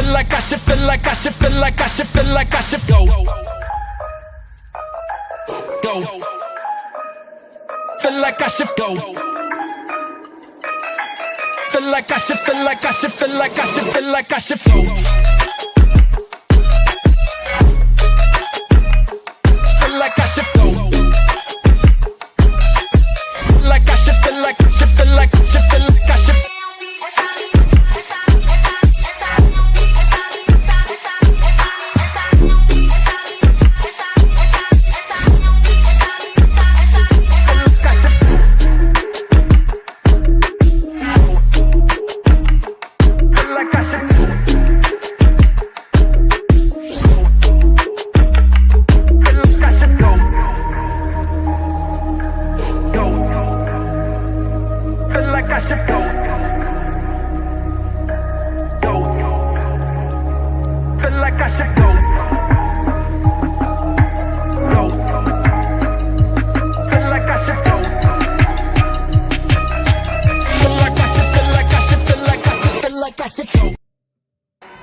feel like I should feel like I should feel like I should feel like I should go. Go. Feel like I should go. Feel like I should feel like I should feel like I should feel like I should go. Feel like I should go. Feel like I should feel like I should feel like I should feel like I should.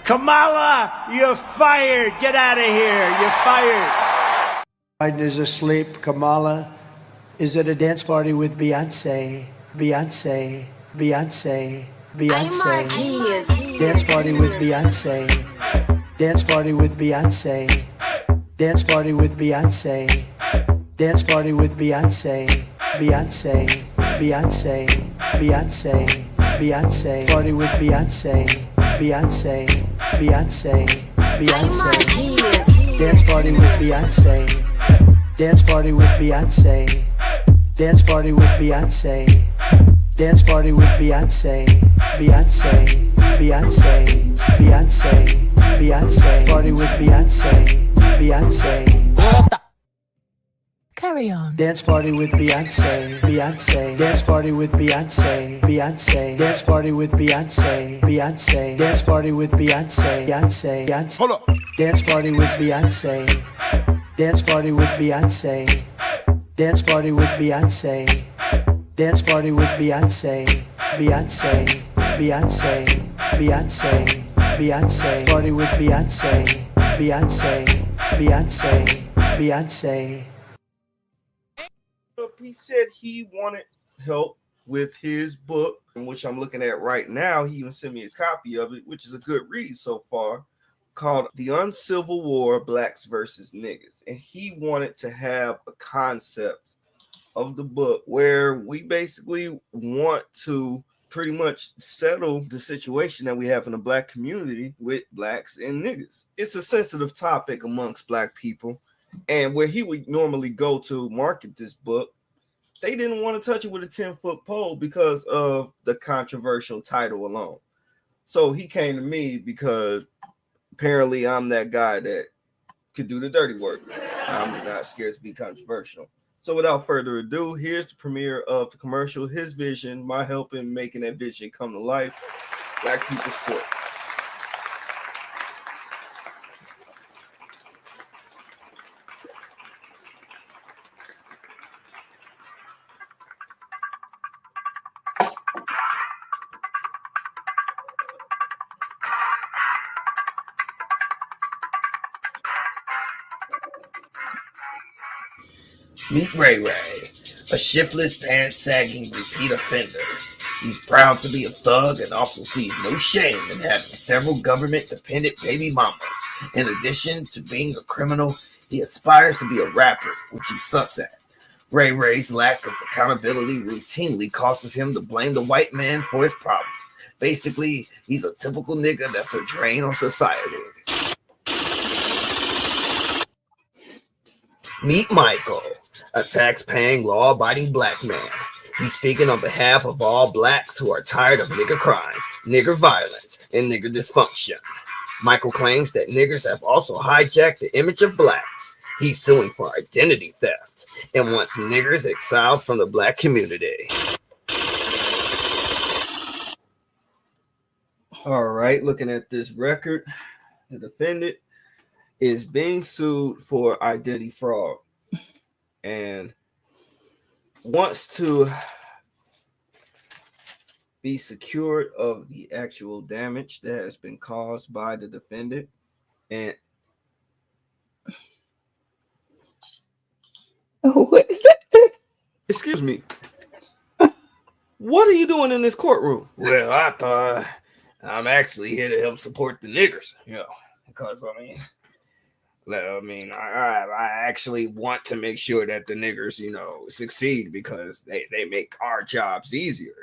Kamala, you're fired. Get out of here. You're fired. Biden is asleep. Kamala is at a dance party with Beyonce. Beyonce. Beyonce. Beyonce. Dance party with Beyonce. Dance party with Beyonce. Dance party with Beyonce. Dance party with Beyonce. Beyonce. Beyonce. Beyonce. Beyonce. Party with Beyonce. Beyonce. Beyonce. Beyonce. Dance party with Beyonce. Dance party with Beyonce. Dance party with Beyonce. Dance party with Beyonce. Beyonce. Beyonce. Beyonce. Beyonce. Party with Beyonce. Beyonce. Stop. Carry on. Dance party with Beyonce. Beyonce. Dance party with Beyonce. Beyonce. Dance party with Beyonce. Beyonce. Dance party with Beyonce. Beyonce. Beyonce. Hold up. Dance party with Beyonce. Dance party with Beyonce. Dance party with Beyonce. Dance party with Beyonce. Beyonce. Beyonce. Beyonce. Beyonce. Party with Beyonce. Beyonce. Beyonce. Beyonce. He said he wanted help with his book, which I'm looking at right now. He even sent me a copy of it, which is a good read so far, called The Uncivil War, Blacks versus Niggas. And he wanted to have a concept of the book where we basically want to pretty much settle the situation that we have in the black community with blacks and niggas. It's a sensitive topic amongst black people. And where he would normally go to market this book, they didn't want to touch it with a 10-foot pole because of the controversial title alone. So he came to me because apparently I'm that guy that could do the dirty work. I'm not scared to be controversial. So without further ado, here's the premiere of the commercial, his vision, my help in making that vision come to life. Black People's Court. Meet Ray Ray, a shiftless, pants-sagging repeat offender. He's proud to be a thug and also sees no shame in having several government-dependent baby mamas. In addition to being a criminal, he aspires to be a rapper, which he sucks at. Ray Ray's lack of accountability routinely causes him to blame the white man for his problems. Basically, he's a typical nigga that's a drain on society. Meet Michael, a tax-paying, law-abiding black man. He's speaking on behalf of all blacks who are tired of nigger crime, nigger violence, and nigger dysfunction. Michael claims that niggers have also hijacked the image of blacks. He's suing for identity theft and wants niggers exiled from the black community. All right, looking at this record, the defendant is being sued for identity fraud and wants to be secured of the actual damage that has been caused by the defendant. And What is that? excuse me, what are you doing in this courtroom? Well, I thought I'm actually here to help support the niggers, because I actually want to make sure that the niggers, succeed because they make our jobs easier.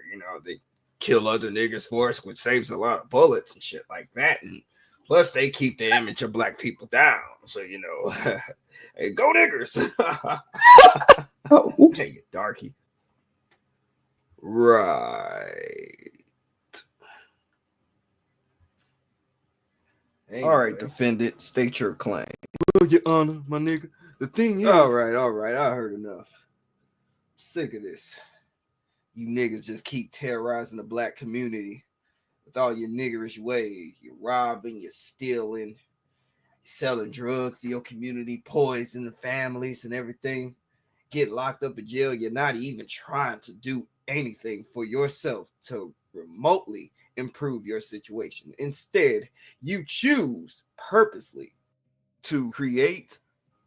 They kill other niggers for us, which saves a lot of bullets and shit like that. And plus, they keep the image of black people down. So, hey, go niggers. Oh, oops. Hey, you darky. Right. Anyway. All right, defendant, state your claim. Well, Your Honor, my nigga, the thing is... All right, I heard enough. Sick of this. You niggas just keep terrorizing the black community with all your niggerish ways. You're robbing, you're stealing, you're selling drugs to your community, poisoning families and everything. Get locked up in jail. You're not even trying to do anything for yourself to remotely improve your situation. Instead, you choose purposely to create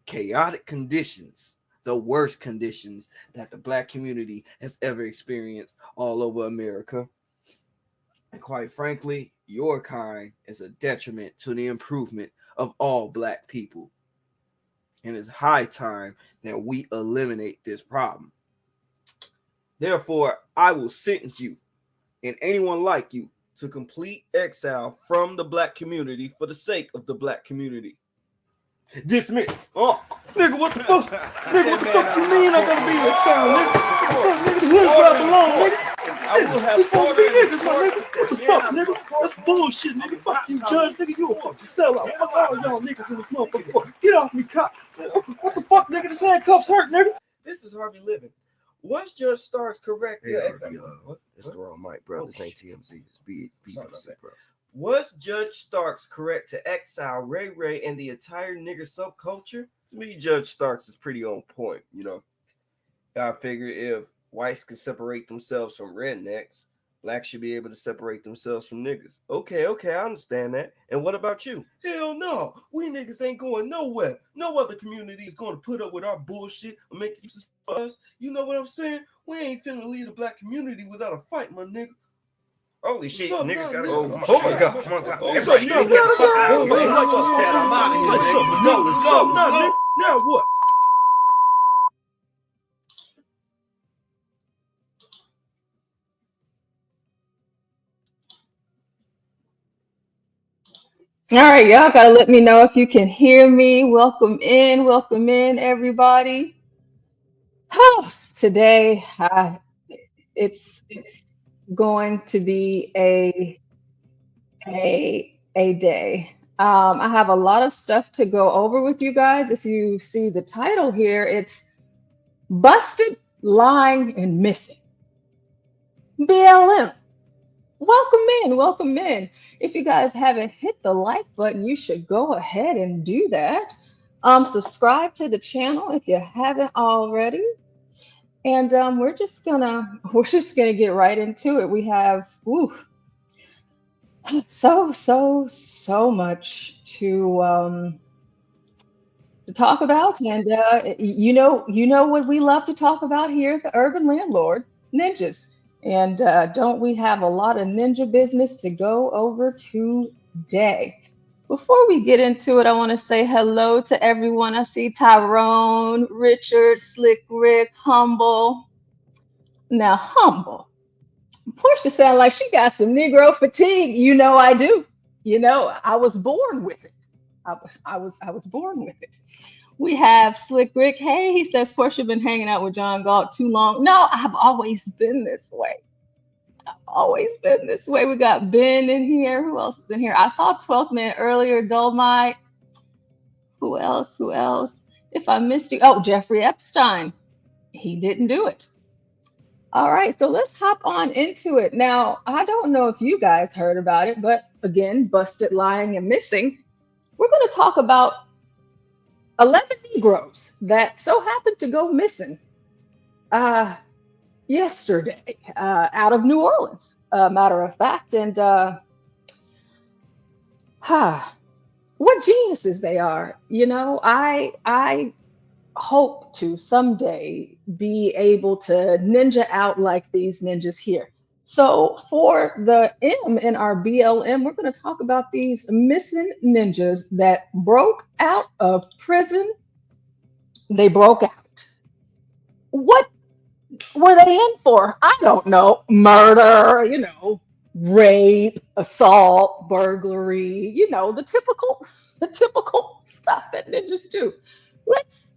chaotic conditions, the worst conditions that the black community has ever experienced all over America. And quite frankly, your kind is a detriment to the improvement of all black people. And it's high time that we eliminate this problem. Therefore, I will sentence you and anyone like you to complete exile from the black community for the sake of the black community. Dismissed. Oh, nigga, what the fuck? Nigga, what the fuck you mean I gotta be exiled, nigga? Nigga, the hood's where I belong, nigga. I will have we supposed to be niggas, my nigga. What the fuck, nigga? That's bullshit, nigga. Fuck you, judge, nigga. You a fucking sellout. Fuck all y'all niggas in this motherfucker. Get off me, cop. What the fuck, nigga? This handcuffs hurt, nigga. This is Harvey Living. Was Judge Starks correct? Hey, it's the wrong mic, bro. This ain't TMZ. It's BBC, bro. Was Judge Starks correct to exile Ray Ray and the entire nigger subculture? To me, Judge Starks is pretty on point. I figure if whites can separate themselves from rednecks, blacks should be able to separate themselves from niggas. Okay, I understand that. And what about you? Hell no, we niggas ain't going nowhere. No other community is going to put up with our bullshit or make excuses for us. You know what I'm saying? We ain't finna leave the black community without a fight, my nigga. Holy shit, niggas gotta go. Oh my god. What's up, nigga? Let's go. Now what? All right, y'all gotta let me know if you can hear me. Welcome in, everybody. Today, it's going to be a day. I have a lot of stuff to go over with you guys. If you see the title here, it's Busted, Lying, and Missing. BLM. Welcome in. If you guys haven't hit the like button, you should go ahead and do that. Subscribe to the channel if you haven't already. And we're just gonna get right into it. We have so much to talk about, and you know what we love to talk about here at the Urban Landlord, ninjas. And don't we have a lot of ninja business to go over today? Before we get into it, I want to say hello to everyone. I see Tyrone, Richard, Slick Rick, Humble. Now, Humble. Portia sound like she got some Negro fatigue. I do. I was born with it. I was born with it. We have Slick Rick. Hey, he says Portia been hanging out with John Galt too long. No, I've always been this way. We got Ben in here. Who else is in here? I saw 12th Man earlier. Dolmite. Who else? If I missed you. Oh, Jeffrey Epstein. He didn't do it. All right, so let's hop on into it. Now, I don't know if you guys heard about it, but again, busted, lying, and missing. We're going to talk about 11 Negroes that so happened to go missing. yesterday out of New Orleans, matter of fact. And what geniuses they are. You know, I hope to someday be able to ninja out like these ninjas here. So for the M in our BLM, we're going to talk about these missing ninjas that broke out of prison. They broke out. What were they in for? I don't know. Murder, you know, rape, assault, burglary, you know, the typical stuff that ninjas do. Let's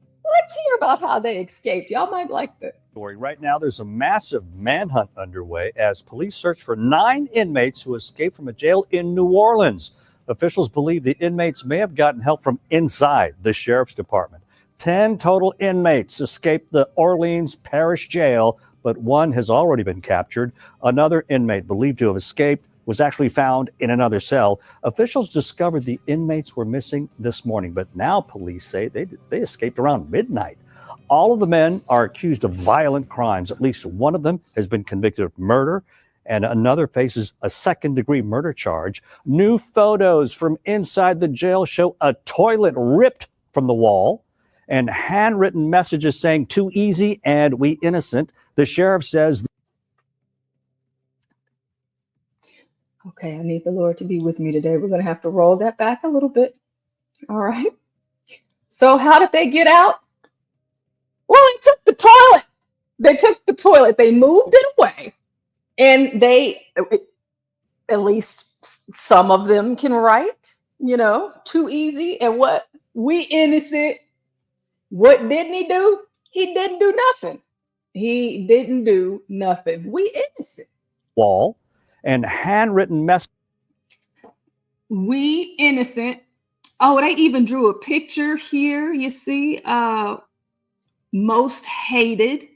hear about how they escaped. Y'all might like this. Right now, there's a massive manhunt underway as police search for 9 inmates who escaped from a jail in New Orleans. Officials believe the inmates may have gotten help from inside the sheriff's department. 10 total inmates escaped the Orleans Parish Jail, but one has already been captured. Another inmate believed to have escaped was actually found in another cell. Officials discovered the inmates were missing this morning, but now police say they escaped around midnight. All of the men are accused of violent crimes. At least one of them has been convicted of murder, and another faces a second-degree murder charge. New photos from inside the jail show a toilet ripped from the wall and handwritten messages saying, "Too easy" and "We innocent." The sheriff says... Okay, I need the Lord to be with me today. We're going to have to roll that back a little bit. All right. So how did they get out? Well, they took the toilet. They took the toilet. They moved it away. And they, at least some of them can write, you know, too easy. And what? We innocent. What didn't he do? He didn't do nothing. He didn't do nothing. We innocent. Wall and handwritten message. We innocent. Oh, they even drew a picture here. You see, most hated,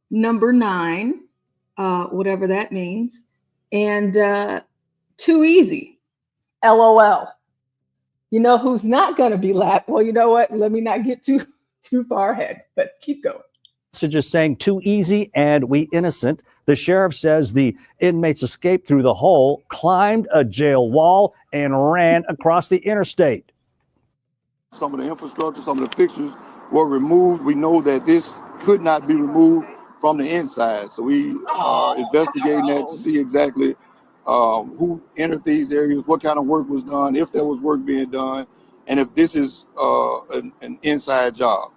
number 9, whatever that means, and too easy, LOL. You know who's not going to be laughing? Well, you know what? Let me not get too far ahead. Let's keep going. Messages saying "Too easy" and "We innocent." The sheriff says the inmates escaped through the hole, climbed a jail wall, and ran across the interstate. Some of the infrastructure, some of the fixtures were removed. We know that this could not be removed from the inside. So we are investigating that to see exactly who entered these areas, what kind of work was done, if there was work being done, and if this is an inside job.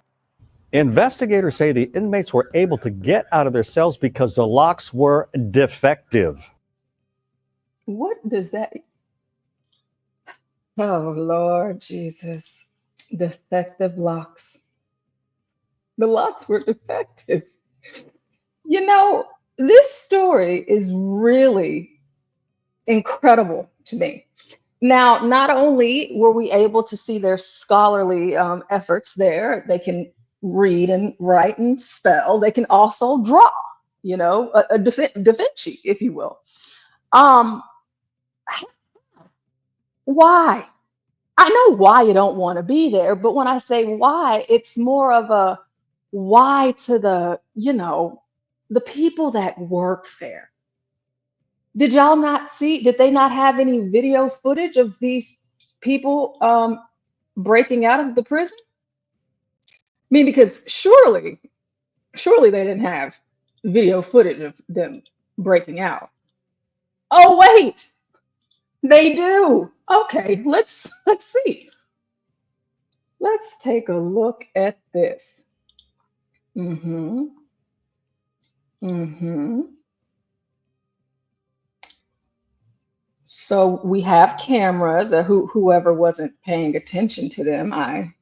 Investigators say the inmates were able to get out of their cells because the locks were defective. What does that? Oh, Lord Jesus. Defective locks. The locks were defective. You know, this story is really incredible to me. Now, not only were we able to see their scholarly efforts there, they can read and write and spell. They can also draw, you know, a Da Vinci, if you will. Why? I know why you don't want to be there, but when I say why, it's more of a why to the, you know, the people that work there. Did y'all not see? Did they not have any video footage of these people breaking out of the prison? I mean, because surely they didn't have video footage of them breaking out. Oh, wait, they do. Okay, let's see. Let's take a look at this. So we have cameras. Whoever wasn't paying attention to them, I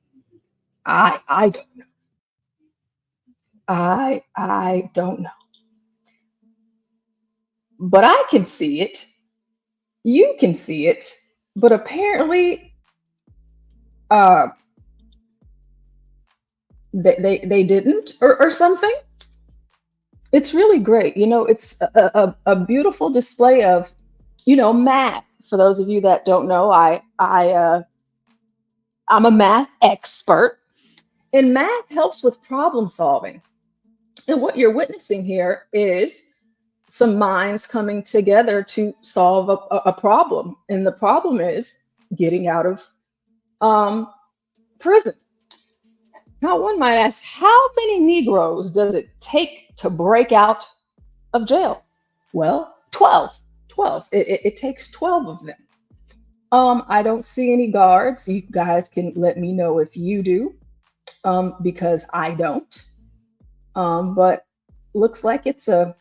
don't know. I don't know. But I can see it. You can see it. But apparently, they didn't, or something. It's really great. You know, it's a beautiful display of, you know, math. For those of you that don't know, I'm a math expert, and math helps with problem solving. And what you're witnessing here is some minds coming together to solve a problem. And the problem is getting out of prison. Now, one might ask, how many Negroes does it take to break out of jail? Well, 12. 12. It takes 12 of them. I don't see any guards. You guys can let me know if you do, because I don't. But looks like it's a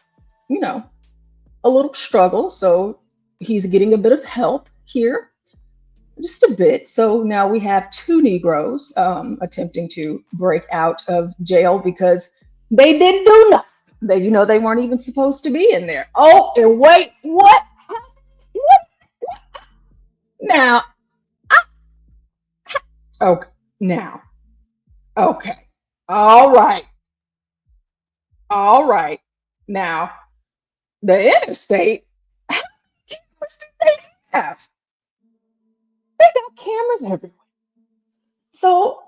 little struggle. So he's getting a bit of help here, just a bit. So now we have 2 Negroes attempting to break out of jail because they didn't do nothing. They weren't even supposed to be in there. Oh, and wait, what? Now, okay, now, okay, all right. Now, the interstate, how many cameras do they have? They got cameras everywhere. So,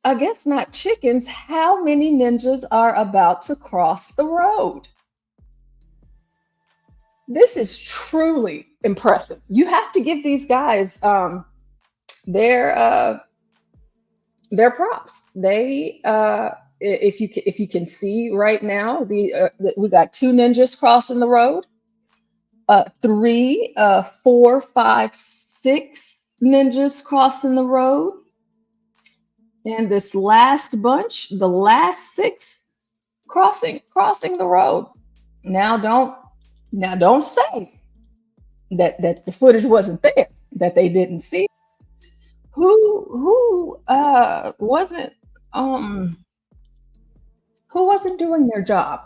I guess not chickens. How many ninjas are about to cross the road? This is truly impressive. You have to give these guys their props. They if you can see right now, we got 2 ninjas crossing the road. 3, 4, 5, 6 ninjas crossing the road. And this last bunch, the last 6 crossing the road. Now don't say that the footage wasn't there, that they didn't see. Who wasn't doing their job?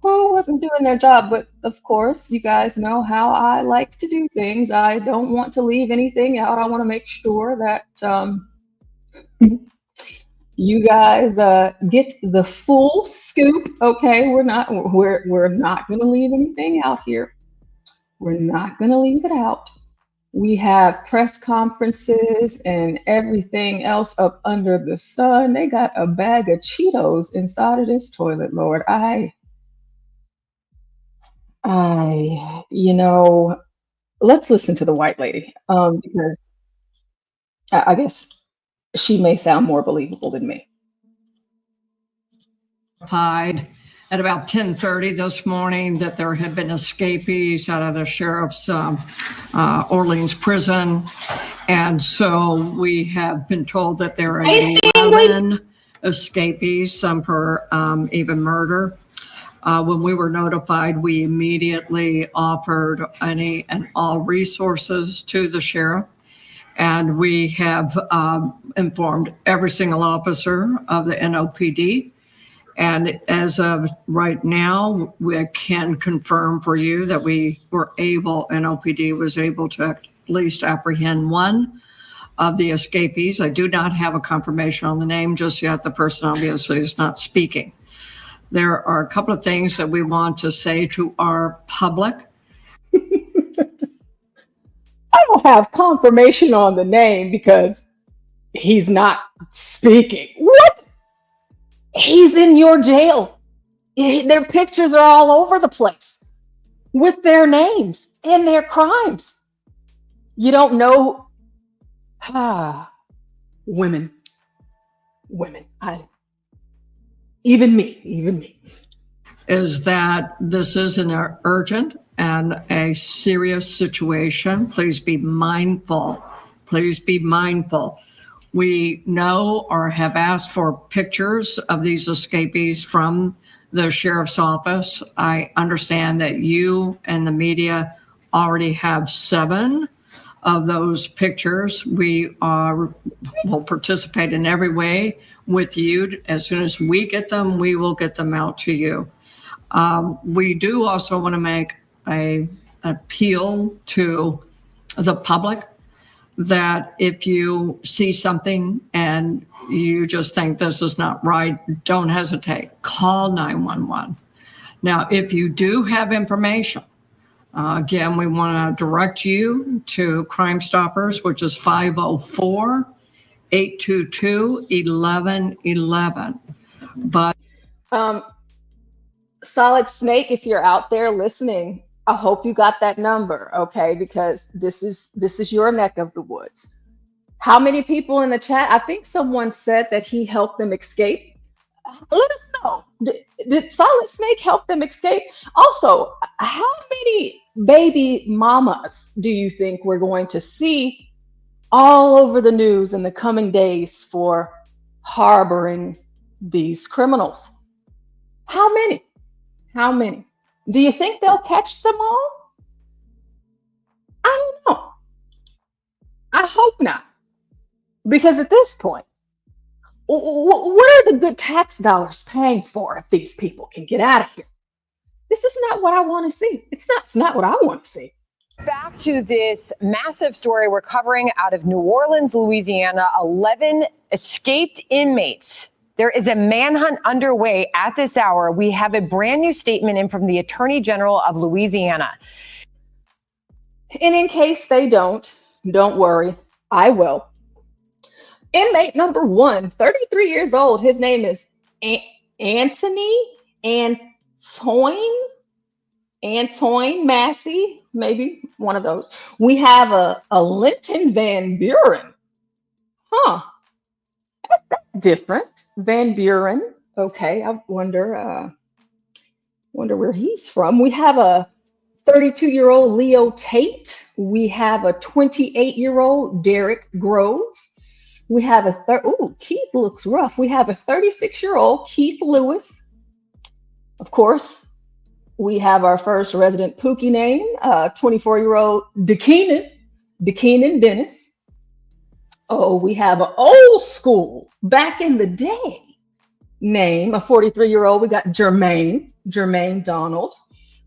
Who wasn't doing their job? But of course, you guys know how I like to do things. I don't want to leave anything out. I want to make sure that you guys get the full scoop. Okay, we're not going to leave anything out here. We're not going to leave it out. We have press conferences and everything else up under the sun. They got a bag of Cheetos inside of this toilet, Lord. Let's listen to the white lady, because I guess she may sound more believable than me. At about 10:30 this morning that there had been escapees out of the sheriff's Orleans prison. And so we have been told that there are 11 escapees, some for even murder. When we were notified, we immediately offered any and all resources to the sheriff. And we have informed every single officer of the NOPD. And as of right now, we can confirm for you that NOPD was able to at least apprehend 1 of the escapees. I do not have a confirmation on the name just yet. The person obviously is not speaking. There are a couple of things that we want to say to our public. I don't have confirmation on the name because he's not speaking. What? He's in your jail. Their pictures are all over the place with their names and their crimes. You don't know. Women. Even me. Is that this is an urgent and a serious situation. Please be mindful. We know or have asked for pictures of these escapees from the sheriff's office. I understand that you and the media already have 7 of those pictures. We will participate in every way with you. As soon as we get them, we will get them out to you. We do also want to make an appeal to the public that if you see something and you just think this is not right, don't hesitate. Call 911. Now, if you do have information, again, we want to direct you to Crime Stoppers, which is 504-822-1111. But Solid Snake, if you're out there listening, I hope you got that number, okay? Because this is your neck of the woods. How many people in the chat? I think someone said that he helped them escape. Let us know. Did Solid Snake help them escape? Also, how many baby mamas do you think we're going to see all over the news in the coming days for harboring these criminals? How many? How many? Do you think they'll catch them all? I don't know. I hope not. Because at this point, what are the good tax dollars paying for if these people can get out of here? This is not what I want to see. It's not what I want to see. Back to this massive story we're covering out of New Orleans, Louisiana. 11 escaped inmates. There is a manhunt underway at this hour. We have a brand new statement in from the Attorney General of Louisiana. And in case they don't worry, I will. Inmate number 1, 33 years old. His name is Antoine Massey, maybe one of those. We have a Linton Van Buren. That's different. Van Buren. Okay, I wonder where he's from. We have a 32-year-old Leo Tate. We have a 28-year-old Derek Groves. We have Keith looks rough. We have a 36-year-old Keith Lewis. Of course, we have our first resident Pookie name, 24-year-old DeKeenan Dennis. Oh, we have an old school, back in the day name, a 43-year-old. We got Jermaine Donald.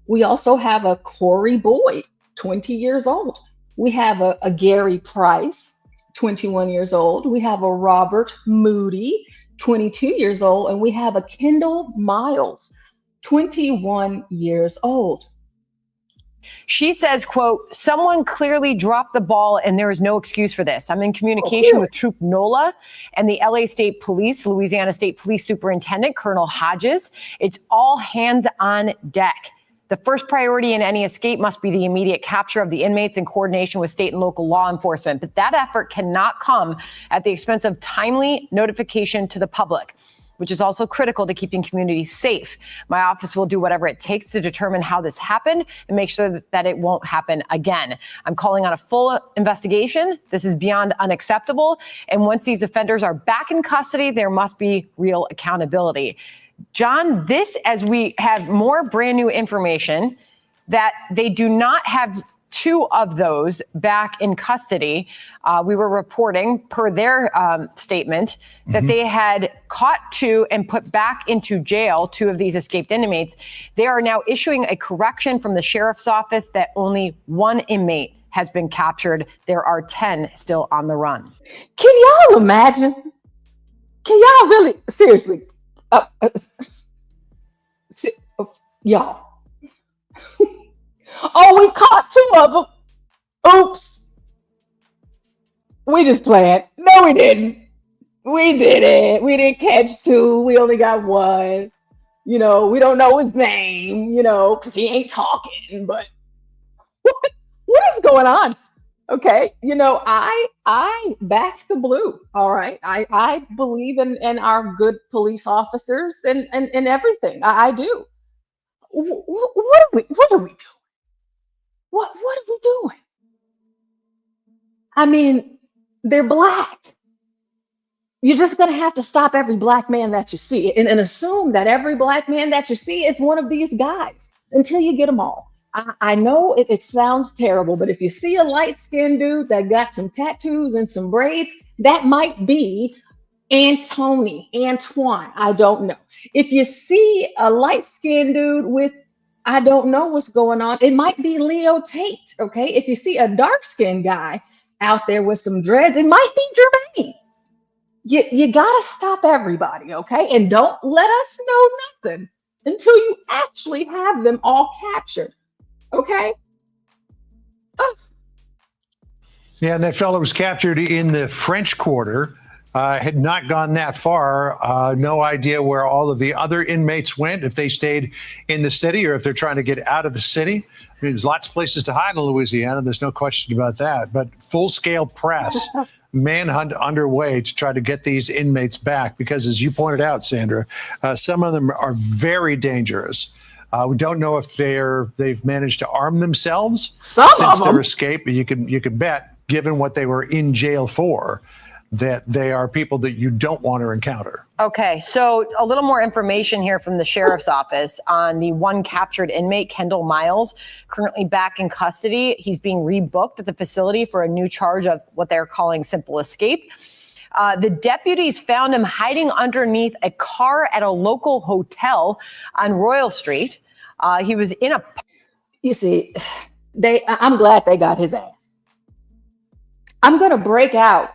We also have a Corey Boyd, 20 years old. We have a Gary Price, 21 years old. We have a Robert Moody, 22 years old. And we have a Kendall Miles, 21 years old. She says, quote, someone clearly dropped the ball and there is no excuse for this. I'm in communication with Troop NOLA and the LA State Police, Louisiana State Police Superintendent, Colonel Hodges. It's all hands on deck. The first priority in any escape must be the immediate capture of the inmates in coordination with state and local law enforcement. But that effort cannot come at the expense of timely notification to the public, which is also critical to keeping communities safe. My office will do whatever it takes to determine how this happened and make sure that it won't happen again. I'm calling on a full investigation. This is beyond unacceptable. And once these offenders are back in custody, there must be real accountability. John, as we have more brand new information that they do not have 2 of those back in custody. We were reporting per their statement that they had caught 2 and put back into jail 2 of these escaped inmates. They are now issuing a correction from the sheriff's office that only 1 inmate has been captured. There are 10 still on the run. Can y'all imagine? Can y'all really, seriously? Y'all. Oh, we caught 2 of them. Oops. We just playing. No, we didn't. We didn't. We didn't catch 2. We only got 1. You know, we don't know his name, because he ain't talking. But what is going on? Okay. I back the blue. All right. I believe in our good police officers and everything. I do. What are we doing? What are we doing? I mean, they're black. You're just going to have to stop every black man that you see and assume that every black man that you see is one of these guys until you get them all. I know it sounds terrible, but if you see a light-skinned dude that got some tattoos and some braids, that might be Antoine, I don't know. If you see a light-skinned dude with, I don't know what's going on, it might be Leo Tate, okay? If you see a dark-skinned guy out there with some dreads, it might be Jermaine. You gotta stop everybody, okay? And don't let us know nothing until you actually have them all captured, okay? Yeah, and that fellow was captured in the French Quarter. had not gone that far. No idea where all of the other inmates went, if they stayed in the city or if they're trying to get out of the city. I mean, there's lots of places to hide in Louisiana. There's no question about that. But full-scale press manhunt underway to try to get these inmates back because, as you pointed out, Sandra, some of them are very dangerous. We don't know if they've managed to arm themselves since their escape. But you can bet, given what they were in jail for, that they are people that you don't want to encounter. Okay, so a little more information here from the sheriff's office on the one captured inmate, Kendall Miles, currently back in custody. He's being rebooked at the facility for a new charge of what they're calling simple escape. The deputies found him hiding underneath a car at a local hotel on Royal Street. He was in a... You see, I'm glad they got his ass. I'm going to break out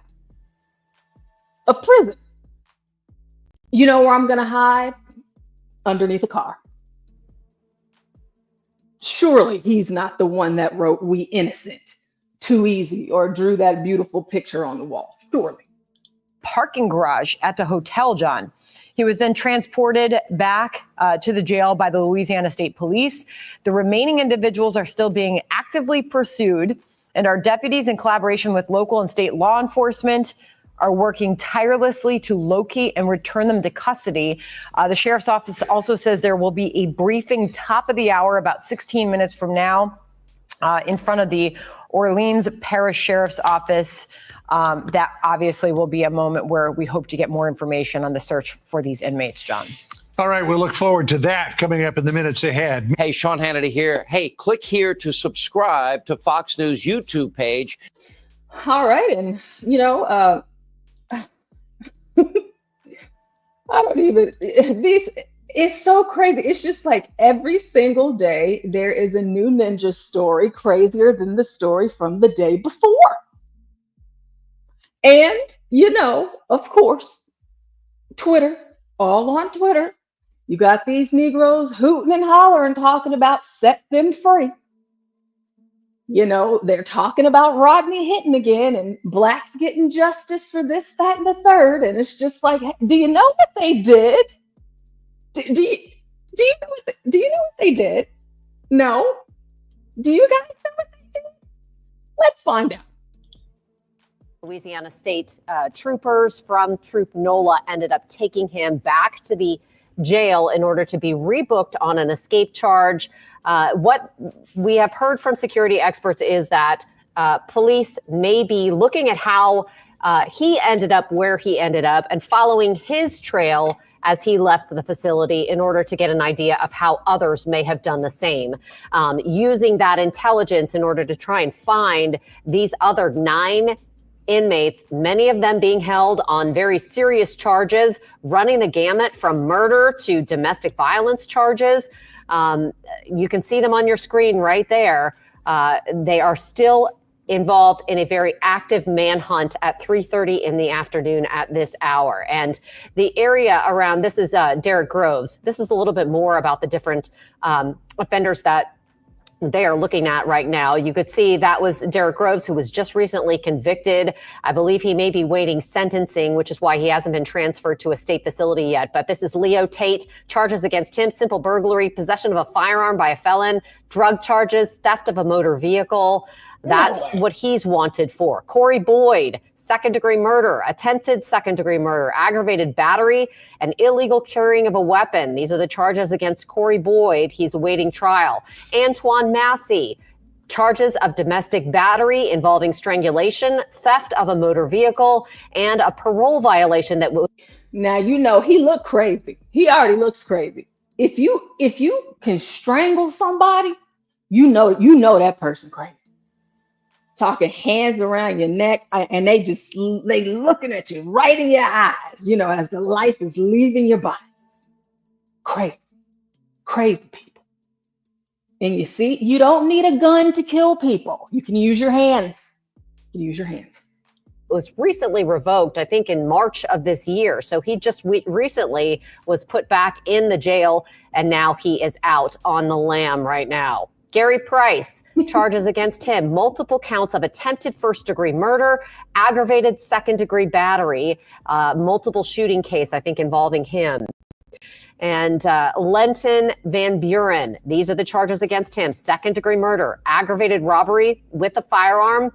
of prison. You know where I'm going to hide? Underneath a car. Surely he's not the one that wrote "We innocent" too easy or drew that beautiful picture on the wall. Surely. Parking garage at the hotel, John. He was then transported back to the jail by the Louisiana State Police. The remaining individuals are still being actively pursued, and our deputies, in collaboration with local and state law enforcement, are working tirelessly to locate and return them to custody. The sheriff's office also says there will be a briefing top of the hour about 16 minutes from now in front of the Orleans Parish Sheriff's Office. That obviously will be a moment where we hope to get more information on the search for these inmates, John. All right, we'll look forward to that coming up in the minutes ahead. Hey, Sean Hannity here. Hey, click here to subscribe to Fox News YouTube page. All right, and I don't even, it's so crazy. It's just like every single day there is a new ninja story crazier than the story from the day before. And, of course, Twitter, all on Twitter, you got these Negroes hooting and hollering, talking about set them free. They're talking about Rodney Hinton again and blacks getting justice for this, that, and the third. And it's just like, do you know what they did? Do you know what they did? No. Do you guys know what they did? Let's find out. Louisiana State troopers from Troop NOLA ended up taking him back to the jail in order to be rebooked on an escape charge. What we have heard from security experts is that police may be looking at how he ended up where he ended up and following his trail as he left the facility in order to get an idea of how others may have done the same, using that intelligence in order to try and find these other 9 inmates, many of them being held on very serious charges, running the gamut from murder to domestic violence charges. You can see them on your screen right there. They are still involved in a very active manhunt at 3:30 in the afternoon at this hour. And the area around, this is Derrick Groves. This is a little bit more about the different offenders that they are looking at right now. You could see that was Derrick Groves, who was just recently convicted. I believe he may be waiting sentencing, which is why he hasn't been transferred to a state facility yet. But this is Leo Tate. Charges against him: simple burglary, possession of a firearm by a felon, drug charges, theft of a motor vehicle. That's what he's wanted for. Corey Boyd, second-degree murder, attempted second-degree murder, aggravated battery, and illegal carrying of a weapon. These are the charges against Corey Boyd. He's awaiting trial. Antoine Massey, charges of domestic battery involving strangulation, theft of a motor vehicle, and a parole violation that will... Now, he looked crazy. He already looks crazy. If you can strangle somebody, you know that person crazy. Talking hands around your neck, and they looking at you right in your eyes, as the life is leaving your body. Crazy people. And you see, you don't need a gun to kill people. You can use your hands. Was recently revoked, I think in March of this year. So he just recently was put back in the jail, and now he is out on the lam right now. Gary Price, charges against him, multiple counts of attempted first-degree murder, aggravated second-degree battery, multiple shooting case, I think, involving him. And Lenton Van Buren, these are the charges against him: second-degree murder, aggravated robbery with a firearm,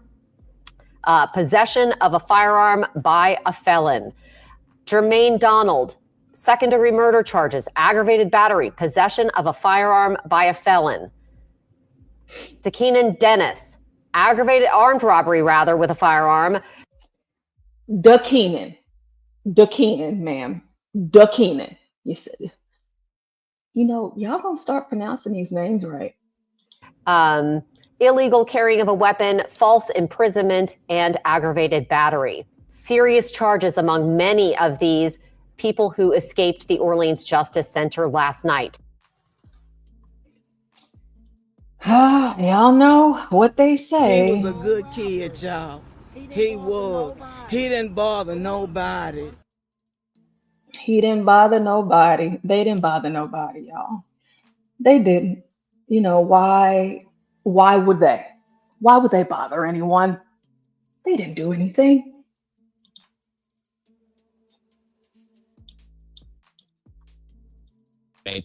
possession of a firearm by a felon. Jermaine Donald, second-degree murder charges, aggravated battery, possession of a firearm by a felon. Takeenan Dennis, aggravated armed robbery, with a firearm. Takeenan, ma'am. Takeenan. You said, y'all gonna start pronouncing these names right. Illegal carrying of a weapon, false imprisonment, and aggravated battery. Serious charges among many of these people who escaped the Orleans Justice Center last night. Y'all know what they say. He was a good kid, y'all. He was. He didn't bother nobody. He didn't bother nobody. They didn't bother nobody, y'all. They didn't. Why would they? Why would they bother anyone? They didn't do anything.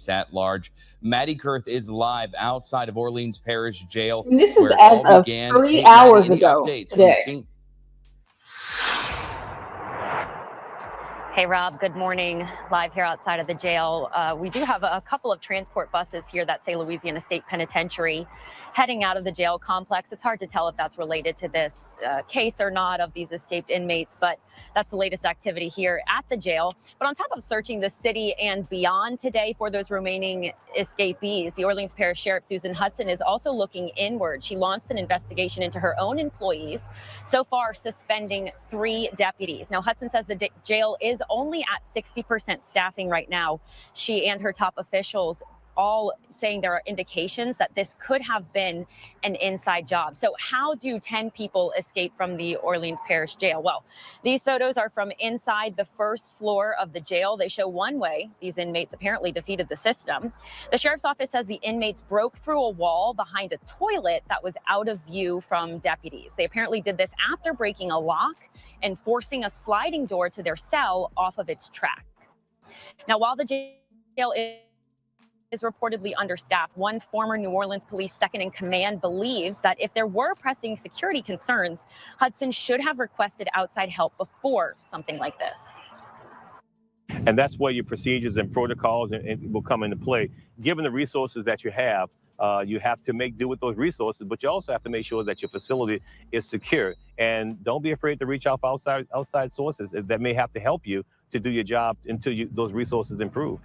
At large. Maddie Kurth is live outside of Orleans Parish Jail. And this is as of 3 hours ago today. Hey, Rob, good morning. Live here outside of the jail. We do have a couple of transport buses here that say Louisiana State Penitentiary heading out of the jail complex. It's hard to tell if that's related to this case or not of these escaped inmates, but that's the latest activity here at the jail. But on top of searching the city and beyond today for those remaining escapees, the Orleans Parish Sheriff Susan Hudson is also looking inward. She launched an investigation into her own employees, so far suspending 3 deputies. Now, Hudson says the jail is only at 60% staffing right now. She and her top officials all saying there are indications that this could have been an inside job. So how do 10 people escape from the Orleans Parish Jail? Well, these photos are from inside the first floor of the jail. They show one way these inmates apparently defeated the system. The sheriff's office says the inmates broke through a wall behind a toilet that was out of view from deputies. They apparently did this after breaking a lock and forcing a sliding door to their cell off of its track. Now, while the jail is reportedly understaffed, one former New Orleans police second-in-command believes that if there were pressing security concerns, Hudson should have requested outside help before something like this. And that's where your procedures and protocols will come into play. Given the resources that you have to make do with those resources, but you also have to make sure that your facility is secure. And don't be afraid to reach out for outside sources that may have to help you to do your job until those resources improve.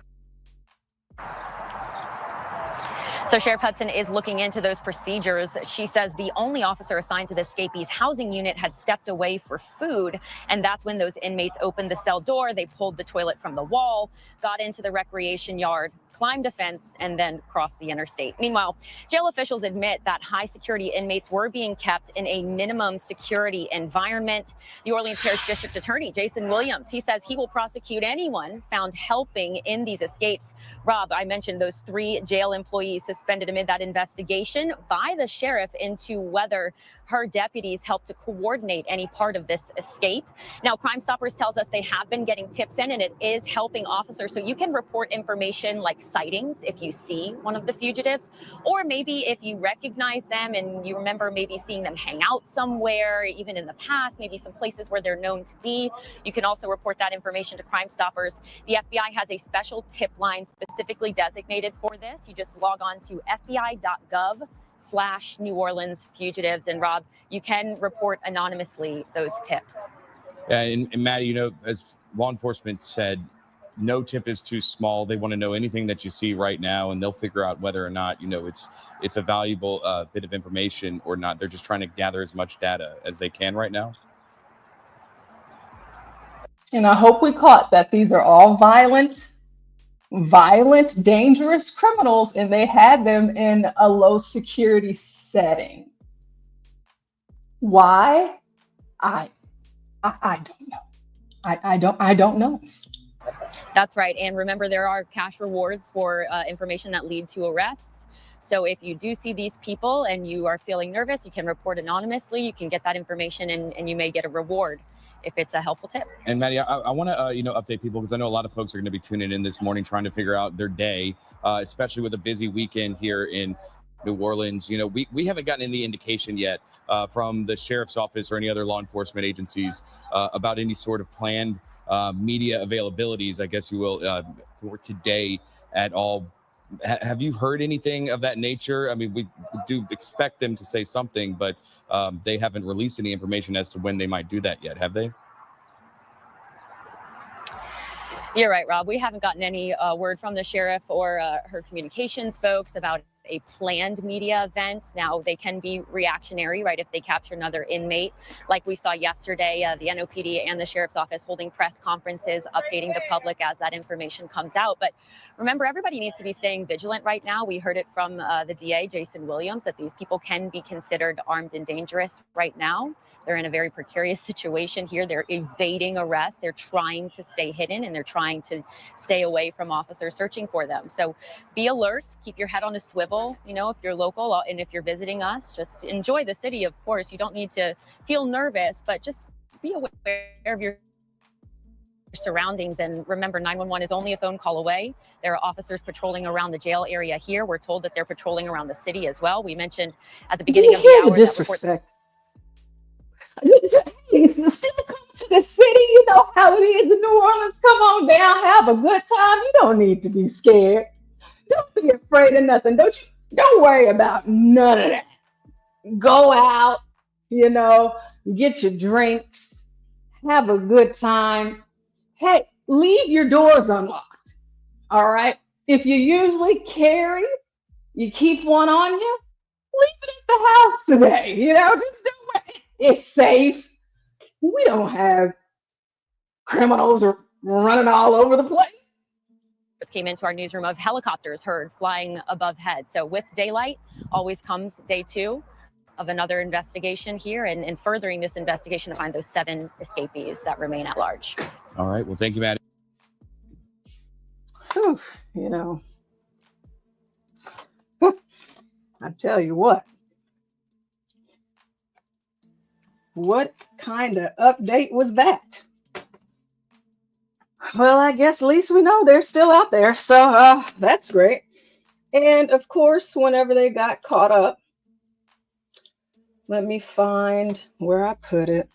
So Sheriff Hudson is looking into those procedures. She says the only officer assigned to the escapees housing unit had stepped away for food, and that's when those inmates opened the cell door. They pulled the toilet from the wall, got into the recreation yard, climbed a fence, and then crossed the interstate. Meanwhile, jail officials admit that high security inmates were being kept in a minimum security environment. The Orleans Parish District Attorney, Jason Williams, he says he will prosecute anyone found helping in these escapes. Rob, I mentioned those 3 jail employees suspended amid that investigation by the sheriff into whether her deputies helped to coordinate any part of this escape. Now, Crime Stoppers tells us they have been getting tips in, and it is helping officers. So you can report information like sightings if you see one of the fugitives, or maybe if you recognize them and you remember maybe seeing them hang out somewhere, even in the past, maybe some places where they're known to be. You can also report that information to Crime Stoppers. The FBI has a special tip line specifically designated for this. You just log on to FBI.gov/New Orleans fugitives. And Rob, you can report anonymously those tips. Yeah, and Maddie, as law enforcement said, no tip is too small. They want to know anything that you see right now, and they'll figure out whether or not, it's a valuable bit of information or not. They're just trying to gather as much data as they can right now. And I hope we caught that these are all violent, dangerous criminals, and they had them in a low security setting. Why? I don't know. I don't know. That's right. And remember, there are cash rewards for information that lead to arrests. So if you do see these people and you are feeling nervous, you can report anonymously. You can get that information, and you may get a reward if it's a helpful tip. And Maddie, I want to update people, because I know a lot of folks are going to be tuning in this morning trying to figure out their day, especially with a busy weekend here in New Orleans. We haven't gotten any indication yet from the sheriff's office or any other law enforcement agencies about any sort of planned media availabilities, I guess you will, for today at all. Have you heard anything of that nature? I mean, we do expect them to say something, but they haven't released any information as to when they might do that yet, have they? You're right, Rob. We haven't gotten any word from the sheriff or her communications folks about a planned media event. Now, they can be reactionary, right, if they capture another inmate. Like we saw yesterday, the NOPD and the sheriff's office holding press conferences, updating the public as that information comes out. But remember, everybody needs to be staying vigilant right now. We heard it from the DA, Jason Williams, that these people can be considered armed and dangerous right now. They're in a very precarious situation here. They're evading arrest. They're trying to stay hidden, and they're trying to stay away from officers searching for them. So be alert, keep your head on a swivel. If you're local and if you're visiting us, just enjoy the city, of course. You don't need to feel nervous, but just be aware of your surroundings. And remember, 911 is only a phone call away. There are officers patrolling around the jail area here. We're told that they're patrolling around the city as well. We mentioned at the beginning of the hour. The disrespect. Still come to the city. You know how it is in New Orleans. Come on down, have a good time. You don't need to be scared. Don't be afraid of nothing. Don't worry about none of that. Go out, get your drinks, have a good time. Hey, leave your doors unlocked. All right. If you usually carry, you keep one on you, leave it at the house today. Just do it. It's safe. We don't have criminals running all over the place. Came into our newsroom of helicopters heard flying above head. So with daylight always comes day 2 of another investigation here, and furthering this investigation to find those 7 escapees that remain at large. All right. Well, thank you, Maddie. I tell you what kind of update was that? Well, I guess at least we know they're still out there, so that's great. And of course, whenever they got caught up, let me find where I put it.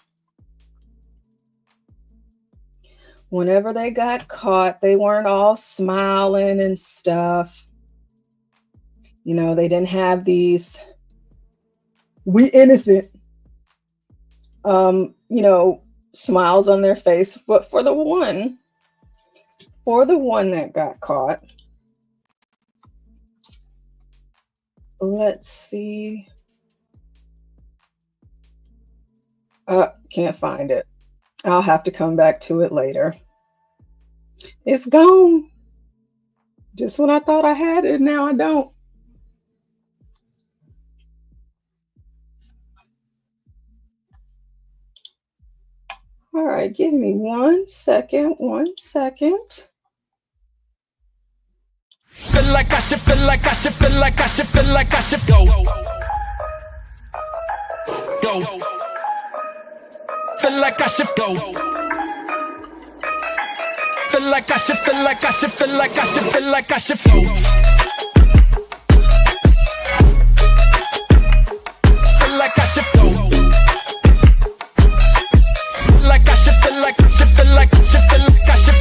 Whenever they got caught, they weren't all smiling and stuff. They didn't have these "we innocent," smiles on their face. But for the one that got caught, let's see. Can't find it. I'll have to come back to it later. It's gone. Just when I thought I had it, now I don't. All right, give me 1 second. Feel like I should, feel like I should, feel like I should, feel like I should go. Feel like I should go. Feel like I should, feel like I should, feel like I should, feel like I should go. Feel like I should go. Feel like I should, feel like I should, feel like I should, feel like I should.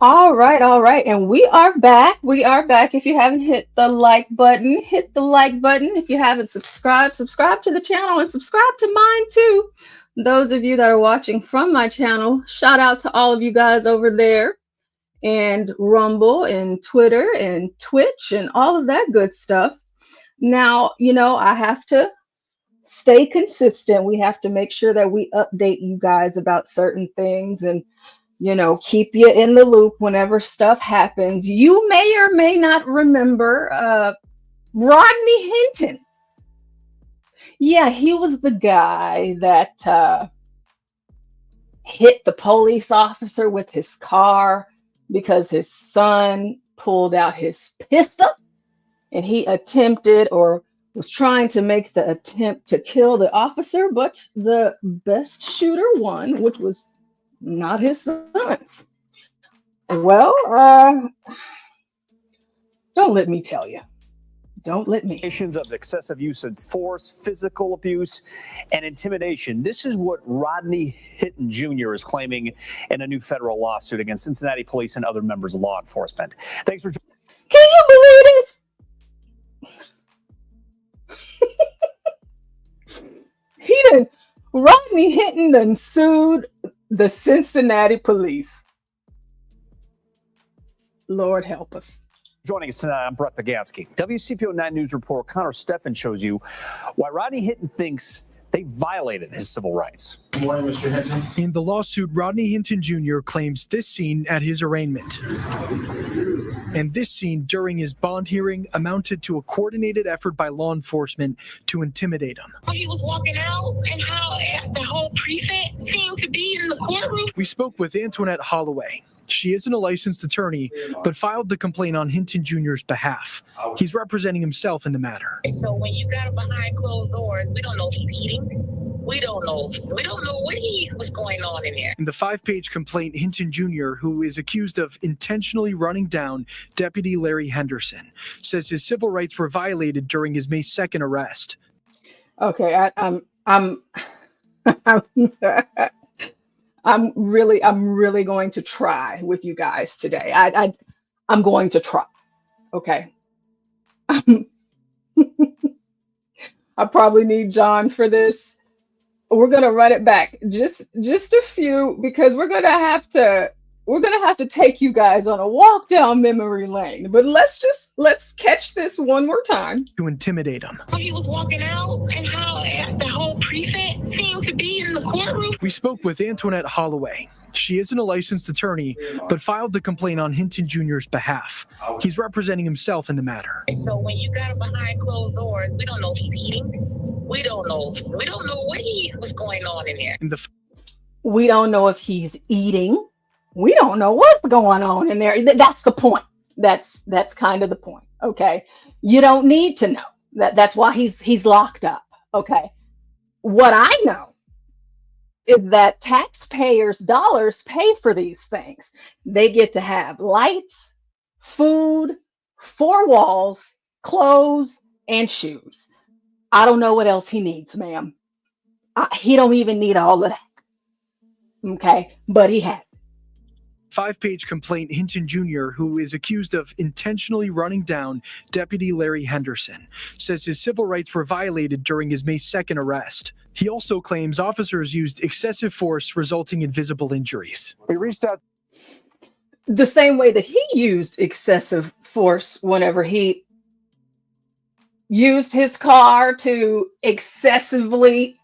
All right, all right. And we are back. We are back. If you haven't hit the like button, hit the like button. If you haven't subscribed, subscribe to the channel and subscribe to mine too. Those of you that are watching from my channel, shout out to all of you guys over there, and Rumble and Twitter and Twitch and all of that good stuff. Now, you know, I have to stay consistent. We have to make sure that we update you guys about certain things and, you know, keep you in the loop whenever stuff happens. You may or may not remember Rodney Hinton. Yeah, he was the guy that hit the police officer with his car because his son pulled out his pistol and he attempted or was trying to make the attempt to kill the officer, but the best shooter won, which was not his son. Well, don't let me tell you. Don't let me. Of excessive use of force, physical abuse, and intimidation. This is what Rodney Hinton Jr. is claiming in a new federal lawsuit against Cincinnati police and other members of law enforcement. Thanks for joining. Can you believe this? Rodney Hinton done sued the Cincinnati police. Lord help us. Joining us tonight, I'm Brett Pagansky. WCPO 9 News reporter Connor Steffen shows you why Rodney Hinton thinks they violated his civil rights. Good morning, Mr. Hinton. In the lawsuit, Rodney Hinton Jr. claims this scene at his arraignment and this scene during his bond hearing amounted to a coordinated effort by law enforcement to intimidate him. He was walking out and how the whole precinct seemed to be in the courtroom. We spoke with Antoinette Holloway. She isn't a licensed attorney, but filed the complaint on Hinton Jr.'s behalf. He's representing himself in the matter. So when you got him behind closed doors, we don't know if he's eating. We don't know. We don't know what's going on in there. In the 5-page complaint, Hinton Jr., who is accused of intentionally running down Deputy Larry Henderson, says his civil rights were violated during his May 2nd arrest. Okay, I'm really going to try with you guys today. I'm going to try. Okay. I probably need John for this. We're going to run it back just a few, because we're going to have to take you guys on a walk down memory lane. But let's catch this one more time. To intimidate him. He was walking out and how the whole precinct seemed to be in the courtroom. We spoke with Antoinette Holloway. She isn't a licensed attorney, but filed the complaint on Hinton Jr.'s behalf. He's representing himself in the matter. So when you got him behind closed doors, we don't know if he's eating. We don't know. We don't know what's going on in there. We don't know if he's eating. We don't know what's going on in there. That's the point. That's kind of the point. Okay. You don't need to know. That's why he's locked up. Okay. What I know is that taxpayers' dollars pay for these things. They get to have lights, food, 4 walls, clothes, and shoes. I don't know what else he needs, ma'am. He don't even need all of that. Okay. But he has. 5-page complaint, Hinton Jr., who is accused of intentionally running down Deputy Larry Henderson, says his civil rights were violated during his May 2nd arrest. He also claims officers used excessive force, resulting in visible injuries. We reached out the same way that he used excessive force whenever he used his car to excessively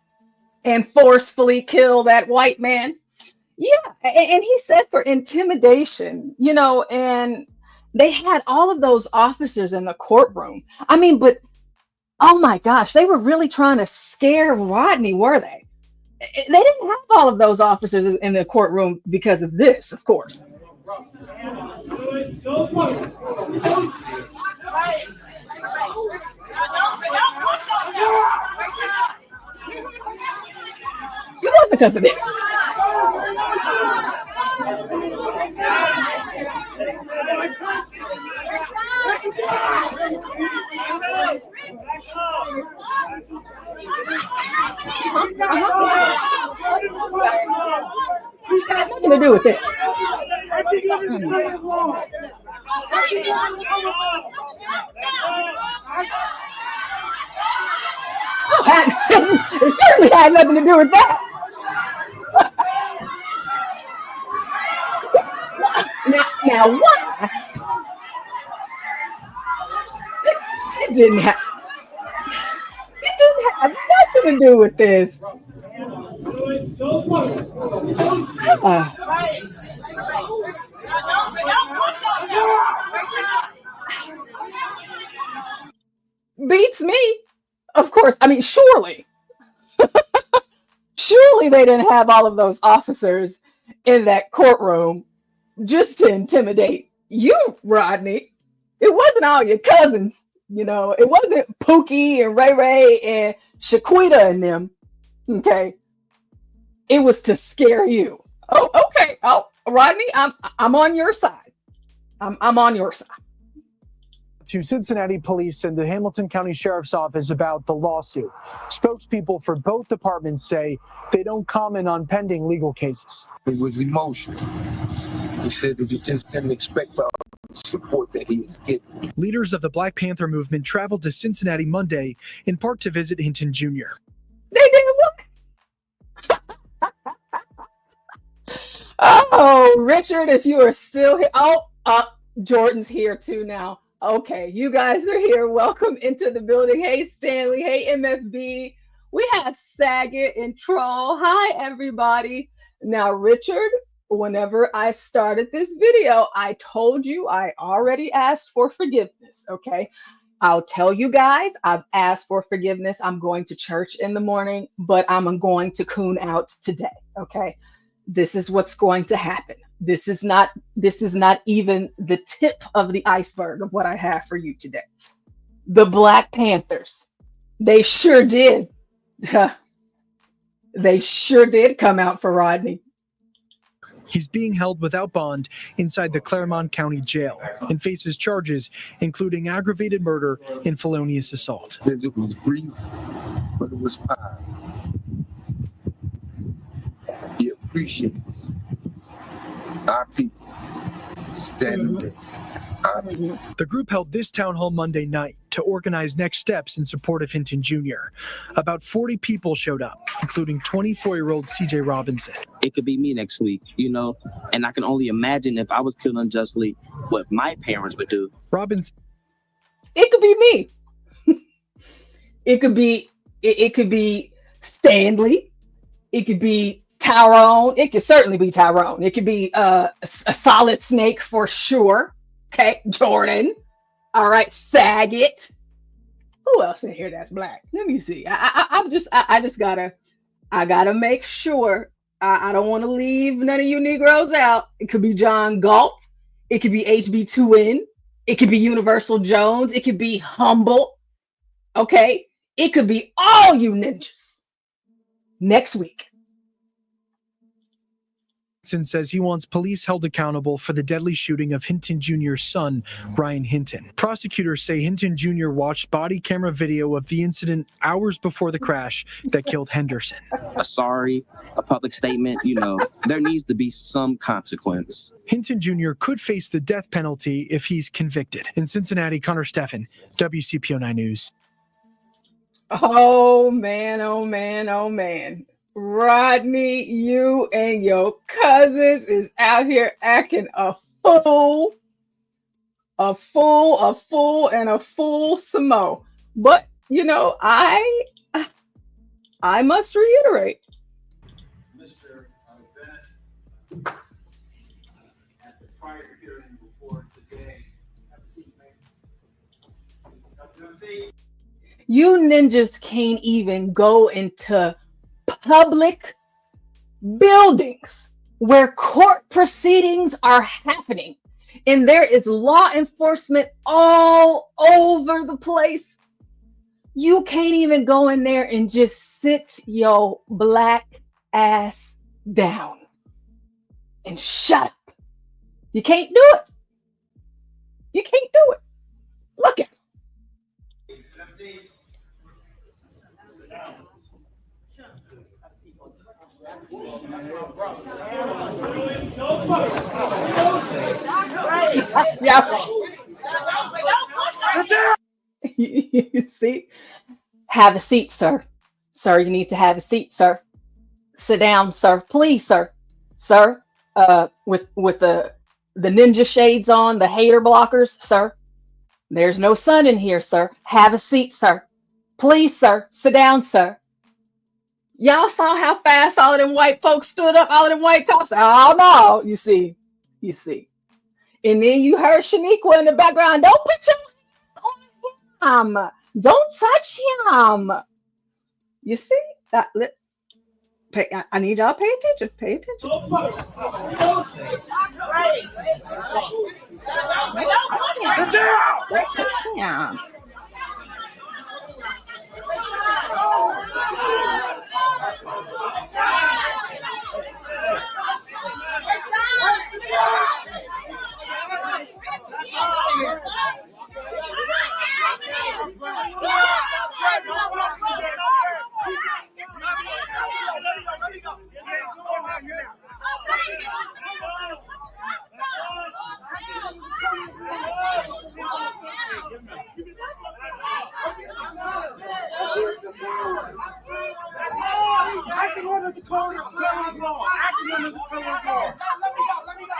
and forcefully kill that white man. Yeah, and he said for intimidation, you know, and they had all of those officers in the courtroom. I mean, but oh my gosh, they were really trying to scare Rodney, were they? They didn't have all of those officers in the courtroom because of this, of course. It was because of this. It's got nothing to do with this. It certainly had nothing to do with that. Now what? It didn't have nothing to do with this. Beats me. Of course. I mean, surely they didn't have all of those officers in that courtroom just to intimidate you, Rodney. It wasn't all your cousins, you know. It wasn't Pookie and Ray Ray and Shaquita and them. Okay. It was to scare you. Oh, okay. Oh, Rodney, I'm on your side. I'm on your side. To Cincinnati police and the Hamilton County Sheriff's Office about the lawsuit. Spokespeople for both departments say they don't comment on pending legal cases. It was emotional. He said that he just didn't expect the support that he was getting. Leaders of the Black Panther movement traveled to Cincinnati Monday in part to visit Hinton Jr. They did what? Oh, Richard, if you are still here. Oh, Jordan's here too now. Okay, you guys are here. Welcome into the building. Hey, Stanley. Hey, MFB. We have Saget and Troll. Hi, everybody. Now, Richard, whenever I started this video, I told you I already asked for forgiveness, okay? I'll tell you guys, I've asked for forgiveness. I'm going to church in the morning, but I'm going to coon out today, okay? This is what's going to happen. This is not even the tip of the iceberg of what I have for you today. The Black Panthers, they sure did. They sure did come out for Rodney. He's being held without bond inside the Claremont County Jail and faces charges including aggravated murder and felonious assault. It was brief, but it was powerful. He appreciates our people standing there. The group held this town hall Monday night to organize next steps in support of Hinton Jr. About 40 people showed up, including 24-year-old CJ Robinson. It could be me next week, you know, and I can only imagine if I was killed unjustly, what my parents would do. Robinson. It could be me. It could be Stanley. It could be Tyrone. It could certainly be Tyrone. It could be a solid snake for sure. Okay, Jordan. All right, Saget. Who else in here that's black? Let me see. I just gotta make sure. I don't want to leave none of you Negroes out. It could be John Galt. It could be HB2N. It could be Universal Jones. It could be Humble. Okay, it could be all you ninjas. Next week. Says he wants police held accountable for the deadly shooting of Hinton Jr.'s son, Brian Hinton. Prosecutors say Hinton Jr. watched body camera video of the incident hours before the crash that killed Henderson. A public statement, you know, there needs to be some consequence. Hinton Jr. could face the death penalty if he's convicted. In Cincinnati, Connor Steffen, WCPO9 News. Oh, man, oh, man, oh, man. Rodney, you and your cousins is out here acting a fool, and a fool some more. But, you know, I must reiterate. Mr. Bennett, at the prior hearing before today, have a seat, ma'am. You ninjas can't even go into public buildings where court proceedings are happening, and there is law enforcement all over the place. You can't even go in there and just sit your black ass down and shut up. You can't do it. You can't do it. Look at it. Yeah. You see? Have a seat, sir. Sir, you need to have a seat, sir. Sit down, sir. Please, sir. Sir, with the ninja shades on, the hater blockers, sir. There's no sun in here, sir. Have a seat, sir. Please, sir. Sit down, sir. Y'all saw how fast all of them white folks stood up, all of them white cops. Oh no, you see. And then you heard Shaniqua in the background. Don't put your hands on him. Don't touch him. You see? I need y'all to pay attention. Pay attention. Don't touch him. Acting under the color of law. Acting under the color of law. Let me go.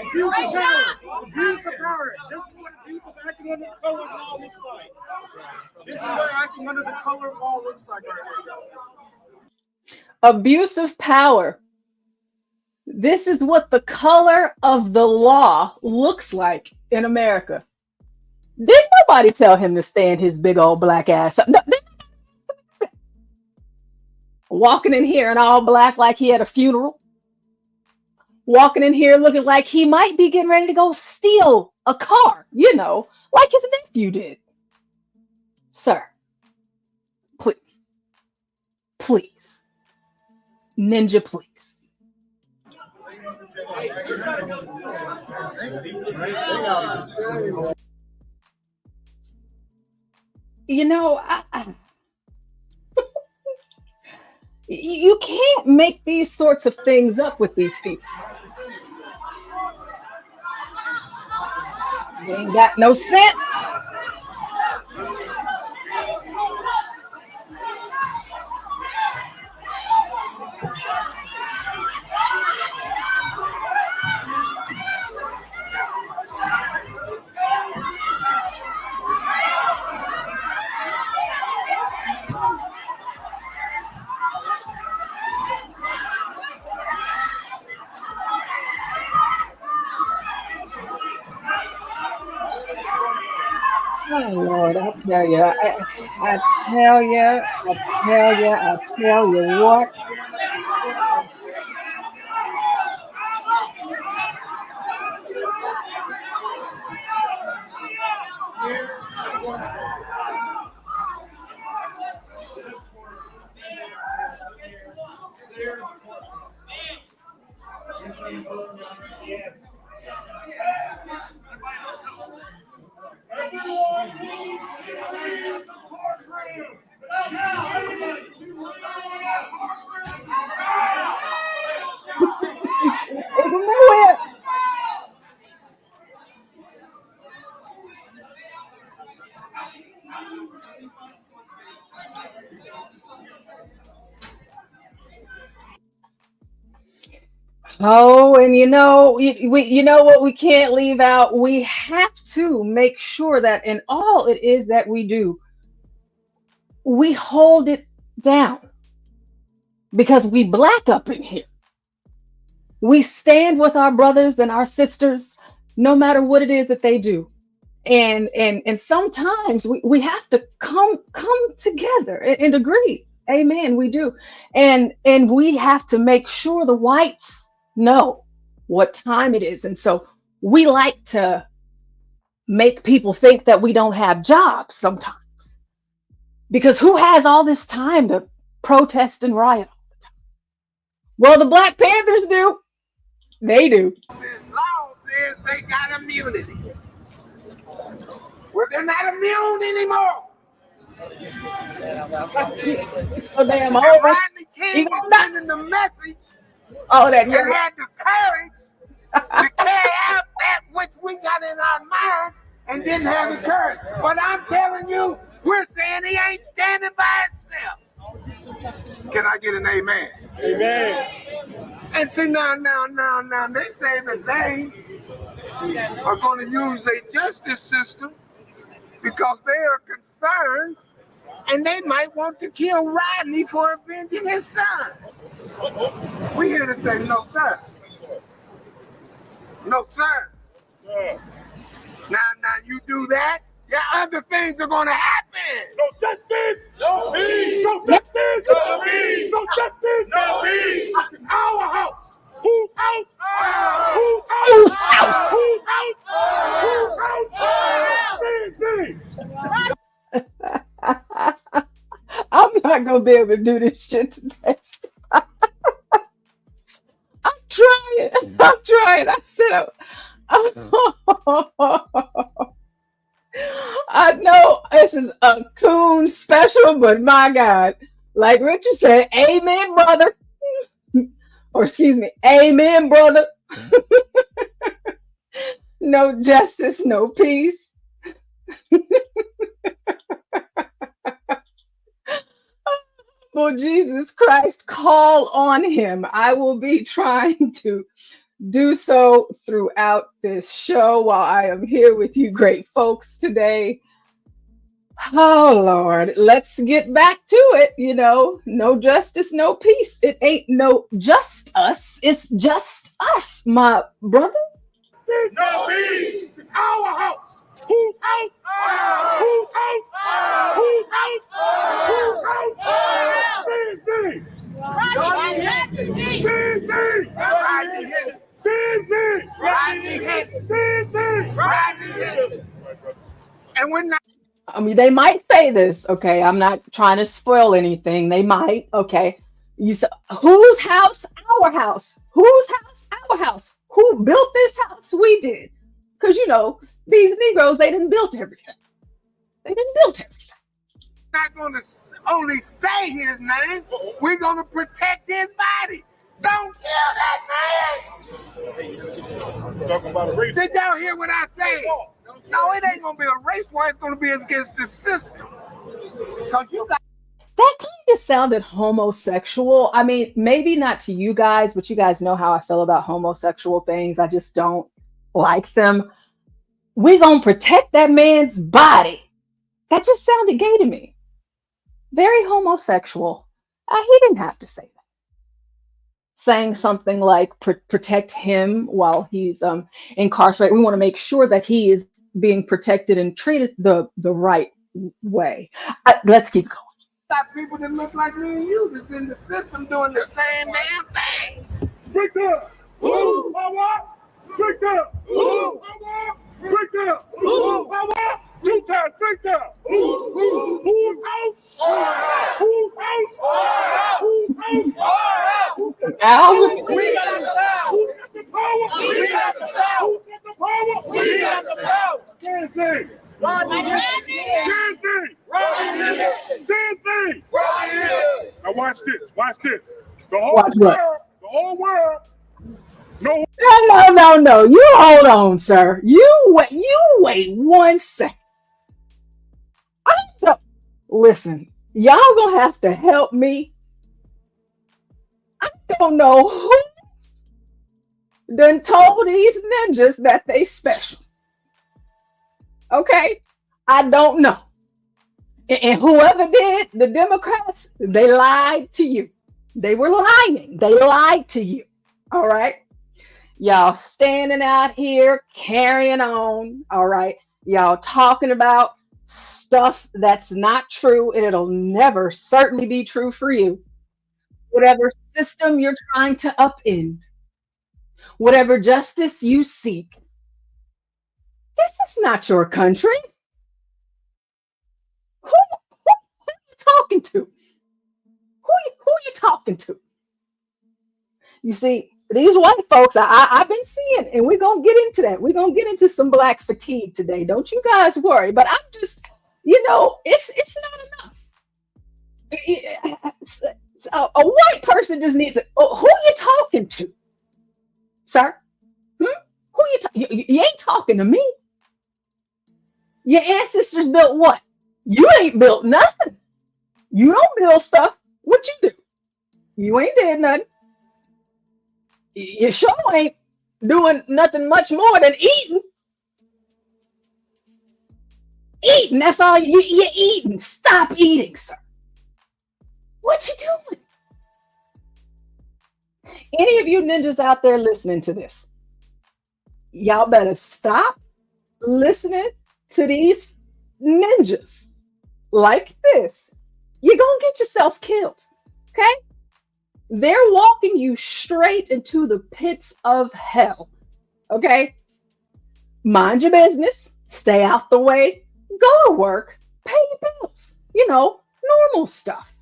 Abuse of power. Abuse of power. This is what abuse of acting under the color of law looks like. This is what acting under the color of law looks like right now. Abuse of power. This is what the color of the law looks like in America. Didn't nobody tell him to stand his big old black ass up? No, walking in here in all black like he had a funeral. Walking in here looking like he might be getting ready to go steal a car, you know, like his nephew did. Sir, please, ninja, please. You know, you can't make these sorts of things up with these people. They ain't got no sense. Oh Lord, I tell you, I tell you what. Oh, and you know, you know what we can't leave out? We have to make sure that in all it is that we do, we hold it down. Because we black up in here. We stand with our brothers and our sisters, no matter what it is that they do. And sometimes we have to come together and agree. Amen. We do. And we have to make sure the whites know what time it is. And so we like to make people think that we don't have jobs sometimes. Because who has all this time to protest and riot all the time? Well, the Black Panthers do. They do. Law says they got immunity. Well, they're not immune anymore. He's so damn old. And Rodney He King gonna is die. sending the message All of that and yellow. had the courage to carry out that which we got in our minds and didn't have the courage. But I'm telling you, we're saying he ain't standing by himself. Can I get an amen? Amen. And see, now, they say that they are going to use their justice system because they are concerned and they might want to kill Rodney for avenging his son. We here to say, no, sir. No, sir. Now, you do that, your other things are going to happen. No justice. No peace. No justice. No peace. No justice. No peace. It's our house. Whose house? Whose house? Whose house? Whose house? Whose house? I'm not gonna be able to do this shit today. I'm trying. I said, I know this is a coon special, but my God, like Richard said, amen, brother. Or excuse me, amen, brother. No justice, no peace. Well, Jesus Christ, call on him. I will be trying to do so throughout this show while I am here with you great folks today. Oh, Lord, let's get back to it. You know, no justice, no peace. It ain't no just us. It's just us, my brother. No peace. It's our house. Whose house? Whose house? Whose house? Whose house? Seize me. Rodney Hinton. Seize me. Rodney Hinton. Seize me. Rodney Hinton. Seize me. Rodney Hinton. And when I mean, they might say this, okay? I'm not trying to spoil anything. They might, okay? You say, whose house? Our house. Whose house? Our house. Who built this house? We did. Because, you know, these Negroes, they didn't build everything. They didn't build everything. Not going to only say his name, we're going to protect his body. Don't kill that man. Talking about a race. Did y'all hear what I said? No, it ain't going to be a race war. It's going to be against the system. Because you got. That kind of sounded homosexual. I mean, maybe not to you guys, but you guys know how I feel about homosexual things. I just don't like them. We're going to protect that man's body. That just sounded gay to me. Very homosexual. He didn't have to say that. Saying something like protect him while he's incarcerated. We want to make sure that he is being protected and treated the right way. Let's keep going. Got people that look like me and you that's in the system doing the same damn thing. Break down. Ooh, what? Break down. Ooh, what? Break down. Ooh, what? 2 times. Break down. Ooh, whose house? Whose house? Whose house? Whose house? We got the power. Who got the power? We got the power. Who got the power? We got the power. Seriously. Seriously. Seriously. Now watch this. Watch this. The whole Watch what? world. The whole world. No. No. You hold on, sir. You wait 1 second. Listen, y'all gonna have to help me. I don't know who done told these ninjas that they special. Okay? I don't know. And whoever did, the Democrats, they lied to you. They were lying. They lied to you. All right? Y'all standing out here carrying on. All right? Y'all talking about stuff that's not true, and it'll never certainly be true for you. Whatever system you're trying to upend, whatever justice you seek, this is not your country. Who are you talking to? Who are you talking to? You see, these white folks, I've been seeing, and we're going to get into that. We're going to get into some black fatigue today. Don't you guys worry. But It's not enough. A white person just needs to. Who you talking to, sir? Who you ain't talking to me. Your ancestors built what? You ain't built nothing. You don't build stuff. What you do? You ain't did nothing. You sure ain't doing nothing much more than eating. Eating, that's all you're eating. Stop eating, sir. What you doing? Any of you ninjas out there listening to this, y'all better stop listening to these ninjas like this. You're gonna get yourself killed, okay? They're walking you straight into the pits of hell, okay? Mind your business, stay out the way, go to work, pay your bills, normal stuff.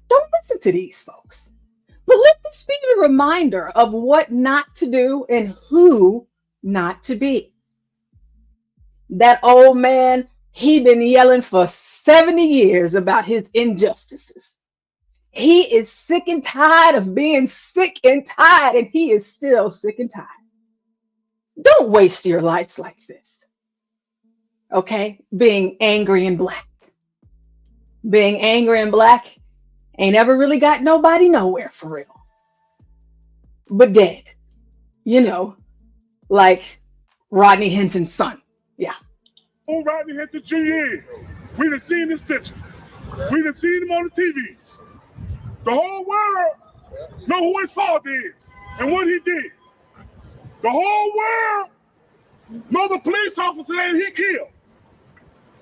Don't listen to these folks. But let this be a reminder of what not to do and who not to be. That old man, he been yelling for 70 years about his injustices. He is sick and tired of being sick and tired, and he is still sick and tired. Don't waste your lives like this. Okay? Being angry and black. Being angry and black ain't ever really got nobody nowhere for real. But dead. Like Rodney Hinton's son. Yeah. Who Rodney Hinton Jr. is. We done seen this picture. We done seen him on the TVs. The whole world know who his father is and what he did. The whole world know the police officer that he killed.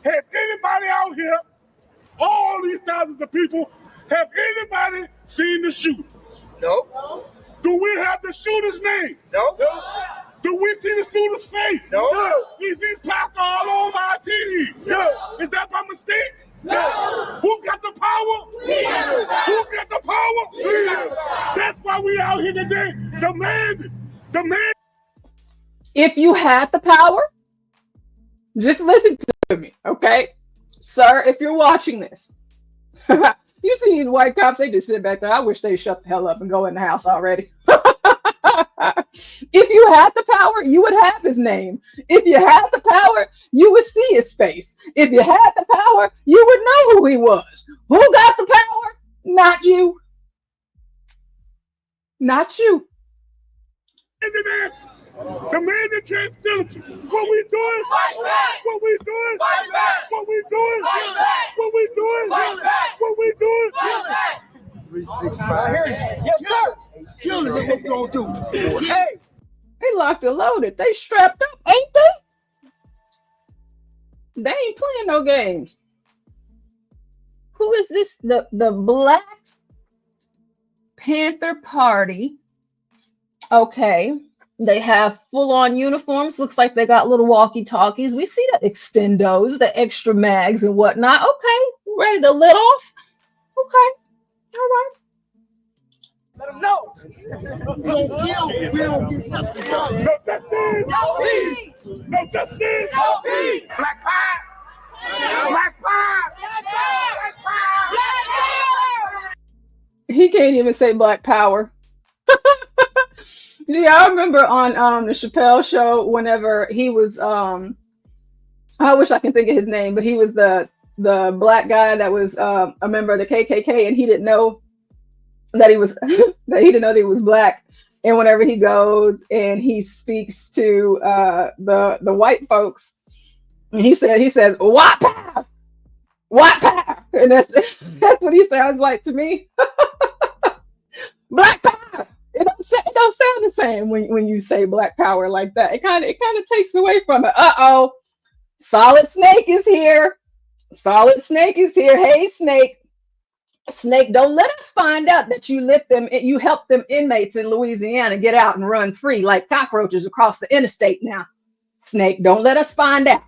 Has anybody out here, all these thousands of people, have anybody seen the shooter? No. Do we have the shooter's name? No. Do we see the shooter's face? No. We see his pastor all over our TVs. No. Is that by mistake? No. Who's got the power? We do. Who's got the power? We do. That's why we out here today demanding. If you had the power, just listen to me, okay? Sir, if you're watching this, you see these white cops, they just sit back there. I wish they'd shut the hell up and go in the house already. If you had the power, you would have his name. If you had the power, you would see his face. If you had the power, you would know who he was. Who got the power? Not you. Not you. Demanding transparency. What we doing? What we doing? What we doing? What we doing? What we doing? 365. Yes, sir. Kill it. What we gonna do? Hey, they locked and loaded. They strapped up, ain't they? They ain't playing no games. Who is this? The Black Panther Party. Okay. They have full-on uniforms. Looks like they got little walkie-talkies. We see the extendos, the extra mags and whatnot. Okay. Ready to let off? Okay. All right. Let them know. We don't kill. We don't get nothing done. No justice. No peace. No justice. No peace. Black power. Black power. Black power. He can't even say black power. Yeah, I remember on the Chappelle show whenever he was I wish I can think of his name, but he was the black guy that was a member of the KKK, and he didn't know that he was that he didn't know that he was black. And whenever he goes and he speaks to the white folks, and he says white power, and that's what he sounds like to me. Black power. It don't sound the same when you say black power like that. It kind of takes away from it. Uh-oh. Solid Snake is here. Solid Snake is here. Hey, Snake. Snake, don't let us find out that you helped them inmates in Louisiana get out and run free like cockroaches across the interstate now. Snake, don't let us find out.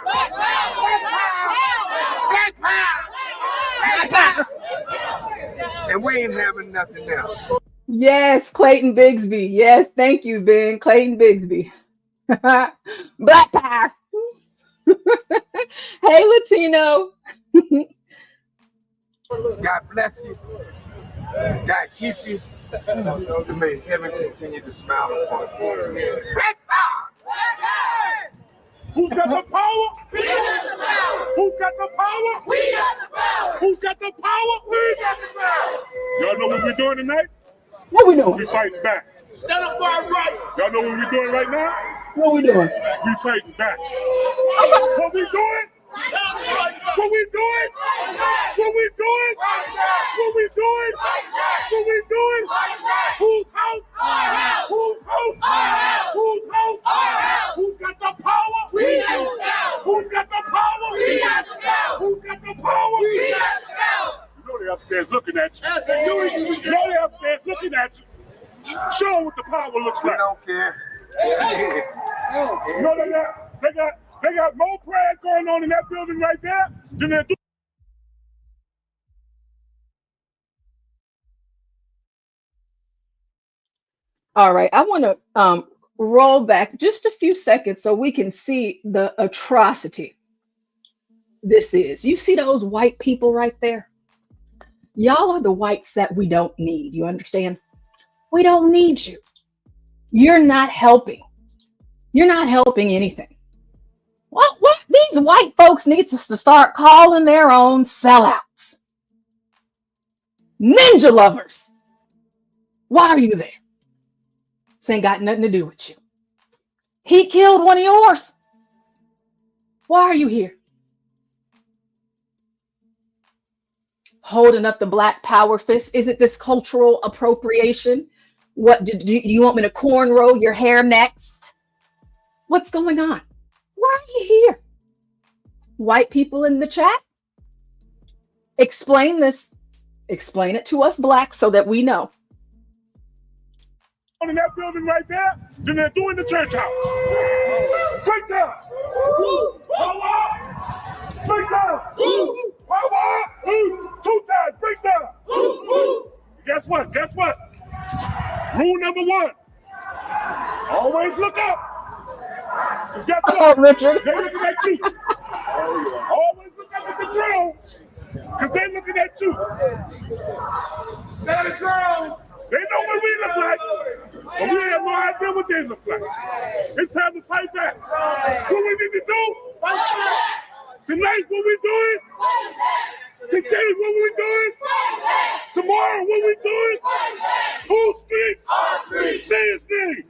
Black power. Black power. Black power. And we ain't having nothing now. Yes, Clayton Bigsby. Yes, thank you, Ben. Clayton Bigsby. Black power. Hey, Latino. God bless you. God keep you. May heaven continue to smile upon you. Black power! Who's got the power? We got the power. Who's got the power? We got the power. Who's got the power? We got the power. Y'all know what we're doing tonight? What we doing? We fighting back. Stand up for our rights. Y'all know what we're doing right now? What we doing? We fighting back. What we doing? What we doing? What we doing? What we doing? What we doing? Whose house? Whose house? Whose house? Who's got the power? We got the power. Who's got the power? We got the power. Who's got the power? We got the power. You know they're upstairs looking at you. You know they're upstairs looking at you. Show them what the power looks like. We don't care. You know they got more prayers going on in that building right there than they're doing. All right, I want to roll back just a few seconds so we can see the atrocity this is. You see those white people right there? Y'all are the whites that we don't need. You understand? We don't need you. You're not helping. You're not helping anything. What these white folks need to start calling their own sellouts. Ninja lovers. Why are you there? This ain't got nothing to do with you. He killed one of yours. Why are you here? Holding up the black power fist. Isn't this cultural appropriation? What do you want me to cornrow your hair next? What's going on? Why are you here? White people in the chat, explain this. Explain it to us blacks so that we know. In that building right there than they're doing the church house. Break down. Power. Break down. Power. 2 times. Break down. Guess what? Guess what? Rule number 1. Always look up. Because guess what? Oh, Richard. They're looking at you. Always look up at the drones. Because they're looking at you. They're the drones. They know what we look like, but we have no idea what they look like. It's time to fight back. What we need to do? Fight back. Tonight, what we doing? Fight back. Today, what we doing? Fight back. Tomorrow, what we doing? Fight back. Whose streets? Our streets. Say his name.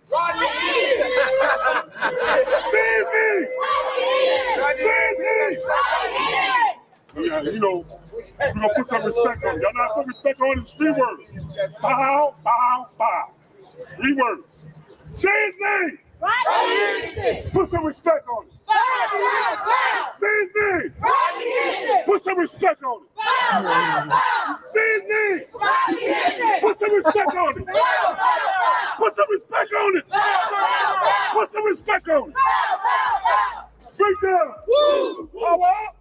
Say his name. Say his name. Yeah, you know, we're going to put some respect on it. Y'all know how to put respect on it? 3 words. Bow, bow, bow. 3 words. Say his name. Put some respect on it. Say his name. Put some respect on it. Say his name. Put some respect on it. Put some respect on it. Put some respect on it. Break down. Power.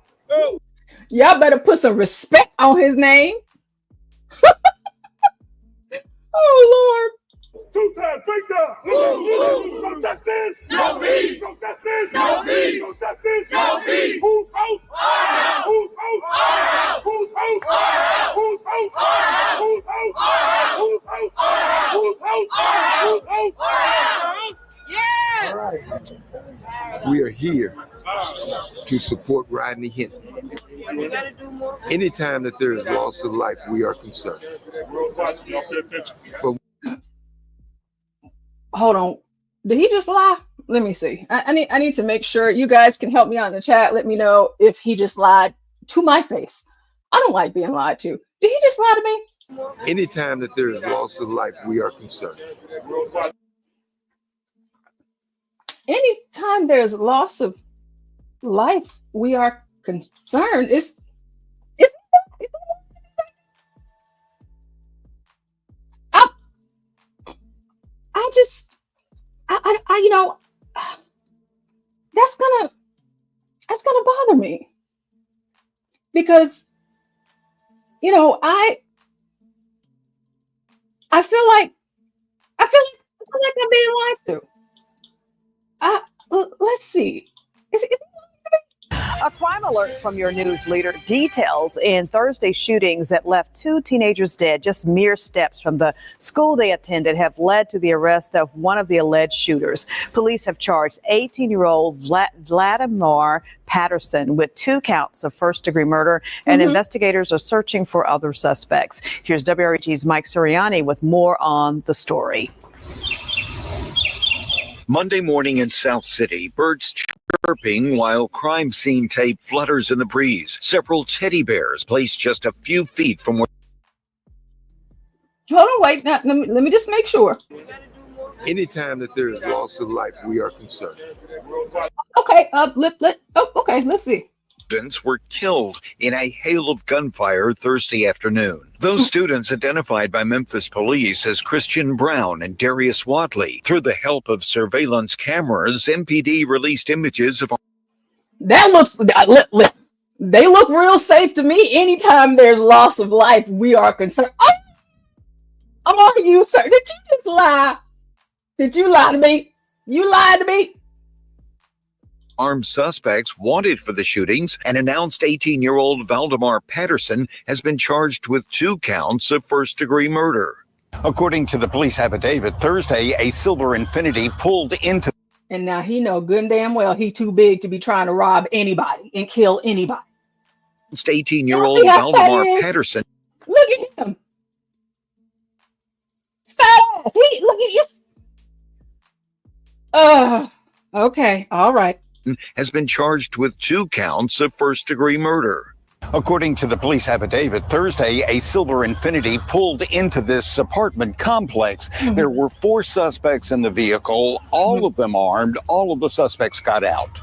Y'all better put some respect on his name. Oh, Lord. 2 times, break down. No justice. No peace. No justice. No peace. No justice. No peace. Whose house? Whose house? Whose house? Whose house? Whose house? Whose house? Whose house? Whose house? Yeah. All right. We are here to support Rodney Hinton. Anytime that there is loss of life, we are concerned. But hold on. Did he just lie? Let me see. I need to make sure. You guys can help me out in the chat. Let me know if he just lied to my face. I don't like being lied to. Did he just lie to me? anytime that there is loss of life, we are concerned. Anytime there's loss of life, we are concerned. That's gonna bother me, because I feel like I'm being lied to. Let's see. A crime alert from your news leader. Details in Thursday's shootings that left 2 teenagers dead just mere steps from the school they attended have led to the arrest of one of the alleged shooters. Police have charged 18-year-old Vladimir Patterson with 2 counts of first-degree murder, and investigators are searching for other suspects. Here's WREG's Mike Suriani with more on the story. Monday morning in South City, birds chirping while crime scene tape flutters in the breeze. Several teddy bears placed just a few feet from where. Hold on, wait. Now, let me just make sure. Anytime that there is loss of life, we are concerned. Okay. Okay. Let's see. Students were killed in a hail of gunfire Thursday afternoon. Those students identified by Memphis police as Christian Brown and Darius Watley. Through the help of surveillance cameras, MPD released images of. That looks. They look real safe to me. Anytime there's loss of life, we are concerned. Oh, are you, sir? Did you just lie? Did you lie to me? You lied to me. Armed suspects wanted for the shootings. An announced 18-year-old Valdemar Patterson has been charged with 2 counts of first-degree murder. According to the police affidavit, Thursday, a silver Infiniti pulled into. And now he know good and damn well he too big to be trying to rob anybody and kill anybody. 18-year-old Valdemar Patterson. Look at him. Fat. Look at you. Okay. All right. Has been charged with 2 counts of first-degree murder. According to the police affidavit, Thursday, a silver Infiniti pulled into this apartment complex. There were 4 suspects in the vehicle, all of them armed. All of the suspects got out.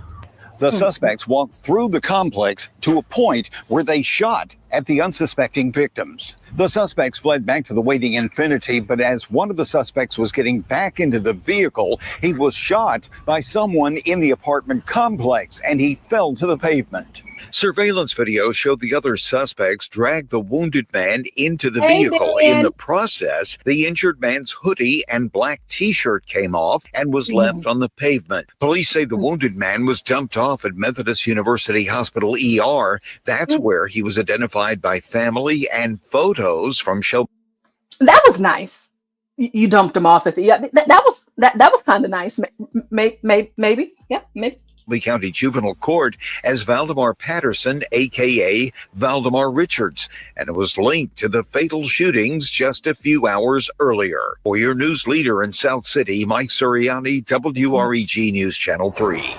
The suspects walked through the complex to a point where they shot at the unsuspecting victims. The suspects fled back to the waiting Infiniti, but as one of the suspects was getting back into the vehicle, he was shot by someone in the apartment complex, and he fell to the pavement. Surveillance video showed the other suspects drag the wounded man into the vehicle. In the process, the injured man's hoodie and black t-shirt came off and was left on the pavement. Police say the wounded man was dumped off at Methodist University Hospital ER. That's where he was identified by family and photos from Shelby. That was nice. You dumped him off at the. That was kind of nice. Maybe. Yeah. Maybe. County Juvenile Court as Valdemar Patterson, a.k.a. Valdemar Richards, and it was linked to the fatal shootings just a few hours earlier. For your news leader in South City, Mike Suriani, WREG News Channel 3.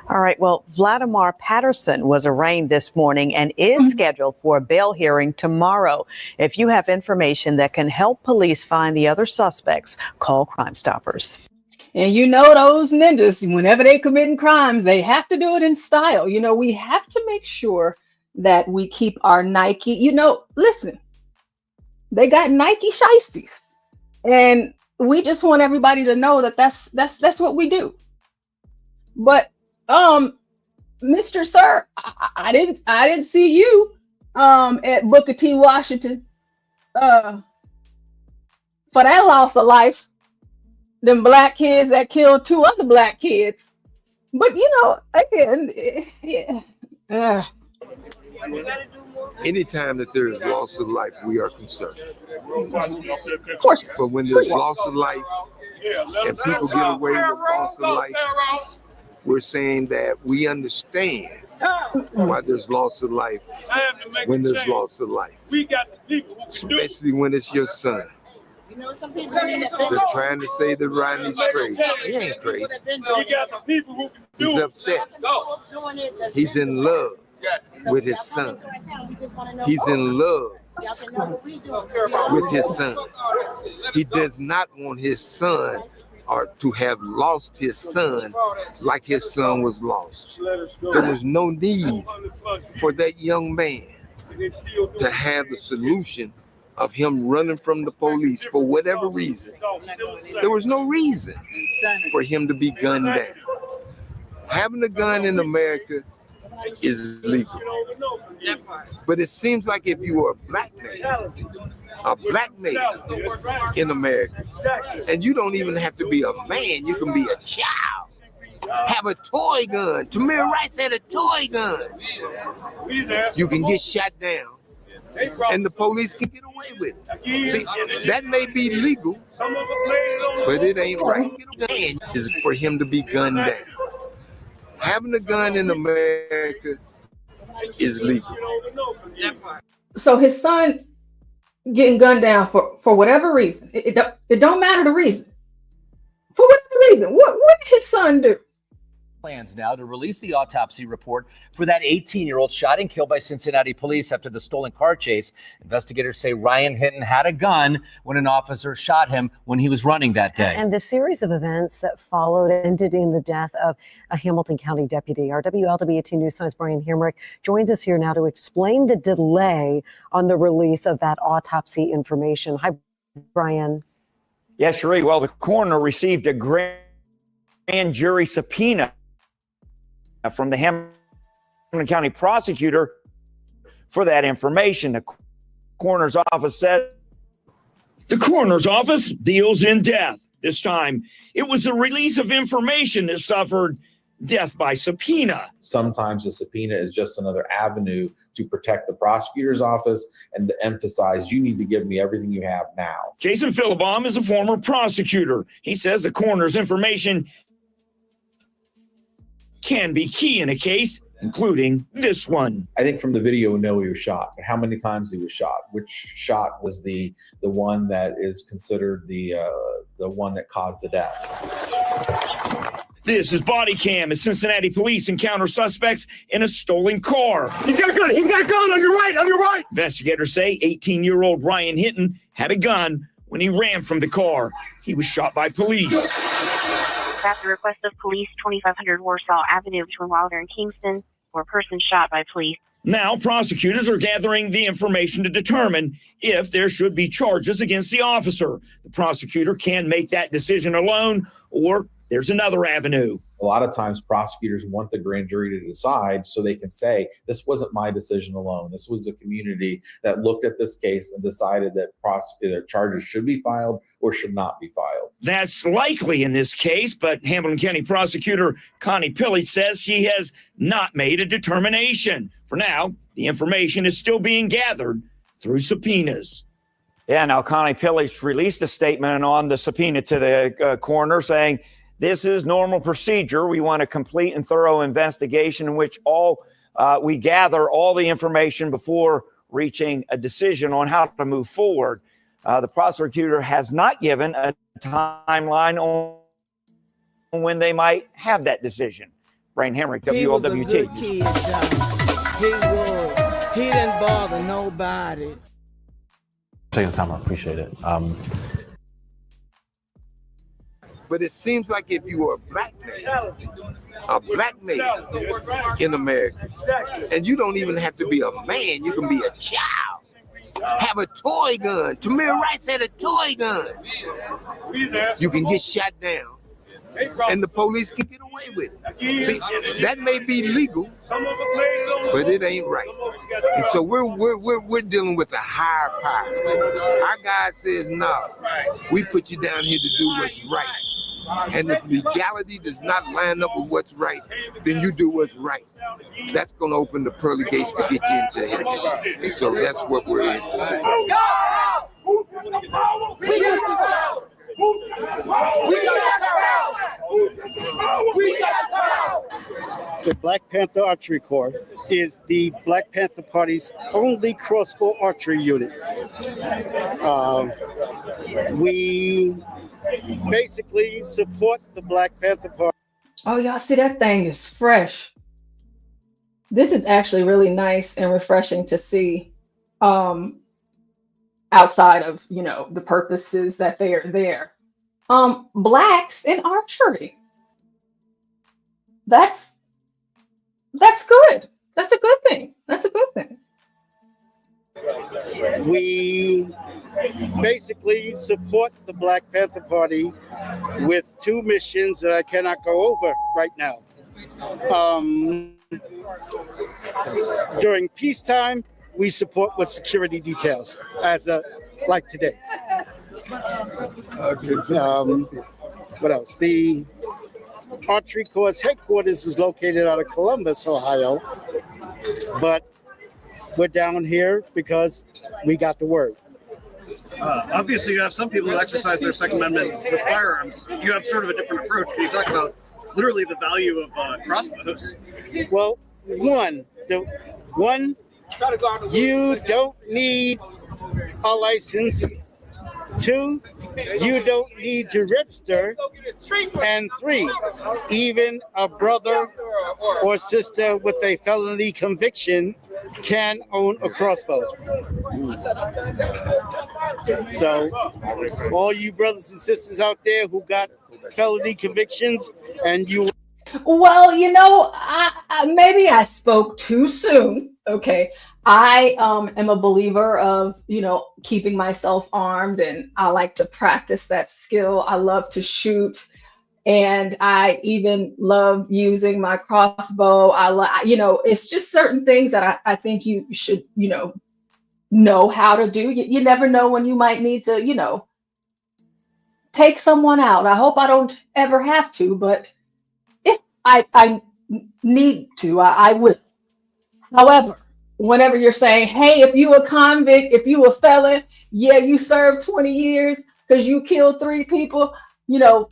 All right. Well, Vladimir Patterson was arraigned this morning and is scheduled for a bail hearing tomorrow. If you have information that can help police find the other suspects, call Crime Stoppers. And you know those ninjas, whenever they committing crimes, they have to do it in style. You know, we have to make sure that we keep our Nike. You know, listen, they got Nike shiesties, and we just want everybody to know that that's what we do. But Mr. Sir, I didn't see you at Booker T. Washington for that loss of life. Them black kids that killed 2 other black kids. But you know, again, yeah. Anytime that there is loss of life, we are concerned. Of course. But when there's loss of life and people get away with loss of life, we're saying that we understand why there's loss of life when there's loss of life. Especially when it's your son. They're trying to say that Rodney's crazy. He ain't crazy. He's upset. He's in love with his son. He's in love with his son. He does not want his son or to have lost his son like his son was lost. There was no need for that young man to have the solution of him running from the police for whatever reason. There was no reason for him to be gunned down. Having a gun in America is legal. But it seems like if you are a black male in America, and you don't even have to be a man, you can be a child. have a toy gun. Tamir Rice had a toy gun. You can get shot down, and the police can get away with it. See, that may be legal, but it ain't right. And is for him to be gunned down. Having a gun in America is legal. So his son getting gunned down for whatever reason. It don't matter the reason. For whatever reason, what did his son do? Plans now to release the autopsy report for that 18-year-old shot and killed by Cincinnati police after the stolen car chase. Investigators say Ryan Hinton had a gun when an officer shot him when he was running that day. And the series of events that followed ended in the death of a Hamilton County deputy. Our WLWT News Time's Brian Hamrick joins us here now to explain the delay on the release of that autopsy information. Hi, Brian. Yeah, Cherie. Well, the coroner received a grand jury subpoena from the Hamilton County prosecutor for that information. The coroner's office said the coroner's office deals in death. This time, it was the release of information that suffered death by subpoena. Sometimes a subpoena is just another avenue to protect the prosecutor's office and to emphasize you need to give me everything you have now. Jason Philibom is a former prosecutor. He says the coroner's information can be key in a case, including this one. I think from the video we know he was shot, but how many times he was shot? Which shot was the one that is considered the one that caused the death? This is body cam as Cincinnati police encounter suspects in a stolen car. He's got a gun. He's got a gun on your right. On your right. Investigators say 18-year-old Ryan Hinton had a gun when he ran from the car. He was shot by police. At the request of police, 2500 Warsaw Avenue between Wilder and Kingston, for a person shot by police. Now, prosecutors are gathering the information to determine if there should be charges against the officer. The prosecutor can make that decision alone, or there's another avenue. A lot of times prosecutors want the grand jury to decide so they can say, this wasn't my decision alone. This was the community that looked at this case and decided that charges should be filed or should not be filed. That's likely in this case, but Hamilton County prosecutor Connie Pillage says she has not made a determination. For now, the information is still being gathered through subpoenas. Yeah, now Connie Pillage released a statement on the subpoena to the coroner saying, this is normal procedure. We want a complete and thorough investigation in which we gather all the information before reaching a decision on how to move forward. The prosecutor has not given a timeline on when they might have that decision. Brian Hamrick, WLWT. He was a good kid, John. He was. He didn't bother nobody. Taking the time, I appreciate it. But it seems like if you are a black male in America, and you don't even have to be a man, you can be a child, have a toy gun. Tamir Rice had a toy gun. You can get shot down, and the police can get away with it. See, that may be legal, but it ain't right. And so we're dealing with a higher power. Our guy says, no, we put you down here to do what's right. And if legality does not line up with what's right, then you do what's right. That's going to open the pearly gates to get you into heaven. And so that's what we're in. The Black Panther Archery Corps is the Black Panther Party's only crossbow archery unit. We basically support the Black Panther Party. Oh, y'all see that thing is fresh. This is actually really nice and refreshing to see, outside of, the purposes that they are there. Blacks in archery. That's good. That's a good thing. That's a good thing. We basically support the Black Panther Party with two missions that I cannot go over right now. During peacetime, we support with security details, like today. What else? Archery Corps headquarters is located out of Columbus, Ohio, but we're down here because we got the word. Obviously, you have some people who exercise their Second Amendment with firearms. You have sort of a different approach. Can you talk about literally the value of crossbows? Well, one, you don't need a license. 2, you don't need to register. And 3, even a brother or sister with a felony conviction can own a crossbow. So, all you brothers and sisters out there who got felony convictions and you... Well, you know, maybe I spoke too soon. Okay. I am a believer of, you know, keeping myself armed, and I like to practice that skill. I love to shoot, and I even love using my crossbow. You know, it's just certain things that I think you should, you know how to do. You never know when you might need to, you know, take someone out. I hope I don't ever have to, but if I need to, I will. However, whenever you're saying, hey, if you a convict, if you a felon, yeah, you served 20 years because you killed 3 people, you know,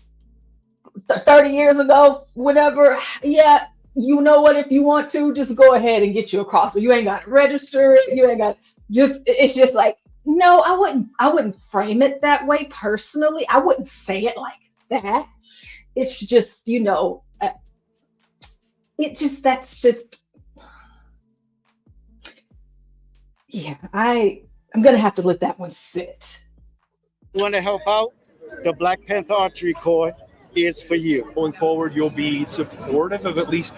30 years ago, whatever. Yeah, you know what? If you want to, just go ahead and get you a crossbow. You ain't got to register it. You ain't got it's just like, no, I wouldn't frame it that way personally. I wouldn't say it like that. It's just, you know, that's just, yeah, I'm going to have to let that one sit. You want to help out? The Black Panther Archery Corps is for you. Going forward, you'll be supportive of at least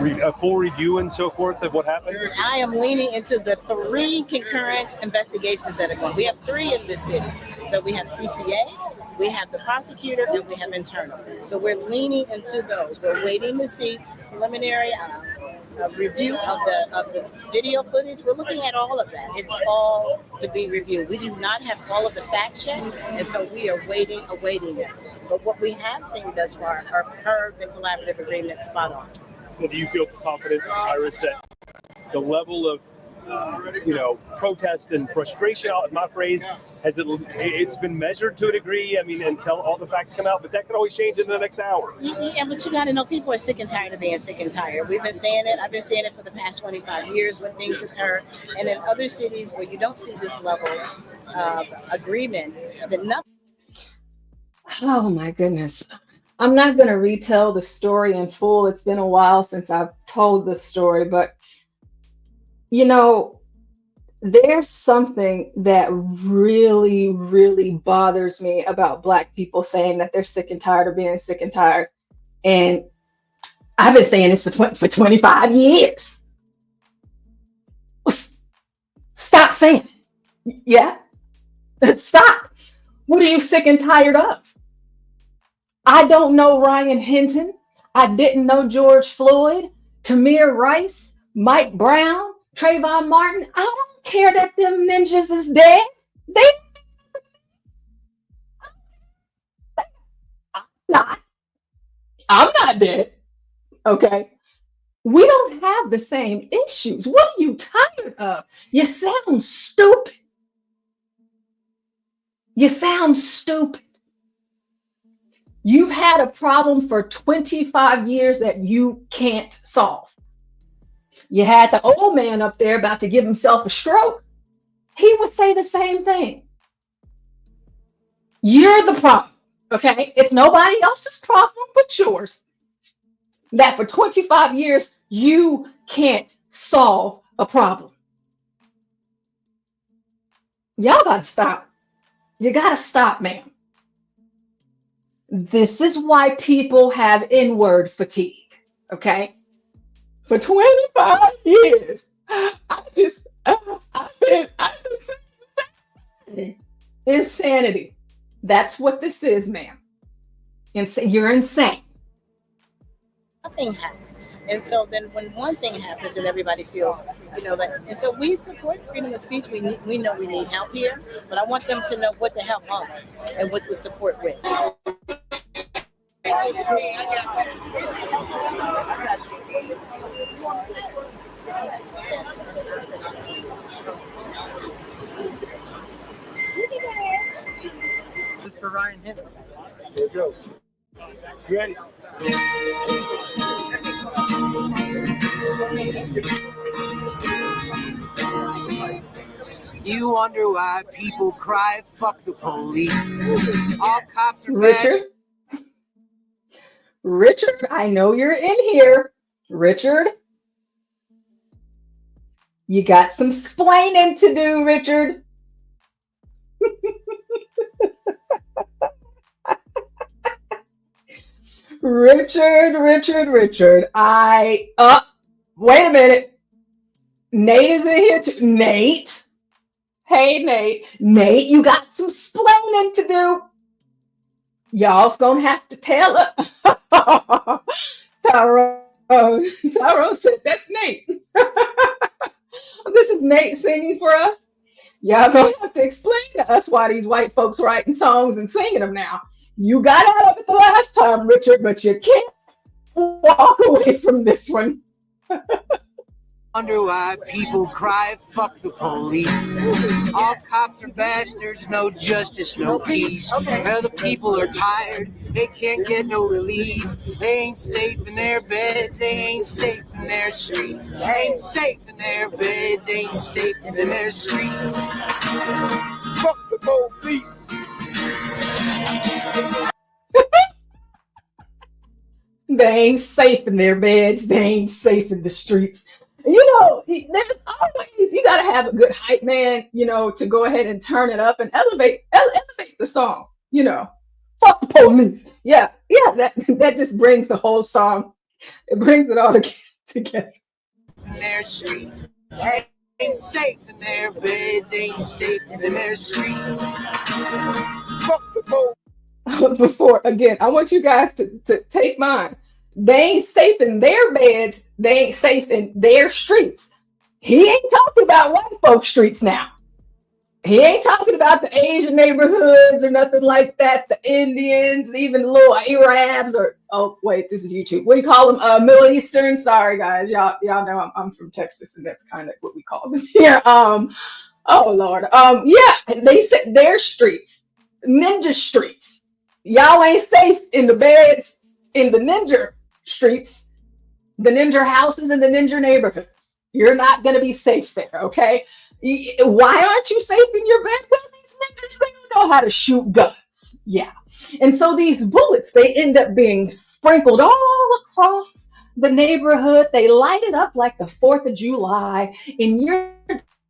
a full review and so forth of what happened? I am leaning into the 3 concurrent investigations that are going. We have 3 in this city. So we have CCA, we have the prosecutor, and we have internal. So we're leaning into those. We're waiting to see preliminary review of the video footage. We're looking at all of that. It's all to be reviewed. We do not have all of the facts yet, and so we are awaiting them. But what we have seen thus far are per the collaborative agreement spot on. Do you feel confident, Iris, that the level of protest and frustration, my phrase, it's been measured to a degree, I mean, until all the facts come out, but that could always change in the next hour. Yeah, but you got to know, people are sick and tired of being sick and tired. We've been saying it. I've been saying it for the past 25 years when things occur. And in other cities where you don't see this level of agreement, that nothing. Oh my goodness. I'm not going to retell the story in full. It's been a while since I've told this story, but you know, there's something that really, really bothers me about Black people saying that they're sick and tired of being sick and tired. And I've been saying this for 25 years. Stop saying it. Yeah? Stop. What are you sick and tired of? I don't know Ryan Hinton. I didn't know George Floyd, Tamir Rice, Mike Brown, Trayvon Martin. I don't care that them ninjas is dead. I'm not dead. Okay. We don't have the same issues. What are you tired of? You sound stupid. You sound stupid. You've had a problem for 25 years that you can't solve. You had the old man up there about to give himself a stroke. He would say the same thing. You're the problem, okay? It's nobody else's problem but yours. That for 25 years, you can't solve a problem. Y'all gotta stop. You gotta stop, man. This is why people have N-word fatigue, okay? For 25 years, I've been saying insanity. That's what this is, ma'am. You're insane. Nothing happens. And so then when one thing happens and everybody feels, that, and so we support freedom of speech. We know we need help here, but I want them to know what the help on and what the support with. This for Ryan Hinton. There you go. Ready? You wonder why people cry, fuck the police. All cops are bad. Richard? Richard, I know you're in here. Richard? You got some splaining to do, Richard. Richard. Wait a minute. Nate is in here too. Nate. Hey, Nate. Nate, you got some splaining to do. Y'all's gonna have to tell her. Tyrone said, that's Nate. This is Nate singing for us. Y'all gonna have to explain to us why these white folks writing songs and singing them now. You got out of it the last time, Richard, but you can't walk away from this one. Wonder why people cry, fuck the police. All cops are bastards, no justice, no peace. Well, the people are tired, they can't get no relief. They ain't safe in their beds, they ain't safe in their streets. They ain't safe in their beds, ain't safe in their streets. Fuck the police. They ain't safe in their beds, they ain't safe in the streets. You know, there's always, you gotta have a good hype man, you know, to go ahead and turn it up and elevate the song, you know. Fuck the police. Yeah, that just brings the whole song. It brings it all together. In their streets. Ain't safe in their beds, ain't safe in their streets. Fuck the police. Before, again, I want you guys to take mine. They ain't safe in their beds. They ain't safe in their streets. He ain't talking about white folks' streets now. He ain't talking about the Asian neighborhoods or nothing like that. The Indians, even little Arabs, or oh wait, this is YouTube. What do you call them? Middle Eastern. Sorry guys, y'all know I'm from Texas, and that's kind of what we call them here. Oh Lord. Yeah, they said their streets, ninja streets. Y'all ain't safe in the beds in the ninja streets, the ninja houses, and the ninja neighborhoods. You're not going to be safe there, okay? Why aren't you safe in your bed? Well, these ninjas, they don't know how to shoot guns. Yeah. And so these bullets, they end up being sprinkled all across the neighborhood. They light it up like the 4th of July, and you're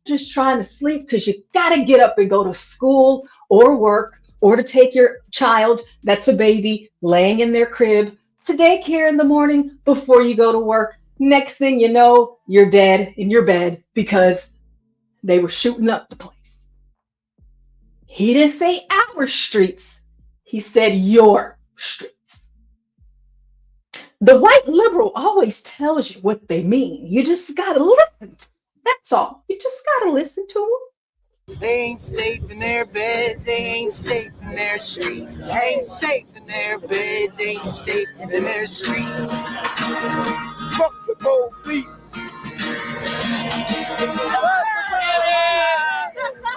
just trying to sleep because you got to get up and go to school or work, or to take your child that's a baby laying in their crib to daycare in the morning before you go to work. Next thing you know, you're dead in your bed because they were shooting up the place. He didn't say our streets. He said your streets. The white liberal always tells you what they mean. You just got to listen. That's all. You just got to listen to them. They ain't safe in their beds, they ain't safe in their streets. They ain't safe in their beds, ain't safe in their streets. Fuck the police.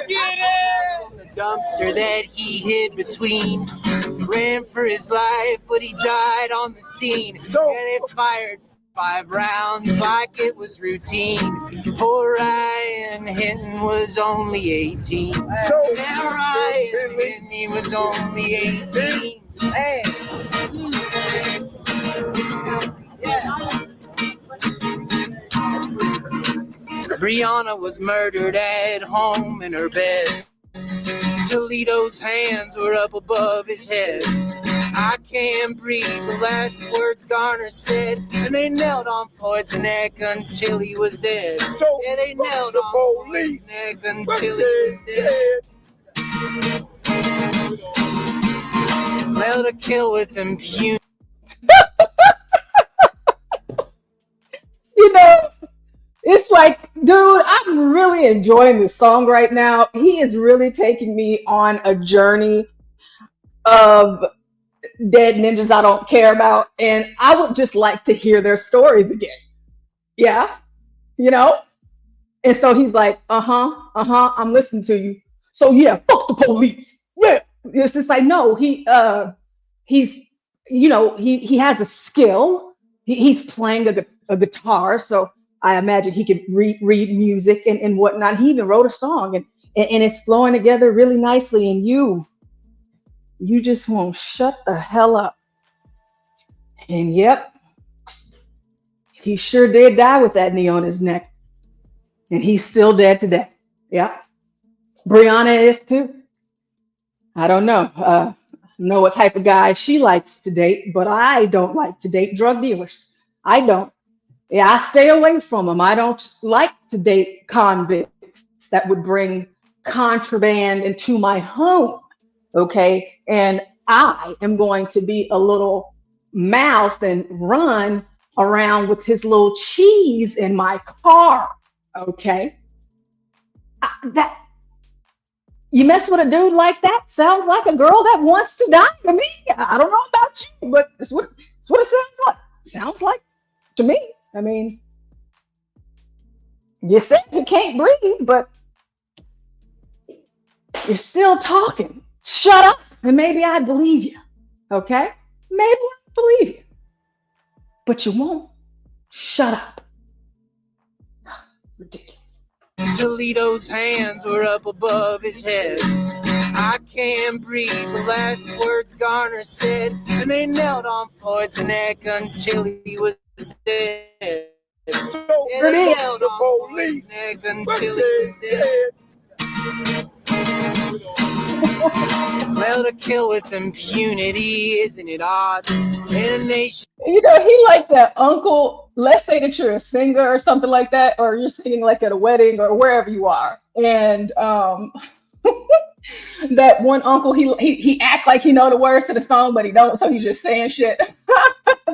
Get it! The dumpster that he hid between, ran for his life, but he died on the scene. And they fired 5 rounds like it was routine. Poor Ryan Hinton was only 18. Ryan Hinton, he was only 18. Hey. Brianna was murdered at home in her bed. Toledo's hands were up above his head. I can't breathe, the last words Garner said. And they knelt on Floyd's neck until he was dead. Yeah, they knelt on Floyd's neck until he was dead. Well, to kill with impunity. You know, it's like, dude, I'm really enjoying this song right now. He is really taking me on a journey of dead ninjas I don't care about, and I would just like to hear their stories again. Yeah, you know? And so he's like, I'm listening to you. So yeah, fuck the police. Yeah. It's just like, no, he's, he has a skill. He's playing a guitar. So I imagine he could read music and whatnot. He even wrote a song and it's flowing together really nicely. And you just won't shut the hell up. And yep, he sure did die with that knee on his neck. And he's still dead today. Yeah. Brianna is too. I don't know. Know what type of guy she likes to date, but I don't like to date drug dealers. I don't. Yeah, I stay away from them. I don't like to date convicts that would bring contraband into my home. Okay. And I am going to be a little mouse and run around with his little cheese in my car. Okay. That you mess with a dude like that, sounds like a girl that wants to die to me. I don't know about you, but it's what it sounds like. Sounds like to me. I mean, you said you can't breathe, but you're still talking. Shut up, and maybe I'd believe you. Okay? Maybe I'd believe you. But you won't. Shut up. Ridiculous. Toledo's hands were up above his head. I can't breathe, the last words Garner said, and they knelt on Floyd's neck until he was dead. So They the knelt on Floyd's police. neck until he was dead. Well, to kill with impunity, isn't it odd? In a nation. He like that uncle. Let's say that you're a singer or something like that, or you're singing like at a wedding or wherever you are, and that one uncle, he act like he know the words to the song, but he don't, so he's just saying shit.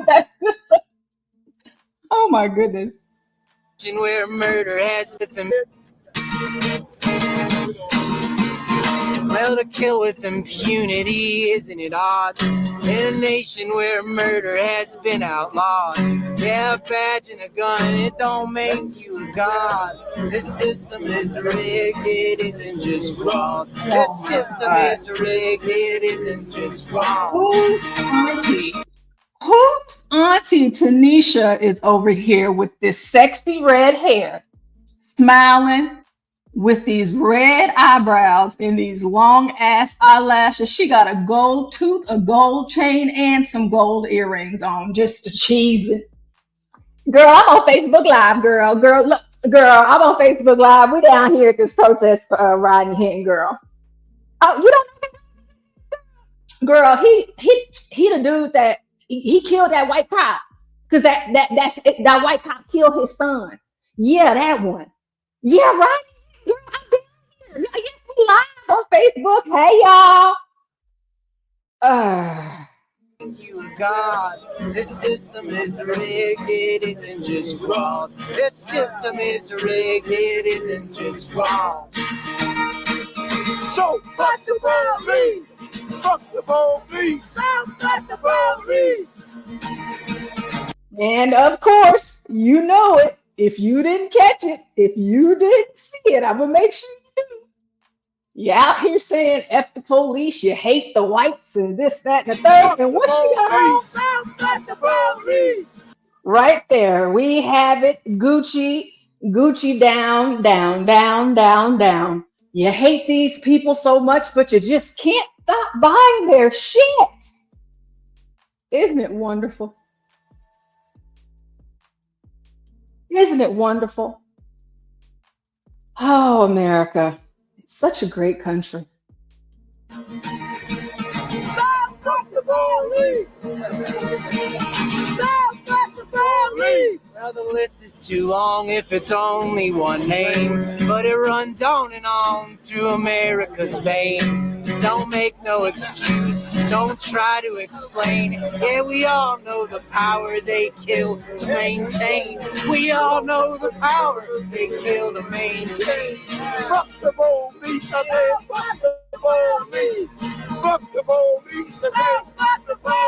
That's just, oh my goodness. Where murder has been. Well, to kill with impunity, isn't it odd? In a nation where murder has been outlawed. Yeah, a badge and a gun, it don't make you a god. This system is rigged, it isn't just fraud. This system is rigged, it isn't just fraud. Whose auntie Tanisha is over here with this sexy red hair, smiling, with these red eyebrows and these long ass eyelashes. She got a gold tooth, a gold chain, and some gold earrings on just to cheese it. Girl, I'm on Facebook Live, girl. Look, girl, I'm on Facebook Live. We down here at this protest for Rodneyhinton, girl. Oh, you don't know? Girl, he the dude that he killed that white cop. Cause that white cop killed his son. Yeah, that one. Yeah, right. Girl, I'm down here. Yes, we live on Facebook. Hey, y'all. You God, this system is rigged, it isn't just fraud. This system is rigged, it isn't just fraud. So fuck the police. Fuck the police. Fuck the police. And of course, you know it. If you didn't catch it, if you didn't see it, I'm gonna make sure you do. You're out here saying F the police, you hate the whites and this, that, and the third. And what she got on? Right there, we have it. Gucci down, down, down, down, down. You hate these people so much, but you just can't stop buying their shit. Isn't it wonderful? Isn't it wonderful? Oh, America. It's such a great country. Fuck the police. Fuck the police. Well, the list is too long if it's only one name, but it runs on and on through America's veins. Don't make no excuse, don't try to explain. Yeah, we all know the power they kill to maintain. We all know the power they kill to maintain. Fuck the police. Fuck the police. Fuck the police. Fuck the police.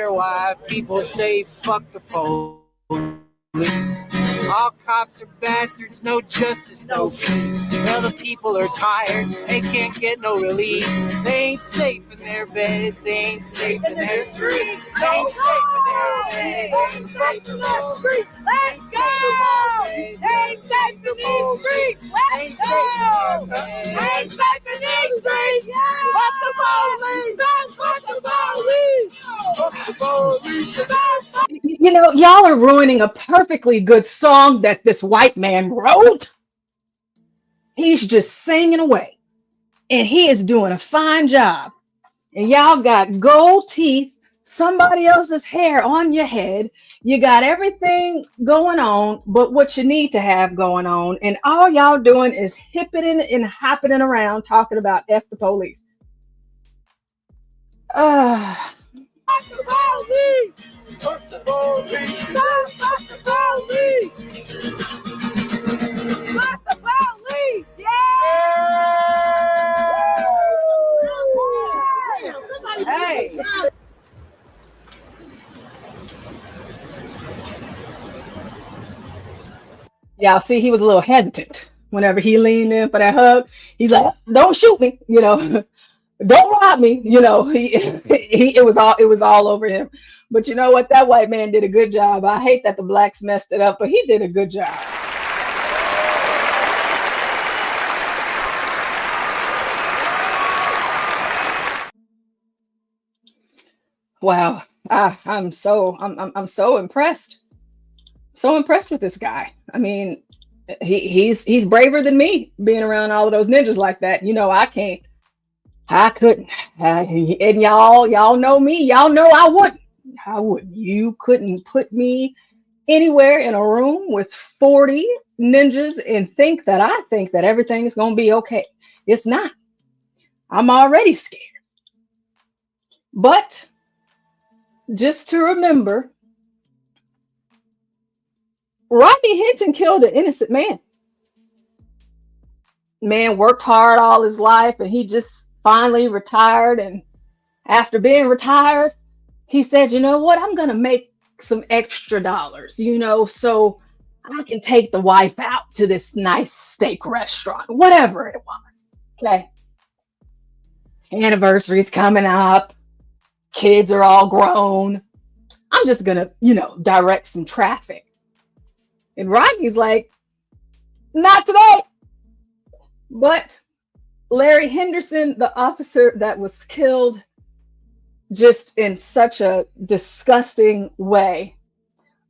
wonder why people say fuck the police. All cops are bastards, no justice, no peace. Well, the people are tired, they can't get no relief. They ain't safe in their beds, they ain't safe in their streets. They ain't safe in their beds, they ain't safe in their streets. Let's go! They ain't safe in these streets. Let's go! They ain't safe in these streets. Fuck the police! Fuck the police! Fuck the police! You know, y'all are ruining a perfectly good song that this white man wrote. He's just singing away, and he is doing a fine job. And y'all got gold teeth, somebody else's hair on your head. You got everything going on, but what you need to have going on, and all y'all doing is hipping and hopping around talking about F the police. Fuck the police! Fuck the police! Fuck the police! Fuck the police! Yeah! Hey! Y'all see, he was a little hesitant whenever he leaned in for that hug. He's like, "Don't shoot me, you know, don't rob me," you know. It was all over him. But you know what? That white man did a good job. I hate that the blacks messed it up, but he did a good job. Wow, I'm so impressed. So impressed with this guy. I mean, he's braver than me, being around all of those ninjas like that. You know, I couldn't. And y'all know me. Y'all know I wouldn't. You couldn't put me anywhere in a room with 40 ninjas and think that everything is going to be okay. It's not. I'm already scared. But just to remember, Rodney Hinton killed an innocent man. Man worked hard all his life, and he just finally retired. And after being retired, he said, "You know what? I'm going to make some extra dollars, you know, so I can take the wife out to this nice steak restaurant," whatever it was. Okay. Anniversary's coming up. Kids are all grown. I'm just going to, you know, direct some traffic. And Rodney's like, "Not today." But Larry Henderson, the officer that was killed just in such a disgusting way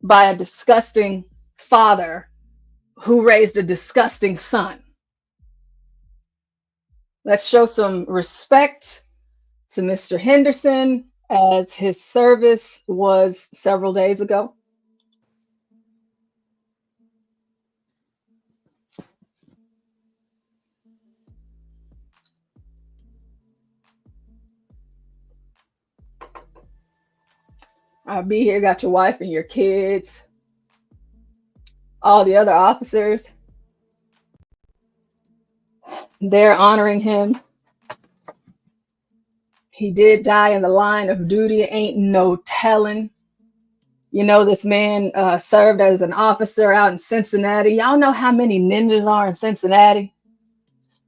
by a disgusting father who raised a disgusting son. Let's show some respect to Mr. Henderson, as his service was several days ago. I'll be here, got your wife and your kids, all the other officers. They're honoring him. He did die in the line of duty. Ain't no telling. You know, this man served as an officer out in Cincinnati. Y'all know how many ninjas are in Cincinnati?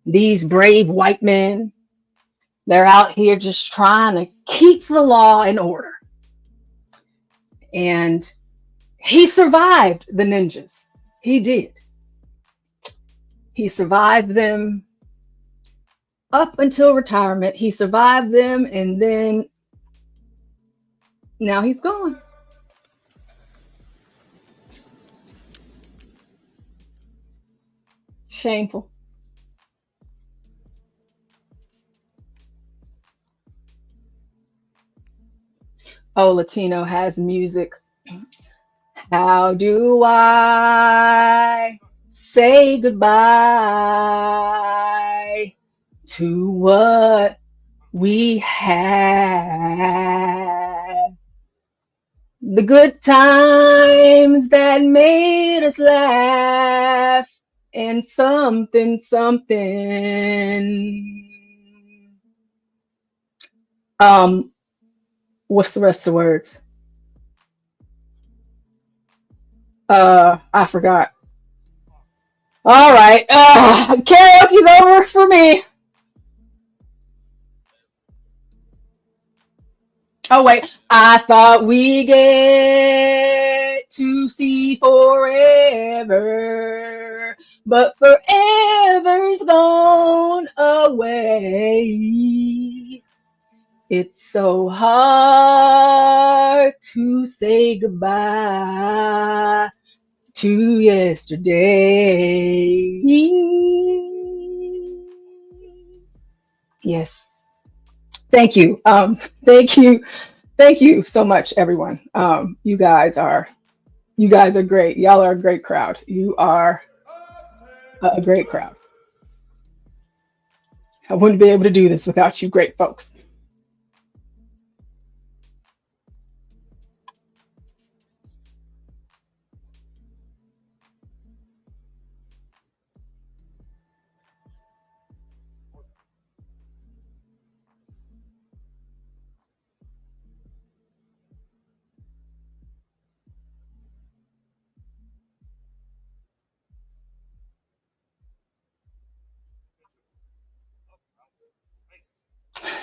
These brave white men. They're out here just trying to keep the law in order. And he survived the ninjas. He did. He survived them up until retirement. He survived them, and then now he's gone. Shameful. Oh, Latino has music. How do I say goodbye to what we had? The good times that made us laugh, and something. What's the rest of the words? I forgot. All right. Karaoke's over for me. Oh, wait. I thought we get to see forever, but forever's gone away. It's so hard to say goodbye to yesterday. Yes. Thank you. Thank you so much, everyone. You guys are great. Y'all are a great crowd. You are a great crowd. I wouldn't be able to do this without you great folks.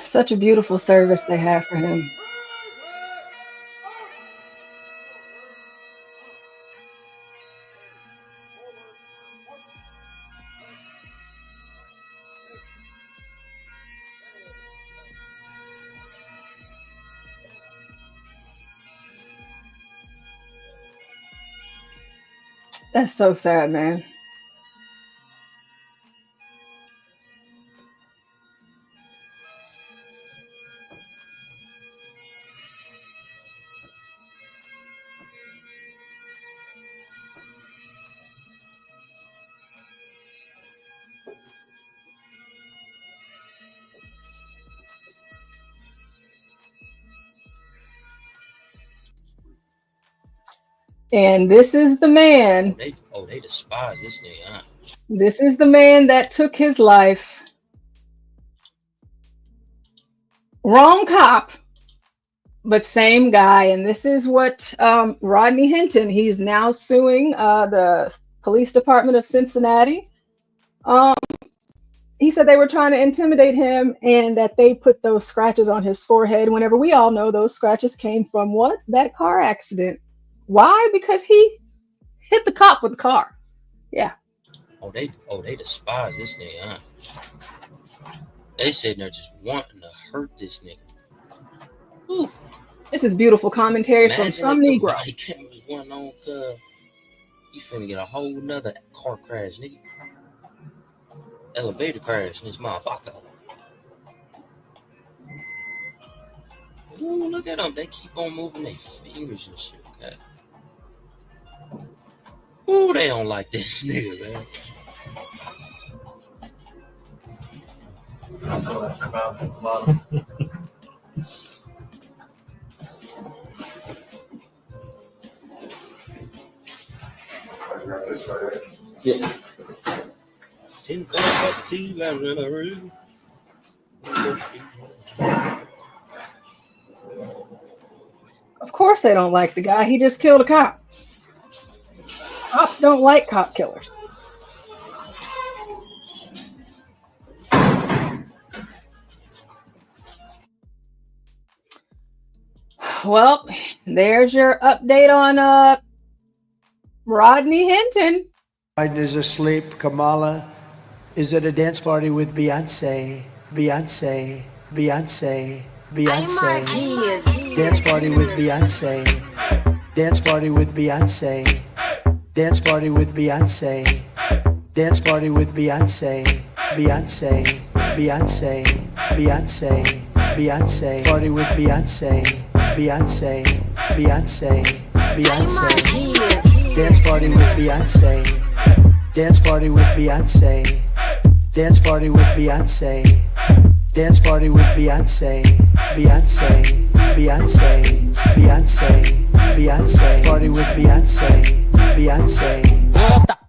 Such a beautiful service they have for him. That's so sad, man. And this is the man. They despise this nigga, huh? This is the man that took his life. Wrong cop, but same guy. And this is what Rodney Hinton, he's now suing the police department of Cincinnati. He said they were trying to intimidate him and that they put those scratches on his forehead whenever we all know those scratches came from what? That car accident. Why? Because he hit the cop with the car. Yeah. They despise this nigga, huh? They said they're just wanting to hurt this nigga. Ooh. This is beautiful commentary from some Negro. Body cameras went on, cuz you finna get a whole nother car crash, nigga. Elevator crash in this motherfucker. Ooh, look at them. They keep on moving their fingers and shit. Okay. Ooh, they don't like this nigga, man. Yeah. Of course they don't like the guy. He just killed a cop. Cops don't like cop killers. Well, there's your update on Rodney Hinton. Biden is asleep. Kamala is at a dance party with Beyonce. Beyonce. Beyonce. Beyonce. Dance party with Beyonce. Dance party with Beyonce. Dance party with Beyonce. Dance party with Beyonce. Beyonce. Beyonce. Beyonce. Beyonce. Party with Beyonce. Beyonce. Beyonce. Beyonce. Dance party with Beyonce. Dance party with Beyonce. Dance party with Beyonce. Dance party with Beyonce. Beyonce. Beyonce. Beyonce. Beyonce. Party with Beyonce. Beyonce. Stop.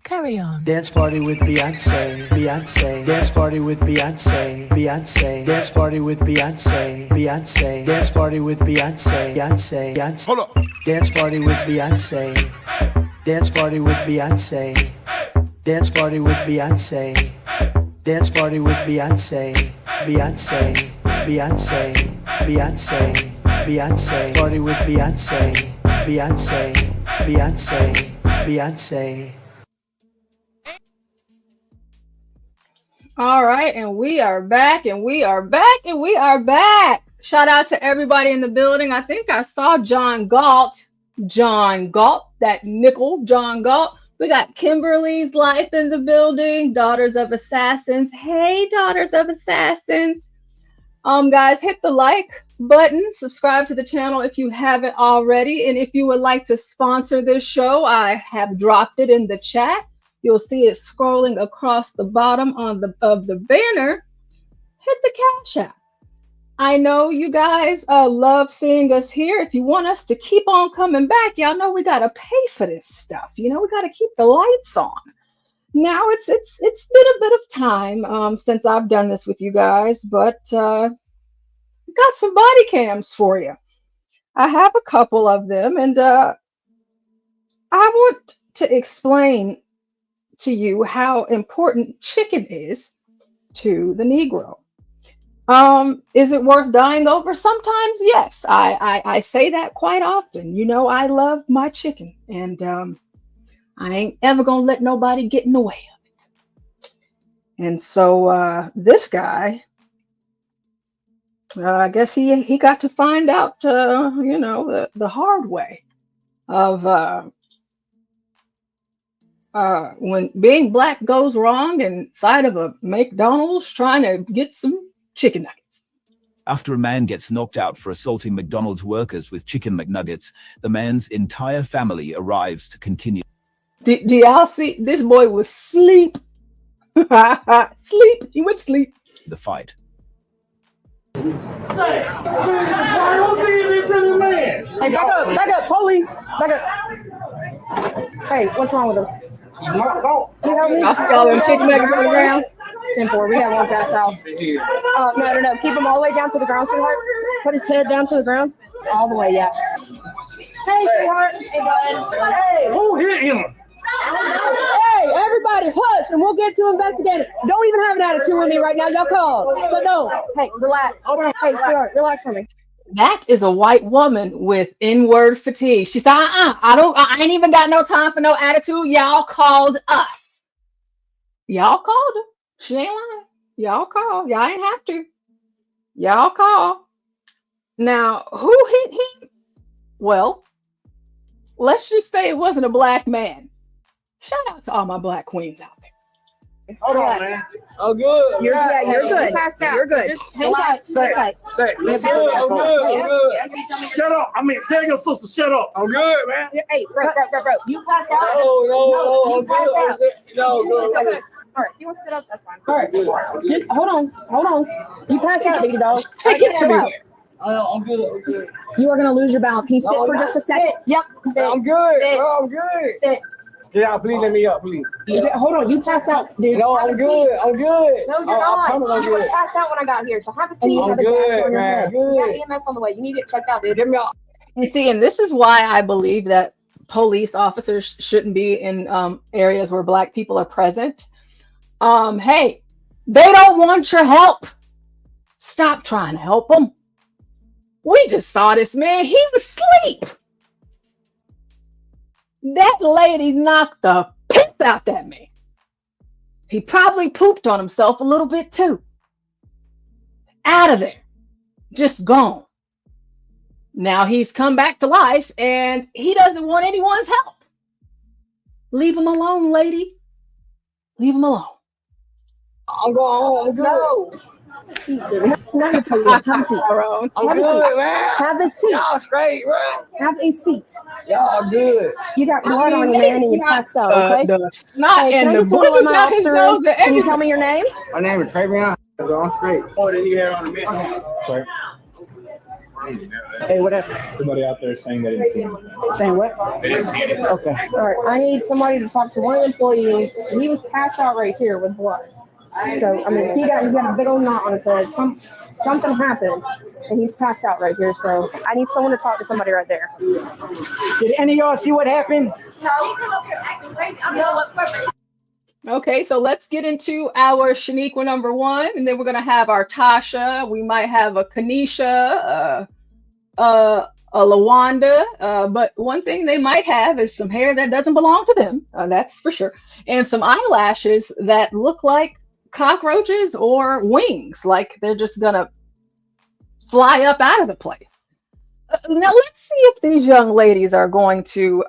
Carry on. Dance party with Beyonce, Beyonce. Dance party with Beyonce, Beyonce. Dance party with Beyonce, Beyonce. Dance party with Beyonce, Beyonce, Beyonce. Hold up. Dance party with Beyonce. Dance party with Beyonce. Dance party with Beyonce. Dance party with Beyonce, Beyonce, Beyonce, Beyonce, Beyonce. Party with Beyonce, Beyonce, Beyonce, Beyonce. All right, and we are back, and we are back, and we are back. Shout out to everybody in the building. I think I saw John Galt, that nickel, John Galt. We got Kimberly's Life in the building, Daughters of Assassins. Hey, Daughters of Assassins. Guys, hit the like button, subscribe to the channel if you haven't already, and if you would like to sponsor this show, I have dropped it in the chat. You'll see it scrolling across the bottom of the banner. Hit the Cash App. I know you guys love seeing us here. If you want us to keep on coming back, y'all know we got to pay for this stuff. You know, we got to keep the lights on. Now it's been a bit of time since I've done this with you guys, but got some body cams for you. I have a couple of them, and I want to explain to you how important chicken is to the Negro. Is it worth dying over? Sometimes, yes. I say that quite often. You know, I love my chicken, and I ain't ever gonna let nobody get in the way of it. And so this guy, I guess he got to find out, you know, the hard way of when being black goes wrong inside of a McDonald's trying to get some chicken nuggets. After a man gets knocked out for assaulting McDonald's workers with chicken McNuggets, the man's entire family arrives to continue. Do y'all see? This boy was asleep. Sleep. He went sleep. The fight. Hey, back up, police. Back up. Hey, what's wrong with him? I see all them chicken nuggets on the ground. 10-4, we have one pass out. No. Keep him all the way down to the ground, sweetheart. Put his head down to the ground. All the way, yeah. Hey, sweetheart. Hey, bud. Hey, who hit him? Hey, everybody, hush, and we'll get to investigating. Don't even have an attitude with me right now. Y'all called. So no. Hey, relax. Hey, sweetheart, relax for me. That is a white woman with N-word fatigue. She said, I ain't even got no time for no attitude. Y'all called us. Y'all called her. She ain't lying. Y'all call. Y'all ain't have to. Y'all call. Now, who hit him? Well, let's just say it wasn't a black man. Shout out to all my black queens out there. Hold on, man. Oh, good. You're good. You passed out. You're good. So just Hang tight. I'm good. Shut up. I mean, tell your sister, shut up. I'm good, man. Hey, bro. You passed out. No, I'm good. No, Okay. All right, you want to sit up? That's fine. All right, just, hold on. You passed out, baby dog. Take it to me. I'm good. You are gonna lose your balance. Can you sit for just a second? Yep. Sit. I'm good. Sit. Bro, I'm good. Sit. Yeah, please let me up, please. Hold on, you passed out, dude. No, I'm good. I'm good. No, you're not. You were passed out when I got here, so have a seat. I'm have a good, gas on your man. head. You got EMS on the way. You need to get checked out, dude. Get me up. You see, and this is why I believe that police officers shouldn't be in areas where black people are present. Hey, they don't want your help. Stop trying to help them. We just saw this man. He was asleep. That lady knocked the piss out that man. He probably pooped on himself a little bit too. Out of there. Just gone. Now he's come back to life and he doesn't want anyone's help. Leave him alone, lady. Leave him alone. I'm going home. No. Have a seat, dude. Have a seat. Have a seat. Y'all straight, bro. Have a seat. Y'all good. You got blood on your man and you passed out, okay? Not can in I the just one of my his officer? nose and Can you tell me your name? My name is Travion. I'm straight. Oh, then you had on the man. Sorry. Hey, what happened? Somebody out there saying they didn't see anything. Saying what? They didn't see anything. Okay. All right, I need somebody to talk to one of the employees. He was passed out right here with blood. So, I mean, he's got a big old knot on his head. Something happened, and he's passed out right here. So I need someone to talk to somebody right there. Did any of y'all see what happened? Okay, so let's get into our Shaniqua number 1, and then we're gonna have our Tasha. We might have a Kanisha, a Lawanda, but one thing they might have is some hair that doesn't belong to them. That's for sure, and some eyelashes that look like cockroaches or wings, like they're just gonna fly up out of the place. Now let's see if these young ladies are going to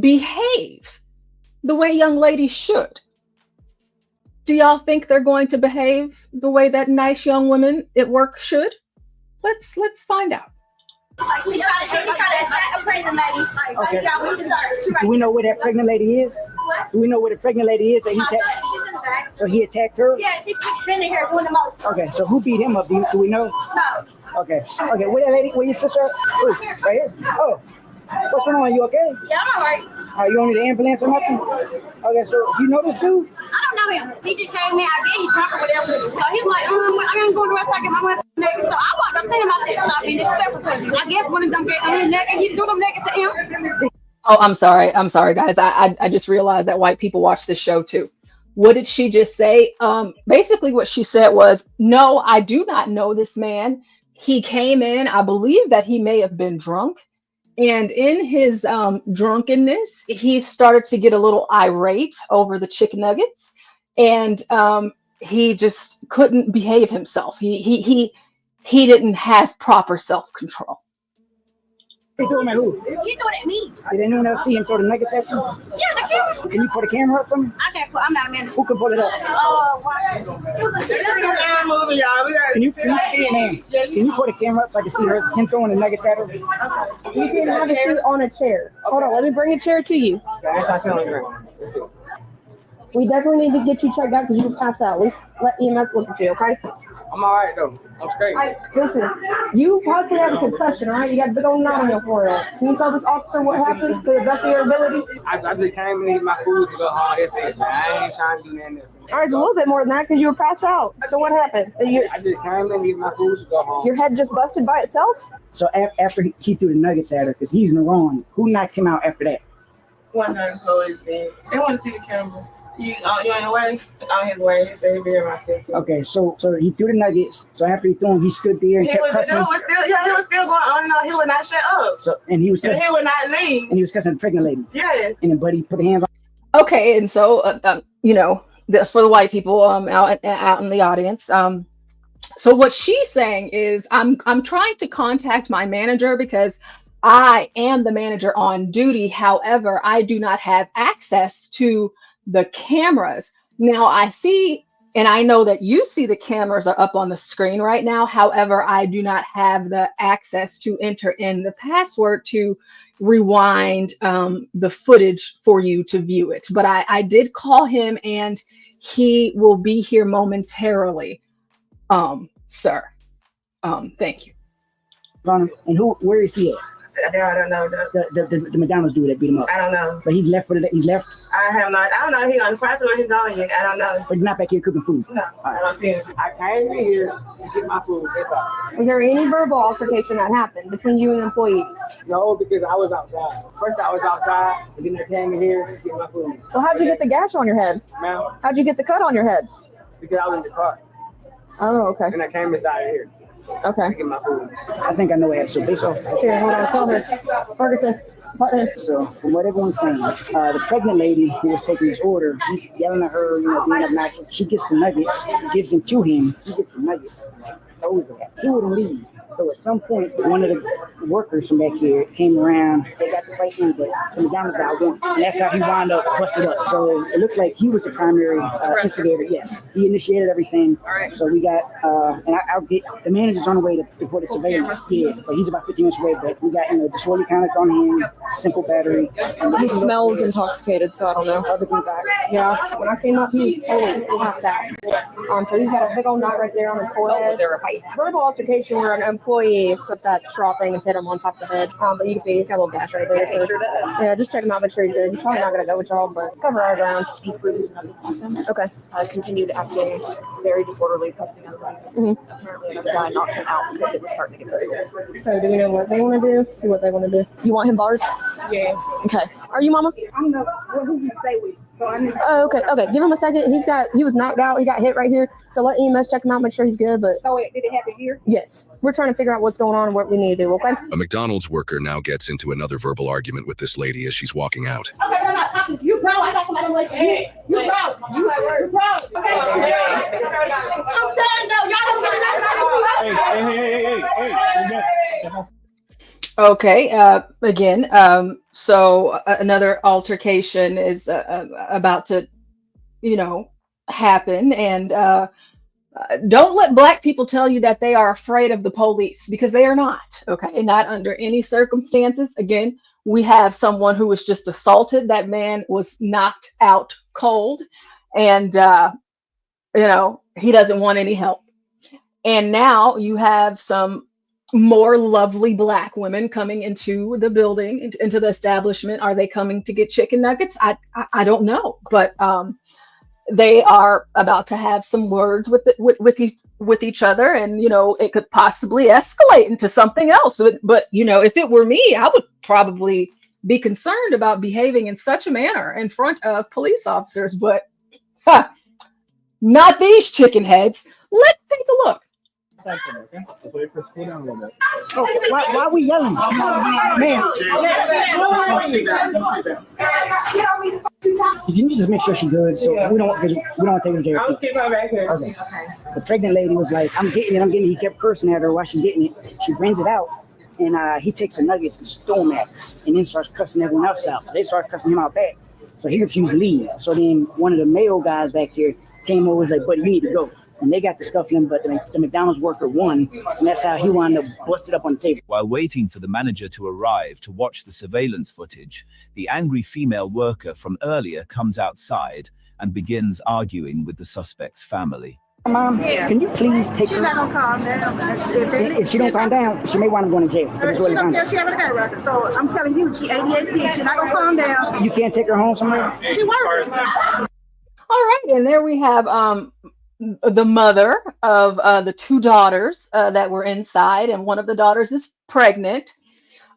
behave the way young ladies should. Do y'all think they're going to behave the way that nice young women at work should? Let's find out. Okay. Do we know where that pregnant lady is? Do we know where the pregnant lady is that he attacked? So he attacked her? Yeah, she's been in here doing the most. Okay, so who beat him up? Do we know? No. Okay. Okay, where that lady, where your sister at? Ooh, right here? Oh, what's going on? You okay? Yeah, I'm all right. You don't need an ambulance or nothing? Okay, so you know this dude? I don't know him. He just came in. I guess he's talking with him. So he's like, I ain't going to rest. I get my money naked. So I walked up to him. I said, stop being disrespectful to him. I guess one of them get his naked. He do them naked to him. Oh, I'm sorry, guys. I just realized that white people watch this show too. What did she just say? Basically what she said was, no, I do not know this man. He came in, I believe that he may have been drunk. And in his drunkenness, he started to get a little irate over the chicken nuggets, and he just couldn't behave himself. He didn't have proper self-control. He threw him at who? You threw it at me. Did anyone else see him throw the nuggets at you? Yeah, the camera. Can you pull the camera up for me? I can't put. I'm not a man. Who can pull it up? Can you pull the camera up so I can see him throwing the nuggets at her? You can have a seat on a chair. Hold on, let me bring a chair to you. We definitely need to get you checked out because you passed out. At least let EMS look at you, okay? I'm all right, though. I'm straight. Listen, you possibly have a concussion, all right? You got a big old knot on your forehead. Can you tell this officer what happened to the best of your ability? I just came in to eat my food to go home. That's it, man. I ain't trying to do nothing. All right, it's a little bit more than that because you were passed out. So what happened? I just came in to eat my food to go home. Your head just busted by itself? So after he threw the nuggets at her, because he's in the wrong, who knocked him out after that? One of the employees did. They want to see the camera. You on your way? On his way. He said he'd be in my 15. Okay, so he threw the nuggets. So after he threw them, he stood there and kept cussing. He was still going on and on. He would not shut up. So he was cussing. He would not leave. And he was cussing the pregnant lady. Yes. And then Buddy put a hand on. Okay, and so for the white people out in the audience, so what she's saying is, I'm trying to contact my manager because I am the manager on duty. However, I do not have access to the cameras. Now I see, and I know that you see the cameras are up on the screen right now. However, I do not have the access to enter in the password to rewind the footage for you to view it. But I did call him and he will be here momentarily. Sir. Thank you. And where is he at? I don't know. The McDonald's dude that beat him up. I don't know. But he's left for the day. He's left. I don't know. He's on the property or he's gone yet. I don't know. But he's not back here cooking food. No, I don't see him. I came in here to get my food. That's all. Was there any verbal altercation that happened between you and employees? No, because I was outside. First I was outside, and then I came in here to get my food. So how'd you get the gash on your head? Ma'am? How'd you get the cut on your head? Because I was in the car. Oh, okay. And I came inside here. Okay. To get my food. I think I know what happened. So based off. Here, hold on. Tell her. Ferguson. So from what everyone's saying, the pregnant lady who was taking his order, he's yelling at her, being obnoxious. She gets the nuggets, gives them to him. He gets the nuggets, throws it. He wouldn't leave. So at some point, one of workers from back here came around. They got the fight in, but the McDonald's guy won. And that's how he wound up busted up. So it looks like he was the primary instigator. Yes, he initiated everything. All right. So we got, and I'll get, the manager's on the way to report the surveillance. Yeah, but he's about 15 minutes away. But we got, disorderly conduct on him, simple battery. And He smells intoxicated, so I don't know. Other things Yeah, when I came up, he was totally passed out. So he's got a big old knot right there on his forehead. Was there a fight? Verbal altercation where an employee took that straw thing and hit him on top of the head. But you can see he's got a little gash right there. So, yeah, just check him out, make sure he's good. He's probably not going to go with y'all, but cover our grounds. Okay. Continued acting very disorderly, cussing out Apparently another guy knocked him out because it was starting to get physical. So do we know what they want to do? See what they want to do. You want him barred? Yeah. Okay. Are you Mama? I'm the who's you say we? So I need. Oh, okay. Give him a second. He was knocked out. He got hit right here. So let EMS check him out, make sure he's good. But so did it happen here? Yes. We're trying to figure out what's going on and what we need to do. Okay. A McDonald's worker now gets into another verbal argument with this lady as she's walking out. Okay, we're not talking to you, bro. I got somebody like you. You proud. You at work. You proud. I'm saying no. Y'all don't Hey. Okay. Again. So another altercation is about to, happen, and don't let Black people tell you that they are afraid of the police, because they are not. Okay, not under any circumstances. Again, we have someone who was just assaulted. That man was knocked out cold, and he doesn't want any help. And now you have some more lovely Black women coming into the building, into the establishment. Are they coming to get chicken nuggets? I don't know, but they are about to have some words with each other, and it could possibly escalate into something else. But if it were me, I would probably be concerned about behaving in such a manner in front of police officers. But not these chicken heads. Let's take a look. Okay? Just wait for it to cool down a little bit. Oh, why are we yelling? Man. You need to just make sure she's good, so we don't take her to jail. I'll keep her back here. Okay. The pregnant lady was like, I'm getting it. He kept cursing at her while she's getting it. She brings it out, and he takes the nuggets and just throw them at her, and then starts cussing everyone else out. So they start cussing him out back. So he refused to leave. So then one of the male guys back here came over and was like, buddy, you need to go. And they got the scuffling, but the McDonald's worker won, and that's how he wound up busted up on the table. While waiting for the manager to arrive to watch the surveillance footage, the angry female worker from earlier comes outside and begins arguing with the suspect's family. Mom, can you please take her? She's not gonna calm down. If she don't calm down, she may wind up going to jail. She don't care. She haven't got a record. So I'm telling you, she ADHD. She's not gonna calm down. You can't take her home somewhere? She works. All right, and there we have the mother of the two daughters that were inside, and one of the daughters is pregnant.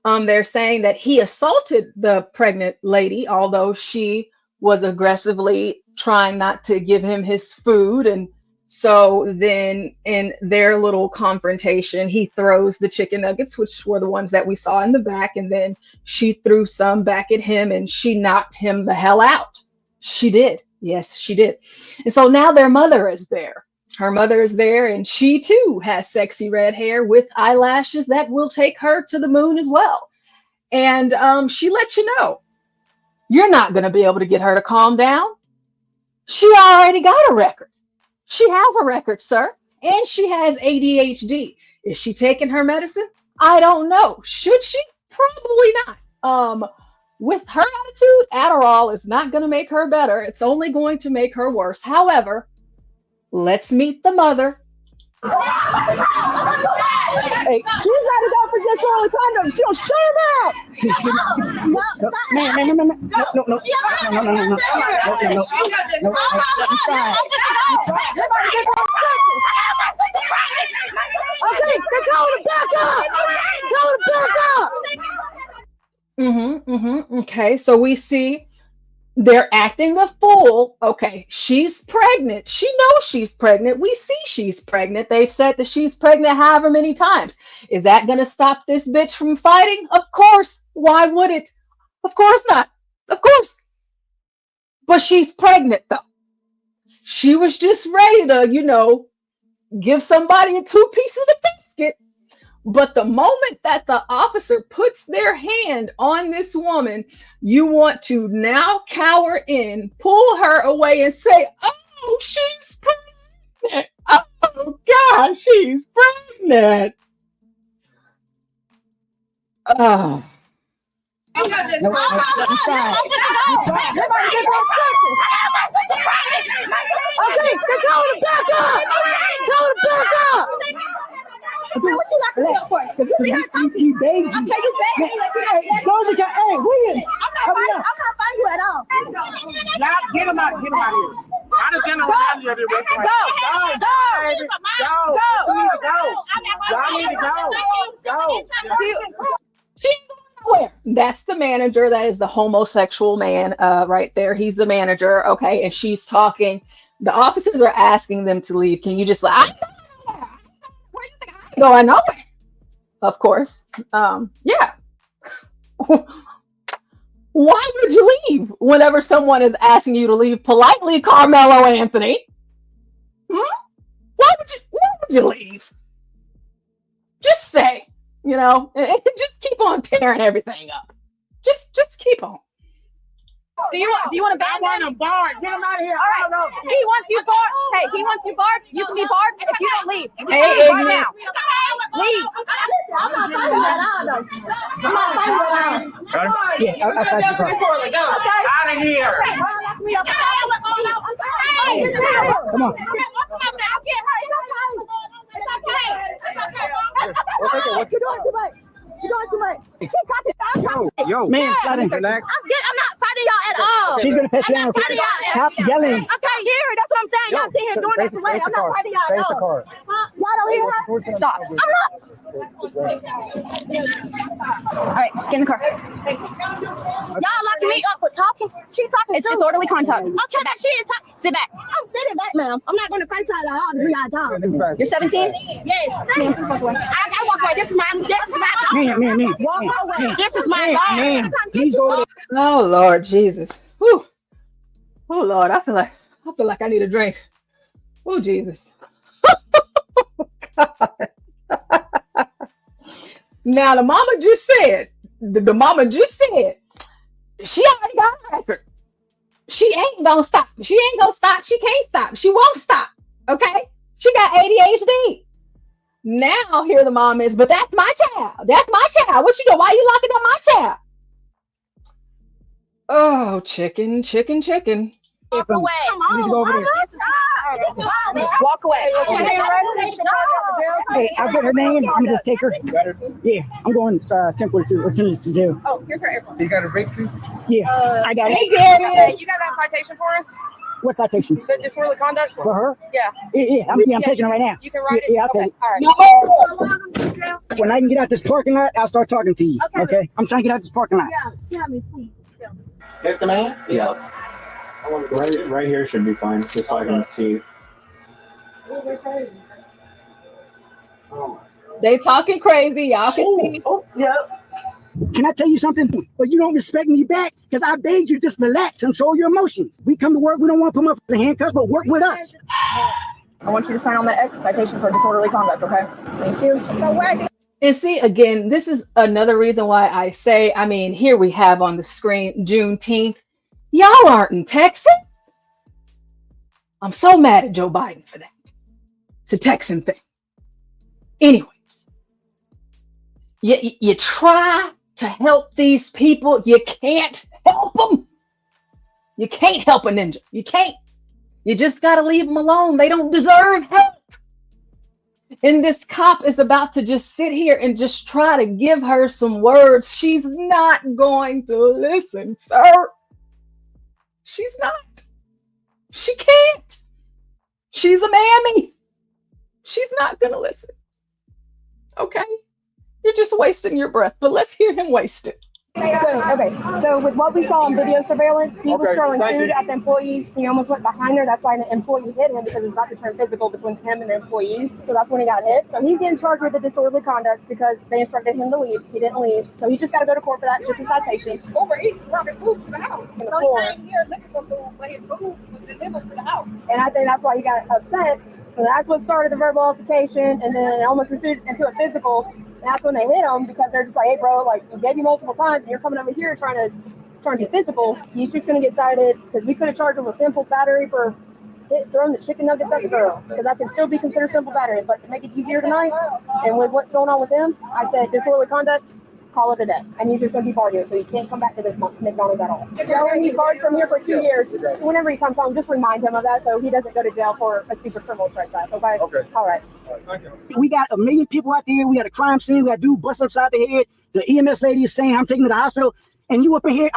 They're saying that he assaulted the pregnant lady, although she was aggressively trying not to give him his food. And so then in their little confrontation, he throws the chicken nuggets, which were the ones that we saw in the back, and then she threw some back at him and she knocked him the hell out. She did. Yes, she did. And so now their mother is there. Her mother is there, and she too has sexy red hair with eyelashes that will take her to the moon as well. And she lets you know, you're not going to be able to get her to calm down. She already got a record. She has a record, sir. And she has ADHD. Is she taking her medicine? I don't know. Should she? Probably not. With her attitude, Adderall is not going to make her better. It's only going to make her worse. However, let's meet the mother. Hey, she's got to go for disorderly conduct. She'll shut him out. Okay, they're calling it back up. Tell it back up. Okay, so we see they're acting a fool. Okay, she's pregnant. She knows she's pregnant. We see she's pregnant. They've said that she's pregnant however many times. Is that going to stop this bitch from fighting? Of course. Why would it? Of course not. Of course. But she's pregnant, though. She was just ready to, give somebody a 2 pieces of biscuit. But the moment that the officer puts their hand on this woman, you want to now cower in, pull her away and say, oh, she's pregnant. Oh, God, she's pregnant. Oh. No, I'm sorry. Everybody get more attention. Okay, they're going to back up. Go to back up. Okay, what you locking me up for? He begged you. Okay, you begged me. Hey, Williams. I'm not fighting you at all. Y'all get him out. Get him out of here. I just generalized you. Go. Y'all need to go. Where? That's the manager. That is the homosexual man right there. He's the manager. Okay. And she's talking. The officers are asking them to leave. Can you just like, where do you think I'm going? Nowhere. Of course. Yeah. Why would you leave whenever someone is asking you to leave politely, Carmelo Anthony? Why would you leave? Just say. You know, and just keep on tearing everything up. Just keep on. Do you want to ban him? I want him barred. Get him out of here. All right. He wants you barred. Hey, he wants you barred. You can be barred if you don't leave. Hey, right now. Leave. I'm not fighting you at all, though. I'm not fighting you at all. Yeah, outside the car. Out of here. Come on. You're doing too much. You're doing too much. She's talking. Yo, man, I'm not fighting y'all at all. She's gonna pet you down. Stop yelling. Okay, hear it. That's what I'm saying. Y'all sitting here doing that for money. I'm not fighting y'all at all. Y'all don't hear her? Stop. I'm not. All right, get in the car. Y'all locking me up for talking. She talking. It's disorderly conduct. Okay, she is talking. Sit back. I'm sitting back, ma'am. I'm not going to fight y'all at all to do y'all job. You're 17? Yes. I gotta walk away. This is my dog. Man. Walk away. This is my dog. Please go. Oh Lord Jesus. Whew. Oh Lord, I feel like I need a drink. Oh Jesus. God. Now the mama just said, she already got a record. She ain't gonna stop. She can't stop. She won't stop. Okay? She got ADHD. Now here the mom is, but that's my child. That's my child. What you doing? Why are you locking up my child? Oh, chicken. Walk away. You need to go over there. Walk away. Hey, I'll get her name. I'm gonna just take her. Yeah, I'm going temporary to jail. Oh, here's her airport. You got a breakthrough? Yeah, I got it. Hey, you got that citation for us? What citation? The disorderly conduct? For her? Yeah. Yeah, I'm taking it right now. You can write it? Yeah, I'll take it. All right. When I can get out this parking lot, I'll start talking to you. Okay? I'm trying to get out this parking lot. Yeah, tell me, please. That's the man? Yeah. Right here should be fine, just so I can see. They talking crazy. Y'all can see. Yeah. Can I tell you something? But you don't respect me back because I begged you to just relax, control your emotions. We come to work, we don't want to put them up in handcuffs, but work with us. I want you to sign on that citation for disorderly conduct, okay? Thank you. So where is it? And see, again, this is another reason why I say, I mean, here we have on the screen Juneteenth. Y'all aren't in Texas. I'm so mad at Joe Biden for that. It's a Texan thing. Anyways, you try to help these people. You can't help them. You can't help a ninja. You can't. You just got to leave them alone. They don't deserve help. And this cop is about to just sit here and just try to give her some words. She's not going to listen, sir. She's not. She can't. She's a mammy. She's not going to listen. Okay? You're just wasting your breath, but let's hear him waste it. So with what we saw on video surveillance, he was throwing food at the employees. He almost went behind her. That's why an employee hit him, because it's about to turn physical between him and the employees. So that's when he got hit. So he's getting charged with the disorderly conduct because they instructed him to leave. He didn't leave. So he just got to go to court for that. It's just a citation. Overeating, brought his food to the house. So he came here looking for food, but his food was delivered to the house. And I think that's why he got upset. So that's what started the verbal altercation, and then it almost ensued into a physical. And that's when they hit him because they're just like, hey, bro, like, we gave you multiple times and you're coming over here trying to be physical. He's just going to get cited because we could have charged him with simple battery for throwing the chicken nuggets at the girl, because that can still be considered simple battery. But to make it easier tonight, and with what's going on with him, I said disorderly conduct, call it a day. And he's just going to be barred here, so he can't come back to this McDonald's at all. And he's barred from here for 2 years. Whenever he comes home, just remind him of that so he doesn't go to jail for a super criminal trespass. Okay? Okay. All right. We got 1 million people out there. We got a crime scene. We got a dude bust upside the head. The EMS lady is saying, I'm taking him to the hospital. And you up in here,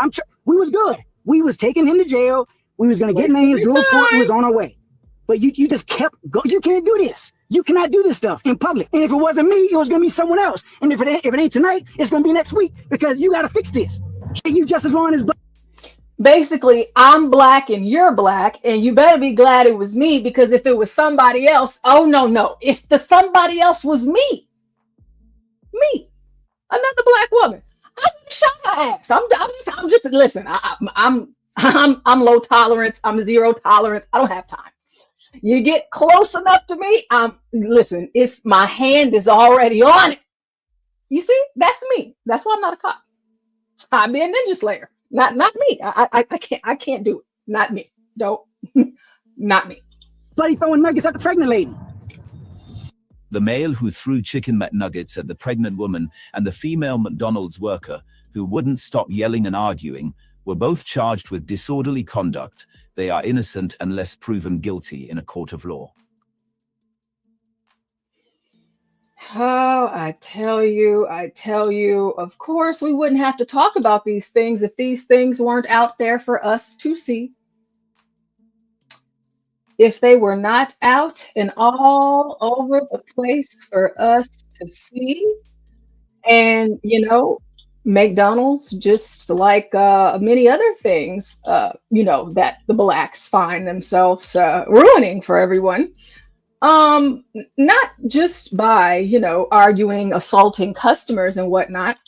we was good. We was taking him to jail. We was going to get names, do a report. We was on our way. But you just kept going. You can't do this. You cannot do this stuff in public. And if it wasn't me, it was going to be someone else. And if it ain't tonight, it's going to be next week, because you got to fix this. You just as long as basically, I'm black and you're black, and you better be glad it was me, because if it was somebody else, oh no. If the somebody else was me, another black woman, I would shot her ass. I'm just listen. I'm low tolerance. I'm zero tolerance. I don't have time. You get close enough to me, listen, it's my hand is already on it. You see, that's me. That's why I'm not a cop. I'd be a ninja slayer. Not me. I can't do it. Not me. Don't. Not me. Bloody throwing nuggets at the pregnant lady. The male who threw chicken McNuggets at the pregnant woman and the female McDonald's worker who wouldn't stop yelling and arguing were both charged with disorderly conduct. They are innocent unless proven guilty in a court of law. Oh, I tell you, of course, we wouldn't have to talk about these things if these things weren't out there for us to see. If they were not out and all over the place for us to see. And, McDonald's, just like many other things, that the blacks find themselves ruining for everyone. Not just by, arguing, assaulting customers and whatnot.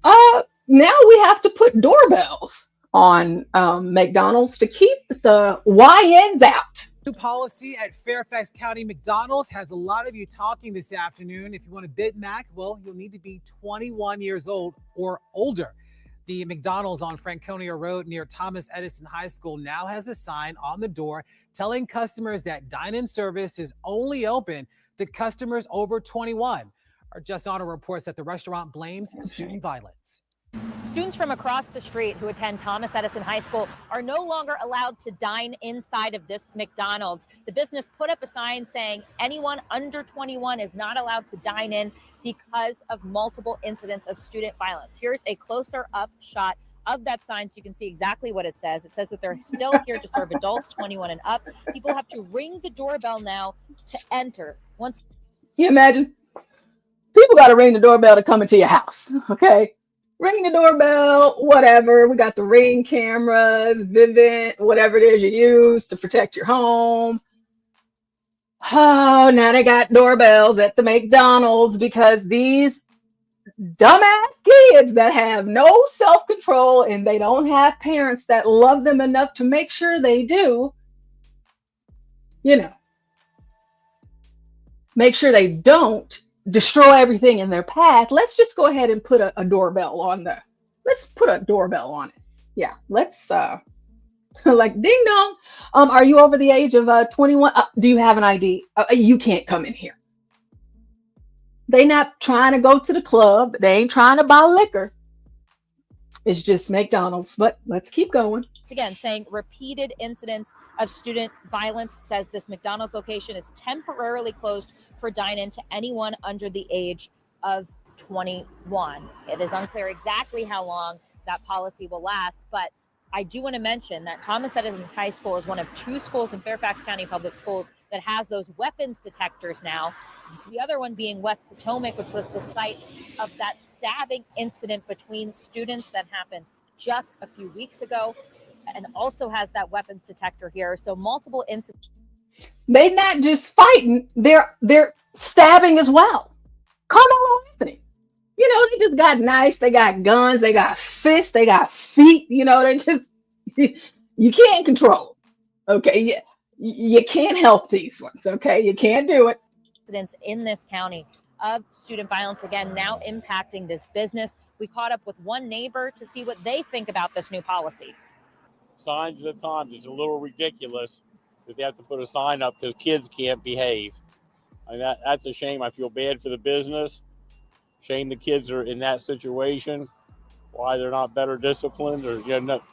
Now we have to put doorbells on McDonald's to keep the YNs out. New policy at Fairfax County McDonald's has a lot of you talking this afternoon. If you want a Big Mac, well, you'll need to be 21 years old or older. The McDonald's on Franconia Road near Thomas Edison High School now has a sign on the door telling customers that dine-in service is only open to customers over 21. Our Just Honor reports that the restaurant blames student violence. Students from across the street who attend Thomas Edison High School are no longer allowed to dine inside of this McDonald's. The business put up a sign saying anyone under 21 is not allowed to dine in because of multiple incidents of student violence. Here's a closer up shot of that sign so you can see exactly what it says. It says that they're still here to serve adults 21 and up. People have to ring the doorbell now to enter. Once you imagine, people got to ring the doorbell to come into your house, okay? Ring the doorbell, whatever. We got the Ring cameras, Vivint, whatever it is you use to protect your home. Oh, now they got doorbells at the McDonald's because these dumbass kids that have no self-control and they don't have parents that love them enough to make sure they do, make sure they don't destroy everything in their path. Let's just go ahead and put a doorbell on let's put a doorbell on it. Yeah, let's like ding dong. Are you over the age of 21? Do you have an ID? You can't come in here. They not trying to go to the club. They ain't trying to buy liquor. It's just McDonald's, but let's keep going. Again, saying repeated incidents of student violence. It says this McDonald's location is temporarily closed for dine-in to anyone under the age of 21. It is unclear exactly how long that policy will last, but I do want to mention that Thomas Edison High School is one of 2 schools in Fairfax County Public Schools that has those weapons detectors now. The other one being West Potomac, which was the site of that stabbing incident between students that happened just a few weeks ago, and also has that weapons detector here. So multiple incidents. They not just fighting, they're stabbing as well. Carmelo Anthony. They just got knives, they got guns, they got fists, they got feet, they just, you can't control them. Okay, you can't help these ones, okay? You can't do it. Incidents in this county of student violence, again, now impacting this business. We caught up with one neighbor to see what they think about this new policy. Signs at times, it's a little ridiculous that they have to put a sign up because kids can't behave. I mean, that's a shame. I feel bad for the business. Shame the kids are in that situation. Why they're not better disciplined, or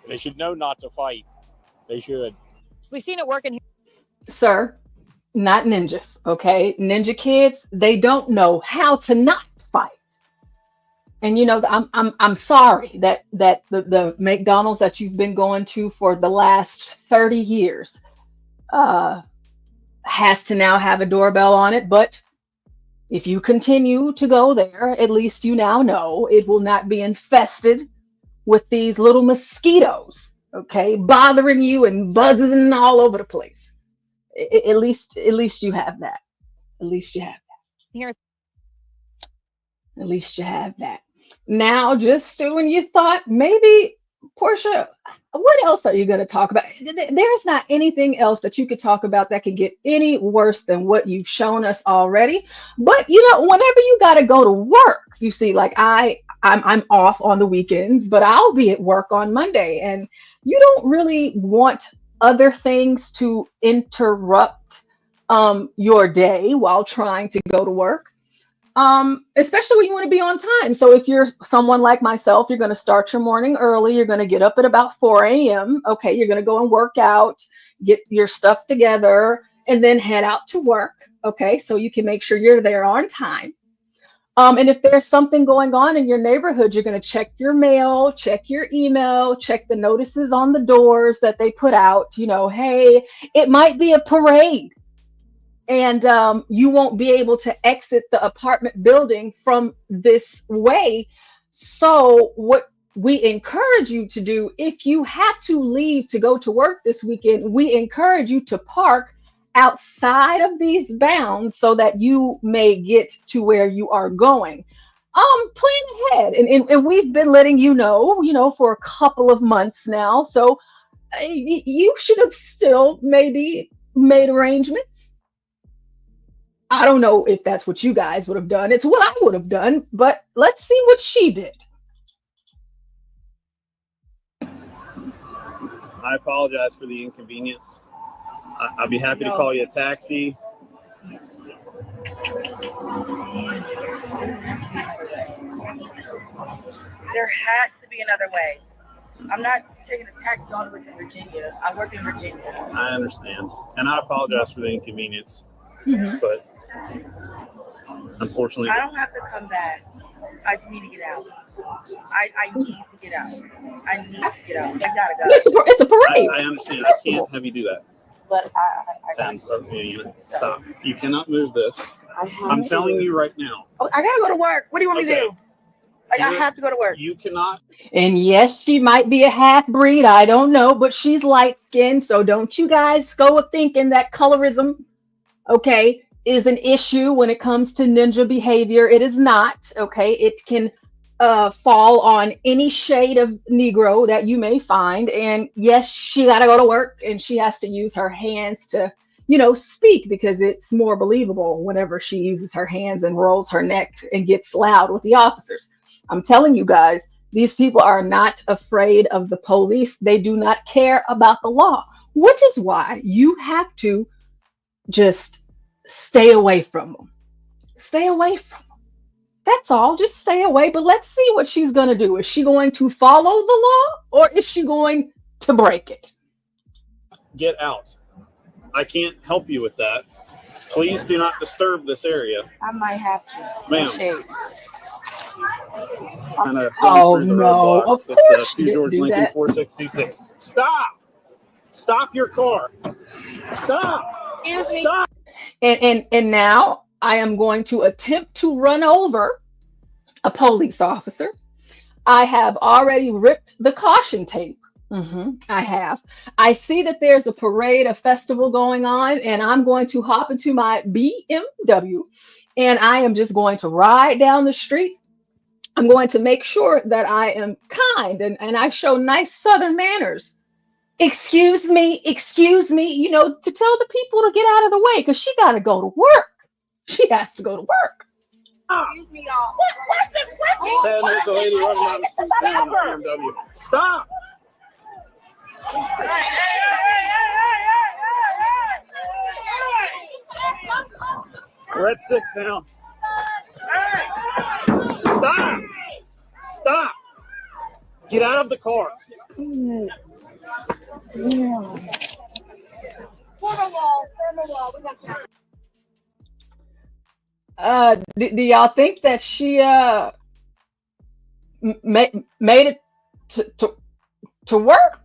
they should know not to fight. They should. We've seen it working here. Sir, not ninjas, okay? Ninja kids, they don't know how to not fight. And I'm sorry that the McDonald's that you've been going to for the last 30 years has to now have a doorbell on it. But if you continue to go there, at least you now know it will not be infested with these little mosquitoes, okay, bothering you and buzzing all over the place. At least you have that. At least you have that. Here. At least you have that. Now, just when you thought maybe, Portia, what else are you going to talk about? There's not anything else that you could talk about that could get any worse than what you've shown us already. But whenever you got to go to work, you see, like I'm off on the weekends, but I'll be at work on Monday, and you don't really want other things to interrupt your day while trying to go to work. Especially when you want to be on time. So if you're someone like myself, you're going to start your morning early. You're going to get up at about 4 a.m. Okay, you're going to go and work out, get your stuff together, and then head out to work. Okay, so you can make sure you're there on time. And if there's something going on in your neighborhood, you're going to check your mail, check your email, check the notices on the doors that they put out. Hey, it might be a parade. And you won't be able to exit the apartment building from this way. So what we encourage you to do, if you have to leave to go to work this weekend, we encourage you to park outside of these bounds so that you may get to where you are going. Plan ahead. And we've been letting you know, for a couple of months now. So you should have still maybe made arrangements. I don't know if that's what you guys would have done. It's what I would have done, but let's see what she did. I apologize for the inconvenience. I'd be happy to call you a taxi. There has to be another way. I'm not taking a taxi all the way to Virginia. I work in Virginia. I understand. And I apologize for the inconvenience. Mm-hmm. But unfortunately, I don't have to come back. I just need to get out. I need to get out. I need to get out. I gotta go. It's a parade. I understand. I can't have you do that. But I Stop. You cannot move this. I'm telling you right now. Oh, I gotta go to work. What do you want me to do? I have to go to work. You cannot. And yes, she might be a half breed. I don't know, but she's light skinned. So don't you guys go thinking that colorism, okay, is an issue when it comes to ninja behavior. It is not. Okay, it can fall on any shade of Negro that you may find. And yes, she got to go to work and she has to use her hands to, speak, because it's more believable whenever she uses her hands and rolls her neck and gets loud with the officers. I'm telling you guys, these people are not afraid of the police. They do not care about the law, which is why you have to just stay away from them. Stay away from them. That's all. Just stay away. But let's see what she's going to do. Is she going to follow the law, or is she going to break it? Get out. I can't help you with that. Please do not disturb this area. I might have to. Ma'am. Oh no! Of course you didn't do that. 4626. Stop! Stop your car! Stop! Stop! And now I am going to attempt to run over a police officer. I have already ripped the caution tape. I have. I see that there's a parade, a festival going on, and I'm going to hop into my BMW, and I am just going to ride down the street. I'm going to make sure that I am kind and I show nice Southern manners. Excuse me, to tell the people to get out of the way, because she got to go to work. She has to go to work. Excuse me, y'all. Saying there's a lady running down the street now in a BMW. Stop! We're at 6 now. Stop! Stop! Get out of the car. Do y'all think that she made it to work?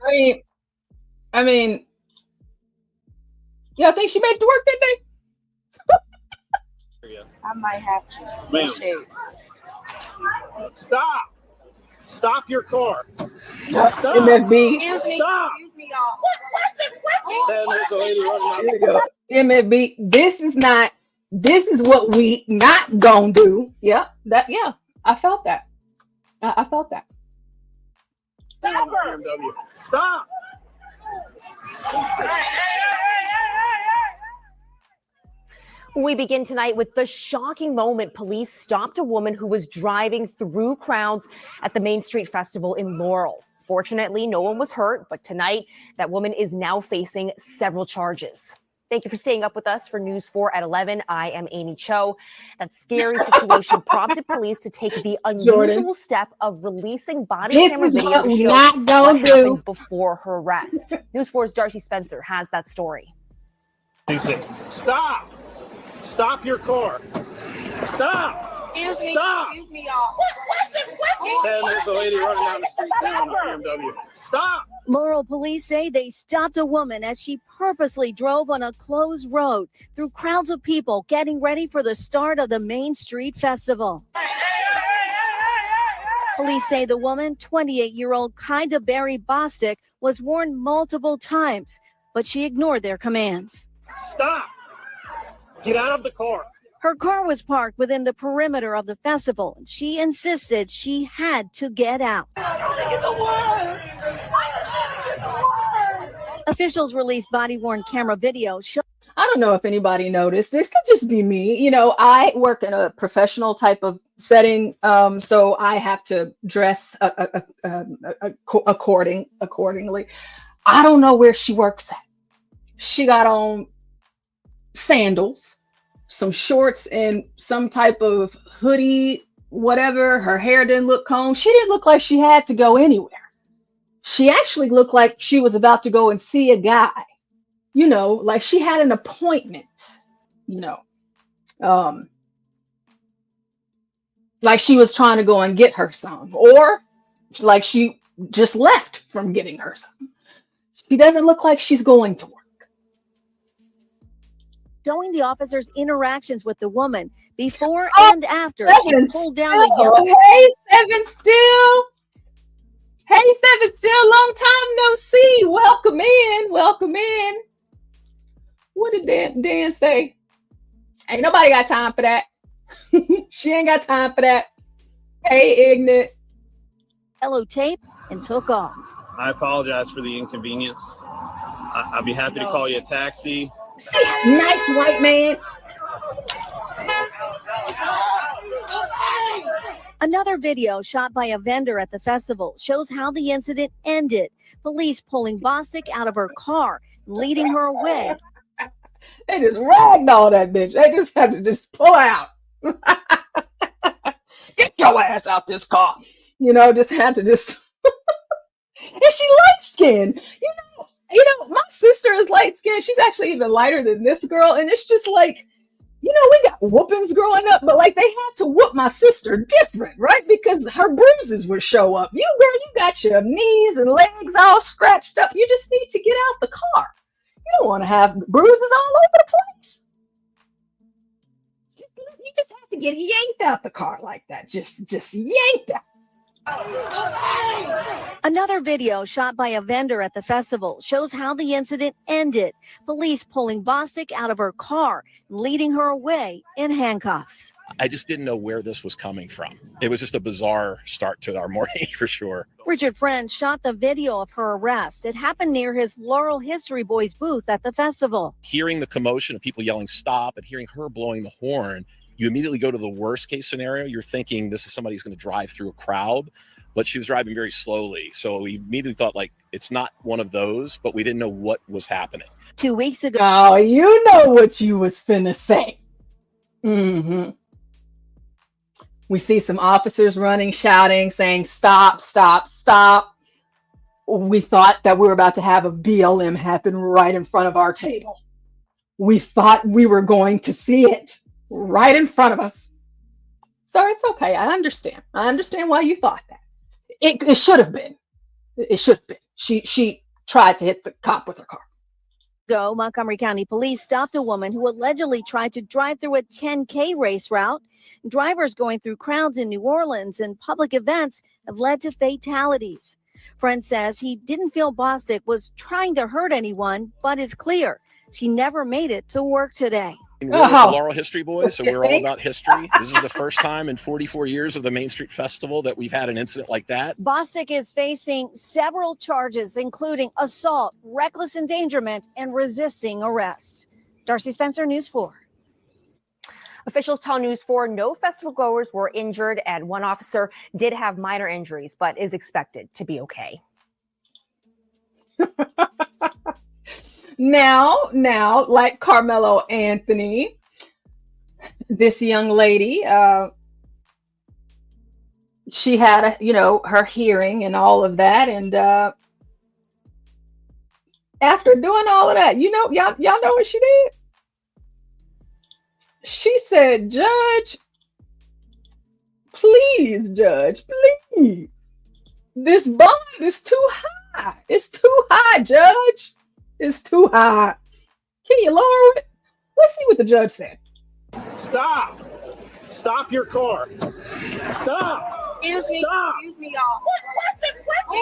I mean, y'all think she made it to work that day? I might have to. Ma'am. Stop! Stop your car. Stop! MFB. Stop! Excuse me, y'all. Saying there's a lady running down the street. MFB. This is what we not gonna do. Yeah, I felt that. I felt that. Stop her! BMW. Stop! We begin tonight with the shocking moment police stopped a woman who was driving through crowds at the Main Street Festival in Laurel. Fortunately, no one was hurt, but tonight that woman is now facing several charges. Thank you for staying up with us for News 4 at 11. I am Amy Cho. That scary situation prompted police to take the unusual step of releasing body camera video to show what happened before her arrest. News 4's Darcy Spencer has that story. 2-6. Stop! Stop your car. Stop! Stop! Excuse me, y'all. Saying there's a lady running down the street now in a BMW. Stop! Laurel police say they stopped a woman as she purposely drove on a closed road through crowds of people getting ready for the start of the Main Street Festival. Police say the woman, 28-year-old Kyda Berry Bostic, was warned multiple times, but she ignored their commands. Stop! Get out of the car. Her car was parked within the perimeter of the festival, and she insisted she had to get out. Officials released body-worn camera video. I don't know if anybody noticed. This could just be me. You know, I work in a professional type of setting, so I have to dress accordingly. I don't know where she works at. She got on sandals, some shorts, and some type of hoodie, whatever. Her hair didn't look combed. She didn't look like she had to go anywhere. She actually looked like she was about to go and see a guy, you know, like she had an appointment, you know, like she was trying to go and get her some, or like she just left from getting her some. She doesn't look like she's going to work. Showing the officers' interactions with the woman before and after she pulled down the hill. Hey, Seven Still. Hey, Seven Still. Long time no see. Welcome in. Welcome in. What did Dan say? Ain't nobody got time for that. She ain't got time for that. Hey, Ignorant. Yellow tape and took off. I apologize for the inconvenience. I'd be happy to call you a taxi. See, nice white man. Another video shot by a vendor at the festival shows how the incident ended. Police pulling Bostic out of her car, leading her away. They just ragdolled that bitch. They just had to just pull out. Get your ass out this car. You know, just had to just. And she light skinned. You know, my sister is light skinned. She's actually even lighter than this girl. And it's just like, you know, we got whoopings growing up, but like they had to whoop my sister different, right? Because her bruises would show up. You, girl, you got your knees and legs all scratched up. You just need to get out the car. You don't want to have bruises all over the place. You just have to get yanked out the car like that. Just yanked out. Another video shot by a vendor at the festival shows how the incident ended. Police pulling Bostic out of her car and leading her away in handcuffs. I just didn't know where this was coming from. It was just a bizarre start to our morning for sure. Richard Friend shot the video of her arrest. It happened near his Laurel History Boys booth at the festival. Hearing the commotion of people yelling stop and hearing her blowing the horn, you immediately go to the worst case scenario. You're thinking this is somebody who's going to drive through a crowd, but she was driving very slowly. So we immediately thought, like, it's not one of those, but we didn't know what was happening. 2 weeks ago. Oh, you know what you was finna say. Mm-hmm. We see some officers running, shouting, saying, stop, stop, stop. We thought that we were about to have a BLM happen right in front of our table. We thought we were going to see it right in front of us. So it's okay. I understand. I understand why you thought that. It should have been. It should have been. She tried to hit the cop with her car. Montgomery County Police stopped a woman who allegedly tried to drive through a 10K race route. Drivers going through crowds in New Orleans and public events have led to fatalities. Friend says he didn't feel Bostic was trying to hurt anyone, but it's clear she never made it to work today. We're with the Laurel History Boys, so we're all about history. This is the first time in 44 years of the Main Street Festival that we've had an incident like that. Bostic is facing several charges, including assault, reckless endangerment, and resisting arrest. Darcy Spencer, News 4. Officials tell News 4 no festival goers were injured, and one officer did have minor injuries, but is expected to be okay. Now, like Carmelo Anthony, this young lady, she had, her hearing and all of that. And after doing all of that, y'all know what she did? She said, Judge, please, Judge, please. This bond is too high. It's too high, Judge. It's too high. Can you lower it? Let's see what the judge said. Stop. Stop your car. Stop. Stop. Excuse me, y'all.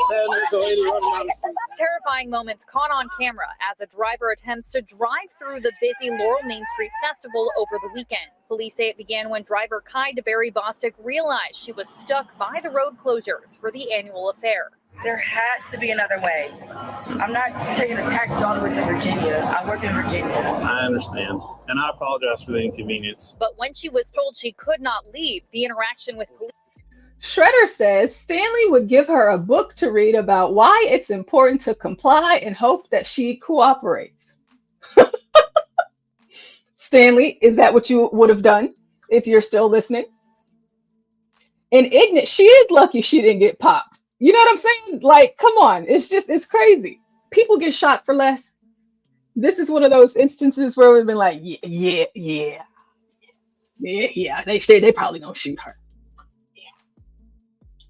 There's a lady running down the street. Terrifying moments caught on camera as a driver attempts to drive through the busy Laurel Main Street Festival over the weekend. Police say it began when driver KyleeCTCross Bostic realized she was stuck by the road closures for the annual affair. There has to be another way. I'm not taking a taxi all the way to Virginia. I work in Virginia. I understand. And I apologize for the inconvenience. But when she was told she could not leave, the interaction with police. Shredder says Stanley would give her a book to read about why it's important to comply and hope that she cooperates. Stanley, is that what you would have done if you're still listening? And ignorant, she is lucky she didn't get popped. You know what I'm saying? Like, come on. It's crazy. People get shot for less. This is one of those instances where we've been like, yeah. They say they probably don't shoot her.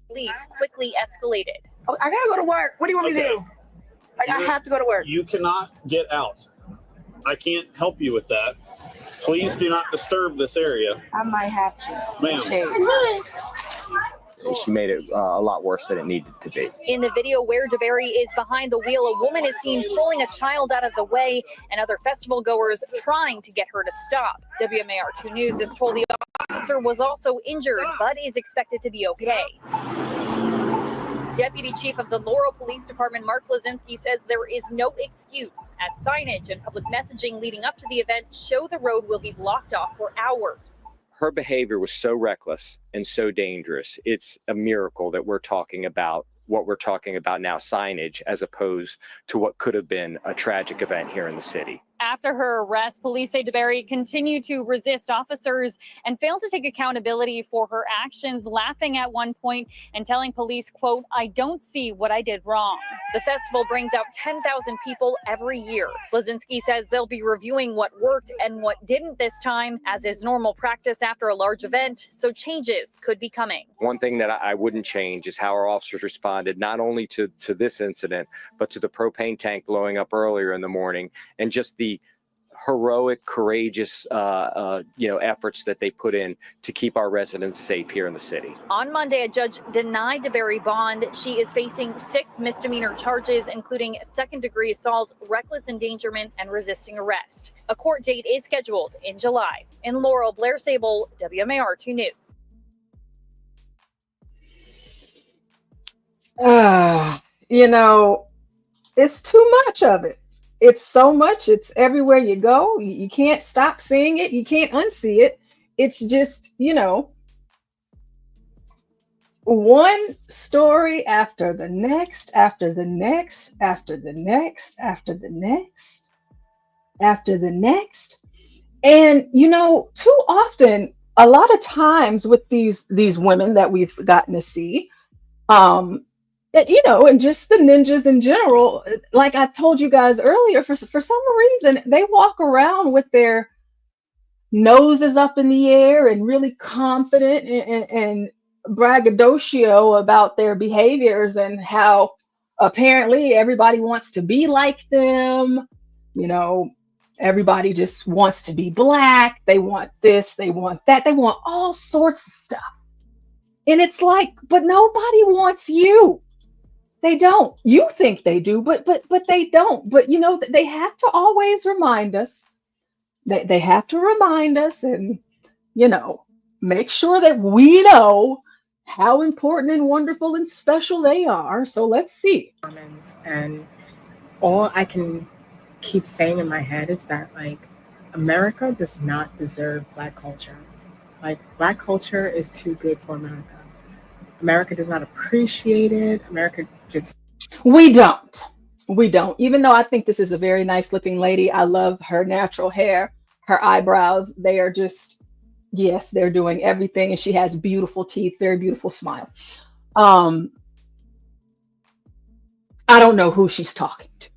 Police quickly escalated. Oh, I gotta go to work. What do you want me to do? Like, I have to go to work. You cannot get out. I can't help you with that. Please do not disturb this area. I might have to. Ma'am. She made it a lot worse than it needed to be. In the video where DeBerry is behind the wheel, a woman is seen pulling a child out of the way and other festival goers trying to get her to stop. WMAR2 News is told the officer was also injured but is expected to be okay. Deputy Chief of the Laurel Police Department, Mark Lazinski, says there is no excuse as signage and public messaging leading up to the event show the road will be blocked off for hours. Her behavior was so reckless and so dangerous. It's a miracle that we're talking about what we're talking about now, signage, as opposed to what could have been a tragic event here in the city. After her arrest, police say DeBerry continued to resist officers and failed to take accountability for her actions, laughing at one point and telling police, quote, "I don't see what I did wrong." The festival brings out 10,000 people every year. Lazinski says they'll be reviewing what worked and what didn't this time, as is normal practice after a large event, so changes could be coming. One thing that I wouldn't change is how our officers responded, not only to this incident, but to the propane tank blowing up earlier in the morning, and just the heroic, courageous, efforts that they put in to keep our residents safe here in the city. On Monday, a judge denied DeBerry bond. She is facing 6 misdemeanor charges, including second-degree assault, reckless endangerment, and resisting arrest. A court date is scheduled in July. In Laurel, Blair Sable, WMAR 2 News. It's too much of it. It's so much. It's everywhere you go. You can't stop seeing it. You can't unsee it. It's just, one story after the next, after the next, after the next, after the next, after the next. And, too often, a lot of times with these women that we've gotten to see, and just the ninjas in general, like I told you guys earlier, for some reason, they walk around with their noses up in the air and really confident and braggadocio about their behaviors and how apparently everybody wants to be like them. Everybody just wants to be black. They want this, they want that, they want all sorts of stuff. And it's like, but nobody wants you. They don't. You think they do, but they don't. But they have to always remind us. They have to remind us and make sure that we know how important and wonderful and special they are. So let's see. And all I can keep saying in my head is that America does not deserve Black culture. Black culture is too good for America. America does not appreciate it. America just... We don't. Even though I think this is a very nice looking lady. I love her natural hair, her eyebrows. They are just, yes, they're doing everything. And she has beautiful teeth, very beautiful smile. I don't know who she's talking to.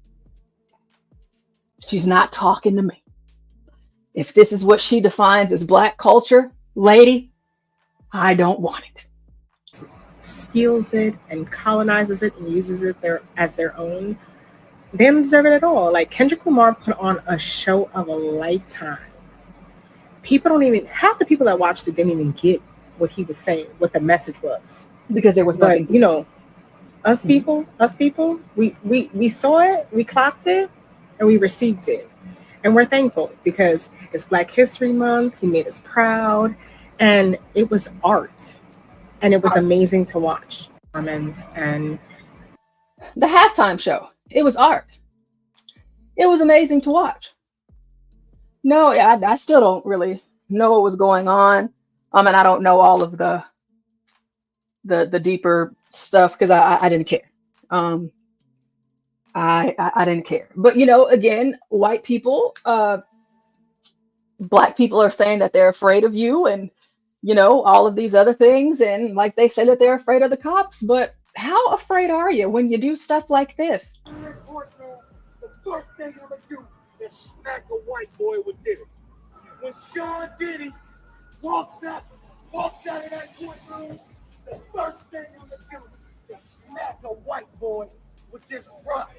She's not talking to me. If this is what she defines as Black culture, lady, I don't want it. Steals it and colonizes it and uses it as their own. They don't deserve it at all. Kendrick Lamar put on a show of a lifetime. Half the people that watched it didn't even get what he was saying, what the message was. Because there was nothing. Us people, we saw it, we clocked it, and we received it. And we're thankful because it's Black History Month. He made us proud. And it was art. And it was amazing to watch. And the halftime show, it was art. It was amazing to watch. No, I still don't really know what was going on. And I don't know all of the deeper stuff because I didn't care. I didn't care. But again, white people, Black people are saying that they're afraid of you and all of these other things. And like they say that they're afraid of the cops, but how afraid are you when you do stuff like this? The first thing I'm gonna do is smack a white boy with Diddy. When Sean Diddy walks out of that courtroom, the first thing I'm gonna do is smack a white boy with this brush.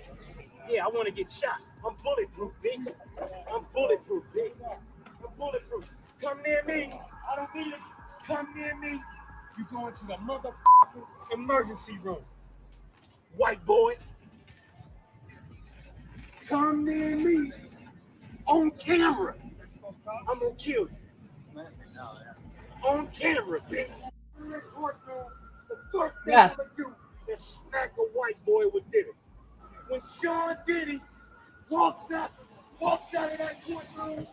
Yeah, I want to get shot. I'm bulletproof, bitch. I'm bulletproof, bitch. I'm bulletproof. Come near me. I don't need it. Come near me. You go into the motherfucking emergency room. White boys. Come near me. On camera. I'm gonna kill you. On camera, bitch. The first thing I'm gonna do is smack a white boy with Diddy. When Sean Diddy walks out of that courtroom,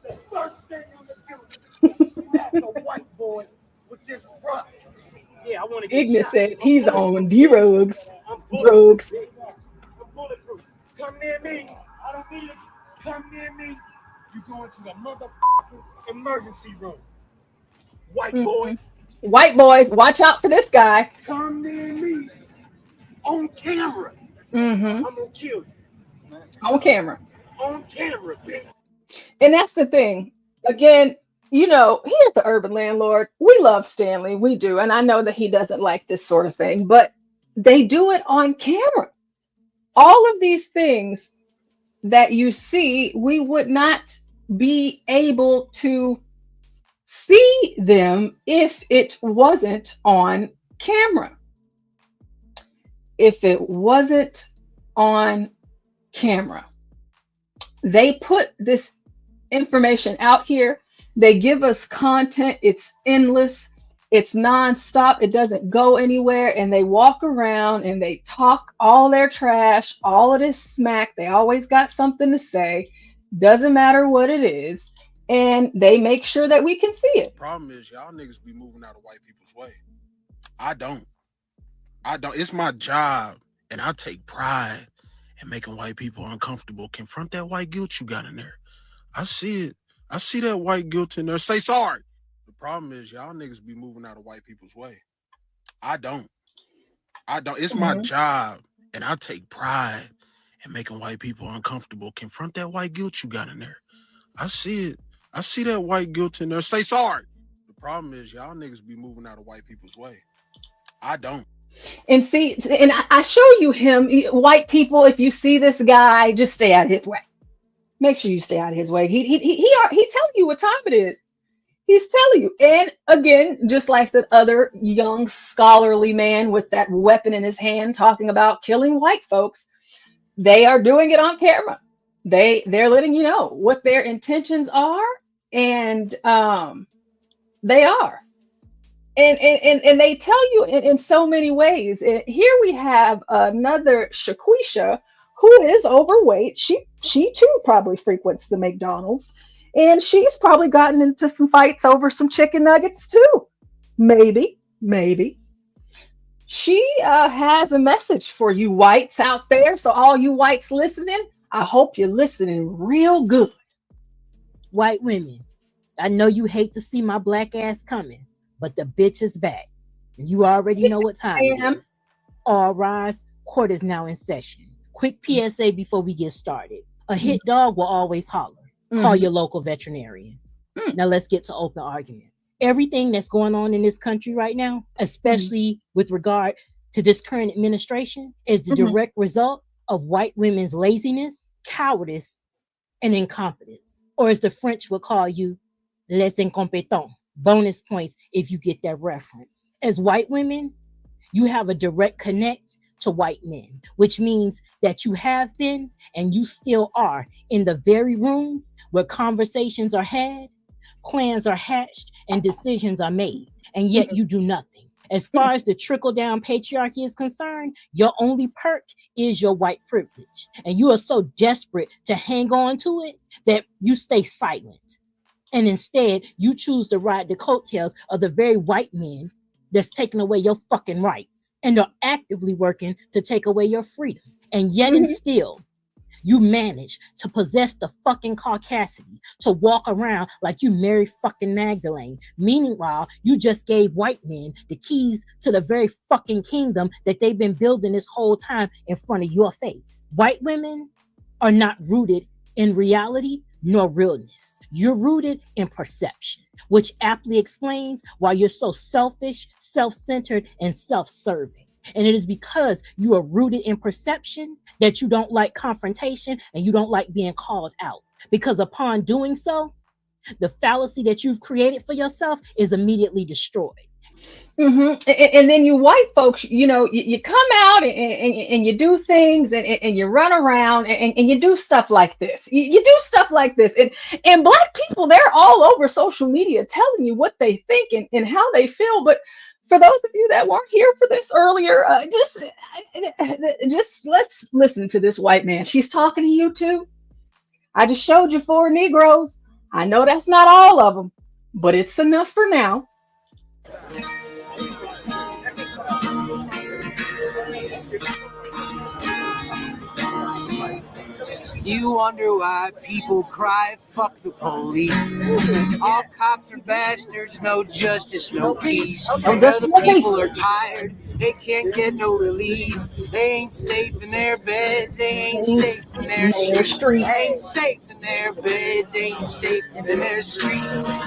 the first thing I'm gonna do is smack a white boy with this brush. Yeah, I want to get Ignis shot. says he's on drugs. I'm bulletproof. I'm bulletproof. Come near me. I don't need it. Come near me. You go into the motherfucking emergency room. White boys. White boys, watch out for this guy. Come near me. On camera. Mm-hmm. I'm gonna kill you. On camera. On camera, bitch. And that's the thing. Again, here at the Urban Landlord, we love Stanley. We do. And I know that he doesn't like this sort of thing, but they do it on camera. All of these things that you see, we would not be able to see them if it wasn't on camera. If it wasn't on camera. They put this information out here. They give us content. It's endless. It's nonstop. It doesn't go anywhere. And they walk around and they talk all their trash, all of this smack. They always got something to say. Doesn't matter what it is. And they make sure that we can see it. The problem is y'all niggas be moving out of white people's way. I don't. It's my job, and I take pride in making white people uncomfortable. Confront that white guilt you got in there. I see it. I see that white guilt in there. Say sorry. The problem is y'all niggas be moving out of white people's way. I don't. It's my job, and I take pride in making white people uncomfortable. Confront that white guilt you got in there. I see it. I see that white guilt in there. Say sorry. The problem is y'all niggas be moving out of white people's way. I don't. And see, and I show you him, white people, if you see this guy, just stay out of his way. Make sure you stay out of his way. He telling you what time it is. He's telling you. And again, just like the other young scholarly man with that weapon in his hand talking about killing white folks, they are doing it on camera. They're letting you know what their intentions are, and they are. And they tell you in so many ways. Here we have another Shaquisha who is overweight. She too probably frequents the McDonald's, and she's probably gotten into some fights over some chicken nuggets too. Maybe. She has a message for you whites out there. So all you whites listening, I hope you're listening real good. White women, I know you hate to see my black ass coming, but the bitch is back. You already know what time it is. All rise, court is now in session. Quick PSA before we get started. A hit dog will always holler. Call your local veterinarian. Now let's get to open arguments. Everything that's going on in this country right now, especially with regard to this current administration, is the direct result of white women's laziness, cowardice, and incompetence. Or as the French would call you, les incompetents. Bonus points if you get that reference. As white women, you have a direct connect to white men, which means that you have been and you still are in the very rooms where conversations are had, plans are hatched, and decisions are made, and yet you do nothing. As far as the trickle-down patriarchy is concerned, your only perk is your white privilege, and you are so desperate to hang on to it that you stay silent. And instead, you choose to ride the coattails of the very white men that's taking away your fucking rights and are actively working to take away your freedom. And yet and still, you manage to possess the fucking caucasity to walk around like you Mary fucking Magdalene. Meanwhile, you just gave white men the keys to the very fucking kingdom that they've been building this whole time in front of your face. White women are not rooted in reality nor realness. You're rooted in perception, which aptly explains why you're so selfish, self-centered, and self-serving. And it is because you are rooted in perception that you don't like confrontation and you don't like being called out. Because upon doing so, the fallacy that you've created for yourself is immediately destroyed. And then you white folks, you know, you come out and you do things and you run around and you do stuff like this. You do stuff like this. And black people, they're all over social media telling you what they think and how they feel. But for those of you that weren't here for this earlier, just let's listen to this white man. She's talking to you too. I just showed you 4 Negroes. I know that's not all of them, but it's enough for now. You wonder why people cry, fuck the police. All cops are bastards, no justice, no peace. And other people are tired, they can't get no release. They ain't safe in their beds, they ain't safe in their streets. They ain't safe in their beds, they ain't safe in their streets.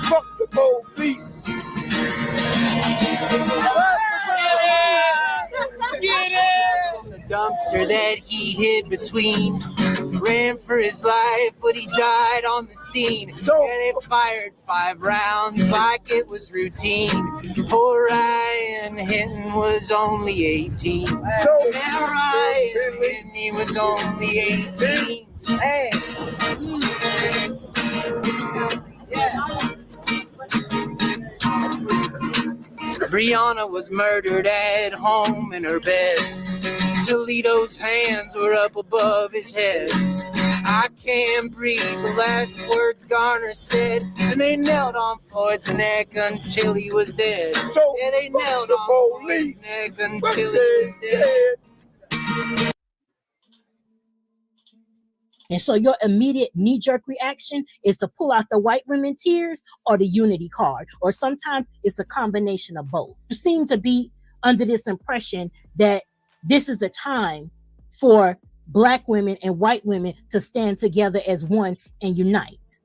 Fuck the police. Get it! The dumpster that he hid between ran for his life, but he died on the scene. Yeah, they fired 5 rounds like it was routine. Poor Ryan Hinton was only 18. Yeah, Ryan Hinton, he was only 18. Hey. Brianna was murdered at home in her bed. Toledo's hands were up above his head. I can't breathe, the last words Garner said. And they knelt on Floyd's neck until he was dead. Yeah, they knelt on Floyd's neck until he was dead. And so your immediate knee-jerk reaction is to pull out the white women tears or the unity card, or sometimes it's a combination of both. You seem to be under this impression that this is the time for Black women and white women to stand together as one and unite.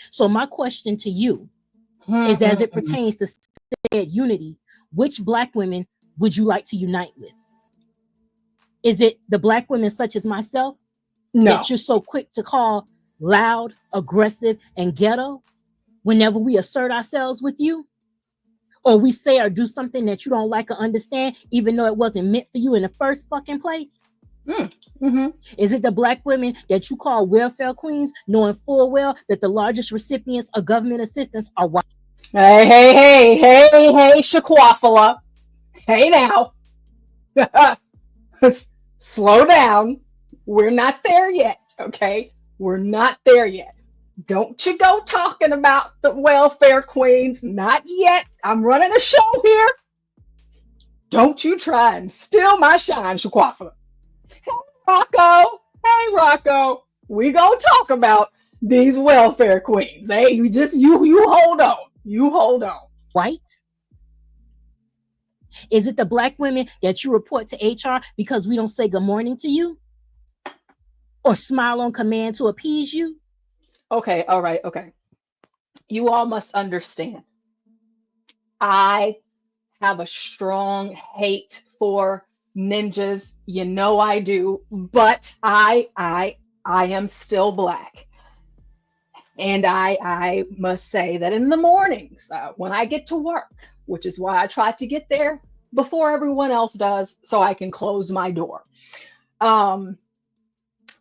So my question to you is, as it pertains to said unity, which Black women would you like to unite with? Is it the Black women such as myself? No. That you're so quick to call loud, aggressive, and ghetto whenever we assert ourselves with you? Or we say or do something that you don't like or understand, even though it wasn't meant for you in the first fucking place? Is it the Black women that you call welfare queens, knowing full well that the largest recipients of government assistance are white? Hey, Shaquafala. Hey now. Slow down. We're not there yet, okay? We're not there yet. Don't you go talking about the welfare queens. Not yet. I'm running a show here. Don't you try and steal my shine, Shaquafa. Hey, Rocco. We gonna talk about these welfare queens. Hey, you hold on. You hold on. White? Is it the Black women that you report to HR because we don't say good morning to you? Or smile on command to appease you? Okay, all right, okay. You all must understand. I have a strong hate for ninjas. You know I do, but I am still Black. And I must say that in the mornings, when I get to work, which is why I try to get there before everyone else does, so I can close my door.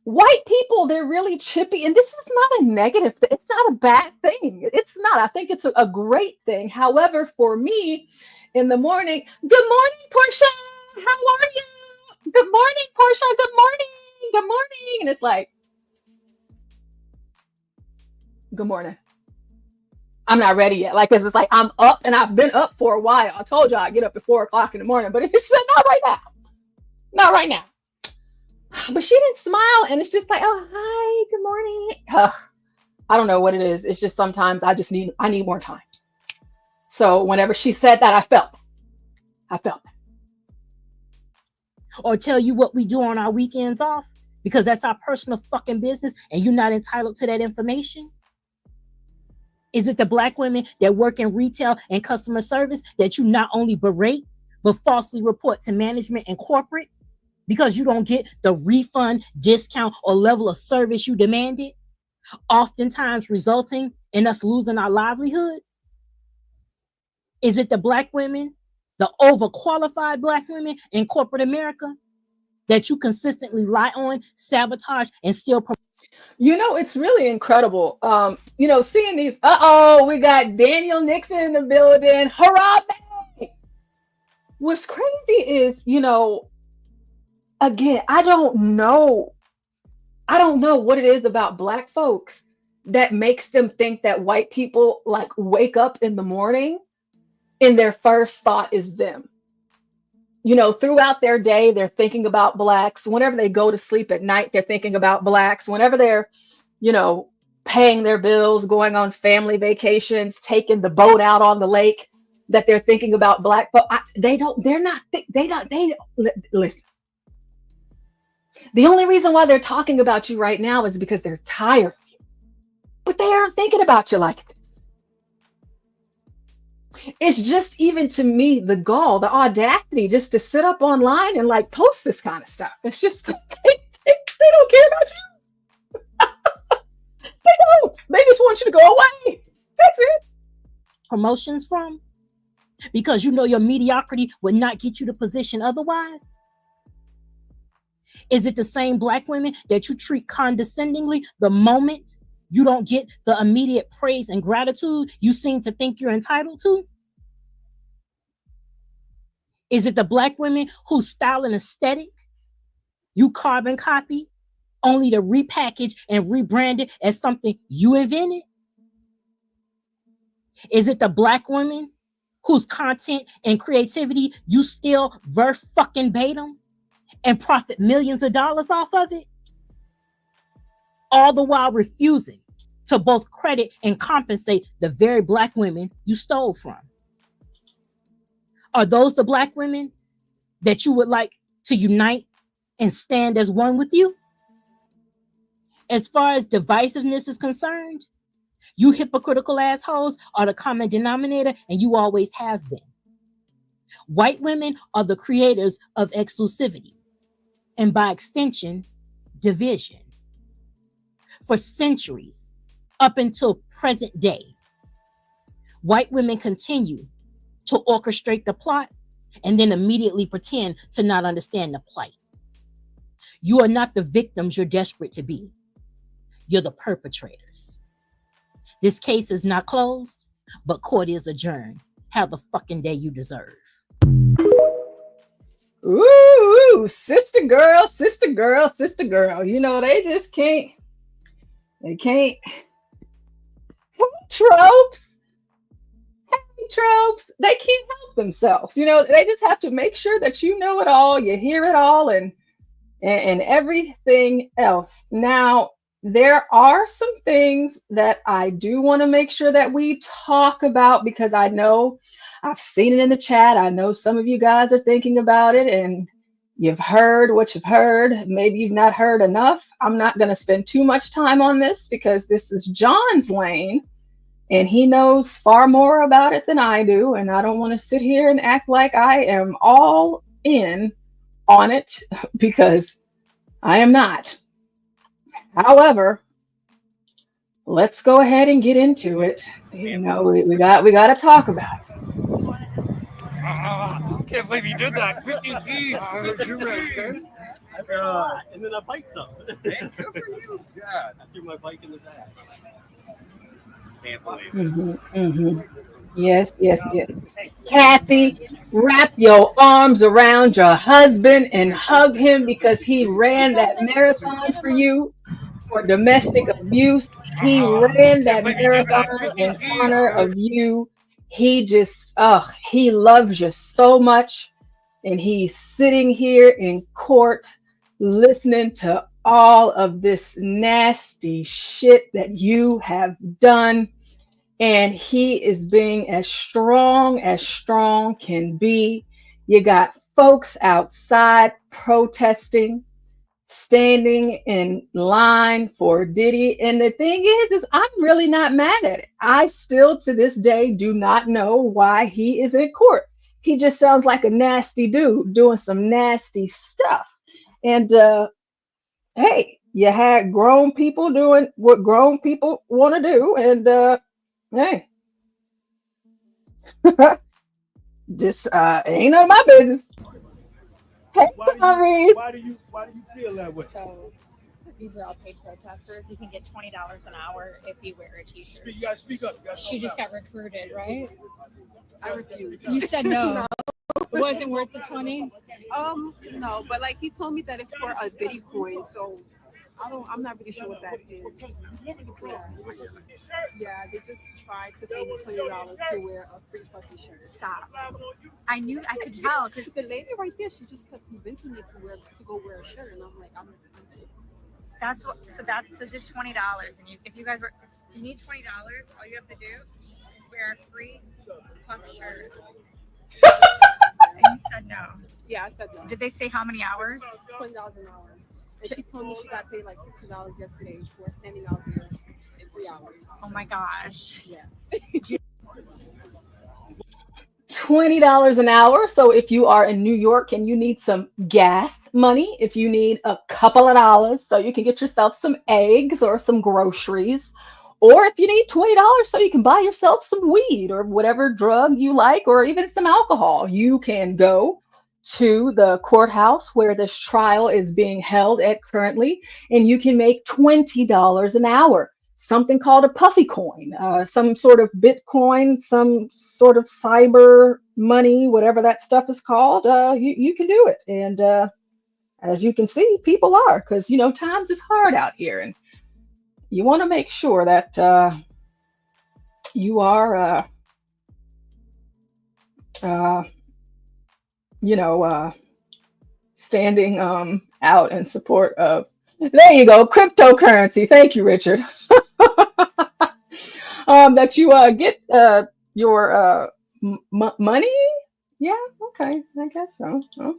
White people, they're really chippy, and this is not a negative thing. It's not a bad thing. It's not. I think it's a great thing. However, for me, in the morning, good morning, Portia. How are you? Good morning, Portia. Good morning. Good morning. And it's like, good morning. I'm not ready yet. Like, cause it's like I'm up and I've been up for a while. I told y'all I get up at 4 o'clock in the morning, but it's just not right now. Not right now. But she didn't smile, and it's just like, oh, hi, good morning. I don't know what it is. It's just sometimes I need more time. So whenever she said that, I felt it. Or tell you what we do on our weekends off, because that's our personal fucking business, and you're not entitled to that information? Is it the Black women that work in retail and customer service that you not only berate, but falsely report to management and corporate because you don't get the refund, discount, or level of service you demanded, oftentimes resulting in us losing our livelihoods? Is it the Black women, the overqualified Black women in corporate America that you consistently lie on, sabotage, and still? You know, it's really incredible. Seeing these, we got Daniel Nixon in the building. Hurrah, baby. What's crazy is, again, I don't know what it is about Black folks that makes them think that white people like wake up in the morning and their first thought is them. Throughout their day, they're thinking about Blacks. Whenever they go to sleep at night, they're thinking about Blacks. Whenever they're, paying their bills, going on family vacations, taking the boat out on the lake, that they're thinking about Black folks. Listen. The only reason why they're talking about you right now is because they're tired of you. But they aren't thinking about you like this. It's just, even to me, the gall, the audacity just to sit up online and like post this kind of stuff. It's just, they don't care about you. want you to go away. That's it. Promotions from? Because you know your mediocrity would not get you the position otherwise? Is it the same black women that you treat condescendingly the moment you don't get the immediate praise and gratitude you seem to think you're entitled to? Is it the black women whose style and aesthetic you carbon copy only to repackage and rebrand it as something you invented? Is it the black women whose content and creativity you still fucking-bate and profit millions of dollars off of it? All the while refusing to both credit and compensate the very black women you stole from. Are those the black women that you would like to unite and stand as one with you? As far as divisiveness is concerned, you hypocritical assholes are the common denominator, and you always have been. White women are the creators of exclusivity, and by extension, division. For centuries, up until present day, white women continue to orchestrate the plot and then immediately pretend to not understand the plight. You are not the victims you're desperate to be. You're the perpetrators. This case is not closed, but court is adjourned. Have the fucking day you deserve. Ooh, sister girl, sister girl, sister girl. You know, they just can't. They can't. Tropes. Tropes. They can't help themselves. You know, they just have to make sure that you know it all, you hear it all, and everything else. Now, there are some things that I do want to make sure that we talk about, because I know I've seen it in the chat. I know some of you guys are thinking about it, and you've heard what you've heard. Maybe you've not heard enough. I'm not going to spend too much time on this because this is John's lane, and he knows far more about it than I do. And I don't want to sit here and act like I am all in on it, because I am not. However, let's go ahead and get into it. You know, we got to talk about it. I can't believe you did that. 50 feet. I heard you right there. And then I biked some. Good for you. Yeah. I threw my bike in the back. Can't believe it. Yes, yes, yes. Kathy, wrap your arms around your husband and hug him, because he ran that marathon for you for domestic abuse. He ran that marathon in honor of you. He just, he loves you so much. And he's sitting here in court listening to all of this nasty shit that you have done. And he is being as strong can be. You got folks outside protesting, standing in line for Diddy. And the thing is I'm really not mad at it. I still to this day do not know why he is in court. He just sounds like a nasty dude doing some nasty stuff. And hey, you had grown people doing what grown people want to do. And hey, just ain't none of my business. Hey, why do you feel that way? So these are all paid protesters. You can get $20 an hour if you wear a t-shirt. You gotta speak up. She just got recruited, right? I refuse. You said no. No. It wasn't worth the 20? No, but like he told me that it's for a Diddy coin, so I'm not really sure what that is. Yeah, they just tried to pay me $20 to wear a free fucking shirt. Stop. I could tell, because the lady right there, she just kept convincing me to go wear a shirt, and I'm like, I'm that's what. So just $20, and if you need $20, all you have to do is wear a free puff shirt. And you said no. Yeah, I said no. Did they say how many hours? $20 an hour. And she told me she got paid like $60 yesterday for standing out there in 3 hours. Oh my gosh. Yeah. $20 an hour. So if you are in New York and you need some gas money, if you need a couple of dollars so you can get yourself some eggs or some groceries, or if you need $20 so you can buy yourself some weed or whatever drug you like, or even some alcohol, you can go to the courthouse where this trial is being held at currently, and you can make $20 an hour. Something called a puffy coin, some sort of Bitcoin, some sort of cyber money, whatever that stuff is called. You can do it. And as you can see, people are, because, you know, times is hard out here. And you want to make sure that you are, you know, standing out in support of, there you go, cryptocurrency. Thank you, Richard. That you get your money. Yeah, okay, I guess so. Oh.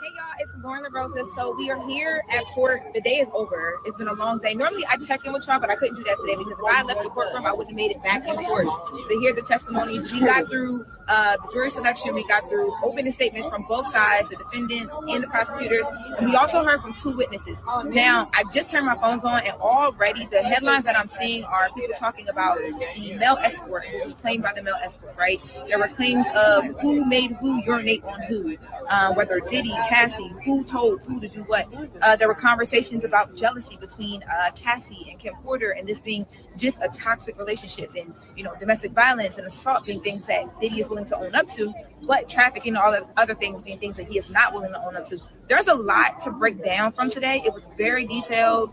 Hey y'all, it's Lauren LaRosa. So we are here at court. The day is over. It's been a long day. Normally I check in with y'all, but I couldn't do that today because if I left the courtroom, I wouldn't have made it back in court to hear the testimonies. We got through the jury selection. We got through opening statements from both sides, the defendants and the prosecutors. And we also heard from 2 witnesses. Now, I just turned my phones on, and already the headlines that I'm seeing are people talking about the male escort, what was claimed by the male escort, right? There were claims of who made who urinate on who, whether Diddy, Cassie, who told who to do what. There were conversations about jealousy between Cassie and Kim Porter, and this being just a toxic relationship, and, you know, domestic violence and assault being things that Diddy is willing to own up to, but trafficking and all the other things being things that he is not willing to own up to. There's a lot to break down from today. It was very detailed.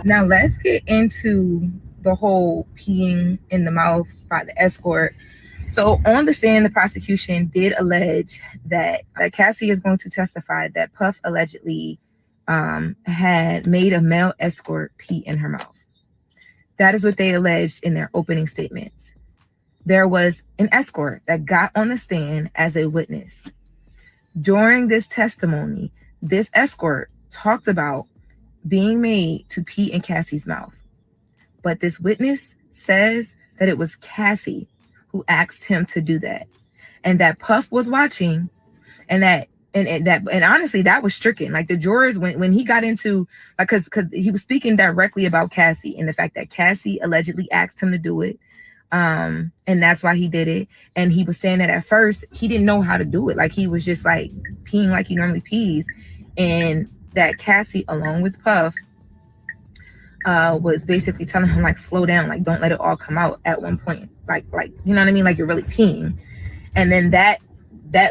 Now let's get into the whole peeing in the mouth by the escort. So on the stand, the prosecution did allege that Cassie is going to testify that Puff allegedly had made a male escort pee in her mouth. That is what they alleged in their opening statements. There was an escort that got on the stand as a witness. During this testimony, this escort talked about being made to pee in Cassie's mouth. But this witness says that it was Cassie who asked him to do that, and that Puff was watching, and honestly, that was stricken. Like, the jurors, when he got into, like, because he was speaking directly about Cassie and the fact that Cassie allegedly asked him to do it, and that's why he did it. And he was saying that at first he didn't know how to do it. Like, he was just like peeing like he normally pees, and that Cassie, along with Puff, was basically telling him, like, slow down, like, don't let it all come out at one point, like you know what I mean, like you're really peeing. And then that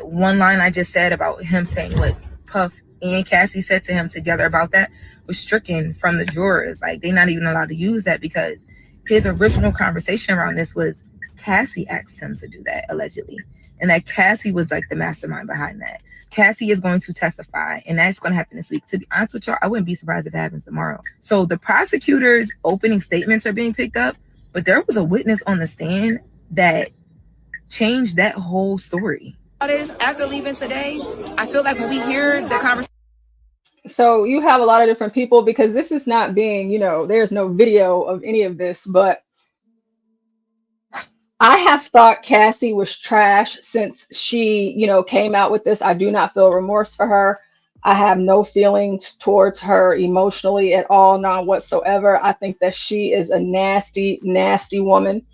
one line I just said about him saying what Puff and Cassie said to him together about that was stricken from the jurors. Like, they're not even allowed to use that, because his original conversation around this was Cassie asked him to do that, allegedly, and that Cassie was like the mastermind behind that. Cassie is going to testify, and that's going to happen this week. To be honest with y'all, I wouldn't be surprised if it happens tomorrow. So the prosecutor's opening statements are being picked up, but there was a witness on the stand that changed that whole story. After leaving today, I feel like when we hear the conversation. So you have a lot of different people, because this is not being, you know, there's no video of any of this, but I have thought Cassie was trash since she, you know, came out with this. I do not feel remorse for her. I have no feelings towards her emotionally at all, none whatsoever. I think that she is a nasty, nasty woman.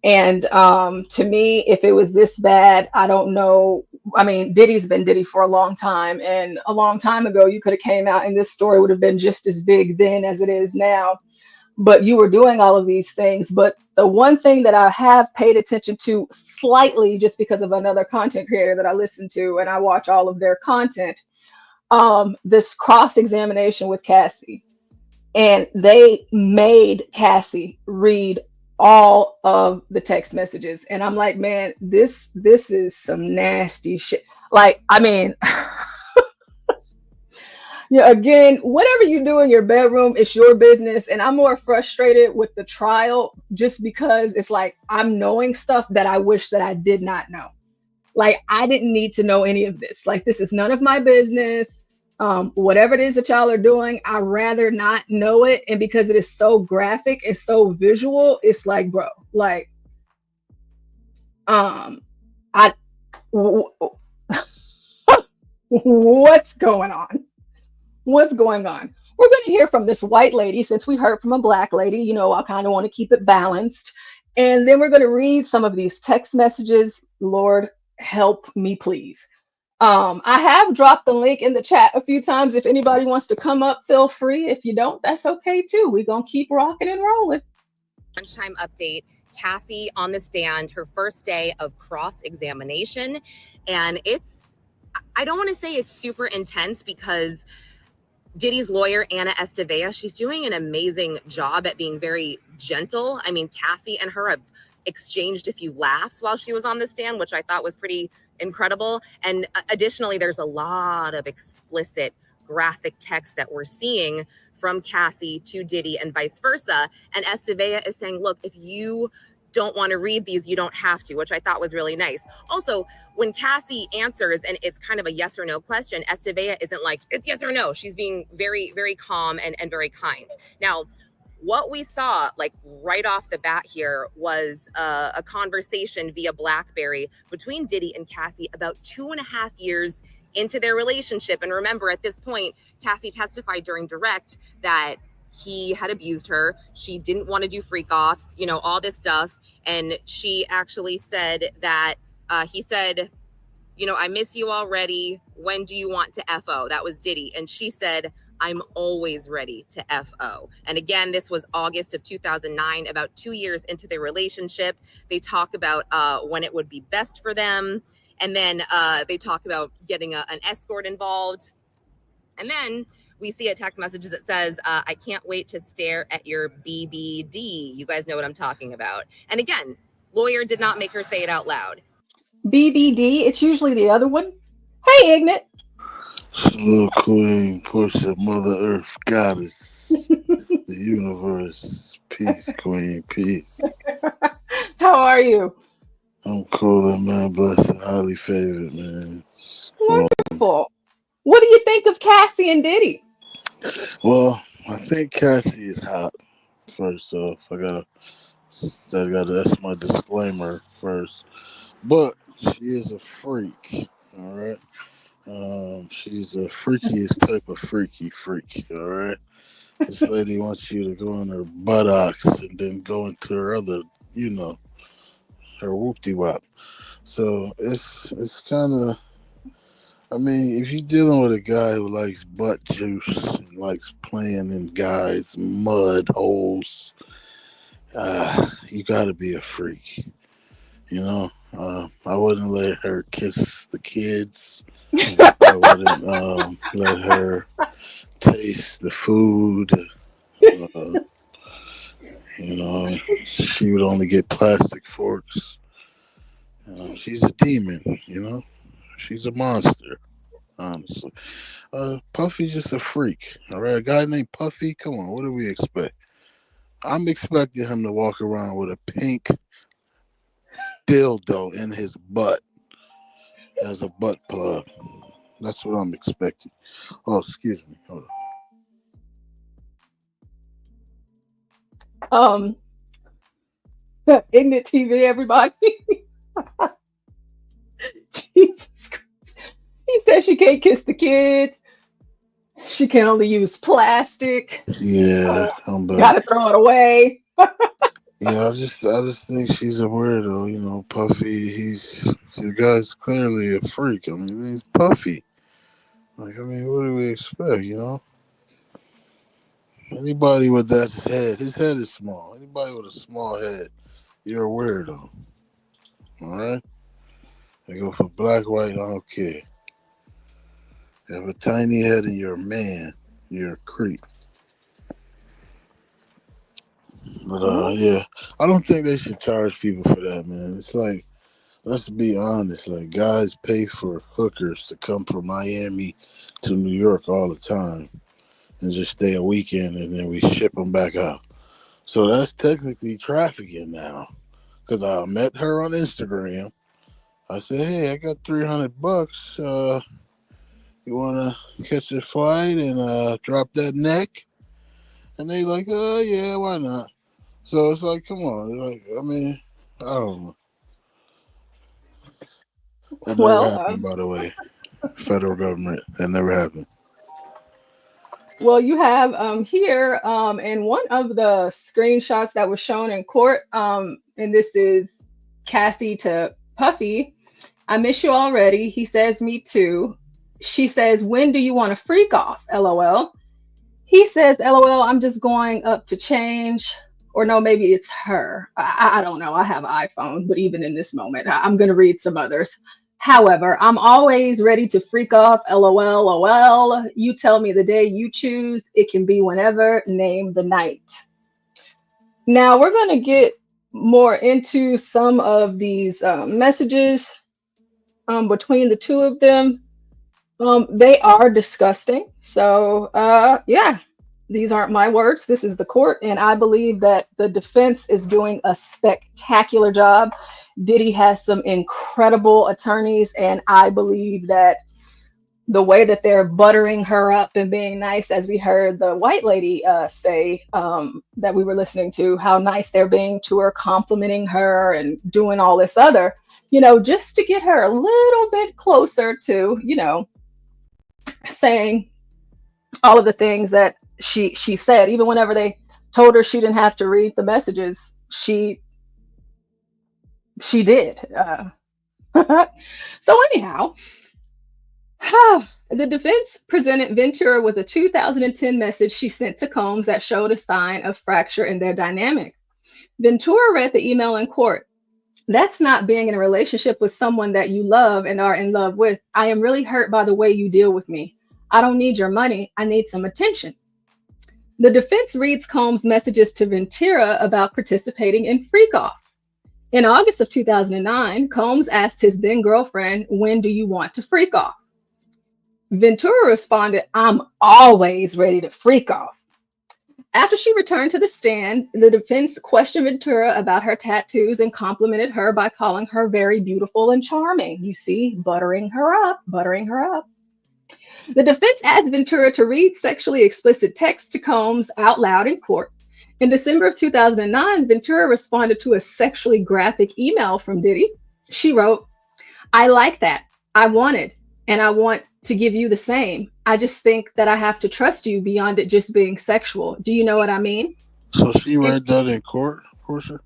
And to me, if it was this bad, I don't know. I mean, Diddy's been Diddy for a long time, and a long time ago, you could have came out and this story would have been just as big then as it is now. But you were doing all of these things. But the one thing that I have paid attention to slightly, just because of another content creator that I listen to and I watch all of their content, this cross-examination with Cassie, and they made Cassie read all of the text messages, and I'm like, man, this is some nasty shit. Like, I mean, yeah, again, whatever you do in your bedroom, it's your business. And I'm more frustrated with the trial just because it's like I'm knowing stuff that I wish that I did not know. Like, I didn't need to know any of this. Like, this is none of my business. Whatever it is that y'all are doing, I'd rather not know it. And because it is so graphic, it's so visual, it's like, bro, like, what's going on? What's going on? we're going to hear from this white lady since we heard from a black lady. You know, I kind of want to keep it balanced. And then we're going to read some of these text messages. Lord, help me, please. I have dropped the link in the chat a few times. If anybody wants to come up, feel free. If you don't, that's okay too. We're going to keep rocking and rolling. Lunchtime update. Cassie on the stand, her first day of cross-examination. And I don't want to say it's super intense because Diddy's lawyer, Anna Estevea, she's doing an amazing job at being very gentle. I mean, Cassie and her have exchanged a few laughs while she was on the stand, which I thought was pretty incredible. And additionally, there's a lot of explicit graphic text that we're seeing from Cassie to Diddy and vice versa. And Estevea is saying, look, if you don't want to read these, you don't have to, which I thought was really nice. Also, when Cassie answers and it's kind of a yes or no question, Estevea isn't like, it's yes or no. She's being very, very calm and very kind. Now, what we saw like right off the bat here was a conversation via BlackBerry between Diddy and Cassie about 2.5 years into their relationship. And remember, at this point, Cassie testified during direct that he had abused her. She didn't want to do freak offs, you know, all this stuff. And she actually said that he said, you know, I miss you already. When do you want to FO? That was Diddy. And she said, I'm always ready to FO. And again, this was August of 2009, about 2 years into their relationship. They talk about when it would be best for them. And then they talk about getting an escort involved. And then we see a text message that says, I can't wait to stare at your BBD. You guys know what I'm talking about. And again, lawyer did not make her say it out loud. BBD, it's usually the other one. Hey, Ignat. Little Queen, Portia, Mother Earth, Goddess, the universe, peace, Queen, peace. How are you? I'm cool, man, blessed and highly favored, man. Wonderful. What do you think of Cassie and Diddy? Well, I think Cassie is hot. First off, that's my disclaimer first. But she is a freak, all right? She's the freakiest type of freak, all right? This lady wants you to go in her buttocks and then go into her other, you know, her whoop-de-wop. So it's kind of, I mean, if you're dealing with a guy who likes butt juice and likes playing in guys' mud holes, you gotta be a freak, you know? I wouldn't let her kiss the kids. I wouldn't let her taste the food. You know, she would only get plastic forks. She's a demon, you know? She's a monster, honestly. Puffy's just a freak, all right? A guy named Puffy, come on, what do we expect? I'm expecting him to walk around with a pink dildo in his butt as a butt plug. That's what I'm expecting. Oh, excuse me. Hold on. Ignat TV, everybody. Jesus Christ. He said she can't kiss the kids. She can only use plastic. Yeah, I'm back. Gotta throw it away. Yeah, I just think she's a weirdo, you know. Puffy, the guy's clearly a freak. I mean, he's Puffy. Like, I mean, what do we expect, you know? Anybody with that head, his head is small. Anybody with a small head, you're a weirdo. All right? I go for black, white, I don't care. You have a tiny head and you're a man, you're a creep. But yeah, I don't think they should charge people for that, man. It's like, let's be honest, like guys pay for hookers to come from Miami to New York all the time and just stay a weekend and then we ship them back out. So that's technically trafficking now. Because I met her on Instagram. I said, hey, I got $300. You want to catch a flight and drop that neck? And they like, oh, yeah, why not? So it's like, come on. Like, I mean, I don't know. That never happened, by the way. Federal government. That never happened. Well, you have here in one of the screenshots that was shown in court, and this is Cassie to Puffy. I miss you already. He says, me too. She says, when do you want to freak off? LOL. He says, LOL, I'm just going up to change. Or no, maybe it's her. I don't know. I have an iPhone, but even in this moment, I'm going to read some others. However, I'm always ready to freak off. LOL, LOL. You tell me the day you choose. It can be whenever. Name the night. Now we're going to get more into some of these messages between the two of them. They are disgusting. So yeah, these aren't my words. This is the court. And I believe that the defense is doing a spectacular job. Diddy has some incredible attorneys. And I believe that the way that they're buttering her up and being nice, as we heard the white lady say that we were listening to, how nice they're being to her, complimenting her and doing all this other, just to get her a little bit closer to, saying all of the things that she said. Even whenever they told her she didn't have to read the messages, she did. So anyhow, the defense presented Ventura with a 2010 message she sent to Combs that showed a sign of fracture in their dynamic. Ventura read the email in court. That's not being in a relationship with someone that you love and are in love with. I am really hurt by the way you deal with me. I don't need your money. I need some attention. The defense reads Combs' messages to Ventura about participating in freak-offs. In August of 2009, Combs asked his then girlfriend, when do you want to freak off? Ventura responded, I'm always ready to freak off. After she returned to the stand, the defense questioned Ventura about her tattoos and complimented her by calling her very beautiful and charming. You see, buttering her up. The defense asked Ventura to read sexually explicit text to Combs out loud in court. In December of 2009, Ventura responded to a sexually graphic email from Diddy. She wrote, I like that. I wanted, and I want to give you the same. I just think that I have to trust you beyond it just being sexual. Do you know what I mean? So she read that in court, Portia?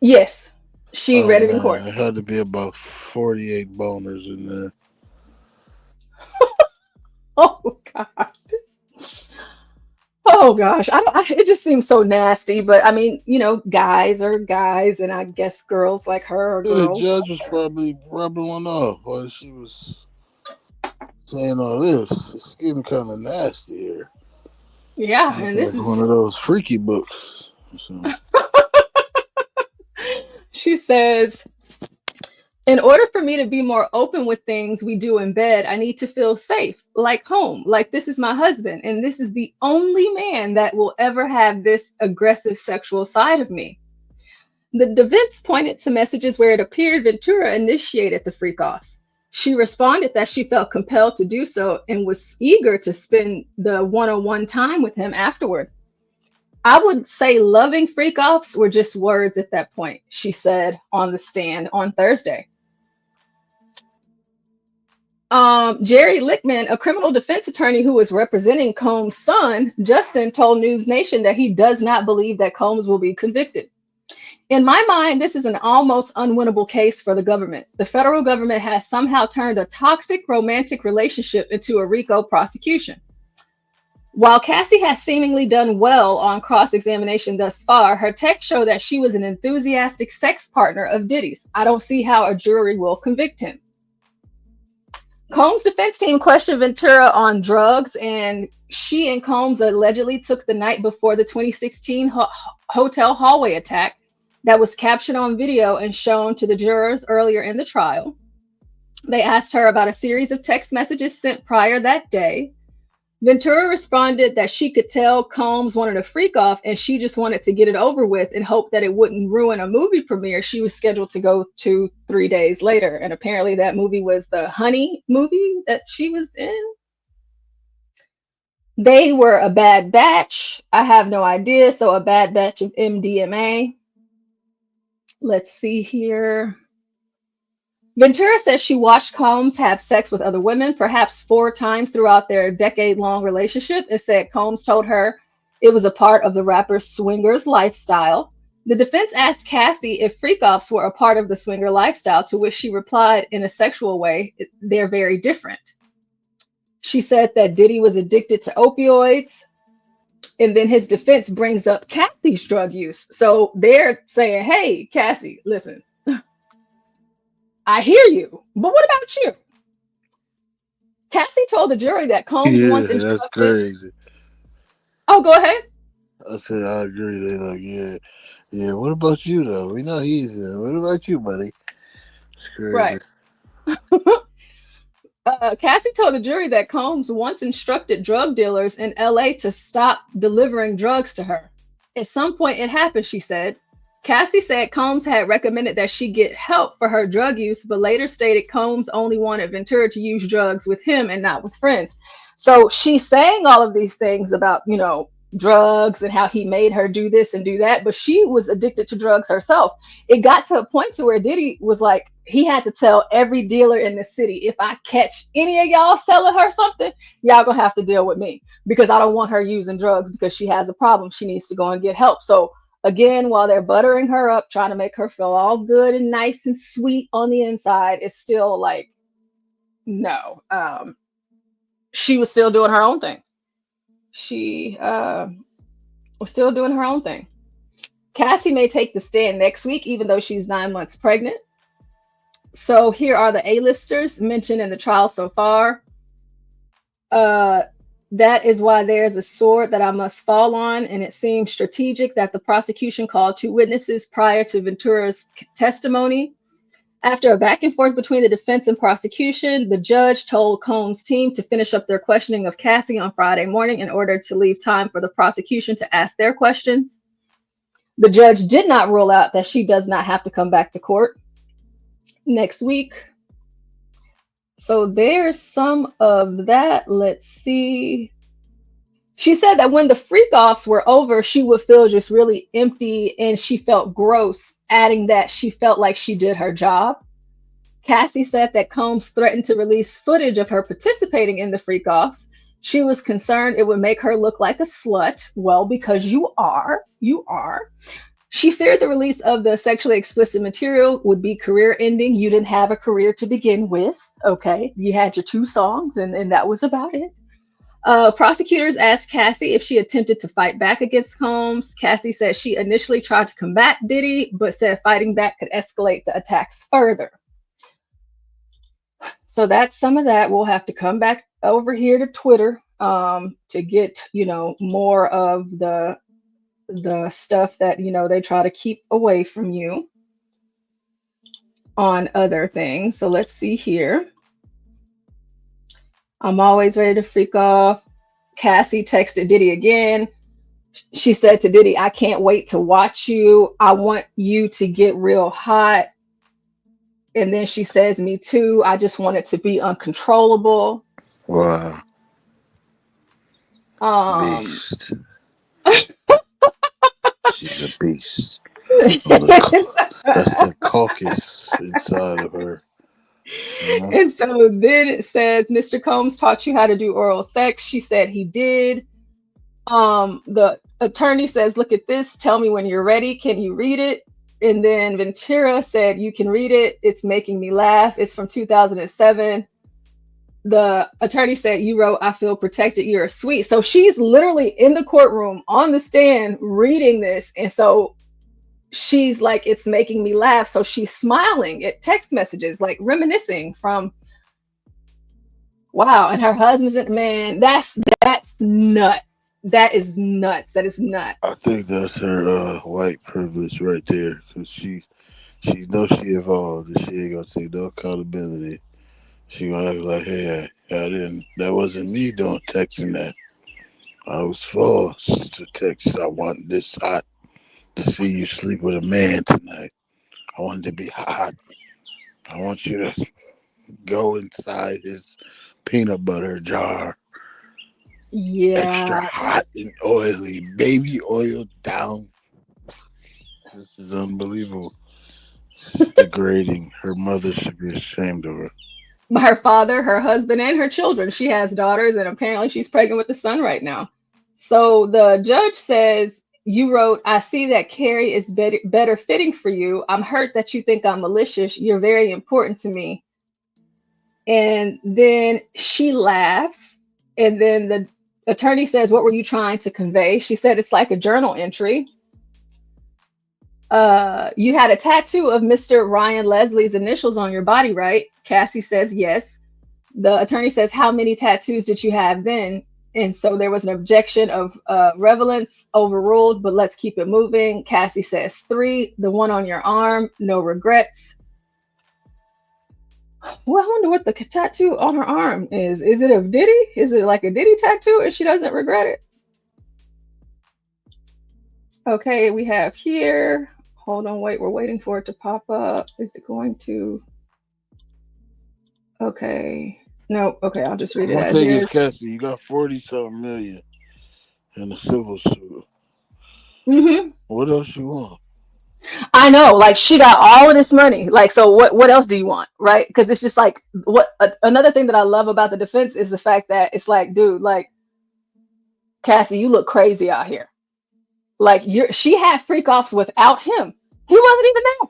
Yes, she read it in court. It had to be about 48 boners in there. Oh, God. Oh, gosh. It just seems so nasty. But, I mean, guys are guys, and I guess girls like her are girls. The judge was probably rubbing one off while she was saying all this. It's getting kind of nasty here. Yeah, and this is one of those freaky books. So. She says, in order for me to be more open with things we do in bed, I need to feel safe, like home, like this is my husband, and this is the only man that will ever have this aggressive sexual side of me. The defense pointed to messages where it appeared Ventura initiated the freak-offs. She responded that she felt compelled to do so and was eager to spend the one-on-one time with him afterward. I would say loving freak-offs were just words at that point, she said on the stand on Thursday. Jerry Lickman, a criminal defense attorney who was representing Combs' son, Justin, told News Nation that he does not believe that Combs will be convicted. In my mind, this is an almost unwinnable case for the government. The federal government has somehow turned a toxic romantic relationship into a RICO prosecution. While Cassie has seemingly done well on cross-examination thus far, her texts show that she was an enthusiastic sex partner of Diddy's. I don't see how a jury will convict him. Combs' defense team questioned Ventura on drugs, and she and Combs allegedly took the night before the 2016 hotel hallway attack that was captured on video and shown to the jurors earlier in the trial. They asked her about a series of text messages sent prior that day. Ventura responded that she could tell Combs wanted a freak off and she just wanted to get it over with and hoped that it wouldn't ruin a movie premiere she was scheduled to go to 3 days later. And apparently that movie was the Honey movie that she was in. They were a bad batch. I have no idea. So a bad batch of MDMA. Let's see here. Ventura says she watched Combs have sex with other women, perhaps 4 times throughout their decade-long relationship, and said Combs told her it was a part of the rapper's swingers lifestyle. The defense asked Cassie if freak-offs were a part of the swinger lifestyle, to which she replied in a sexual way, they're very different. She said that Diddy was addicted to opioids, and then his defense brings up Cassie's drug use. So they're saying, hey, Cassie, listen, I hear you, but what about you? Cassie told the jury that Combs once Yeah, that's instructed. crazy. Oh, go ahead. I said I agree. They like, yeah. What about you though? We know he's in. What about you, buddy? It's crazy. Right. Cassie told the jury that Combs once instructed drug dealers in LA to stop delivering drugs to her. At some point it happened, she said. Cassie said Combs had recommended that she get help for her drug use, but later stated Combs only wanted Ventura to use drugs with him and not with friends. So she's saying all of these things about, drugs and how he made her do this and do that, but she was addicted to drugs herself. It got to a point to where Diddy was like, he had to tell every dealer in the city, if I catch any of y'all selling her something, y'all gonna have to deal with me, because I don't want her using drugs, because she has a problem. She needs to go and get help. So again, while they're buttering her up, trying to make her feel all good and nice and sweet on the inside, it's still like, no. She was still doing her own thing. She was still doing her own thing. Cassie may take the stand next week, even though she's 9 months pregnant. So here are the A-listers mentioned in the trial so far. That is why there's a sword that I must fall on, and it seems strategic that the prosecution called 2 witnesses prior to Ventura's testimony. After a back and forth between the defense and prosecution, the judge told Combs' team to finish up their questioning of Cassie on Friday morning in order to leave time for the prosecution to ask their questions. The judge did not rule out that she does not have to come back to court next week. So there's some of that. Let's see. She said that when the freak-offs were over, she would feel just really empty and she felt gross, adding that she felt like she did her job. Cassie said that Combs threatened to release footage of her participating in the freak-offs. She was concerned it would make her look like a slut. Well, because you are. She feared the release of the sexually explicit material would be career-ending. You didn't have a career to begin with. Okay, you had your 2 songs and that was about it. Prosecutors asked Cassie if she attempted to fight back against Combs. Cassie said she initially tried to combat Diddy, but said fighting back could escalate the attacks further. So that's some of that. We'll have to come back over here to Twitter to get, more of the stuff that, they try to keep away from you on other things. So let's see here. I'm always ready to freak off. Cassie texted Diddy again. She said to Diddy, I can't wait to watch you. I want you to get real hot. And then she says, me too. I just want it to be uncontrollable. Wow. Beast. She's a beast. That's the caucus inside of her. And so then it says, Mr. Combs taught you how to do oral sex. She said he did. The attorney says, look at this. Tell me when you're ready. Can you read it? And then Ventura said, you can read it. It's making me laugh. It's from 2007. The attorney said, you wrote, I feel protected. You're sweet. So she's literally in the courtroom on the stand reading this. And so she's like, it's making me laugh. So she's smiling at text messages, like reminiscing from, wow. And her husband's man, that's nuts. That is nuts. That is nuts. I think that's her white privilege right there, because she knows she involved and she ain't gonna take no accountability. She gonna act like, hey, that wasn't me doing texting that. I was forced to text. I want this hot to see you sleep with a man tonight. I want it to be hot. I want you to go inside his peanut butter jar. Yeah. Extra hot and oily, baby oil down. This is unbelievable. It's degrading. Her mother should be ashamed of her. Her father, her husband, and her children. She has daughters, and apparently she's pregnant with a son right now. So the judge says, you wrote, I see that Carrie is better fitting for you. I'm hurt that you think I'm malicious. You're very important to me. And then she laughs. And then the attorney says, what were you trying to convey? She said, it's like a journal entry. You had a tattoo of Mr. Ryan Leslie's initials on your body, right? Cassie says yes. The attorney says, how many tattoos did you have then? And so there was an objection of relevance overruled, but let's keep it moving. Cassie says 3, the one on your arm, no regrets. Well, I wonder what the tattoo on her arm is. Is it of Diddy? Is it like a Diddy tattoo and she doesn't regret it? Okay, we have here. Hold on, wait, we're waiting for it to pop up. Is it going to? Okay. No, okay, I'll just read it One as thing is. is, Cassie, you got 40-something million in a civil suit. Mm-hmm. What else you want? I know, like she got all of this money. Like, so what else do you want, right? Because it's just like another thing that I love about the defense is the fact that it's like, dude, like Cassie, you look crazy out here. Like she had freak offs without him. He wasn't even there.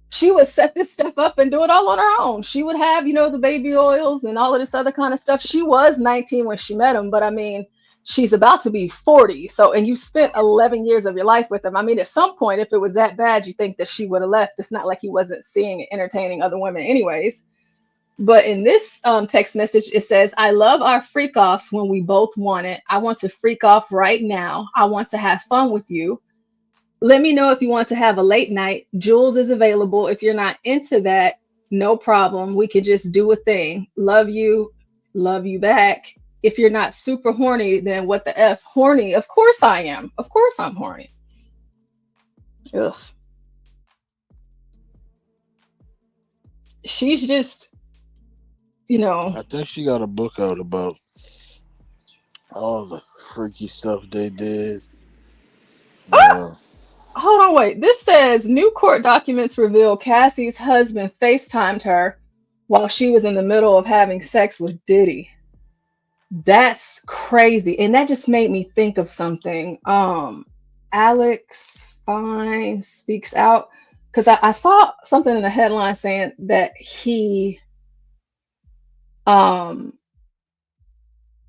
She would set this stuff up and do it all on her own. She would have, you know, the baby oils and all of this other kind of stuff. She was 19 when she met him, but I mean, she's about to be 40. So, and you spent 11 years of your life with him. I mean, at some point, if it was that bad, you think that she would have left. It's not like he wasn't seeing and entertaining other women anyways. But in this text message, it says, I love our freak offs when we both want it. I want to freak off right now. I want to have fun with you. Let me know if you want to have a late night. Jules is available. If you're not into that, no problem. We could just do a thing. Love you back. If you're not super horny, then what the F? Horny? Of course I am. Of course I'm horny. Ugh. She's just, you know. I think she got a book out about all the freaky stuff they did. Hold on, wait. This says new court documents reveal Cassie's husband FaceTimed her while she was in the middle of having sex with Diddy. That's crazy. And that just made me think of something. Alex Fine speaks out because I saw something in the headline saying that he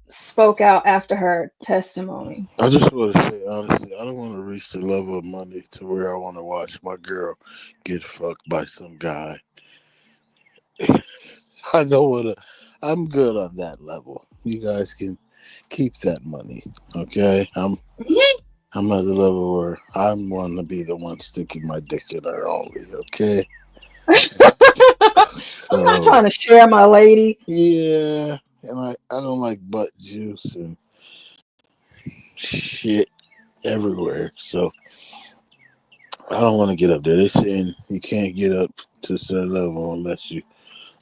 spoke out after her testimony. I just want to say, honestly, I don't want to reach the level of money to where I want to watch my girl get fucked by some guy. I don't want to. I'm good on that level. You guys can keep that money, okay? I'm at the level where I want to be the one sticking my dick in her only, okay? I'm not trying to share my lady. Yeah, and I don't like butt juice and shit everywhere, so I don't want to get up there. They're saying you can't get up to a certain level unless you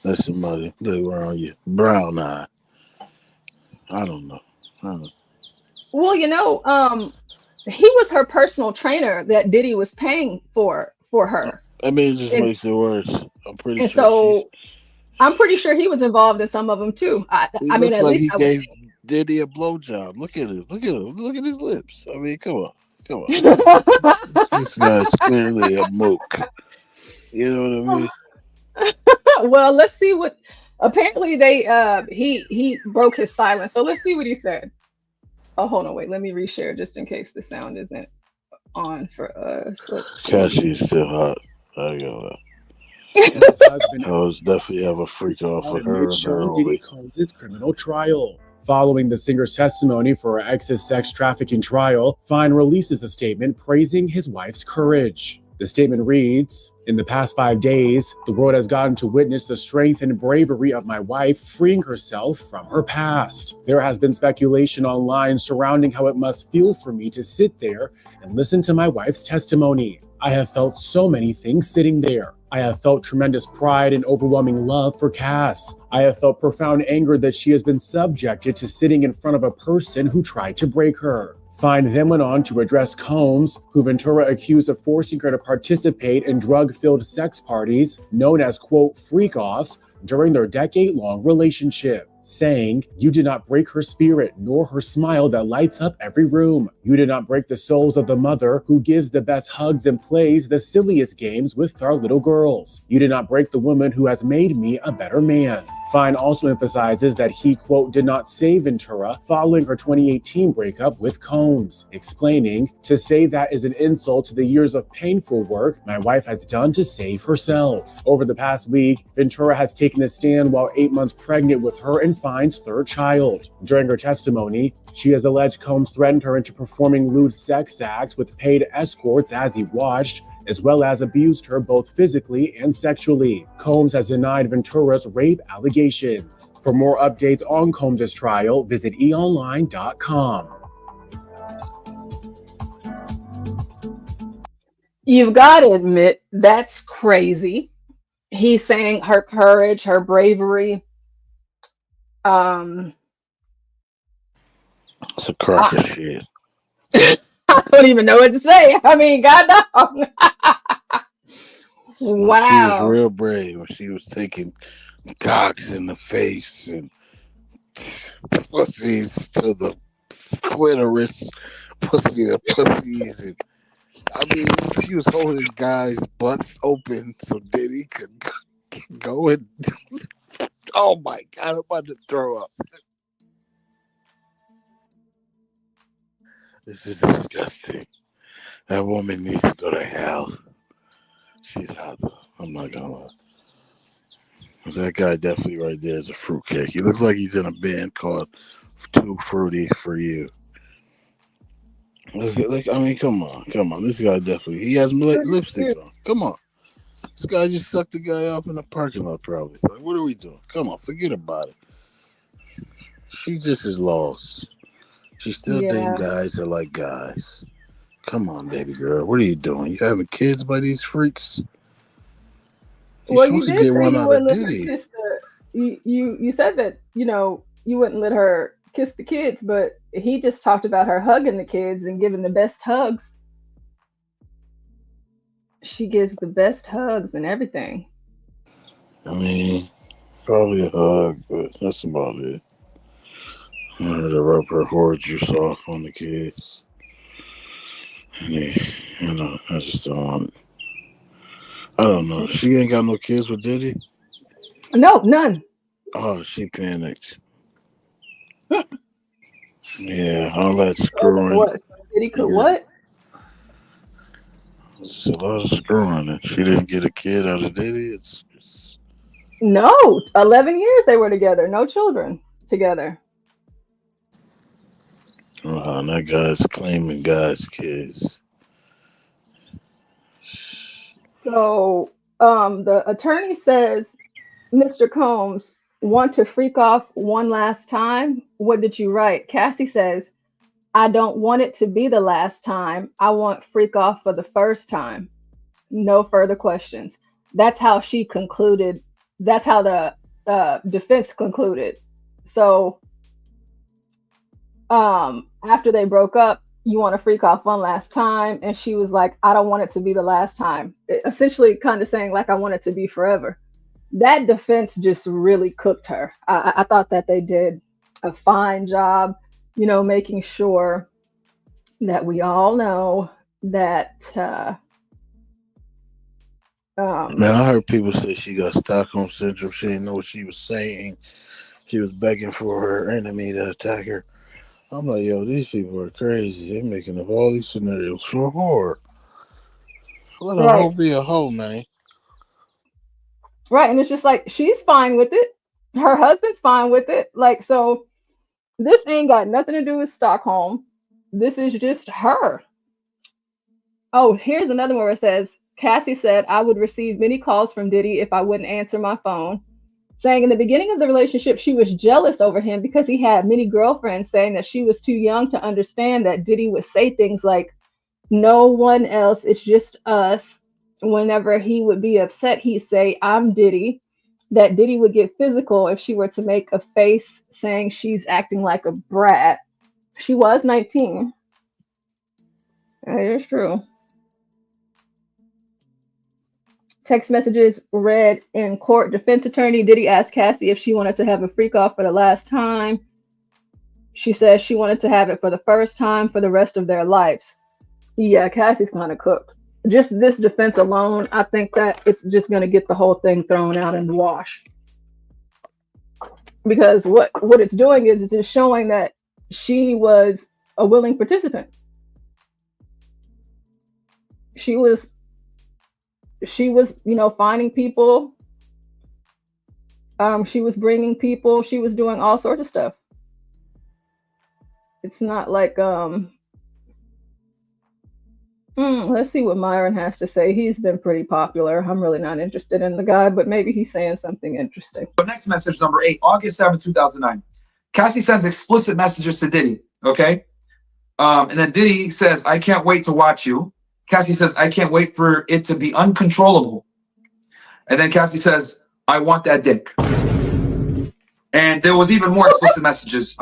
let somebody live around you. Brown eye. I don't know. Well, you know, he was her personal trainer that Diddy was paying for her. I mean, it just makes it worse. I'm pretty and sure. So I'm pretty sure he was involved in some of them too. I mean, at like least he gave Diddy a blowjob. Look at him. Look at him. Look at his lips. I mean, come on. This guy's clearly a mook. You know what I mean? Well, let's see what. Apparently, he broke his silence. So let's see what he said. Oh, hold on, wait. Let me reshare just in case the sound isn't on for us. Let's see. Cassie's still hot. I go. I was definitely have a freak off of her. Diddy calls his criminal trial. Following the singer's testimony for her ex's sex trafficking trial, Fine releases a statement praising his wife's courage. The statement reads, "In the past 5 days, the world has gotten to witness the strength and bravery of my wife freeing herself from her past. There has been speculation online surrounding how it must feel for me to sit there and listen to my wife's testimony. I have felt so many things sitting there. I have felt tremendous pride and overwhelming love for Cass. I have felt profound anger that she has been subjected to sitting in front of a person who tried to break her. Fine then went on to address Combs, who Ventura accused of forcing her to participate in drug-filled sex parties known as, quote, freak-offs during their decade-long relationship, saying, "You did not break her spirit, nor her smile that lights up every room. You did not break the souls of the mother who gives the best hugs and plays the silliest games with our little girls. You did not break the woman who has made me a better man." Fine also emphasizes that he, quote, did not save Ventura following her 2018 breakup with Combs, explaining, "To say that is an insult to the years of painful work my wife has done to save herself." Over the past week, Ventura has taken a stand while 8 months pregnant with her and Fine's third child. During her testimony, she has alleged Combs threatened her into performing lewd sex acts with paid escorts as he watched, as well as abused her both physically and sexually. Combs has denied Ventura's rape allegations. For more updates on Combs' trial, visit eonline.com. You've got to admit, that's crazy. He's saying her courage, her bravery. It's a crock of shit. I don't even know what to say. I mean, God dog. Wow. She was real brave when she was taking cocks in the face and pussies to the clitoris, pussy to pussies. And I mean, she was holding guys' butts open so Diddy could go and. Oh my God, I'm about to throw up. This is disgusting. That woman needs to go to hell. She's out though. I'm not gonna lie. That guy definitely right there is a fruitcake. He looks like he's in a band called Too Fruity for You. Look, I mean, come on. This guy definitely, he has lipstick on. Come on. This guy just sucked the guy up in the parking lot probably. Like, what are we doing? Come on, forget about it. She just is lost. She's still dating guys that like guys. Come on, baby girl. What are you doing? You having kids by these freaks? Well, you did say you wouldn't let her kiss you said that, you wouldn't let her kiss the kids, but he just talked about her hugging the kids and giving the best hugs. She gives the best hugs and everything. I mean, probably a hug, but that's about it. I had to rub her horse juice off on the kids. And I just don't want it. I don't know. She ain't got no kids with Diddy? No, none. Oh, she panicked. Yeah, all that screwing. What? Diddy could what? It's a lot of screwing. And she didn't get a kid out of Diddy. No, 11 years they were together. No children together. And that guy's claiming God's kids. So the attorney says, Mr. Combs, want to freak off one last time? What did you write? Cassie says, I don't want it to be the last time. I want freak off for the first time. No further questions. That's how she concluded. That's how the defense concluded. So after they broke up, you want to freak off one last time? And she was like, I don't want it to be the last time. Essentially kind of saying like, I want it to be forever. That defense just really cooked her. I thought that they did a fine job, making sure that we all know that. Man, I heard people say she got Stockholm Syndrome. She didn't know what she was saying. She was begging for her enemy to attack her. I'm like, yo, these people are crazy. They're making up all these scenarios for horror. Let a hoe be a hoe, man. Right, and it's just like, she's fine with it. Her husband's fine with it. Like, so this ain't got nothing to do with Stockholm. This is just her. Oh, here's another one where it says, Cassie said, I would receive many calls from Diddy if I wouldn't answer my phone. Saying in the beginning of the relationship, she was jealous over him because he had many girlfriends, saying that she was too young to understand that Diddy would say things like, no one else, it's just us. Whenever he would be upset, he'd say, I'm Diddy. That Diddy would get physical if she were to make a face saying she's acting like a brat. She was 19. That is true. Text messages read in court. Defense attorney Diddy asked Cassie if she wanted to have a freak off for the last time. She says she wanted to have it for the first time for the rest of their lives. Yeah, Cassie's kind of cooked. Just this defense alone, I think that it's just going to get the whole thing thrown out in the wash. Because what it's doing is it's just showing that she was a willing participant. She was, you know, finding people. She was bringing people. She was doing all sorts of stuff. It's not like, let's see what Myron has to say. He's been pretty popular. I'm really not interested in the guy, but maybe he's saying something interesting. So next message, number 8, August 7, 2009. Cassie sends explicit messages to Diddy, okay? And then Diddy says, I can't wait to watch you. Cassie says, I can't wait for it to be uncontrollable. And then Cassie says, I want that dick. And there was even more explicit messages.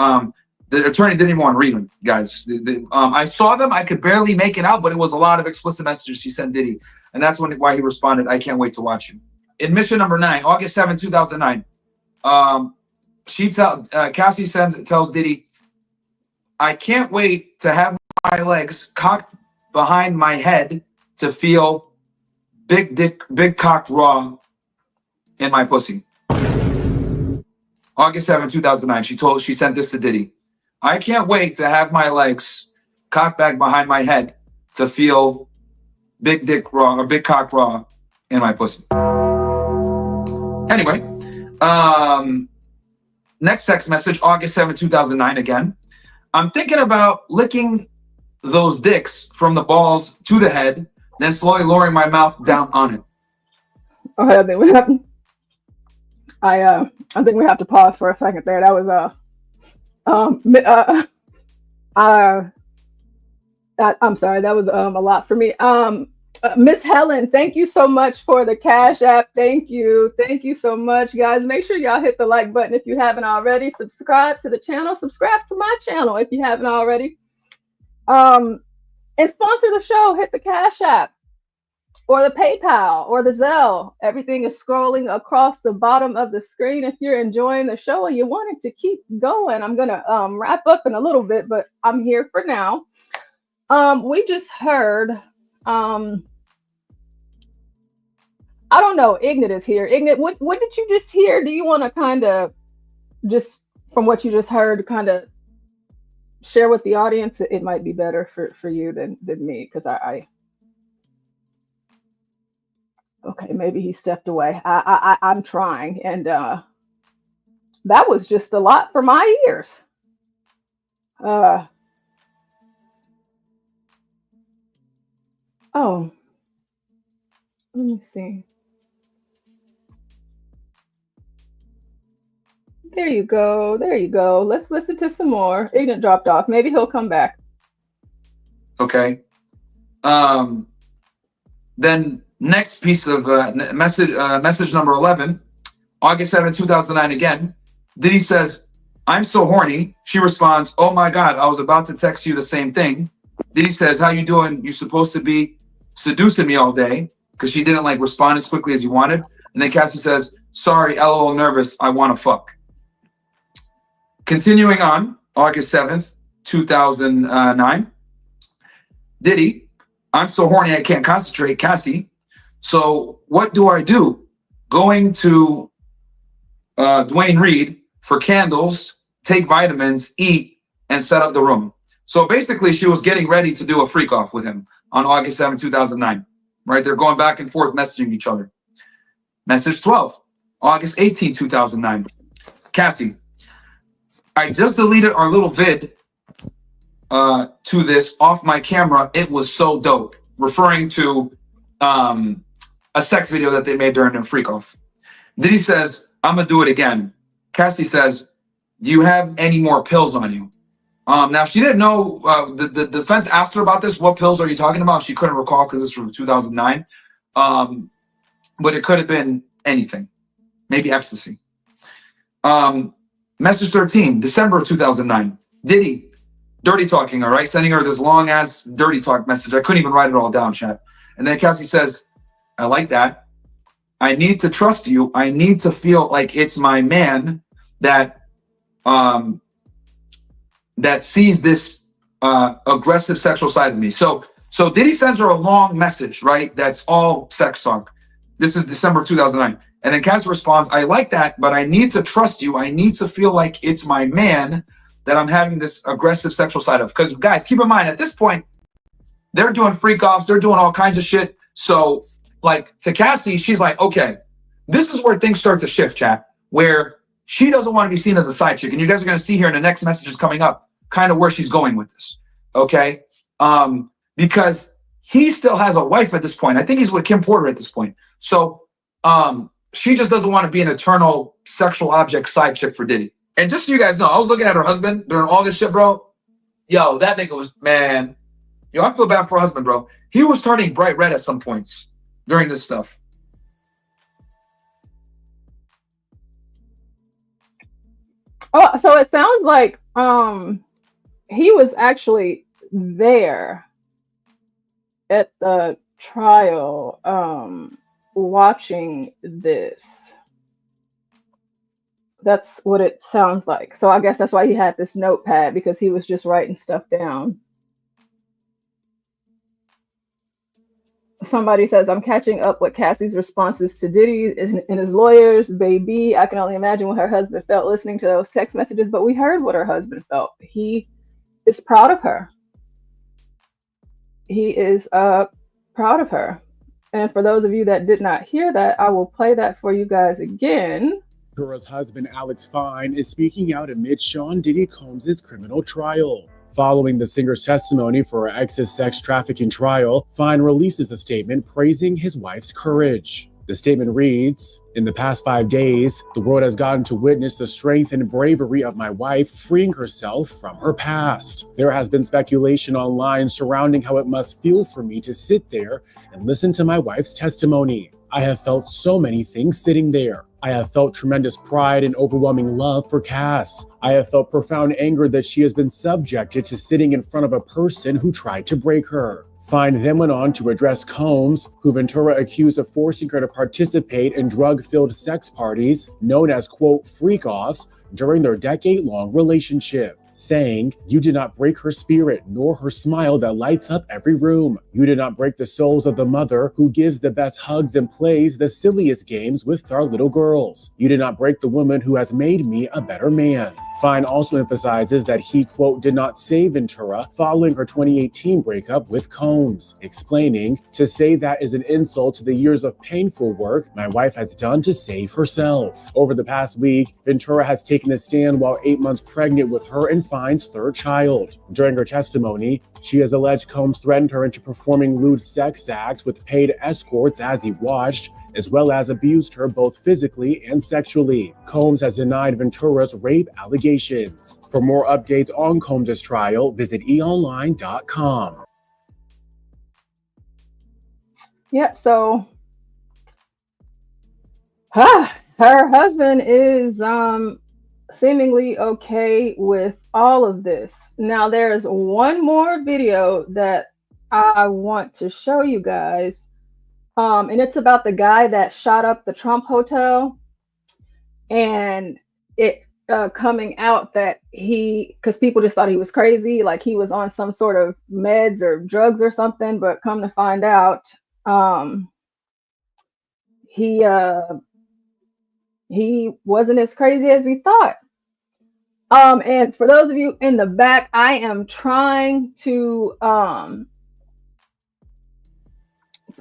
The attorney didn't even want to read them, guys. I saw them. I could barely make it out, but it was a lot of explicit messages she sent Diddy. And that's why he responded, I can't wait to watch you. Admission number 9, August 7, 2009. Cassie tells Diddy, I can't wait to have my legs cocked behind my head to feel big cock raw in my pussy. August 7, 2009. She sent this to Diddy. I can't wait to have my legs cocked back behind my head to feel big cock raw in my pussy. Anyway, next text message, August 7, 2009 again. I'm thinking about licking those dicks from the balls to the head, then slowly lowering my mouth down on it. Okay, I think we have to pause for a second there. That was I'm sorry, that was a lot for me. Miss Helen, thank you so much for the Cash App. Thank you so much, guys. Make sure y'all hit the like button if you haven't already. Subscribe to the channel. Subscribe to my channel if you haven't already. And sponsor the show. Hit the Cash App or the PayPal or the Zelle. Everything is scrolling across the bottom of the screen. If you're enjoying the show and you want it to keep going, I'm gonna wrap up in a little bit, but I'm here for now. We just heard, I don't know, Ignat is here. Ignat, what did you just hear? Do you want to kind of, just from what you just heard, kind of share with the audience? It might be better for you than me, because okay, maybe he stepped away. I'm trying, and that was just a lot for my ears. Oh, let me see. There you go. Let's listen to some more. Ignat dropped off. Maybe he'll come back. Okay. Then next piece of message number 11, August 7, 2009 again. Diddy says, I'm so horny. She responds, oh my God, I was about to text you the same thing. Diddy says, how you doing? You're supposed to be seducing me all day, because she didn't respond as quickly as he wanted. And then Cassie says, sorry, LOL, nervous. I want to fuck. Continuing on, August 7th, 2009. Diddy, I'm so horny I can't concentrate. Cassie, so what do I do? Going to Dwayne Reed for candles, take vitamins, eat, and set up the room. So basically, she was getting ready to do a freak off with him on August 7, 2009. Right? They're going back and forth messaging each other. Message 12, August 18, 2009. Cassie, I just deleted our little vid to this off my camera. It was so dope. Referring to a sex video that they made during a freak off. Diddy says, I'm going to do it again. Cassie says, do you have any more pills on you? Now, she didn't know, the defense asked her about this. What pills are you talking about? She couldn't recall because this was from 2009. But it could have been anything. Maybe ecstasy. Message 13, December of 2009. Diddy, dirty talking, all right? Sending her this long ass dirty talk message. I couldn't even write it all down, chat. And then Cassie says, I like that. I need to trust you. I need to feel like it's my man that that sees this aggressive sexual side of me. So Diddy sends her a long message, right? That's all sex talk. This is December of 2009. And then Cassie responds, I like that, but I need to trust you. I need to feel like it's my man that I'm having this aggressive sexual side of. Because guys, keep in mind, at this point, they're doing freak offs. They're doing all kinds of shit. So like to Cassie, she's like, okay, this is where things start to shift, chat, where she doesn't want to be seen as a side chick. And you guys are going to see here in the next messages coming up, kind of where she's going with this. Okay. Because he still has a wife at this point. I think he's with Kim Porter at this point. So she just doesn't want to be an eternal sexual object side chick for Diddy. And just so you guys know, I was looking at her husband during all this shit, bro. Yo, that nigga was, man. Yo, I feel bad for her husband, bro. He was turning bright red at some points during this stuff. Oh, so it sounds like he was actually there at the trial watching this. That's what it sounds like. So I guess that's why he had this notepad, because he was just writing stuff down. Somebody says, I'm catching up with Cassie's responses to Diddy and his lawyers. Baby, I can only imagine what her husband felt listening to those text messages, but we heard what her husband felt. He is proud of her. He is proud of her. And for those of you that did not hear that, I will play that for you guys again. Ventura's husband, Alex Fine, is speaking out amid Sean Diddy Combs' criminal trial. Following the singer's testimony for her ex's sex trafficking trial, Fine releases a statement praising his wife's courage. The statement reads, in the past 5 days, the world has gotten to witness the strength and bravery of my wife freeing herself from her past. There has been speculation online surrounding how it must feel for me to sit there and listen to my wife's testimony. I have felt so many things sitting there. I have felt tremendous pride and overwhelming love for Cass. I have felt profound anger that she has been subjected to sitting in front of a person who tried to break her. Fine then went on to address Combs, who Ventura accused of forcing her to participate in drug-filled sex parties known as, quote, freak-offs during their decade-long relationship, saying, you did not break her spirit nor her smile that lights up every room. You did not break the souls of the mother who gives the best hugs and plays the silliest games with our little girls. You did not break the woman who has made me a better man. Fine also emphasizes that he, quote, did not save Ventura following her 2018 breakup with Combs, explaining, to say that is an insult to the years of painful work my wife has done to save herself. Over the past week, Ventura has taken a stand while 8 months pregnant with her and Fine's third child. During her testimony, she has alleged Combs threatened her into performing lewd sex acts with paid escorts as he watched, as well as abused her both physically and sexually. Combs has denied Ventura's rape allegations. For more updates on Combs' trial, visit eonline.com. Yep, so her husband is seemingly okay with all of this. Now there's one more video that I want to show you guys. And it's about the guy that shot up the Trump Hotel, and it coming out that because people just thought he was crazy, like he was on some sort of meds or drugs or something, but come to find out, he wasn't as crazy as we thought. And for those of you in the back, I am trying to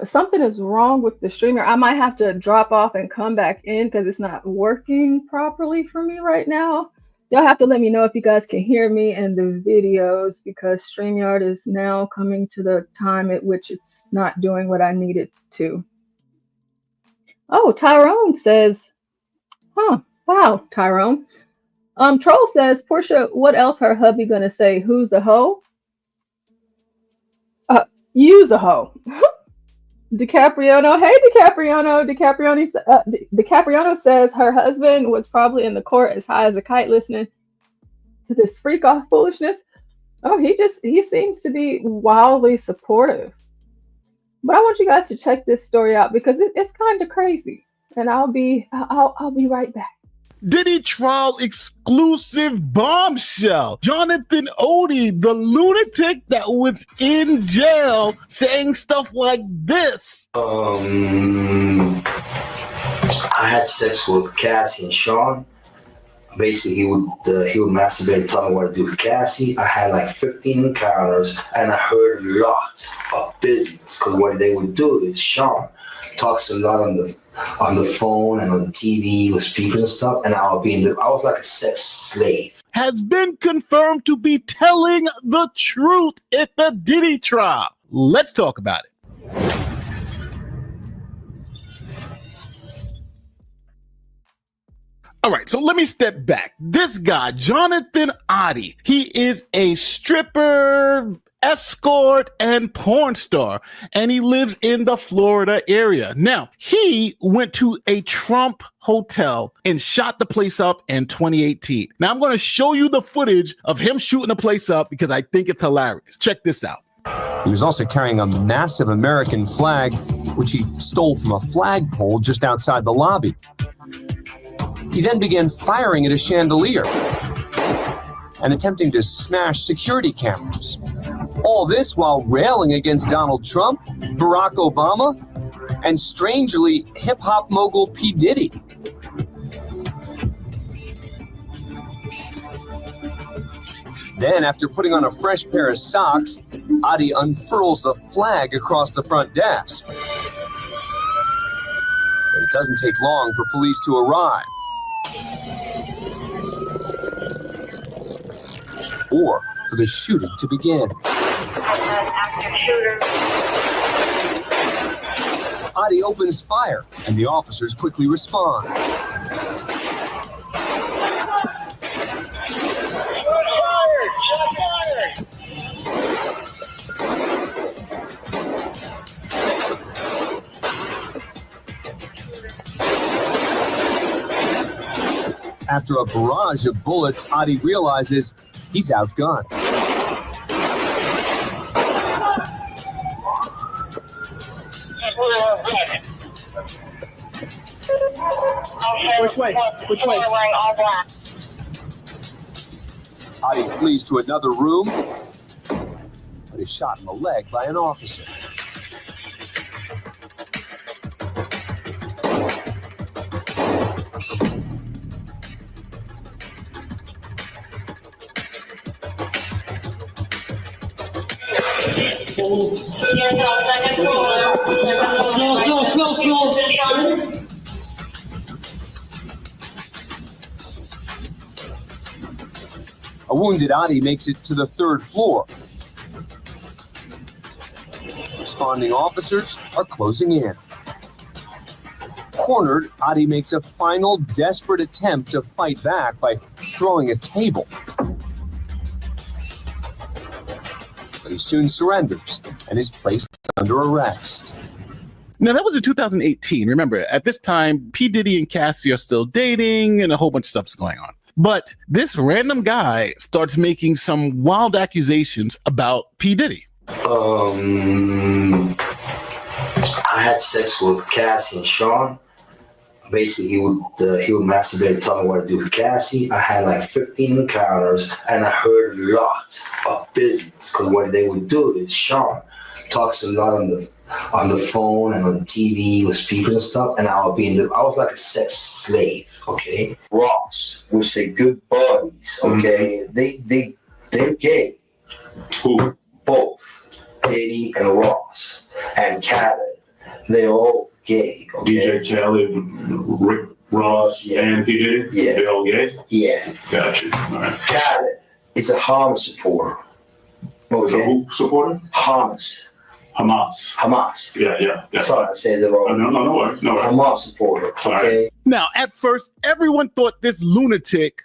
something is wrong with the streamer. I might have to drop off and come back in because it's not working properly for me right now. Y'all have to let me know if you guys can hear me and the videos, because StreamYard is now coming to the time at which it's not doing what I need it to. Oh, Tyrone says, huh, wow, Tyrone. Troll says, Portia, what else her hubby gonna say? Who's the hoe? Use a hoe. DiCapriano, hey DiCapriano says her husband was probably in the court as high as a kite listening to this freak off foolishness. Oh, he seems to be wildly supportive. But I want you guys to check this story out because it's kind of crazy. And I'll be right back. Diddy trial exclusive bombshell. Jonathan Odie, the lunatic that was in jail, saying stuff like this. I had sex with Cassie and Sean. Basically, he would masturbate and tell me what to do with Cassie. I had like 15 encounters, and I heard lots of business. Because what they would do is Sean talks a lot on the phone and on the TV with speakers and stuff, and I was like a sex slave. Has been confirmed to be telling the truth at the Diddy trial. Let's talk about it. All right, so let me step back. This guy, Jonathan Odie, he is a stripper, escort, and porn star, and he lives in the Florida area. Now, he went to a Trump hotel and shot the place up in 2018. Now, I'm going to show you the footage of him shooting the place up because I think it's hilarious. Check this out. He was also carrying a massive American flag, which he stole from a flagpole just outside the lobby. He then began firing at a chandelier and attempting to smash security cameras. All this while railing against Donald Trump, Barack Obama, and strangely, hip-hop mogul P. Diddy. Then, after putting on a fresh pair of socks, Odie unfurls the flag across the front desk. But it doesn't take long for police to arrive. Or for the shooting to begin. Odie opens fire, and the officers quickly respond. After a barrage of bullets, Odie realizes he's outgunned. Which way? Which way? Odie flees to another room, but is shot in the leg by an officer. Slow. A wounded Odie makes it to the third floor. Responding officers are closing in. Cornered, Odie makes a final desperate attempt to fight back by throwing a table. But he soon surrenders and is placed under arrest. Now, that was in 2018. Remember, at this time, P. Diddy and Cassie are still dating and a whole bunch of stuff's going on. But this random guy starts making some wild accusations about P. Diddy. I had sex with Cassie and Sean. Basically, he would masturbate and tell me what to do with Cassie. I had like 15 encounters, and I heard lots of business. Because what they would do is Sean talks a lot on the phone and on the TV with speakers and stuff, and I was like a sex slave. Okay, Ross, we say good buddies. Okay, they're gay. Who? Both Diddy and Ross and Khaled. They're all gay. Okay? DJ Khaled, Rick Ross, and P. Diddy? Yeah. They're all gay? Yeah. Gotcha. All right. Khaled is a Hamas supporter. Okay. Who supporter? Hamas. Yeah. Sorry, I said it wrong. No worries. Hamas supporter. Okay. Now, at first, everyone thought this lunatic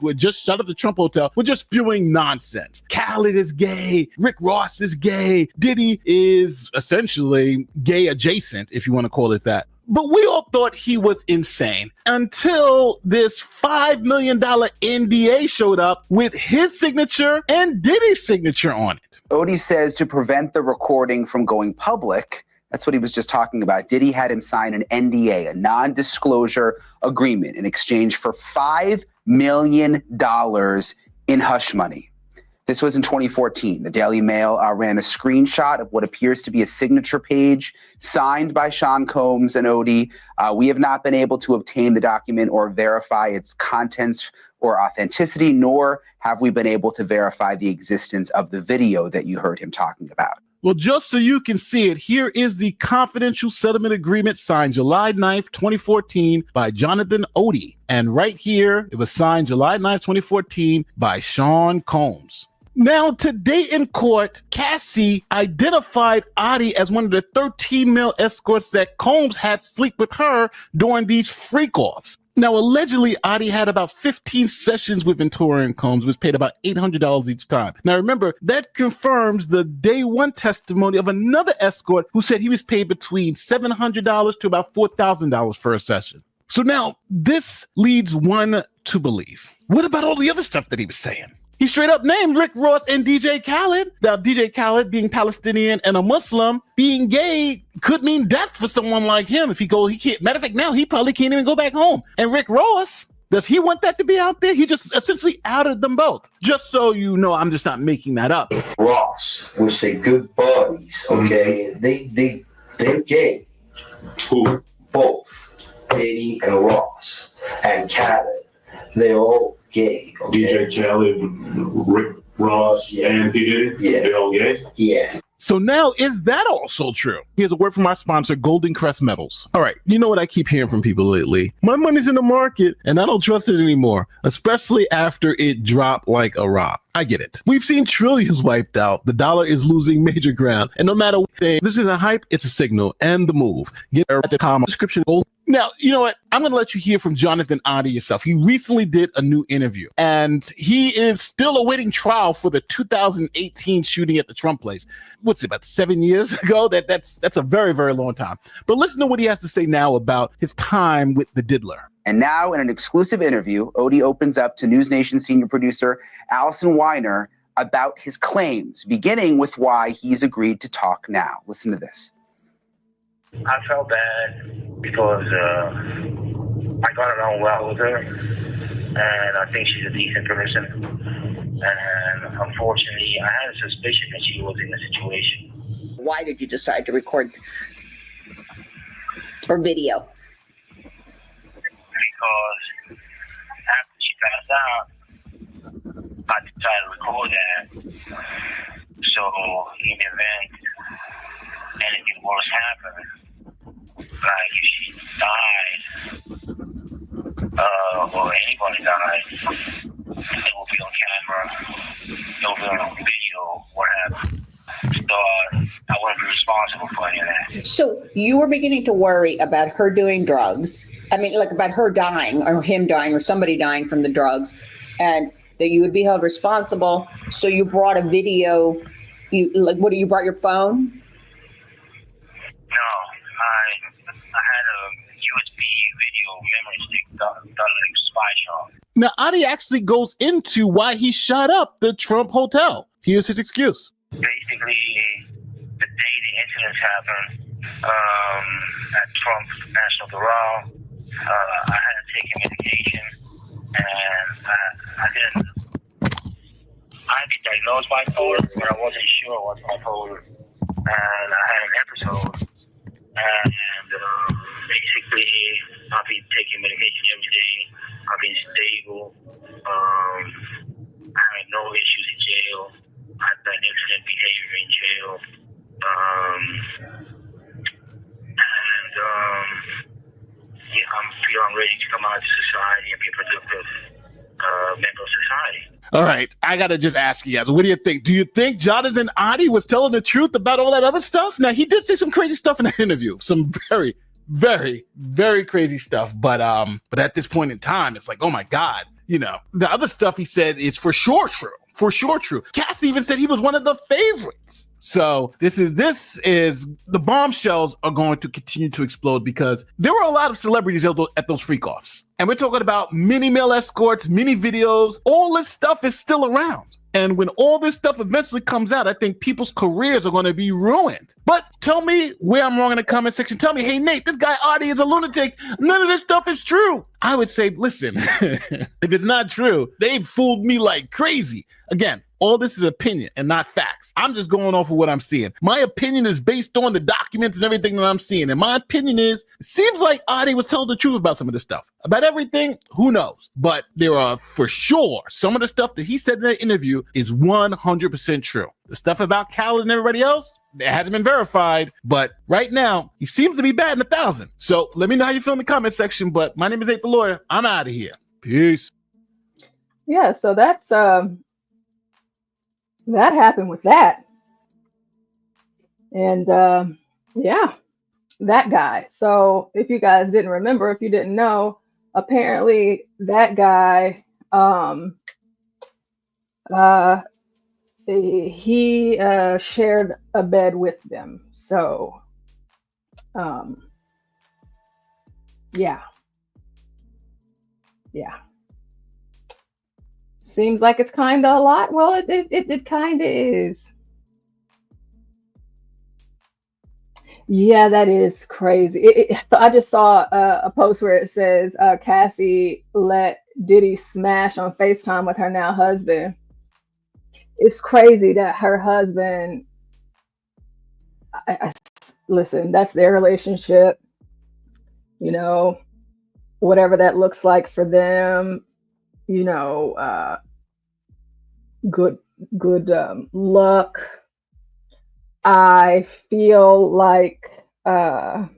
would just shut up the Trump hotel, was just spewing nonsense. Khaled is gay. Rick Ross is gay. Diddy is essentially gay adjacent, if you want to call it that. But we all thought he was insane until this $5 million NDA showed up with his signature and Diddy's signature on it. Odie says to prevent the recording from going public, that's what he was just talking about, Diddy had him sign an NDA, a non-disclosure agreement, in exchange for $5 million in hush money. This was in 2014. The Daily Mail ran a screenshot of what appears to be a signature page signed by Sean Combs and Odie. We have not been able to obtain the document or verify its contents or authenticity, nor have we been able to verify the existence of the video that you heard him talking about. Well, just so you can see it, here is the confidential settlement agreement signed July 9th, 2014 by Jonathan Odie. And right here, it was signed July 9th, 2014 by Sean Combs. Now, today in court, Cassie identified Adi as one of the 13 male escorts that Combs had sleep with her during these freak-offs. Now, allegedly, Adi had about 15 sessions with Ventura and Combs, was paid about $800 each time. Now, remember, that confirms the day one testimony of another escort who said he was paid between $700 to about $4,000 for a session. So now, this leads one to believe. What about all the other stuff that he was saying? He straight up named Rick Ross and DJ Khaled. Now, DJ Khaled being Palestinian and a Muslim, being gay could mean death for someone like him. If he can't. Matter of fact, now he probably can't even go back home. And Rick Ross, does he want that to be out there? He just essentially outed them both. Just so you know, I'm just not making that up. Ross, which they good buddies, okay? They're gay. Who? Both. Diddy and Ross. And Khaled. They're all gay. Okay? DJ Khaled, Rick Ross, and P. Diddy? Yeah. They're all gay? Yeah. So now, is that also true? Here's a word from our sponsor, Golden Crest Metals. All right, you know what I keep hearing from people lately? My money's in the market, and I don't trust it anymore, especially after it dropped like a rock. I get it. We've seen trillions wiped out. The dollar is losing major ground. And no matter what thing, this isn't a hype, it's a signal and the move. Get at the comment description. Now, you know what? I'm going to let you hear from Jonathan Adi yourself. He recently did a new interview, and he is still awaiting trial for the 2018 shooting at the Trump place. What's it, about 7 years ago? That's a very, very long time. But listen to what he has to say now about his time with the Diddler. And now, in an exclusive interview, Odie opens up to News Nation senior producer Allison Weiner about his claims, beginning with why he's agreed to talk now. Listen to this. I felt bad because I got along well with her, and I think she's a decent person. And unfortunately, I had a suspicion that she was in a situation. Why did you decide to record or video? Because after she passed out, I decided to record that. So in the event anything worse happened, like if she died, or anybody died, it will be on camera, it will be on video, what happened. So I wouldn't be responsible for any of that. So you were beginning to worry about her doing drugs. I mean, like about her dying or him dying or somebody dying from the drugs, and that you would be held responsible. So you brought a video. You brought your phone? No, I had a USB video memory stick done like spy shot. Now, Adi actually goes into why he shot up the Trump hotel. Here's his excuse. Basically, the day the incidents happened at Trump National Doral, I had to take medication, and I'd be diagnosed bipolar, but I wasn't sure I was bipolar, and I had an episode, and basically I've been taking medication every day. I've been stable. I had no issues in jail. I've done excellent behavior in jail, I'm ready to come out to society and be a productive member of society. All right, I got to just ask you guys, what do you think? Do you think Jonathan Adi was telling the truth about all that other stuff? Now, he did say some crazy stuff in the interview, some very, very, very crazy stuff. But at this point in time, it's like, oh my God, you know, the other stuff he said is for sure true. For sure true. Cassie even said he was one of the favorites. So this is the bombshells are going to continue to explode because there were a lot of celebrities at those freak offs. And we're talking about mini male escorts, mini videos. All this stuff is still around. And when all this stuff eventually comes out, I think people's careers are going to be ruined. But tell me where I'm wrong in the comment section. Tell me, hey, Nate, this guy Adi is a lunatic. None of this stuff is true. I would say, listen, if it's not true, they fooled me like crazy. Again, all this is opinion and not facts. I'm just going off of what I'm seeing. My opinion is based on the documents and everything that I'm seeing. And my opinion is, it seems like Adi was telling the truth about some of this stuff. About everything, who knows? But there are for sure some of the stuff that he said in that interview is 100% true. The stuff about Kyle and everybody else, it hasn't been verified. But right now, he seems to be batting 1,000. So let me know how you feel in the comment section. But my name is Nate the Lawyer. I'm out of here. Peace. Yeah, so that's that happened with that. And yeah, that guy. So if you guys didn't remember, if you didn't know, apparently that guy he shared a bed with them. So yeah. Seems like it's kind of a lot. Well, it kind of is. Yeah, that is crazy. So I just saw a post where it says Cassie let Diddy smash on FaceTime with her now husband. It's crazy that her husband, listen, that's their relationship. You know, whatever that looks like for them, you know, good luck. I feel like again,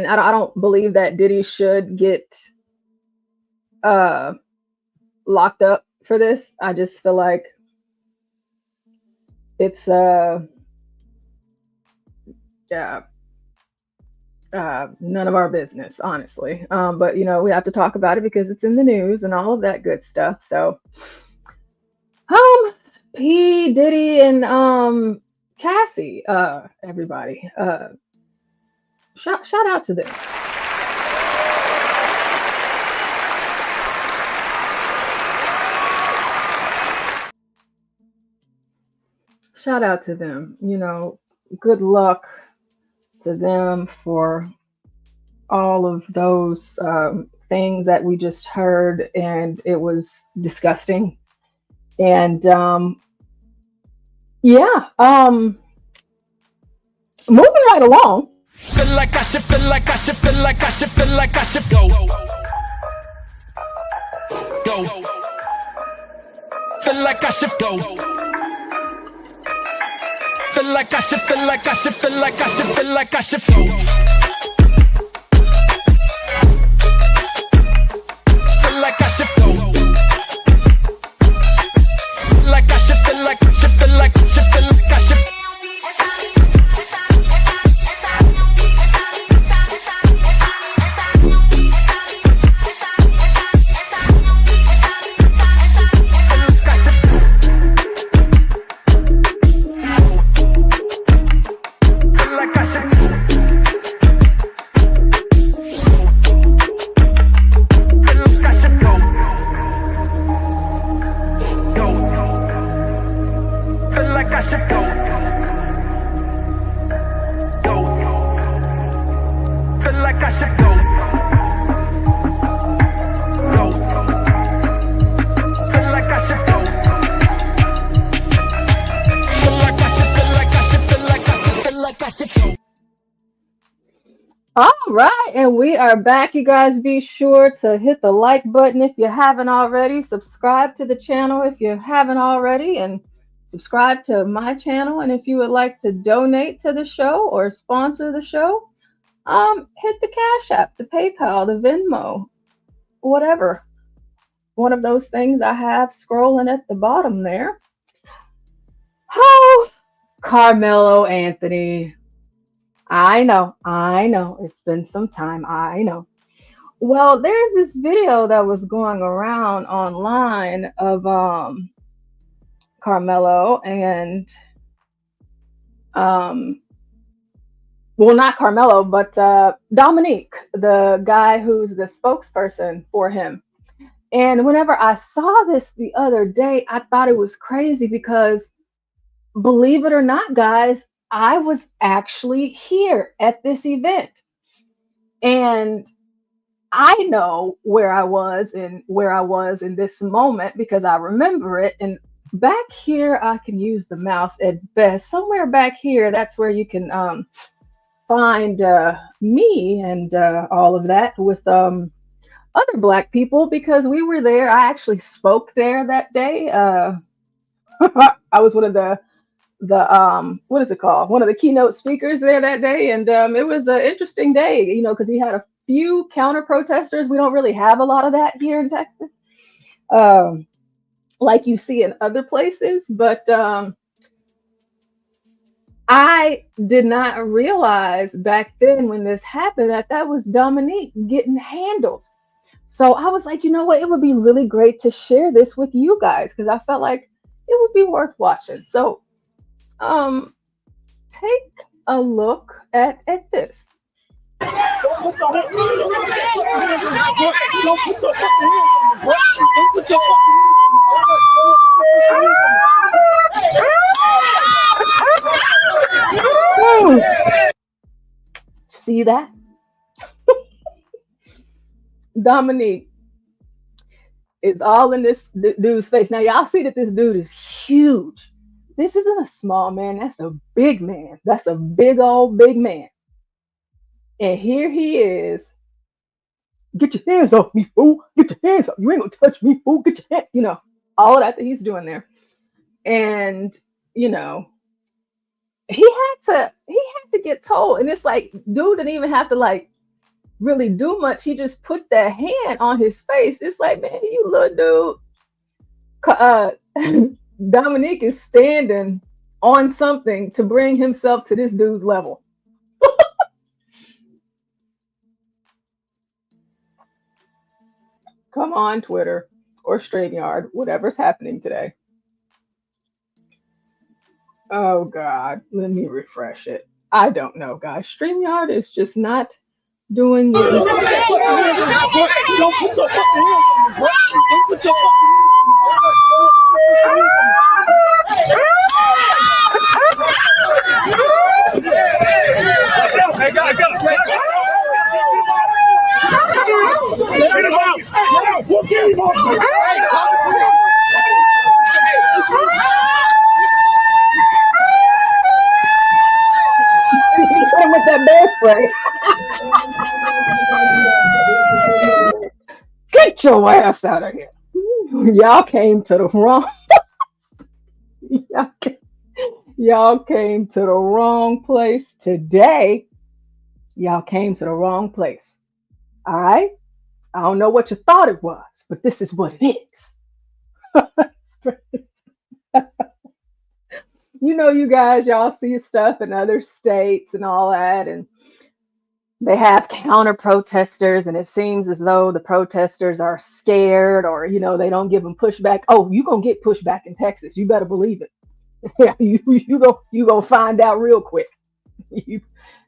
I don't believe that Diddy should get locked up for this. I just feel like it's none of our business, honestly. But you know, we have to talk about it because it's in the news and all of that good stuff. So P. Diddy and Cassie, everybody, shout out to them. Shout out to them. You know, good luck to them for all of those things that we just heard, and it was disgusting. And yeah, moving right along. Feel like I should go. Feel like I should go. Feel like I should go. All right, and we are back. You guys be sure to hit the like button if you haven't already. Subscribe to the channel if you haven't already, and subscribe to my channel. And if you would like to donate to the show or sponsor the show, hit the Cash App, the PayPal, the Venmo, whatever. One of those things I have scrolling at the bottom there. Oh, Carmelo Anthony. I know. It's been some time. I know. Well, there's this video that was going around online of Carmelo and well, not Carmelo, but Dominique, the guy who's the spokesperson for him. And whenever I saw this the other day, I thought it was crazy because, believe it or not, guys, I was actually here at this event. And I know where I was and where I was in this moment because I remember it. And back here, I can use the mouse at best. Somewhere back here, that's where you can find me and all of that with other Black people because we were there. I actually spoke there that day. I was one of the what is it called? One of the keynote speakers there that day, and it was an interesting day, you know, because he had a few counter protesters. We don't really have a lot of that here in Texas, like you see in other places, but I did not realize back then when this happened that that was Dominique getting handled. So I was like, you know what? It would be really great to share this with you guys because I felt like it would be worth watching. So take a look at this. Don't put your fucking See that? Dominique is all in this dude's face. Now, y'all see that this dude is huge. This isn't a small man. That's a big man. That's a big old big man. And here he is. Get your hands off me, fool. Get your hands off. You ain't gonna touch me, fool. Get your hands. You know, all that he's doing there. And, you know, he had to get told. And it's like, dude didn't even have to like really do much. He just put that hand on his face. It's like, man, you little dude. Dominique is standing on something to bring himself to this dude's level. Come on, Twitter or StreamYard, whatever's happening today. Oh, God. Let me refresh it. I don't know, guys. StreamYard is just not doing what Don't put your fucking hands on me, bro. Don't put your fucking Hey, guys, with that bear spray. Get your ass out of here. Y'all came to the wrong. Y'all came to the wrong place today. Y'all came to the wrong place. All right? I don't know what you thought it was, but this is what it is. You know, you guys, y'all see stuff in other states and all that, and they have counter protesters, and it seems as though the protesters are scared or, you know, they don't give them pushback. Oh, you're going to get pushback in Texas. You better believe it. Yeah, you gonna find out real quick. You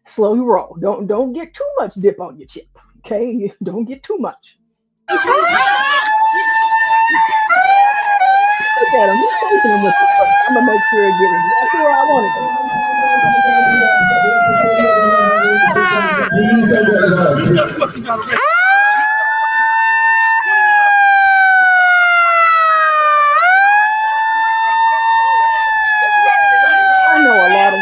slow your roll. Don't get too much dip on your chip. Okay, don't get too much. Look at him. He's chasing him with the foot. I'm gonna make sure it gets exactly where I want it. I know a lot of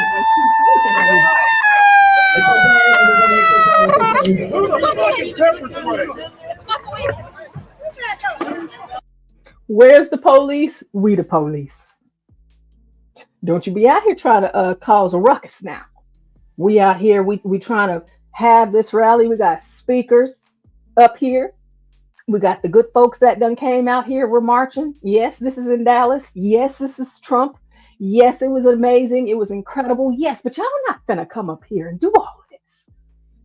Where's the police? We the police. Don't you be out here trying to cause a ruckus now. We out here, we trying to have this rally. We got speakers up here. We got the good folks that done came out here. We're marching. Yes, this is in Dallas. Yes, this is Trump. Yes, it was amazing. It was incredible. Yes, but y'all not gonna come up here and do all of this.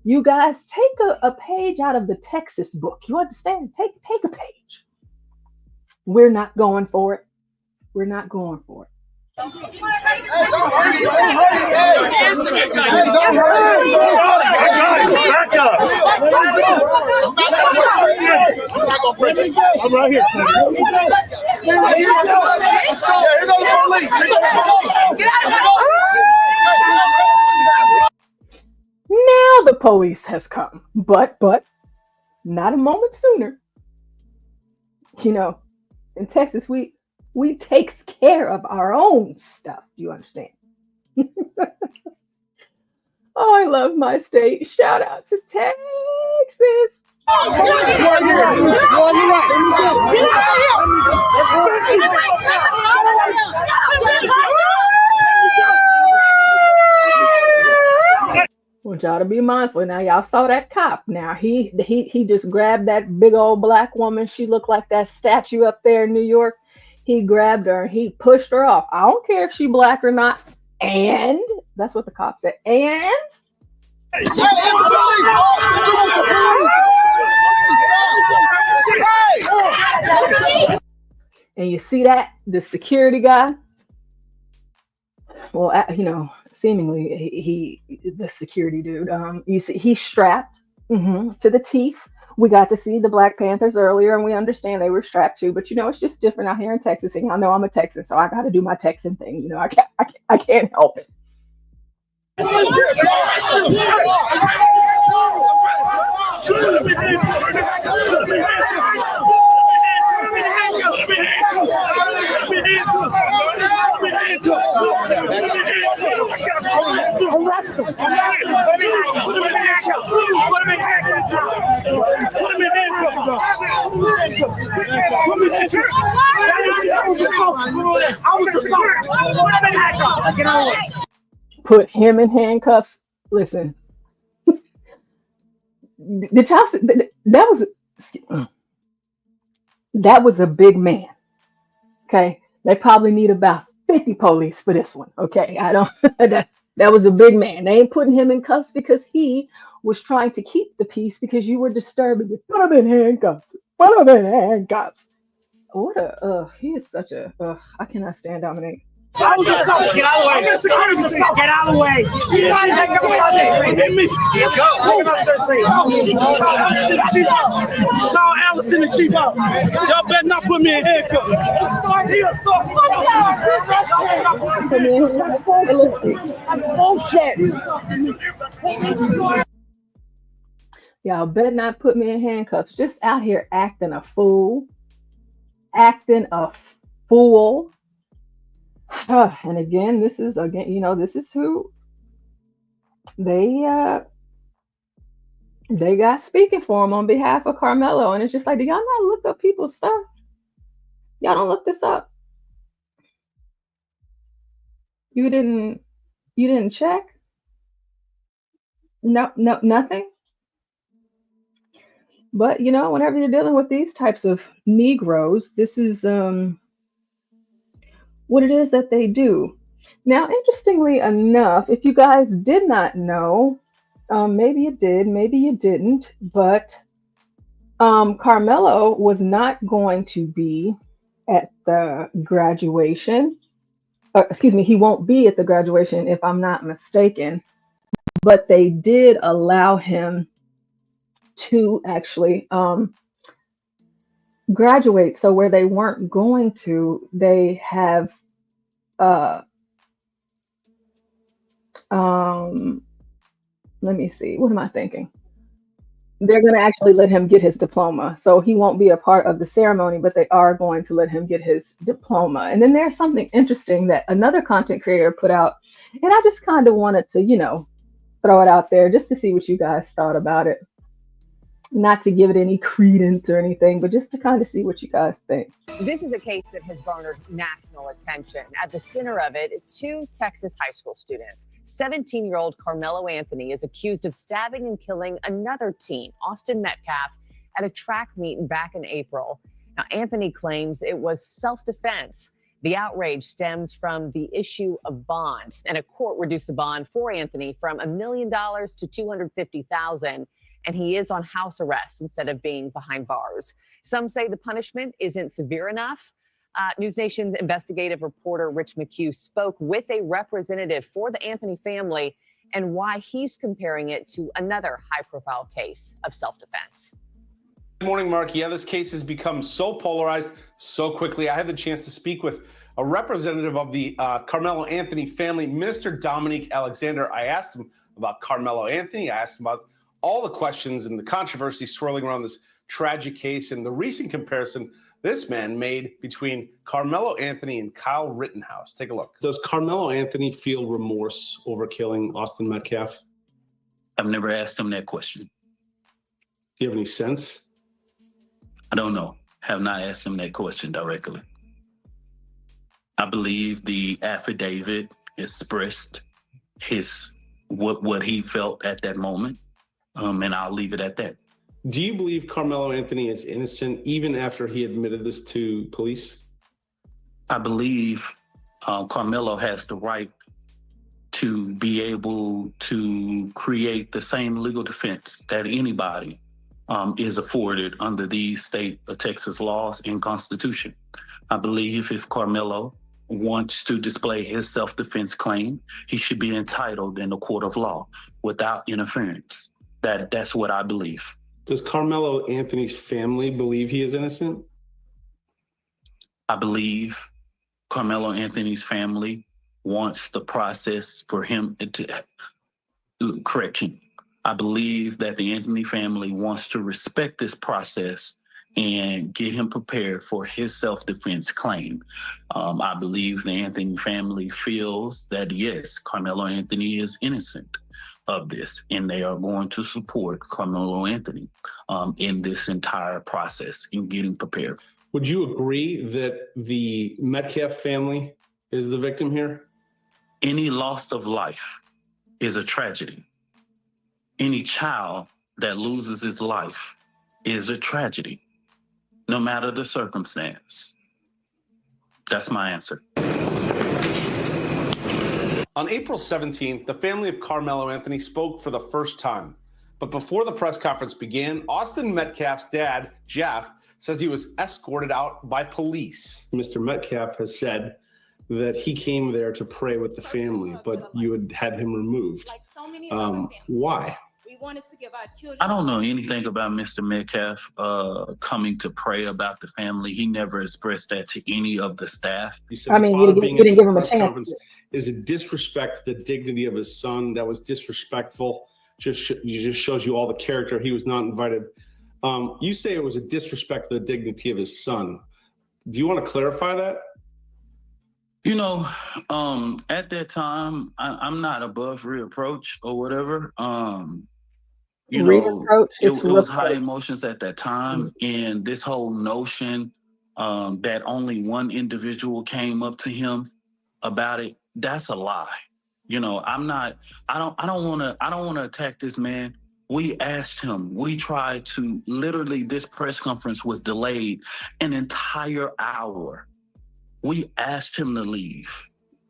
You guys take a page out of the Texas book. You understand? Take a page. We're not going for it. We're not going for it. I'm right here. Now the police has come, but not a moment sooner. You know, in Texas, we takes care of our own stuff. Do you understand? Oh, I love my state. Shout out to Texas. Want y'all to be mindful. Now, y'all saw that cop. Now, he just grabbed that big old black woman. She looked like that statue up there in New York. He grabbed her and he pushed her off. I don't care if she black or not. And that's what the cop said. And you see that? The security guy? Well, you know, seemingly the security dude, you see he's strapped to the teeth. We got to see the Black Panthers earlier and we understand they were strapped too, but you know, it's just different out here in Texas, and y'all know I'm a Texan, so I got to do my Texan thing. You know, I can't help it. Put him in handcuffs. Listen, the chops. That was a big man. Okay, they probably need about 50 police for this one. Okay, I don't. That was a big man. They ain't putting him in cuffs because he was trying to keep the peace because you were disturbing it. Put him in handcuffs. Put him in handcuffs. What a he is such a I cannot stand Dominic. Get out of the way. Get out of the way. Call Allison and Chief out. Y'all better not put me in handcuffs. Y'all better not put me in handcuffs. Just out here acting a fool. Acting a fool. And again, this is who they got speaking for him on behalf of Carmelo. And it's just like, do y'all not look up people's stuff? Y'all don't look this up. You didn't check? No, nothing. But you know, whenever you're dealing with these types of Negroes, this is what it is that they do. Now, interestingly enough, if you guys did not know, maybe you did, maybe you didn't, but Carmelo was not going to be at the graduation. Excuse me, he won't be at the graduation if I'm not mistaken, but they did allow him to actually graduate. So where they weren't going to, they have let me see, what am I thinking? They're going to actually let him get his diploma. So he won't be a part of the ceremony, but they are going to let him get his diploma. And then there's something interesting that another content creator put out, and I just kind of wanted to, you know, throw it out there just to see what you guys thought about it. Not to give it any credence or anything, but just to kind of see what you guys think. This is a case that has garnered national attention. At the center of it, two Texas high school students. 17-year-old Carmelo Anthony is accused of stabbing and killing another teen, Austin Metcalf, at a track meet back in April. Now, Anthony claims it was self-defense. The outrage stems from the issue of bond, and a court reduced the bond for Anthony from $1 million to $250,000. And he is on house arrest instead of being behind bars. Some say the punishment isn't severe enough. News Nation's investigative reporter Rich McHugh spoke with a representative for the Anthony family and why he's comparing it to another high-profile case of self-defense. Good morning, Mark. Yeah, this case has become so polarized so quickly. I had the chance to speak with a representative of the Carmelo Anthony family, Minister Dominique Alexander. I asked him about Carmelo Anthony. I asked him about all the questions and the controversy swirling around this tragic case and the recent comparison this man made between Carmelo Anthony and Kyle Rittenhouse. Take a look. Does Carmelo Anthony feel remorse over killing Austin Metcalf? I've never asked him that question. Do you have any sense? I don't know. Have not asked him that question directly. I believe the affidavit expressed what he felt at that moment, and I'll leave it at that. Do you believe Carmelo Anthony is innocent even after he admitted this to police? I believe Carmelo has the right to be able to create the same legal defense that anybody is afforded under these state of Texas laws and Constitution. I believe if Carmelo wants to display his self-defense claim, he should be entitled in the court of law without interference. That's what I believe. Does Carmelo Anthony's family believe he is innocent? I believe Carmelo Anthony's family wants the process for him to correction. I believe that the Anthony family wants to respect this process and get him prepared for his self-defense claim. I believe the Anthony family feels that, yes, Carmelo Anthony is innocent of this, and they are going to support Carmelo Anthony in this entire process in getting prepared. Would you agree that the Metcalf family is the victim here? Any loss of life is a tragedy. Any child that loses his life is a tragedy, no matter the circumstance. That's my answer. On April 17th, the family of Carmelo Anthony spoke for the first time. But before the press conference began, Austin Metcalf's dad, Jeff, says he was escorted out by police. Mr. Metcalf has said that he came there to pray with the family, but you had him removed. Why? We wanted to give our children. I don't know anything about Mr. Metcalf coming to pray about the family. He never expressed that to any of the staff. You said you didn't give him a chance. Is it disrespect to the dignity of his son? That was disrespectful. Just shows you all the character. He was not invited. You say it was a disrespect to the dignity of his son. Do you want to clarify that? You know, at that time, I'm not above reapproach or whatever. You know, it was high emotions at that time. And this whole notion that only one individual came up to him about it, that's a lie. You know, I don't want to attack this man. We asked him, we tried to, literally this press conference was delayed an entire hour. We asked him to leave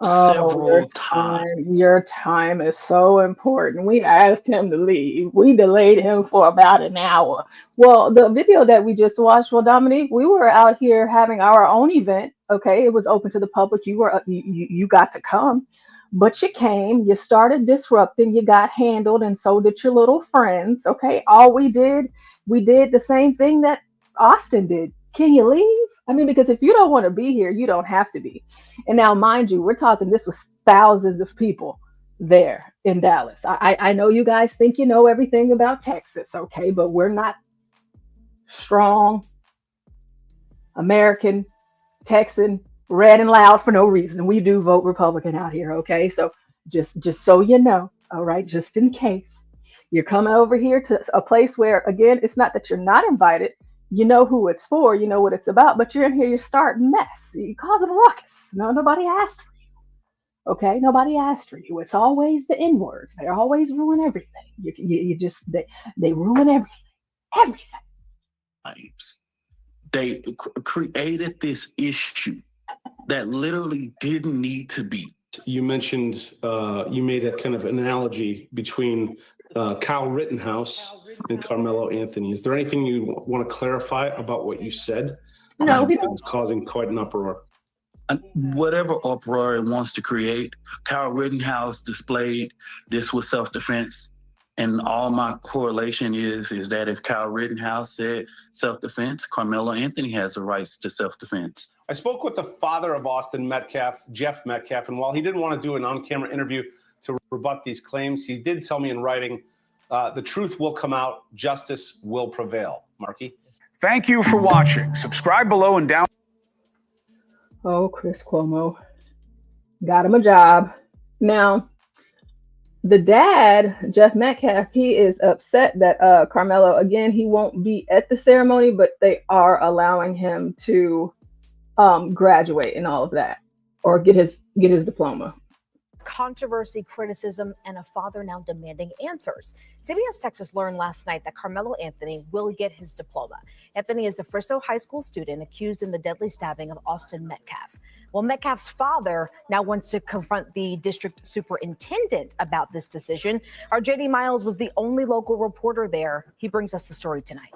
several times. Your time is so important. We asked him to leave. We delayed him for about an hour. Well, the video that we just watched, well, Dominique, we were out here having our own event. Okay, it was open to the public. You got to come, but you came. You started disrupting. You got handled, and so did your little friends. Okay, all we did the same thing that Austin did. Can you leave? I mean, because if you don't want to be here, you don't have to be. And now, mind you, we're talking, this was thousands of people there in Dallas. I know you guys think you know everything about Texas, okay, but we're not strong, American, Texan, red and loud for no reason. We do vote Republican out here, okay? So just so you know, all right, just in case. You're coming over here to a place where, again, it's not that you're not invited. You know who it's for, you know what it's about, but you're in here, you're starting mess. You're causing a ruckus. No, nobody asked for you. Okay, nobody asked for you. It's always the N-words. They always ruin everything. They ruin everything. They created this issue that literally didn't need to be. You mentioned, you made a kind of analogy between Kyle Rittenhouse and Carmelo Anthony. Is there anything you want to clarify about what you said? No, he It's causing quite an uproar. Whatever uproar it wants to create, Kyle Rittenhouse displayed this was self-defense. And all my correlation is that if Kyle Rittenhouse said self-defense, Carmelo Anthony has the rights to self-defense. I spoke with the father of Austin Metcalf, Jeff Metcalf, and while he didn't want to do an on-camera interview to rebut these claims, he did tell me in writing, the truth will come out, justice will prevail. Marky? Thank you for watching. Subscribe below and down. Oh, Chris Cuomo. Got him a job. Now, the dad, Jeff Metcalf, he is upset that Carmelo, again, he won't be at the ceremony, but they are allowing him to graduate and all of that, or get his diploma. Controversy, criticism, and a father now demanding answers. CBS Texas learned last night that Carmelo Anthony will get his diploma. Anthony is the Frisco High School student accused in the deadly stabbing of Austin Metcalf. Well, Metcalf's father now wants to confront the district superintendent about this decision. Our JD Miles was the only local reporter there. He brings us the story tonight.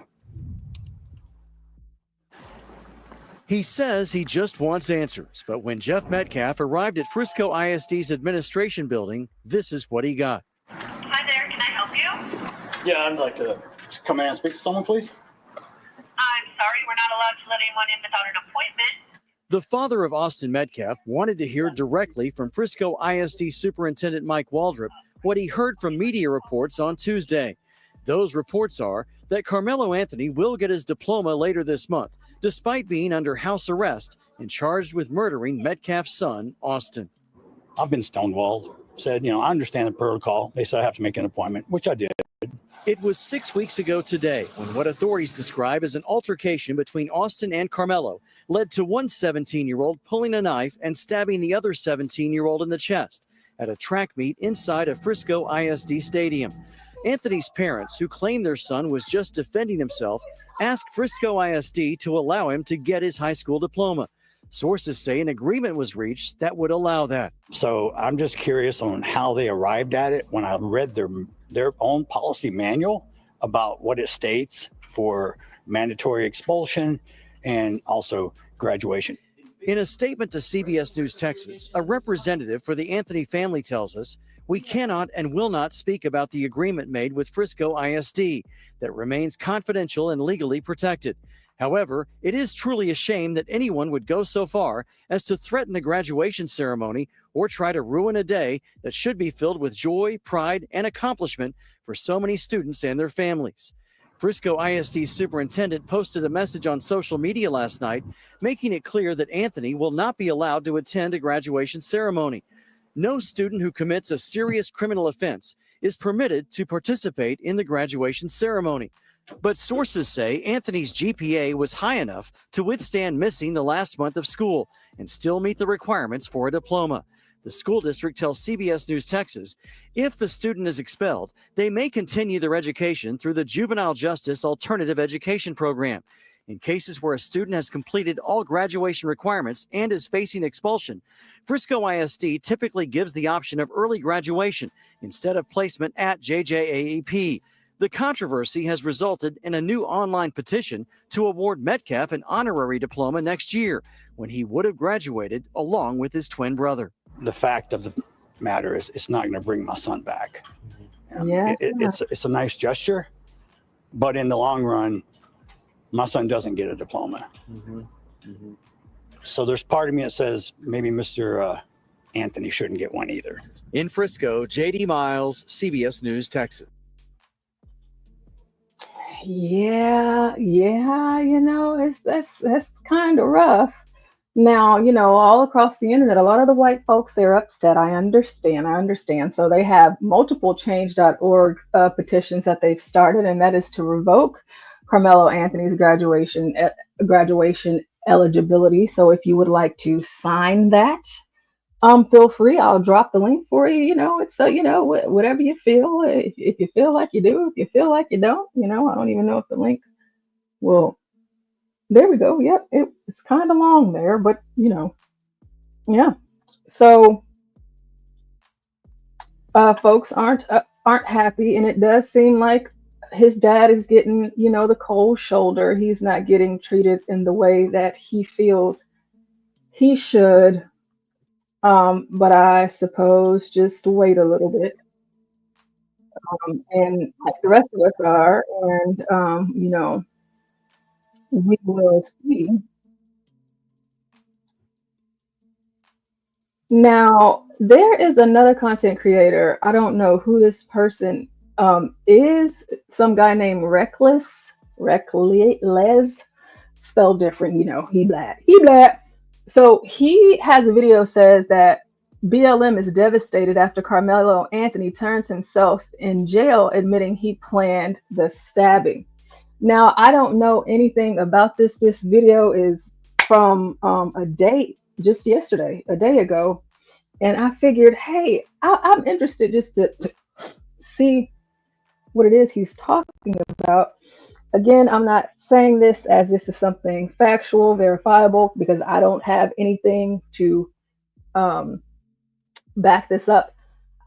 He says he just wants answers, but when Jeff Metcalf arrived at Frisco ISD's administration building, this is what he got. Hi there, can I help you? Yeah, I'd like to come in and speak to someone, please. I'm sorry, we're not allowed to let anyone in without an appointment. The father of Austin Metcalf wanted to hear directly from Frisco ISD Superintendent Mike Waldrop what he heard from media reports on Tuesday. Those reports are that Carmelo Anthony will get his diploma later this month, despite being under house arrest and charged with murdering Metcalf's son, Austin. I've been stonewalled, said, I understand the protocol. They said I have to make an appointment, which I did. It was 6 weeks ago today when what authorities describe as an altercation between Austin and Carmelo led to one 17-year-old pulling a knife and stabbing the other 17-year-old in the chest at a track meet inside a Frisco ISD stadium. Anthony's parents, who claimed their son was just defending himself, asked Frisco ISD to allow him to get his high school diploma. Sources say an agreement was reached that would allow that. So I'm just curious on how they arrived at it when I read their own policy manual about what it states for mandatory expulsion and also graduation. In a statement to CBS News Texas, a representative for the Anthony family tells us, "We cannot and will not speak about the agreement made with Frisco ISD that remains confidential and legally protected. However, it is truly a shame that anyone would go so far as to threaten the graduation ceremony or try to ruin a day that should be filled with joy, pride, and accomplishment for so many students and their families." Frisco ISD superintendent posted a message on social media last night, making it clear that Anthony will not be allowed to attend a graduation ceremony. No student who commits a serious criminal offense is permitted to participate in the graduation ceremony. But sources say Anthony's GPA was high enough to withstand missing the last month of school and still meet the requirements for a diploma. The school district tells CBS News Texas, if the student is expelled, they may continue their education through the Juvenile Justice Alternative Education Program. In cases where a student has completed all graduation requirements and is facing expulsion, Frisco ISD typically gives the option of early graduation instead of placement at JJAEP. The controversy has resulted in a new online petition to award Metcalf an honorary diploma next year when he would have graduated along with his twin brother. The fact of the matter is it's not going to bring my son back. Yeah. It's a nice gesture, but in the long run, my son doesn't get a diploma. So there's part of me that says maybe Mr. Anthony shouldn't get one either. In Frisco, JD Miles, CBS News, Texas. Yeah, that's kind of rough. Now, all across the internet, a lot of the white folks, they're upset. I understand. So they have multiple change.org petitions that they've started, and that is to revoke Carmelo Anthony's graduation eligibility. So if you would like to sign that, feel free. I'll drop the link for you. It's whatever you feel. If you feel like you do, if you feel like you don't, I don't even know if the link will. There we go. Yep, it's kind of long there, but yeah. So folks aren't happy, and it does seem like his dad is getting, the cold shoulder. He's not getting treated in the way that he feels he should. But I suppose just wait a little bit. And like the rest of us are, and we will see. Now, there is another content creator. I don't know who this person is. Some guy named Reckless, spelled different. He black. So he has a video says that BLM is devastated after Carmelo Anthony turns himself in jail, admitting he planned the stabbing. Now, I don't know anything about this. This video is from a day, just yesterday, a day ago. And I figured, hey, I'm interested just to see what it is he's talking about. Again, I'm not saying this as this is something factual, verifiable, because I don't have anything to back this up.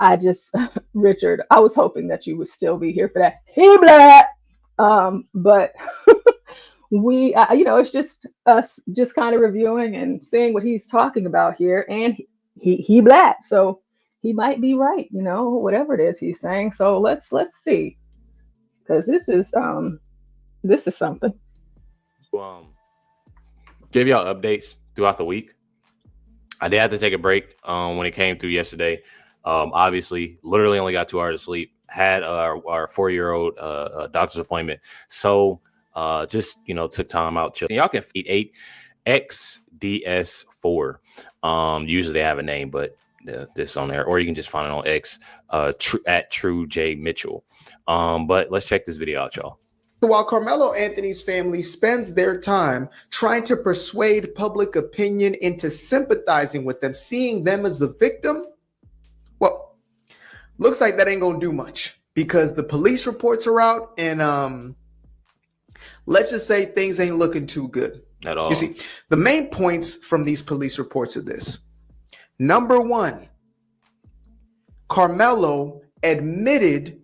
I just, Richard, I was hoping that you would still be here for that. He black. But we, it's just us just kind of reviewing and seeing what he's talking about here. And he black, so he might be right, whatever it is he's saying. So let's see, because this is something. Give y'all updates throughout the week. I did have to take a break when it came through yesterday. Obviously, literally only got 2 hours of sleep. Had our 4-year-old doctor's appointment, so just took time out. Chill. Y'all can feed 8XDS4. Usually they have a name, but this on there, or you can just find it on X at True J Mitchell. But let's check this video out, y'all. So while Carmelo Anthony's family spends their time trying to persuade public opinion into sympathizing with them, seeing them as the victim, well, looks like that ain't gonna do much, because the police reports are out, and let's just say things ain't looking too good at all. You see, the main points from these police reports are this. Number one, Carmelo admitted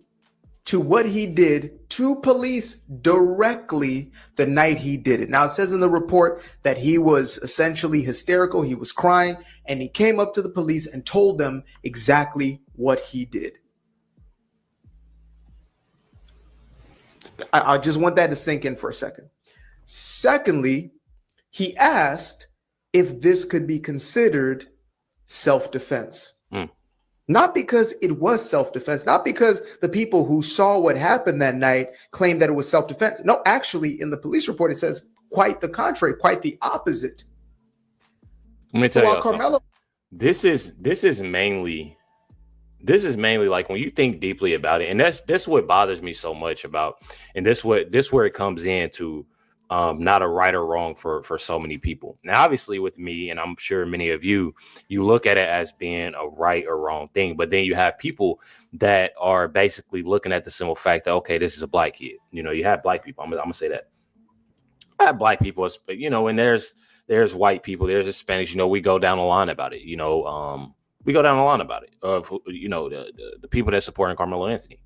to what he did to police directly the night he did it. Now, it says in the report that he was essentially hysterical. He was crying, and he came up to the police and told them exactly what he did. I just want that to sink in for a second. Secondly, he asked if this could be considered self-defense. Not because it was self-defense, not because the people who saw what happened that night claimed that it was self-defense. No, actually, in the police report, it says quite the contrary, quite the opposite. Let me tell you something. This is mainly like when you think deeply about it, and that's what bothers me so much about, and this where it comes into not a right or wrong for so many people. Now, obviously with me, and I'm sure many of you look at it as being a right or wrong thing, but then you have people that are basically looking at the simple fact that, okay, this is a black kid. You have black people. I'm gonna say that. I have black people, and there's white people, there's Hispanics, we go down the line about it. We go down the line about it of, the people that supporting Carmelo Anthony.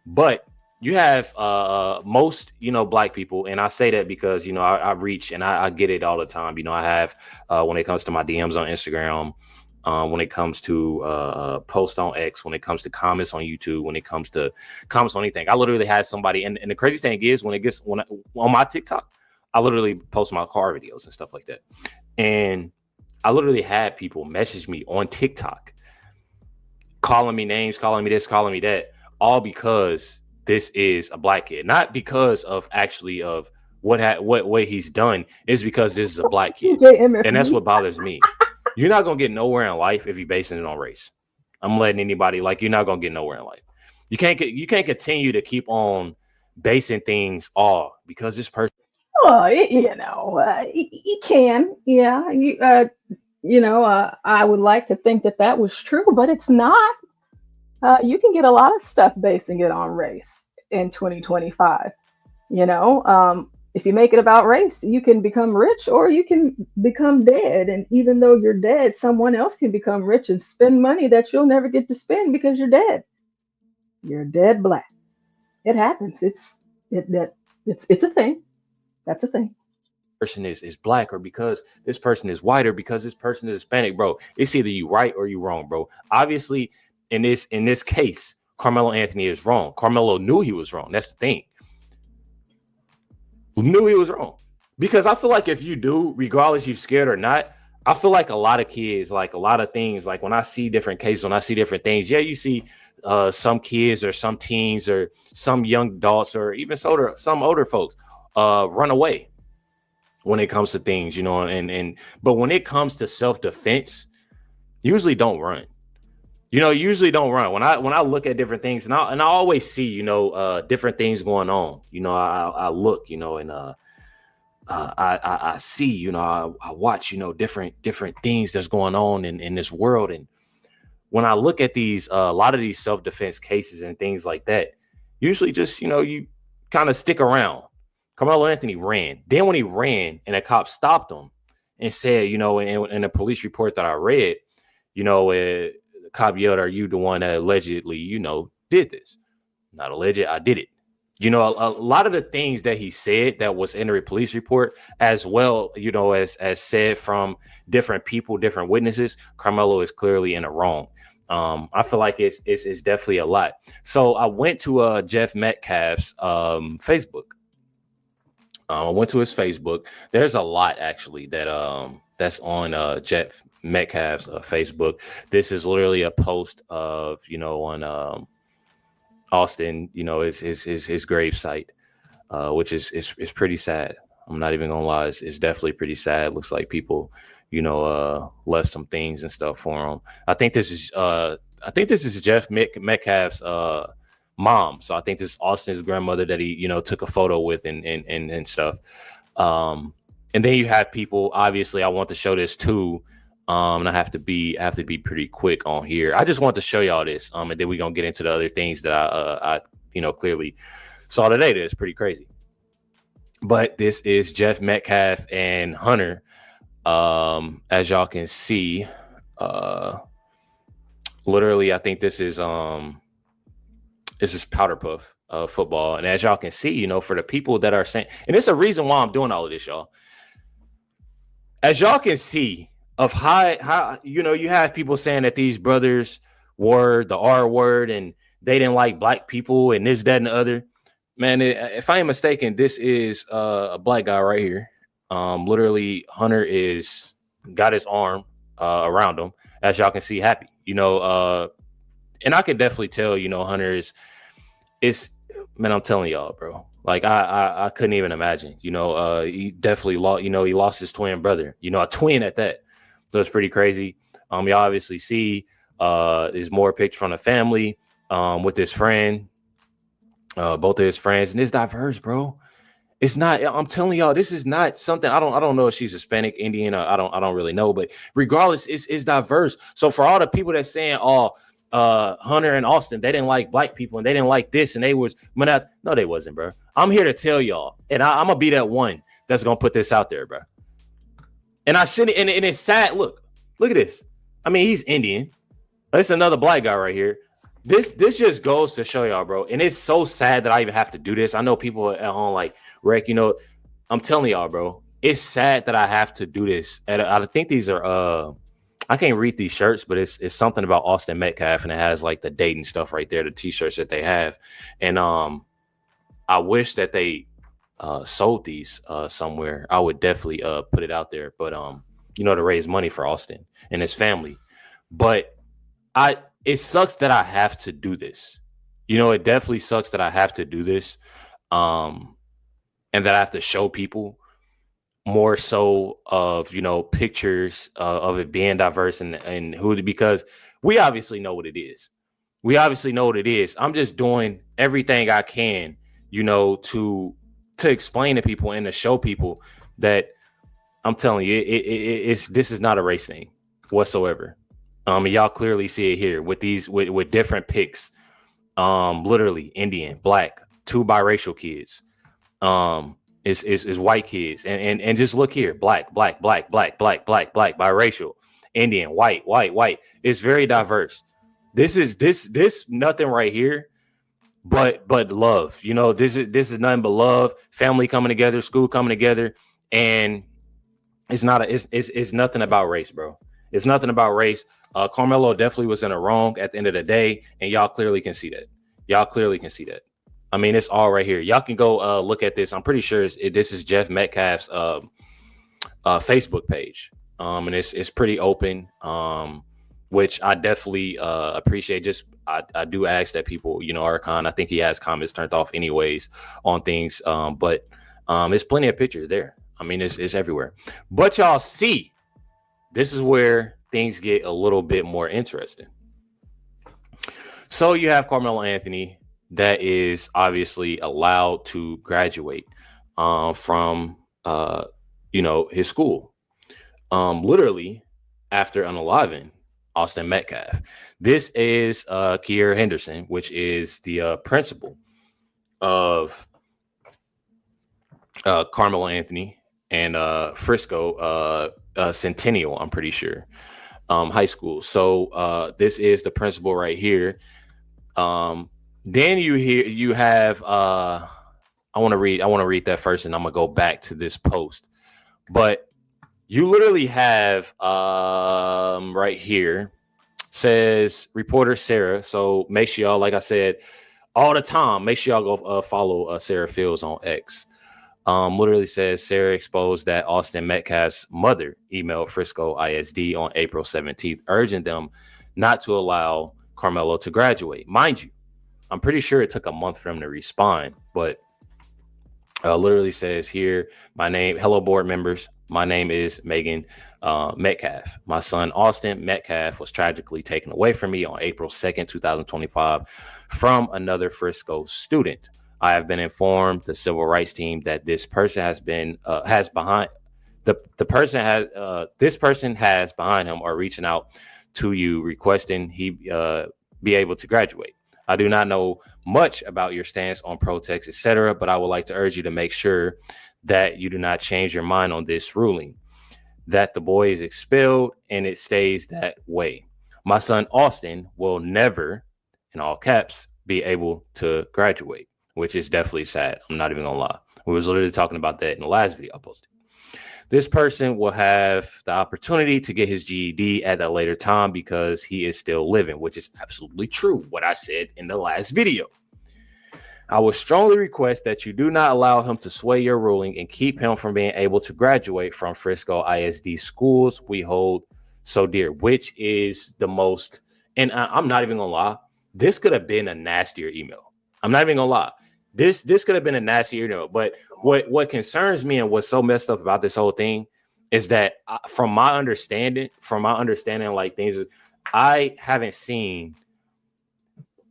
But you have most, black people. And I say that because, I reach and I get it all the time. I have when it comes to my DMs on Instagram, when it comes to posts on X, when it comes to comments on YouTube, when it comes to comments on anything. I literally had somebody. And the crazy thing is on my TikTok, I literally post my car videos and stuff like that. And I literally had people message me on TikTok, calling me names, calling me this, calling me that, all because this is a black kid, not because of actually of what he's done. Is because this is a black kid, and that's what bothers me. You're not gonna get nowhere in life if you're basing it on race. I'm letting anybody, you're not gonna get nowhere in life. You can't continue to keep on basing things off because this person. Well, you can, yeah. I would like to think that was true, but it's not. You can get a lot of stuff basing it on race in 2025. If you make it about race, you can become rich or you can become dead. And even though you're dead, someone else can become rich and spend money that you'll never get to spend because you're dead. You're dead black. It happens. It's a thing. That's a thing. Person is black, or because this person is white, or because this person is Hispanic, bro. It's either you right or you wrong, bro. Obviously, in this case, Carmelo Anthony is wrong. Carmelo knew he was wrong. That's the thing. Knew he was wrong. Because I feel like if you do, regardless you're scared or not, I feel like a lot of kids, like a lot of things, like when I see different cases, when I see different things, yeah, you see some kids or some teens or some young adults or even some older folks run away when it comes to things, you know, but when it comes to self-defense, usually don't run. You know, usually don't run. When I look at different things, and I always see, you know, different things going on. You know, I look, you know, and I see, you know, I watch, you know, different things that's going on in this world. And when I look at these, a lot of these self-defense cases and things like that, usually just, you know, you kind of stick around. Carmelo Anthony ran. Then when he ran and a cop stopped him and said, you know, in a police report that I read, you know, the cop yelled, "Are you the one that allegedly, you know, did this?" Not alleged, I did it. You know, a lot of the things that he said that was in the police report, as well, you know, as said from different people, different witnesses, Carmelo is clearly in the wrong. I feel like it's definitely a lot. So I went to Jeff Metcalf's Facebook. I went to his Facebook. There's a lot actually that's on Jeff Metcalf's Facebook. This is literally a post of, you know, on Austin, you know, his grave site, which is pretty sad. I'm not even gonna lie, it's definitely pretty sad. Looks like people, you know, left some things and stuff for him. I think this is Jeff Metcalf's mom. So I think this is Austin's grandmother that he, you know, took a photo with and stuff. And then you have people, obviously I want to show this too. And I have to be pretty quick on here. I just want to show y'all this. And then we're gonna get into the other things that I you know, clearly saw today. That's pretty crazy. But this is Jeff Metcalf and Hunter. As y'all can see, literally, I think this is Powder Puff football. And as y'all can see, you know, for the people that are saying, and it's a reason why I'm doing all of this, y'all. As y'all can see, of how you know, you have people saying that these brothers were the R word and they didn't like black people and this, that, and the other. Man, if I am mistaken, this is a black guy right here. Literally, Hunter got his arm around him, as y'all can see, happy. You know, and I can definitely tell, you know, Hunter is man, I'm telling y'all, bro. Like I couldn't even imagine. You know, he definitely lost. You know, he lost his twin brother. You know, a twin at that. So it's pretty crazy. You obviously see there's more pictures from the family with his friend, both of his friends, and it's diverse, bro. It's not. I'm telling y'all, this is not something. I don't know if she's Hispanic, Indian, or I don't really know. But regardless, it's diverse. So for all the people that's saying, "Oh, Hunter and Austin, they didn't like black people and they didn't like this," and they was no, they wasn't, bro. I'm here to tell y'all, and I'm gonna be that one that's gonna put this out there, bro. And I shouldn't. And it's sad. Look at this. I mean, he's Indian. That's another black guy right here. This just goes to show y'all, bro. And it's so sad that I even have to do this. I know people at home like, Rick, you know, I'm telling y'all, bro. It's sad that I have to do this. And I think these are I can't read these shirts, but it's something about Austin Metcalf, and it has like the date and stuff right there, the t-shirts that they have. And I wish that they sold these somewhere. I would definitely put it out there, but you know, to raise money for Austin and his family. But it sucks that I have to do this. You know, it definitely sucks that I have to do this, and that I have to show people more so of, you know, pictures of it being diverse and who, because we obviously know what it is. We obviously know what it is. I'm just doing everything I can, you know, to explain to people and to show people that I'm telling you, this is not a race thing whatsoever. Y'all clearly see it here with these with different pics. Literally Indian, black, two biracial kids. Is white kids, and just look here, black, biracial, Indian, white. It's very diverse. This nothing right here but love. You know, this is nothing but love, family coming together, school coming together, and it's nothing about race, bro. It's nothing about race. Carmelo definitely was in the wrong at the end of the day, and y'all clearly can see that. I mean, it's all right here. Y'all can go look at this. I'm pretty sure this is Jeff Metcalf's Facebook page, and it's pretty open, which I definitely appreciate. Just I do ask that people, you know, Archon, I think he has comments turned off anyways on things, but there's plenty of pictures there. I mean, it's everywhere. But y'all see, this is where things get a little bit more interesting. So you have Carmelo Anthony that is obviously allowed to graduate from you know, his school, literally after unaliving Austin Metcalf. This is Kiera Henderson, which is the principal of Carmelo Anthony and Frisco Centennial, I'm pretty sure, high school. So this is the principal right here. Then you have I want to read that first, and I'm gonna go back to this post. But you literally have right here says reporter Sarah. So make sure y'all, like I said all the time, make sure y'all go follow Sarah Fields on X. Literally says Sarah exposed that Austin Metcalf's mother emailed Frisco ISD on April 17th, urging them not to allow Carmelo to graduate. Mind you, I'm pretty sure it took a month for him to respond, but literally says here, hello board members, my name is Megan Metcalf. My son Austin Metcalf was tragically taken away from me on April 2nd, 2025 from another Frisco student. I have been informed the civil rights team that this person has behind him are reaching out to you requesting he be able to graduate. I do not know much about your stance on protests, etc., but I would like to urge you to make sure that you do not change your mind on this ruling, that the boy is expelled and it stays that way. My son Austin will never, in all caps, be able to graduate, which is definitely sad. I'm not even gonna lie. We was literally talking about that in the last video I posted. This person will have the opportunity to get his GED at a later time because he is still living, which is absolutely true, what I said in the last video. I would strongly request that you do not allow him to sway your ruling and keep him from being able to graduate from Frisco ISD schools we hold so dear, which is the most, and I'm not even gonna lie, this could have been a nastier email. I'm not even gonna lie. This could have been a nastier email, but what concerns me and what's so messed up about this whole thing is that from my understanding, like things, I haven't seen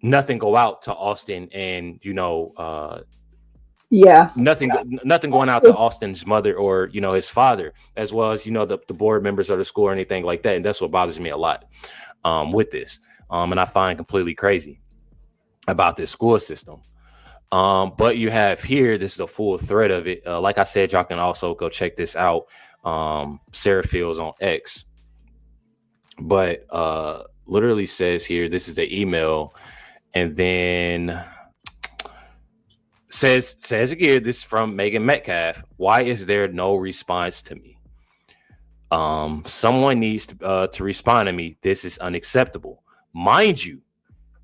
nothing go out to Austin and, you know, nothing going out to Austin's mother or, you know, his father, as well as, you know, the board members of the school or anything like that. And that's what bothers me a lot with this. And I find completely crazy about this school system. But you have here, this is the full thread of it. Like I said, y'all can also go check this out. Sarah Fields on X. But literally says here, this is the email. And then says again, this is from Megan Metcalf. Why is there no response to me? Someone needs to respond to me. This is unacceptable. Mind you,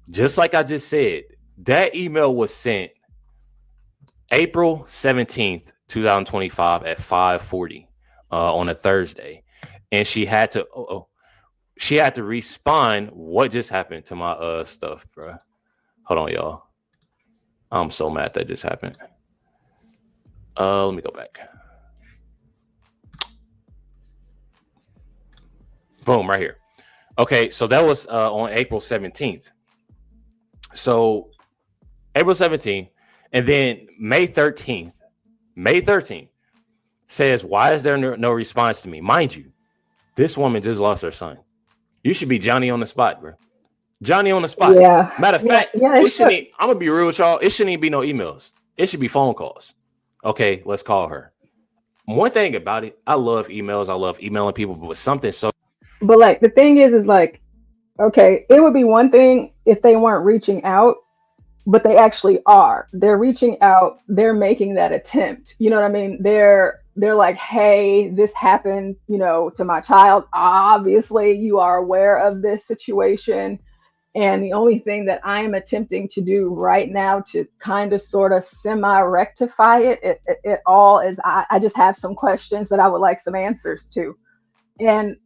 just like I just said, that email was sent April 17th, 2025 at 5:40 on a Thursday. And she had to respond. What just happened to my stuff, bro? Hold on, y'all. I'm so mad that just happened. Let me go back. Boom, right here. Okay, so that was on April 17th. So April 17th, and then May 13th says, why is there no response to me? Mind you, this woman just lost her son. You should be Johnny on the spot, bro. Johnny on the spot. Yeah. Matter of fact, I'm gonna be real with y'all. It shouldn't even be no emails. It should be phone calls. Okay, let's call her. One thing about it, I love emails. I love emailing people, but with something so. But like the thing is like, okay, it would be one thing if they weren't reaching out but they actually are. They're reaching out. They're making that attempt. You know what I mean? They're like, hey, this happened, to my child. Obviously, you are aware of this situation. And the only thing that I'm attempting to do right now to kind of sort of semi-rectify it all is I just have some questions that I would like some answers to. And,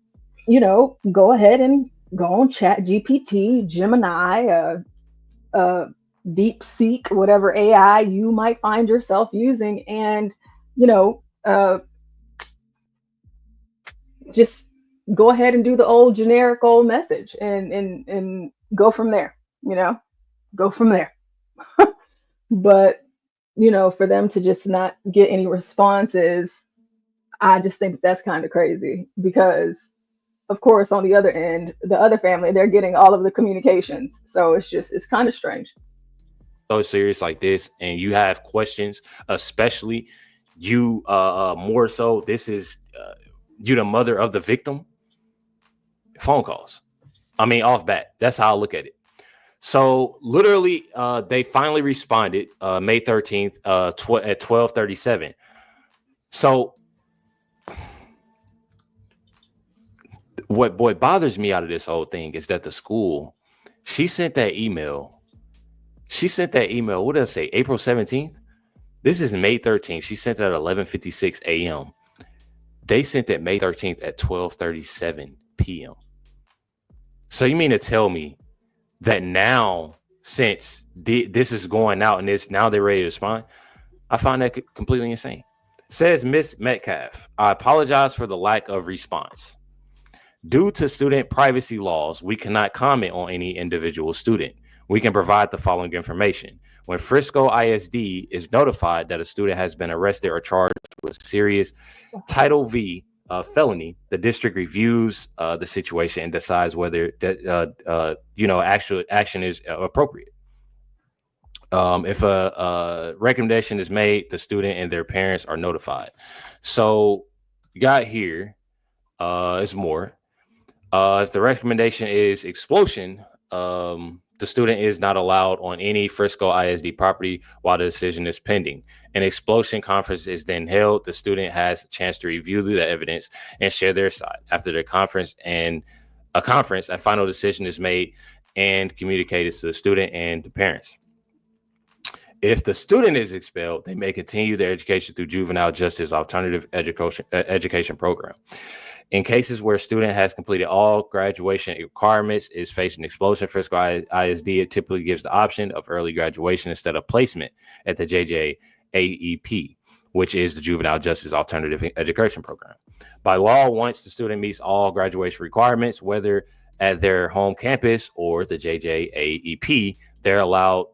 go ahead and go on Chat GPT, Gemini, DeepSeek, whatever AI you might find yourself using, and just go ahead and do the old generic old message and go from there. Go from there. But for them to just not get any responses, I just think that's kind of crazy because, of course, on the other end, the other family, they're getting all of the communications. So it's kind of strange. So serious like this, and you have questions, especially you more so, this is you the mother of the victim, phone calls. I mean, off bat. That's how I look at it. So literally, they finally responded May 13th at 12:37. So what bothers me out of this whole thing is that the school, she sent that email. What did I say? April 17th? This is May 13th. She sent it at 11:56 a.m. They sent it May 13th at 12:37 p.m. So you mean to tell me that now, since this is going out and now they're ready to respond? I find that completely insane. Says Miss Metcalf, I apologize for the lack of response. Due to student privacy laws, we cannot comment on any individual student. We can provide the following information. When Frisco ISD is notified that a student has been arrested or charged with serious Title V felony, the district reviews the situation and decides whether actual action is appropriate. If a recommendation is made, the student and their parents are notified. So you got here is more. If the recommendation is expulsion, the student is not allowed on any Frisco ISD property while the decision is pending. An expulsion conference is then held. The student has a chance to review the evidence and share their side. After the conference, a final decision is made and communicated to the student and the parents. If the student is expelled, they may continue their education through juvenile justice alternative education program. In cases where a student has completed all graduation requirements, is facing expulsion, Frisco ISD, it typically gives the option of early graduation instead of placement at the JJAEP, which is the Juvenile Justice Alternative Education Program. By law, once the student meets all graduation requirements, whether at their home campus or the JJAEP, they're allowed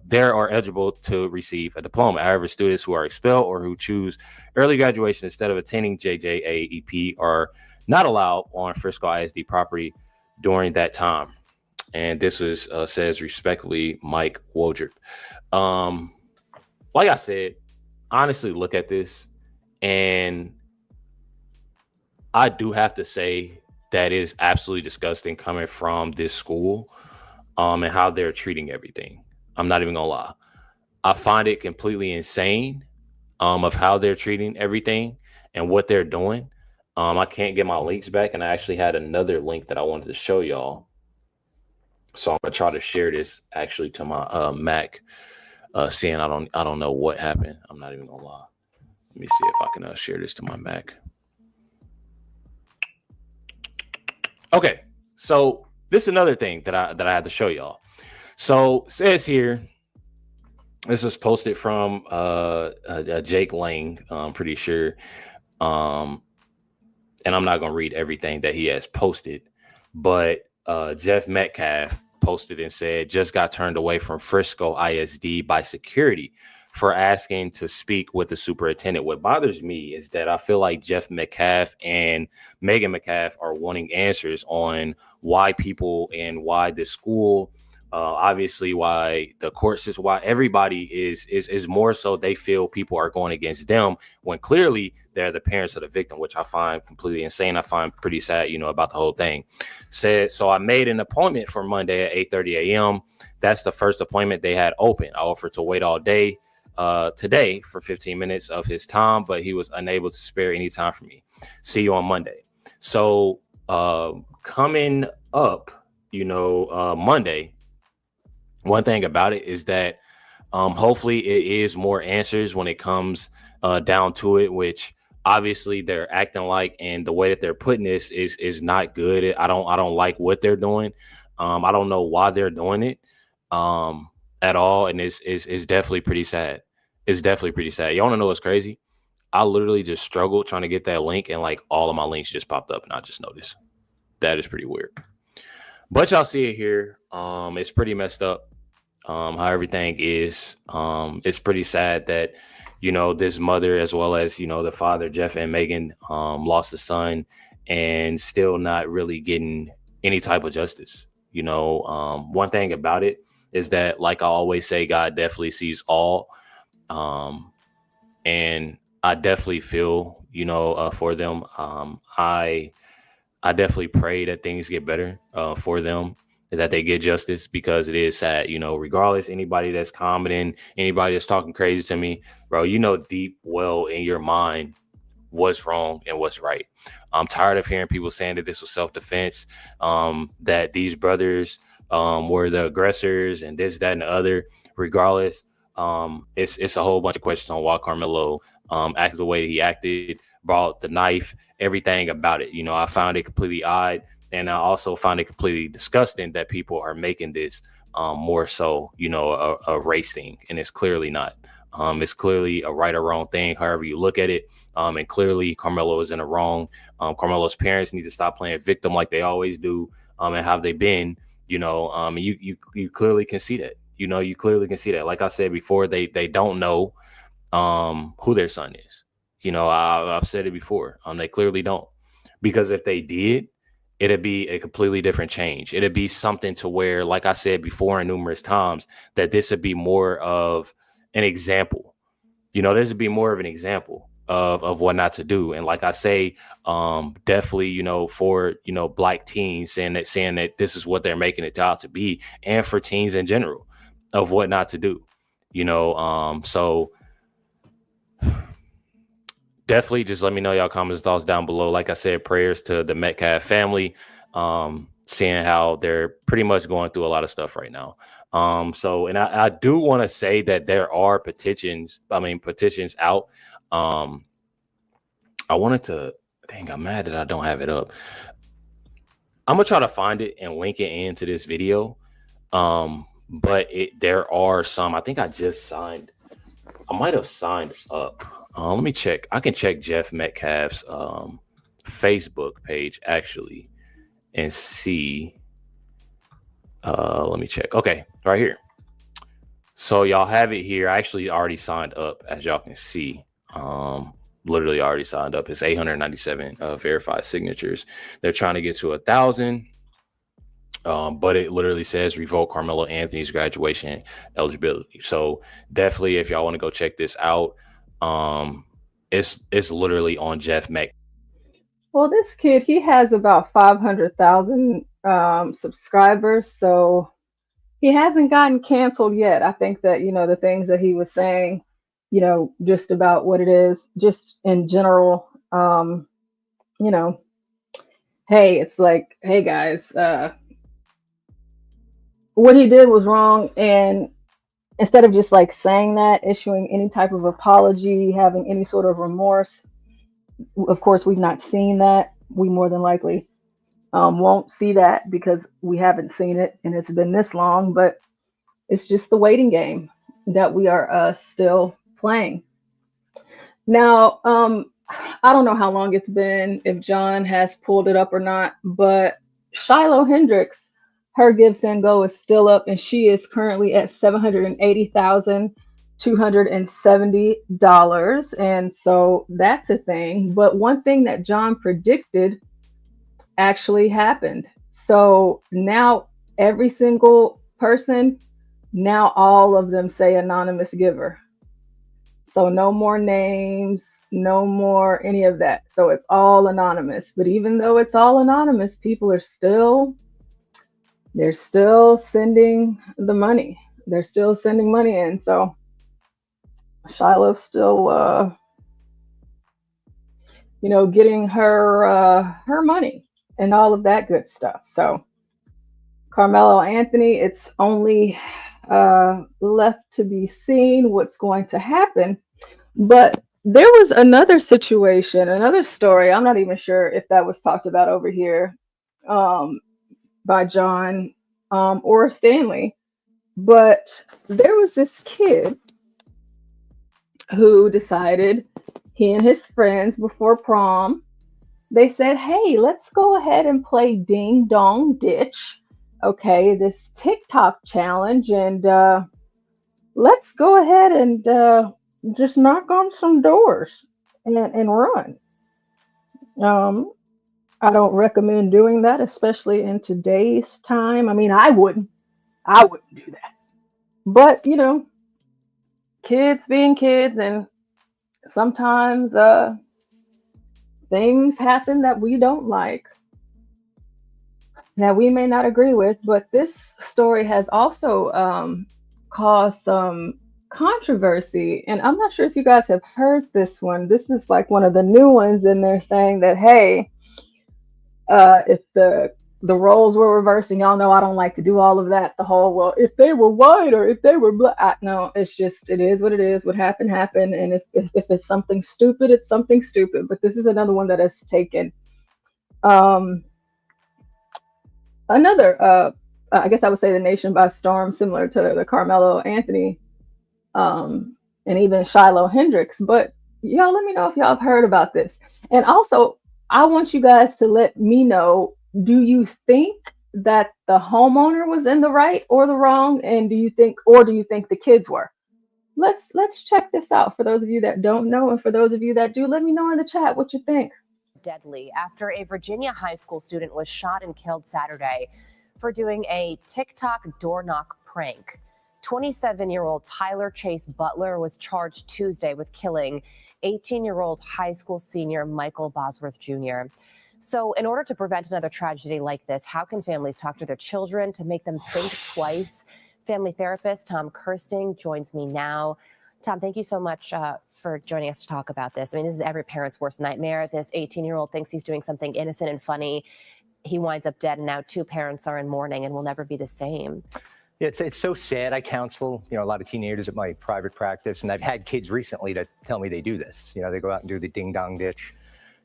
they are eligible to receive a diploma. However, students who are expelled or who choose early graduation instead of attending JJAEP are not allowed on Frisco ISD property during that time. And this was says respectfully, Mike Wodrip. Like I said, honestly, look at this, and I do have to say that is absolutely disgusting coming from this school, and how they're treating everything. I'm not even gonna lie. I find it completely insane of how they're treating everything and what they're doing. I can't get my links back, and I actually had another link that I wanted to show y'all. So I'm gonna try to share this actually to my Mac. Seeing I don't know what happened. I'm not even gonna lie. Let me see if I can share this to my Mac. Okay, so this is another thing that I had to show y'all. So it says here, this is posted from Jake Lang, I'm pretty sure. And I'm not going to read everything that he has posted, but Jeff Metcalf posted and said, just got turned away from Frisco ISD by security for asking to speak with the superintendent. What bothers me is that I feel like Jeff Metcalf and Megan Metcalf are wanting answers on why people and why the school Obviously, why the courts is why everybody is more so they feel people are going against them when clearly they're the parents of the victim, which I find completely insane. I find pretty sad, about the whole thing. So I made an appointment for Monday at 8:30 a.m. That's the first appointment they had open. I offered to wait all day today for 15 minutes of his time, but he was unable to spare any time for me. See you on Monday. So coming up, Monday. One thing about it is that hopefully it is more answers when it comes down to it, which obviously they're acting like, and the way that they're putting this is not good. I don't like what they're doing. I don't know why they're doing it at all, and it's definitely pretty sad. It's definitely pretty sad. You want to know what's crazy? I literally just struggled trying to get that link, and like all of my links just popped up, and I just noticed. That is pretty weird. But y'all see it here. It's pretty messed up. How everything is. It's pretty sad that, this mother, as well as, the father, Jeff and Megan, lost a son and still not really getting any type of justice. One thing about it is that, like I always say, God definitely sees all. And I definitely feel, for them. I definitely pray that things get better for them, that they get justice, because it is sad, regardless, anybody that's commenting, anybody that's talking crazy to me, bro, deep well in your mind what's wrong and what's right. I'm tired of hearing people saying that this was self-defense, that these brothers were the aggressors and this, that, and the other. Regardless, it's a whole bunch of questions on why Carmelo acted the way that he acted, brought the knife, everything about it. I found it completely odd. And I also found it completely disgusting that people are making this more so, a race thing. And it's clearly not. It's clearly a right or wrong thing, however you look at it. And clearly Carmelo is in the wrong. Carmelo's parents need to stop playing victim like they always do. And have they been, you clearly can see that. You clearly can see that. Like I said before, they don't know who their son is. I've said it before. They clearly don't. Because if they did, it'd be a completely different change. It'd be something to where, like I said before and numerous times, that this would be more of an example. This would be more of an example of what not to do. And like I say, definitely, for, Black teens saying that this is what they're making it out to be, and for teens in general, of what not to do, so definitely just let me know y'all comments, thoughts down below. Like I said, prayers to the Metcalf family, seeing how they're pretty much going through a lot of stuff right now. And I do want to say that there are petitions out. I wanted to, I'm mad that I don't have it up. I'm going to try to find it and link it into this video. But there are some, I think I might have signed up. Let me check. I can check Jeff Metcalf's Facebook page actually and see. Let me check. Okay, right here. So y'all have it here. I actually already signed up, as y'all can see. Literally already signed up. It's 897 verified signatures. They're trying to get to 1,000. But it literally says revoke Carmelo Anthony's graduation eligibility. So definitely, if y'all want to go check this out, it's literally on Jeff Metcalf. Well, this kid, he has about 500,000 subscribers, so he hasn't gotten canceled yet. I think that, the things that he was saying, just about what it is, just in general, hey, it's like, hey guys, what he did was wrong, and instead of just like saying that, issuing any type of apology, having any sort of remorse, of course, we've not seen that. We more than likely won't see that because we haven't seen it and it's been this long, but it's just the waiting game that we are still playing. Now, I don't know how long it's been, if John has pulled it up or not, but Shiloh Hendricks, her Give Send Go is still up, and she is currently at $780,270. And so that's a thing. But one thing that John predicted actually happened. So now every single person, now all of them say anonymous giver. So no more names, no more any of that. So it's all anonymous. But even though it's all anonymous, people are they're still sending the money. They're still sending money in. So Shiloh's still getting her money and all of that good stuff. So Carmelo Anthony, it's only left to be seen what's going to happen. But there was another situation, another story. I'm not even sure if that was talked about over here by John or Stanley. But there was this kid who decided, he and his friends before prom, they said, hey, let's go ahead and play Ding Dong Ditch. Okay, this TikTok challenge, and let's go ahead and just knock on some doors and run. I don't recommend doing that, especially in today's time. I mean, I wouldn't do that. But, kids being kids, and sometimes things happen that we don't like, that we may not agree with. But this story has also caused some controversy, and I'm not sure if you guys have heard this one. This is like one of the new ones, and they're saying that, hey, if the roles were reversed, and y'all know I don't like to do all of that, the whole, well, if they were white or if they were black. No, it's just, it is what it is. What happened, and if it's something stupid, it's something stupid. But this is another one that has taken another I guess I would say the nation by storm, similar to the Carmelo Anthony and even Shiloh Hendricks. But y'all let me know if y'all have heard about this. And also, I want you guys to let me know, do you think that the homeowner was in the right or the wrong? And do you think the kids were? Let's check this out. For those of you that don't know, and for those of you that do, let me know in the chat what you think. Deadly after a Virginia high school student was shot and killed Saturday for doing a TikTok door knock prank. 27-year-old Tyler Chase Butler was charged Tuesday with killing 18-year-old high school senior Michael Bosworth Jr. So in order to prevent another tragedy like this, how can families talk to their children to make them think twice? Family therapist Tom Kirsting joins me now. Tom, thank you so much for joining us to talk about this. I mean, this is every parent's worst nightmare. This 18-year-old thinks he's doing something innocent and funny. He winds up dead, and now two parents are in mourning and will never be the same. Yeah, it's so sad. I counsel, a lot of teenagers at my private practice, and I've had kids recently that tell me they do this. They go out and do the ding dong ditch.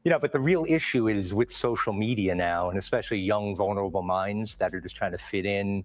But the real issue is with social media now, and especially young, vulnerable minds that are just trying to fit in.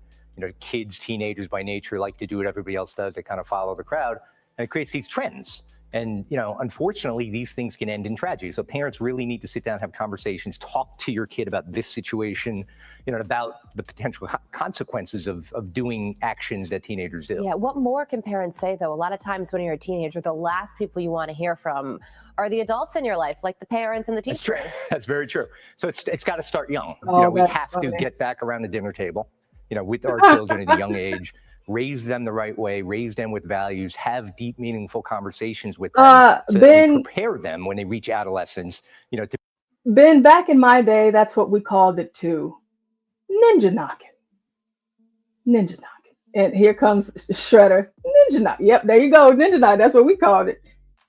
Kids, teenagers by nature like to do what everybody else does. They kind of follow the crowd, and it creates these trends. And, unfortunately, these things can end in tragedy. So parents really need to sit down, have conversations, talk to your kid about this situation, about the potential consequences of doing actions that teenagers do. Yeah, what more can parents say, though? A lot of times when you're a teenager, the last people you want to hear from are the adults in your life, like the parents and the teachers. That's true. That's very true. So it's got to start young. We have to get back around the dinner table, with our children at a young age. Raise them the right way, raise them with values, have deep, meaningful conversations with them so that we prepare them when they reach adolescence, Ben, back in my day, that's what we called it too. Ninja knocking. And here comes Shredder. Ninja knock. Yep, there you go. Ninja knock. That's what we called it.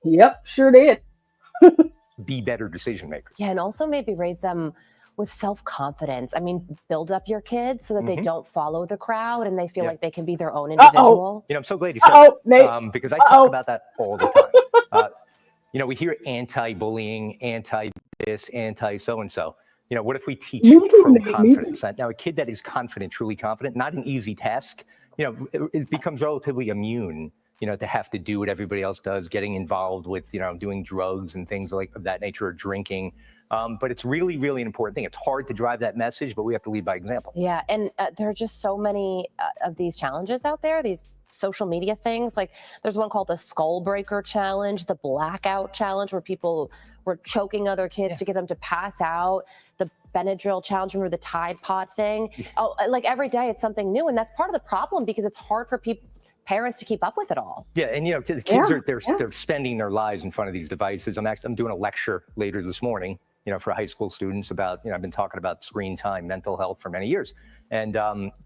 Yep, sure did. Be better decision makers. Yeah, and also maybe raise them with self-confidence. I mean, build up your kids so that they don't follow the crowd and they feel like they can be their own individual. I'm so glad you said that, because I talk about that all the time. We hear anti-bullying, anti-this, anti-so-and-so. What if we teach pro-confidence? Now, a kid that is confident, truly confident, not an easy task, it becomes relatively immune, to have to do what everybody else does, getting involved with, doing drugs and things like of that nature, or drinking. But it's really, really an important thing. It's hard to drive that message, but we have to lead by example. Yeah, and there are just so many of these challenges out there, these social media things. Like there's one called the Skull Breaker Challenge, the Blackout Challenge, where people were choking other kids to get them to pass out. The Benadryl challenge, remember the Tide Pod thing? Oh, like every day it's something new, and that's part of the problem because it's hard for parents to keep up with it all. Yeah, and the kids they're spending their lives in front of these devices. I'm doing a lecture later this morning, for high school students about, I've been talking about screen time, mental health for many years. And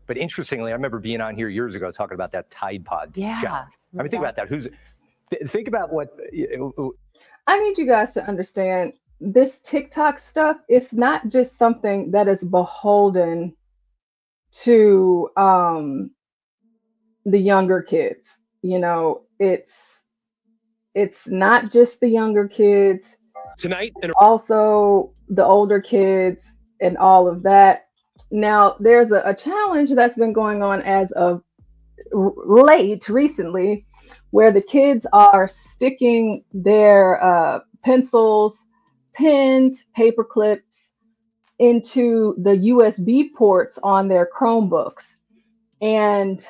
but interestingly, I remember being on here years ago talking about that Tide Pod challenge. I mean, think about that. Think about what. I need you guys to understand this TikTok stuff. It's not just something that is beholden to the younger kids. It's not just the younger kids. Tonight, also the older kids and all of that. Now, there's a challenge that's been going on as of recently, where the kids are sticking their pencils, pens, paper clips into the USB ports on their Chromebooks. And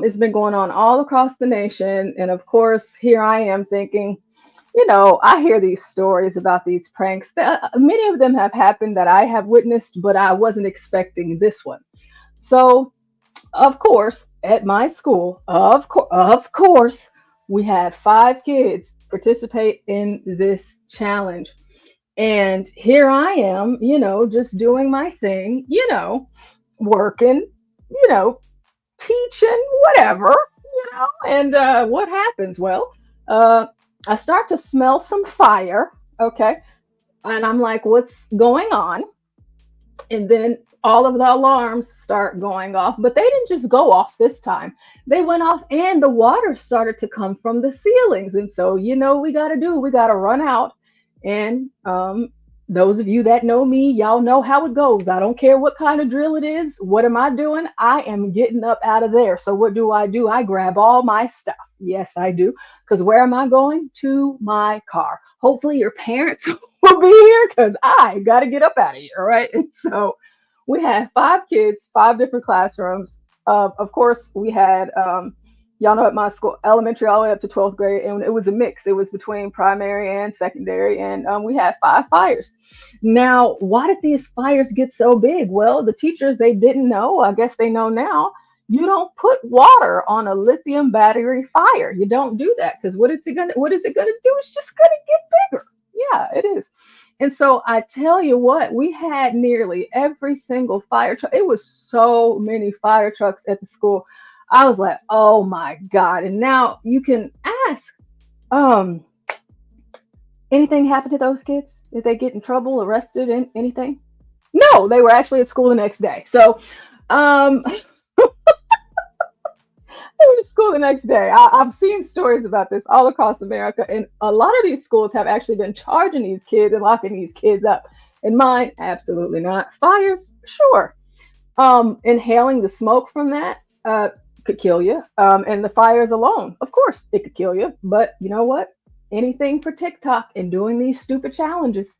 it's been going on all across the nation. And of course, here I am thinking, I hear these stories about these pranks. Many of them have happened that I have witnessed, but I wasn't expecting this one. So, of course, at my school, of course, we had 5 kids participate in this challenge. And here I am, just doing my thing, working, teaching, whatever, and what happens? Well, I start to smell some fire, okay? And I'm like, what's going on? And then all of the alarms start going off, but they didn't just go off this time. They went off and the water started to come from the ceilings. And so, we got to run out. And those of you that know me, y'all know how it goes. I don't care what kind of drill it is. What am I doing? I am getting up out of there. So what do? I grab all my stuff. Yes, I do. Because where am I going? To my car. Hopefully your parents will be here because I got to get up out of here, right? And so we had 5 kids, 5 different classrooms. Of course, we had, y'all know at my school, elementary all the way up to 12th grade, and it was a mix. It was between primary and secondary, and we had 5 fires. Now, why did these fires get so big? Well, the teachers, they didn't know. I guess they know now. You don't put water on a lithium battery fire. You don't do that because what is it gonna do? It's just gonna get bigger. Yeah, it is. And so I tell you what, we had nearly every single fire truck. It was so many fire trucks at the school. I was like, oh my God. And now you can ask, anything happened to those kids? Did they get in trouble, arrested, and anything? No, they were actually at school the next day. So, they were to school the next day. I've seen stories about this all across America, and a lot of these schools have actually been charging these kids and locking these kids up. And mine, absolutely not. Fires, sure. Inhaling the smoke from that could kill you. And the fires alone, of course, it could kill you. But you know what? Anything for TikTok and doing these stupid challenges.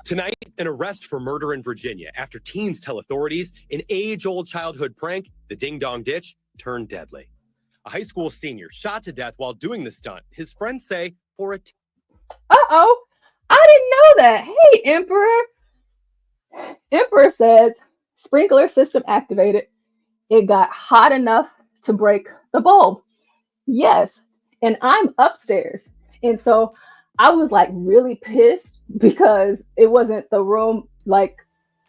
Tonight, an arrest for murder in Virginia after teens tell authorities an age-old childhood prank, the ding-dong ditch, turned deadly. A high school senior shot to death while doing the stunt. His friends say for a... Uh-oh. I didn't know that. Hey, Emperor. Emperor says, sprinkler system activated. It got hot enough to break the bulb. Yes. And I'm upstairs. And so I was like really pissed because it wasn't the room like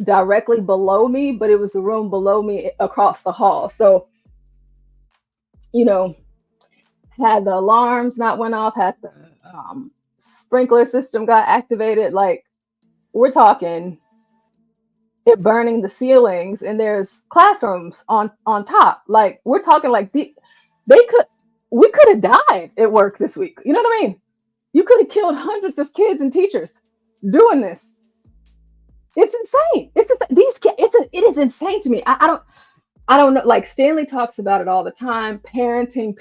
directly below me, but it was the room below me across the hall. So, had the alarms not went off, had the sprinkler system got activated, like we're talking it burning the ceilings, and there's classrooms on top. Like we're talking like we could have died at work this week. You know what I mean? You could have killed hundreds of kids and teachers doing this. It's insane. It is insane to me. I don't know. Like Stanley talks about it all the time. Parenting.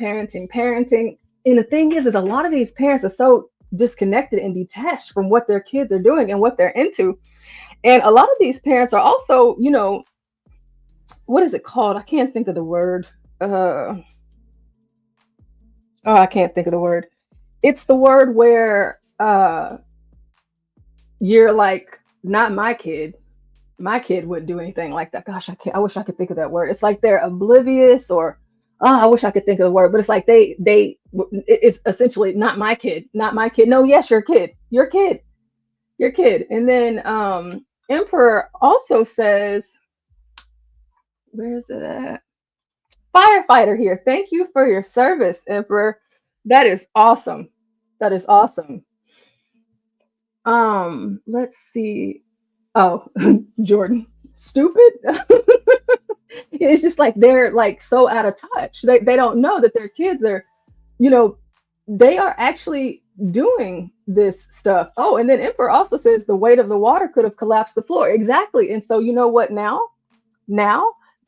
And the thing is a lot of these parents are so disconnected and detached from what their kids are doing and what they're into. And a lot of these parents are also, what is it called? I can't think of the word. I can't think of the word. It's the word where you're like, not my kid. my kid wouldn't do anything like that. Gosh, I wish I could think of that word. It's like they're oblivious, or I wish I could think of the word, but it's like it's essentially not my kid, not my kid. No, yes, your kid, your kid, your kid. And then Emperor also says, where's it at? Firefighter here. Thank you for your service, Emperor. That is awesome. That is awesome. Let's see. Oh, Jordan, stupid. It's just like they're like so out of touch. They don't know that their kids are, they are actually doing this stuff. Oh, and then Emperor also says the weight of the water could have collapsed the floor. Exactly. And so you know what now?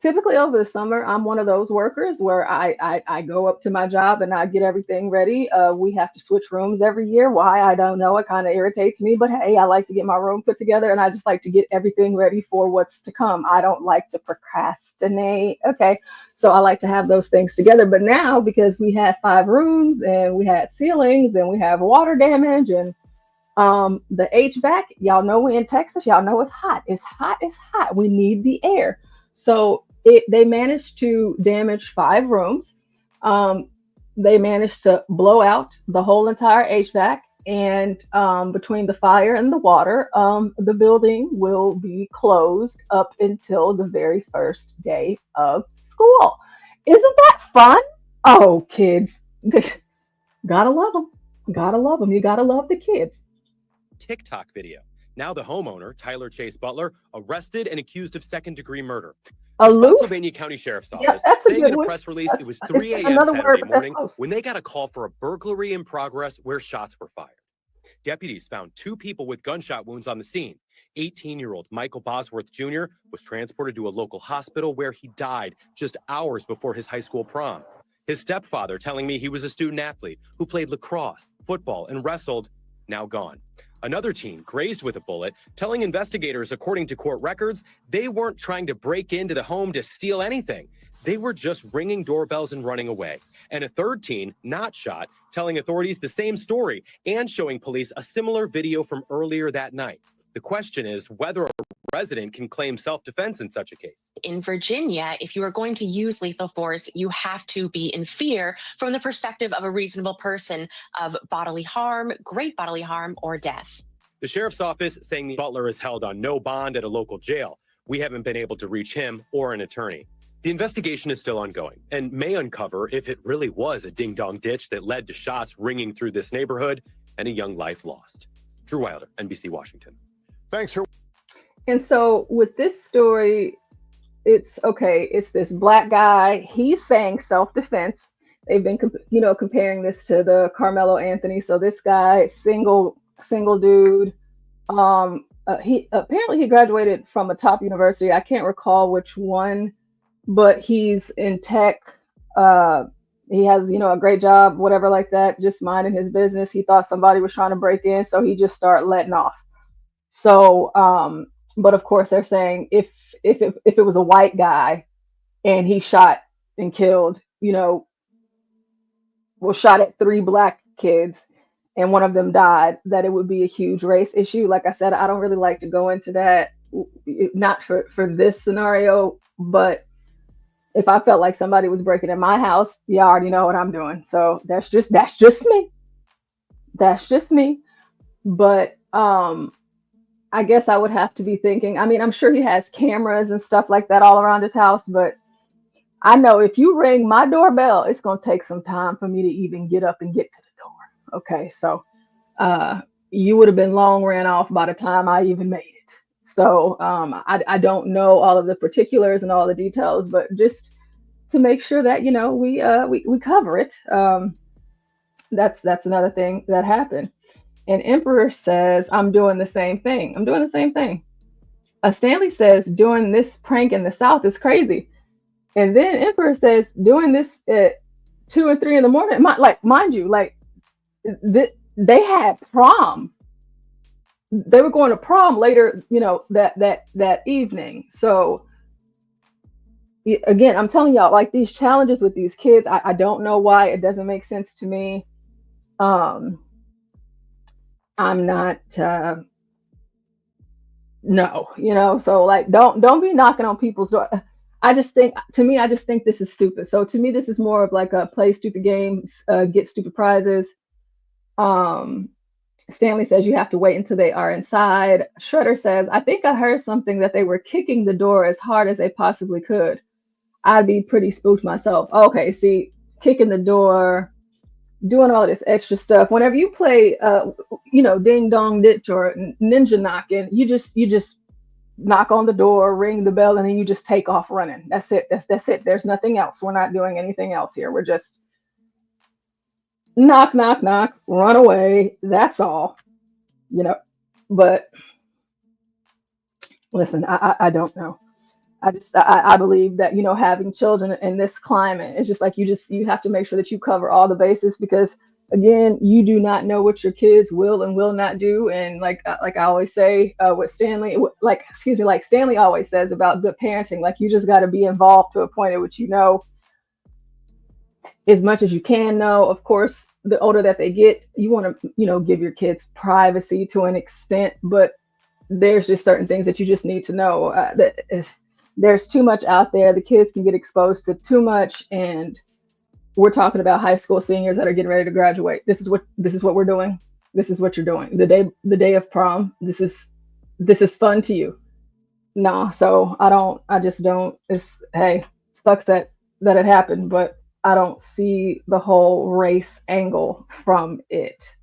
Typically over the summer, I'm one of those workers where I go up to my job and I get everything ready. We have to switch rooms every year. Why? I don't know. It kind of irritates me, but hey, I like to get my room put together, and I just like to get everything ready for what's to come. I don't like to procrastinate. Okay. So I like to have those things together. But now, because we had 5 rooms and we had ceilings and we have water damage and the HVAC, y'all know we're in Texas, y'all know it's hot. It's hot. It's hot. We need the air. So they managed to damage 5 rooms. They managed to blow out the whole entire HVAC, and between the fire and the water, the building will be closed up until the very first day of school. Isn't that fun? Oh, kids, gotta love them. Gotta love them. You gotta love the kids. TikTok video. Now the homeowner, Tyler Chase Butler, arrested and accused of second-degree murder. The Pennsylvania County Sheriff's Office saying in a press release it was 3 a.m. Saturday morning when they got a call for a burglary in progress where shots were fired. Deputies found 2 people with gunshot wounds on the scene. 18-year-old Michael Bosworth Jr. was transported to a local hospital where he died just hours before his high school prom. His stepfather telling me he was a student athlete who played lacrosse, football, and wrestled, now gone. Another teen grazed with a bullet, telling investigators, according to court records, they weren't trying to break into the home to steal anything. They were just ringing doorbells and running away. And a third teen, not shot, telling authorities the same story and showing police a similar video from earlier that night. The question is whether a resident can claim self-defense in such a case. In Virginia, if you are going to use lethal force, you have to be in fear from the perspective of a reasonable person of bodily harm, great bodily harm, or death. The sheriff's office saying the Butler is held on no bond at a local jail. We haven't been able to reach him or an attorney. The investigation is still ongoing and may uncover if it really was a ding-dong ditch that led to shots ringing through this neighborhood and a young life lost. Drew Wilder, NBC Washington. Thanks for. And so with this story, it's this black guy. He's saying self-defense. They've been, comparing this to the Carmelo Anthony. So this guy, single dude. He apparently graduated from a top university. I can't recall which one, but he's in tech. He has, a great job, whatever like that, just minding his business. He thought somebody was trying to break in, so he just started letting off. So, but of course they're saying if it was a white guy and he shot and killed, shot at 3 black kids and one of them died, that it would be a huge race issue. Like I said, I don't really like to go into that, not for this scenario, but if I felt like somebody was breaking in my house, you already know what I'm doing. So that's just me. That's just me. But, I guess I would have to be thinking, I'm sure he has cameras and stuff like that all around his house, but I know if you ring my doorbell, it's going to take some time for me to even get up and get to the door. Okay. So, you would have been long ran off by the time I even made it. So, I don't know all of the particulars and all the details, but just to make sure that, we cover it. That's another thing that happened. And Emperor says, I'm doing the same thing. I'm doing the same thing. Stanley says, doing this prank in the South is crazy. And then Emperor says, doing this at 2 and 3 in the morning. Mind you, they had prom. They were going to prom later, that evening. So again, I'm telling y'all, these challenges with these kids, I don't know why. It doesn't make sense to me. I'm not no, so like don't be knocking on people's door. I just think this is stupid. So to me, this is more of like a play stupid games, get stupid prizes. Stanley says you have to wait until they are inside. Shredder says, I think I heard something that they were kicking the door as hard as they possibly could. I'd be pretty spooked myself. Okay, see, kicking the door, doing all this extra stuff. Whenever you play, ding dong ditch or ninja knocking, you just knock on the door, ring the bell, and then you just take off running. That's it. That's it. There's nothing else. We're not doing anything else here. We're just knock, knock, knock, run away. That's all. But listen, I don't know. I believe that, having children in this climate, it's just like you have to make sure that you cover all the bases, because again, you do not know what your kids will and will not do. And like I always say, what Stanley, like Stanley always says about good parenting, like you just got to be involved to a point at which as much as you can know. Of course, the older that they get, you want to, give your kids privacy to an extent, but there's just certain things that you just need to know. There's too much out there. The kids can get exposed to too much, and we're talking about high school seniors that are getting ready to graduate. This is what we're doing. This is what you're doing. The day of prom. This is fun to you. No, so I just don't. Hey, sucks that it happened, but I don't see the whole race angle from it.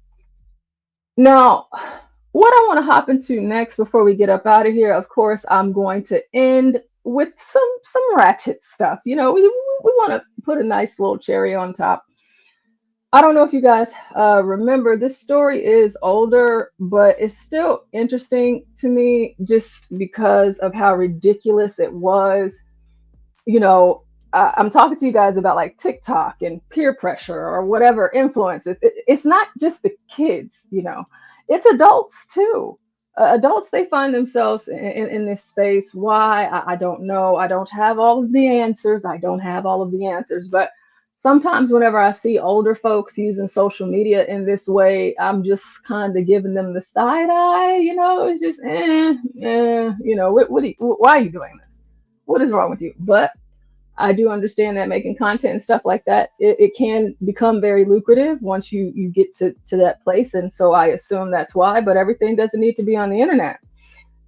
Now, what I want to hop into next before we get up out of here, of course, I'm going to end with some ratchet stuff. We want to put a nice little cherry on top. I don't know if you guys remember, this story is older, but it's still interesting to me just because of how ridiculous it was. I'm talking to you guys about like TikTok and peer pressure or whatever influences. It's not just the kids, it's adults too. Adults, they find themselves in this space. Why? I don't know. I don't have all of the answers. But sometimes whenever I see older folks using social media in this way, I'm just kind of giving them the side eye. It's just, why are you doing this? What is wrong with you? But I do understand that making content and stuff like that, it can become very lucrative once you get to that place. And so I assume that's why, but everything doesn't need to be on the internet.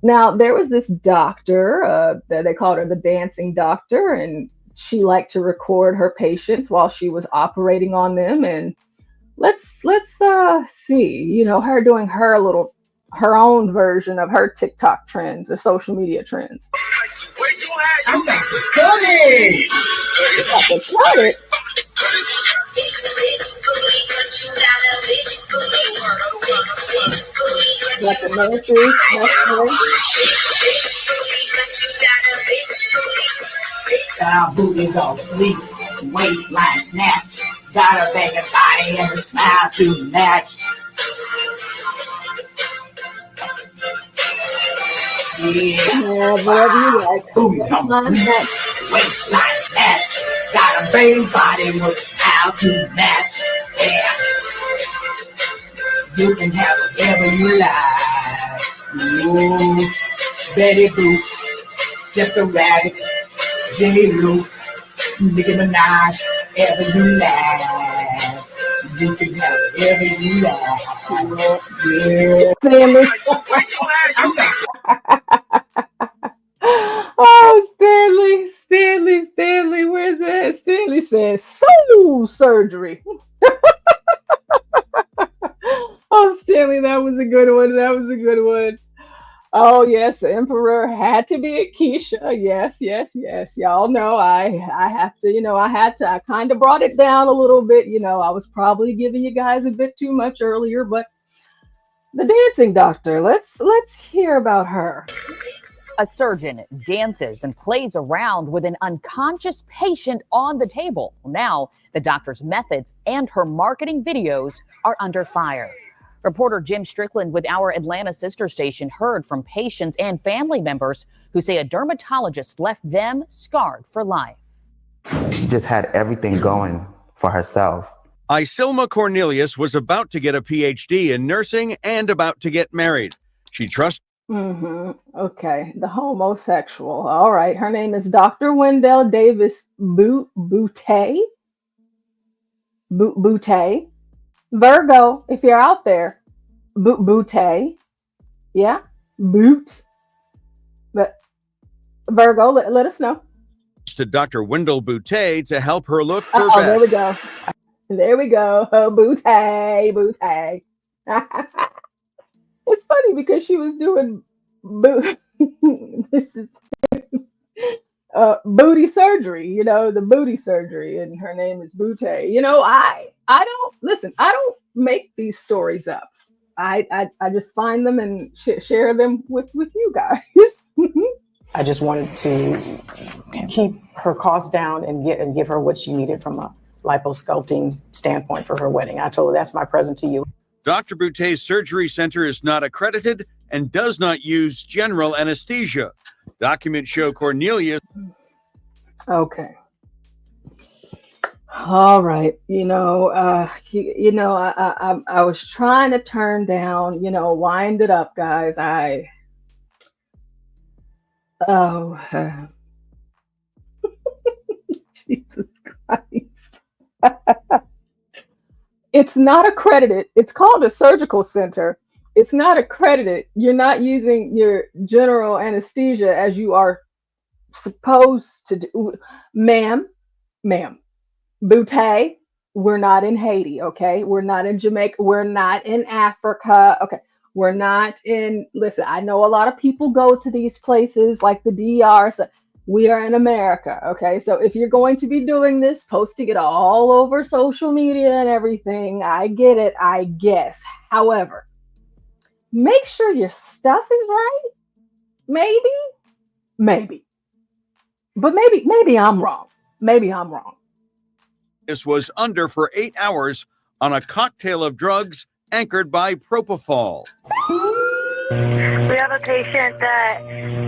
Now, there was this doctor, they called her the dancing doctor, and she liked to record her patients while she was operating on them. And let's see, her doing her own version of her TikTok trends or social media trends. I'm back to cut it. Like the nurses, Our booties all fleek, waistline snatch. Got a banging body and a smile to match. Yeah, whatever you like. Booties on fleek, waistline snatch. Got a banging body with a smile to match. Yeah. You can have whatever you like. Ooh, Betty Boop, just a rabbit. J. Lou, Nicki Minaj, ever you like. You can have whatever you like. Yeah. Oh, Stanley, where's that? Stanley says soul surgery. Oh, Stanley, that was a good one. Oh, yes, the Emperor had to be a Keisha. Yes. Y'all know I have to, I kind of brought it down a little bit. I was probably giving you guys a bit too much earlier, but the dancing doctor, let's hear about her. A surgeon dances and plays around with an unconscious patient on the table. Now, the doctor's methods and her marketing videos are under fire. Reporter Jim Strickland with our Atlanta sister station heard from patients and family members who say a dermatologist left them scarred for life. She just had everything going for herself. Isilma Cornelius was about to get a PhD in nursing and about to get married. She trusted Okay, the homosexual. All right, her name is Dr. Wendell Davis Boutte. Boutte. Virgo, if you're out there, Boutte. Yeah, boot. But Virgo, let us know. To Dr. Wendell Boutte to help her look her Oh, there we best. go. There we go. Boutte, Boutte. It's funny because she was doing this is booty surgery, the booty surgery, and her name is Boutte. I don't listen. I don't make these stories up. I just find them and share them with you guys. I just wanted to keep her costs down and give her what she needed from a liposculpting standpoint for her wedding. I told her that's my present to you. Dr. Boutte's surgery center is not accredited and does not use general anesthesia. Documents show Cornelius. Okay. All right. I was trying to turn down, wind it up, guys. Jesus Christ. It's not accredited. It's called a surgical center. It's not accredited. You're not using your general anesthesia as you are supposed to do. Ma'am, Boutte, we're not in Haiti, okay? We're not in Jamaica. We're not in Africa, okay? We're not in, listen, I know a lot of people go to these places like the DR. So we are in America, okay? So if you're going to be doing this, posting it all over social media and everything, I get it, I guess. However, make sure your stuff is right. Maybe. But maybe I'm wrong. Maybe I'm wrong. This was under for 8 hours on a cocktail of drugs anchored by propofol. We have a patient that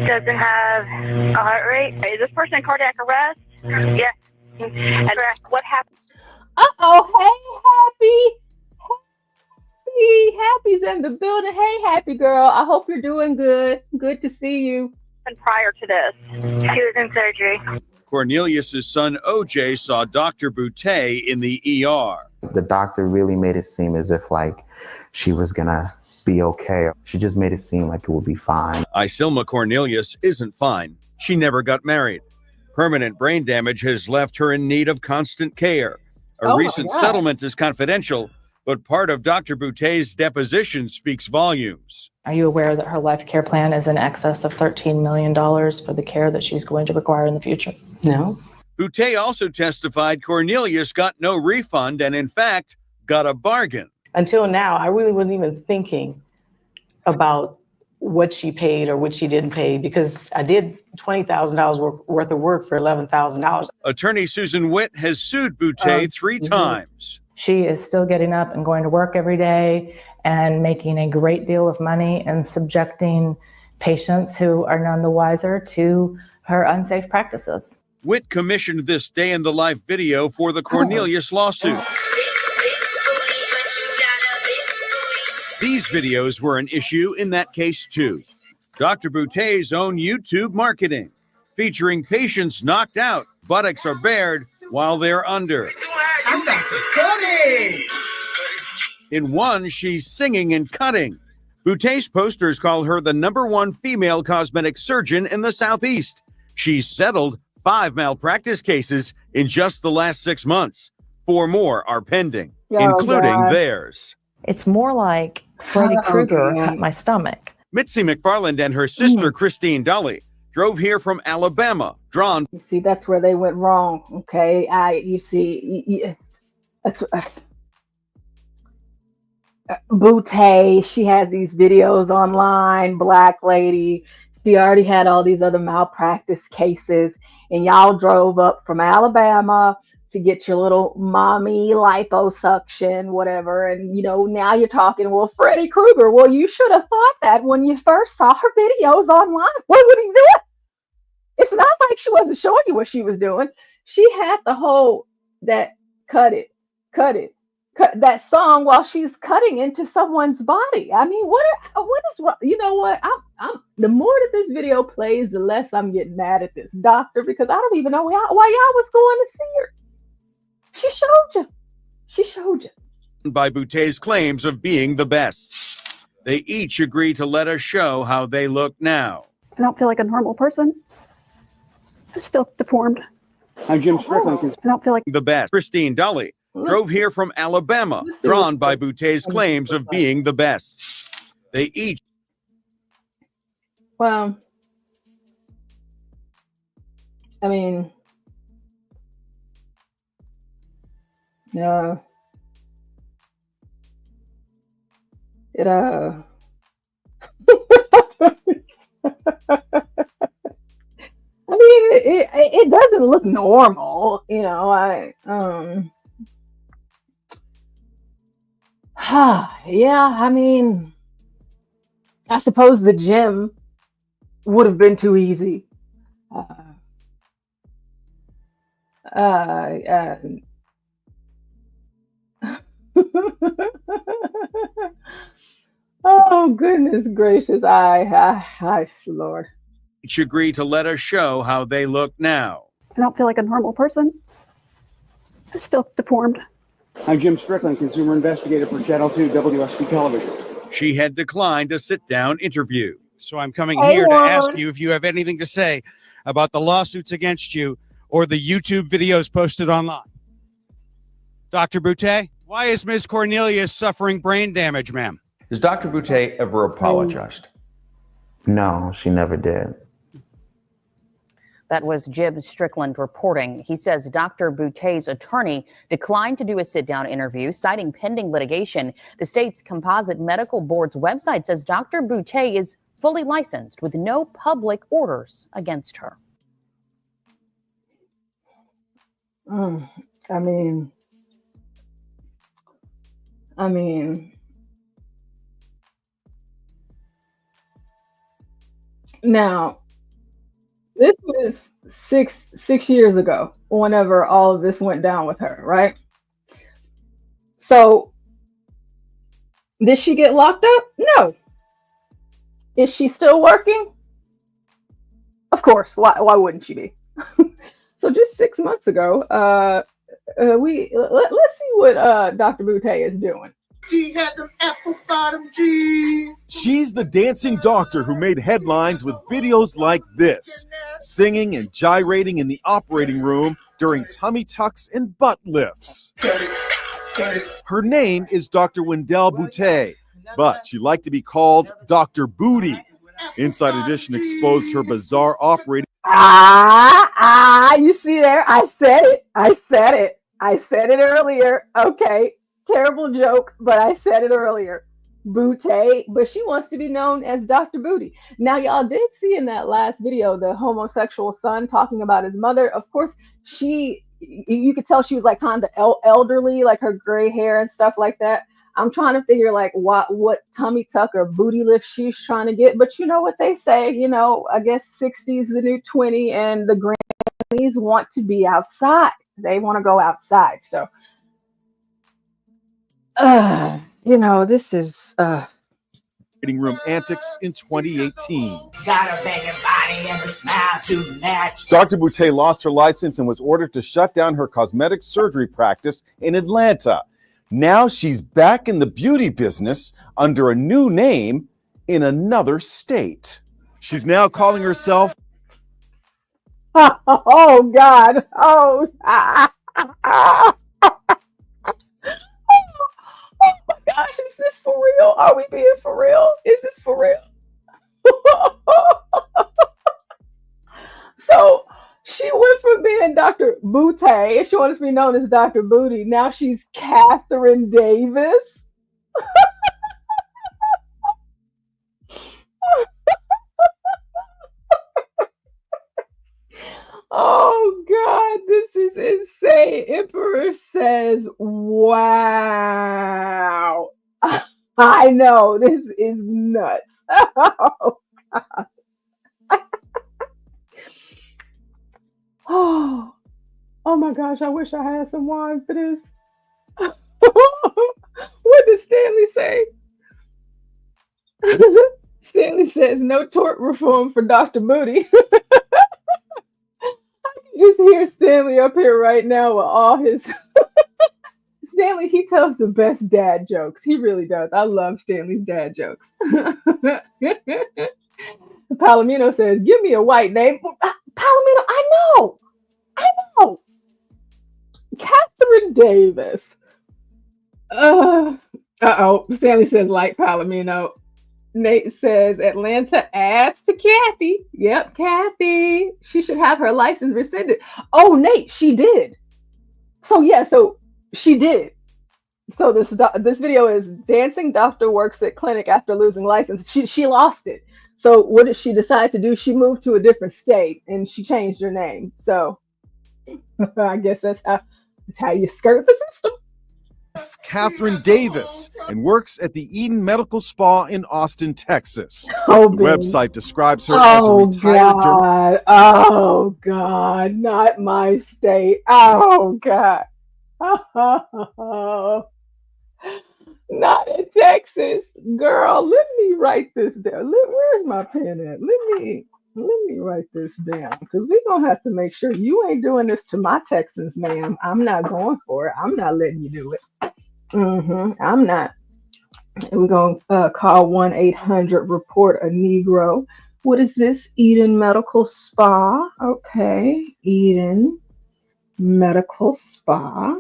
doesn't have a heart rate. Is this person in cardiac arrest? Yes. And what happened? Oh, hey, Happy's in the building. Hey, Happy girl. I hope you're doing good. Good to see you. And prior to this, she was in surgery. Cornelius's son OJ saw Dr. Boutte in the ER. The doctor really made it seem as if like she was gonna be okay. She just made it seem like it would be fine. Isilma Cornelius isn't fine. She never got married. Permanent brain damage has left her in need of constant care. A recent settlement is confidential, but part of Dr. Boutte's deposition speaks volumes. Are you aware that her life care plan is in excess of $13 million for the care that she's going to require in the future? No. Boutte also testified Cornelius got no refund and, in fact, got a bargain. Until now, I really wasn't even thinking about what she paid or what she didn't pay because I did $20,000 worth of work for $11,000. Attorney Susan Witt has sued Boutte 3 times. She is still getting up and going to work every day and making a great deal of money and subjecting patients who are none the wiser to her unsafe practices. Witt commissioned this day in the life video for the Cornelius lawsuit. These videos were an issue in that case too. Dr. Boutte's own YouTube marketing, featuring patients knocked out, buttocks are bared while they're under. I'm about to cut it. In one, she's singing and cutting. Boutte's posters call her the #1 female cosmetic surgeon in the Southeast. She's settled 5 malpractice cases in just the last 6 months. 4 more are pending, including theirs. It's more like Freddy Krueger cut my stomach. Mitzi McFarland and her sister, Christine Dolly, drove here from Alabama, drawn. You see, that's where they went wrong. Okay, that's Boutte. She has these videos online. Black lady. She already had all these other malpractice cases, and y'all drove up from Alabama to get your little mommy liposuction, whatever. And now you're talking, well, Freddy Krueger. Well, you should have thought that when you first saw her videos online. What would he do? It's not like she wasn't showing you what she was doing. She had the whole that cut it. that song while she's cutting into someone's body. I mean, what is wrong? You know what? I'm the more that this video plays, the less I'm getting mad at this doctor, because I don't even know why y'all was going to see her. She showed you. She showed you. By Boutet's claims of being the best. They each agree to let us show how they look now. I don't feel like a normal person. I just feel deformed. I'm Jim Strickland. I don't feel like the best. Christine Dully drove here from Alabama, drawn by Boutet's claims of being the best. They each. Well, I mean, yeah, it I mean, it doesn't look normal, you know. Yeah, I mean, I suppose the gym would have been too easy. Oh goodness gracious! Lord. Each agree to let us show how they look now. I don't feel like a normal person. I just feel deformed. I'm Jim Strickland, consumer investigator for Channel 2 WSB Television. She had declined a sit-down interview. So I'm coming here to ask you if you have anything to say about the lawsuits against you or the YouTube videos posted online. Dr. Boutet, why is Ms. Cornelius suffering brain damage, ma'am? Has Dr. Boutet ever apologized? No, she never did. That was Jim Strickland reporting. He says Dr. Boutet's attorney declined to do a sit-down interview, citing pending litigation. The state's Composite Medical Board's website says Dr. Boutet is fully licensed with no public orders against her. I mean, now, this was six years ago, whenever all of this went down with her, right? So, did she get locked up? No. Is she still working? Of course. Why wouldn't she be? So just 6 months ago, let's see what Dr. Boutet is doing. She had them apple bottom jeans. She's the dancing doctor who made headlines with videos like this, singing and gyrating in the operating room during tummy tucks and butt lifts. Her name is Dr. Wendell Boutet, but she liked to be called Dr. Booty. Inside Edition exposed her bizarre operating. You see there? I said it earlier. Okay. Terrible joke, but I said it earlier. Boutet, but she wants to be known as Dr. Booty. Now, y'all did see in that last video the homosexual son talking about his mother. Of course, you could tell she was like kind of elderly, like her gray hair and stuff like that. I'm trying to figure like what tummy tuck or booty lift she's trying to get. But you know what they say, you know, I guess 60 is the new 20, and the grannies want to be outside. They want to go outside. So, you know, this is room antics in 2018. Got a banging body and a smile to match. Dr. Boutet lost her license and was ordered to shut down her cosmetic surgery practice in Atlanta. Now she's back in the beauty business under a new name in another state. She's now calling herself... Oh, God. Oh, oh my gosh, is this for real? Are we being for real? Is this for real? So she went from being Dr. Boutet, and she wants to be known as Dr. Booty. Now she's Catherine Davis. Oh God, this is insane. Emperor says, wow. I know, this is nuts. Oh God. Oh my gosh, I wish I had some wine for this. says no tort reform for Dr. Moody. Just hear Stanley up here right now with all his Stanley, he tells the best dad jokes. He really does. I love Stanley's dad jokes. Palomino says, give me a white name. Palomino, I know. Catherine Davis. Uh-oh. Stanley says, like Palomino. Nate says, Atlanta asked to Kathy. Yep, Kathy. She should have her license rescinded. Oh, Nate, she did. So she did. So this video is dancing doctor works at clinic after losing license. She lost it. So what did she decide to do? She moved to a different state and she changed her name. So I guess that's how you skirt the system. Catherine Davis, and works at the Eden Medical Spa in Austin, Texas. Oh, the website describes her as a retired Oh God, not my state. Oh God. Not in Texas. Girl, let me write this down. Where's my pen at? Let me write this down, because we're gonna have to make sure you ain't doing this to my Texans, ma'am. I'm not going for it. I'm not letting you do it. I'm not. We're gonna call 1-800-REPORT-A-NEGRO. What is this? Eden Medical Spa. Okay, Eden Medical Spa.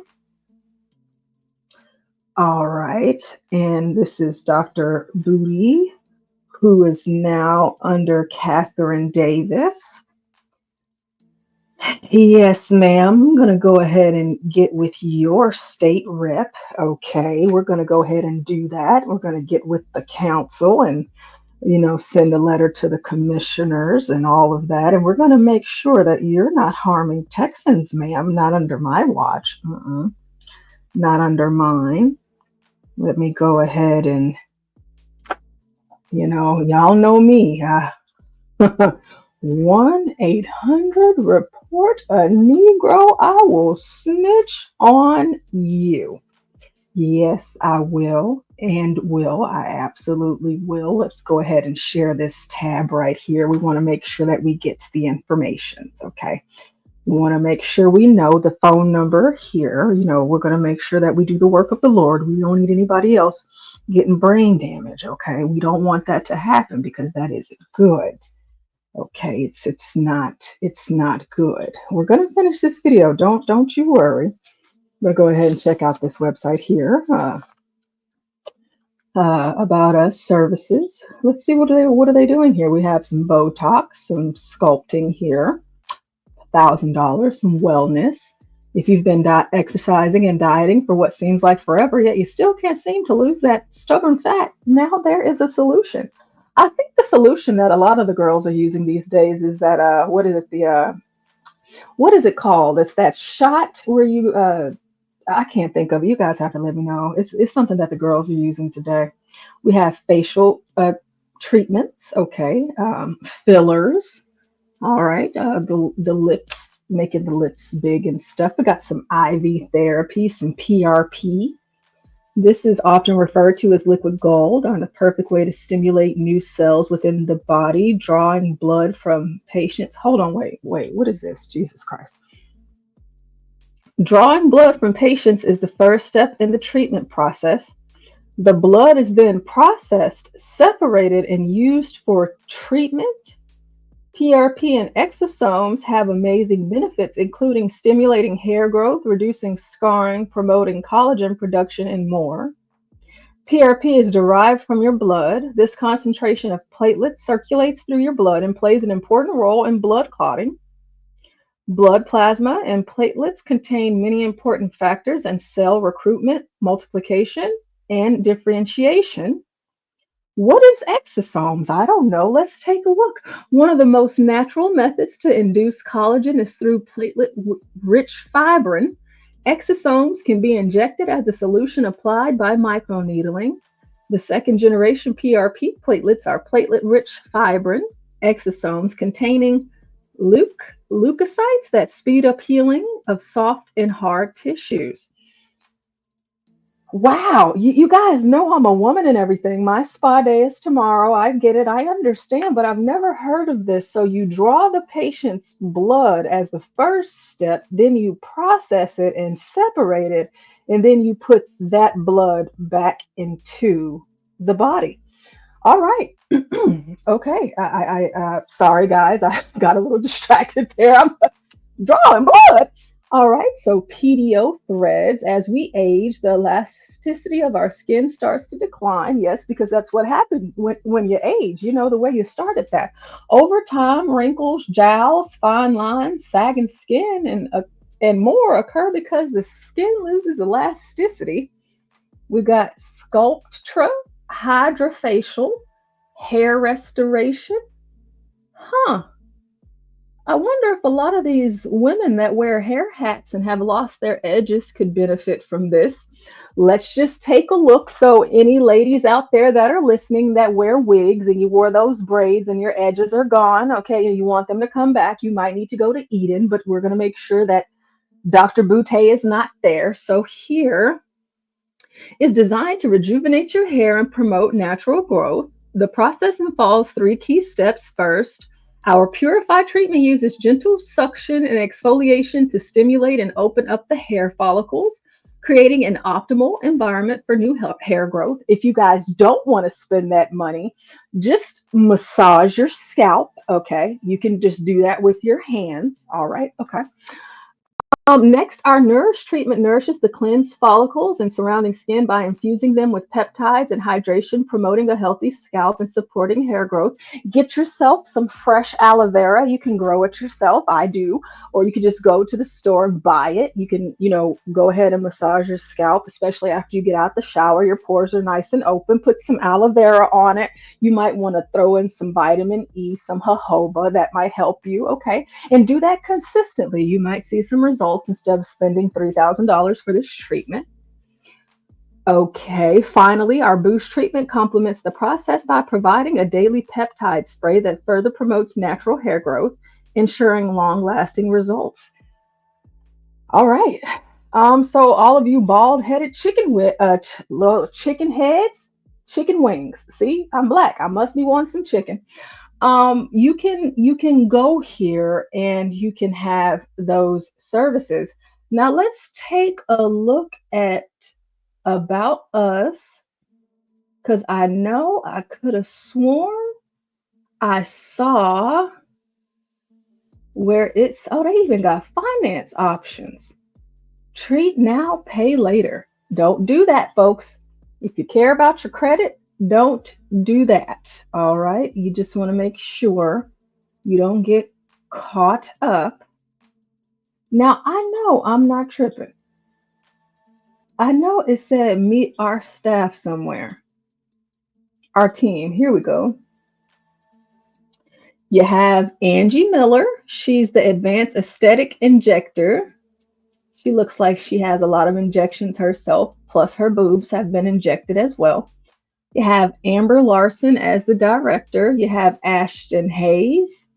All right, and this is Dr. Booty, who is now under Catherine Davis. Yes, ma'am. I'm going to go ahead and get with your state rep. Okay, we're going to go ahead and do that. We're going to get with the council and, send a letter to the commissioners and all of that. And we're going to make sure that you're not harming Texans, ma'am. Not under my watch. Not under mine. Let me go ahead and, y'all know me. 1-800-REPORT-A-NEGRO. I will snitch on you. Yes, I will and will. I absolutely will. Let's go ahead and share this tab right here. We want to make sure that we get the information. Okay. We want to make sure we know the phone number here. We're going to make sure that we do the work of the Lord. We don't need anybody else getting brain damage. Okay. We don't want that to happen because that isn't good. Okay, it's not good. We're gonna finish this video. Don't you worry. I'm gonna go ahead and check out this website here. About us services. Let's see what are they doing here. We have some Botox, some sculpting here, $1,000, some wellness. If you've been exercising and dieting for what seems like forever, yet you still can't seem to lose that stubborn fat, now there is a solution. I think the solution that a lot of the girls are using these days is that what is it called? It's that shot where you I can't think of it. You guys have to let me know. It's something that the girls are using today. We have facial treatments, okay, fillers, all right, the lips, making the lips big and stuff. We got some IV therapy, some PRP. This is often referred to as liquid gold, on a perfect way to stimulate new cells within the body, drawing blood from patients. Hold on, wait, what is this? Jesus Christ. Drawing blood from patients is the first step in the treatment process. The blood is then processed, separated, and used for treatment. PRP and exosomes have amazing benefits, including stimulating hair growth, reducing scarring, promoting collagen production, and more. PRP is derived from your blood. This concentration of platelets circulates through your blood and plays an important role in blood clotting. Blood plasma and platelets contain many important factors in cell recruitment, multiplication, and differentiation. What is exosomes? I don't know. Let's take a look. One of the most natural methods to induce collagen is through platelet-rich fibrin. Exosomes can be injected as a solution applied by microneedling. The second-generation PRP platelets are platelet-rich fibrin exosomes containing leukocytes that speed up healing of soft and hard tissues. Wow, you guys know I'm a woman and everything. My spa day is tomorrow. I get it. I understand, but I've never heard of this. So you draw the patient's blood as the first step, then you process it and separate it, and then you put that blood back into the body. All right. Okay. Sorry guys, I got a little distracted there. I'm drawing blood. All right, so PDO threads. As we age, the elasticity of our skin starts to decline. Yes, because that's what happens when you age. You know, the way you started that. Over time, wrinkles, jowls, fine lines, sagging skin, and more occur because the skin loses elasticity. We've got Sculptra, hydrofacial, hair restoration. Huh. I wonder if a lot of these women that wear hair hats and have lost their edges could benefit from this. Let's just take a look. So, any ladies out there that are listening that wear wigs and you wore those braids and your edges are gone, okay, and you want them to come back, you might need to go to Eden, but we're going to make sure that Dr. Boutte is not there. So, here is designed to rejuvenate your hair and promote natural growth. The process involves 3 key steps. First, our Purify treatment uses gentle suction and exfoliation to stimulate and open up the hair follicles, creating an optimal environment for new hair growth. If you guys don't want to spend that money, just massage your scalp, okay? You can just do that with your hands, all right? Okay. Next, our Nourish treatment nourishes the cleansed follicles and surrounding skin by infusing them with peptides and hydration, promoting a healthy scalp and supporting hair growth. Get yourself some fresh aloe vera. You can grow it yourself. I do. Or you can just go to the store and buy it. You can, go ahead and massage your scalp, especially after you get out the shower. Your pores are nice and open. Put some aloe vera on it. You might want to throw in some vitamin E, some jojoba. That might help you, okay? And do that consistently. You might see some results instead of spending $3,000 for this treatment. Okay, finally, our Boost treatment complements the process by providing a daily peptide spray that further promotes natural hair growth, ensuring long-lasting results. All right. So all of you bald-headed chicken heads, chicken wings. See, I'm black. I must be wanting some chicken. You can go here and you can have those services. Now let's take a look at About Us, because I know I could have sworn I saw where they even got finance options. Treat now, pay later. Don't do that, folks. If you care about your credit, don't do that. All right. You just want to make sure you don't get caught up. Now, I know I'm not tripping. I know it said meet our staff somewhere. Our team. Here we go. You have Angie Miller. She's the advanced aesthetic injector. She looks like she has a lot of injections herself, plus her boobs have been injected as well. You have Amber Larson as the director. You have Ashton Hayes.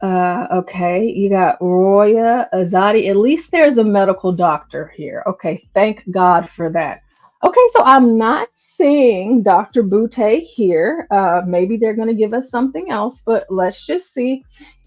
Okay, you got Roya Azadi. At least there's a medical doctor here. Okay, thank God for that. Okay, so I'm not seeing Dr. Boutte here. Maybe they're going to give us something else, but let's just see.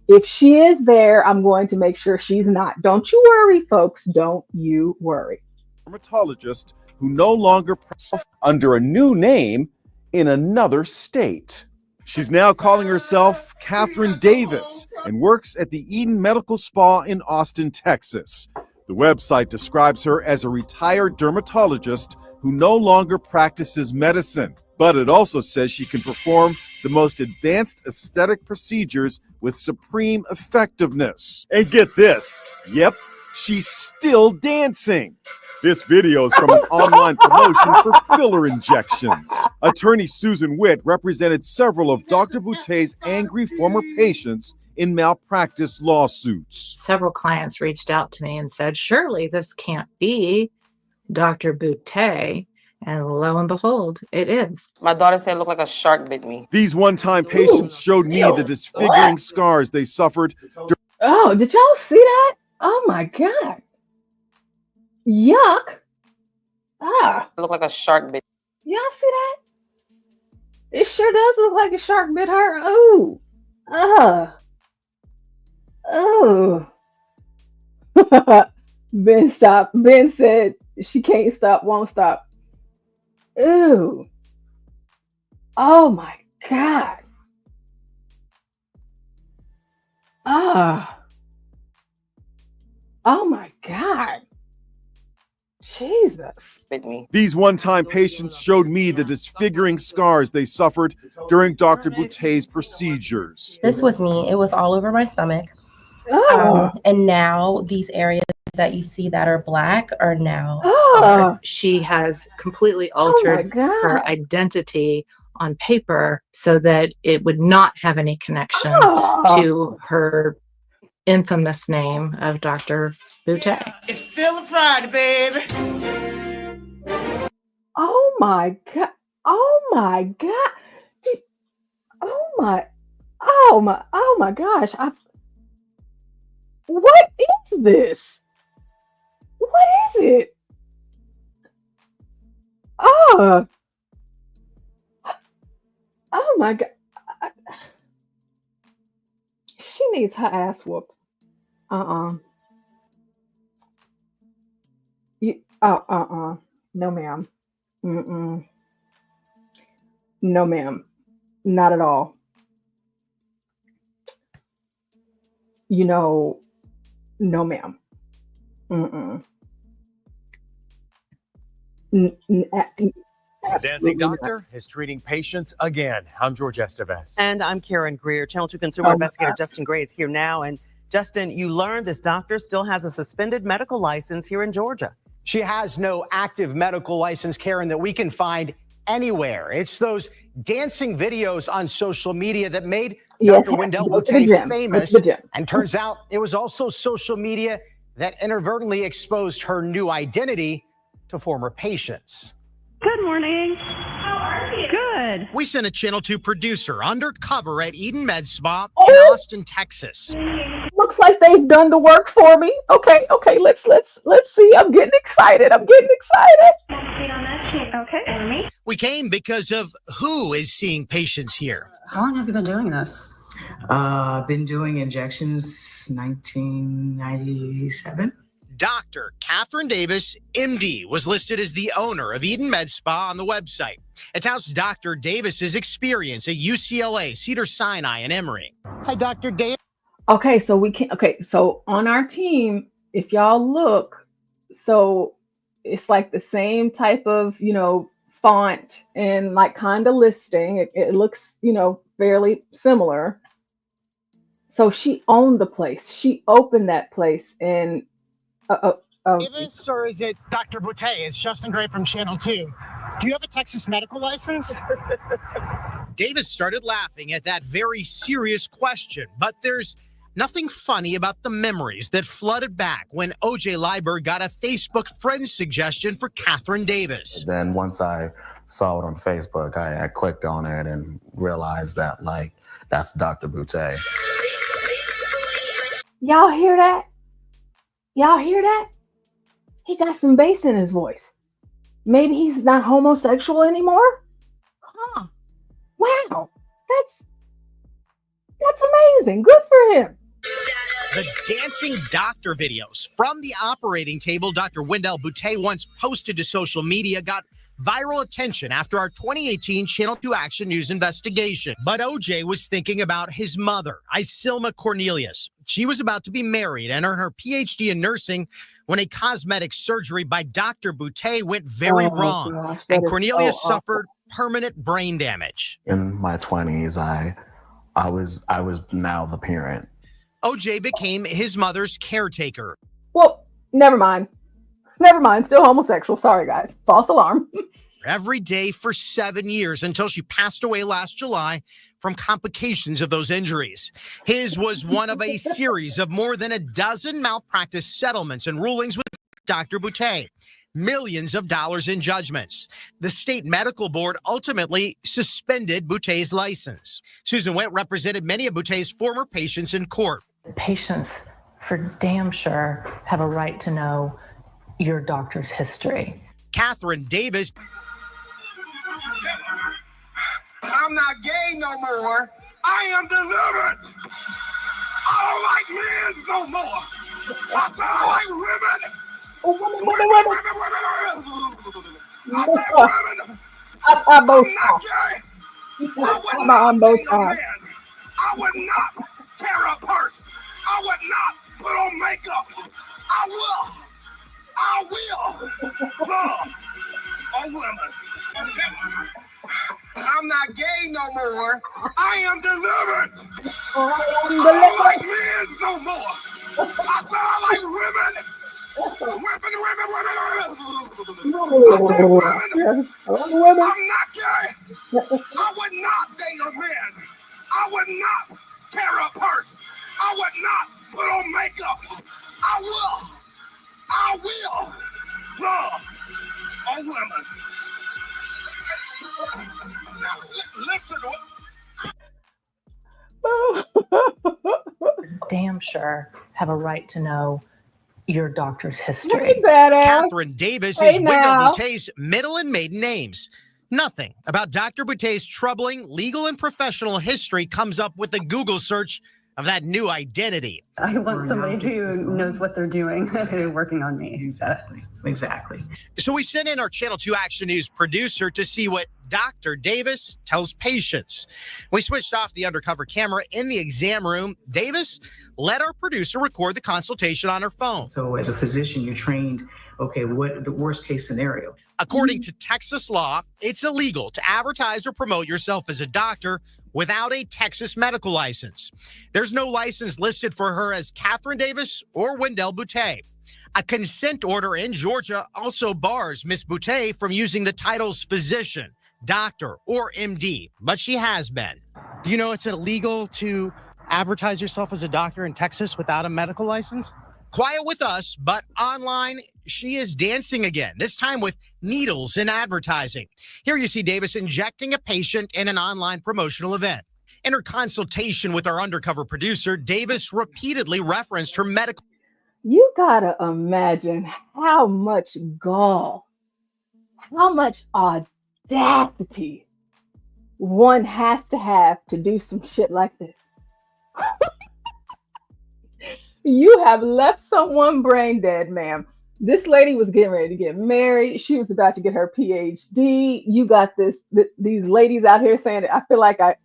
If she is there, I'm going to make sure she's not. Don't you worry, folks. Don't you worry. Dermatologist who no longer practices under a new name in another state. She's now calling herself Catherine Davis and works at the Eden Medical Spa in Austin, Texas. The website describes her as a retired dermatologist who no longer practices medicine, but it also says she can perform the most advanced aesthetic procedures with supreme effectiveness. And get this, yep, she's still dancing. This video is from an online promotion for filler injections. Attorney Susan Witt represented several of Dr. Boutte's angry former patients in malpractice lawsuits. Several clients reached out to me and said, surely this can't be Dr. Boutte. And lo and behold, it is. My daughter said it looked like a shark bit me. These one-time patients showed me the disfiguring scars they suffered. Oh, did y'all see that? Oh my God. Yuck. Ah, Look like a shark bit. y'all see that? It sure does look like a shark bit her. Oh, oh. Ben stopped. Ben said she can't stop, won't stop. Ooh. Oh my God. Ah. Oh my God. Jesus. These one-time patients showed me the disfiguring scars they suffered during Dr. Boutet's procedures. This was me. It was all over my stomach. Oh. And now these areas that you see that are black are now Oh. She has completely Oh my altered God. her identity on paper so that it would not have any connection Oh. to her infamous name of Dr. Boutet. It's still a Friday, baby. Oh my God. Oh my God. Oh my gosh. What is this? What is it? Oh. Oh my God. She needs her ass whooped. No, ma'am. Mm-mm. No, ma'am. Not at all. No, ma'am. Mm-mm. The Dancing Doctor is treating patients again. I'm George Estevez. And I'm Karen Greer. Channel 2 consumer investigator God. Justin Gray is here now. And Justin, you learned this doctor still has a suspended medical license here in Georgia. She has no active medical license, Karen, that we can find anywhere. It's those dancing videos on social media that made Dr. Wendell Boutet famous. And turns out it was also social media that inadvertently exposed her new identity to former patients. Good morning. How are you? Good. We sent a Channel 2 producer undercover at Eden Med Spa in Oh. Austin, Texas. Looks like they've done the work for me. Okay, let's see. I'm getting excited. Okay. We came because of who is seeing patients here. How long have you been doing this? Been doing injections 1997. Dr. Catherine Davis, MD, was listed as the owner of Eden Med Spa on the website. It touts Dr. Davis's experience at UCLA, Cedars-Sinai, and Emory. Hi, Dr. Davis. Okay, so so on our team, if y'all look, so it's like the same type of, font and like kind of listing. It looks, fairly similar. So she owned the place. She opened that place and Davis, or is it Dr. Boutet? It's Justin Gray from Channel 2. Do you have a Texas medical license? Davis started laughing at that very serious question, but there's nothing funny about the memories that flooded back when OJ Liber got a Facebook friend suggestion for Catherine Davis. Then once I saw it on Facebook, I clicked on it and realized that, that's Dr. Boutet. y'all hear that? Y'all hear that? He got some bass in his voice. Maybe he's not homosexual anymore? Huh. Wow. That's amazing. Good for him. The dancing doctor videos from the operating table Dr. Wendell Boutet once posted to social media got viral attention after our 2018 Channel 2 Action News investigation. But OJ was thinking about his mother, Isilma Cornelius. She was about to be married and earn her PhD in nursing when a cosmetic surgery by Dr. Boutet went very wrong. Gosh, and Cornelius suffered permanent brain damage. In my 20s, I was now the parent. OJ became his mother's caretaker. Well, never mind. Still homosexual. Sorry, guys. False alarm. Every day for 7 years until she passed away last July from complications of those injuries. His was one of a series of more than a dozen malpractice settlements and rulings with Dr. Boutet. Millions of dollars in judgments. The state medical board ultimately suspended Boutet's license. Susan Went represented many of Boutet's former patients in court. Patients, for damn sure, have a right to know your doctor's history. Catherine Davis. I'm not gay no more. I am delivered. I don't like men no more. I like women. Women. I'm not gay. I would not tear a purse. I would not put on makeup. I will love a woman. I'm not gay no more. I am delivered. I don't like men no more. I like women. Women. I'm not gay. I would not date a man. I would not tear a purse. I would not put on makeup. I will love a woman. Now, listen You're damn sure have a right to know your doctor's history. Hey, Catherine Davis is Wendell Boutet's middle and maiden names. Nothing about Dr. Boutet's troubling legal and professional history comes up with the Google search of that new identity. I want somebody who knows what they're doing, working on me. Exactly. So we sent in our Channel 2 Action News producer to see what Dr. Davis tells patients. We switched off the undercover camera in the exam room. Davis let our producer record the consultation on her phone. So as a physician, you're trained, okay, what the worst case scenario? According to Texas law, it's illegal to advertise or promote yourself as a doctor without a Texas medical license. There's no license listed for her as Catherine Davis or Wendell Boutet. A consent order in Georgia also bars Miss Boutet from using the titles physician, doctor, or MD, but she has been. Do you know it's illegal to advertise yourself as a doctor in Texas without a medical license? Quiet with us, but online, she is dancing again, this time with needles and advertising. Here you see Davis injecting a patient in an online promotional event. In her consultation with our undercover producer, Davis repeatedly referenced her medical. You gotta imagine how much gall, how much audacity one has to do some shit like this. You have left someone brain dead, ma'am. This lady was getting ready to get married. She was about to get her PhD. You got these ladies out here saying that I feel like I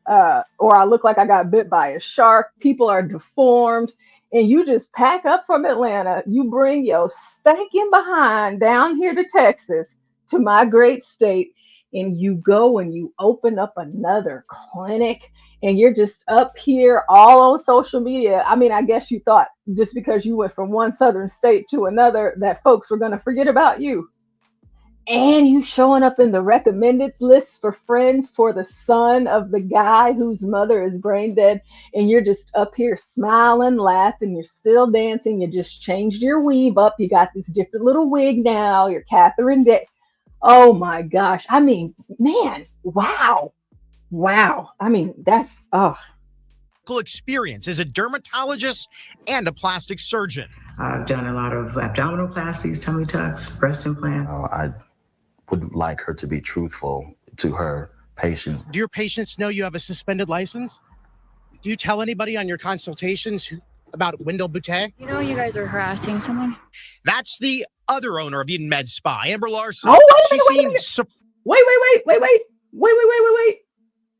look like I got bit by a shark. People are deformed. And you just pack up from Atlanta. You bring your stinking behind down here to Texas, to my great state, and you go and you open up another clinic, and you're just up here all on social media. I mean, I guess you thought just because you went from one southern state to another that folks were going to forget about you. And you showing up in the recommended list for friends for the son of the guy whose mother is brain dead. And you're just up here smiling, laughing. You're still dancing. You just changed your weave up. You got this different little wig now. You're Catherine Day. Oh my gosh. I mean, man, wow. Wow. I mean, that's, experience as a dermatologist and a plastic surgeon. I've done a lot of abdominoplasties, tummy tucks, breast implants. I would like her to be truthful to her patients. Do your patients know you have a suspended license? Do you tell anybody on your consultations about Wendell Boutet? You know you guys are harassing someone? That's the other owner of Eden Med Spa, Amber Larson. Oh,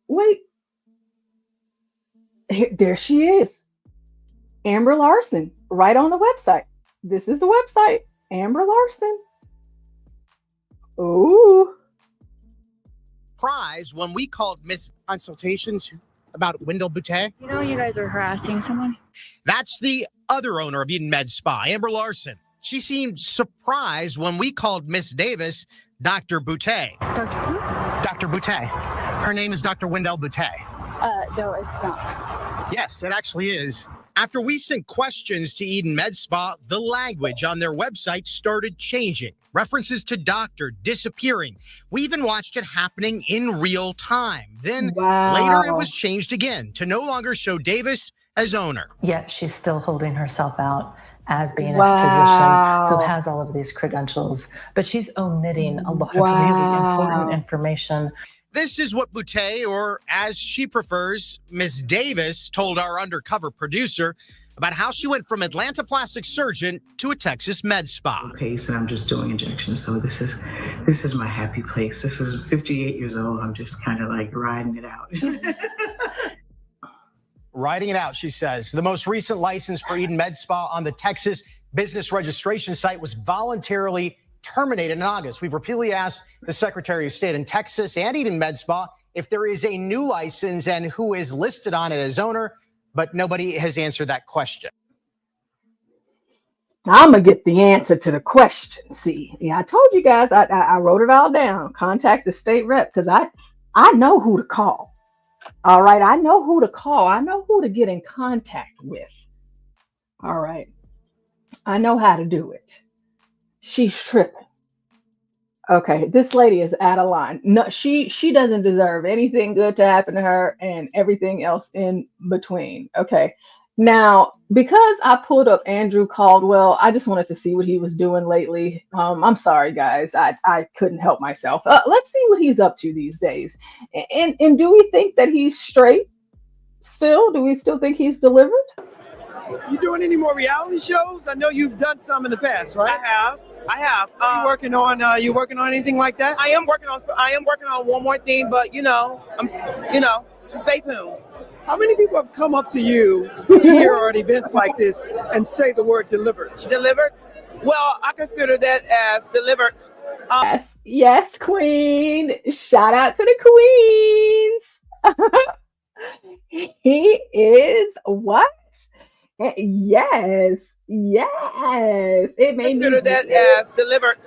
wait. There she is. Amber Larson, right on the website. This is the website. Amber Larson. Ooh. Surprise when we called Miss Consultations about Wendell Boutet. You know you guys are harassing someone? That's the other owner of Eden Med Spa, Amber Larson. She seemed surprised when we called Miss Davis Dr. Boutet. Dr. who? Dr. Boutet. Her name is Dr. Wendell Boutet. No, it's not. Yes, it actually is. After we sent questions to Eden Med Spa, the language on their website started changing. References to doctor disappearing. We even watched it happening in real time. Then later it was changed again to no longer show Davis as owner. Yet she's still holding herself out as being a physician who Wow. has all of these credentials, but she's omitting a lot of really important Wow. information. This is what Boutte, or as she prefers, Miss Davis, told our undercover producer about how she went from Atlanta plastic surgeon to a Texas med spa. Pace, and I'm just doing injections. So this is my happy place. This is 58 years old. I'm just kind of like riding it out. Riding it out, she says. The most recent license for Eden Med Spa on the Texas business registration site was voluntarily terminated in August. We've repeatedly asked the Secretary of State in Texas and Eden Med Spa if there is a new license and who is listed on it as owner, but nobody has answered that question. I'm going to get the answer to the question. See, yeah, I told you guys, I wrote it all down. Contact the state rep because I know who to call. All right. I know who to call. I know who to get in contact with. All right. I know how to do it. She's tripping. Okay. This lady is out of line. No, she doesn't deserve anything good to happen to her and everything else in between. Okay. Now, because I pulled up Andrew Caldwell, I just wanted to see what he was doing lately. I'm sorry, guys. I couldn't help myself. Let's see what he's up to these days. And do we think that he's straight still? Do we still think he's delivered? You doing any more reality shows? I know you've done some in the past, right? I have. You working on anything like that? I am working on one more thing, but just stay tuned. How many people have come up to you here or at events like this and say the word delivered? Delivered? Well, I consider that as delivered. Yes, Queen. Shout out to the Queens. He is what? Yes. It made me consider that as delivered.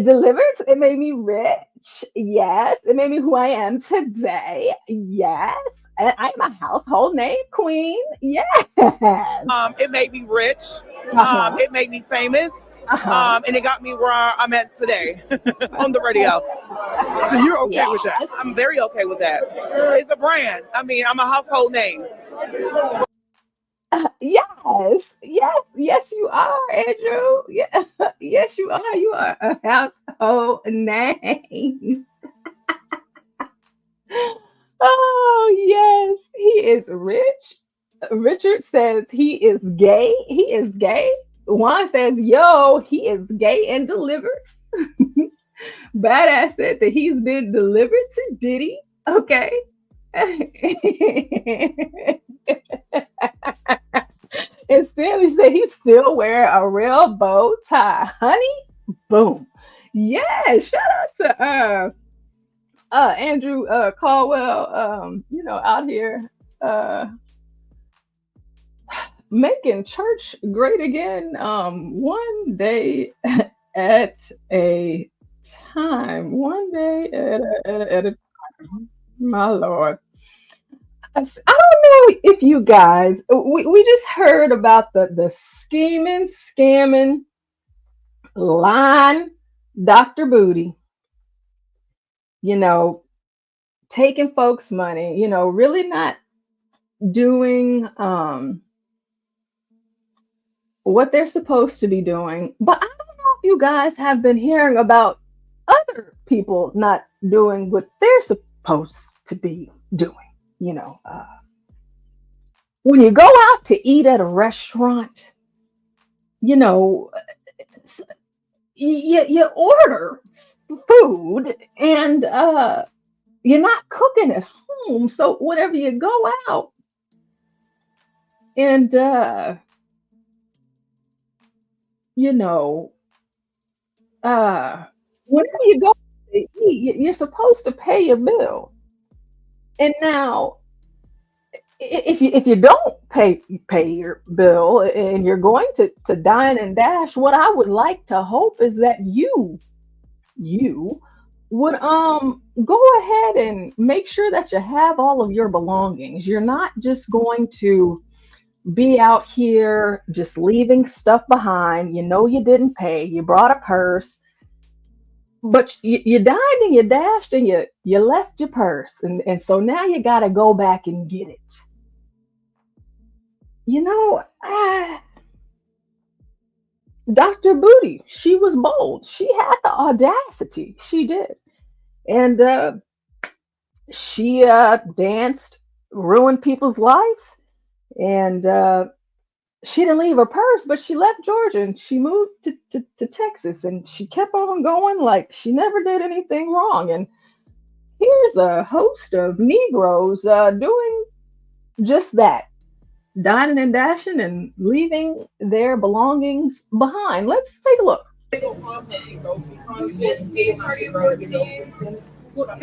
Delivered. It made me rich. Yes. It made me who I am today. Yes. And I'm a household name queen. Yes. It made me rich. It made me famous. And it got me where I'm at today on the radio. So you're okay with that? I'm very okay with that. It's a brand. I mean, I'm a household name. Yes, you are, Andrew. Yeah, yes, you are. You are a household name. Oh, yes, he is rich. Richard says he is gay. He is gay. Juan says, yo, he is gay and delivered. Badass said that he's been delivered to Diddy. Okay. And Stanley said he's still wearing a real bow tie. Honey, boom. Yeah, shout out to Andrew Caldwell, out here making church great again, one day at a time. One day at a time. My Lord. I don't know if you guys, we just heard about the scheming, scamming, lying Dr. Booty, taking folks' money, really not doing what they're supposed to be doing. But I don't know if you guys have been hearing about other people not doing what they're supposed to be doing. When you go out to eat at a restaurant, you order food and you're not cooking at home. So whenever you go out and whenever you go to eat, you're supposed to pay your bill. And now, if you don't pay your bill and you're going to dine and dash, what I would like to hope is that you would go ahead and make sure that you have all of your belongings. You're not just going to be out here just leaving stuff behind. You didn't pay. You brought a purse. But you dined and you dashed and you left your purse. And so now you got to go back and get it. Dr. Booty, she was bold. She had the audacity. She did. And she danced, ruined people's lives. And she didn't leave her purse, but she left Georgia and she moved to Texas. And she kept on going like she never did anything wrong. And here's a host of Negroes doing just that, dining and dashing and leaving their belongings behind. Let's take a look. Can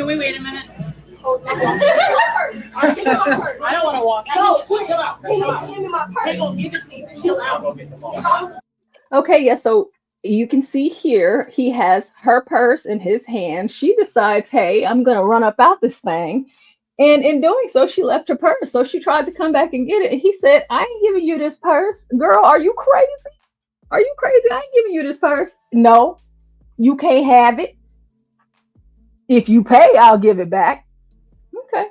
we wait a minute? I don't want to walk. Chill out. They gonna give it to you. Chill out. Okay, yeah, so you can see here he has her purse in his hand. She decides, hey, I'm gonna run up out this thing. And in doing so, she left her purse. So she tried to come back and get it. And he said, I ain't giving you this purse. Girl, are you crazy? Are you crazy? I ain't giving you this purse. No, you can't have it. If you pay, I'll give it back. Okay.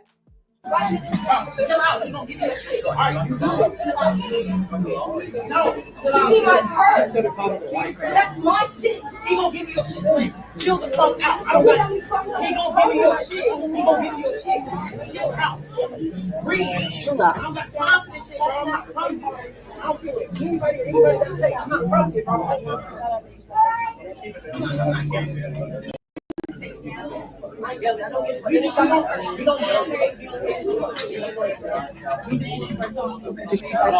Chill out. He gonna give you that shit. All right, you good. No, give me my purse. That's my shit. He gonna give you your shit. Chill the fuck out. I don't got. He gonna give you your shit. He gonna give you your shit. Chill out. Breathe. I don't got time for this shit, bro. I'm not from you. I don't care what anybody that say I'm not from you, bro.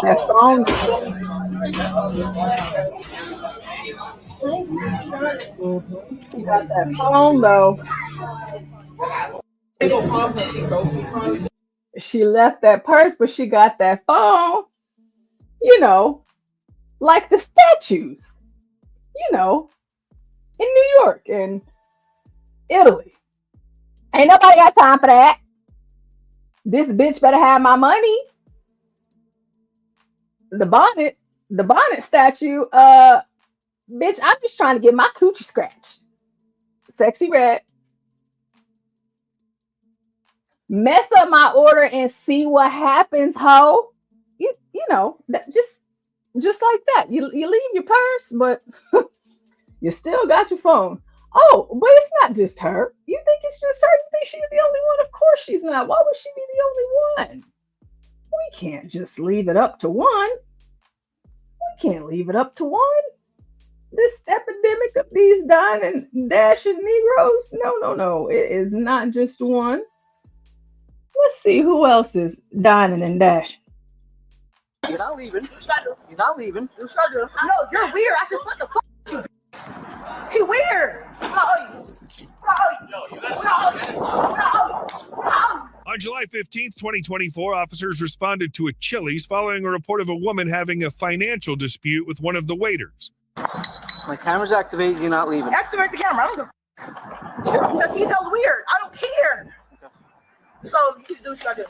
That phone. You got that phone though. She left that purse, but she got that phone. You know, like the statues. You know, in New York and Italy. Ain't nobody got time for that. This bitch better have my money. The bonnet statue, bitch, I'm just trying to get my coochie scratched. Sexy red. Mess up my order and see what happens, ho. You know, that just like that. You leave your purse, but you still got your phone. Oh, but it's not just her. You think it's just her? You think she's the only one? Of course she's not. Why would she be the only one? We can't just leave it up to one. We can't leave it up to one. This epidemic of these dying and dashing Negroes. No. It is not just one. Let's see who else is dining and dashing. You're not leaving. You're not leaving. No, you're weird. I just let the fuck you. He weird. On July 15th, 2024, officers responded to a Chili's following a report of a woman having a financial dispute with one of the waiters. My camera's activated. You're not leaving. Activate the camera. I don't know. Because he's hella weird. I don't care. Okay. So you can do what you gotta do.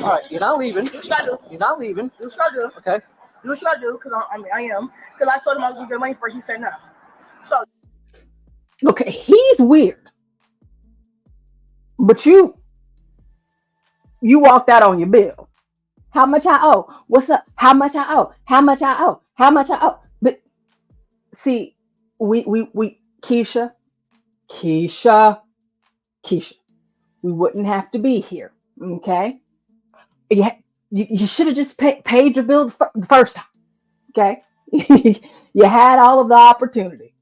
All right, you're not leaving. Do what you gotta do. You're not leaving. Do what you gotta do. Okay. Do what you gotta do, because I am. Because I told him I was gonna get money for it. He said no. So. Okay, he's weird. But you walked out on your bill. How much I owe? What's up? How much I owe? How much I owe? How much I owe? But see, we Keisha, we wouldn't have to be here. Okay? You should have just paid your bill the first time. Okay? You had all of the opportunity.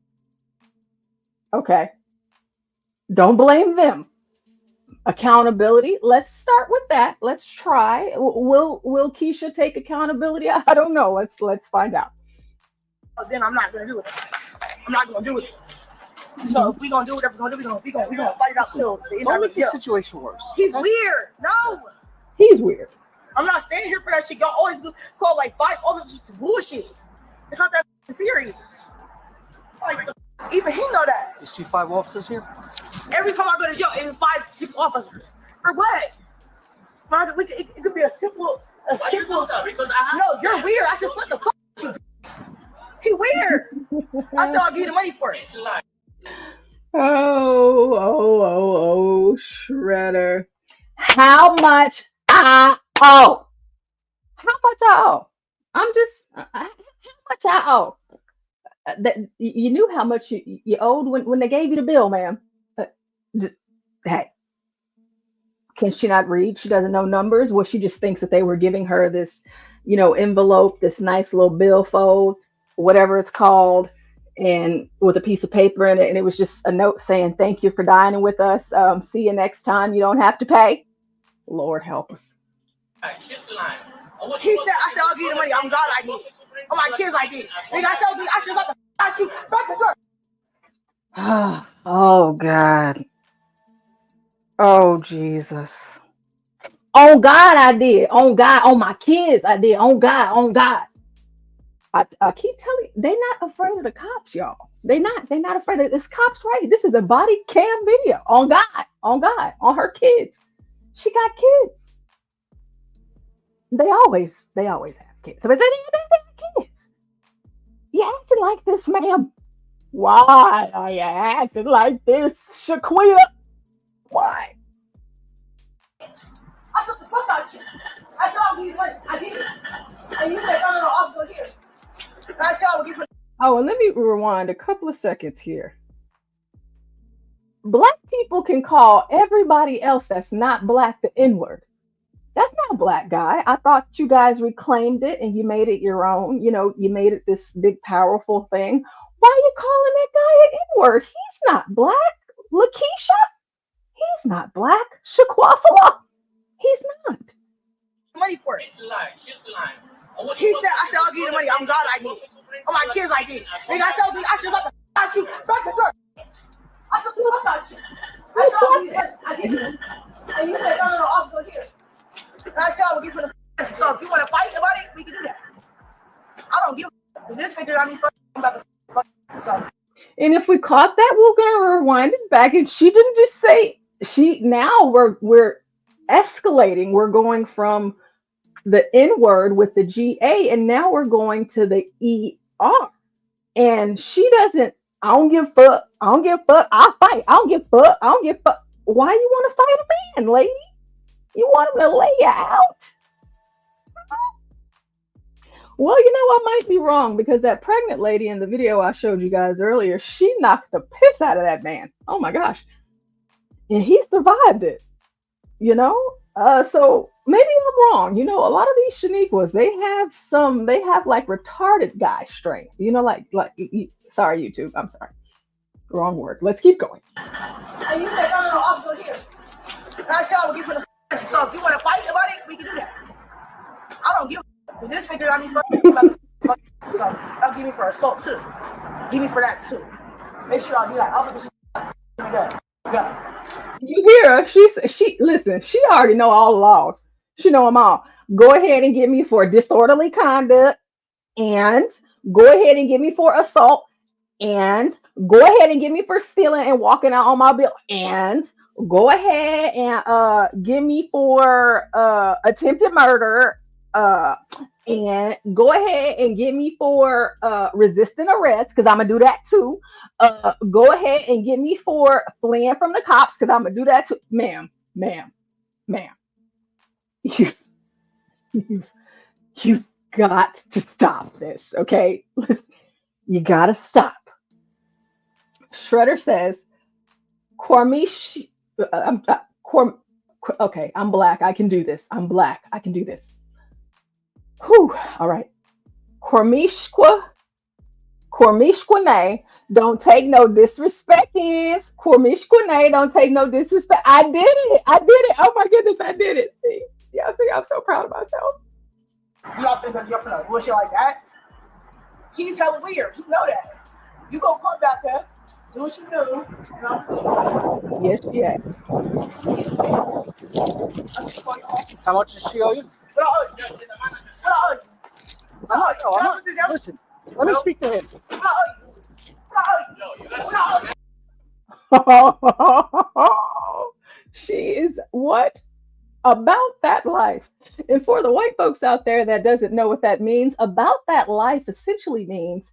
Okay. Don't blame them. Accountability. Let's start with that. Let's try. Will Keisha take accountability? I don't know. Let's find out. Then I'm not gonna do it. I'm not gonna do it. So if we gonna do whatever we're gonna do, we gonna fight it out till the end of the situation worse. He's weird. No. He's weird. I'm not standing here for that shit. Y'all always call like 5 officers for bullshit. It's not that serious. Like, even he know that. You see 5 officers here? Every time I go to jail, it's 5, 6 officers. For what? It could be a simple. Because no, you're weird. I just let the fuck you. He weird. I said I'll give you the money for it. Oh, Shredder. How much I owe? How much I owe? How much much I owe? That you knew how much you owed when they gave you the bill, ma'am. Hey, can she not read? She doesn't know numbers. Well, she just thinks that they were giving her this, envelope, this nice little billfold, whatever it's called, and with a piece of paper in it, and it was just a note saying, "Thank you for dining with us. See you next time. You don't have to pay." Lord help us. She's lying. He said, I said, I'll give you the money. I'm God, I did. On my kids, I did. Nigga, I said, got you. Back to work. Oh God. Oh Jesus. On God, I did. On God, on my kids, I did. On God, on God. I keep telling you, they're not afraid of the cops, y'all. They're not afraid of this cops, right? This is a body cam video. On God, on her kids. She got kids. They always have kids. But they have kids. You acting like this, ma'am. Why are you acting like this, Shaquita? Why? I took the fuck out of you. I said, I'll give you money. I did. And you said, no, officer here. And I said, I will give you. Oh, and let me rewind a couple of seconds here. Black people can call everybody else that's not black the N-word. That's not black guy. I thought you guys reclaimed it and you made it your own. You made it this big, powerful thing. Why are you calling that guy an N-word? He's not black. Lakeisha? He's not black. Shaquafala? He's not. Money for it. She's lying. He said, I said, I'll give you the money. I'm God, I did. On my kids, I did. Nigga, I said, got you. Back to work. I said, the fuck out you. I said, I'll give you the money. I did. And you said, no, officer here. And I said, I will give you the money. So if you want to fight about it, we can do that. I don't give a this nigga got me fucking about to so. And if we caught that, we're gonna rewind it back. And she didn't just say now we're escalating. We're going from the N-word with the GA, and now we're going to the ER. And she doesn't, I don't give a fuck. I'll fight. I don't give a fuck. Why you want to fight a man, lady? You want him to lay you out? Well, I might be wrong, because that pregnant lady in the video I showed you guys earlier, she knocked the piss out of that man. Oh my gosh. And he survived it, so maybe I'm wrong. A lot of these Shaniquas, they have like retarded guy strength, sorry, YouTube. I'm sorry. Wrong word. Let's keep going. And you said, no, officer here. And I said, I will give you the money. So if you want to fight about it, we can do that. I don't give a this nigga got me fucking about to so that'll give me for assault too. Give me for that too. Make sure I'll do that. I'll put this go. You hear her? Listen, she already know all the laws. She know them all. Go ahead and get me for disorderly conduct, and go ahead and get me for assault, and go ahead and get me for stealing and walking out on my bill, and go ahead and get me for attempted murder, and go ahead and get me for resisting arrest, because I'm gonna do that too. Go ahead and get me for fleeing from the cops, because I'm gonna do that too. Ma'am. You've got to stop this, okay? You gotta stop. Shredder says, okay, I'm black. I can do this. I'm black. I can do this. Whew. All right. Cormishquane, don't take no disrespect, Hens. Cormishquane, don't take no disrespect. I did it. Oh my goodness, I did it. See, I'm so proud of myself. Y'all think you're gonna bullshit like that? He's hella weird. You know that. You go come back there, do what you do. Yes, yeah. How much does she owe you? Listen, let me speak to him. She is what? About that life. And for the white folks out there that doesn't know what that means, about that life essentially means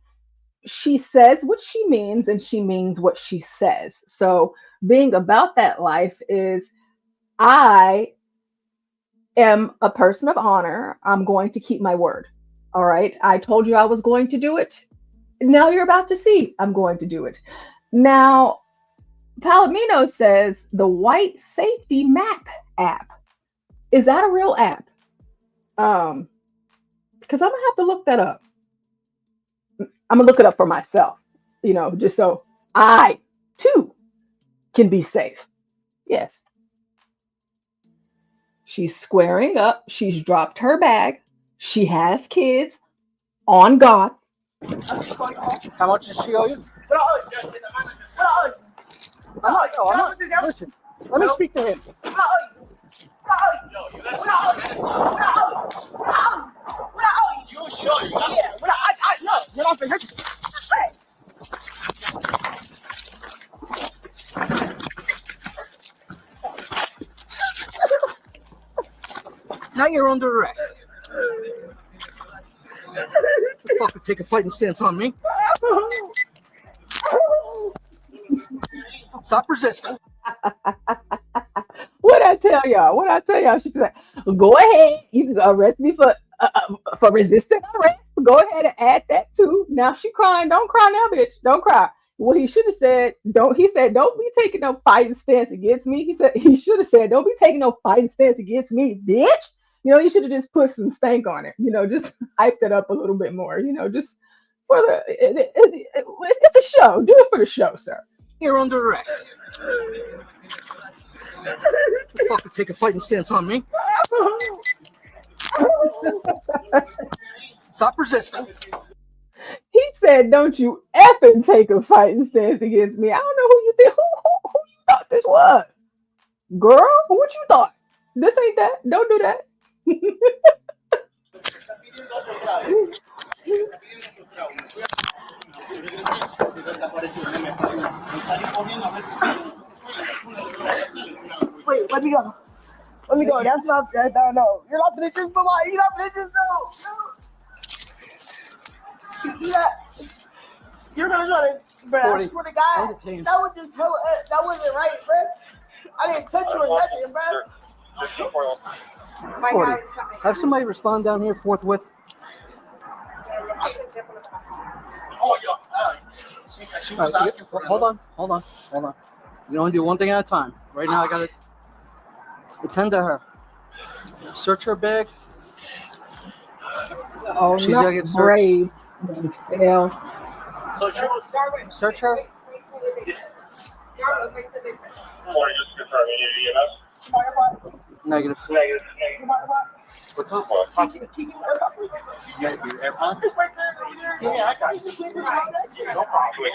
she says what she means and she means what she says. So being about that life is, I am a person of honor. I'm going to keep my word. All right. I told you I was going to do it. Now you're about to see I'm going to do it. Now, Palomino says the White Safety Map app. Is that a real app? Because I'm gonna have to look that up. I'm gonna look it up for myself, just so I too can be safe. Yes. She's squaring up. She's dropped her bag. She has kids on God. How much does she owe you? Listen, let me speak to him. You sure? Yeah, you're not gonna hurt you. Now you're under arrest. The fuck would take a fighting stance on me? Stop resisting. What I tell y'all? She said, "Go ahead. You can arrest me for resisting arrest. Go ahead and add that too." Now she crying. Don't cry now, bitch. Don't cry. What he should have said, don't be taking no fighting stance against me. He should have said, "Don't be taking no fighting stance against me, bitch." You should have just put some stank on it. Just hyped it up a little bit more. Just for it's a show. Do it for the show, sir. You're under arrest. The fuck would take a fighting stance on me? Stop resisting. He said, "Don't you effing take a fighting stance against me." I don't know who you think. Who you thought this was, girl? What you thought? This ain't that. Don't do that. Wait, let me go. Let me go. That's not that. No. You're not gonna just you're not gonna just no. Yeah. You're gonna try to, bro. I swear to God, that was just that wasn't right, bro. I didn't touch you or nothing, bro. My guy's coming. Have somebody respond down here forthwith. Oh, she was asking for hold on. You only do one thing at a time. Right now, I gotta attend to her. Search her bag. Oh, she's not gonna get brave. Yeah. So she was search her. Negative. What's up, boy? You got your AirPods? Yeah, I got you. No problem.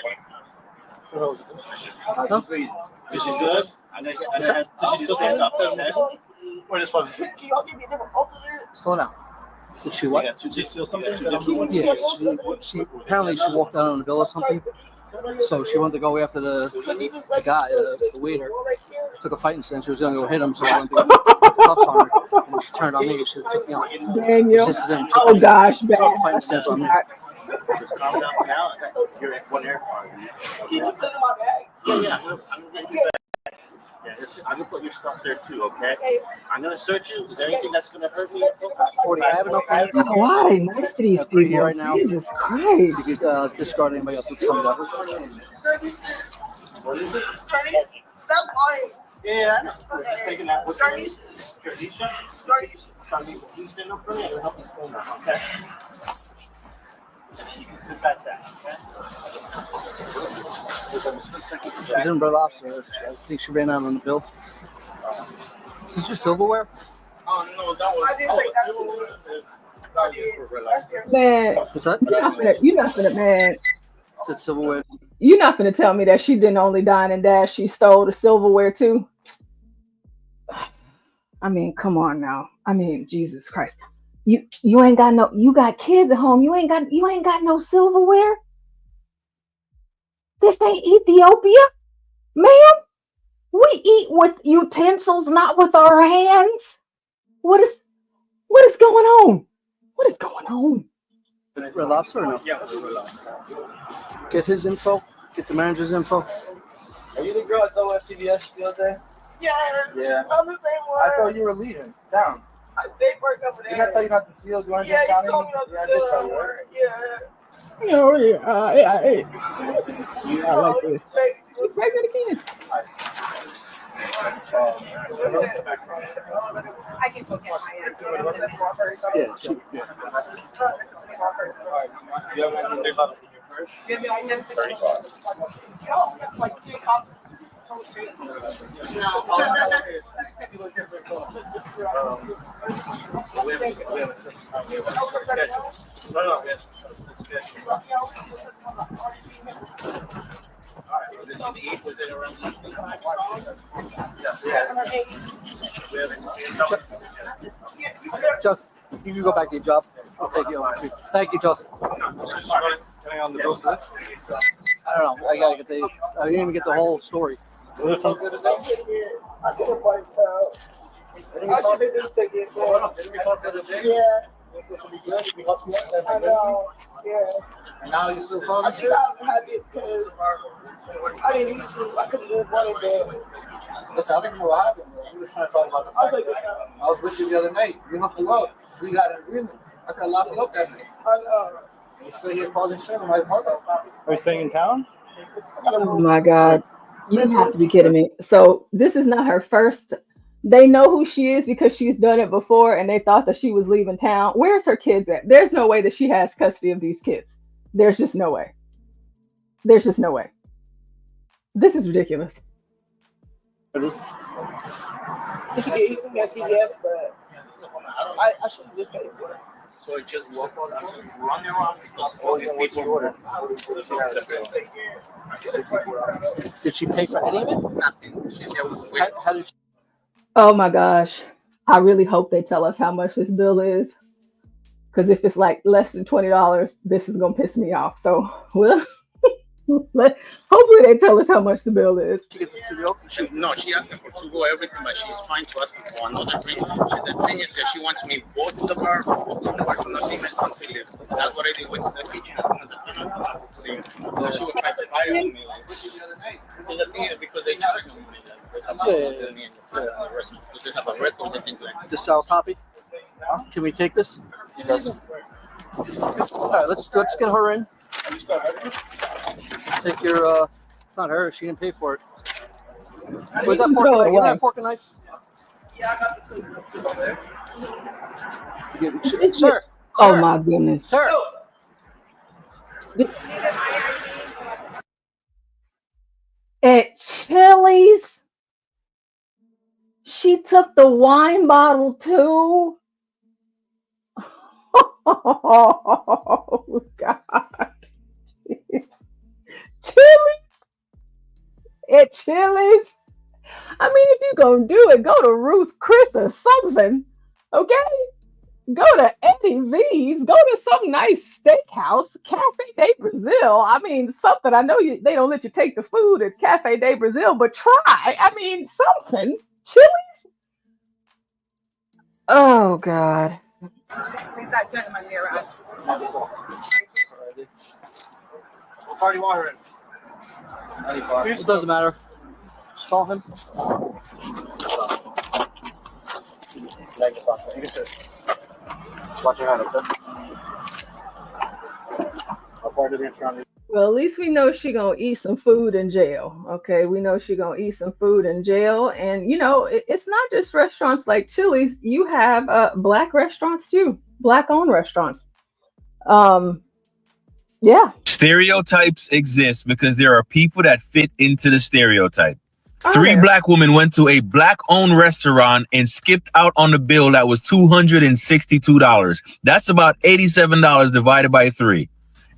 No? Is she good? Did she still say stuff? What is funny? Slow down. Did she what? Did she steal something? Yeah, she apparently she walked out on the bill or something. So she wanted to go after the guy, the waiter. Took a fighting stance. She was going to go hit him, so I went to put the cuffs on her. And she turned on me. She took me on. Daniel. Resisted him. Oh gosh, bad. Took a fighting stance on me. Just calm down now. You're at one AirPod. Can you put it in my bag? Yeah. I'm gonna do that. Yeah, I'm gonna put your stuff there too, okay? I'm gonna search you. Is there anything that's gonna hurt me? 40. I have enough. Why are they nice to these people right now? Jesus Christ. You could discard anybody else that's coming up. What is it? Yeah, I know. We're just taking that. What's your name? Charlize. You stand up for me. I'll help you stand up, okay? You can sit back down, okay? She's in Red Lobster. I think she ran out on the bill. Is this your silverware? Oh, no, that was Man, what's that? You're not gonna, man. That's silverware. You're not gonna tell me that she didn't only dine and dash, she stole the silverware too. I mean, come on now. I mean, Jesus Christ. You ain't got no, you got kids at home. You ain't got no silverware. This ain't Ethiopia, ma'am. We eat with utensils, not with our hands. What is going on? What is going on? Red Lobster or no? Yeah, Red Lobster. Get his info. Get the manager's info. Are you the girl at the CVS the other day? Yeah. Yeah. I'm the same one. I thought you were leaving town. Didn't I tell you not to steal? Do you want to Yeah, you told me not to I did tell you, right? Yeah. Oh yeah, I like this. You pregnant again? I can go get my Yeah, yeah. You have anything about in your purse? Give me identity. Like 2 cops. Just, you can go back to your job. I'll take you over. Thank you, Justin. On the book. I don't know. I gotta get the. I didn't even get the whole story. I did a bite, I should just take it. Didn't we talk the other day? Yeah. This will be good. We help you out. I know. Yeah. And now you still calling? Actually, I'm happy because I didn't need to. I could have just wanted that. Listen, I don't know what happened. We were just trying to talk about the fact that I was with you the other night. We hooked you up. We got an agreement. I could have locked you up that night. I know. You still here causing shit on my mother. Are you staying in town? Oh my God. You have to be kidding me. So this is not her first. They know who she is because she's done it before and they thought that she was leaving town. Where's her kids at? There's no way that she has custody of these kids. There's just no way. There's just no way. This is ridiculous. He can get CVS, but I should have just paid for it. So it just walk out and run around because all these people order. Did she pay for any of it? Nothing. She said it was weird. How did she? Oh my gosh. I really hope they tell us how much this bill is. Because if it's like less than $20, this is going to piss me off. So, well, hopefully they tell us how much the bill is. No, she asked me for to go everything, but she's trying to ask me for another drink. The thing is that she wants me both to the bar, somewhere to the same responsibility. That's what I did. Went to the kitchen as soon as I turned on the see. So she would try to fire on me like, what you the other night? Well, the thing is because they charge me. Because they have a record, they think like The sour copy? Can we take this? Yes. All right, let's get her in. Take your. It's not her. She didn't pay for it. Where's that fork and knife? You have that fork and knife? Yeah, I got the soup. Sir. Oh my goodness. Sir. At Chili's, she took the wine bottle too. Oh God. Chili's? At Chili's? I mean, if you're going to do it, go to Ruth Chris or something, okay? Go to Eddie V's. Go to some nice steakhouse, Cafe de Brazil. I mean, something. I know they don't let you take the food at Cafe de Brazil, but try. I mean, something. Chili's? Oh, God. Leave that gentleman near us. What party water in? It doesn't matter. Just call him. Watch your hand, okay? How far does it surround? Well, at least we know she gonna eat some food in jail. Okay, we know she gonna eat some food in jail, and you know it's not just restaurants like Chili's. You have black restaurants too, black-owned restaurants. Yeah. Stereotypes exist because there are people that fit into the stereotype. Three black women went to a black-owned restaurant and skipped out on the bill that was $262. That's about $87 divided by 3.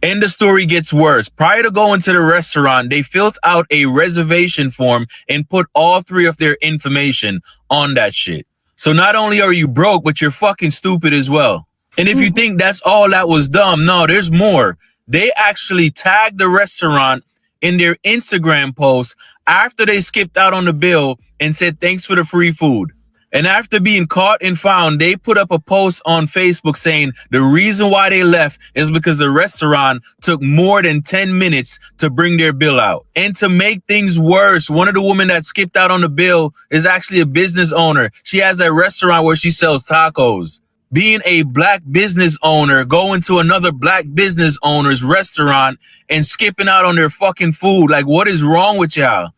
And the story gets worse. Prior to going to the restaurant, they filled out a reservation form and put all 3 of their information on that shit. So not only are you broke, but you're fucking stupid as well. And if you think that's all that was dumb, no, there's more. They actually tagged the restaurant in their Instagram post after they skipped out on the bill and said, thanks for the free food. And after being caught and found, they put up a post on Facebook saying the reason why they left is because the restaurant took more than 10 minutes to bring their bill out. And to make things worse, one of the women that skipped out on the bill is actually a business owner. She has a restaurant where she sells tacos. Being a black business owner, going to another black business owner's restaurant and skipping out on their fucking food. Like, what is wrong with y'all?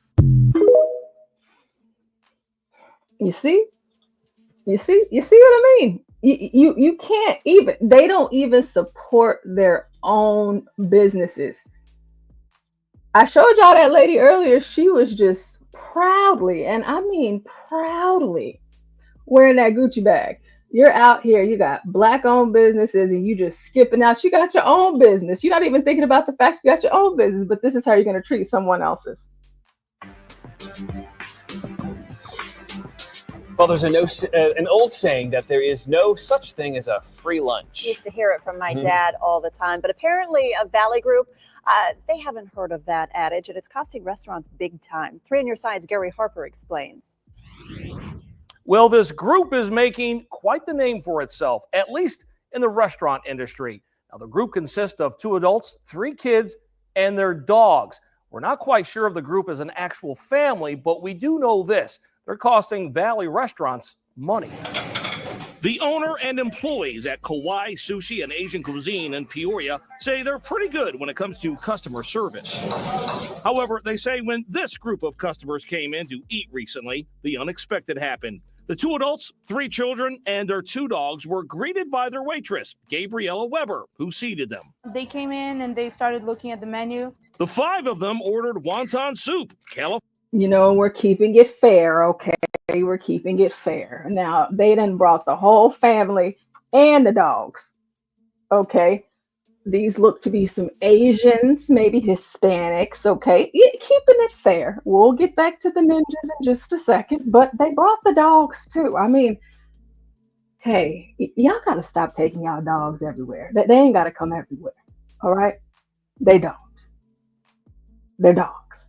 You see? You see what I mean? You can't even, they don't even support their own businesses. I showed y'all that lady earlier. She was just proudly, and I mean proudly, wearing that Gucci bag. You're out here, you got black owned businesses and you just skipping out. You got your own business. You're not even thinking about the fact you got your own business, but this is how you're going to treat someone else's. Well, there's an old saying that there is no such thing as a free lunch. I used to hear it from my dad all the time, but apparently a Valley Group, they haven't heard of that adage, and it's costing restaurants big time. 3 on Your Side's Gary Harper explains. Well, this group is making quite the name for itself, at least in the restaurant industry. Now, the group consists of 2 adults, 3 kids, and their dogs. We're not quite sure if the group is an actual family, but we do know this. They're costing Valley restaurants money. The owner and employees at Kauai Sushi and Asian Cuisine in Peoria say they're pretty good when it comes to customer service. However, they say when this group of customers came in to eat recently, the unexpected happened. The 2 adults, 3 children, and their 2 dogs were greeted by their waitress, Gabriella Weber, who seated them. They came in and they started looking at the menu. The 5 of them ordered wonton soup, You know, we're keeping it fair, okay? We're keeping it fair. Now, they done brought the whole family and the dogs, okay? These look to be some Asians, maybe Hispanics, okay? Yeah, keeping it fair. We'll get back to the ninjas in just a second, but they brought the dogs too. I mean, hey, y'all got to stop taking y'all dogs everywhere. They ain't got to come everywhere, all right? They don't. They're dogs.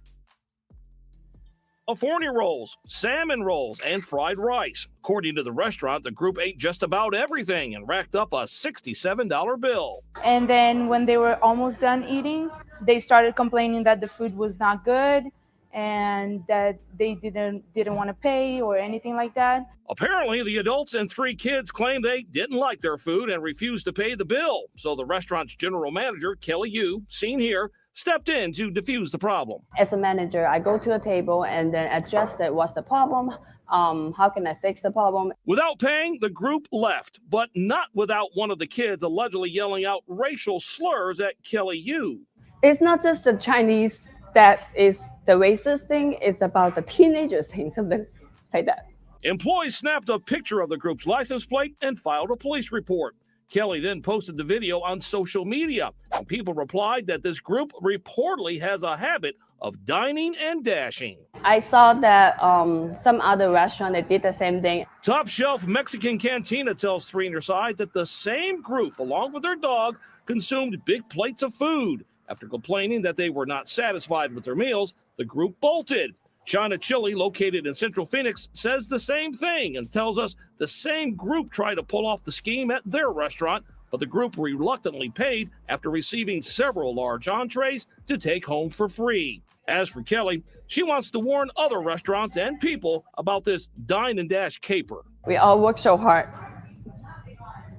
California rolls, salmon rolls, and fried rice. According to the restaurant, the group ate just about everything and racked up a $67 bill. And then when they were almost done eating, they started complaining that the food was not good and that they didn't want to pay or anything like that. Apparently, the adults and 3 kids claimed they didn't like their food and refused to pay the bill. So the restaurant's general manager, Kelly Yu, seen here, stepped in to defuse the problem. As a manager, I go to the table and then adjust that what's the problem, how can I fix the problem. Without paying, the group left, but not without one of the kids allegedly yelling out racial slurs at Kelly Yu. It's not just the Chinese that is the racist thing, it's about the teenagers thing, something like that. Employees snapped a picture of the group's license plate and filed a police report. Kelly then posted the video on social media, and people replied that this group reportedly has a habit of dining and dashing. I saw that some other restaurant, they did the same thing. Top Shelf Mexican Cantina tells 3 on Your Side that the same group, along with their dog, consumed big plates of food. After complaining that they were not satisfied with their meals, the group bolted. China Chili, located in Central Phoenix, says the same thing and tells us the same group tried to pull off the scheme at their restaurant, but the group reluctantly paid after receiving several large entrees to take home for free. As for Kelly, she wants to warn other restaurants and people about this dine and dash caper. We all work so hard.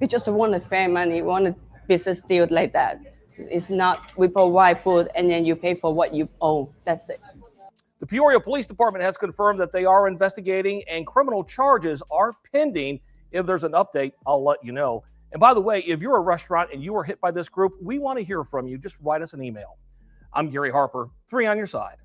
We just want a fair money, want a business deal like that. It's not we provide food and then you pay for what you owe. That's it. The Peoria Police Department has confirmed that they are investigating and criminal charges are pending. If there's an update, I'll let you know. And by the way, if you're a restaurant and you were hit by this group, we want to hear from you. Just write us an email. I'm Gary Harper, 3 on Your Side.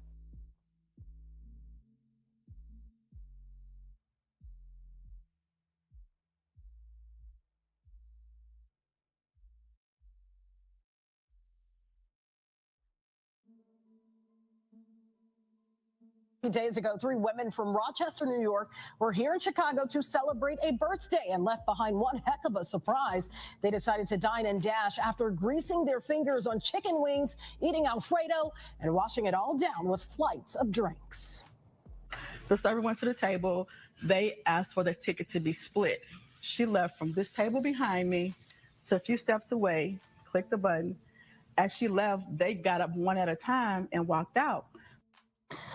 Days ago, 3 women from Rochester, New York were here in Chicago to celebrate a birthday and left behind one heck of a surprise. They decided to dine and dash after greasing their fingers on chicken wings, eating Alfredo, and washing it all down with flights of drinks. The server went to the table. They asked for the ticket to be split. She left from this table behind me to a few steps away, clicked the button. As she left, they got up one at a time and walked out.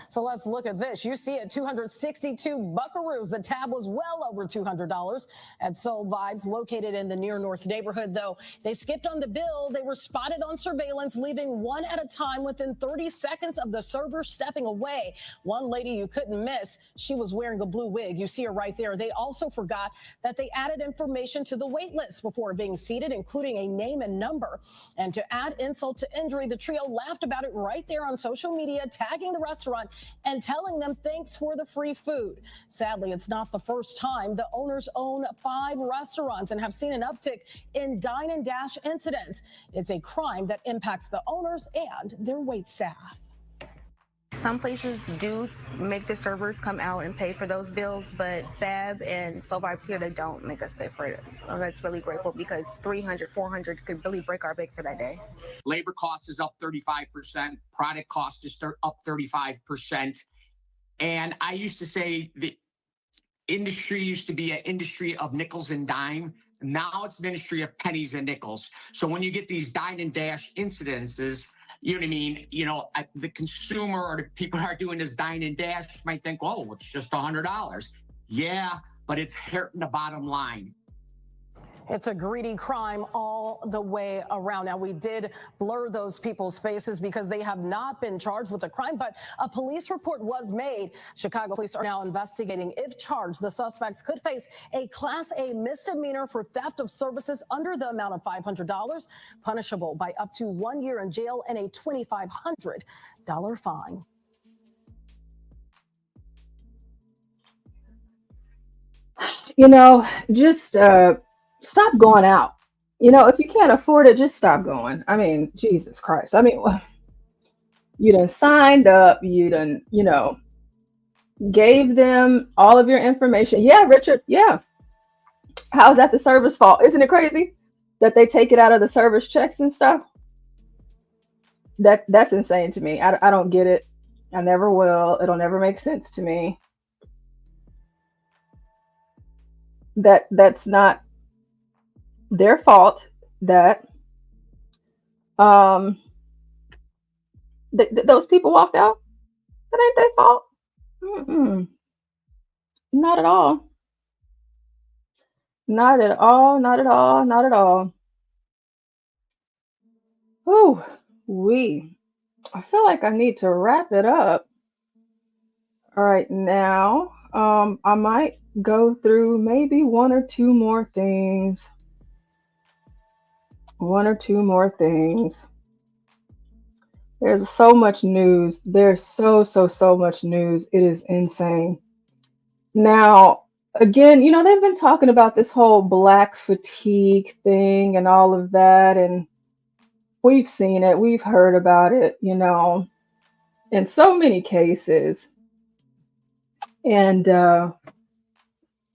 So let's look at this. You see it, 262 buckaroos. The tab was well over $200 at Soul Vibes, located in the Near North neighborhood, though. They skipped on the bill. They were spotted on surveillance, leaving one at a time within 30 seconds of the server stepping away. One lady you couldn't miss, she was wearing a blue wig. You see her right there. They also forgot that they added information to the wait list before being seated, including a name and number. And to add insult to injury, the trio laughed about it right there on social media, tagging the restaurant and telling them thanks for the free food. Sadly, it's not the first time. The owners own 5 restaurants and have seen an uptick in dine and dash incidents. It's a crime that impacts the owners and their wait staff. Some places do make the servers come out and pay for those bills, but Fab and Soul Vibes here, they don't make us pay for it. That's really grateful because $300, $400 could really break our bank for that day. Labor cost is up 35%. Product cost is up 35%. And I used to say the industry used to be an industry of nickels and dime. Now it's an industry of pennies and nickels. So when you get these dine and dash incidences, you know what I mean? You know, the consumer or the people who are doing this dine and dash might think, oh, it's just $100. Yeah, but it's hurting the bottom line. It's a greedy crime all the way around. Now, we did blur those people's faces because they have not been charged with a crime, but a police report was made. Chicago police are now investigating. If charged, the suspects could face a Class A misdemeanor for theft of services under the amount of $500, punishable by up to 1 year in jail and a $2,500 fine. You know, just stop going out. You know, if you can't afford it, just stop going. I mean, Jesus Christ. I mean, you done signed up, you done, you know, gave them all of your information. Yeah, Richard, yeah. How's that the server's fault? Isn't it crazy that they take it out of the server's checks and stuff? That's insane to me. I don't get it. I never will. It'll never make sense to me. That's not their fault that those people walked out. That ain't their fault. Not at all. Not at all. Not at all. Not at all. Ooh, I feel like I need to wrap it up. All right, now I might go through maybe one or two more things. There's so much news. There's so much news. It is insane. Now, again, you know, they've been talking about this whole black fatigue thing and all of that, and we've seen it, we've heard about it, you know, in so many cases. And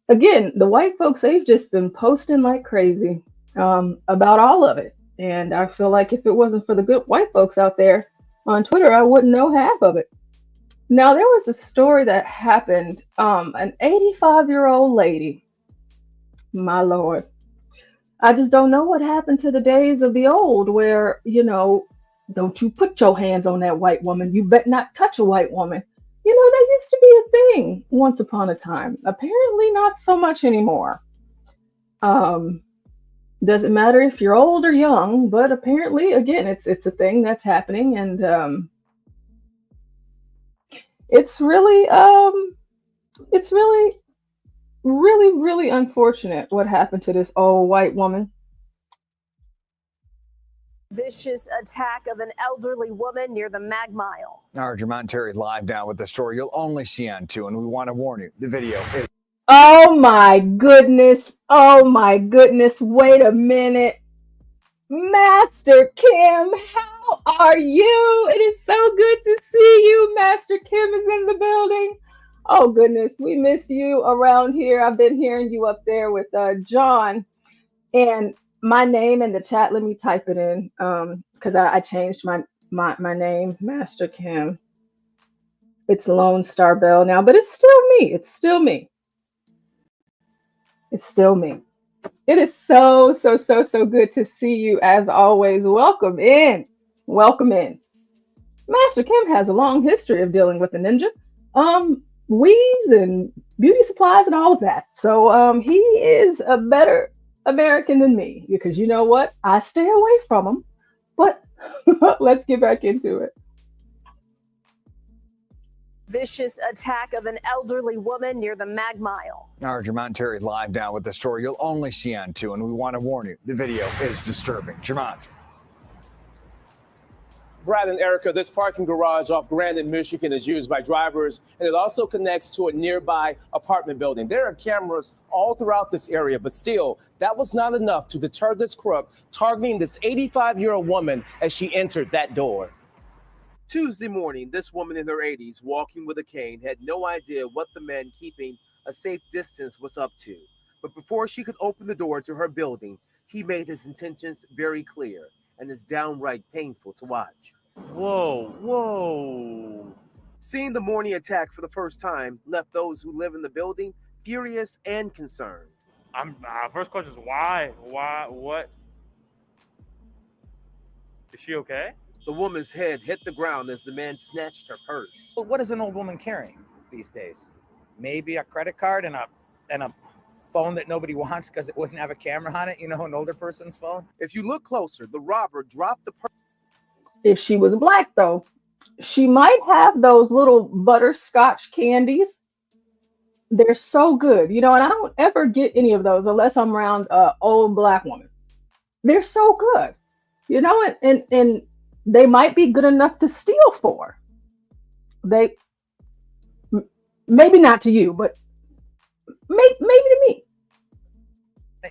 again, the white folks, they've just been posting like crazy about all of it. And I feel like if it wasn't for the good white folks out there on Twitter, I wouldn't know half of it. Now, there was a story that happened, an 85-year-old lady, my Lord. I just don't know what happened to the days of the old where, you know, don't you put your hands on that white woman. You bet not touch a white woman. You know, that used to be a thing once upon a time. Apparently not so much anymore. Doesn't matter if you're old or young, but apparently, again, it's a thing that's happening, and it's really really unfortunate what happened to this old white woman. Vicious attack of an elderly woman near the Mag Mile. Our Jermont Terry live now with the story you'll only see on 2, and we want to warn you, the video is... Oh my goodness. Oh my goodness. Wait a minute. Master Kim, how are you? It is so good to see you. Master Kim is in the building. Oh goodness, we miss you around here. I've been hearing you up there with John. And my name in the chat, let me type it in because I changed my name, Master Kim. It's Lone Star Bell now, but it's still me. It's still me. It's still me. It is so, so, so, so good to see you as always. Welcome in. Welcome in. Master Kim has a long history of dealing with the ninja. Weaves and beauty supplies and all of that. So he is a better American than me because you know what? I stay away from him. But let's get back into it. Vicious attack of an elderly woman near the Mag Mile. Our Jermont Terry live now with the story you'll only see on 2, and we want to warn you, the video is disturbing. Jermont. Brad and Erica, this parking garage off Grand in Michigan is used by drivers, and it also connects to a nearby apartment building. There are cameras all throughout this area, but still, that was not enough to deter this crook targeting this 85-year-old woman as she entered that door. Tuesday morning, this woman in her 80s, walking with a cane, had no idea what the man keeping a safe distance was up to. But before she could open the door to her building, he made his intentions very clear, and is downright painful to watch. Whoa, whoa. Seeing the morning attack for the first time left those who live in the building furious and concerned. First question is why? Why? What? Is she okay? The woman's head hit the ground as the man snatched her purse. What is an old woman carrying these days? Maybe a credit card and a phone that nobody wants because it wouldn't have a camera on it, you know, an older person's phone. If you look closer, the robber dropped the purse. If she was black, though, she might have those little butterscotch candies. They're so good, you know, and I don't ever get any of those unless I'm around an old black woman. They're so good, you know, and they might be good enough to steal for. They maybe not to you, but maybe to me.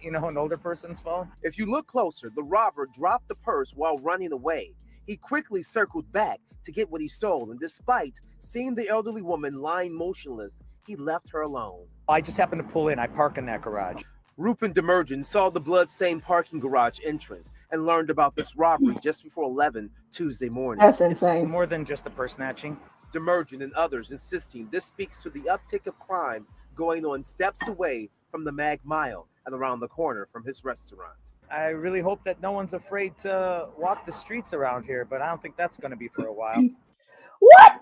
You know, an older person's phone. If you look closer, the robber dropped the purse while running away. He quickly circled back to get what he stole, and despite seeing the elderly woman lying motionless, he left her alone. I just happened to pull in. I park in that garage. Rupin Demergen saw the blood-stained parking garage entrance and learned about this robbery just before 11 Tuesday morning. That's insane. It's more than just a purse snatching. Demergen and others insisting this speaks to the uptick of crime going on steps away from the Mag Mile and around the corner from his restaurant. I really hope that no one's afraid to walk the streets around here, but I don't think that's going to be for a while. What?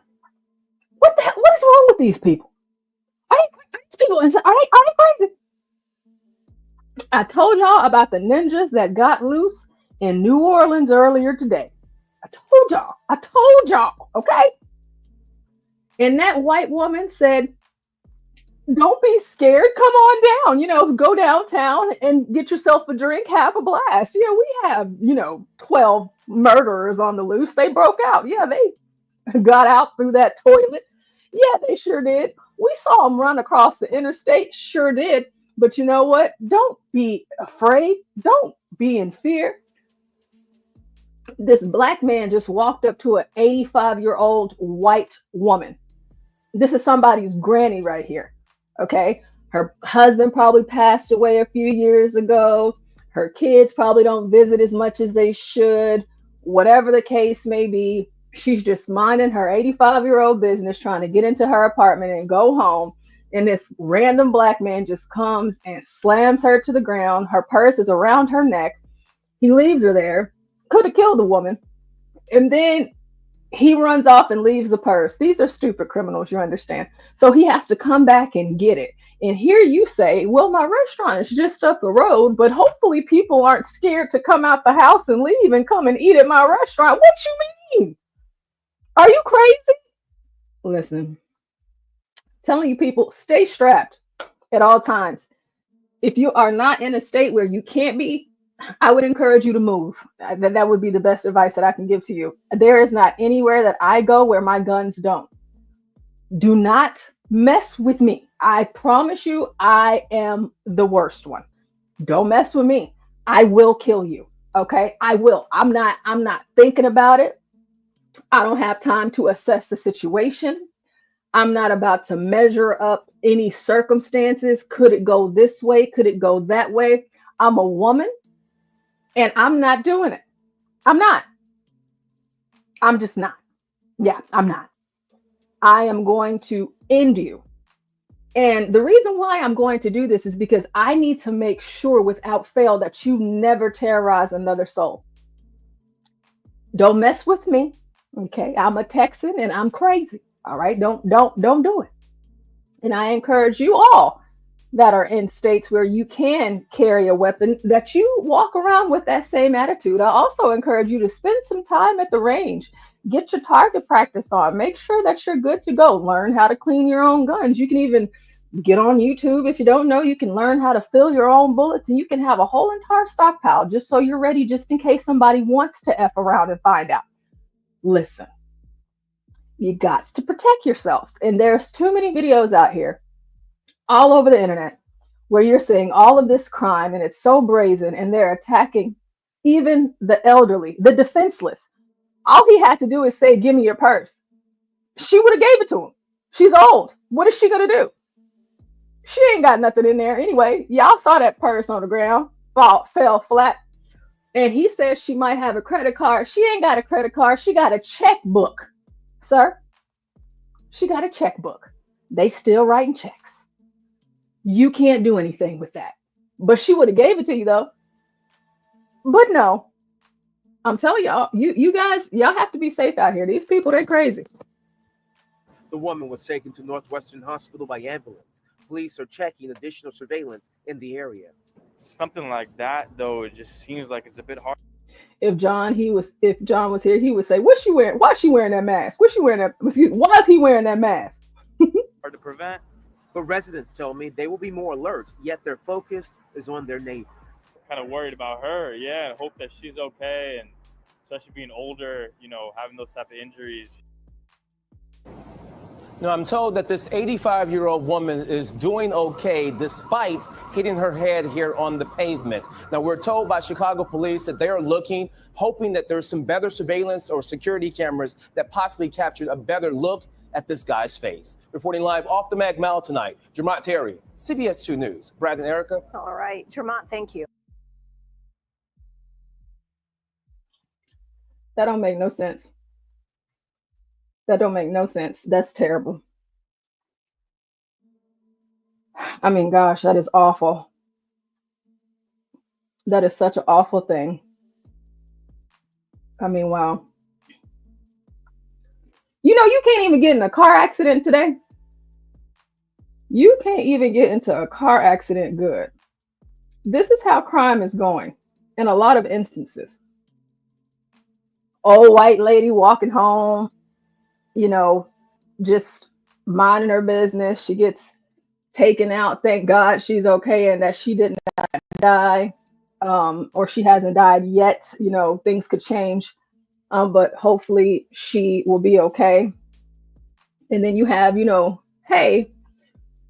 What the hell? What is wrong with these people? Are these people inside? Are they crazy? I told y'all about the ninjas that got loose in New Orleans earlier today. I told y'all, okay? And that white woman said, don't be scared. Come on down. You know, go downtown and get yourself a drink, have a blast. Yeah, we have, 12 murderers on the loose. They broke out. Yeah, they got out through that toilet. Yeah, they sure did. We saw them run across the interstate. Sure did. But you know what? Don't be afraid. Don't be in fear. This black man just walked up to an 85-year-old white woman. This is somebody's granny right here. Okay, her husband probably passed away a few years ago. Her kids probably don't visit as much as they should. Whatever the case may be, she's just minding her 85-year-old business, trying to get into her apartment and go home. And this random black man just comes and slams her to the ground. Her purse is around her neck. He leaves her there. Could have killed the woman. And then he runs off and leaves the purse. These are stupid criminals, you understand? So he has to come back and get it. And here you say, well, my restaurant is just up the road, but hopefully people aren't scared to come out the house and leave and come and eat at my restaurant. What you mean? Are you crazy? Listen, telling you people, stay strapped at all times. If you are not in a state where you can't be, I would encourage you to move. That would be the best advice that I can give to you. There is not anywhere that I go where my guns don't. Do not mess with me. I promise you, I am the worst one. Don't mess with me. I will kill you. Okay? I will. I'm not thinking about it. I don't have time to assess the situation. I'm not about to measure up any circumstances. Could it go this way? Could it go that way? I'm a woman. And I'm not doing it. I'm not. I'm just not. Yeah, I'm not. I am going to end you. And the reason why I'm going to do this is because I need to make sure without fail that you never terrorize another soul. Don't mess with me. Okay. I'm a Texan and I'm crazy. All right. Don't do it. And I encourage you all that are in states where you can carry a weapon that you walk around with that same attitude. I also encourage you to spend some time at the range. Get your target practice on. Make sure that you're good to go. Learn how to clean your own guns. You can even get on YouTube. If you don't know, you can learn how to fill your own bullets, and you can have a whole entire stockpile just so you're ready, just in case somebody wants to F around and find out. Listen, you got to protect yourselves. And there's too many videos out here all over the internet where you're seeing all of this crime, and it's so brazen, and they're attacking even the elderly, the defenseless. All he had to do is say, "Give me your purse." She would have gave it to him. She's old. What is she going to do? She ain't got nothing in there anyway. Y'all saw that purse on the ground, fell flat. And he says she might have a credit card. She ain't got a credit card. She got a checkbook, sir. She got a checkbook. They still writing checks. You can't do anything with that. But she would have gave it to you though. But no, I'm telling y'all, you guys, y'all have to be safe out here. These people, they're crazy. The woman was taken to Northwestern Hospital by ambulance. Police are checking additional surveillance in the area. Something like that, though, it just seems like it's a bit hard. If John was here, he would say, "What's she wearing? Why is she wearing that mask? What's she wearing that? Why is he wearing that mask?" Hard to prevent. But residents tell me they will be more alert, yet their focus is on their neighbor. Kind of worried about her, yeah. Hope that she's okay, and especially being older, having those type of injuries. Now, I'm told that this 85-year-old woman is doing okay despite hitting her head here on the pavement. Now, we're told by Chicago police that they are looking, hoping that there's some better surveillance or security cameras that possibly captured a better look at this guy's face. Reporting live off the Mag Mile tonight, Jermont Terry, CBS 2 News. Brad and Erica. All right, Jermont, thank you. That don't make no sense. That don't make no sense. That's terrible. I mean, gosh, that is awful. That is such an awful thing. I mean, wow. You can't even get in a car accident today. You can't even get into a car accident good. This is how crime is going in a lot of instances. Old white lady walking home, just minding her business. She gets taken out. Thank God she's okay and that she did not die, or she hasn't died yet. Things could change, but hopefully she will be okay. And then you have, hey,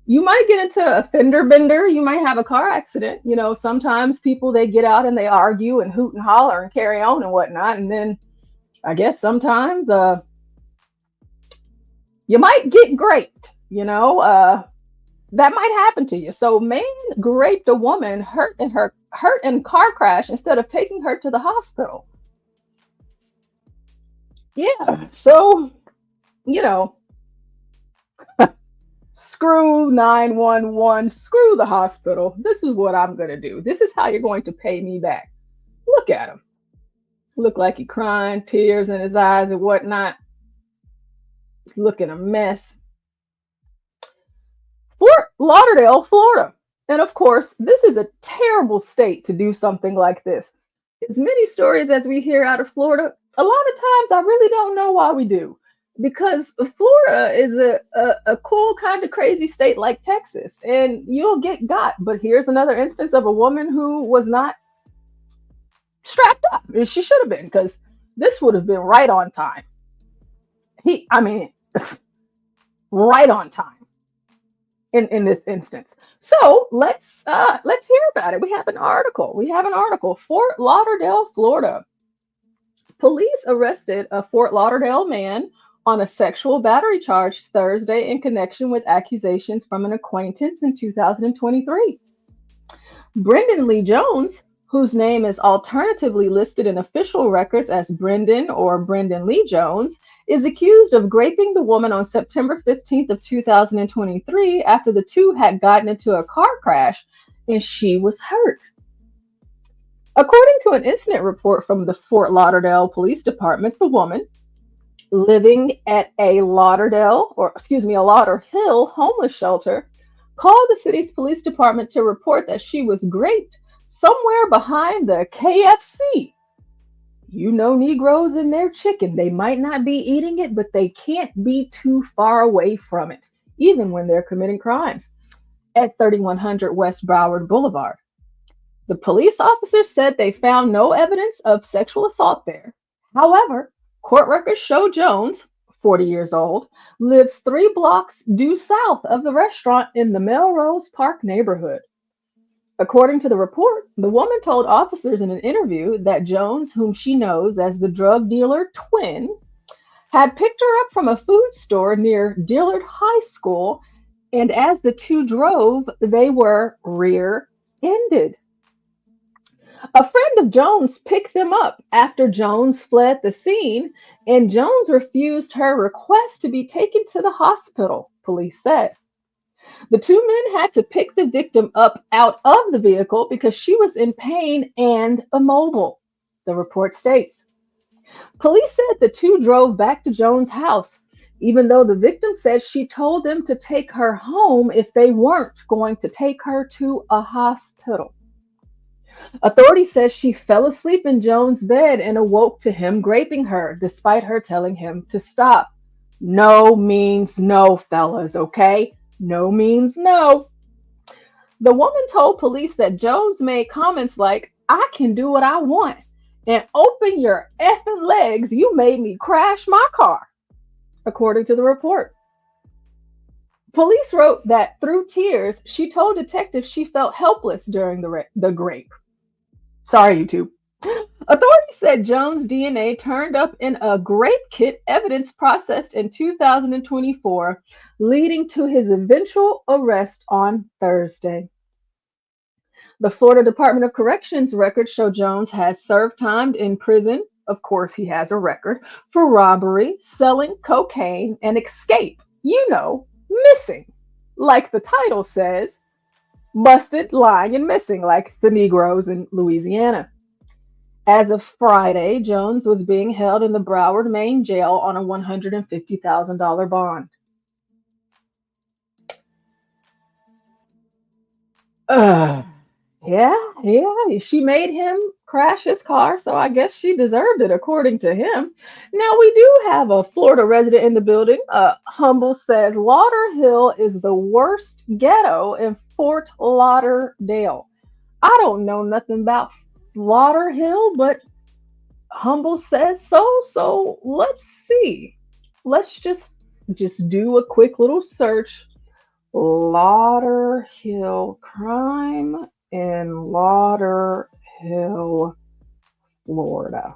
you might get into a fender bender. You might have a car accident. Sometimes people, they get out and they argue and hoot and holler and carry on and whatnot. And then I guess sometimes you might get raped, that might happen to you. So man raped a woman, hurt in car crash instead of taking her to the hospital. Yeah. So, screw 911, screw the hospital. This is what I'm going to do. This is how you're going to pay me back. Look at him. Look like he crying, tears in his eyes and whatnot. Looking a mess. Fort Lauderdale, Florida. And of course, this is a terrible state to do something like this. As many stories as we hear out of Florida, a lot of times I really don't know why we do. Because Florida is a cool, kind of crazy state like Texas, and you'll get got. But here's another instance of a woman who was not strapped up. And she should have been, because this would have been right on time. Right on time in this instance. So let's hear about it. We have an article. Fort Lauderdale, Florida. Police arrested a Fort Lauderdale man on a sexual battery charge Thursday in connection with accusations from an acquaintance in 2023. Brendan Lee Jones, whose name is alternatively listed in official records as Brendan or Brendan Lee Jones, is accused of raping the woman on September 15th of 2023 after the two had gotten into a car crash and she was hurt. According to an incident report from the Fort Lauderdale Police Department, the woman, living at a Lauderhill homeless shelter, called the city's police department to report that she was raped somewhere behind the KFC. You know, Negroes and their chicken, they might not be eating it, but they can't be too far away from it, even when they're committing crimes, at 3100 West Broward Boulevard. The police officer said they found no evidence of sexual assault there. However, court records show Jones, 40 years old, lives 3 blocks due south of the restaurant in the Melrose Park neighborhood. According to the report, the woman told officers in an interview that Jones, whom she knows as the drug dealer twin, had picked her up from a food store near Dillard High School, and as the two drove, they were rear-ended. A friend of Jones picked them up after Jones fled the scene, and Jones refused her request to be taken to the hospital, police said. The two men had to pick the victim up out of the vehicle because she was in pain and immobile, the report states. Police said the two drove back to Jones' house, even though the victim said she told them to take her home if they weren't going to take her to a hospital. Authorities said she fell asleep in Jones' bed and awoke to him raping her, despite her telling him to stop. No means no, fellas, okay? No means no. The woman told police that Jones made comments like, "I can do what I want, and open your effing legs, you made me crash my car," according to the report. Police wrote that through tears, she told detectives she felt helpless during the rape. Sorry, YouTube. Authorities said Jones' DNA turned up in a grape kit evidence processed in 2024, leading to his eventual arrest on Thursday. The Florida Department of Corrections records show Jones has served time in prison. Of course, he has a record for robbery, selling cocaine, and escape. You know, missing. Like the title says, busted, lying, and missing, like the Negroes in Louisiana. As of Friday, Jones was being held in the Broward, Maine jail on a $150,000 bond. Yeah, she made him crash his car, so I guess she deserved it, according to him. Now, we do have a Florida resident in the building. Humble says Lauderhill is the worst ghetto in Fort Lauderdale. I don't know nothing about Lauderhill, but Humble says so. So let's see. Let's just do a quick little search. Lauderhill crime in Lauderhill, Florida.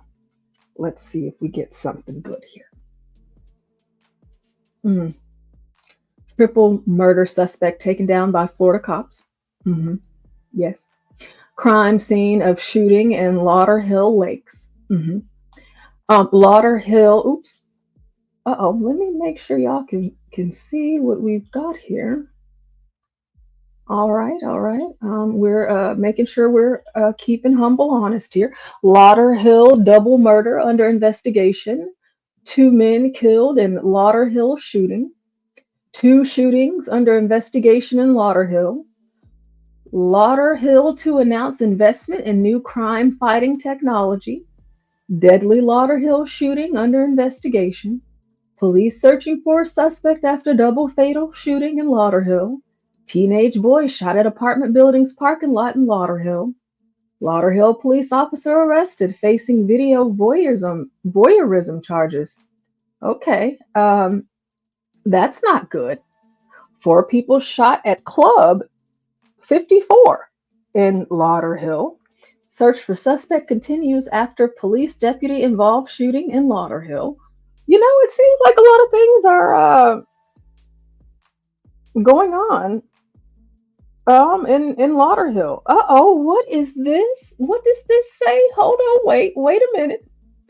Let's see if we get something good here. Triple murder suspect taken down by Florida cops. Yes. Crime scene of shooting in Lauderhill Lakes. Lauderhill, oops. Let me make sure y'all can see what we've got here. All right. We're making sure we're keeping Humble honest here. Lauderhill double murder under investigation. 2 men killed in Lauderhill shooting. 2 shootings under investigation in Lauderhill. Lauderhill to announce investment in new crime-fighting technology. Deadly Lauderhill shooting under investigation. Police searching for a suspect after double fatal shooting in Lauderhill. Teenage boy shot at apartment building's parking lot in Lauderhill. Lauderhill police officer arrested facing video voyeurism charges. Okay, that's not good. 4 people shot at Club 54 in Lauderhill. Search for suspect continues after police deputy involved shooting in Lauderhill. You know, it seems like a lot of things are going on In Lauderhill. Uh-oh, what is this? What does this say? Hold on, wait a minute.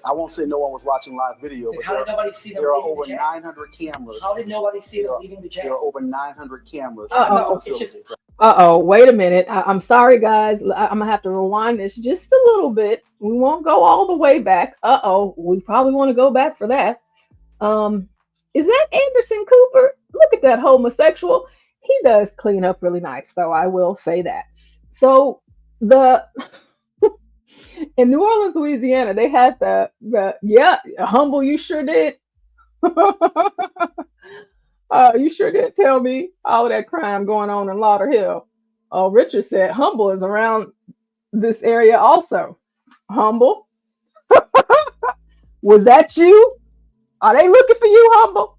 I won't say no one was watching live video, but How did nobody see them there are leaving over the jail? 900 cameras. How did nobody see them leaving the jail? There are over 900 cameras. Uh-oh. in the facility. Uh-oh, wait a minute. I'm sorry, guys. I'm gonna have to rewind this just a little bit. We won't go all the way back. Uh-oh, we probably want to go back for that. Is that Anderson Cooper? Look at that homosexual. He does clean up really nice, though, I will say that. So the in New Orleans, Louisiana, they had the yeah, humble, you sure did. You sure did tell me all of that crime going on in Lauderhill. Oh, Richard said Humble is around this area also. Humble? Was that you? Are they looking for you, Humble?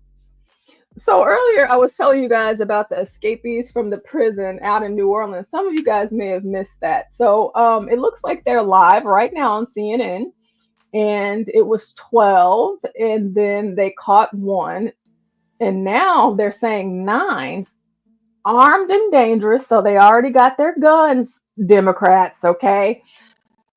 So earlier I was telling you guys about the escapees from the prison out in New Orleans. Some of you guys may have missed that. So it looks like they're live right now on CNN. And it was 12, and then they caught one. And now they're saying 9, armed and dangerous. So they already got their guns, Democrats, okay?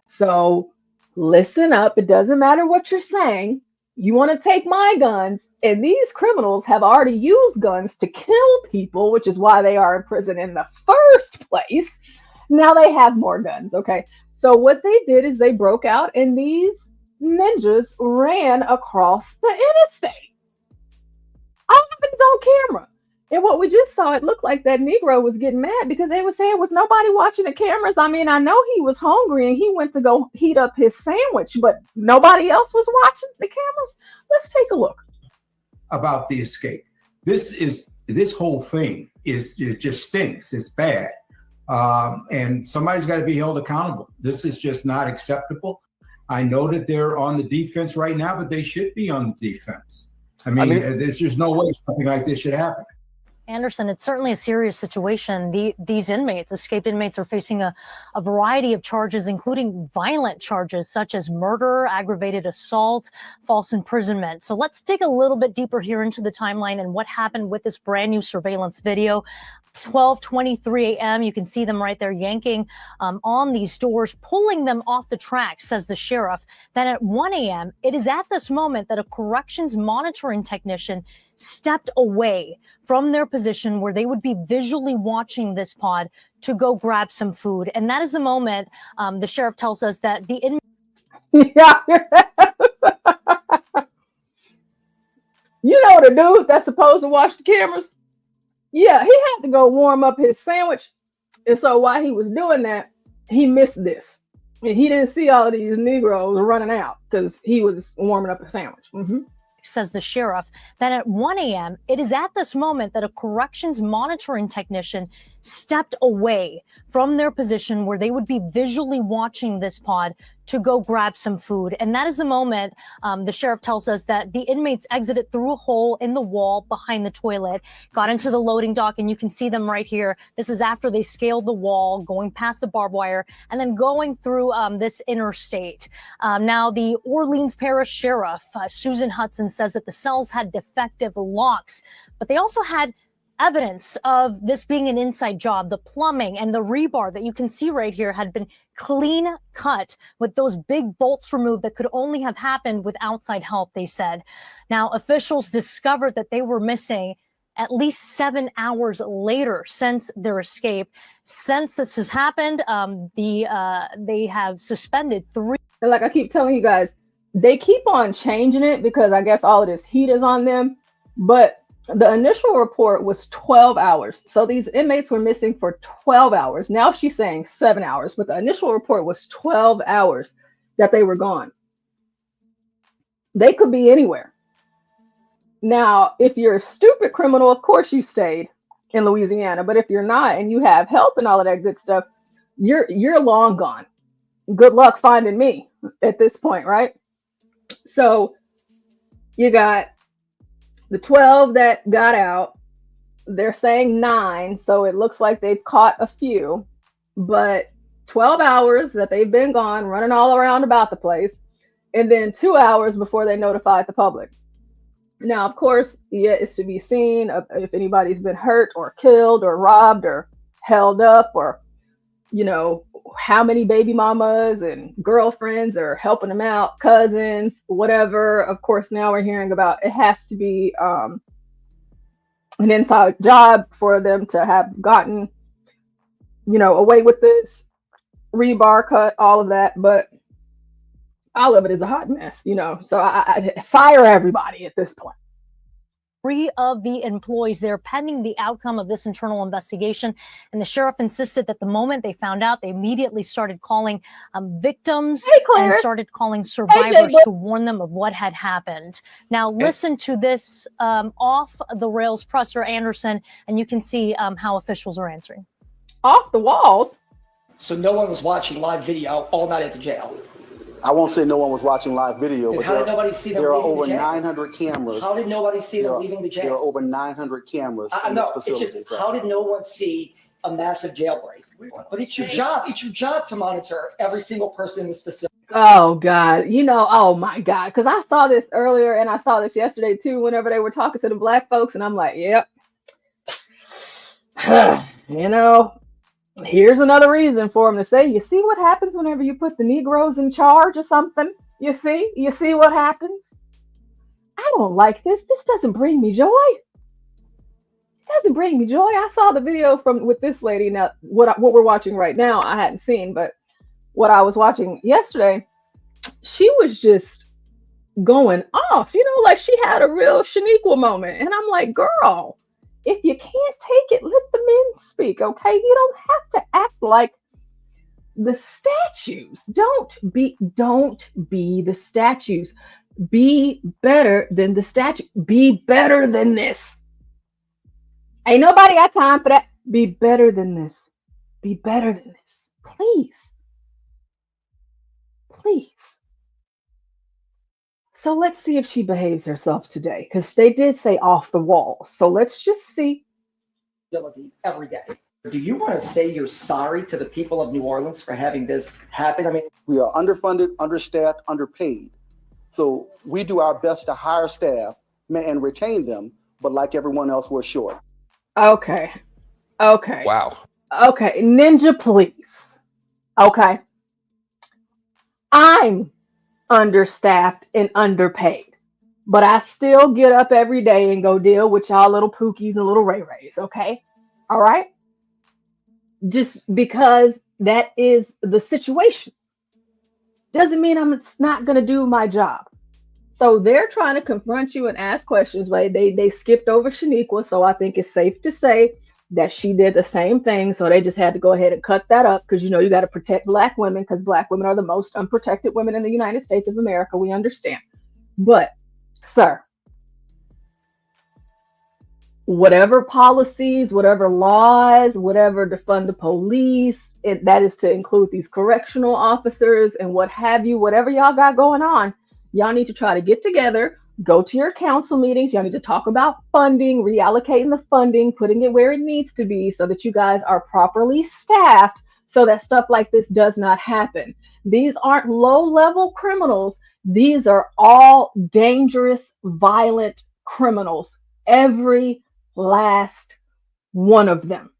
So listen up. It doesn't matter what you're saying. You want to take my guns, and these criminals have already used guns to kill people, which is why they are in prison in the first place. Now they have more guns, okay? So what they did is they broke out, and these ninjas ran across the interstate. All of it's on camera. And what we just saw, it looked like that Negro was getting mad because they were saying, was nobody watching the cameras? I mean, I know he was hungry and he went to go heat up his sandwich, but nobody else was watching the cameras. Let's take a look. About the escape. This whole thing it just stinks. It's bad. And somebody's got to be held accountable. This is just not acceptable. I know that they're on the defense right now, but they should be on the defense. I mean there's just no way something like this should happen. Anderson, it's certainly a serious situation. These inmates, escaped inmates, are facing a variety of charges, including violent charges such as murder, aggravated assault, false imprisonment. So let's dig a little bit deeper here into the timeline and what happened with this brand new surveillance video. 12:23 a.m. You can see them right there yanking on these doors, pulling them off the tracks, says the sheriff. Then at 1 a.m., it is at this moment that a corrections monitoring technician stepped away from their position where they would be visually watching this pod to go grab some food. And that is the moment the sheriff tells us that the Yeah. You know the dude that's supposed to watch the cameras? Yeah, he had to go warm up his sandwich. And so while he was doing that, he missed this. And he didn't see all of these Negroes running out because he was warming up a sandwich. says the sheriff. Then at 1 a.m., it is at this moment that a corrections monitoring technician stepped away from their position where they would be visually watching this pod to go grab some food. And that is the moment the sheriff tells us that the inmates exited through a hole in the wall behind the toilet, got into the loading dock, and you can see them right here. This is after they scaled the wall, going past the barbed wire, and then going through this interstate. Now, the Orleans Parish Sheriff, Susan Hudson, says that the cells had defective locks, but they also had evidence of this being an inside job. The plumbing and the rebar that you can see right here had been clean cut with those big bolts removed that could only have happened with outside help, they said. Now, officials discovered that they were missing at least 7 hours later since their escape. Since this has happened, they have suspended 3. And like I keep telling you guys, they keep on changing it because I guess all of this heat is on them. But the initial report was 12 hours. So these inmates were missing for 12 hours. Now she's saying 7 hours, but the initial report was 12 hours that they were gone. They could be anywhere. Now, if you're a stupid criminal, of course you stayed in Louisiana. But if you're not and you have help and all of that good stuff, you're long gone. Good luck finding me at this point, right? So you got the 12 that got out. They're saying 9, so it looks like they've caught a few, but 12 hours that they've been gone, running all around about the place, and then 2 hours before they notified the public. Now, of course, it's to be seen if anybody's been hurt or killed or robbed or held up, or you know, how many baby mamas and girlfriends are helping them out, cousins, whatever. Of course, now we're hearing about it has to be an inside job for them to have gotten, you know, away with this, rebar cut, all of that. But all of it is a hot mess, you know. So I fire everybody at this point. 3 of the employees there pending the outcome of this internal investigation. And the sheriff insisted that the moment they found out, they immediately started calling victims and started calling survivors to warn them of what had happened. Now, listen to this off the rails presser, Anderson, and you can see how officials are answering. Off the walls? So no one was watching live video all night at the jail? I won't say no one was watching live video, And but how did nobody see them there are leaving the over jail? 900 cameras. How did nobody see them leaving the jail? There are over 900 cameras in this No, it's facility. just, how did no one see a massive jailbreak? But it's your job. It's your job to monitor every single person in this facility. Oh God, you know, oh my God, because I saw this earlier and I saw this yesterday too, whenever they were talking to the black folks, and I'm like, yep. You know, here's another reason for them to say, you see what happens whenever you put the Negroes in charge or something? You see what happens? I don't like this. This doesn't bring me joy. It doesn't bring me joy. I saw the video with this lady. Now, what we're watching right now, I hadn't seen, but what I was watching yesterday, she was just going off, you know, like she had a real Shaniqua moment. And I'm like, girl, if you can't take it, let the men speak, okay? You don't have to act like the statues. Don't be the statues. Be better than the statue. Be better than this. Ain't nobody got time for that. Be better than this. Be better than this. Please. Please. So let's see if she behaves herself today, because they did say off the wall. So let's just see. Every day. Do you want to say you're sorry to the people of New Orleans for having this happen? I mean, we are underfunded, understaffed, underpaid. So we do our best to hire staff and retain them, but like everyone else, we're short. Okay. Wow. Okay, Ninja, please. Okay. I'm understaffed and underpaid, but I still get up every day and go deal with y'all little Pookies and little Ray Rays, okay? All right? Just because that is the situation doesn't mean I'm not going to do my job. So they're trying to confront you and ask questions, right? They skipped over Shaniqua, so I think it's safe to say that she did the same thing. So they just had to go ahead and cut that up, because you know you got to protect black women, because black women are the most unprotected women in the United States of America. We understand. But, sir, whatever policies, whatever laws, whatever to fund the police, that is to include these correctional officers and what have you, whatever y'all got going on, y'all need to try to get together, go to your council meetings. Y'all need to talk about funding, reallocating the funding, putting it where it needs to be so that you guys are properly staffed so that stuff like this does not happen. These aren't low-level criminals. These are all dangerous, violent criminals. Every last one of them.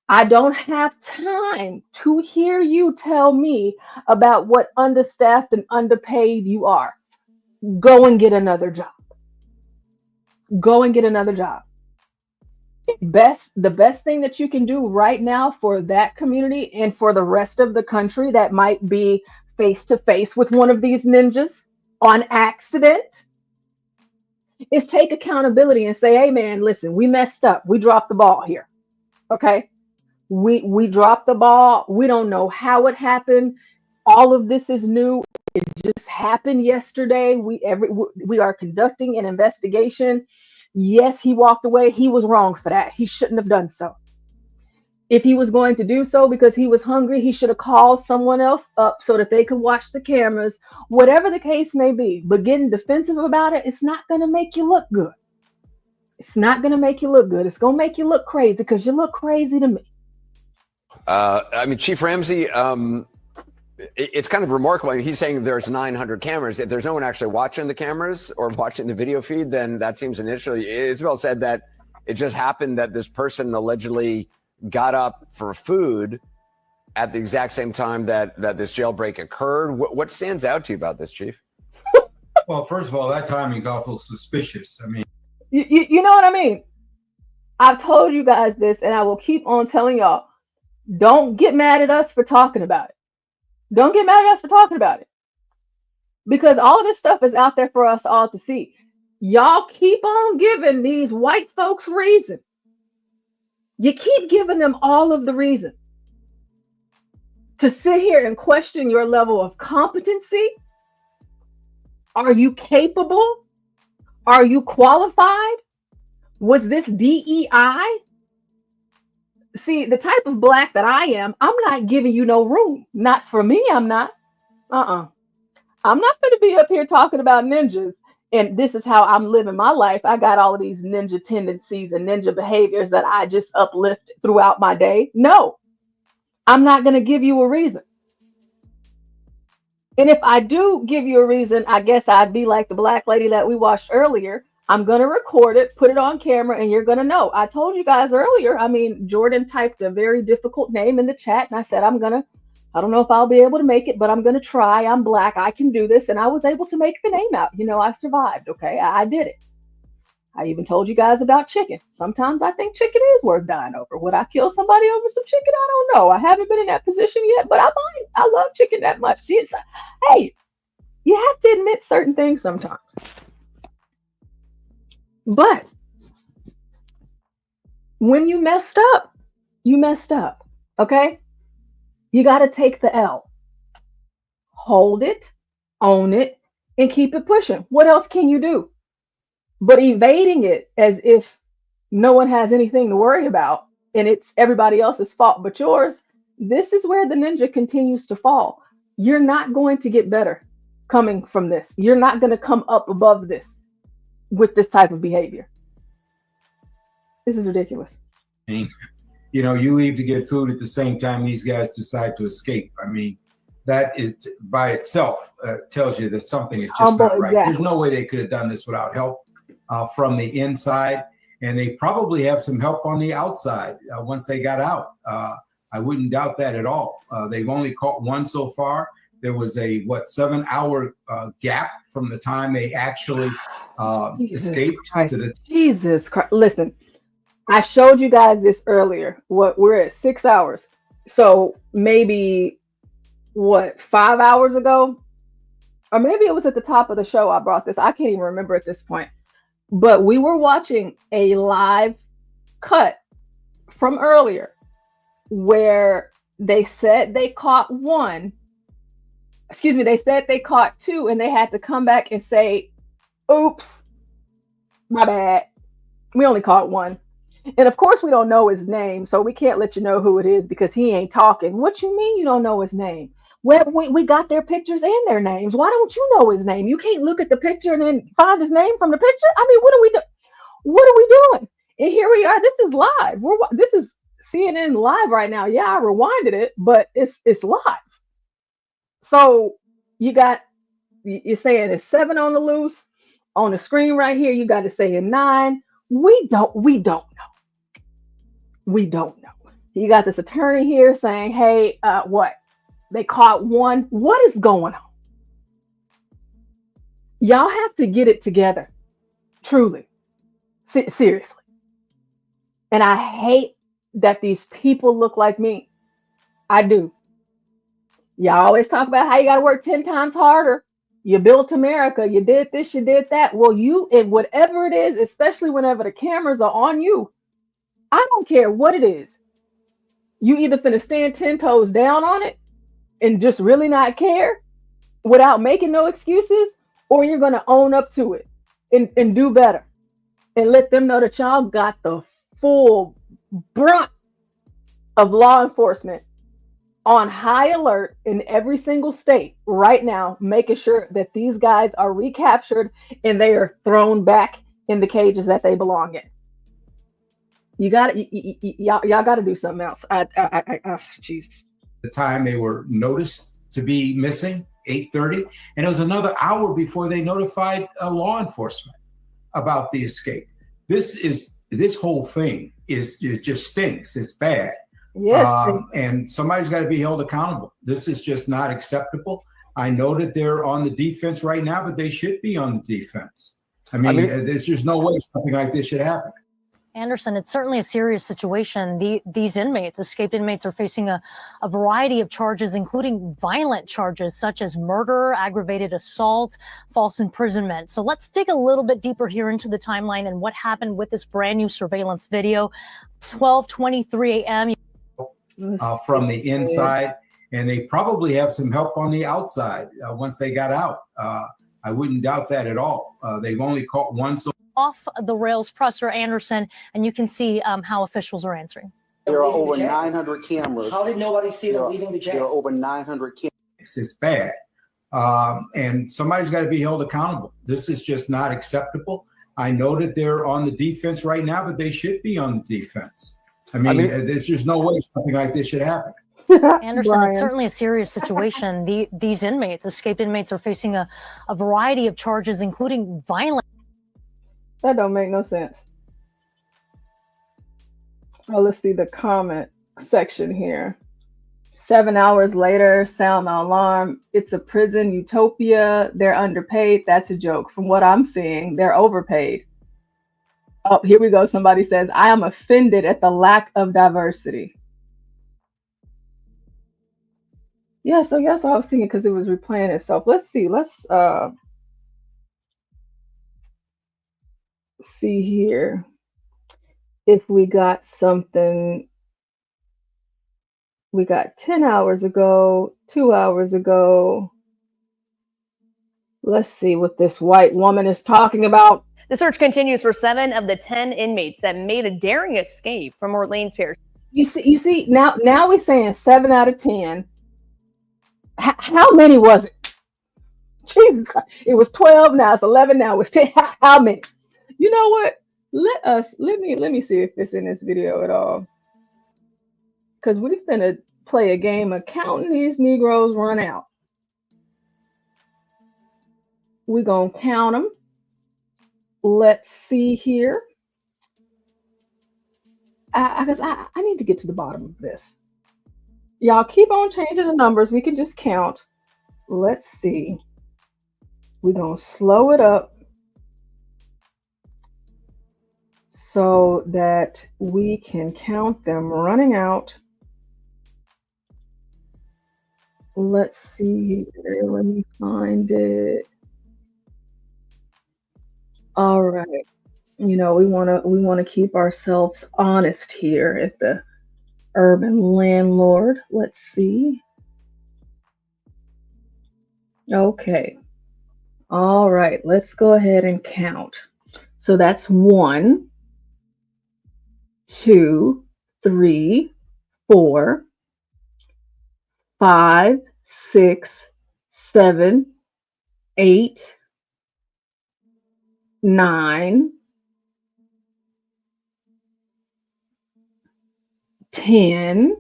I don't have time to hear you tell me about what understaffed and underpaid you are. Go and get another job. Go and get another job. The best thing that you can do right now for that community and for the rest of the country that might be face to face with one of these ninjas on accident is take accountability and say, hey man, listen, we messed up. We dropped the ball here. Okay. We dropped the ball. We don't know how it happened. All of this is new. It just happened yesterday. We are conducting an investigation. Yes, he walked away. He was wrong for that. He shouldn't have done so. If he was going to do so because he was hungry, he should have called someone else up so that they could watch the cameras, whatever the case may be. But getting defensive about it, it's not going to make you look good. It's not going to make you look good. It's going to make you look crazy, because you look crazy to me. I mean, Chief Ramsey, it's kind of remarkable. I mean, he's saying there's 900 cameras. If there's no one actually watching the cameras or watching the video feed, then that seems initially. Isabel said that it just happened that this person allegedly got up for food at the exact same time that this jailbreak occurred. What stands out to you about this, Chief? Well, first of all, that timing's awful suspicious. I mean, you know what I mean? I've told you guys this, and I will keep on telling y'all, don't get mad at us for talking about it. Don't get mad at us for talking about it. Because all of this stuff is out there for us all to see. Y'all keep on giving these white folks reason. You keep giving them all of the reason to sit here and question your level of competency. Are you capable? Are you qualified? Was this DEI? See, the type of black that I am, I'm not giving you no room. Not for me, I'm not. I'm not going to be up here talking about ninjas and this is how I'm living my life. I got all of these ninja tendencies and ninja behaviors that I just uplift throughout my day. No, I'm not going to give you a reason. And if I do give you a reason, I guess I'd be like the black lady that we watched earlier. I'm going to record it, put it on camera, and you're going to know. I told you guys earlier, I mean, Jordan typed a very difficult name in the chat, and I said, I don't know if I'll be able to make it, but I'm going to try. I'm black. I can do this. And I was able to make the name out. You know, I survived. Okay. I did it. I even told you guys about chicken. Sometimes I think chicken is worth dying over. Would I kill somebody over some chicken? I don't know. I haven't been in that position yet, but I might. I love chicken that much. See, hey, you have to admit certain things sometimes. But when you messed up, you messed up. Okay? You got to take the L. Hold it, own it, and keep it pushing. What else can you do? But evading it as if no one has anything to worry about and it's everybody else's fault but yours, this is where the ninja continues to fall. You're not going to get better coming from this. You're not going to come up above this with this type of behavior. This is ridiculous. You know, you leave to get food at the same time these guys decide to escape. I mean, that is by itself tells you that something is just not right. Exactly. There's no way they could have done this without help from the inside, and they probably have some help on the outside once they got out. I wouldn't doubt that at all. They've only caught one so far. There was a 7-hour gap from the time they actually escaped to the Jesus Christ. Listen, I showed you guys this earlier. We're at 6 hours. So maybe 5 hours ago? Or maybe it was at the top of the show I brought this. I can't even remember at this point. But we were watching a live cut from earlier where they said they caught one. Excuse me, they said they caught two and they had to come back and say, oops, my bad. We only caught one. And of course we don't know his name, so we can't let you know who it is because he ain't talking. What you mean you don't know his name? Well, we got their pictures and their names. Why don't you know his name? You can't look at the picture and then find his name from the picture. I mean, what are we doing? What are we doing? And here we are. This is live. This is CNN live right now. Yeah, I rewinded it, but it's live. So you're saying it's 7 on the loose. On the screen right here, you got to say 9. We don't know. We don't know. You got this attorney here saying, hey, what? They caught one. What is going on? Y'all have to get it together. Truly. Seriously. And I hate that these people look like me. I do. Y'all always talk about how you got to work 10 times harder. You built America. You did this, you did that. Well, you, and whatever it is, especially whenever the cameras are on you, I don't care what it is. You either finna stand 10 toes down on it and just really not care without making no excuses, or you're going to own up to it and do better and let them know that y'all got the full brunt of law enforcement on high alert in every single state right now, making sure that these guys are recaptured and they are thrown back in the cages that they belong in. You got y'all got to do something else. Jesus. The time they were noticed to be missing, 8:30, and it was another hour before they notified law enforcement about the escape. This is this whole thing it just stinks. It's bad. Yes. And somebody's got to be held accountable. This is just not acceptable. I know that they're on the defense right now, but they should be on the defense. I mean there's just no way something like this should happen. Anderson, it's certainly a serious situation. These inmates, escaped inmates, are facing a variety of charges, including violent charges such as murder, aggravated assault, false imprisonment. So let's dig a little bit deeper here into the timeline and what happened with this brand new surveillance video. 12:23 a.m. From the inside, and they probably have some help on the outside once they got out. I wouldn't doubt that at all. They've only caught one. Off the rails presser, Anderson, and you can see how officials are answering. There are over 900 cameras. How did nobody see them leaving the jail? There are over 900 cameras. It's bad. And somebody's got to be held accountable. This is just not acceptable. I know that they're on the defense right now, but they should be on the defense. I mean there's just no way something like this should happen. Anderson, it's certainly a serious situation. These inmates, escaped inmates, are facing a variety of charges, including violent. That don't make no sense. Oh, let's see the comment section here. 7 hours later, sound the alarm. It's a prison utopia. They're underpaid. That's a joke. From what I'm seeing, they're overpaid. Oh, here we go. Somebody says, I am offended at the lack of diversity. Yeah, so yes, I was thinking because it was replaying itself. Let's see. Let's see here if we got something. We got 10 hours ago, 2 hours ago. Let's see what this white woman is talking about. The search continues for 7 of the 10 inmates that made a daring escape from Orleans Parish. You see now we're saying 7 out of 10. How many was it? Jesus Christ. It was 12, now it's 11, now it's 10. How many? You know what? Let me see if it's in this video at all. Because we're finna play a game of counting these Negroes run out. We're gonna count them. Let's see here. I need to get to the bottom of this. Y'all keep on changing the numbers. We can just count. Let's see. We're gonna slow it up so that we can count them running out. Let's see here. Let me find it. All right. You know, we want to keep ourselves honest here at the Urban Landlord. Let's see. Okay. All right. Let's go ahead and count. So that's 1, 2, 3, 4, 5, 6, 7, 8, 9, 10,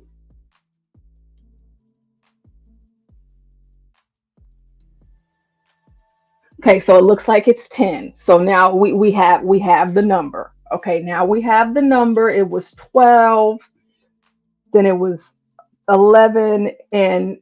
'kay, so it looks like it's 10. So now we have the number. Okay, now we have the number. It was 12, then it was 11, and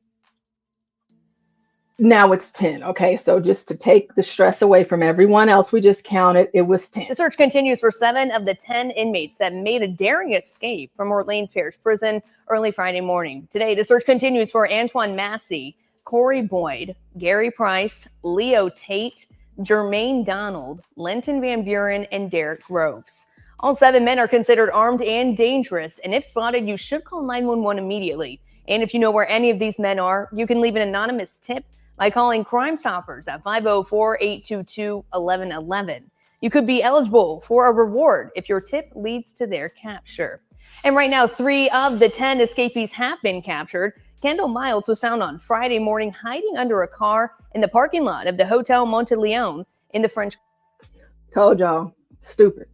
now it's 10. Okay, so just to take the stress away from everyone else, we just counted. It was 10. The search continues for 7 of the 10 inmates that made a daring escape from Orleans Parish Prison early Friday morning. Today, the search continues for Antoine Massey, Corey Boyd, Gary Price, Leo Tate, Jermaine Donald, Lenton Van Buren, and Derek Groves. All 7 men are considered armed and dangerous, and if spotted, you should call 911 immediately. And if you know where any of these men are, you can leave an anonymous tip by calling Crime Stoppers at 504-822-1111. You could be eligible for a reward if your tip leads to their capture. And right now, 3 of the 10 escapees have been captured. Kendall Miles was found on Friday morning hiding under a car in the parking lot of the Hotel Monteleone in the French. Told y'all, stupid.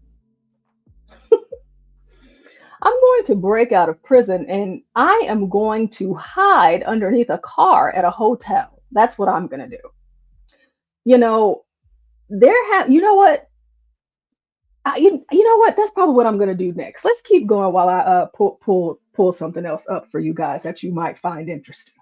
I'm going to break out of prison and I am going to hide underneath a car at a hotel. That's what I'm going to do. You know, you know what? You know what? That's probably what I'm gonna do next. Let's keep going while I pull something else up for you guys that you might find interesting.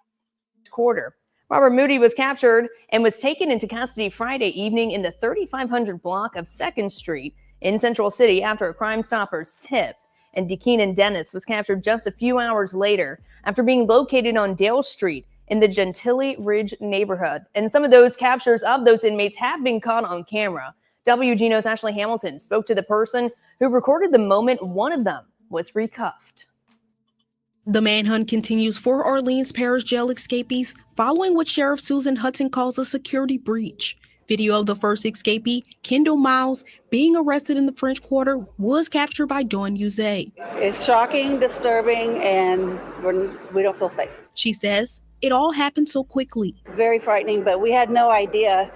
Quarter. Robert Moody was captured and was taken into custody Friday evening in the 3500 block of 2nd Street in Central City after a Crime Stoppers tip. And DeKeenan Dennis was captured just a few hours later after being located on Dale Street in the Gentilly Ridge neighborhood. And some of those captures of those inmates have been caught on camera. WGNO's Ashley Hamilton spoke to the person who recorded the moment one of them was recuffed. The manhunt continues for Orleans Parish Jail escapees following what Sheriff Susan Hudson calls a security breach. Video of the first escapee, Kendall Miles, being arrested in the French Quarter was captured by Dawn Uze. It's shocking, disturbing, and we don't feel safe. She says it all happened so quickly. Very frightening, but we had no idea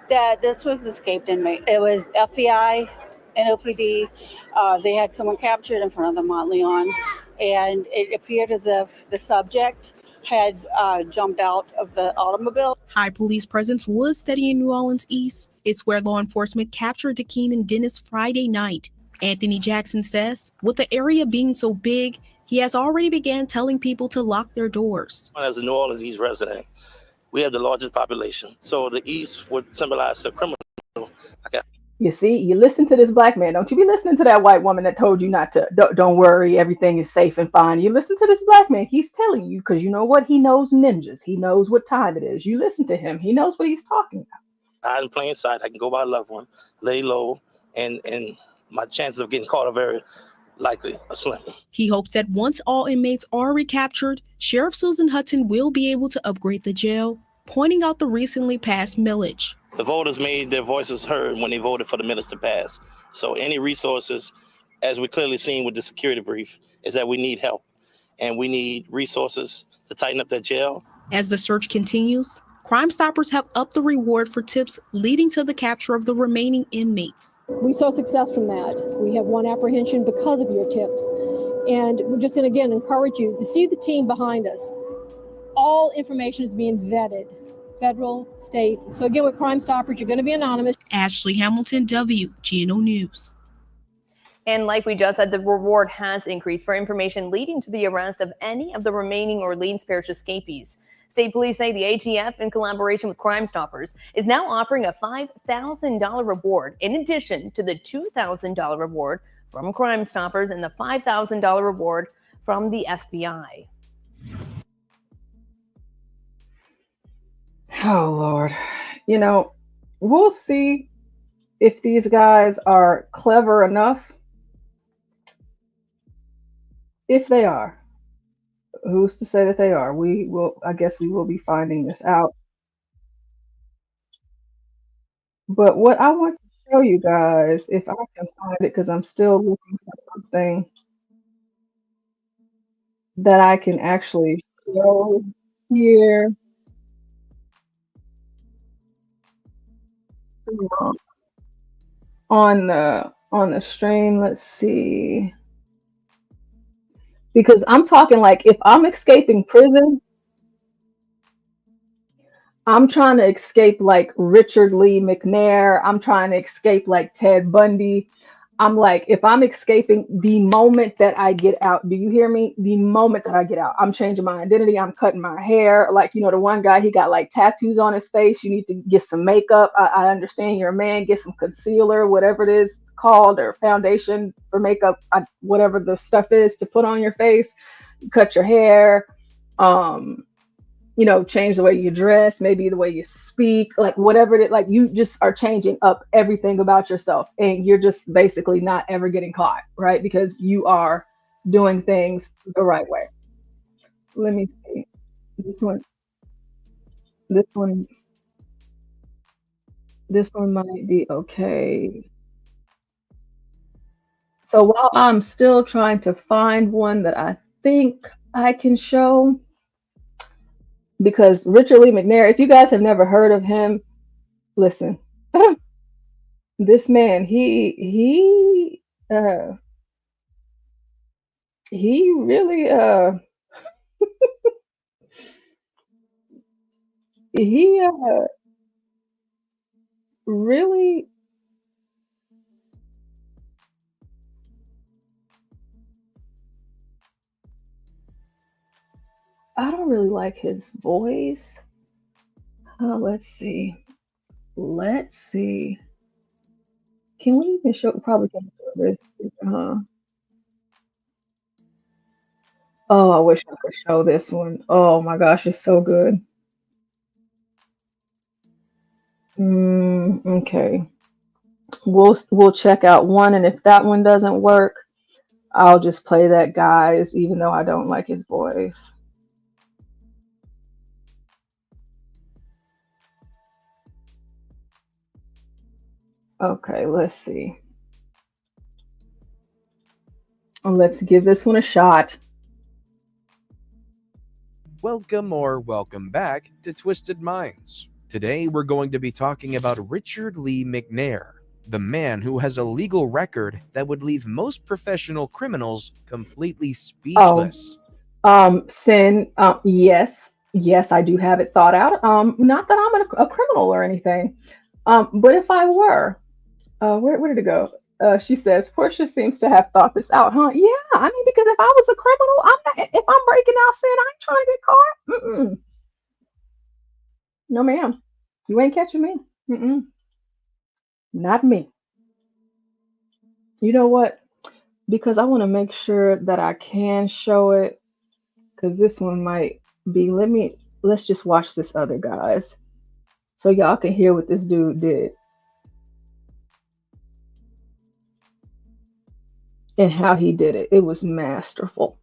that this was escaped inmate. It was FBI, NOPD. They had someone captured in front of the Mont Leon, and it appeared as if the subject had jumped out of the automobile. High police presence was steady in New Orleans East. It's where law enforcement captured DeKeenan Dennis Friday night. Anthony Jackson says, with the area being so big, he has already began telling people to lock their doors. As a New Orleans East resident, we have the largest population. So the East would symbolize the criminal. You see, you listen to this black man. Don't you be listening to that white woman that told you not to. Don't worry, everything is safe and fine. You listen to this black man. He's telling you, because you know what? He knows ninjas. He knows what time it is. You listen to him. He knows what he's talking about. Hide in plain sight. I can go by a loved one, lay low, and my chances of getting caught are very likely slim. He hopes that once all inmates are recaptured, Sheriff Susan Hudson will be able to upgrade the jail, pointing out the recently passed millage. The voters made their voices heard when they voted for the millage to pass. So any resources, as we clearly seen with the security brief, is that we need help. And we need resources to tighten up that jail. As the search continues, Crime Stoppers have upped the reward for tips leading to the capture of the remaining inmates. We saw success from that. We have one apprehension because of your tips. And we're just going to, again, encourage you to see the team behind us. All information is being vetted. Federal, state. So again, with Crime Stoppers, you're going to be anonymous. Ashley Hamilton, WGNO News. And like we just said, the reward has increased for information leading to the arrest of any of the remaining Orleans Parish escapees. State police say the ATF, in collaboration with Crime Stoppers, is now offering a $5,000 reward in addition to the $2,000 reward from Crime Stoppers and the $5,000 reward from the FBI. Oh, Lord. You know, we'll see if these guys are clever enough. If they are. Who's to say that they are? I guess we will be finding this out. But what I want to show you guys, if I can find it, because I'm still looking for something that I can actually show here. On the stream, let's see. Because I'm talking like if I'm escaping prison, I'm trying to escape like Richard Lee McNair. I'm trying to escape like Ted Bundy. I'm like, if I'm escaping the moment that I get out, do you hear me? The moment that I get out, I'm changing my identity. I'm cutting my hair. Like, you know, the one guy, he got like tattoos on his face. You need to get some makeup. I understand you're a man. Get some concealer, whatever it is called, or foundation for makeup, whatever the stuff is to put on your face. Cut your hair. You know, change the way you dress, maybe the way you speak, like whatever it is, like you just are changing up everything about yourself, and you're just basically not ever getting caught, right? Because you are doing things the right way. Let me see. This one might be okay. So while I'm still trying to find one that I think I can show, because Richard Lee McNair, if you guys have never heard of him, listen. This man, he really he really I don't really like his voice. Let's see. Let's see. Can we even show? Probably can't show this. Oh, I wish I could show this one. Oh my gosh, it's so good. Okay. We'll check out one, and if that one doesn't work, I'll just play that guy's, even though I don't like his voice. Okay, let's see. Let's give this one a shot. Welcome or welcome back to Twisted Minds. Today we're going to be talking about Richard Lee McNair, the man who has a legal record that would leave most professional criminals completely speechless. Sin, yes, I do have it thought out. Not that I'm a criminal or anything. But if I were, where did it go? She says, Portia seems to have thought this out, huh? Yeah, I mean, because if I was a criminal, if I'm breaking out sin, I ain't trying to get caught. No, ma'am. You ain't catching me. Not me. You know what? Because I want to make sure that I can show it, because this one might be, let's just watch this other guys so y'all can hear what this dude did and how he did it. It was masterful.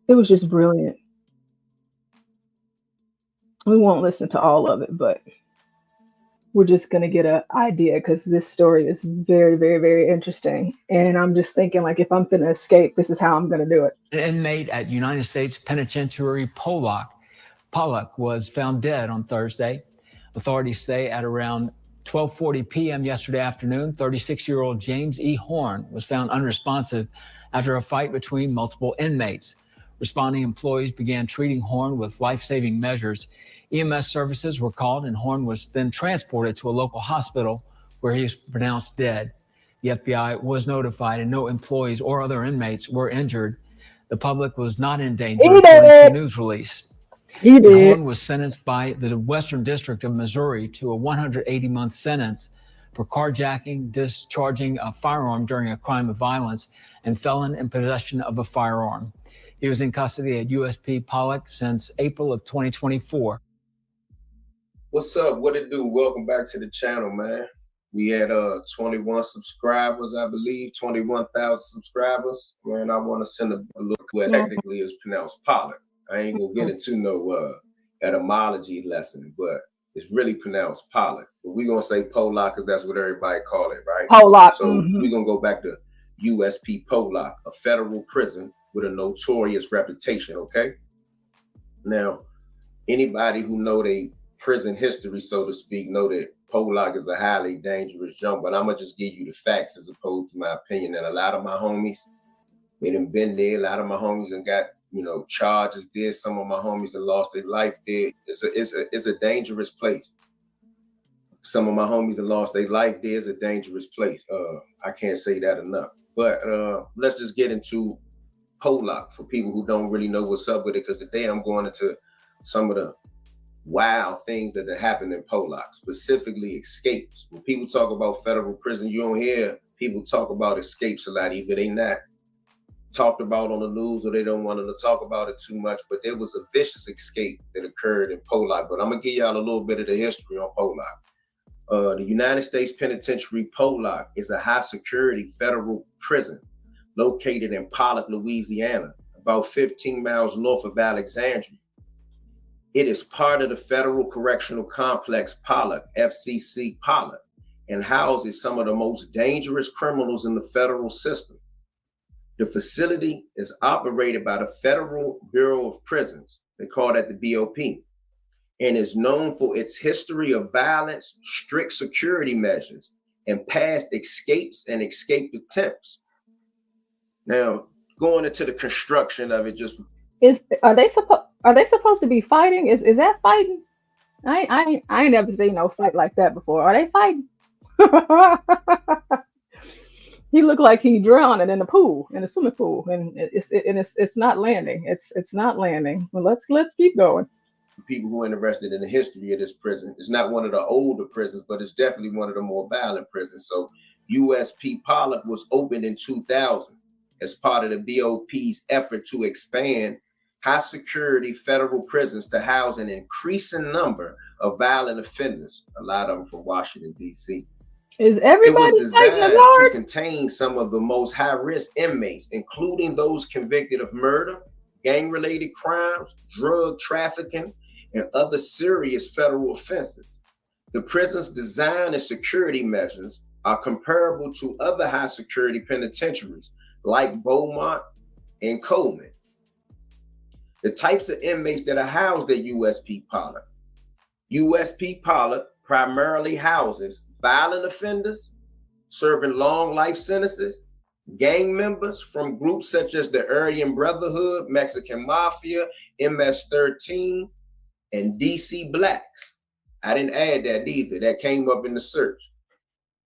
It was just brilliant. We won't listen to all of it, but we're just going to get an idea, because this story is very, very, very interesting. And I'm just thinking, like, if I'm going to escape, this is how I'm going to do it. An inmate at United States Penitentiary Pollock was found dead on Thursday. Authorities say at around 12:40 p.m. yesterday afternoon, 36-year-old James E. Horn was found unresponsive after a fight between multiple inmates. Responding employees began treating Horn with life-saving measures. EMS services were called, and Horn was then transported to a local hospital where he was pronounced dead. The FBI was notified, and no employees or other inmates were injured. The public was not in danger, according to a news release. Horn was sentenced by the Western District of Missouri to a 180-month sentence for carjacking, discharging a firearm during a crime of violence, and felon in possession of a firearm. He was in custody at USP Pollock since April of 2024. What's up? What it do? Welcome back to the channel, man. We had 21 subscribers, I believe, 21,000 subscribers. Man, I want to send a little request. Technically, it's pronounced Pollock. I ain't gonna get into no etymology lesson, but it's really pronounced Pollock. But we're gonna say Pollock because that's what everybody call it, right? Pollock. So we're gonna go back to USP Pollock, a federal prison with a notorious reputation, okay? Now, anybody who know they prison history, so to speak, know that Pollock is a highly dangerous jump, but I'm gonna just give you the facts as opposed to my opinion. And a lot of my homies, they done been there. A lot of my homies done got, charges there. Some of my homies have lost their life there. It's a dangerous place. Some of my homies have lost their life there. It's a dangerous place. I can't say that enough. But let's just get into Pollock for people who don't really know what's up with it, because today I'm going into some of the wild things that have happened in Pollock, specifically escapes. When people talk about federal prison, you don't hear people talk about escapes a lot. Either they not talked about on the news or they don't want to talk about it too much, but there was a vicious escape that occurred in Pollock. But I'm gonna give y'all a little bit of the history on Pollock. The United States Penitentiary Pollock is a high security federal prison located in Pollock, Louisiana, about 15 miles north of Alexandria. It is part of the Federal Correctional Complex Pollock, FCC Pollock, and houses some of the most dangerous criminals in the federal system. The facility is operated by the Federal Bureau of Prisons, they call that the BOP, and is known for its history of violence, strict security measures, and past escapes and escape attempts. Now, going into the construction of it, Are they supposed to be fighting? Is that fighting? I ain't never seen no fight like that before. Are they fighting? He looked like he drowning in the pool, in the swimming pool, and it's not landing. It's not landing. Well, let's keep going. People who are interested in the history of this prison, it's not one of the older prisons, but it's definitely one of the more violent prisons. So USP Pollock was opened in 2000 as part of the BOP's effort to expand high security federal prisons to house an increasing number of violent offenders, a lot of them from Washington, D.C. Is everybody it was designed fighting the to guards? contain some of the most high-risk inmates, including those convicted of murder, gang-related crimes, drug trafficking, and other serious federal offenses. The prison's design and security measures are comparable to other high-security penitentiaries like Beaumont and Coleman. The types of inmates that are housed at USP Pollock. USP Pollock primarily houses violent offenders, serving long life sentences, gang members from groups such as the Aryan Brotherhood, Mexican Mafia, MS-13, and DC Blacks. I didn't add that either. That came up in the search.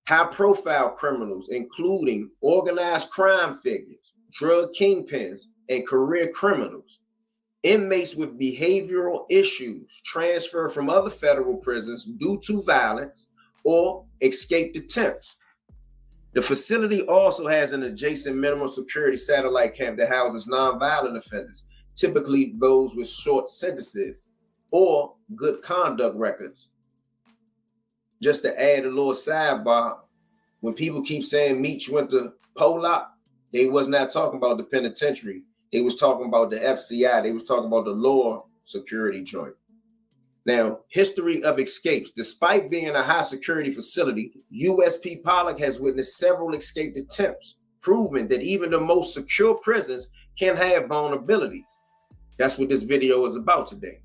High-profile criminals, including organized crime figures, drug kingpins, and career criminals. Inmates with behavioral issues transfer from other federal prisons due to violence or escaped attempts. The facility also has an adjacent minimum security satellite camp that houses nonviolent offenders, typically those with short sentences or good conduct records. Just to add a little sidebar, when people keep saying Meech went to Pollock, they was not talking about the penitentiary. They was talking about the FCI. They was talking about the lower security joint. Now, history of escapes. Despite being a high security facility, USP Pollock has witnessed several escape attempts, proving that even the most secure prisons can have vulnerabilities. That's what this video is about today.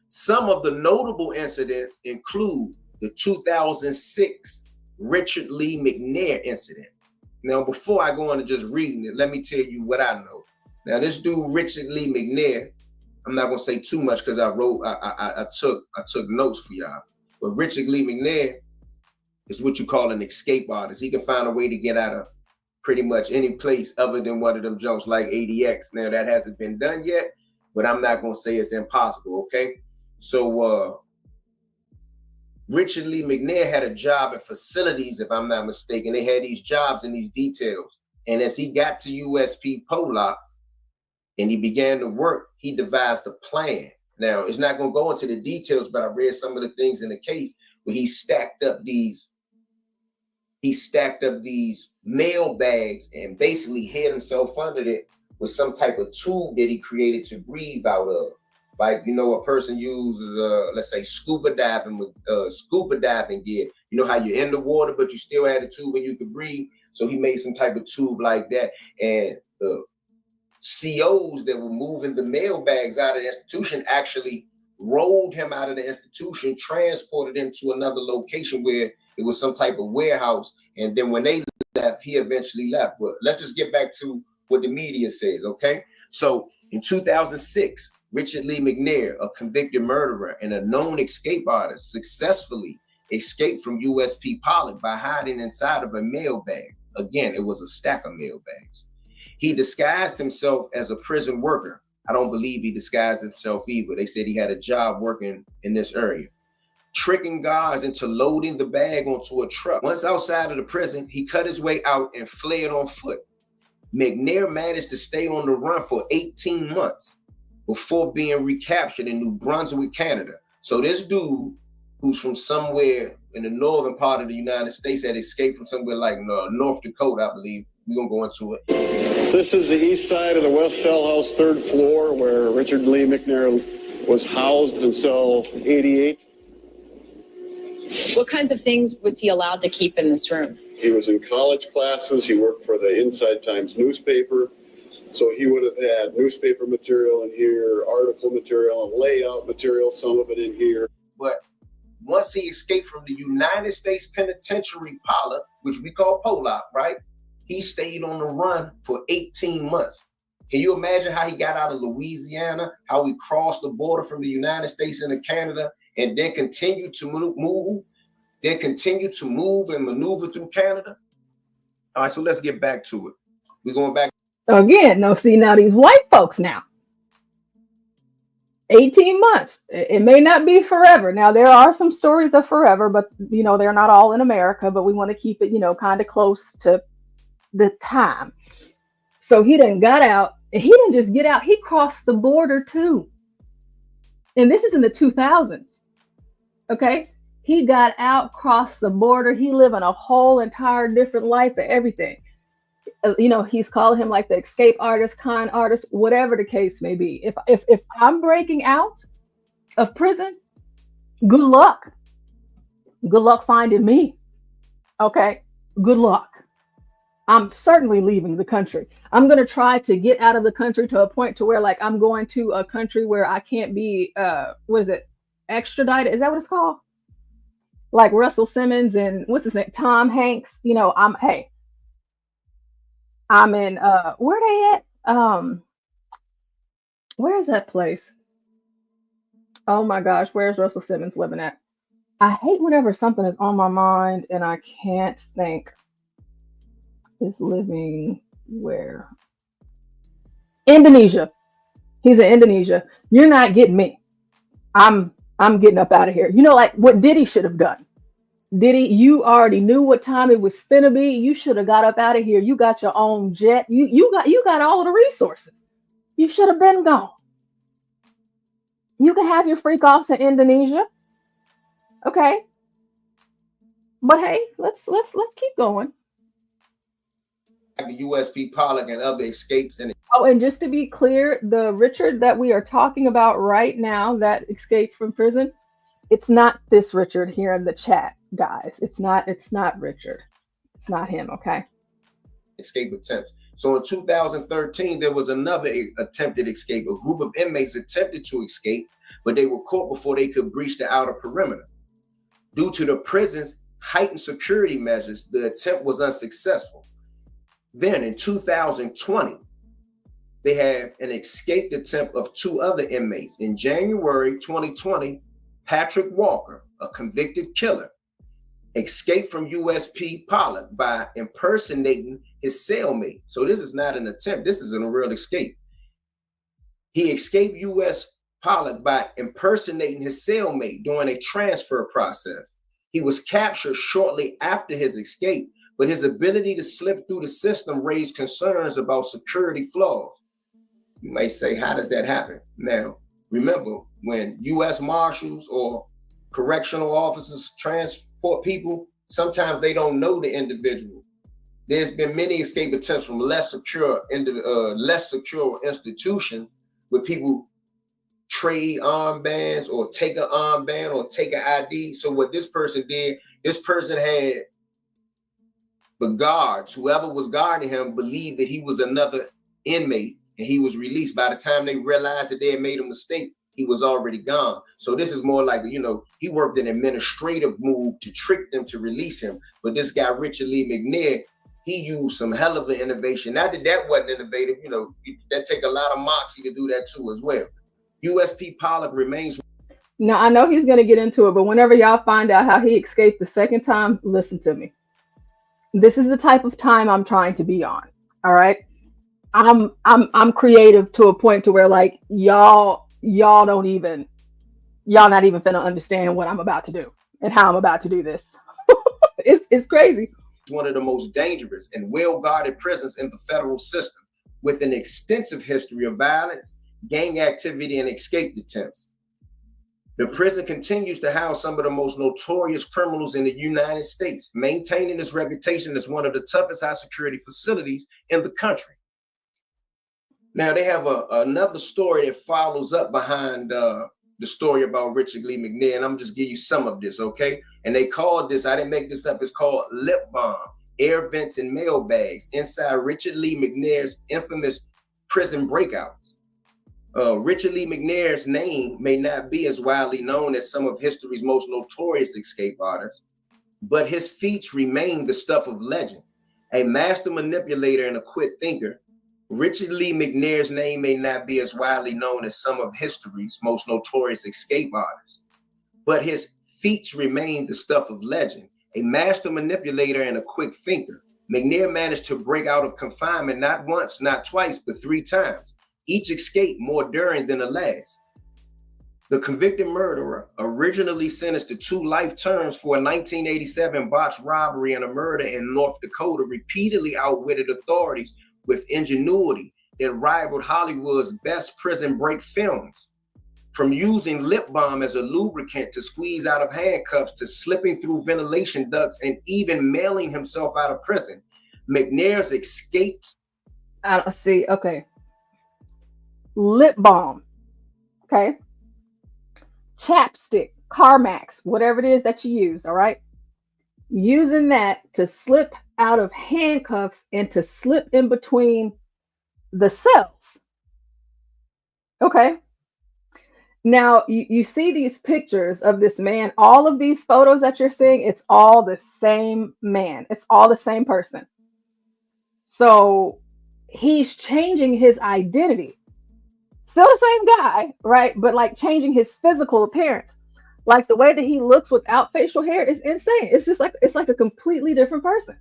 Some of the notable incidents include the 2006 Richard Lee McNair incident. Now, before I go on to just reading it, let me tell you what I know. Now, this dude, Richard Lee McNair, I'm not gonna say too much because I took notes for y'all. But Richard Lee McNair is what you call an escape artist. He can find a way to get out of pretty much any place other than one of them jumps like ADX. Now, that hasn't been done yet, but I'm not gonna say it's impossible, okay? So Richard Lee McNair had a job at facilities, if I'm not mistaken. They had these jobs and these details. And as he got to USP Pollock and he began to work, he devised a plan. Now, it's not going to go into the details, but I read some of the things in the case where he stacked up these mail bags and basically hid himself under it with some type of tube that he created to breathe out of. Like, you know, a person uses, let's say, scuba diving gear. You know how you're in the water, but you still had a tube and you could breathe. So he made some type of tube like that. And the COs that were moving the mail bags out of the institution actually rolled him out of the institution, transported him to another location where it was some type of warehouse. And then when they left, he eventually left. But let's just get back to what the media says, okay? So in 2006, Richard Lee McNair, a convicted murderer and a known escape artist, successfully escaped from USP Pollock by hiding inside of a mail bag. Again, it was a stack of mail bags. He disguised himself as a prison worker. I don't believe he disguised himself either. They said he had a job working in this area, tricking guards into loading the bag onto a truck. Once outside of the prison, he cut his way out and fled on foot. McNair managed to stay on the run for 18 months before being recaptured in New Brunswick, Canada. So this dude, who's from somewhere in the northern part of the United States, had escaped from somewhere like North Dakota, I believe. We're gonna go into it. This is the east side of the West Cell House, 3rd floor, where Richard Lee McNair was housed in cell 88. What kinds of things was he allowed to keep in this room? He was in college classes. He worked for the Inside Times newspaper. So he would have had newspaper material in here, article material, and layout material, some of it in here. But once he escaped from the United States Penitentiary Pollock, which we call Pollock, right? He stayed on the run for 18 months. Can you imagine how he got out of Louisiana, how he crossed the border from the United States into Canada, and then continued to move and maneuver through Canada? All right, so let's get back to it. We're going back. Again, no, see, now these white folks now, 18 months. It may not be forever. Now, there are some stories of forever, but, you know, they're not all in America, but we want to keep it, you know, kind of close to the time. So he done got out, and he didn't just get out, he crossed the border too. And this is in the 2000s. Okay. He got out, crossed the border. He living a whole entire different life and everything. You know, he's calling him like the escape artist, con artist, whatever the case may be. If I'm breaking out of prison, good luck. Good luck finding me. Okay. Good luck. I'm certainly leaving the country. I'm going to try to get out of the country to a point to where, like, I'm going to a country where I can't be, what is it? Extradited? Is that what it's called? Like Russell Simmons and what's his name? Tom Hanks. You know, I'm in, where they at? Where is that place? Oh my gosh, where's Russell Simmons living at? I hate whenever something is on my mind and I can't think. Is living where? Indonesia. He's in Indonesia. You're not getting me. I'm getting up out of here. You know, like what Diddy should have done. Diddy, you already knew what time it was finna be. You should have got up out of here. You got your own jet. You got all of the resources. You should have been gone. You can have your freak offs in Indonesia. Okay. But hey, let's keep going. The USP Pollock and other escapes. Oh, and just to be clear, the Richard that we are talking about right now that escaped from prison, it's not this Richard here in the chat, guys. It's not Richard. It's not him, okay? Escape attempts. So in 2013, there was another attempted escape. A group of inmates attempted to escape, but they were caught before they could breach the outer perimeter. Due to the prison's heightened security measures, the attempt was unsuccessful. Then in 2020, they had an escaped attempt of 2 other inmates. In January 2020, Patrick Walker, a convicted killer, escaped from USP Pollock by impersonating his cellmate. So this is not an attempt. This is a real escape. He escaped US Pollock by impersonating his cellmate during a transfer process. He was captured shortly after his escape, but his ability to slip through the system raised concerns about security flaws. You may say, how does that happen? Now, remember, when U.S. Marshals or correctional officers transport people, sometimes they don't know the individual. There's been many escape attempts from less secure institutions where people trade armbands or take an armband or take an ID. So what this person did, this person had the guards, whoever was guarding him, believed that he was another inmate and he was released. By the time they realized that they had made a mistake, he was already gone. So this is more like, you know, he worked an administrative move to trick them to release him. But this guy, Richard Lee McNair, he used some hell of an innovation. Not that that wasn't innovative, you know, that take a lot of moxie to do that too as well. USP Pollock remains. Now, I know he's going to get into it, but whenever y'all find out how he escaped the second time, listen to me. This is the type of time I'm trying to be on. All right. I'm creative to a point to where, like, y'all not even finna understand what I'm about to do and how I'm about to do this. It's crazy. One of the most dangerous and well-guarded prisons in the federal system, with an extensive history of violence, gang activity, and escape attempts. The prison continues to house some of the most notorious criminals in the United States, maintaining its reputation as one of the toughest high security facilities in the country. Now, they have another story that follows up behind the story about Richard Lee McNair, and I'm just give you some of this, okay? And they called this, I didn't make this up, it's called Lip Balm, Air Vents and Mail Bags inside Richard Lee McNair's infamous prison breakouts. Richard Lee McNair's name may not be as widely known as some of history's most notorious escape artists, but his feats remain the stuff of legend. A master manipulator and a quick thinker, Richard Lee McNair's name may not be as widely known as some of history's most notorious escape artists, but his feats remain the stuff of legend. A master manipulator and a quick thinker, McNair managed to break out of confinement not once, not twice, but 3 times. Each escape more daring than the last. The convicted murderer, originally sentenced to 2 life terms for a 1987 botched robbery and a murder in North Dakota, repeatedly outwitted authorities with ingenuity that rivaled Hollywood's best prison break films. From using lip balm as a lubricant to squeeze out of handcuffs to slipping through ventilation ducts and even mailing himself out of prison, McNair's escapes. I don't see. Okay. Lip balm. Okay. Chapstick, Carmax, whatever it is that you use. All right. Using that to slip out of handcuffs and to slip in between the cells. Okay. Now, you see these pictures of this man, all of these photos that you're seeing, it's all the same man. It's all the same person. So he's changing his identity. Still the same guy, right? But like changing his physical appearance. Like the way that he looks without facial hair is insane. It's just like, it's like a completely different person.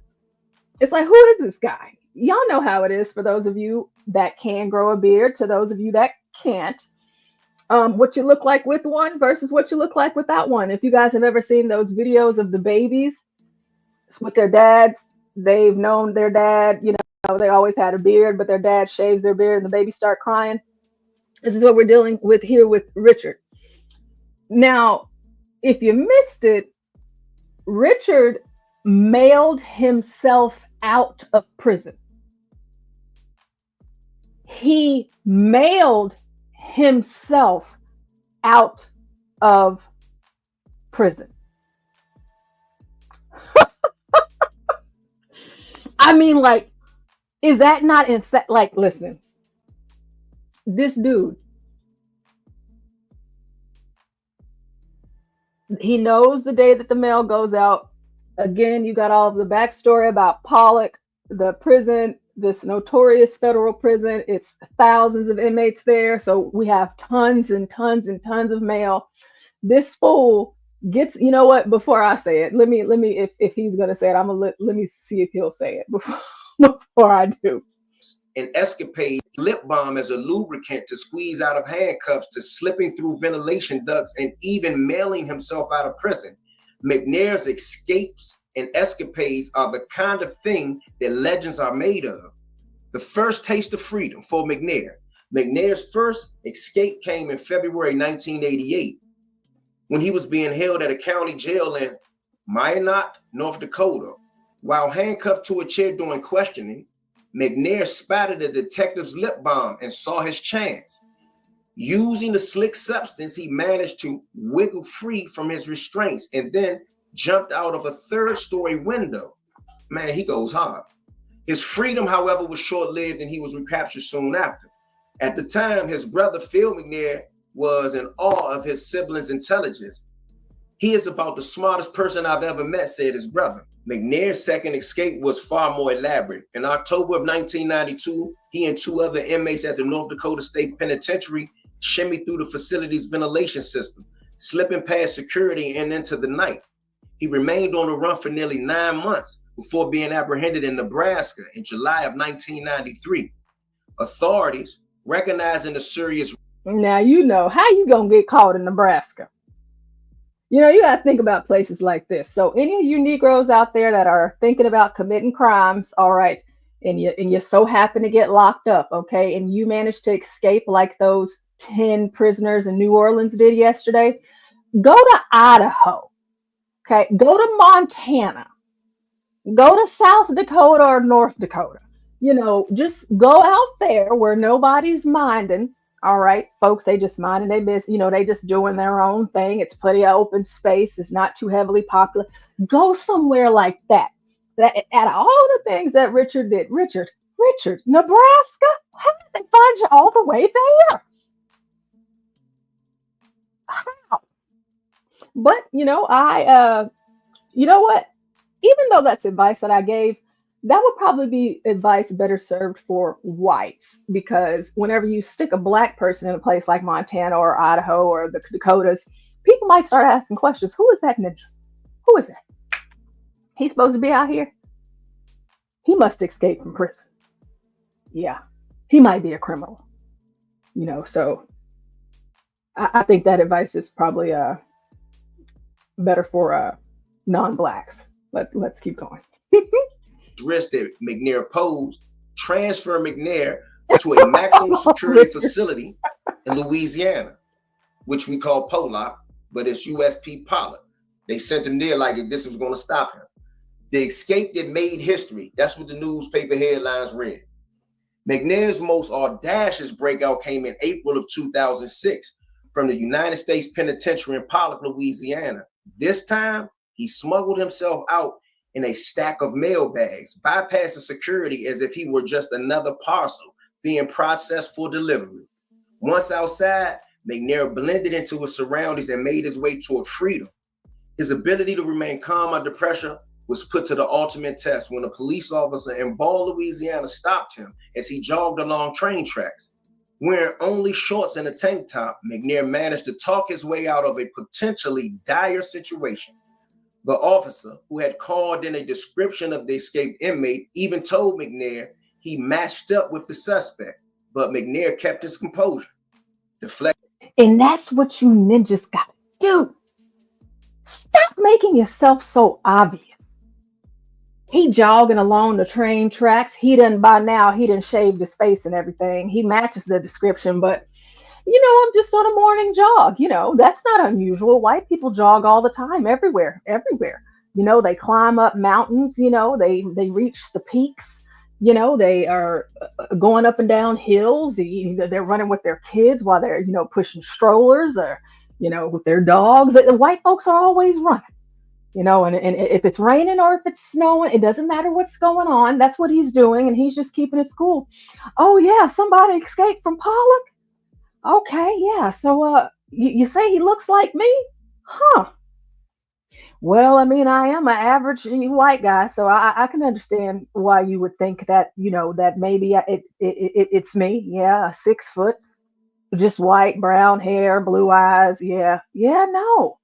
It's like, who is this guy? Y'all know how it is for those of you that can grow a beard, to those of you that can't. What you look like with one versus what you look like without one. If you guys have ever seen those videos of the babies with their dads, they've known their dad, you know, they always had a beard, but their dad shaves their beard and the baby start crying. This is what we're dealing with here with Richard. Now, if you missed it, Richard mailed himself out of prison. He mailed himself out of prison. I mean, like, is that not insane? Like, listen, this dude, he knows the day that the mail goes out. Again, you got all of the backstory about Pollock, the prison, this notorious federal prison. It's thousands of inmates there. So we have tons and tons and tons of mail. This fool gets, you know what, before I say it, let me, if he's going to say it, let me see if he'll say it before I do. An escapade, lip balm as a lubricant to squeeze out of handcuffs to slipping through ventilation ducts and even mailing himself out of prison. McNair's escapes and escapades are the kind of thing that legends are made of. The first taste of freedom for McNair. McNair's first escape came in February 1988 when he was being held at a county jail in Minot, North Dakota. While handcuffed to a chair during questioning, McNair spotted a detective's lip balm and saw his chance. Using the slick substance, he managed to wiggle free from his restraints and then jumped out of a 3rd-story window. Man, he goes hard. His freedom, however, was short-lived and he was recaptured soon after. At the time, his brother, Phil McNair, was in awe of his siblings' intelligence. He is about the smartest person I've ever met, said his brother. McNair's second escape was far more elaborate. In October of 1992, he and 2 other inmates at the North Dakota State Penitentiary shimmied through the facility's ventilation system, slipping past security and into the night. He remained on the run for nearly 9 months before being apprehended in Nebraska in July of 1993. Authorities, recognizing the serious... Now, you know, how you gonna get caught in Nebraska? You know, you got to think about places like this. So any of you Negroes out there that are thinking about committing crimes, all right, and you so happen to get locked up, okay, and you manage to escape like those 10 prisoners in New Orleans did yesterday, go to Idaho, okay, go to Montana, go to South Dakota or North Dakota. You know, just go out there where nobody's minding. All right, folks, they just minding their business. You know, they just doing their own thing. It's plenty of open space. It's not too heavily popular. Go somewhere like that. That out of all the things that Richard did, Richard, Nebraska? How did they find you all the way there? How? But, you know, you know what? Even though that's advice that I gave, that would probably be advice better served for whites, because whenever you stick a black person in a place like Montana or Idaho or the Dakotas, people might start asking questions. Who is that ninja? Who is that? He's supposed to be out here? he must escape from prison. Yeah, he might be a criminal. You know, so I think that advice is probably better for non-blacks. Let's keep going. Risk that McNair posed, transfer McNair to a maximum security facility in Louisiana, which we call Pollock, but it's USP Pollock. They sent him there like this was going to stop him. The escape that made history. That's what the newspaper headlines read. McNair's most audacious breakout came in April of 2006 from the United States Penitentiary in Pollock, Louisiana. This time, he smuggled himself out in a stack of mail bags, bypassing security as if he were just another parcel being processed for delivery. Once outside, McNair blended into his surroundings and made his way toward freedom. His ability to remain calm under pressure was put to the ultimate test when a police officer in Ball, Louisiana stopped him as he jogged along train tracks. Wearing only shorts and a tank top, McNair managed to talk his way out of a potentially dire situation. The officer, who had called in a description of the escaped inmate, even told McNair he matched up with the suspect, but McNair kept his composure. And that's what you ninjas got to do. Stop making yourself so obvious. He jogging along the train tracks. He done shaved his face and everything. He matches the description, but you know, I'm just on a morning jog. You know, that's not unusual. White people jog all the time, everywhere. You know, they climb up mountains, you know, they reach the peaks, you know, they are going up and down hills. They're running with their kids while they're, you know, pushing strollers or, you know, with their dogs. The white folks are always running, you know, and if it's raining or if it's snowing, it doesn't matter what's going on. That's what he's doing. And he's just keeping it cool. Oh yeah, somebody escaped from Pollock. Okay, yeah. So you say he looks like me? Huh. Well, I mean, I am an average white guy, so I can understand why you would think that, you know, that maybe it's me. Yeah, 6 foot, just white, brown hair, blue eyes. Yeah, no.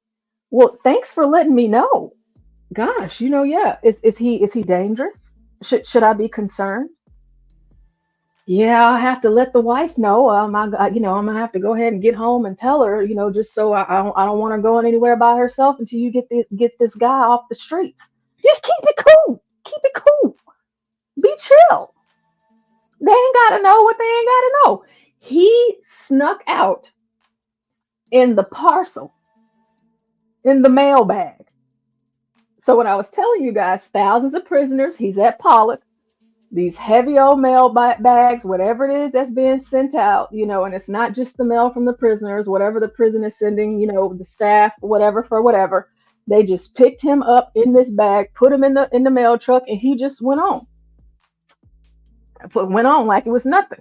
Well, thanks for letting me know. Gosh, you know, yeah. Is he dangerous? Should I be concerned? Yeah, I have to let the wife know. I'm gonna have to go ahead and get home and tell her, you know, just so I don't want her going anywhere by herself until you get this guy off the streets. Just keep it cool. Be chill. They ain't gotta know what they ain't gotta know. He snuck out in the parcel, in the mailbag. So when I was telling you guys, thousands of prisoners, he's at Pollock. These heavy old mail bags, whatever it is that's being sent out, you know, and it's not just the mail from the prisoners, whatever the prison is sending, you know, the staff, whatever. They just picked him up in this bag, put him in the mail truck, and he just went on. Went on like it was nothing.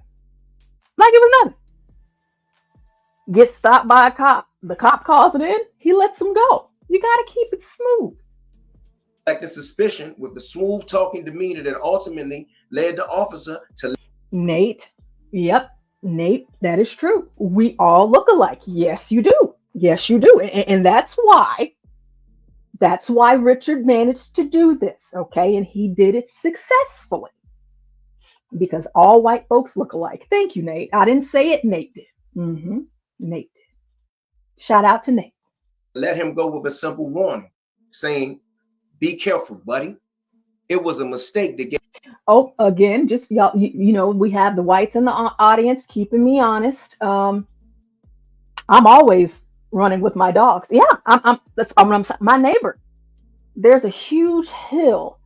Gets stopped by a cop. The cop calls it in. He lets him go. You got to keep it smooth. Like the suspicion with the smooth talking demeanor that ultimately led the officer to Nate. Yep, Nate, that is true. We all look alike. Yes, you do. And that's why Richard managed to do this. Okay. And he did it successfully because all white folks look alike. Thank you, Nate. I didn't say it. Nate did. Nate did. Shout out to Nate. let him go with a simple warning saying, be careful, buddy. It was a mistake to get. Oh, again, just y'all, you know, we have the whites in the audience keeping me honest. I'm always running with my dogs. Yeah, I'm my neighbor. There's a huge hill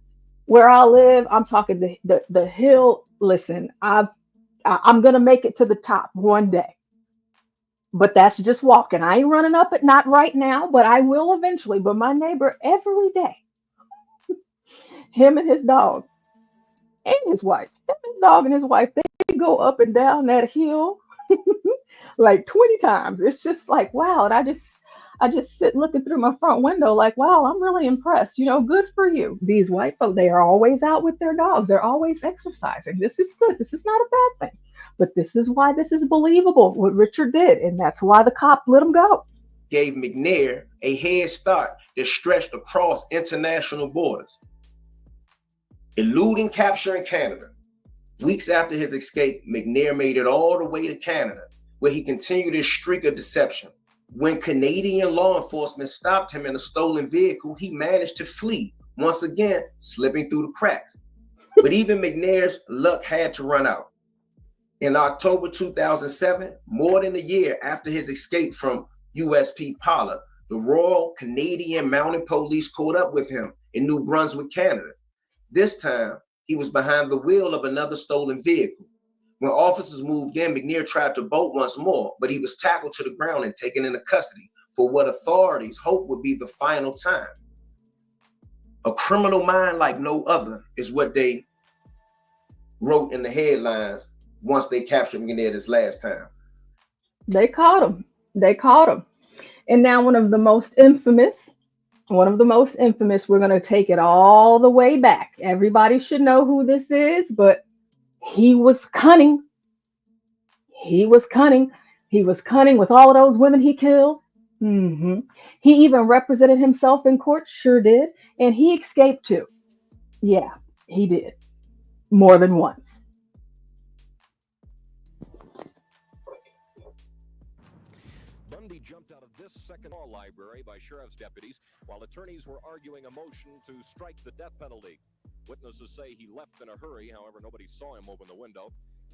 where I live. I'm talking the hill. Listen, I'm gonna make it to the top one day, but that's just walking. I ain't running up it, not right now, but I will eventually. But my neighbor every day, him and his dog and his wife, his dog and his wife, they go up and down that hill like 20 times. It's just like, wow. And I just sit looking through my front window like, wow, I'm really impressed. You know, good for you. These white folks, they are always out with their dogs. They're always exercising. This is good. This is not a bad thing. But this is why this is believable, what Richard did. And that's why the cop let him go. Gave McNair a head start that stretched across international borders. eluding capture in Canada. Weeks after his escape, McNair made it all the way to Canada, where he continued his streak of deception. When Canadian law enforcement stopped him in a stolen vehicle, he managed to flee, once again slipping through the cracks. But even McNair's luck had to run out. In October 2007, more than a year after his escape from USP Pollock, the Royal Canadian Mounted Police caught up with him in New Brunswick, Canada. This time, he was behind the wheel of another stolen vehicle. When officers moved in, McNair tried to bolt once more, but he was tackled to the ground and taken into custody for what authorities hoped would be the final time. A criminal mind like no other is what they wrote in the headlines once they captured McNair this last time. They caught him. They caught him. And now one of the most infamous, we're going to take it all the way back. Everybody should know who this is, but he was cunning. He was cunning. He was cunning with all of those women he killed. He even represented himself in court, sure did. And he escaped too. Yeah, he did. More than once. Bundy jumped out of this second law library by sheriff's deputies while attorneys were arguing a motion to strike the death penalty. Witnesses say he left in a hurry. However, nobody saw him open the window,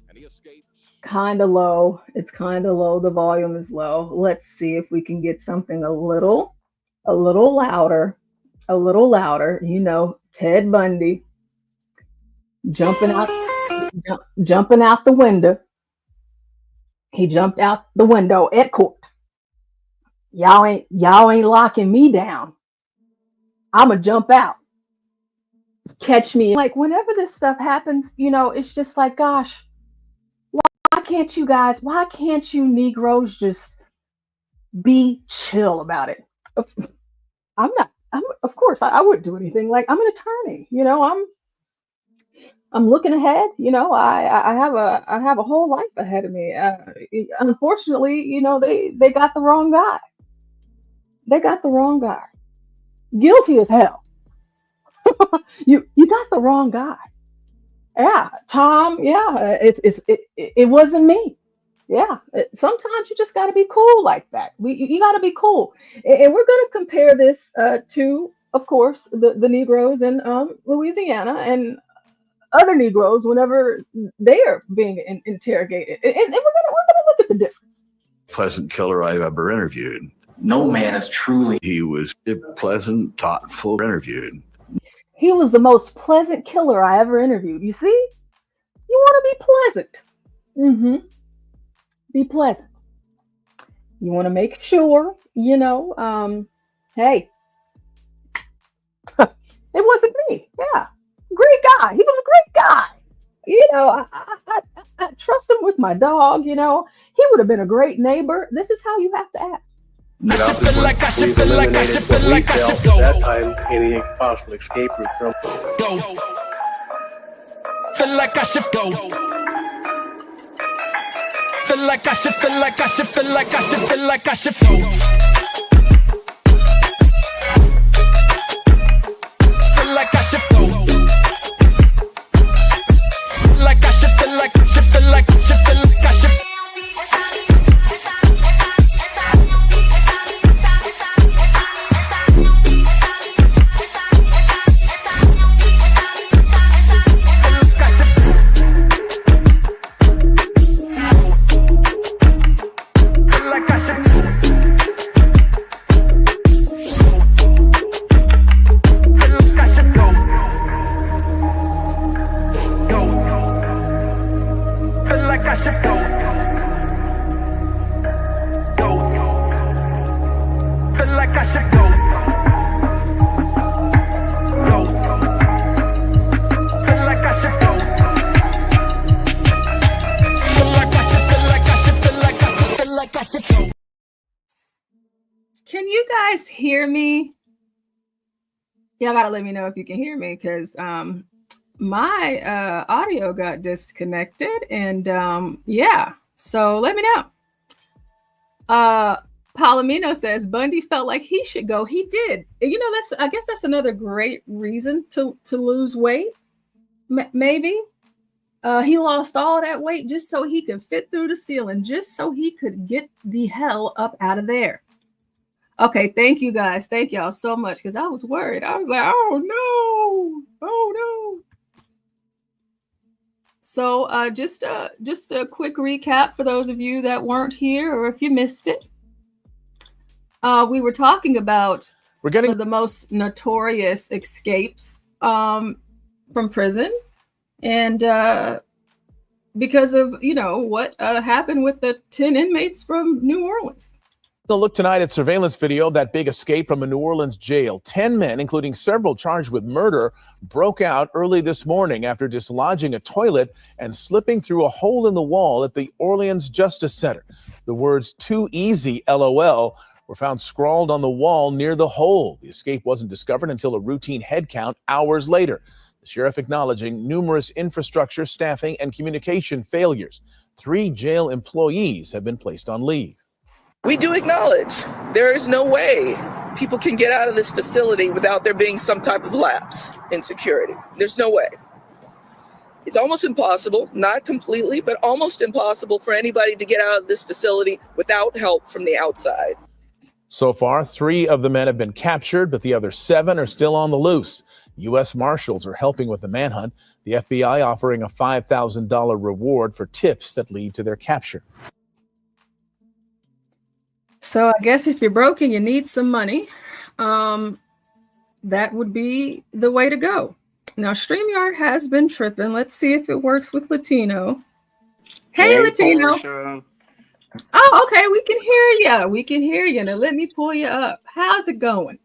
and he escaped. Kind of low. It's kind of low. The volume is low. Let's see if we can get something a little louder. A little louder. You know, Ted Bundy jumping out the window. He jumped out the window at court. Y'all ain't locking me down. I'ma jump out. Catch me. Like, whenever this stuff happens, you know, it's just like, gosh, why can't you Negroes just be chill about it? Of course, I wouldn't do anything. Like, I'm an attorney, you know, I'm looking ahead, you know, I have a whole life ahead of me. Unfortunately, you know, they got the wrong guy. They got the wrong guy. Guilty as hell. You got the wrong guy. Yeah, Tom. Yeah, it wasn't me. Yeah, sometimes you just got to be cool like that. You got to be cool, and we're going to compare this to, of course, the Negroes in Louisiana and other Negroes whenever they are being interrogated, and we're gonna look at the difference. Pleasant killer I've ever interviewed. No man is truly. He was a pleasant, thoughtful interviewed. He was the most pleasant killer I ever interviewed. You see, you want to be pleasant. Be pleasant. You want to make sure, you know, hey, it wasn't me. Yeah, great guy. He was a great guy. You know, I trust him with my dog. You know, he would have been a great neighbor. This is how you have to act. I should feel like I should go. At that time, any possible escape route from go. Feel like I should go. Feel like I should go. Feel like I should go. Feel like I should feel like I should. Can you guys hear me? Y'all gotta let me know if you can hear me, because my audio got disconnected, and yeah, so let me know. Palomino says Bundy felt like he should go. He did. You know, I guess that's another great reason to lose weight. Maybe. He lost all that weight just so he could fit through the ceiling, just so he could get the hell up out of there. Okay, thank you guys. Thank y'all so much, because I was worried. I was like, oh no, oh no. So just a quick recap for those of you that weren't here or if you missed it. We were talking about the most notorious escapes from prison, and because of what happened with the 10 inmates from New Orleans. We'll look tonight at surveillance video of that big escape from a New Orleans jail. 10 men, including several charged with murder, broke out early this morning after dislodging a toilet and slipping through a hole in the wall at the Orleans Justice Center. The words "too easy, LOL" were found scrawled on the wall near the hole. The escape wasn't discovered until a routine head count hours later. The sheriff acknowledging numerous infrastructure, staffing, and communication failures. 3 jail employees have been placed on leave. We do acknowledge there is no way people can get out of this facility without there being some type of lapse in security. There's no way. It's almost impossible, not completely, but almost impossible for anybody to get out of this facility without help from the outside. So far, 3 of the men have been captured, but the other 7 are still on the loose. U.S. Marshals are helping with the manhunt, the FBI offering a $5,000 reward for tips that lead to their capture. So I guess if you're broke and you need some money, that would be the way to go. Now, StreamYard has been tripping. Let's see if it works with Latino. Hey, Latino. Portia. Oh, okay. We can hear you. We can hear you. Now let me pull you up. How's it going?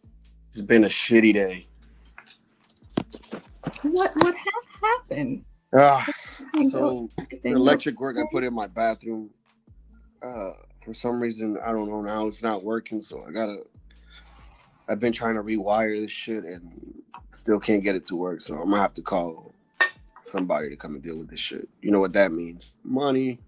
It's been a shitty day. What happened? So the electric work I put in my bathroom, for some reason, I don't know now, it's not working. So I've been trying to rewire this shit and still can't get it to work. So I'm gonna have to call somebody to come and deal with this shit. You know what that means? Money.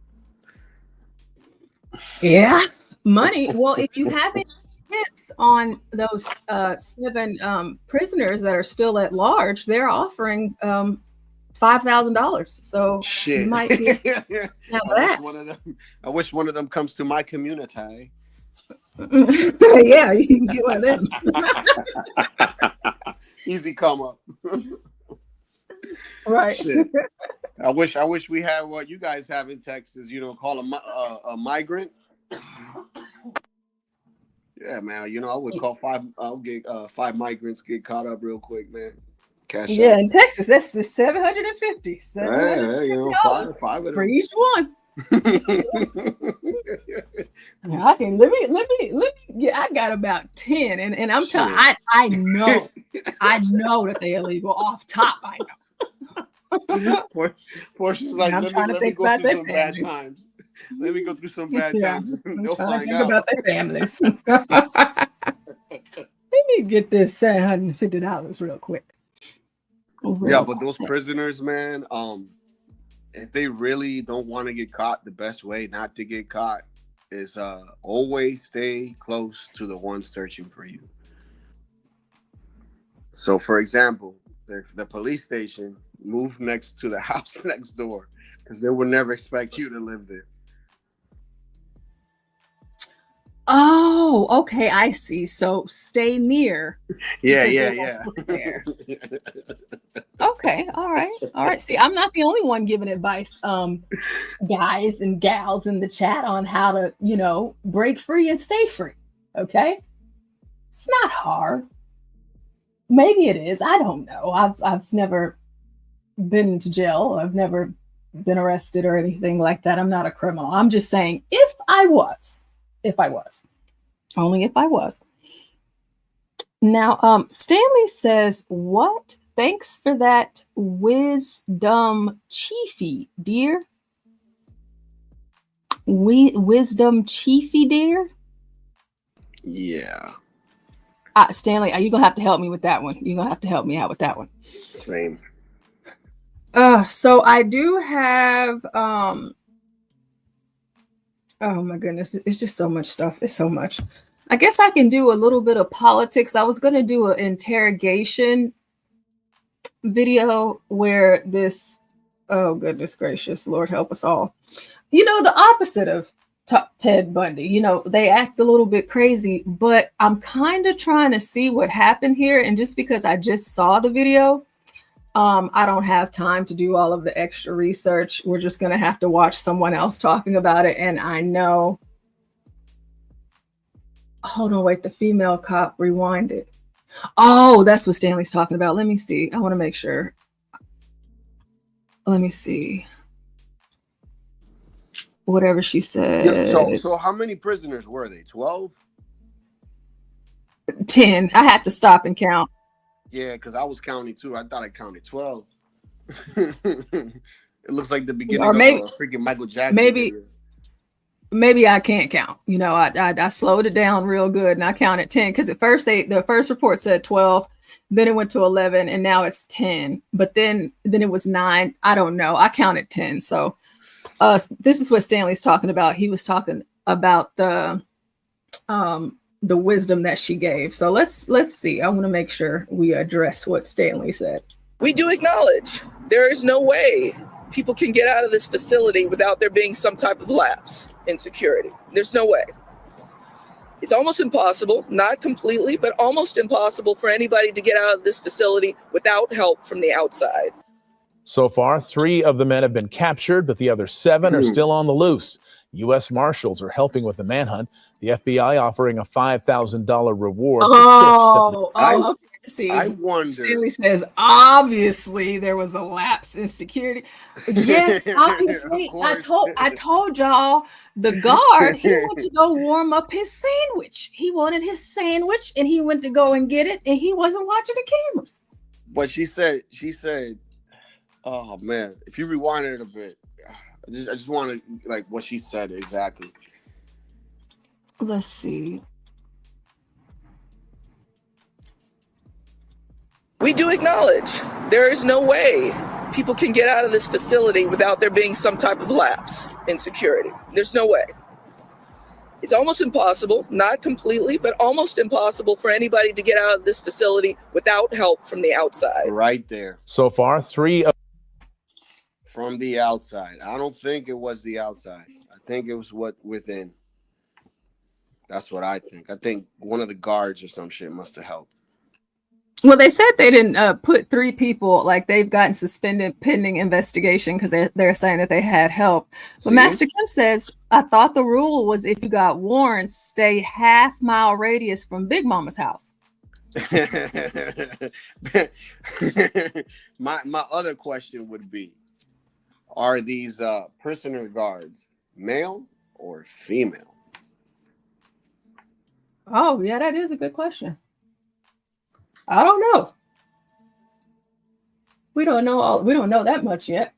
Yeah, money. Well, if you have any tips on those 7 prisoners that are still at large, they're offering $5,000. So shit, you might be I wish one of them comes to my community. Yeah, you can get one of them. Easy come up. Right. Shit. I wish we had what you guys have in Texas. Call a migrant. Yeah, man. I would call 5. I'll get 5 migrants get caught up real quick, man. Cash Yeah, out. in Texas, that's the $750. Yeah, five of for them. each one. I can let me. Yeah, I got about 10, and I'm telling. I know that they're illegal off top. I know. Portia's like, I'm trying to think about their families. Times. Let me go through some bad times. They'll find out out about their families. Let me get this $750 real quick. Yeah, but those prisoners, man, if they really don't want to get caught, the best way not to get caught is always stay close to the ones searching for you. So, for example, if the police station, move next to the house next door, because they would never expect you to live there. Oh, okay, I see. So stay near. Yeah. Okay, all right. See, I'm not the only one giving advice, guys and gals in the chat on how to, break free and stay free. Okay, it's not hard. Maybe it is. I don't know. I've never been to jail. I've never been arrested or anything like that. I'm not a criminal. I'm just saying, if I was. Only if I was. Now, Stanley says, what? Thanks for that wisdom chiefy, dear. Wisdom chiefy, dear? Yeah. Stanley, are you going to have to help me with that one? You're going to have to help me out with that one. Same. So I do have... Oh my goodness, it's just so much stuff. It's so much. I guess I can do a little bit of politics. I was going to do an interrogation video where this, oh goodness gracious, Lord help us all. You know, the opposite of Ted Bundy. You know, they act a little bit crazy, but I'm kind of trying to see what happened here. And just because I just saw the video, I don't have time to do all of the extra research. We're just going to have to watch someone else talking about it. And I know, hold on, wait, the female cop, rewind it. Oh, that's what Stanley's talking about. Let me see. I want to make sure. Let me see. Whatever she said. Yeah, so how many prisoners were they? 12? 10. I had to stop and count. Yeah, because I was counting too. I thought I counted 12. It looks like the beginning Or maybe, of a freaking Michael Jackson maybe, video. maybe I can't count. You know, I slowed it down real good and I counted 10 because at first the first report said 12, then it went to 11, and now it's 10. But then it was 9. I don't know. I counted 10. So this is what Stanley's talking about. He was talking about the wisdom that she gave. So let's see. I want to make sure we address what Stanley said. We do acknowledge there is no way people can get out of this facility without there being some type of lapse in security. There's no way. It's almost impossible, not completely, but almost impossible for anybody to get out of this facility without help from the outside. So far, 3 of the men have been captured, but the other 7 are still on the loose. U.S. Marshals are helping with the manhunt. The FBI offering a $5,000 reward for tips. Okay. See, I wonder. Stanley says, obviously there was a lapse in security. Yes, obviously. I told y'all the guard, he went to go warm up his sandwich. He wanted his sandwich and he went to go and get it, and he wasn't watching the cameras. But she said, oh man, if you rewind it a bit, I just want to like what she said exactly. Let's see. We do acknowledge there is no way people can get out of this facility without there being some type of lapse in security. There's no way. It's almost impossible, not completely, but almost impossible for anybody to get out of this facility without help from the outside. Right there. So far, 3 from the outside. I don't think it was the outside. I think it was what within. That's what I think. I think one of the guards or some shit must have helped. Well, they said they didn't put 3 people, like they've gotten suspended pending investigation because they're saying that they had help. But Master Kim says, I thought the rule was if you got warrants, stay half-mile radius from Big Mama's house. my other question would be, are these prisoner guards male or female? Oh, yeah, that is a good question. I don't know. We don't know that much yet.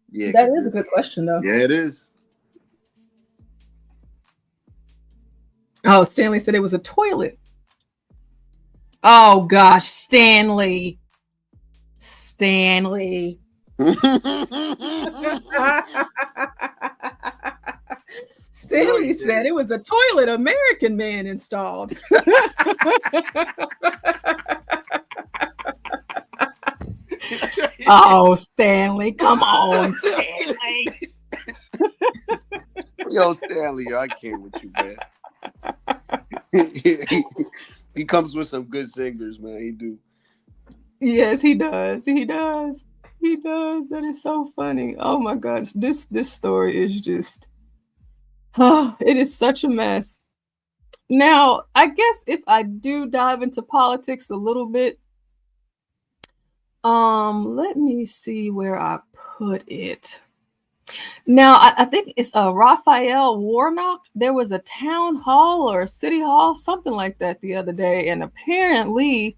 Yeah, that is a good question, though. Yeah, it is. Oh, Stanley said it was a toilet. Oh gosh, Stanley. Stanley said it was a toilet American man installed. Oh, Stanley, come on, Stanley. Yo, Stanley, I can't with you, man. He comes with some good singers, man. He do. Yes, he does. He does. He does. That is so funny. Oh my gosh, this story is just, it is such a mess. Now, I guess if I do dive into politics a little bit, let me see where I put it. Now, I think it's Raphael Warnock. There was a town hall or a city hall, something like that the other day, and apparently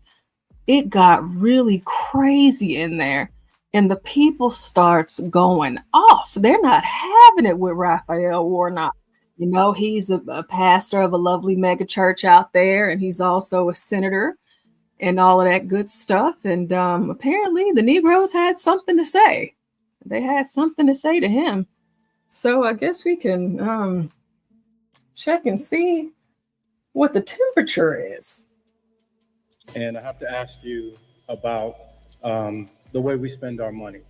it got really crazy in there, and the people starts going off. They're not having it with Raphael Warnock. You know, he's a pastor of a lovely mega church out there, and he's also a senator and all of that good stuff. And apparently the Negroes had something to say. They had something to say to him. So I guess we can check and see what the temperature is. And I have to ask you about the way we spend our money.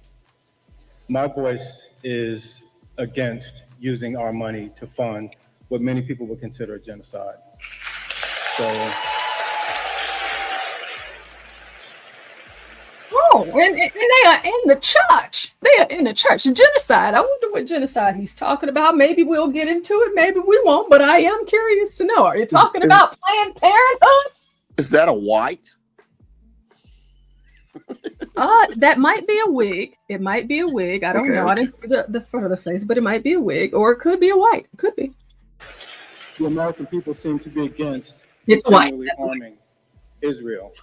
My voice is against using our money to fund what many people would consider a genocide. So. Oh, and they are in the church. They are in the church. Genocide. I wonder what genocide he's talking about. Maybe we'll get into it. Maybe we won't. But I am curious to know. Are you talking about Planned Parenthood? Is that a white? That might be a wig. It might be a wig. I don't know. I didn't see the front of the face, but it might be a wig, or it could be a white. It could be. The American people seem to be against continually harming Israel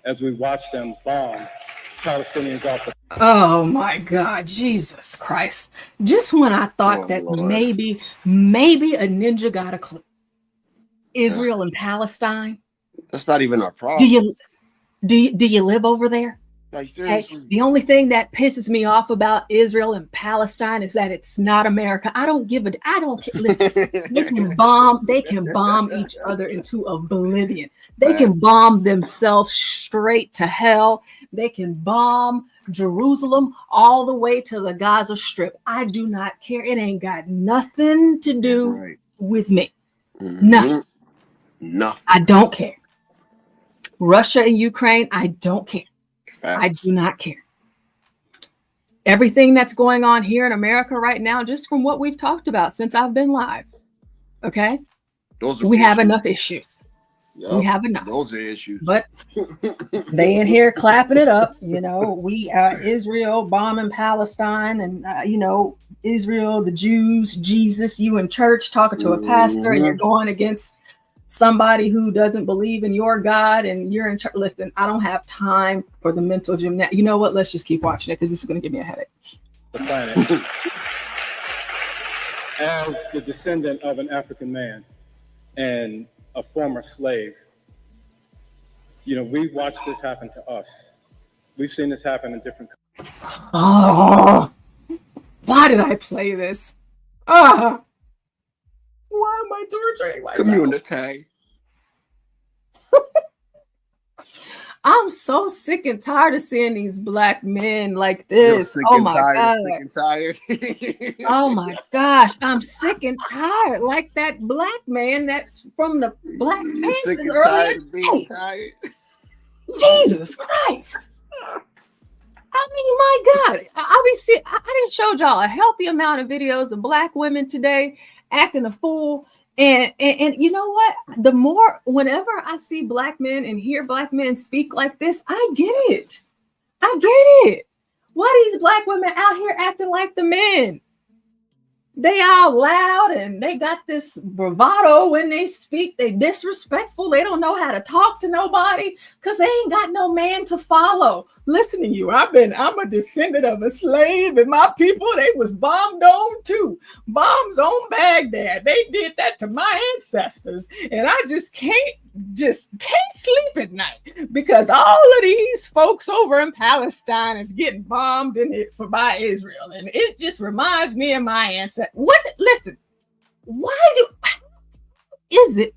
as we watch them bomb Palestinians off the. Oh my God, Jesus Christ. Just when I thought that maybe a ninja got a clue. Israel and Palestine. That's not even our problem. Do you live over there? Like, seriously? Hey, the only thing that pisses me off about Israel and Palestine is that it's not America. I don't care. Listen, they can bomb each other into oblivion. They can bomb themselves straight to hell. They can bomb Jerusalem all the way to the Gaza Strip. I do not care. It ain't got nothing to do with me. Nothing. I don't care. Russia and Ukraine, I don't care. I do not care. Everything that's going on here in America right now, just from what we've talked about since I've been live, okay? We have enough issues. Yep. We have enough. Those are issues. But they in here clapping it up, we Israel bombing Palestine, and Israel, the Jews, Jesus, you in church talking to a pastor, and you're going against somebody who doesn't believe in your God, and you're in church. Listen, I don't have time for the mental gymnastics. You know what? Let's just keep watching it, because this is going to give me a headache. The planet. As the descendant of an African man and a former slave, we watched this happen to us. We've seen this happen in different countries. Oh, why did I play this? Why am I torturing myself? Community. I'm so sick and tired of seeing these black men like this. Oh my God. Sick and tired. Oh my gosh. I'm sick and tired. Like that black man that's from the Black Panthers earlier. Being tired. Jesus Christ. I mean, my God. I didn't show y'all a healthy amount of videos of black women today acting a fool. And you know what? The more, whenever I see black men and hear black men speak like this, I get it. Why these black women out here acting like the men? They all loud and they got this bravado when they speak. They disrespectful. They don't know how to talk to nobody because they ain't got no man to follow. Listen to you. I'm a descendant of a slave, and my people, they was bombed on too. Bombs on Baghdad. They did that to my ancestors. And I just can't sleep at night because all of these folks over in Palestine is getting bombed by Israel. And it just reminds me of my ancestors. Listen, is it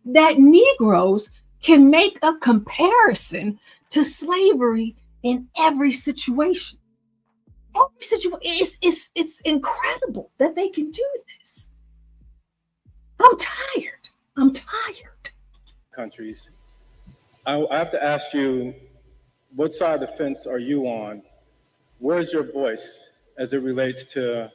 that Negroes can make a comparison to slavery in every situation? It's incredible that they can do this. I'm tired. Countries. I have to ask you, what side of the fence are you on? Where's your voice as it relates to?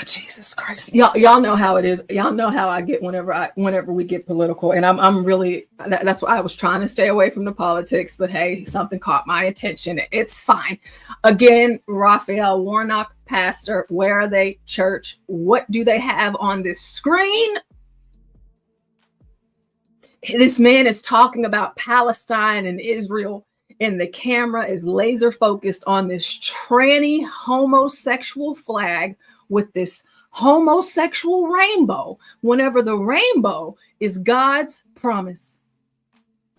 Jesus Christ. Y'all know how it is. Y'all know how I get whenever we get political. And I'm really, that's why I was trying to stay away from the politics, but hey, something caught my attention. It's fine. Again, Raphael Warnock, pastor, where are they? Church. What do they have on this screen? This man is talking about Palestine and Israel, and the camera is laser focused on this tranny homosexual flag with this homosexual rainbow, whenever the rainbow is God's promise.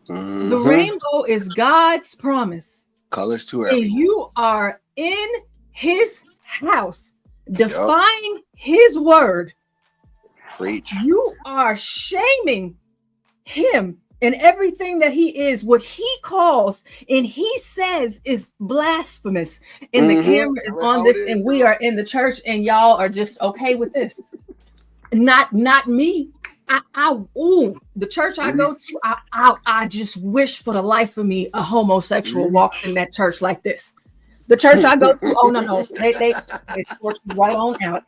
Mm-hmm. The rainbow is God's promise. Colors to everyone. And you are in his house, defying his word. Preach. You are shaming him and everything that he is, what he calls and he says is blasphemous. And the camera is on this, and we are in the church, and y'all are just okay with this. Not me. The church I go to, I just wish for the life of me a homosexual walked in that church like this. The church I go to, oh no, they torch me right on out.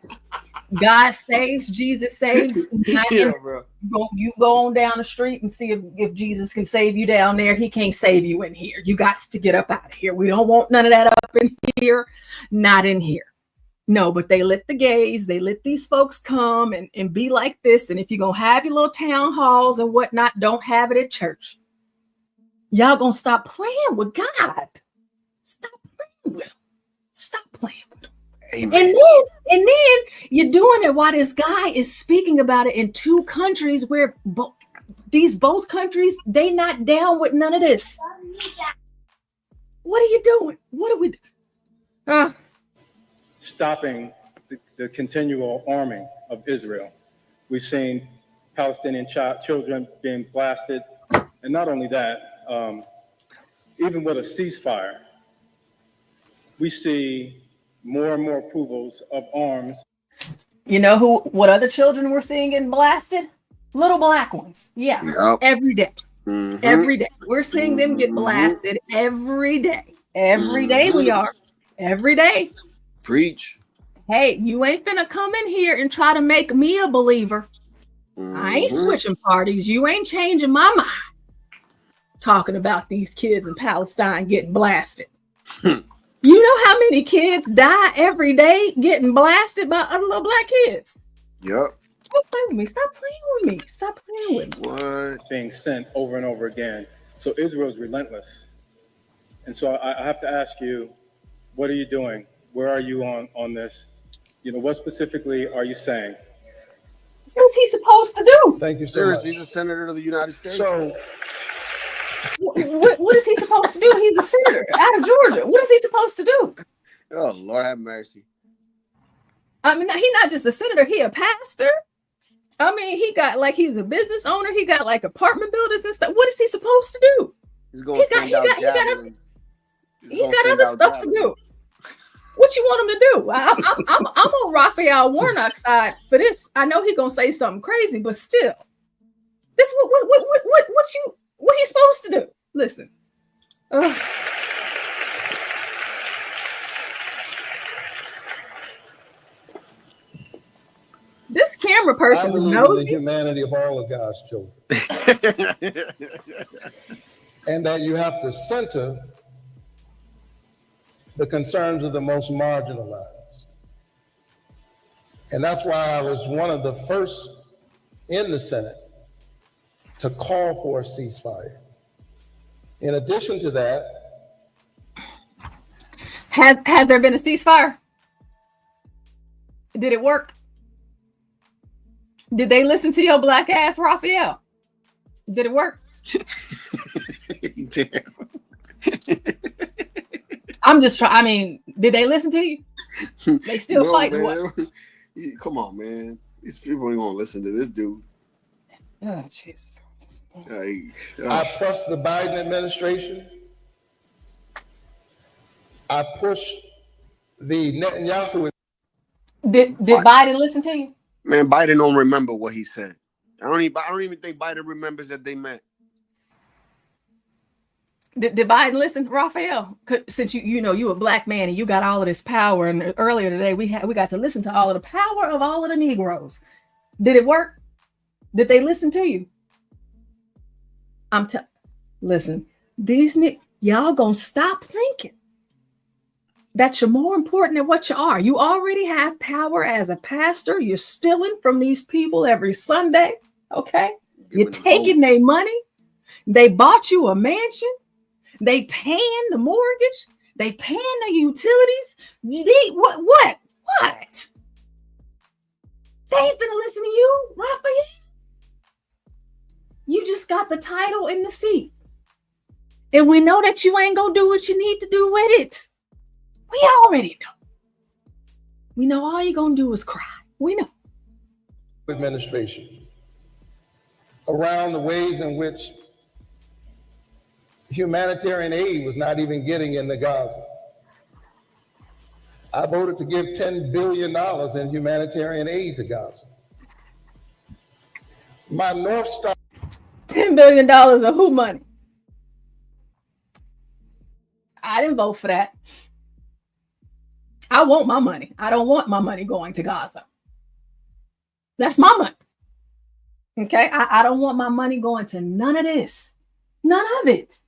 God saves, Jesus saves. You go on down the street and see if Jesus can save you down there. He can't save you in here. You got to get up out of here. We don't want none of that up in here. Not in here. No, but they let the gays, they let these folks come and be like this. And if you're going to have your little town halls and whatnot, don't have it at church. Y'all going to stop playing with God. Stop playing with him. Stop playing with him. Amen. And then you're doing it while this guy is speaking about it in two countries where both countries, they not down with none of this. What are you doing? What are we doing? Stopping the continual arming of Israel. We've seen Palestinian children being blasted. And not only that, even with a ceasefire, we see more and more approvals of arms. You know what other children we're seeing getting blasted? Little black ones. Yeah. Yep. Every day. Every day. We're seeing them get blasted every day. Every day we are. Every day. Preach. Hey, you ain't finna come in here and try to make me a believer. I ain't switching parties. You ain't changing my mind. Talking about these kids in Palestine getting blasted. You know how many kids die every day getting blasted by other little black kids? Yep. Don't play with me. Stop playing with me. Stop playing with me. What? Being sent over and over again. So Israel's relentless. And so I have to ask you, what are you doing? Where are you on this? You know, what specifically are you saying? What is he supposed to do? Thank you, sir. He's a senator of the United States. So, what is he supposed to do? He's a senator out of Georgia. What is he supposed to do? Oh, Lord have mercy. I mean, he's not just a senator, he a pastor. I mean, he's a business owner. He got like apartment buildings and stuff. What is he supposed to do? He's going to send out javelins. He got other stuff to do. What you want him to do? I'm on Raphael Warnock's side for this. I know he's gonna say something crazy, but still, this what he's supposed to do? Listen. This camera person is nosy. The humanity of all of God's children, and that you have to center the concerns of the most marginalized. And that's why I was one of the first in the Senate to call for a ceasefire. In addition to that, has there been a ceasefire? Did it work? Did they listen to your black ass, Raphael? Did it work? I'm just trying. I mean, did they listen to you? They still fight. Come on, man. These people ain't gonna listen to this dude. Oh, Jesus. I trust the Biden administration. I push the Netanyahu. Did Biden listen to you? Man, Biden don't remember what he said. I don't even think Biden remembers that they met. Did Biden listen, Raphael? Since you a black man and you got all of this power, and earlier today we got to listen to all of the power of all of the Negroes. Did it work? Did they listen to you? Listen, y'all gonna stop thinking that you're more important than what you are. You already have power as a pastor. You're stealing from these people every Sunday. Okay, you're taking their money. They bought you a mansion. They paying the mortgage. They paying the utilities. What? They ain't gonna listen to you, Raphael. You just got the title and the seat. And we know that you ain't gonna do what you need to do with it. We already know. We know all you're gonna do is cry. We know. Administration around the ways in which humanitarian aid was not even getting into Gaza. I voted to give $10 billion in humanitarian aid to Gaza. My North Star. $10 billion of who money? I didn't vote for that. I want my money. I don't want my money going to Gaza. That's my money. Okay? I don't want my money going to none of this. None of it.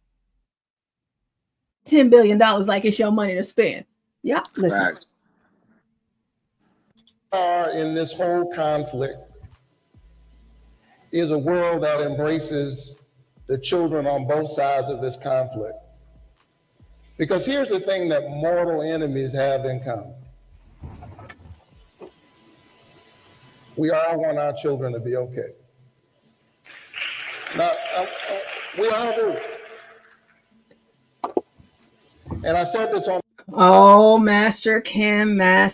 $10 billion like it's your money to spend. Yeah, listen. In this whole conflict is a world that embraces the children on both sides of this conflict. Because here's the thing that mortal enemies have in common. We all want our children to be okay. Now, we all do. And I said this on. Oh, Master Kim, I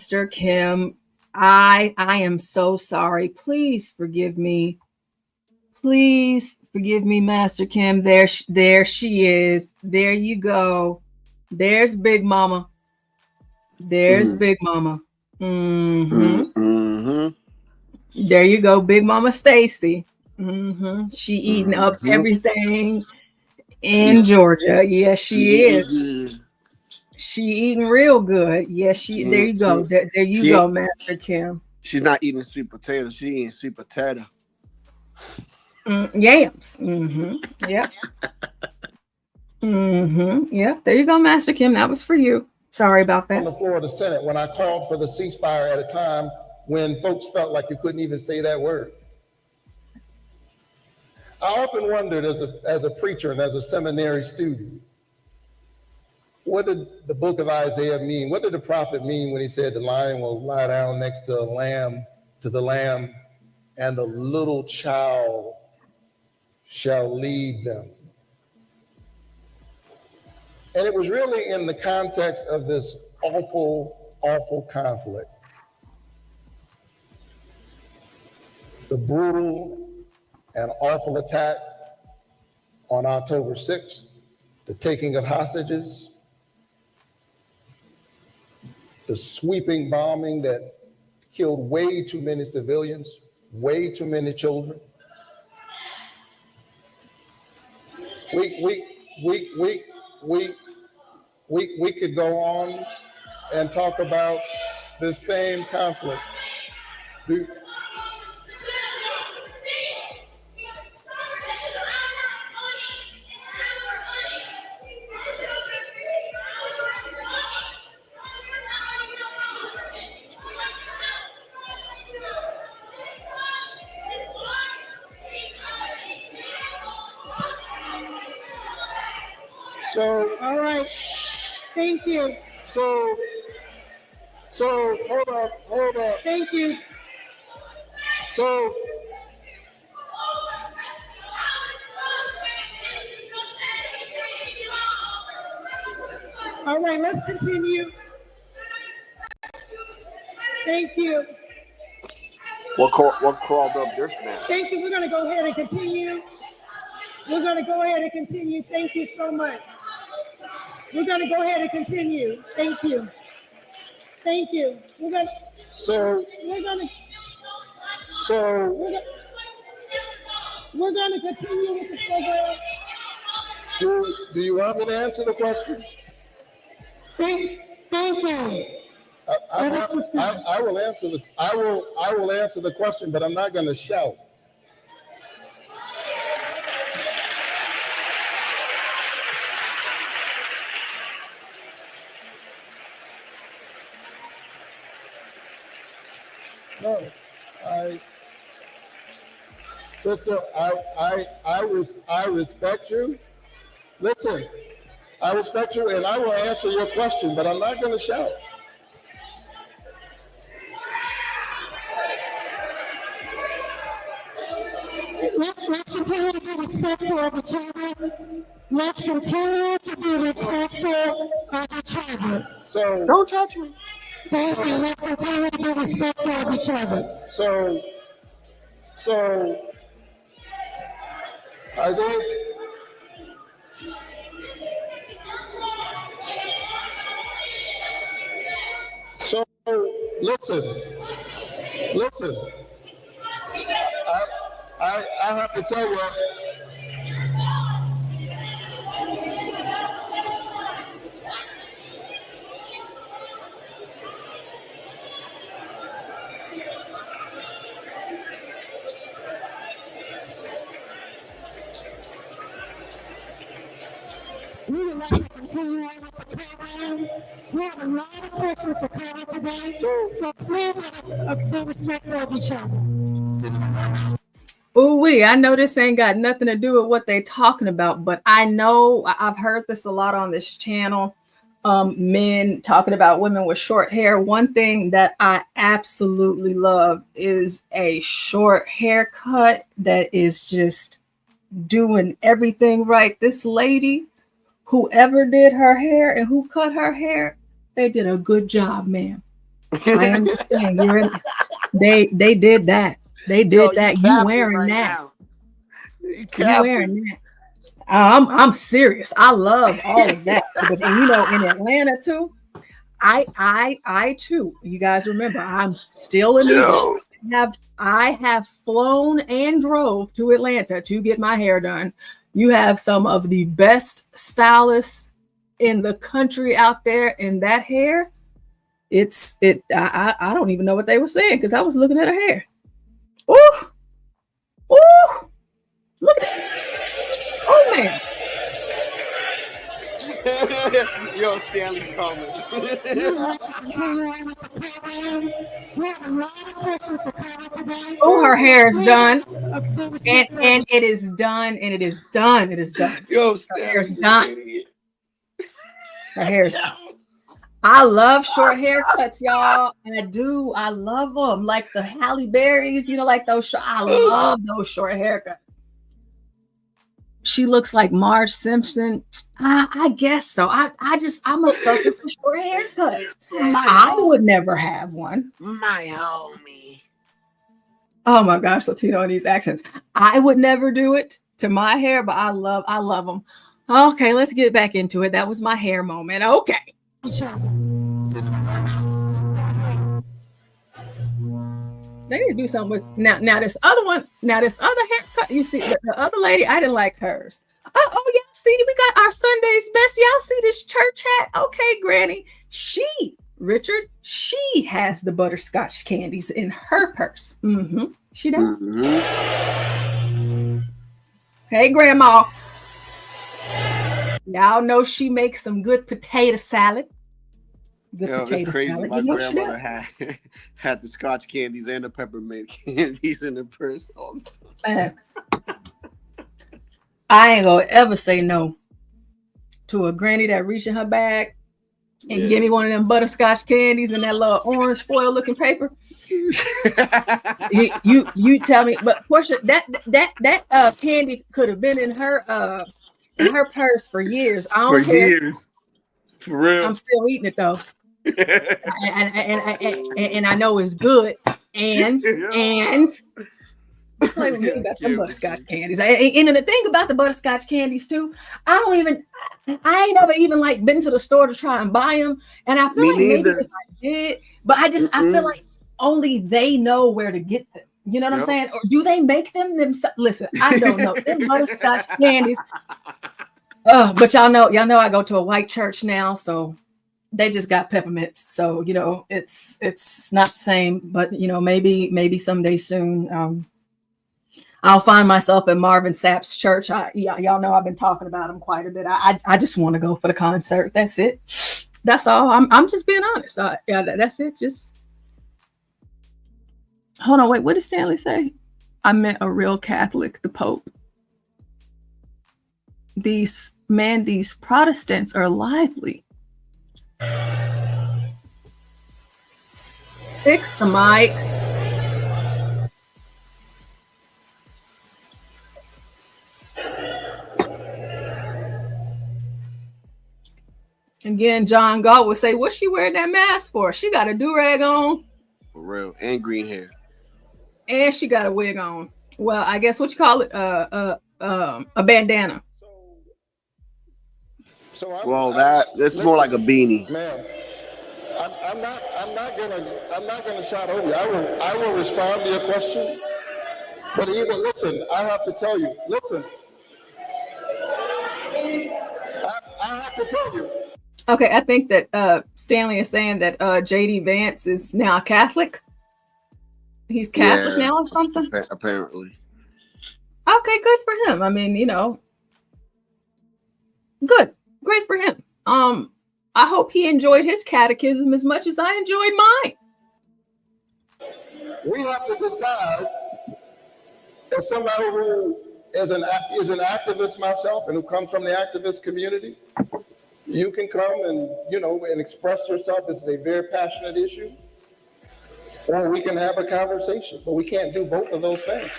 am so sorry. Please forgive me. Please forgive me, Master Kim. There she is. There you go. There's Big Mama. There's Big Mama. There you go, Big Mama Stacy. She eating up everything in Georgia. Yes, she is. She eating real good. Yes, there you go. There you go, Master Kim. She's not eating sweet potato. She's eating sweet potato. Yams. Yep. Yep. There you go, Master Kim. That was for you. Sorry about that. On the floor of the Senate, when I called for the ceasefire at a time when folks felt like you couldn't even say that word. I often wondered as a preacher and as a seminary student, what did the book of Isaiah mean? What did the prophet mean when he said the lion will lie down next to the lamb, and the little child shall lead them? And it was really in the context of this awful, awful conflict. The brutal and awful attack on October 6th, the taking of hostages, the sweeping bombing that killed way too many civilians, way too many children. We could go on and talk about the same conflict. So, all right, thank you. So hold up. Thank you. So, all right, let's continue. Thank you. What crawled up their snap? Thank you. We're going to go ahead and continue. Thank you so much. We're going to go ahead and continue. Thank you. We're going to continue with the program. Do you want me to answer the question? Thank you. I will answer the question, but I'm not going to shout. No, sister, I respect you. Listen, I respect you, and I will answer your question, but I'm not going to shout. Let's continue to be respectful of the children. Let's continue to be respectful of the children. So don't touch me. Thank you. Let's continue to be respectful of each other. So I think Listen. I have to tell you. We would like to continue on with the program. We have a lot of questions to cover today, so please be respectful of each other. Ooh, I know this ain't got nothing to do with what they talking about, but I know I've heard this a lot on this channel. Men talking about women with short hair. One thing that I absolutely love is a short haircut that is just doing everything right. This lady, whoever did her hair and who cut her hair, they did a good job, ma'am. I understand. They did that. They did that. You wearing that. You wearing that. I'm serious. I love all of that. But you know, in Atlanta too, I too, you guys remember, I'm still in New York. I have flown and drove to Atlanta to get my hair done. You have some of the best stylists in the country out there in that hair. I don't even know what they were saying because I was looking at her hair. Ooh, look at that. Oh man. Yo, Stanley's coming. Oh, her hair is done. And it is done. And it is done. It is done. Yo, her hair is done. Her hair is done. I love short haircuts, y'all. I do. I love them. Like the Halle Berrys, you know, like those. I love those short haircuts. She looks like Marge Simpson. I guess so. I'm a sucker for short haircuts. I would never have one. My homie. Oh my gosh, Latino in these accents. I would never do it to my hair, but I love them. Okay, let's get back into it. That was my hair moment. Okay. They need to do something with now this other one. Now this other haircut. You see the other lady. I didn't like hers. Oh yeah. See, we got our Sunday's best. Y'all see this church hat? Okay, Granny. Richard. She has the butterscotch candies in her purse. She does. Hey, Grandma. Y'all know she makes some good potato salad. It's crazy. Salad. My You know grandmother had the Scotch candies and the peppermint candies in the purse all the time. I ain't gonna ever say no to a granny that reach in her bag and give me one of them butterscotch candies and that little orange foil looking paper. you tell me, but Portia, that candy could have been in her purse for years. I don't care. Years. For real. I'm still eating it though. and I know it's good. And play with me about the butterscotch candies. And the thing about the butterscotch candies too, I ain't never even like been to the store to try and buy them. And I feel like maybe if I did, but I feel like only they know where to get them. You know what I'm saying? Or do they make them themselves? Listen, I don't know. Them butterscotch candies. But y'all know I go to a white church now, so they just got peppermints. So, you know, it's not the same, but you know, maybe someday soon, I'll find myself at Marvin Sapp's church. Y'all know I've been talking about him quite a bit. I just want to go for the concert. That's it. That's all. I'm just being honest. Yeah, that's it. Just hold on. Wait, what did Stanley say? I meant a real Catholic, the Pope. These Protestants are lively. Fix the mic. Again, John Galt would say, what's she wearing that mask for? She got a do-rag on. For real. And green hair. And she got a wig on. Well, I guess what you call it? A bandana. Well, that's more like a beanie. Ma'am, I'm not gonna shout over you. I will respond to your question. But even listen, I have to tell you. Listen, I have to tell you. Okay, I think that Stanley is saying that JD Vance is now Catholic. He's Catholic now or something? Apparently. Okay, good for him. I mean, you know, good. Great for him. I hope he enjoyed his catechism as much as I enjoyed mine. We have to decide, as somebody who is an activist myself and who comes from the activist community, you can come and, you know, and express yourself. This is a very passionate issue. Or we can have a conversation, but we can't do both of those things.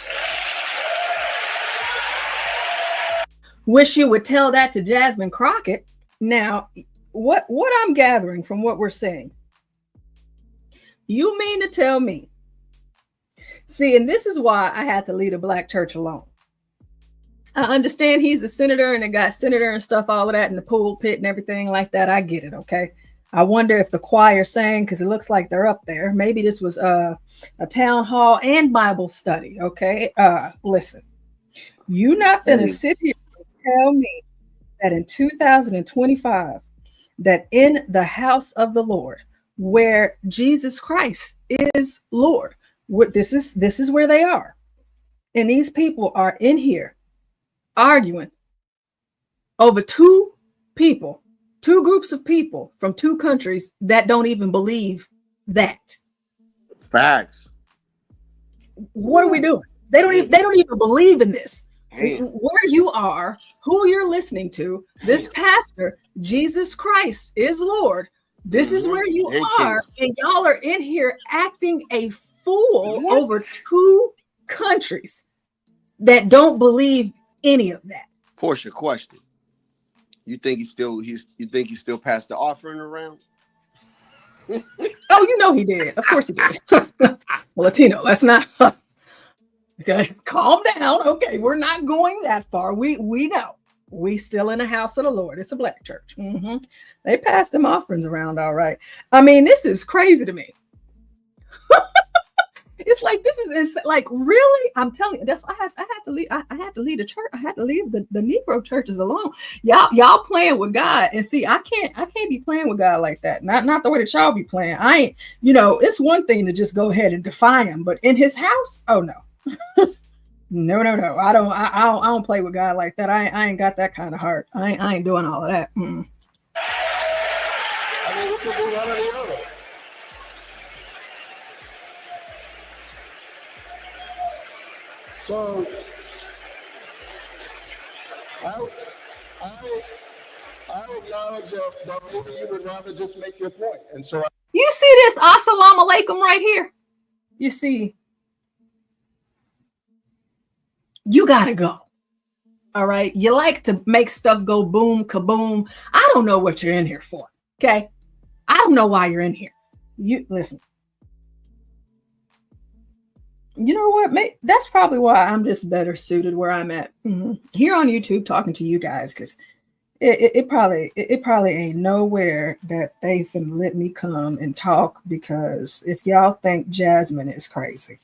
Wish you would tell that to Jasmine Crockett. Now, what I'm gathering from what we're saying, you mean to tell me, see, and this is why I had to leave a black church alone. I understand he's a senator and they got senator and stuff, all of that in the pulpit and everything like that. I get it. Okay. I wonder if the choir sang, because it looks like they're up there. Maybe this was a town hall and Bible study. Okay. Listen, you're not going to sit here and tell me that in 2025, that in the house of the Lord, where Jesus Christ is Lord, this is where they are. And these people are in here arguing over two groups of people from two countries that don't even believe that. Facts. What are we doing? They don't even believe in this. Where you are, who you're listening to, this pastor, Jesus Christ is Lord. This is where you are, and y'all are in here acting a fool over two countries that don't believe any of that. Portia, question. You think he still passed the offering around? Oh, you know he did. Of course he did. Latino, let's not. Okay, calm down. Okay, we're not going that far. We know. We still in the house of the Lord. It's a black church. They passed them offerings around, all right. I mean, this is crazy to me. It's like it's like, really. I'm telling you, that's I had to leave. I had to leave the church. I had to leave the Negro churches alone. Y'all playing with God, and see, I can't be playing with God like that. Not the way that y'all be playing. I ain't. You know, it's one thing to just go ahead and defy him, but in his house, oh no. No. I don't play with God like that. I ain't got that kind of heart. I ain't doing all of that. I mean, we can do one or the other. So I acknowledge that maybe you would rather just make your point. And so you see this assalamu alaikum right here? You see, you gotta go. All right. You like to make stuff go boom, kaboom. I don't know what you're in here for. Okay. I don't know why you're in here. You listen. You know what? That's probably why I'm just better suited where I'm at here on YouTube talking to you guys, because it probably ain't nowhere that they can let me come and talk, because if y'all think Jasmine is crazy,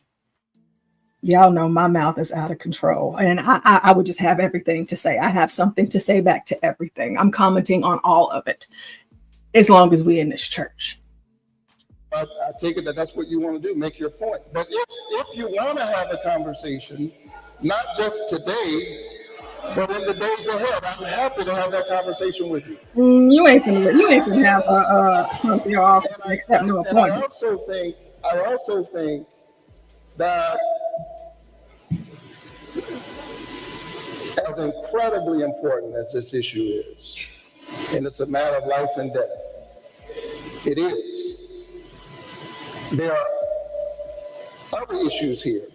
y'all know my mouth is out of control, and I would just have everything to say. I have something to say back to everything. I'm commenting on all of it, as long as we're in this church. I take it that that's what you want to do, make your point. But if you want to have a conversation, not just today, but in the days ahead, I'm happy to have that conversation with you. You ain't gonna have a come to your office and accept no appointment. I also think that as incredibly important as this issue is, and it's a matter of life and death, it is. There are other issues here,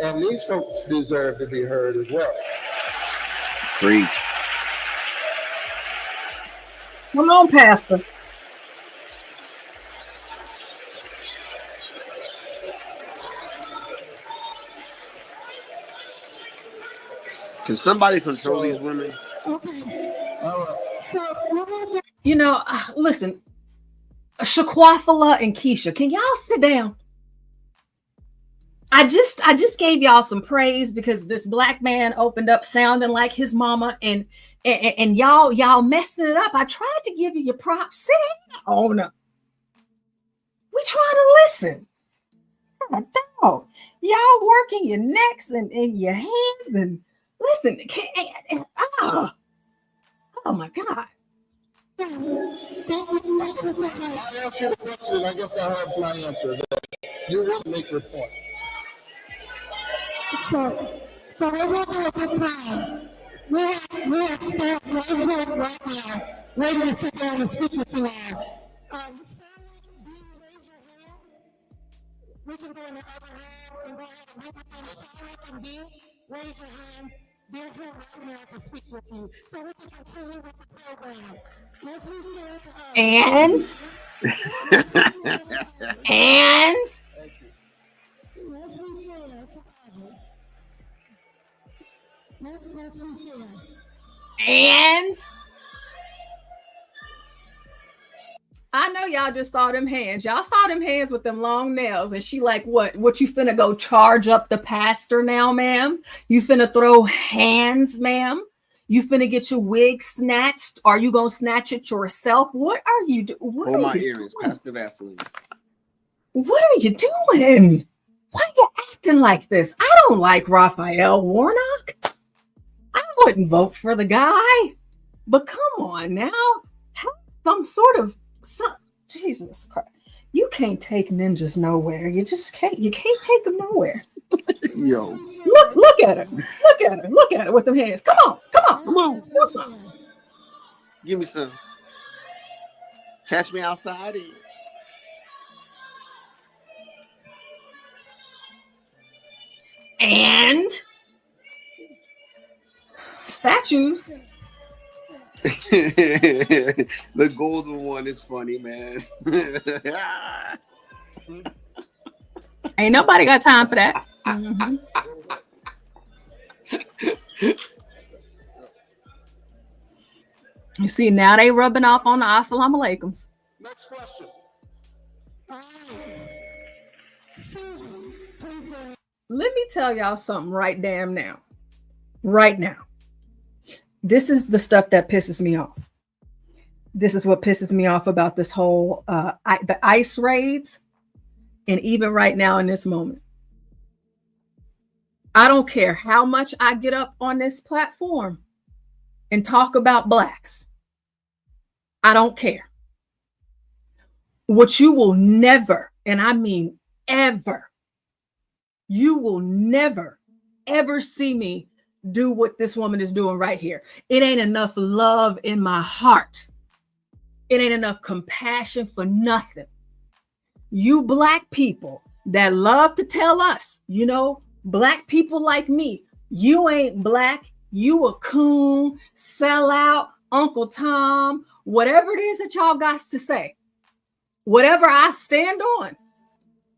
and these folks deserve to be heard as well. Preach. Come on, Pastor. Can somebody control these women? You know, listen, Shaquafala and Keisha, can y'all sit down? I just gave y'all some praise because this black man opened up sounding like his mama, and y'all messing it up. I tried to give you your props. Sit down. We trying to listen. Oh, y'all working your necks and your hands and listen. Oh my God. I asked you the question. I guess I have my answer. You will make your point. So we will do at this time. We have staff right here, right now, ready to sit down and speak with you all. Stanley, do you raise your hands? We can go in the other room and go ahead and meet with them. Stanley and B, raise your hands. They're here right now to speak with you. So we can continue with the program. Let's be fair to us. And Let's be fair to others. Let's be fair. And I know y'all just saw them hands. Y'all saw them hands with them long nails. And she like, what you finna go charge up the pastor now, ma'am? You finna throw hands, ma'am? You finna get your wig snatched? Are you gonna snatch it yourself? What are you doing? Hold my earrings, Pastor Vaseline. What are you doing? Why are you acting like this? I don't like Raphael Warnock. I wouldn't vote for the guy. But come on now. Have some sort of Jesus Christ. You can't take ninjas nowhere. You just can't. You can't take them nowhere. Yo. Look at her. Look at her with them hands. Come on. Do something. Give me some. Catch me outside. And statues. The golden one is funny, man. Ain't nobody got time for that. Mm-hmm. You see, now they rubbing off on the assalamu alaikums. Next question. Let me tell y'all something right damn now. Right now. This is the stuff that pisses me off. This is what pisses me off about this whole the ICE raids, and even right now in this moment. I don't care how much I get up on this platform and talk about blacks. I don't care. What you will never, and I mean ever, you will never, ever see me do what this woman is doing right here. It ain't enough love in my heart. It ain't enough compassion for nothing. You black people that love to tell us, you know, black people like me, you ain't black, you a coon, sellout, Uncle Tom, whatever it is that y'all got to say, whatever I stand on,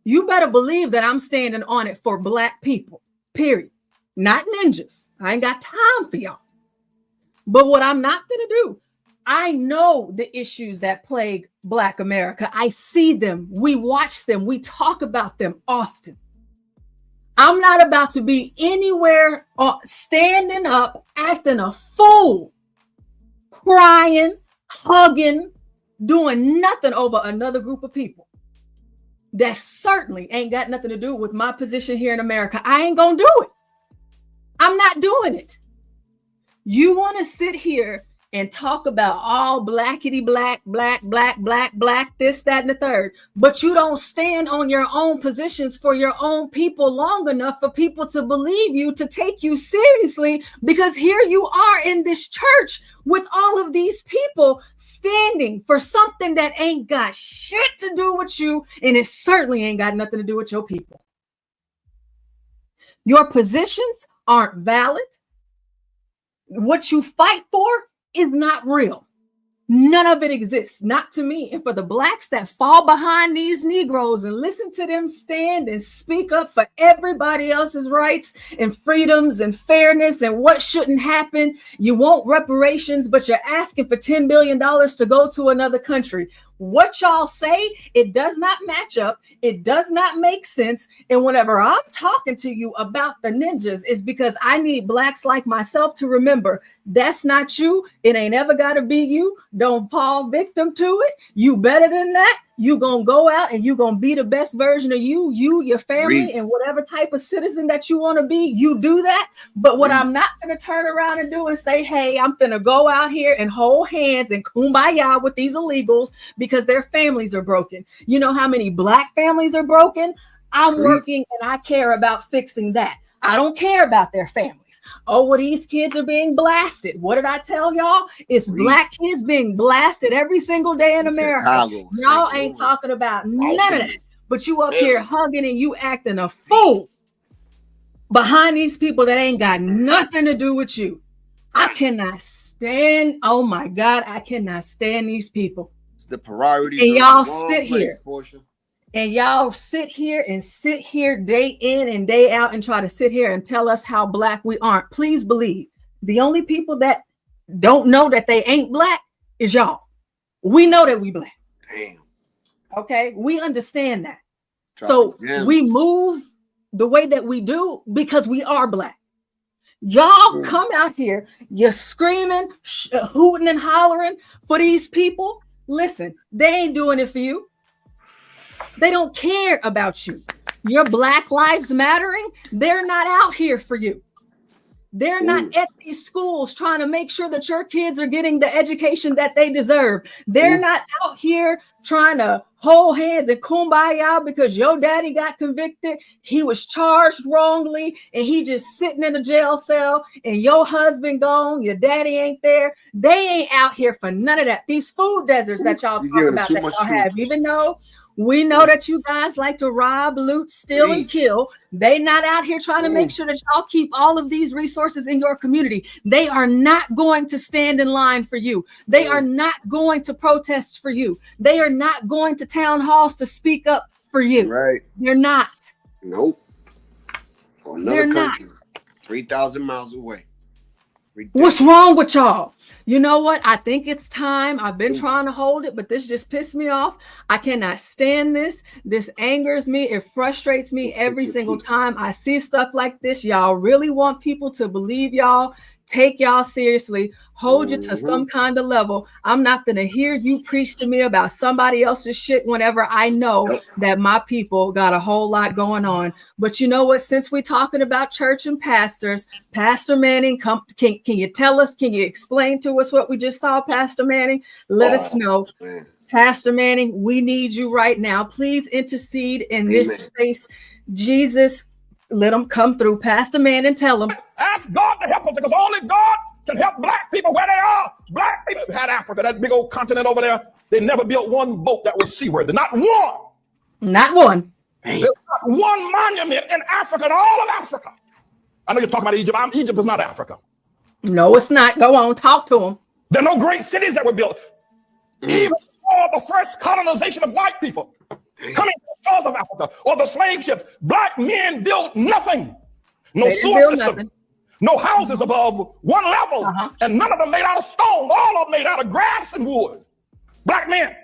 you better believe that I'm standing on it for black people, period. Not ninjas. I ain't got time for y'all. But what I'm not gonna do, I know the issues that plague Black America. I see them. We watch them. We talk about them often. I'm not about to be anywhere standing up, acting a fool, crying, hugging, doing nothing over another group of people. That certainly ain't got nothing to do with my position here in America. I ain't gonna do it. I'm not doing it. You want to sit here and talk about all blackity black, this, that, and the third, but you don't stand on your own positions for your own people long enough for people to believe you, to take you seriously, because here you are in this church with all of these people standing for something that ain't got shit to do with you, and it certainly ain't got nothing to do with your people. Your positions aren't valid. What you fight for is not real. None of it exists, not to me. And for the blacks that fall behind these Negroes and listen to them stand and speak up for everybody else's rights and freedoms and fairness and what shouldn't happen, you want reparations, but you're asking for $10 billion to go to another country. What y'all say, it does not match up. It does not make sense. And whenever I'm talking to you about the ninjas, it's because I need blacks like myself to remember that's not you. It ain't ever got to be you. Don't fall victim to it. You better than that. You gonna go out and you gonna be the best version of you, your family, and whatever type of citizen that you want to be, you do that. But what I'm not gonna turn around and do and say, hey, I'm gonna go out here and hold hands and kumbaya with these illegals because their families are broken. You know how many black families are broken? I'm working and I care about fixing that. I don't care about their families. Oh, well, these kids are being blasted. What did I tell y'all? It's black kids being blasted every single day in America. Y'all ain't talking about none of that. But you up here hugging and you acting a fool behind these people that ain't got nothing to do with you. I cannot stand, oh my God, I cannot stand these people. It's the priorities. And y'all sit here. And y'all sit here day in and day out and try to sit here and tell us how black we aren't. Please believe the only people that don't know that they ain't black is y'all. We know that we black. Damn. Okay, we understand that. So we move the way that we do because we are black. Y'all come out here, you're screaming, hooting and hollering for these people. Listen, they ain't doing it for you. They don't care about you. Your Black Lives Mattering, they're not out here for you. They're not at these schools trying to make sure that your kids are getting the education that they deserve. They're not out here trying to hold hands and kumbaya because your daddy got convicted. He was charged wrongly and he just sitting in a jail cell and your husband gone, your daddy ain't there. They ain't out here for none of that. These food deserts that y'all talk about that y'all have, even though we know that you guys like to rob, loot, steal, and kill. They not out here trying to make sure that y'all keep all of these resources in your community. They are not going to stand in line for you. They are not going to protest for you. They are not going to town halls to speak up for you. Right. They're not. Nope. For another country, 3,000 miles away. What's wrong with y'all? You know what? I think it's time. I've been trying to hold it, but this just pissed me off. I cannot stand this. This angers me. It frustrates me every single time I see stuff like this. Y'all really want people to believe y'all, take y'all seriously, hold you to some kind of level. I'm not going to hear you preach to me about somebody else's shit whenever I know that my people got a whole lot going on. But you know what? Since we're talking about church and pastors, Pastor Manning, can you tell us, can you explain to us what we just saw, Pastor Manning? Let us know. Pastor Manning, we need you right now. Please intercede in this space. Jesus, let them come through. Pastor Manning, tell them. Ask God to help us because only God can help black people where they are. Black people had Africa, that big old continent over there. They never built one boat that was seaworthy. Not one. Not one. There's not one monument in Africa, in all of Africa. I know you're talking about Egypt. Egypt is not Africa. No, it's not. Go on, talk to them. There are no great cities that were built. Even before the first colonization of white people coming to the shores of Africa or the slave ships, black men built nothing. No sewer system, no houses above one level, and none of them made out of stone. All of them made out of grass and wood. Black men,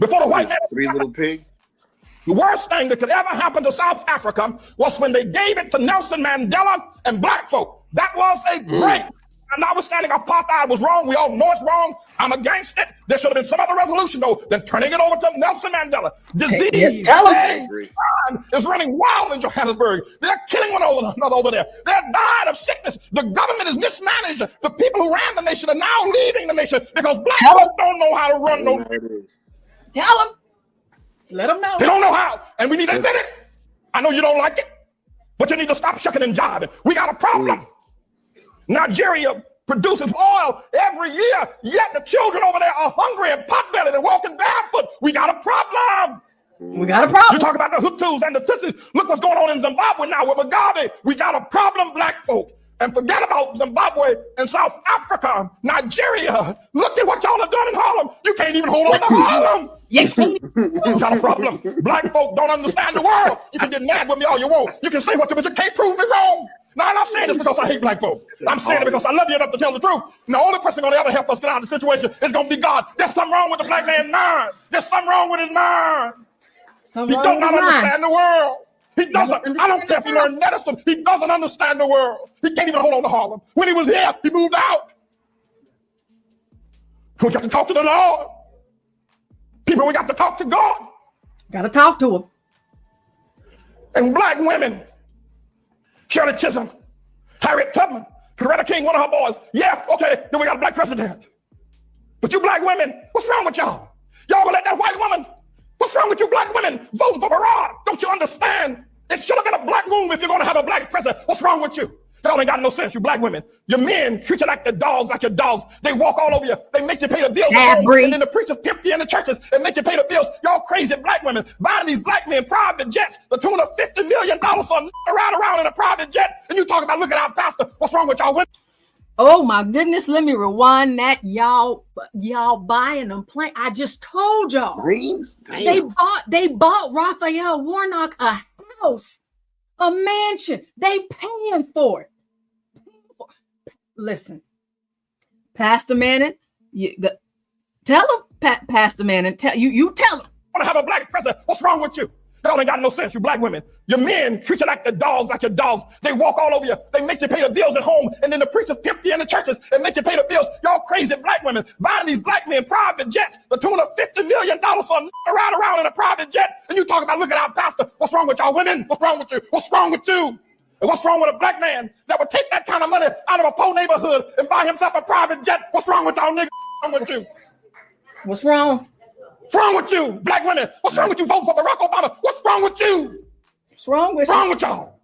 before the white man. Three Little Pigs. The worst thing that could ever happen to South Africa was when they gave it to Nelson Mandela and black folk. That was a great, and notwithstanding apartheid was wrong. We all know it's wrong. I'm against it. There should have been some other resolution, though, than turning it over to Nelson Mandela. Disease, crime is running wild in Johannesburg. They're killing one another over there. They're dying of sickness. The government is mismanaged. The people who ran the nation are now leaving the nation because black folk don't know how to run no. Tell them. Let them know. They don't know how, and we need to admit it. I know you don't like it, but you need to stop shucking and jiving. We got a problem. Nigeria produces oil every year, yet the children over there are hungry and pot-bellied and walking barefoot. We got a problem. We got a problem. You talk about the Hutus and the Tutsis. Look what's going on in Zimbabwe now with Mugabe. We got a problem, black folk. And forget about Zimbabwe and South Africa, Nigeria. Look at what y'all have done in Harlem. You can't even hold on to Harlem. You got a problem. Black folk don't understand the world. You can get mad with me all you want. You can say what you, but you can't prove me wrong. Now, I'm not saying this because I hate black folks. I'm saying it because I love you enough to tell the truth. And the only person going to ever help us get out of the situation is going to be God. There's something wrong with the black man's mind. There's something wrong with his mind. He does not understand the world. He doesn't. I don't care if he learned medicine. He doesn't understand the world. He can't even hold on to Harlem. When he was here, he moved out. We got to talk to the Lord. People, we got to talk to God. Got to talk to him. And black women, Shirley Chisholm, Harriet Tubman, Coretta King, one of her boys. Yeah, okay, then we got a black president. But you black women, what's wrong with y'all? Y'all gonna let that white woman? What's wrong with you black women voting for Barack? Don't you understand? It should have been a black woman if you're gonna have a black president. What's wrong with you? Y'all ain't got no sense, you black women. Your men treat you like the dogs, like your dogs. They walk all over you. They make you pay the bills at home, and then the preachers pimp you in the churches and make you pay the bills. Y'all crazy black women buying these black men private jets, the tune of $50 million for a around in a private jet, and you talking about look at our pastor. What's wrong with y'all women? Oh my goodness, let me rewind that. Y'all buying them plane. I just told y'all. Greens? They bought Raphael Warnock a house, a mansion. They paying for it. Listen, Pastor Manning, tell him, Pastor Manning, you tell him. I want to have a black president. What's wrong with you? Y'all ain't got no sense, you black women. Your men treat you like the dogs, like your dogs. They walk all over you. They make you pay the bills at home, and then the preachers pimp you in the churches and make you pay the bills. Y'all crazy black women buying these black men private jets, the tune of $50 million for a around in a private jet, and you talking about look at our pastor. What's wrong with y'all women? What's wrong with you? What's wrong with you? And what's wrong with a black man that would take that kind of money out of a poor neighborhood and buy himself a private jet? What's wrong with y'all niggas? What's wrong with you? What's wrong? What's wrong with you, black women? What's wrong with you voting for Barack Obama? What's wrong with you? What's wrong with What's wrong with y'all?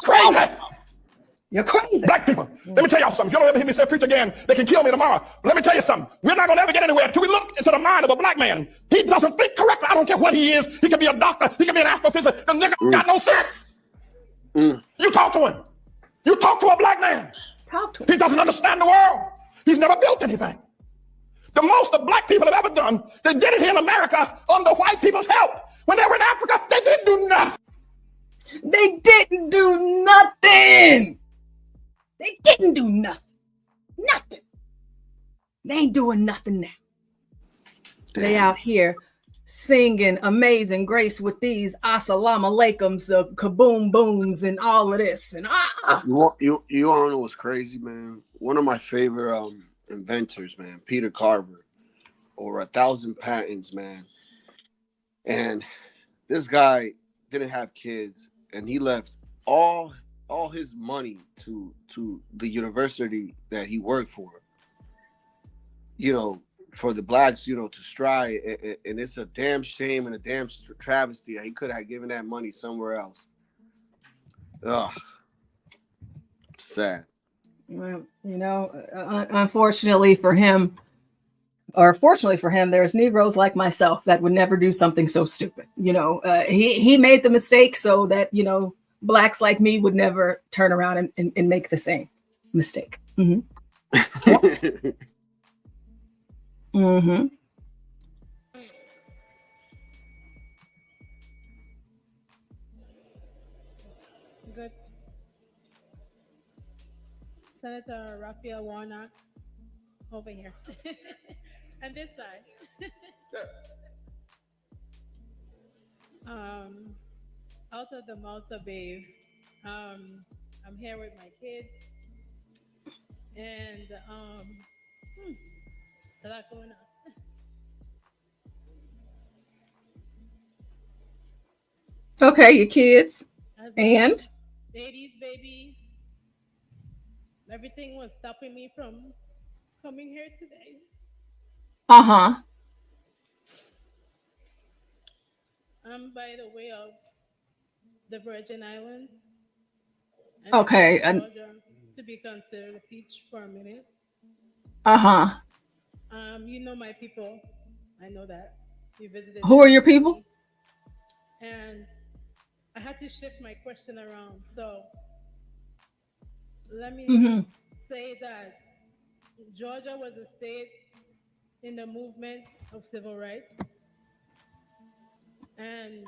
Crazy. You're crazy. Black people, let me tell y'all something. If you don't ever hear me say preach again, they can kill me tomorrow. But let me tell you something. We're not going to ever get anywhere until we look into the mind of a black man. He doesn't think correctly. I don't care what he is. He can be a doctor. He can be an astrophysicist. The nigga got no sense. You talk to him. You talk to a black man. Talk to him. He doesn't understand the world. He's never built anything. The most the black people have ever done, they did it here in America under white people's help. When they were in Africa, they didn't do nothing. They didn't do nothing. They didn't do nothing. Nothing. They ain't doing nothing now. They out here singing Amazing Grace with these assalamu alaikums, kaboom booms, and all of this. And You want to know what's crazy, man? One of my favorite inventors, man, Peter Carver, over 1,000 patents, man. And this guy didn't have kids, and he left all his money to the university that he worked for. You know, for the blacks, you know, to strive, and it's a damn shame and a damn travesty that he could have given that money somewhere else. Ugh, sad. well, you know, unfortunately for him, or fortunately for him, there's Negroes like myself that would never do something so stupid. You know, he made the mistake so that, you know, blacks like me would never turn around and make the same mistake. Mm-hmm. Mm-hmm. Good. Senator Raphael Warnock over here. And this side. Out of the Malta Babe. I'm here with my kids. And a lot going on. Okay, your kids. And? 80s baby. Everything was stopping me from coming here today. Uh-huh. I'm by the way of the Virgin Islands. Okay, Georgia, to be considered a peach for a minute. Uh-huh. You know my people. I know that. You visited. Who are your people? And I had to shift my question around. So let me say that Georgia was a state in the movement of civil rights. And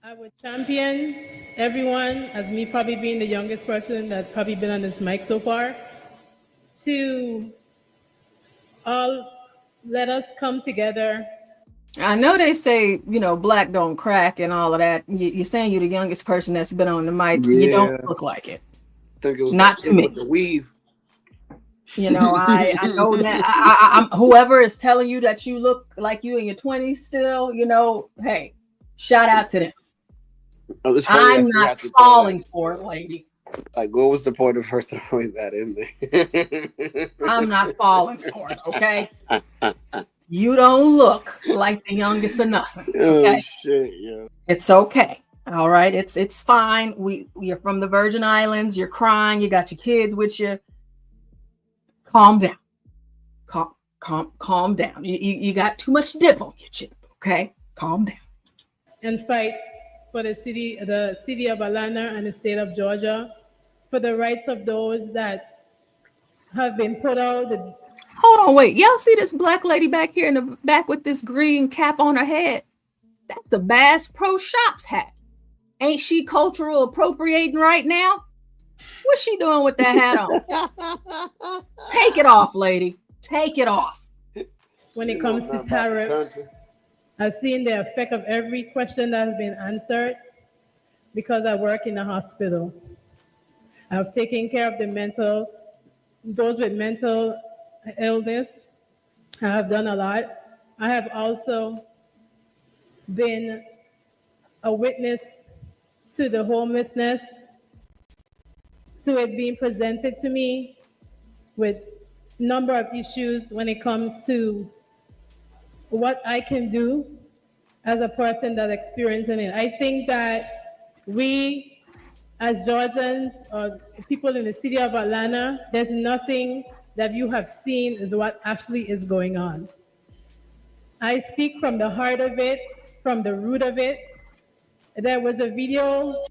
I would champion everyone, as me probably being the youngest person that's probably been on this mic so far, to all let us come together. I know they say, you know, black don't crack and all of that. You're saying you're the youngest person that's been on the mic. Yeah. You don't look like it. I think it was Not that to kid me. with the weave. You know, I know that I'm whoever is telling you that you look like you in your 20s still, you know, hey, shout out to them. Oh, it's funny I'm that you not have to throw falling that. for it, lady. Like, what was the point of her throwing that in there? I'm not falling for it, okay? You don't look like the youngest or nothing. Okay? Oh shit, yeah. It's okay. All right. It's fine. You're from the Virgin Islands, you're crying, you got your kids with you. Calm down. Calm down. You got too much dip on your chip, okay? Calm down. And fight for the city of Atlanta and the state of Georgia, for the rights of those that have been put out. Hold on, wait. Y'all see this black lady back here in the back with this green cap on her head? That's a Bass Pro Shops hat. Ain't she cultural appropriating right now? What's she doing with that hat on? Take it off, lady. Take it off. When it comes to tariffs, I've seen the effect of every question that has been answered because I work in a hospital. I've taken care of those with mental illness. I have done a lot. I have also been a witness to the homelessness, to it being presented to me with a number of issues when it comes to what I can do as a person that's experiencing it. I think that we, as Georgians or people in the city of Atlanta, there's nothing that you have seen is what actually is going on. I speak from the heart of it, from the root of it. There was a video.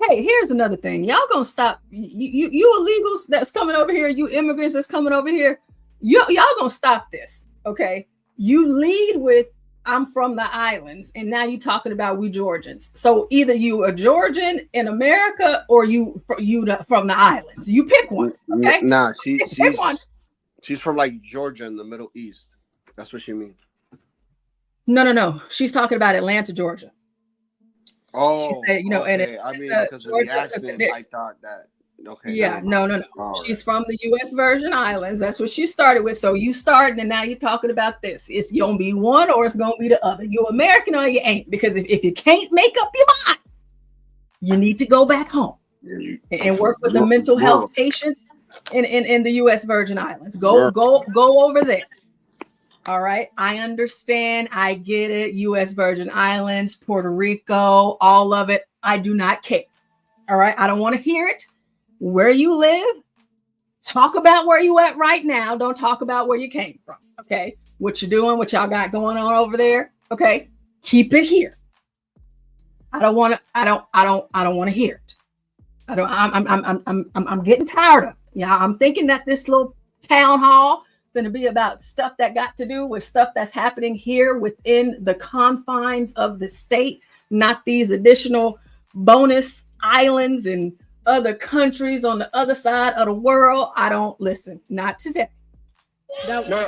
Hey, here's another thing. Y'all gonna stop. You illegals that's coming over here, you immigrants that's coming over here, y'all gonna stop this, okay? You lead with, I'm from the islands, and now you're talking about we Georgians. So either you a Georgian in America or you from the islands. You pick one, okay? Nah, she's from like Georgia in the Middle East. That's what she means. No. She's talking about Atlanta, Georgia. Oh, she said, you know, okay. and it, I mean, Georgia, because of the accent, I thought that. Okay. Yeah, no. All She's from the U.S. Virgin Islands. That's what she started with. So you started, and now you're talking about this. It's gonna be one, or it's gonna be the other. You American or you ain't. Because if you can't make up your mind, you need to go back home and work with the mental health patients in the U.S. Virgin Islands. Go over there. All right. I understand. I get it. U.S. Virgin Islands, Puerto Rico, all of it. I do not care. All right. I don't want to hear it. Where you live, talk about where you at right now. Don't talk about where you came from. Okay. What you're doing, what y'all got going on over there. Okay. Keep it here. I don't want to hear it. I'm getting tired of it. Yeah. I'm thinking that this little town hall going to be about stuff that got to do with stuff that's happening here within the confines of the state, not these additional bonus islands and other countries on the other side of the world. I don't listen. Not today. I want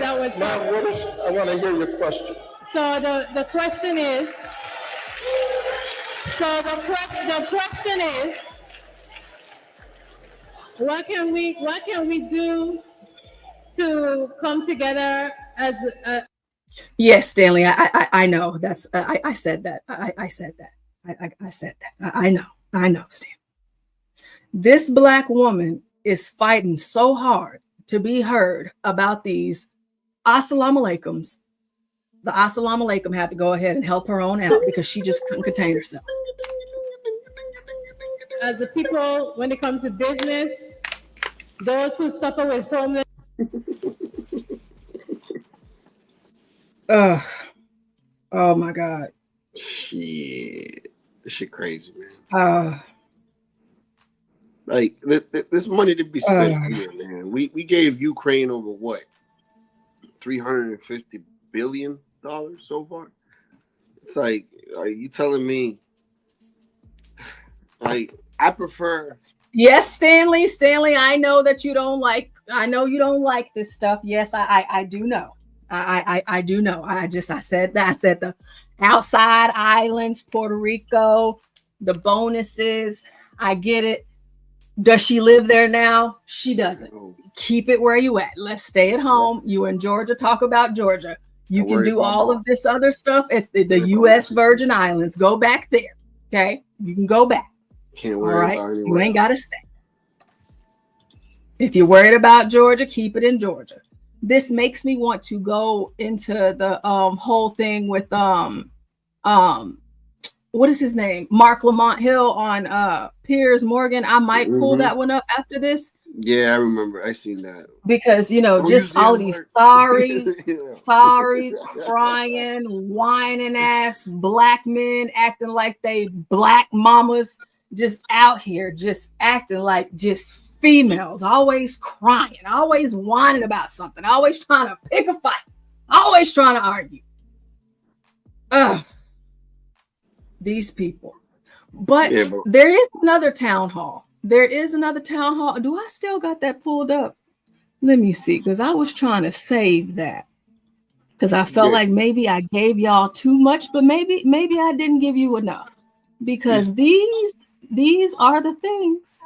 to hear your question. So the question is, what can we do to come together as a... Yes, Stanley, I know. That's I said that. I said that. I said that. I know, Stanley. This Black woman is fighting so hard to be heard about these assalamu alaikums. The assalamu alaikum had to go ahead and help her on out because she just couldn't contain herself. As the people, when it comes to business, those who suffer with homelessness. Oh my God. Shit. This shit crazy, man. Like this money to be spent here, man. We gave Ukraine over what? $350 billion so far. It's like, are you telling me I prefer. Yes, Stanley. Stanley, I know that you don't like. I know you don't like this stuff. Yes, I do know. I do know. I said that. I said the outside islands, Puerto Rico, the bonuses. I get it. Does she live there now? She doesn't. Keep it where you at. Let's stay at home. You in Georgia, talk about Georgia. You can do all of this other stuff at the U.S. Virgin Islands. Go back there. Okay? You can go back. Can't All worry right? about You ain't got to stay. If you're worried about Georgia, keep it in Georgia. This makes me want to go into the whole thing with what is his name? Mark Lamont Hill on Piers Morgan. I might pull that one up after this. Yeah, I remember. I seen that. Because, you know, just all of these sorry, crying, whining ass black men acting like they black mamas, just out here, just acting like just females, always crying, always whining about something, always trying to pick a fight, always trying to argue. Ugh. These people. But there is another town hall. There is another town hall. Do I still got that pulled up? Let me see, because I was trying to save that. Because I felt like maybe I gave y'all too much, but maybe I didn't give you enough. Because these are the things.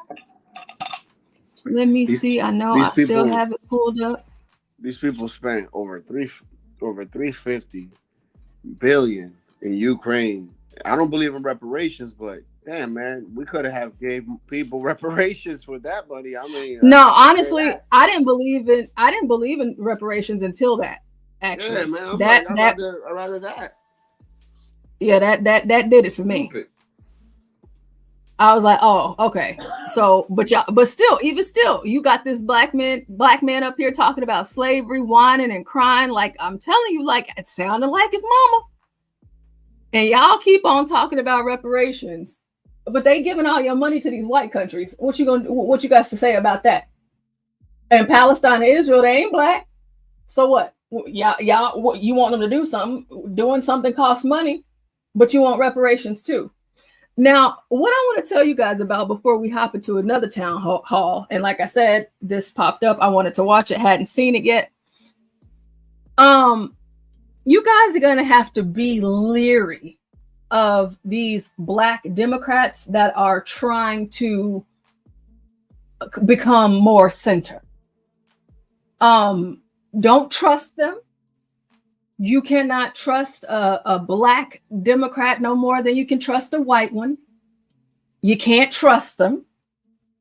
Let me see. I know I still have it pulled up. These people spent over 350 billion in Ukraine. I don't believe in reparations, but damn, man, we could have gave people reparations for that money. I mean, no, honestly, I didn't believe in reparations until that. Actually, yeah, man, I'd rather that. Yeah, that did it for me. I was like, oh, okay. So, but still, you got this black man up here talking about slavery, whining and crying. Like I'm telling you, like it sounded like his mama. And y'all keep on talking about reparations, but they giving all your money to these white countries. What you got to say about that? And Palestine and Israel, they ain't black. So what? Y'all, what you want them to do something? Doing something costs money, but you want reparations too. Now, what I want to tell you guys about before we hop into another town hall, and like I said, this popped up. I wanted to watch it, hadn't seen it yet. You guys are going to have to be leery of these black Democrats that are trying to become more center. Don't trust them. You cannot trust a black Democrat no more than you can trust a white one. You can't trust them.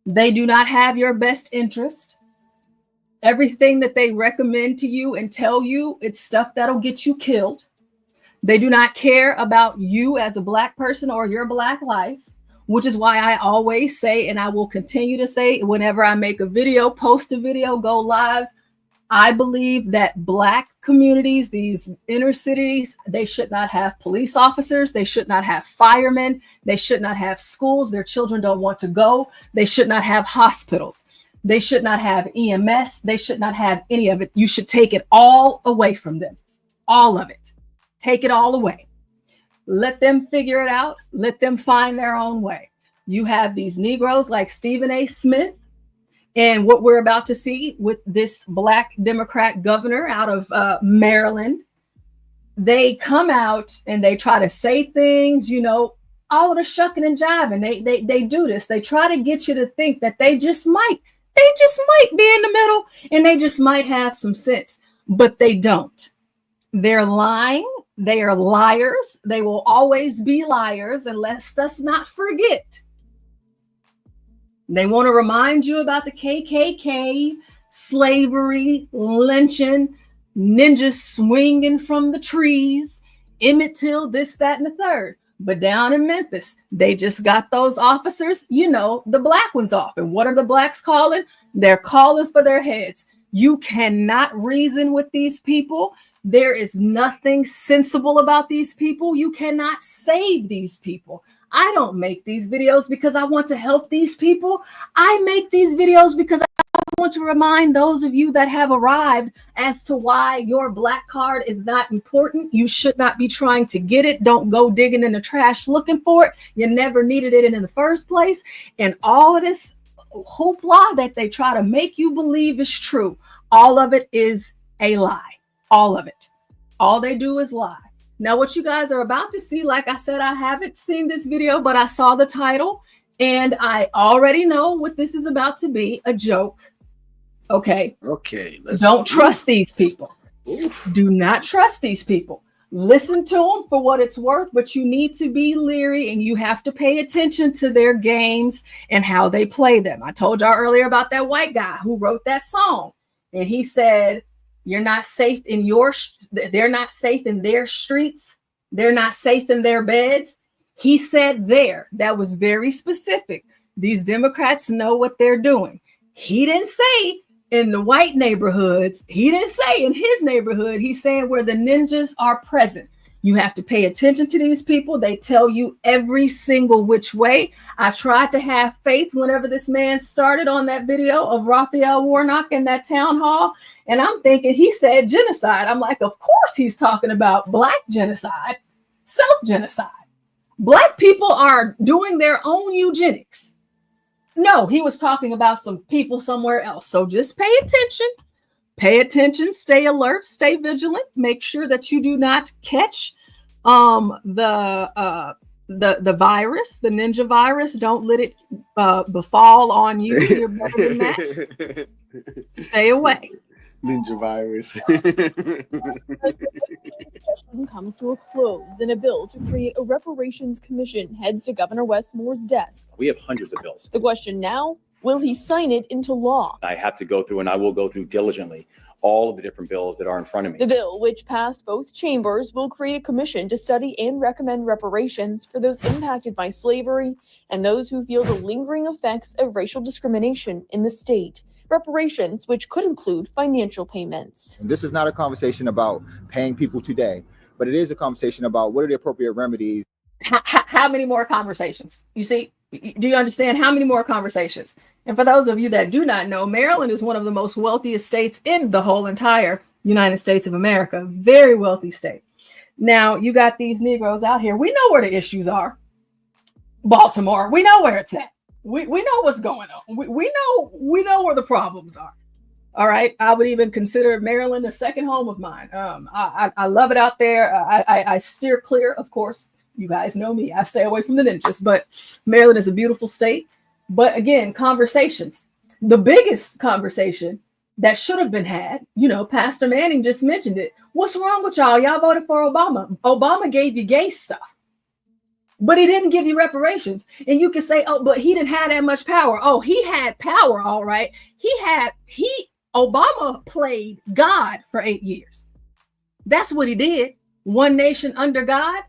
They do not have your best interest. Everything that they recommend to you and tell you, it's stuff that'll get you killed. They do not care about you as a black person or your black life, which is why I always say, and I will continue to say, whenever I make a video, post a video, go live, I believe that black communities, these inner cities, they should not have police officers. They should not have firemen. They should not have schools. Their children don't want to go. They should not have hospitals. They should not have EMS. They should not have any of it. You should take it all away from them. All of it. Take it all away. Let them figure it out. Let them find their own way. You have these Negroes like Stephen A. Smith, and what we're about to see with this black Democrat governor out of Maryland. They come out and they try to say things, you know, all of the shucking and jiving. They do this. They try to get you to think that they just might be in the middle and they just might have some sense, but they don't. They're lying. They are liars. They will always be liars, and let's us not forget. They want to remind you about the KKK, slavery, lynching, ninjas swinging from the trees, Emmett Till, this, that, and the third. But down in Memphis, they just got those officers, you know, the black ones off. And what are the blacks calling? They're calling for their heads. You cannot reason with these people. There is nothing sensible about these people. You cannot save these people. I don't make these videos because I want to help these people. I make these videos because I want to remind those of you that have arrived as to why your black card is not important. You should not be trying to get it. Don't go digging in the trash looking for it. You never needed it in the first place. And all of this hoopla that they try to make you believe is true, all of it is a lie. All of it. All they do is lie. Now, what you guys are about to see, like I said, I haven't seen this video, but I saw the title and I already know what this is about to be, a joke. Okay. Okay. Don't trust these people. Do not trust these people. Listen to them for what it's worth, but you need to be leery and you have to pay attention to their games and how they play them. I told y'all earlier about that white guy who wrote that song, and he said, you're not safe in they're not safe in their streets. They're not safe in their beds. He said there. That was very specific. These Democrats know what they're doing. He didn't say in the white neighborhoods. He didn't say in his neighborhood. He's saying where the ninjas are present. You have to pay attention to these people. They tell you every single which way. I tried to have faith whenever this man started on that video of Raphael Warnock in that town hall. And I'm thinking he said genocide. I'm like, of course he's talking about black genocide, self-genocide. Black people are doing their own eugenics. No, he was talking about some people somewhere else. So just pay attention. Pay attention, stay alert, stay vigilant. Make sure that you do not catch the virus, the ninja virus. Don't let it befall on you. You're better than that. Stay away. Ninja virus. Comes to a close, and a bill to create a reparations commission heads to Governor Westmore's desk. We have hundreds of bills. The question now, will he sign it into law? I have to go through, and I will go through diligently, all of the different bills that are in front of me. The bill, which passed both chambers, will create a commission to study and recommend reparations for those impacted by slavery and those who feel the lingering effects of racial discrimination in the state. Reparations, which could include financial payments. This is not a conversation about paying people today, but it is a conversation about what are the appropriate remedies. How many more conversations? You see, do you understand how many more conversations? And for those of you that do not know, Maryland is one of the most wealthiest states in the whole entire United States of America. Very wealthy state. Now, you got these Negroes out here. We know where the issues are. Baltimore, we know where it's at. We know what's going on. We know where the problems are. All right. I would even consider Maryland a second home of mine. I love it out there. I steer clear, of course. You guys know me. I stay away from the ninjas, but Maryland is a beautiful state. But again, conversations. The biggest conversation that should have been had, Pastor Manning just mentioned it. What's wrong with y'all? Y'all voted for Obama. Obama gave you gay stuff, but he didn't give you reparations. And you can say, oh, but he didn't have that much power. Oh, he had power. All right. Obama played God for 8 years. That's what he did. One nation under God.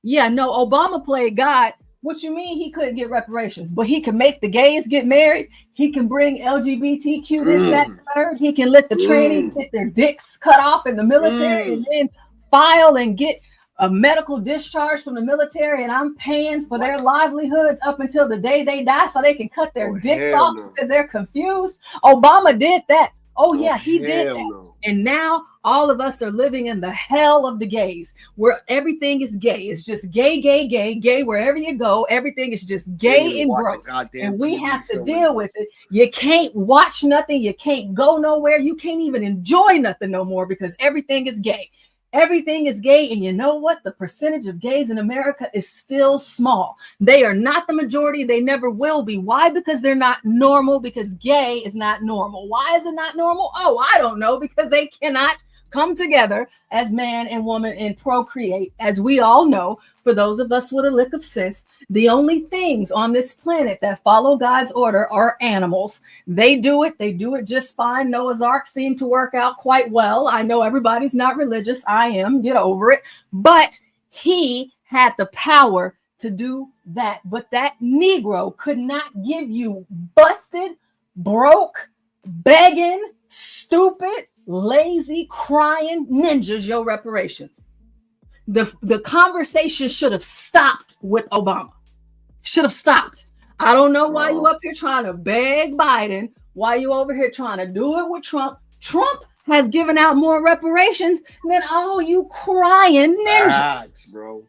Yeah, no, Obama played God. What you mean he couldn't get reparations? But he can make the gays get married. He can bring LGBTQ this, that, and third. He can let the trainees get their dicks cut off in the military and then file and get a medical discharge from the military. And I'm paying for their livelihoods up until the day they die so they can cut their dicks off because they're confused. Obama did that. Oh yeah, he did that. No. And now all of us are living in the hell of the gays, where everything is gay. It's just gay, gay, gay, gay. Wherever you go, everything is just gay and gross. And we have to deal with it. You can't watch nothing. You can't go nowhere. You can't even enjoy nothing no more because everything is gay. Everything is gay. And you know what? The percentage of gays in America is still small. They are not the majority. They never will be. Why? Because they're not normal, because gay is not normal. Why is it not normal? Oh, I don't know. Because they cannot come together as man and woman and procreate. As we all know, for those of us with a lick of sense, the only things on this planet that follow God's order are animals. They do it just fine. Noah's Ark seemed to work out quite well. I know everybody's not religious. I am. Get over it. But he had the power to do that. But that Negro could not give you busted, broke, begging, stupid, lazy, crying ninjas your reparations. The conversation should have stopped with Obama. Should have stopped. I don't know why you up here trying to beg Biden while you over here trying to do it with Trump. Trump has given out more reparations than all you crying ninjas. Facts, bro.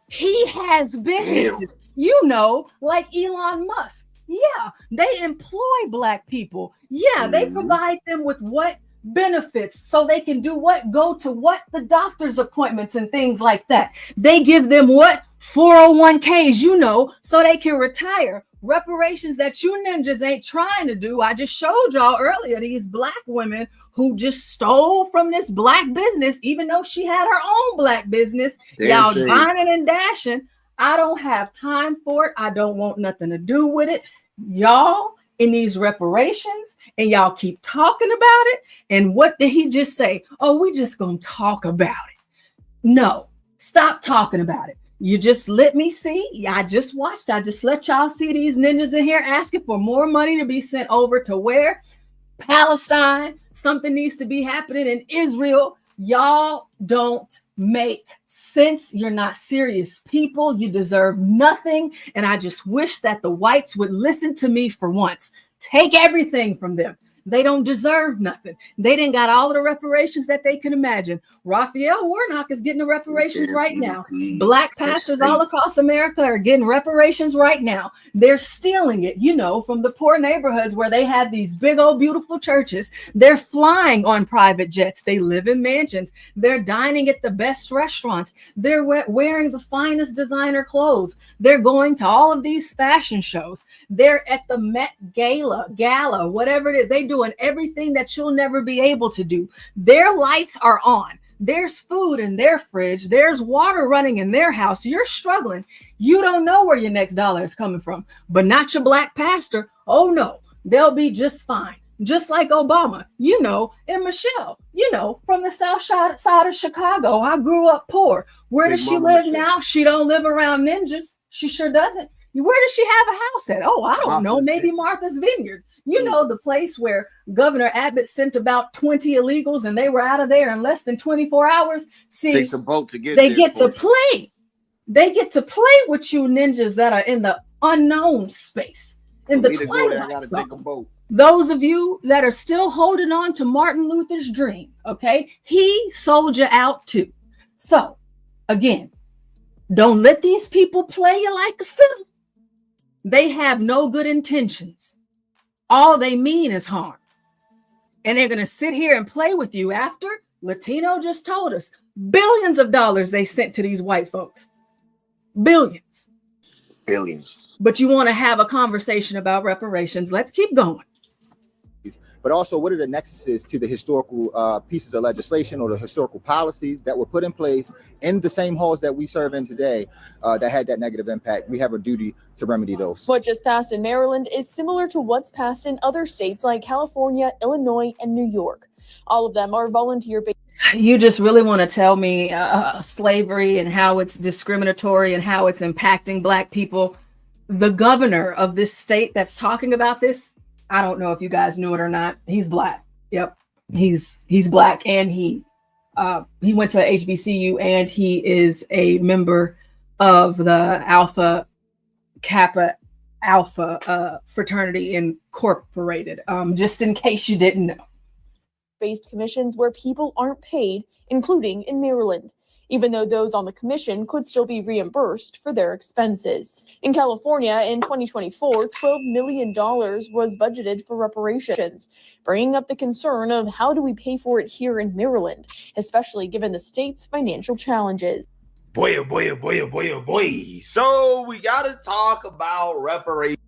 He has businesses, you know, like Elon Musk. Yeah, they employ Black people. Yeah, they provide them with what benefits so they can do what? Go to what? The doctor's appointments and things like that. They give them what? 401ks, you know, so they can retire. Reparations that you ninjas ain't trying to do. I just showed y'all earlier these Black women who just stole from this Black business, even though she had her own Black business. Y'all grinding and dashing. I don't have time for it. I don't want nothing to do with it. Y'all in these reparations, and y'all keep talking about it. And what did he just say? Oh, we just gonna talk about it. No, stop talking about it. You just let me see. I just let y'all see these ninjas in here asking for more money to be sent over to where? Palestine. Something needs to be happening in Israel. Y'all don't make sense. You're not serious people. You deserve nothing. And I just wish that the whites would listen to me for once. Take everything from them. They don't deserve nothing. They didn't got all of the reparations that they can imagine. Raphael Warnock is getting the reparations right now. Black pastors all across America are getting reparations right now. They're stealing it, you know, from the poor neighborhoods where they have these big old beautiful churches. They're flying on private jets. They live in mansions. They're dining at the best restaurants. They're wearing the finest designer clothes. They're going to all of these fashion shows. They're at the Met Gala, whatever it is. They doing everything that you'll never be able to do. Their lights are on. There's food in their fridge. There's water running in their house. You're struggling. You don't know where your next dollar is coming from, but not your Black pastor. Oh no, they'll be just fine. Just like Obama, you know, and Michelle, you know, from the south side of Chicago. I grew up poor. Where does she live now? She don't live around ninjas. She sure doesn't. Where does she have a house at? Oh, I don't know. Maybe Martha's Vineyard. You know, the place where Governor Abbott sent about 20 illegals and they were out of there in less than 24 hours. See, takes a boat to get they there, get to play. They get to play with you ninjas that are in the unknown space, in the twilight. I gotta take a boat. Those of you that are still holding on to Martin Luther's dream, okay? He sold you out too. So, again, don't let these people play you like a fiddle. They have no good intentions. All they mean is harm. And they're going to sit here and play with you after. Latino just told us billions of dollars they sent to these white folks. Billions. But you want to have a conversation about reparations. Let's keep going. But also, what are the nexuses to the historical pieces of legislation or the historical policies that were put in place in the same halls that we serve in today that had that negative impact? We have a duty to remedy those. What just passed in Maryland is similar to what's passed in other states like California, Illinois, and New York. All of them are volunteer-based. You just really want to tell me slavery and how it's discriminatory and how it's impacting Black people. The governor of this state that's talking about this, I don't know if you guys knew it or not. He's Black. Yep. He's Black, and he went to HBCU, and he is a member of the Alpha Kappa Alpha fraternity incorporated. Just in case you didn't know. Based commissions where people aren't paid, including in Maryland, even though those on the commission could still be reimbursed for their expenses. In California, in 2024, $12 million was budgeted for reparations, bringing up the concern of how do we pay for it here in Maryland, especially given the state's financial challenges. Boy, oh boy, oh boy, oh boy, oh boy. So we got to talk about reparations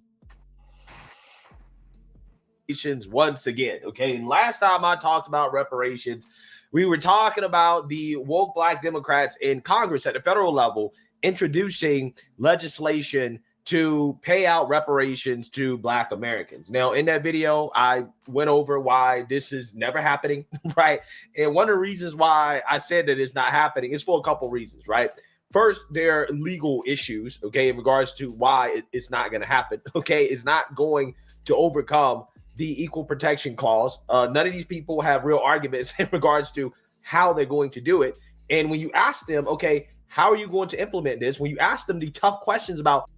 once again, okay? And last time I talked about reparations, we were talking about the woke Black Democrats in Congress at the federal level introducing legislation to pay out reparations to Black Americans. Now, in that video, I went over why this is never happening, right? And one of the reasons why I said that it's not happening is for a couple reasons, right? First, there are legal issues, okay, in regards to why it's not going to happen, okay? It's not going to overcome the equal protection clause. None of these people have real arguments in regards to how they're going to do it. And when you ask them, okay, how are you going to implement this? When you ask them the tough questions about.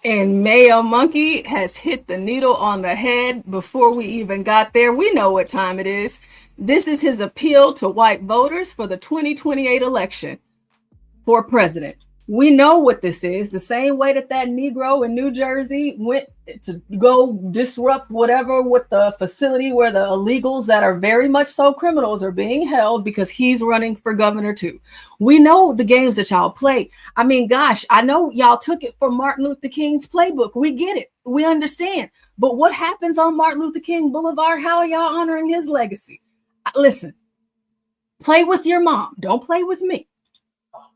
And Mayo Monkey has hit the needle on the head before we even got there. We know what time it is. This is his appeal to white voters for the 2028 election for president. We know what this is. The same way that Negro in New Jersey went to go disrupt whatever with the facility where the illegals that are very much so criminals are being held because he's running for governor too. We know the games that y'all play. I mean, gosh, I know y'all took it for Martin Luther King's playbook. We get it. We understand. But what happens on Martin Luther King Boulevard? How are y'all honoring his legacy? Listen, play with your mom. Don't play with me.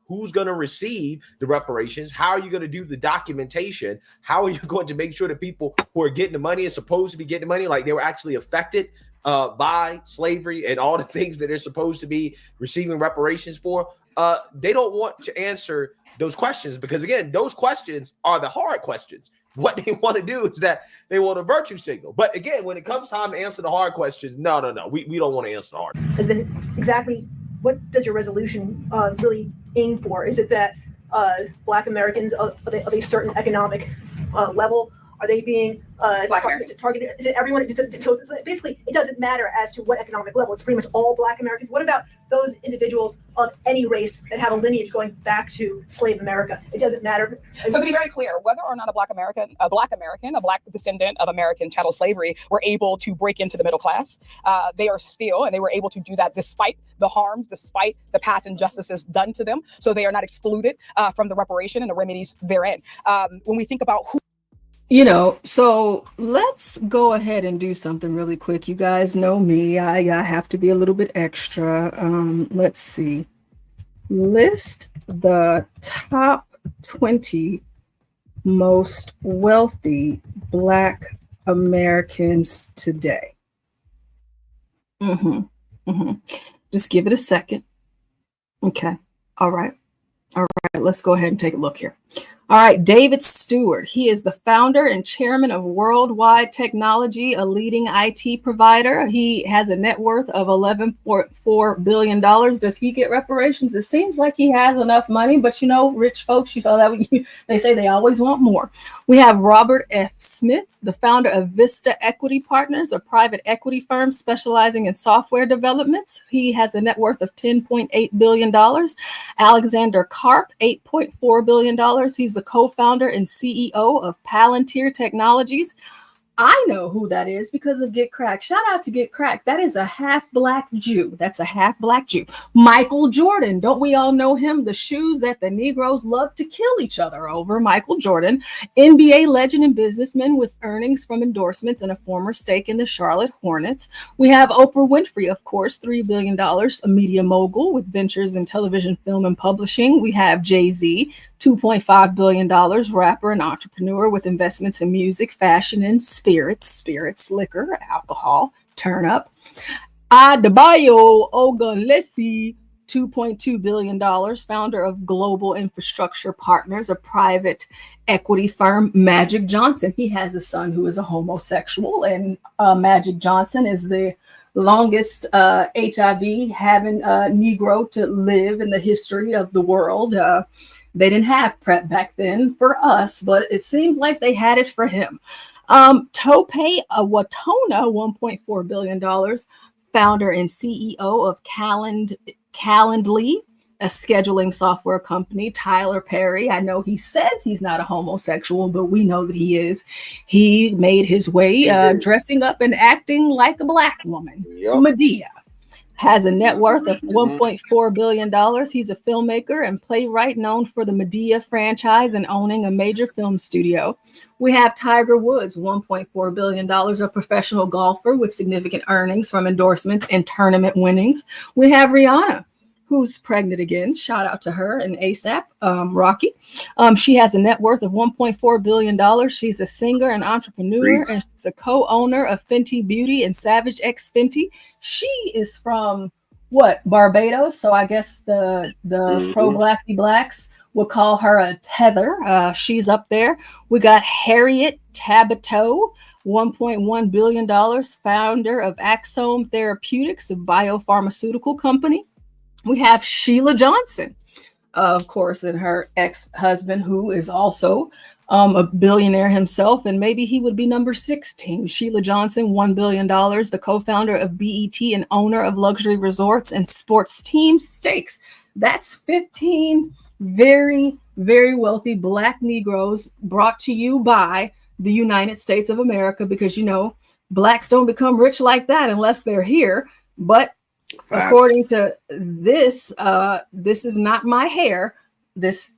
Who's going to receive the reparations? How are you going to do the documentation? How are you going to make sure that people who are getting the money and supposed to be getting the money, like they were actually affected by slavery and all the things that they're supposed to be receiving reparations for? They don't want to answer those questions because, again, those questions are the hard questions. What they want to do is that they want a virtue signal. But again, when it comes time to answer the hard questions, no. We don't want to answer the hard. Has been exactly what does your resolution really aim for? Is it that Black Americans of a certain economic level, are they being targeted? Is it everyone? So basically, it doesn't matter as to what economic level. It's pretty much all Black Americans. What about those individuals of any race that have a lineage going back to slave America? It doesn't matter. So to be very clear, whether or not a Black Black descendant of American chattel slavery were able to break into the middle class, they are still, and they were able to do that despite the harms, despite the past injustices done to them. So they are not excluded from the reparation and the remedies therein. When we think about who. You know, so let's go ahead and do something really quick. You guys know me. I have to be a little bit extra. Let's see. List the top 20 most wealthy Black Americans today. Just give it a second. Okay. All right. Let's go ahead and take a look here. All right, David Stewart. He is the founder and chairman of Worldwide Technology, a leading IT provider. He has a net worth of $11.4 billion. Does he get reparations? It seems like he has enough money, but you know, rich folks, you know that they say they always want more. We have Robert F. Smith, the founder of Vista Equity Partners, a private equity firm specializing in software developments. He has a net worth of $10.8 billion. Alexander Karp, $8.4 billion. He's the co-founder and CEO of Palantir Technologies. I know who that is because of Get Cracked. Shout out to Get Cracked. That is a half Black Jew. That's a half Black Jew. Michael Jordan. Don't we all know him? The shoes that the Negroes love to kill each other over. Michael Jordan, NBA legend and businessman with earnings from endorsements and a former stake in the Charlotte Hornets. We have Oprah Winfrey, of course, $3 billion, a media mogul with ventures in television, film, and publishing. We have Jay-Z, $2.5 billion, rapper and entrepreneur with investments in music, fashion, and spirits, liquor, alcohol, turn up. Adebayo Ogunlesi, $2.2 billion, founder of Global Infrastructure Partners, a private equity firm. Magic Johnson, he has a son who is a homosexual, and Magic Johnson is the longest HIV having Negro to live in the history of the world. They didn't have PrEP back then for us, but it seems like they had it for him. Tope Watona, $1.4 billion, founder and CEO of Calendly, a scheduling software company. Tyler Perry, I know he says he's not a homosexual, but we know that he is. He made his way dressing up and acting like a Black woman. Medea has a net worth of $1.4 billion. He's a filmmaker and playwright known for the Medea franchise and owning a major film studio. We have Tiger Woods, $1.4 billion, a professional golfer with significant earnings from endorsements and tournament winnings. We have Rihanna, who's pregnant again. Shout out to her and ASAP Rocky. She has a net worth of $1.4 billion. She's a singer and entrepreneur, and she's a co-owner of Fenty Beauty and Savage X Fenty. She is from Barbados. So I guess the pro-Blacky Blacks would call her a tether. She's up there. We got Harriet Tabuteau, $1.1 billion, founder of Axsome Therapeutics, a biopharmaceutical company. We have Sheila Johnson, of course, and her ex-husband, who is also a billionaire himself, and maybe he would be number 16. Sheila Johnson, $1 billion, the co-founder of BET and owner of luxury resorts and sports team stakes. That's 15 very, very wealthy Black Negroes brought to you by the United States of America, because, you know, Blacks don't become rich like that unless they're here. But Facts. According to this, this is not my hair. This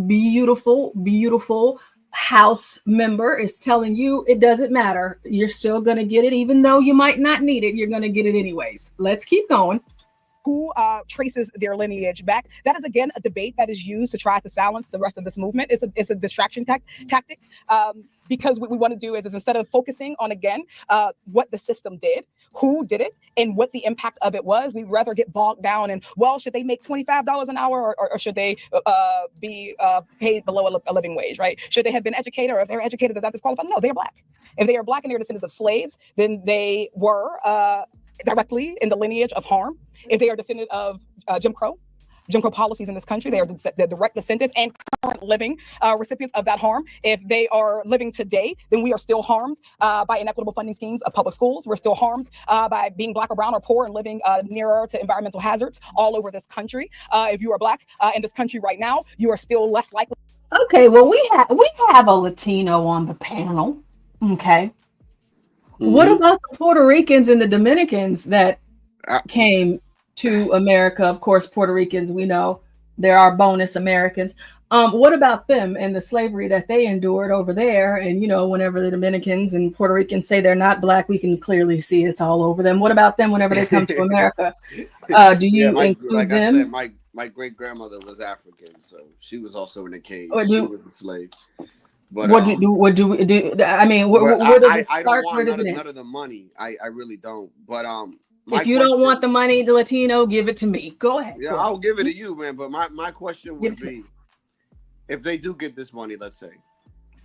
beautiful House member is telling you it doesn't matter. You're still going to get it, even though you might not need it. You're going to get it anyways. Let's keep going. Who traces their lineage back? That is, again, a debate that is used to try to silence the rest of this movement. It's a distraction tactic, because what we want to do is instead of focusing on, again, what the system did, who did it, and what the impact of it was, we'd rather get bogged down in, well, should they make $25 an hour, or should they be paid below a living wage, right? Should they have been educated, or if they're educated, does that disqualify? No, they're Black. If they are Black and they're descendants of slaves, then they were directly in the lineage of harm. If they are descendant of Jim Crow policies in this country, they are the direct descendants and current living recipients of that harm. If they are living today, then we are still harmed by inequitable funding schemes of public schools. We're still harmed by being Black or brown or poor and living nearer to environmental hazards all over this country. If you are Black in this country right now, you are still less likely. Okay, well, we have a Latino on the panel. Okay. Mm-hmm. What about the Puerto Ricans and the Dominicans that came to America? Of course, Puerto Ricans, we know there are bonus Americans. What about them and the slavery that they endured over there? And, you know, whenever the Dominicans and Puerto Ricans say they're not Black, we can clearly see it's all over them. What about them whenever they come to America? Do you include like them? I said, my great grandmother was African, so she was also in a cage. She was a slave. But what do we do? I mean, where does it start? I don't want where does it end? none of the money. I really don't. But if you don't want the money, the Latino, give it to me. Go ahead. Yeah, I'll give it to you, man. But my question would be, if they do get this money, let's say,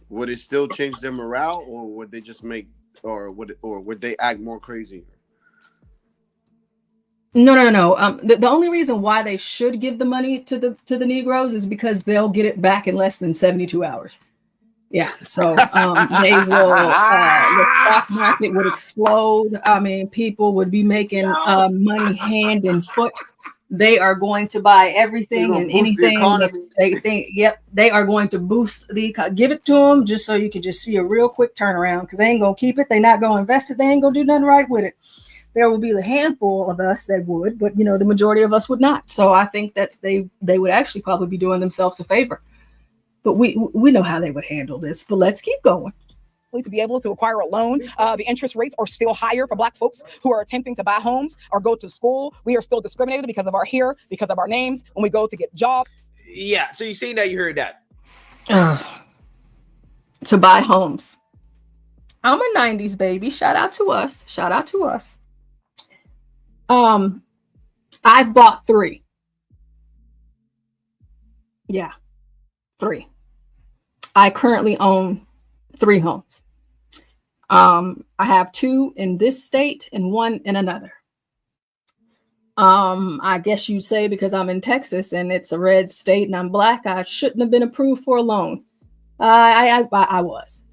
would it still change their morale, or would they just would they act more crazy? No. The only reason why they should give the money to the Negroes is because they'll get it back in less than 72 hours. Yeah, so they will. The stock market would explode. I mean, people would be making money hand and foot. They are going to buy everything and anything that they think. Yep, they are going to boost the. Give it to them just so you can just see a real quick turnaround, because they ain't gonna keep it. They're not gonna invest it. They ain't gonna do nothing right with it. There will be the handful of us that would, but you know, the majority of us would not. So I think that they would actually probably be doing themselves a favor. But we know how they would handle this. But let's keep going. To be able to acquire a loan, the interest rates are still higher for Black folks who are attempting to buy homes or go to school. We are still discriminated because of our hair, because of our names, when we go to get jobs. Yeah, so you seen that, you heard that. To buy homes. I'm a 90s baby. Shout out to us. I've bought 3. Yeah, 3. I currently own 3 homes. I have 2 in this state and 1 in another. I guess you say because I'm in Texas and it's a red state and I'm Black, I shouldn't have been approved for a loan. I was.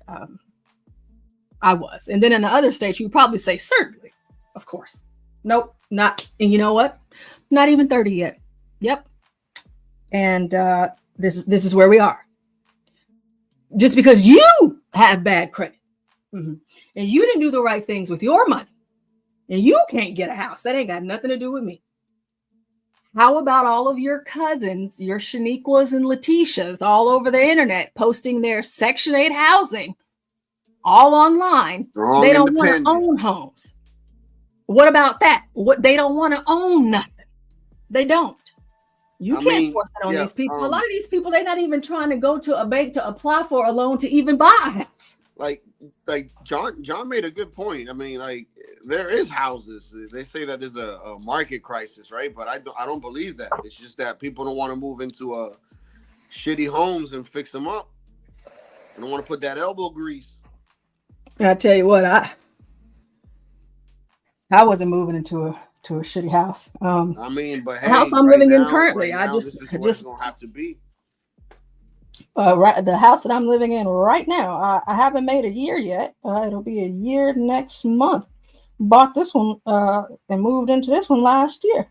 I was. And then in the other states, you probably say certainly, of course. Nope, not. And you know what? Not even 30 yet. Yep. And this is where we are. Just because you have bad credit, and you didn't do the right things with your money, and you can't get a house, that ain't got nothing to do with me. How about all of your cousins, your Shaniquas and Letitias all over the internet posting their Section 8 housing all online? They don't want to own homes. What about that? They don't want to own nothing. They don't. You can't force that on these people. A lot of these people, they're not even trying to go to a bank to apply for a loan to even buy a house. Like John made a good point. I mean, like, there is houses. They say that there's a market crisis, right? But I don't believe that. It's just that people don't want to move into shitty homes and fix them up. They don't want to put that elbow grease. I tell you what, I wasn't moving into a shitty house. I mean, but hey, the house I'm living in currently, this is what it's gonna have to be. Right, the house that I'm living in right now. I haven't made a year yet. It'll be a year next month. Bought this one and moved into this one last year.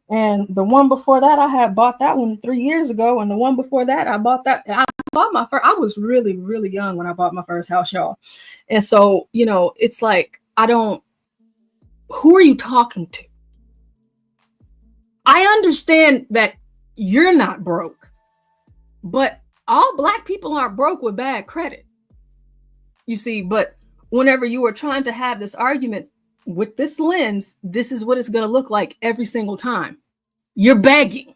And the one before that, I had bought that one 3 years ago. And the one before that, I bought my first. I was really, really young when I bought my first house, y'all. And so, you know, it's like, who are you talking to? I understand that you're not broke, but all Black people aren't broke with bad credit. You see, but whenever you are trying to have this argument with this lens, this is what it's going to look like every single time. You're begging.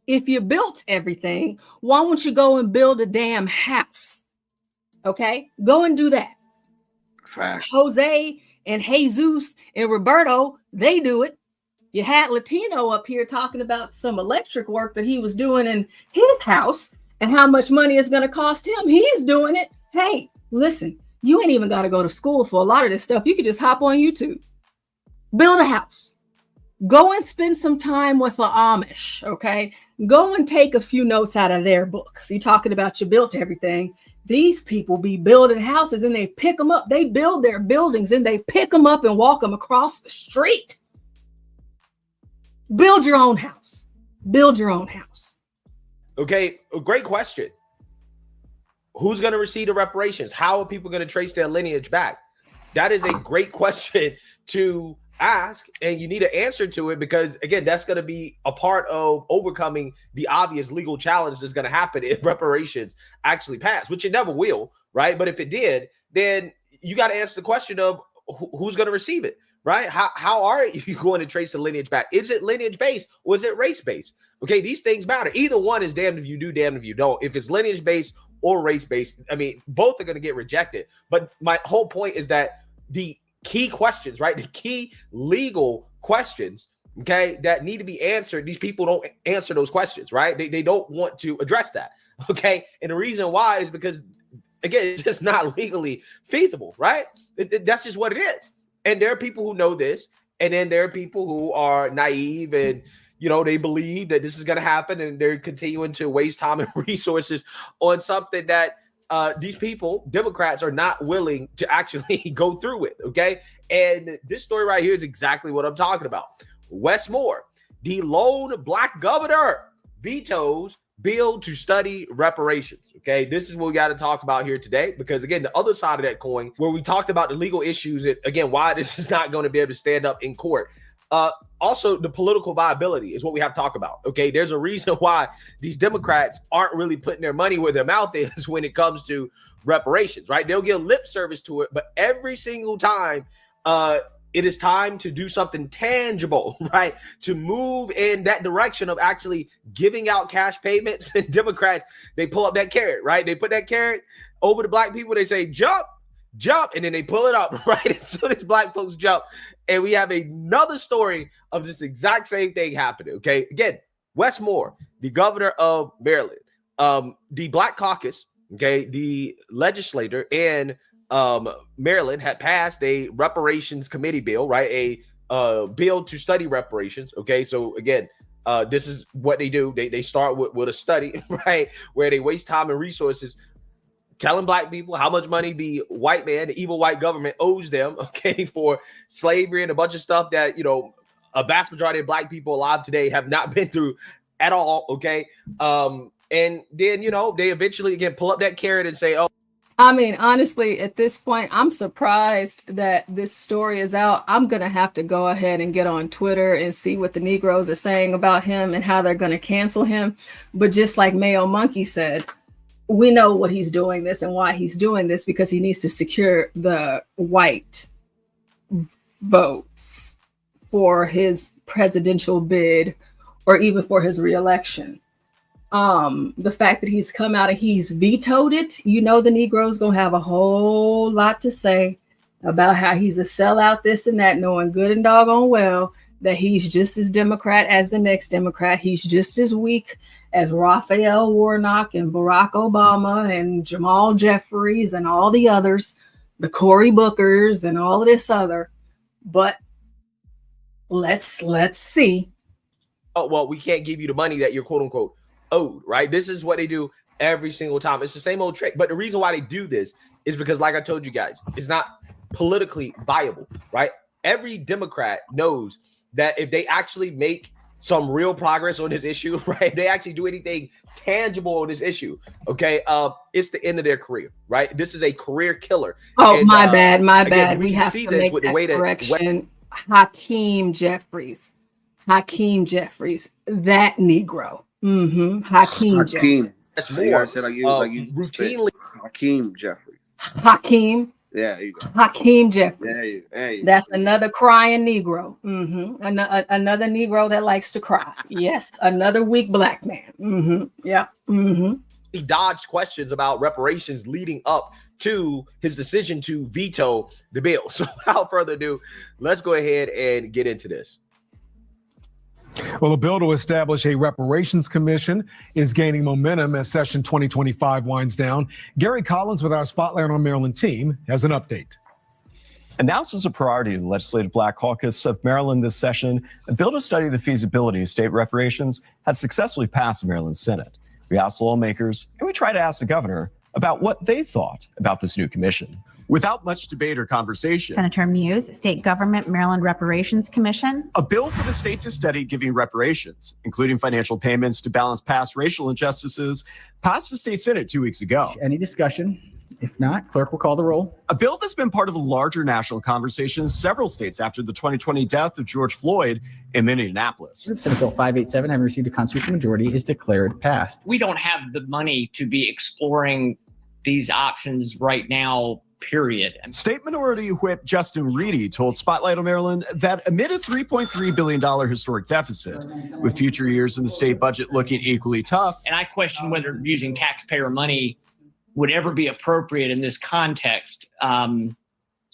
If you built everything, why won't you go and build a damn house? Okay, go and do that. Facts. Jose and Jesus and Roberto, they do it. You had Latino up here talking about some electric work that he was doing in his house and how much money it's going to cost him. He's doing it. Hey, listen, you ain't even got to go to school for a lot of this stuff. You could just hop on YouTube, build a house, go and spend some time with the Amish. Okay, go and take a few notes out of their books. You talking about you built everything. These people be building houses and they pick them up. They build their buildings and they pick them up and walk them across the street. Build your own house. Build your own house. Okay, a great question. Who's going to receive the reparations? How are people going to trace their lineage back? That is a great question to ask, and you need an answer to it because, again, that's going to be a part of overcoming the obvious legal challenge that's going to happen if reparations actually pass, which it never will, right? But if it did, then you got to answer the question of who's going to receive it. Right? How are you going to trace the lineage back? Is it lineage based or is it race based? Okay, these things matter. Either one is damned if you do, damned if you don't. If it's lineage based or race based, I mean, both are going to get rejected. But my whole point is that the key questions, right? The key legal questions, okay, that need to be answered. These people don't answer those questions, right? They don't want to address that. Okay, and the reason why is because, again, it's just not legally feasible, right? That's just what it is. And there are people who know this, and then there are people who are naive and, you know, they believe that this is going to happen, and they're continuing to waste time and resources on something that these people, Democrats, are not willing to actually go through with, okay? And this story right here is exactly what I'm talking about. Wes Moore, the lone Black governor, vetoes bill to study reparations. Okay, this is what we got to talk about here today, because again, the other side of that coin, where we talked about the legal issues, and again, why this is not going to be able to stand up in court. Also, the political viability is what we have to talk about. Okay, there's a reason why these Democrats aren't really putting their money where their mouth is when it comes to reparations, right? They'll give lip service to it, but every single time it is time to do something tangible, right? To move in that direction of actually giving out cash payments. And Democrats, they pull up that carrot, right? They put that carrot over to Black people. They say, jump, jump. And then they pull it up, right? As soon as Black folks jump. And we have another story of this exact same thing happening, okay? Again, Wes Moore, the governor of Maryland, the Black Caucus, okay, the legislator and Maryland had passed a reparations committee bill, right? A bill to study reparations. Okay, so again, this is what they do. They start with a study, right, where they waste time and resources telling Black people how much money the white man, the evil white government, owes them, okay, for slavery and a bunch of stuff that, you know, a vast majority of Black people alive today have not been through at all. Okay, and then, you know, they eventually again pull up that carrot and say, oh, I mean, honestly, at this point, I'm surprised that this story is out. I'm going to have to go ahead and get on Twitter and see what the Negroes are saying about him and how they're going to cancel him. But just like Mayo Monkey said, we know what he's doing this and why he's doing this, because he needs to secure the white votes for his presidential bid or even for his reelection. The fact that he's come out and he's vetoed it, you know, the Negroes gonna have a whole lot to say about how he's a sellout, this and that, knowing good and doggone well that he's just as Democrat as the next Democrat. He's just as weak as Raphael Warnock and Barack Obama and Jamal Jeffries and all the others, the Cory Bookers and all of this other. But let's see. Oh, well, we can't give you the money that you're quote unquote owed, right? This is what they do every single time. It's the same old trick. But the reason why they do this is because, like I told you guys, it's not politically viable, right? Every Democrat knows that if they actually make some real progress on this issue, right? They actually do anything tangible on this issue, okay? It's the end of their career, right? This is a career killer. Oh, And, my bad. again, We have see to this make with the that way that correction. Hakeem Jeffries. Hakeem Jeffries. That Negro. Hakeem Jeffries. That's So you more gotta say like you routinely. Hakeem Jeffrey. Hakeem. Yeah, there you go. Hakeem Jeffries. Hey, That's another crying Negro. Another Negro that likes to cry. Yes, another weak black man. Yeah. He dodged questions about reparations leading up to his decision to veto the bill. So without further ado, let's go ahead and get into this. Well, a bill to establish a reparations commission is gaining momentum as session 2025 winds down. Gary Collins with our Spotlight on Maryland team has an update. Announced as a priority of the Legislative Black Caucus of Maryland this session, a bill to study the feasibility of state reparations has successfully passed the Maryland Senate. We asked lawmakers and we tried to ask the governor about what they thought about this new commission. Without much debate or conversation, Senator Muse, State Government Maryland Reparations Commission. a bill for the state to study giving reparations, including financial payments to balance past racial injustices, passed the state Senate 2 weeks ago. Any discussion? If not, clerk will call the roll. A bill that's been part of a larger national conversation in several states after the 2020 death of George Floyd in Indianapolis. Senate Bill 587, having received a constitutional majority, is declared passed. We don't have the money to be exploring these options right now, period. State Minority Whip Justin Reedy told Spotlight on Maryland that amid a $3.3 billion historic deficit, with future years in the state budget looking equally tough. And I question whether using taxpayer money would ever be appropriate in this context.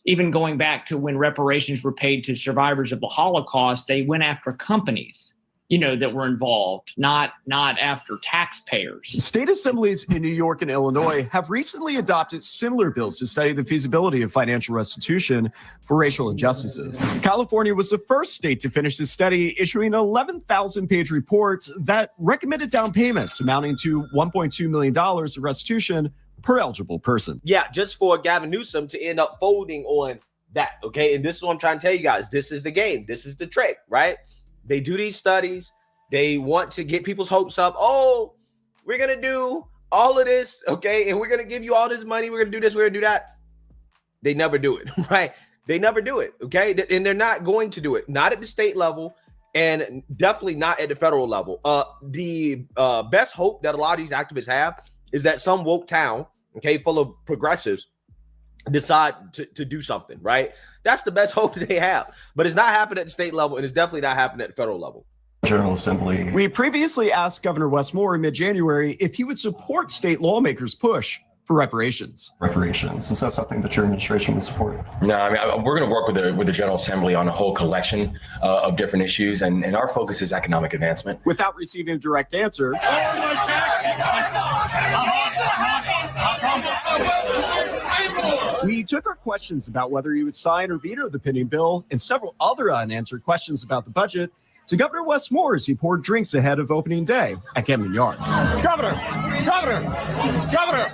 Even going back to when reparations were paid to survivors of the Holocaust, they went after companies, that were involved, not after taxpayers. State assemblies in New York and Illinois have recently adopted similar bills to study the feasibility of financial restitution for racial injustices. California was the first state to finish this study, issuing an 11,000-page report that recommended down payments amounting to $1.2 million of restitution per eligible person. Yeah, just for Gavin Newsom to end up folding on that, okay? And this is what I'm trying to tell you guys. This is the game. This is the trick, right? They do these studies. They want to get people's hopes up. Oh, we're going to do all of this, okay? And we're going to give you all this money. We're going to do this. We're going to do that. They never do it, right? They never do it, okay? And they're not going to do it. Not at the state level and definitely not at the federal level. The best hope that a lot of these activists have is that some woke town, okay, full of progressives, decide to do something, right? That's the best hope that they have. But it's not happening at the state level, and it's definitely not happening at the federal level. General Assembly. We previously asked Governor Wes Moore in mid-January if he would support state lawmakers' push for reparations. Reparations. Is that something that your administration would support? No, I mean, we're going to work with the General Assembly on a whole collection of different issues, and our focus is economic advancement. Without receiving a direct answer, we took our questions about whether he would sign or veto the pending bill and several other unanswered questions about the budget to Governor Wes Moore as he poured drinks ahead of opening day at Camden Yards. Governor!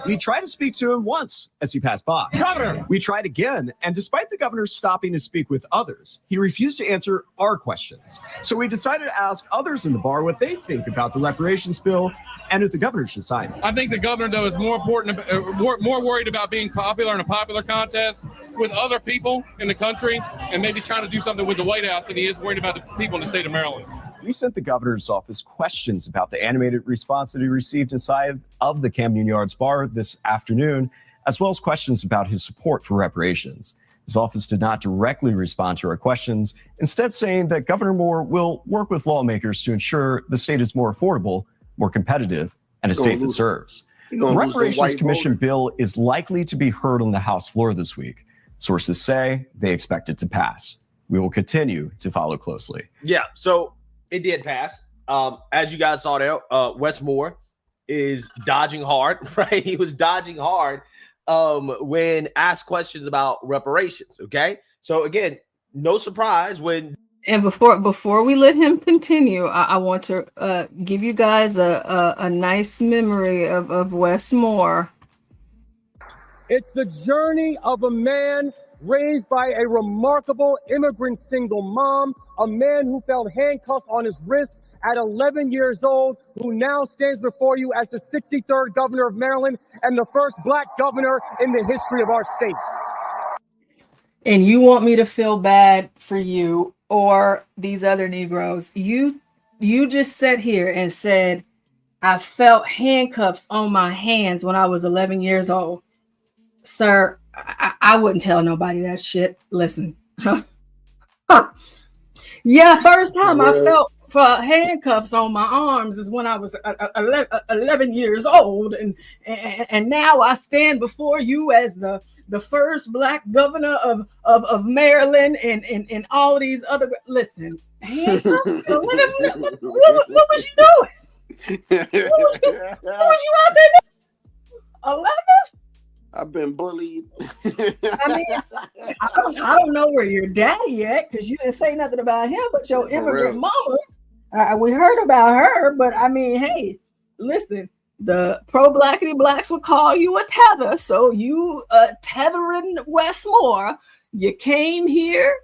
We tried to speak to him once as he passed by. Governor! We tried again, and despite the governor stopping to speak with others, he refused to answer our questions. So we decided to ask others in the bar what they think about the reparations bill and if the governor should sign it. I think the governor, though, is more important, more worried about being popular in a popular contest with other people in the country and maybe trying to do something with the White House than he is worried about the people in the state of Maryland. We sent the governor's office questions about the animated response that he received inside of the Camden Yards bar this afternoon, as well as questions about his support for reparations. His office did not directly respond to our questions, instead saying that Governor Moore will work with lawmakers to ensure the state is more affordable, more competitive, and a state that serves. The Reparations Commission bill is likely to be heard on the House floor this week. Sources say they expect it to pass. We will continue to follow closely. Yeah, so it did pass. As you guys saw there, Wes Moore is dodging hard, right? He was dodging hard when asked questions about reparations, okay? So again, no surprise when And before we let him continue, I want to give you guys a nice memory of Wes Moore. It's the journey of a man raised by a remarkable immigrant single mom, a man who felt handcuffs on his wrists at 11 years old, who now stands before you as the 63rd governor of Maryland and the first Black governor in the history of our state. And you want me to feel bad for you or these other Negroes? You just sat here and said, I felt handcuffs on my hands when I was 11 years old. Sir, I wouldn't tell nobody that shit. Listen. Yeah, first time I felt for handcuffs on my arms is when I was 11 years old, and now I stand before you as the first Black governor of Maryland and all these other. Listen, handcuffs. What was you doing? What was you out there doing? 11? I've been bullied. I mean, I don't know where your daddy at, because you didn't say nothing about him, but your immigrant mama, we heard about her. But I mean, hey, listen, the pro-blackity blacks would call you a tether. So you tethering Wes Moore, you came here.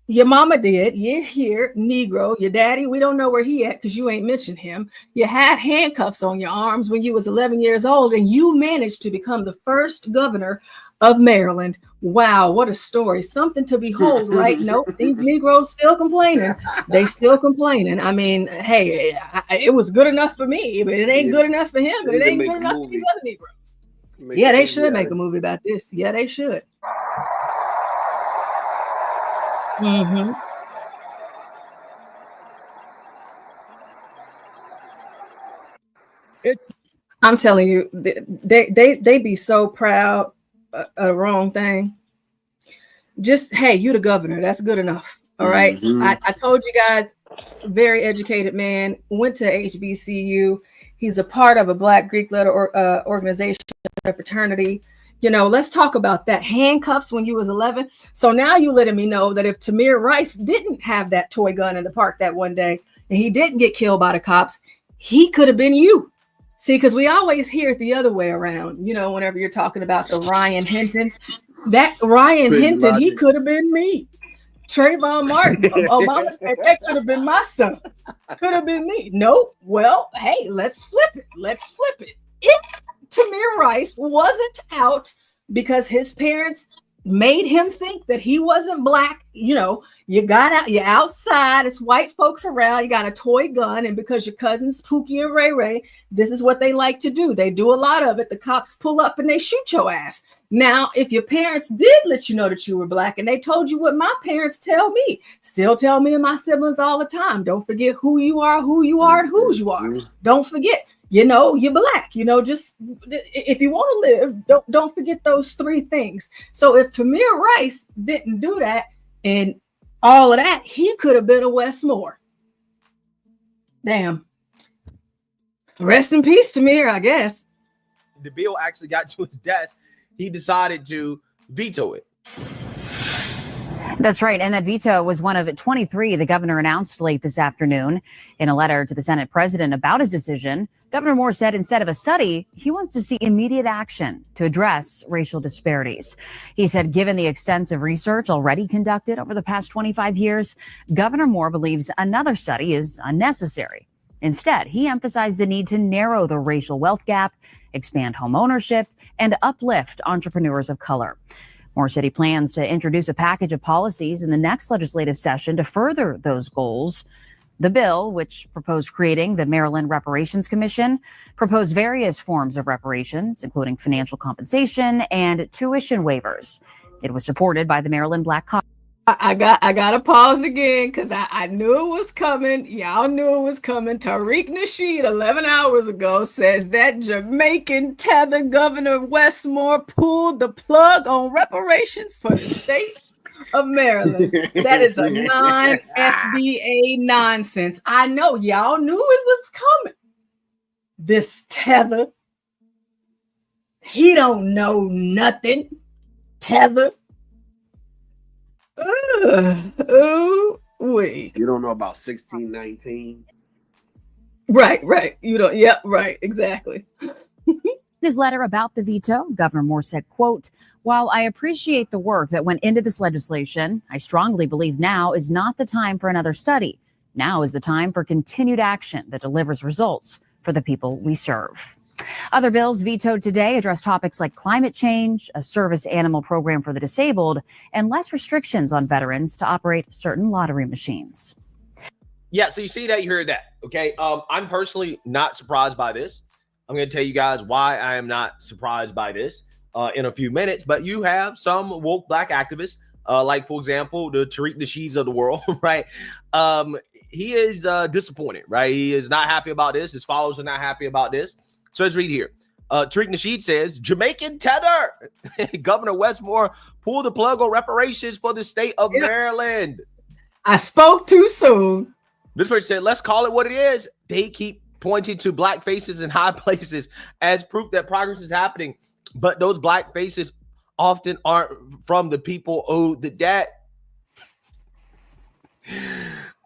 Your mama did. You're here, Negro. Your daddy, we don't know where he at because you ain't mentioned him. You had handcuffs on your arms when you was 11 years old, and you managed to become the first governor of Maryland. Wow, what a story. Something to behold, right? Nope, these Negroes still complaining. They still complaining. I mean, hey, it was good enough for me, but it ain't good enough for him, but it ain't good enough for these other Negroes. Yeah, they should make a movie about this. Yeah, they should. Mm-hmm. I'm telling you, they be so proud of the wrong thing. Just, hey, you the governor. That's good enough. All right. Mm-hmm. I told you guys, very educated man, went to HBCU. He's a part of a Black Greek letter organization, a fraternity. You know, let's talk about that. Handcuffs when you was 11. So now you letting me know that if Tamir Rice didn't have that toy gun in the park that one day and he didn't get killed by the cops, he could have been you. See, because we always hear it the other way around. You know, whenever you're talking about the Ryan Hinton, that Ryan Hinton, he could have been me. Trayvon Martin, Obama said that could have been my son. Could have been me. Nope. Well, hey, let's flip it. Let's flip it. If Tamir Rice wasn't out because his parents made him think that he wasn't Black, you know, you got out, you're outside, it's white folks around, you got a toy gun, and because your cousins Pookie and Ray Ray, this is what they like to do. They do a lot of it. The cops pull up and they shoot your ass. Now, if your parents did let you know that you were Black and they told you what my parents tell me, still tell me and my siblings all the time, don't forget who you are, and whose you are. Don't forget. You know, you're Black, you know, just if you want to live, don't forget those three things. So if Tamir Rice didn't do that and all of that, he could have been a Wes Moore. Damn. Rest in peace, Tamir, I guess. The bill actually got to his desk. He decided to veto it. That's right. And that veto was one of 23 the governor announced late this afternoon. In a letter to the Senate president about his decision, Governor Moore said instead of a study, he wants to see immediate action to address racial disparities. He said, given the extensive research already conducted over the past 25 years, Governor Moore believes another study is unnecessary. Instead, he emphasized the need to narrow the racial wealth gap, expand home ownership, and uplift entrepreneurs of color. Moore said he plans to introduce a package of policies in the next legislative session to further those goals. The bill, which proposed creating the Maryland Reparations Commission, proposed various forms of reparations, including financial compensation and tuition waivers. It was supported by the Maryland Black Caucus. I got to pause again because I knew it was coming. Y'all knew it was coming. Tariq Nasheed 11 hours ago says that Jamaican tether Governor Wes Moore pulled the plug on reparations for the state of Maryland. That is a non-FBA nonsense. I know y'all knew it was coming. This tether, he don't know nothing. Tether. Oh, wait. You don't know about 1619? Right. You don't. Yep, right. Exactly. In his letter about the veto, Governor Moore said, quote, "While I appreciate the work that went into this legislation, I strongly believe now is not the time for another study. Now is the time for continued action that delivers results for the people we serve." Other bills vetoed today address topics like climate change, a service animal program for the disabled, and less restrictions on veterans to operate certain lottery machines. Yeah, so you see that, you heard that. Okay. I'm personally not surprised by this. I'm going to tell you guys why I am not surprised by this in a few minutes. But you have some woke black activists, like, for example, the Tariq Nasheeds of the world, right? He is disappointed, right? He is not happy about this. His followers are not happy about this. So let's read here. Tariq Nasheed says, Jamaican tether. Governor Westmore pulled the plug on reparations for the state of Maryland. I spoke too soon. This person said, let's call it what it is. They keep pointing to black faces in high places as proof that progress is happening. But those black faces often aren't from the people owed the debt.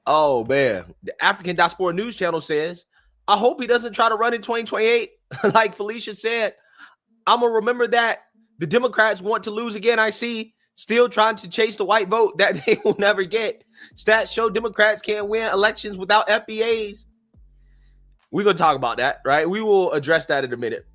Oh, man. The African Diaspora News Channel says, I hope he doesn't try to run in 2028. Like Felicia said, I'm going to remember that the Democrats want to lose again. I see still trying to chase the white vote that they will never get. Stats show Democrats can't win elections without FBAs. We're going to talk about that, right? We will address that in a minute.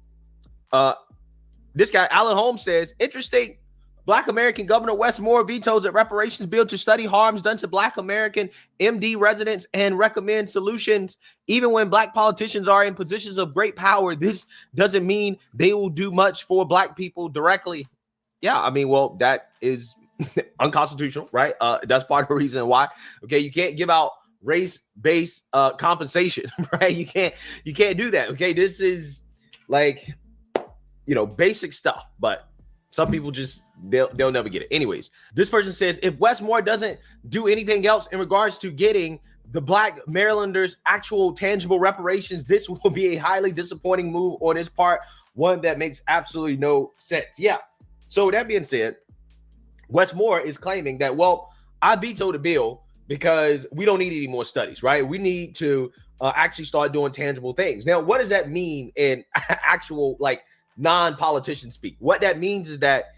This guy, Alan Holmes, says, interesting. Black American Governor Westmore vetoes a reparations bill to study harms done to Black American MD residents and recommend solutions. Even when Black politicians are in positions of great power, this doesn't mean they will do much for Black people directly. Yeah, I mean, well, that is unconstitutional, right? That's part of the reason why. Okay, you can't give out race-based compensation, right? You can't do that. Okay, this is like, basic stuff, but some people just they'll never get it. Anyways, this person says, if Westmore doesn't do anything else in regards to getting the Black Marylanders actual tangible reparations, this will be a highly disappointing move on his part, one that makes absolutely no sense. Yeah. So that being said, Westmore is claiming that, well, I vetoed the bill because we don't need any more studies, right? We need to actually start doing tangible things. Now, what does that mean in actual, like, non-politician speak? What that means is that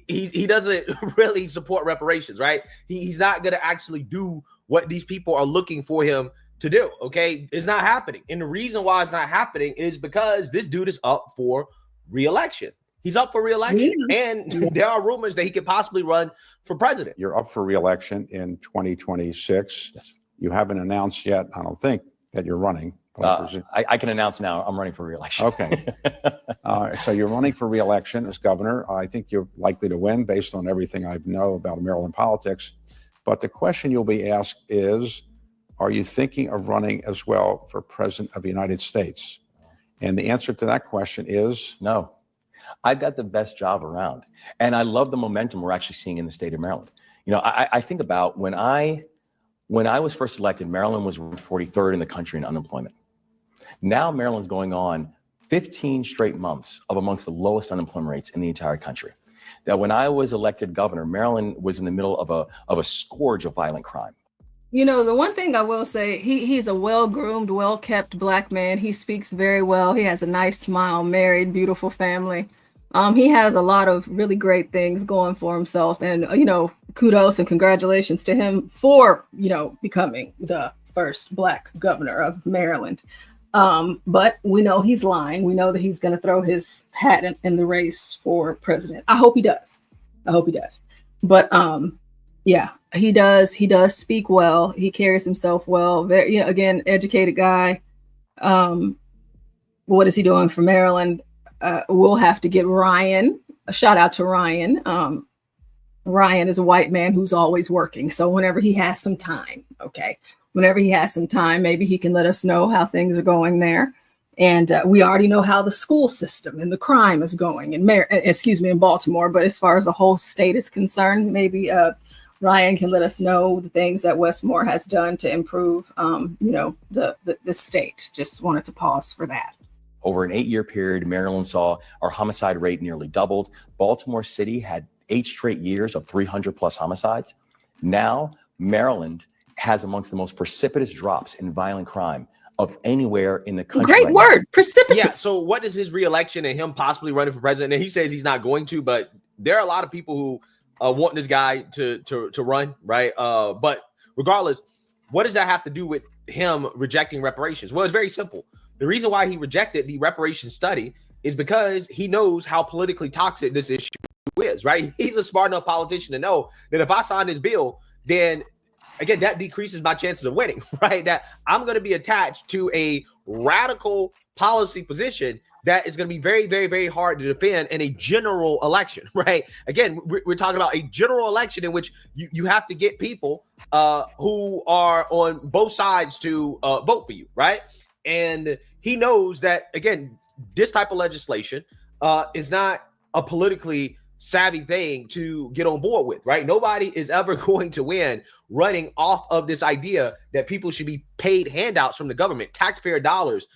he doesn't really support reparations, right? He's not going to actually do what these people are looking for him to do, okay? It's not happening. And the reason why it's not happening is because this dude is up for re-election. He's up for re-election, and there are rumors that he could possibly run for president. You're up for re-election in 2026. Yes. You haven't announced yet, I don't think, that you're running. I can announce now I'm running for re-election. Okay. So you're running for re-election as governor. I think you're likely to win based on everything I know about Maryland politics. But the question you'll be asked is, are you thinking of running as well for president of the United States? And the answer to that question is no. I've got the best job around, and I love the momentum we're actually seeing in the state of Maryland. I think about when I was first elected, Maryland was ranked 43rd in the country in unemployment. Now Maryland's going on 15 straight months of amongst the lowest unemployment rates in the entire country. That when I was elected governor, Maryland was in the middle of a scourge of violent crime. The one thing I will say, he's a well-groomed, well-kept Black man. He speaks very well. He has a nice smile, married, beautiful family. He has a lot of really great things going for himself. And, kudos and congratulations to him for, becoming the first Black governor of Maryland. But we know he's lying. We know that he's going to throw his hat in the race for president. I hope he does. But yeah, he does. He does speak well. He carries himself well. Very, again, educated guy. What is he doing for Maryland? We'll have to get Ryan. A shout out to Ryan. Ryan is a white man who's always working. So whenever he has some time, maybe he can let us know how things are going there. And we already know how the school system and the crime is going in Baltimore. But as far as the whole state is concerned, maybe Ryan can let us know the things that Westmore has done to improve, the state. Just wanted to pause for that. Over an 8-year period, Maryland saw our homicide rate nearly doubled. Baltimore City had 8 straight years of 300 plus homicides. Now, Maryland has amongst the most precipitous drops in violent crime of anywhere in the country. Great right word, precipitous. Yeah. So what is his reelection and him possibly running for president? And he says he's not going to, but there are a lot of people who want this guy to run, right? But regardless, what does that have to do with him rejecting reparations? Well, it's very simple. The reason why he rejected the reparations study is because he knows how politically toxic this issue is, right? He's a smart enough politician to know that if I sign this bill, then again, that decreases my chances of winning, right? That I'm going to be attached to a radical policy position that is going to be very, very, very hard to defend in a general election, right? Again, we're talking about a general election in which you have to get people who are on both sides to vote for you, right? And he knows that, again, this type of legislation is not a politically savvy thing to get on board with, right? Nobody is ever going to win running off of this idea that people should be paid handouts from the government, taxpayer dollars,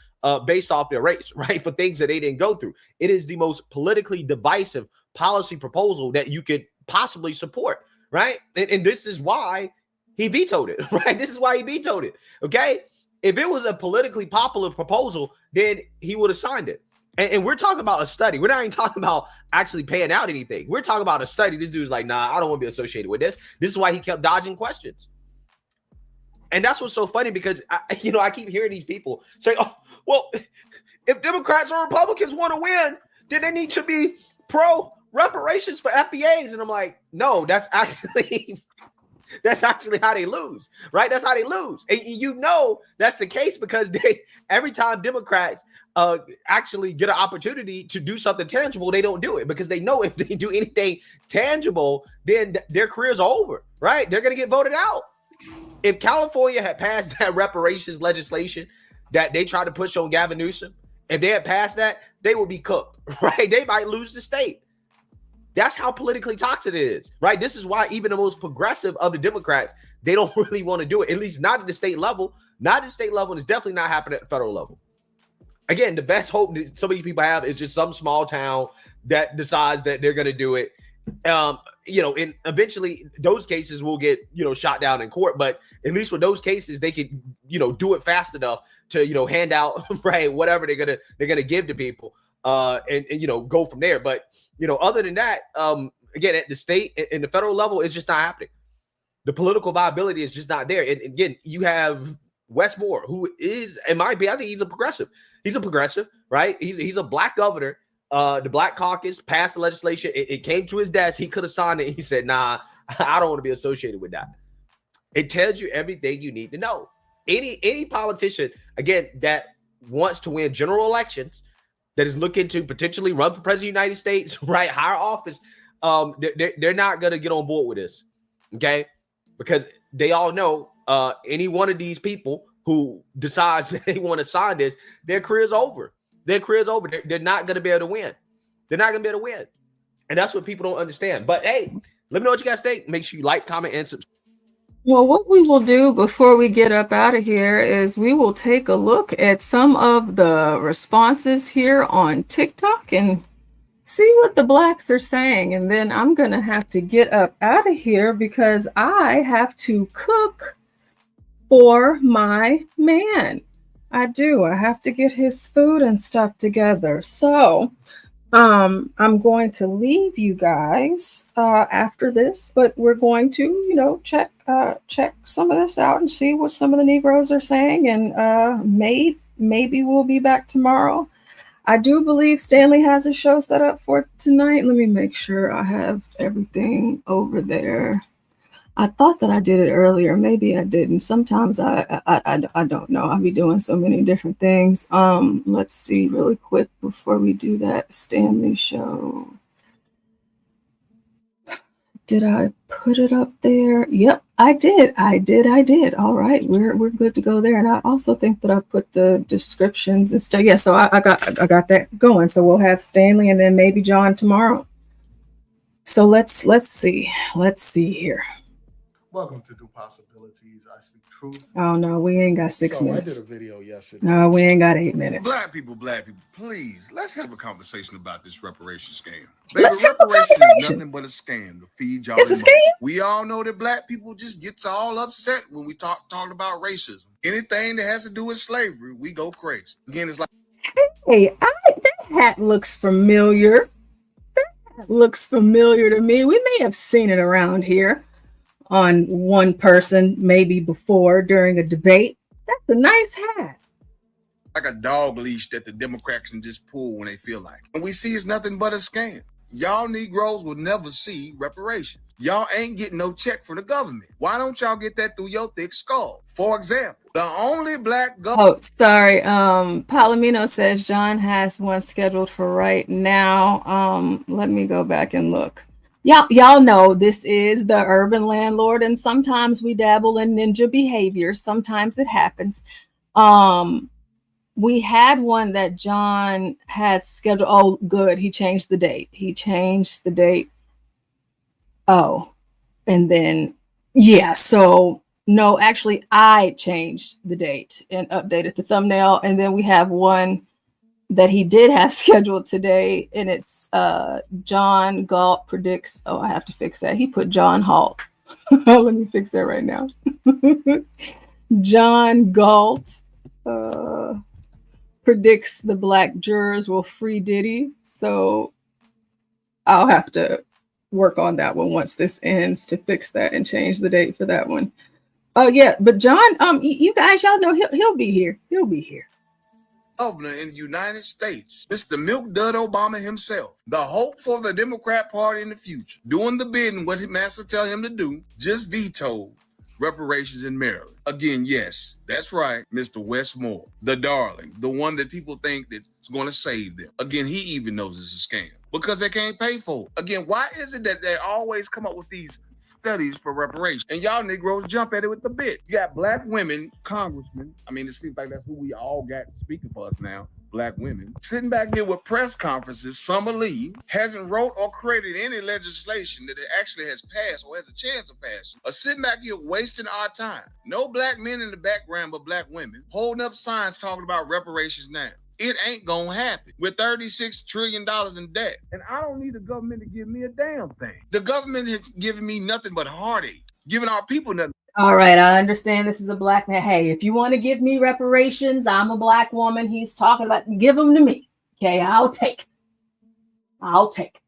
based off their race, right? For things that they didn't go through. It is the most politically divisive policy proposal that you could possibly support, right? And this is why he vetoed it, right? This is why he vetoed it, okay? If it was a politically popular proposal, then he would have signed it. And we're talking about a study. We're not even talking about actually paying out anything. We're talking about a study. This dude's like, nah, I don't want to be associated with this. This is why he kept dodging questions. And that's what's so funny because, I keep hearing these people say, oh, well, if Democrats or Republicans want to win, then they need to be pro reparations for FBAs. And I'm like, no, that's actually how they lose, right? That's how they lose. And that's the case because every time Democrats actually get an opportunity to do something tangible, they don't do it because they know if they do anything tangible, then their careers are over, right? They're going to get voted out. If California had passed that reparations legislation that they tried to push on Gavin Newsom, if they had passed that, they would be cooked, right? They might lose the state. That's how politically toxic it is, right? This is why even the most progressive of the Democrats, they don't really want to do it, at least not at the state level. Not at the state level, and it's definitely not happening at the federal level. Again, the best hope that some of these people have is just some small town that decides that they're going to do it. And eventually those cases will get, shot down in court. But at least with those cases, they could, do it fast enough to, hand out, right, whatever they're going to give to people and go from there. But, other than that, again, at the state and the federal level, it's just not happening. The political viability is just not there. And again, you have Wes Moore, who is, in my opinion, I think he's a progressive. He's a progressive, right? He's a black governor. The Black Caucus passed the legislation. It came to his desk. He could have signed it. He said, nah, I don't want to be associated with that. It tells you everything you need to know. Any politician, again, that wants to win general elections, that is looking to potentially run for president of the United States, right, higher office, they're not going to get on board with this, okay? Because they all know any one of these people who decides they want to sign this, their career's over. Their career's over. They're not going to be able to win. They're not going to be able to win. And that's what people don't understand. But, hey, let me know what you guys think. Make sure you like, comment, and subscribe. Well, what we will do before we get up out of here is we will take a look at some of the responses here on TikTok and see what the blacks are saying. And then I'm going to have to get up out of here because I have to cook for my man. I do. I have to get his food and stuff together. So I'm going to leave you guys after this, but we're going to, check some of this out and see what some of the Negroes are saying. And maybe we'll be back tomorrow. I do believe Stanley has a show set up for tonight. Let me make sure I have everything over there. I thought that I did it earlier. Maybe I didn't. Sometimes I don't know. I'll be doing so many different things. Let's see really quick before we do that Stanley show. Did I put it up there? Yep, I did. All right, we're good to go there. And I also think that I put the descriptions and stuff. Yeah, so I got that going. So we'll have Stanley and then maybe John tomorrow. So let's see here. Welcome to New Possibilities. I speak truth. Oh no, we ain't got 6 So minutes. I did a video yesterday. No, we ain't got 8 minutes. Black people, please, let's have a conversation about this reparations scam. Let's have a reparations is conversation. nothing but a scam to feed y'all. It's a scam. We all know that black people just gets all upset when we talk about racism. Anything that has to do with slavery, we go crazy. Again, it's like, Hey, that hat looks familiar. That hat looks familiar to me. We may have seen it around here on one person, maybe before during a debate. That's a nice hat. a dog leash that the Democrats can just pull when they feel like it. And we see it's nothing but a scam. Y'all Negroes will never see reparations. Y'all ain't getting no check from the government. Why don't y'all get that through your thick skull? For example, the only black Oh, sorry. Palomino says John has one scheduled for right now. Let me go back and look. Y'all know this is the urban landlord, and sometimes we dabble in ninja behavior. Sometimes it happens. We had one that John had scheduled. Oh, good. He changed the date. Oh, and then, yeah. So no, actually I changed the date and updated the thumbnail. And then we have one that he did have scheduled today, and it's John Galt predicts. Oh, I have to fix that. He put John Halt. Let me fix that right now. John Galt predicts the black jurors will free Diddy. So I'll have to work on that one once this ends to fix that and change the date for that one. Oh yeah, but John, you guys, y'all know he'll be here. He'll be here. Governor in the United States, Mr. Milk Dud Obama himself, the hope for the Democrat Party in the future, doing the bidding what his master tell him to do, just vetoed reparations in Maryland. Again, yes, that's right, Mr. Wes Moore, the darling, the one that people think that's going to save them. Again, he even knows it's a scam because they can't pay for it. Again, why is it that they always come up with these studies for reparations and y'all Negroes jump at it with the bit? You got black women, congressmen. I mean, it seems like that's who we all got speaking for us now. Black women sitting back here with press conferences. Summer Lee hasn't wrote or created any legislation that it actually has passed or has a chance of passing. Or sitting back here wasting our time. No black men in the background, but black women holding up signs talking about reparations now. It ain't gonna happen with $36 trillion in debt. And I don't need the government to give me a damn thing. The government has given me nothing but heartache, giving our people nothing. All right, I understand this is a black man. Hey, if you want to give me reparations, I'm a black woman. He's talking about, give them to me. Okay, I'll take them. I'll take them.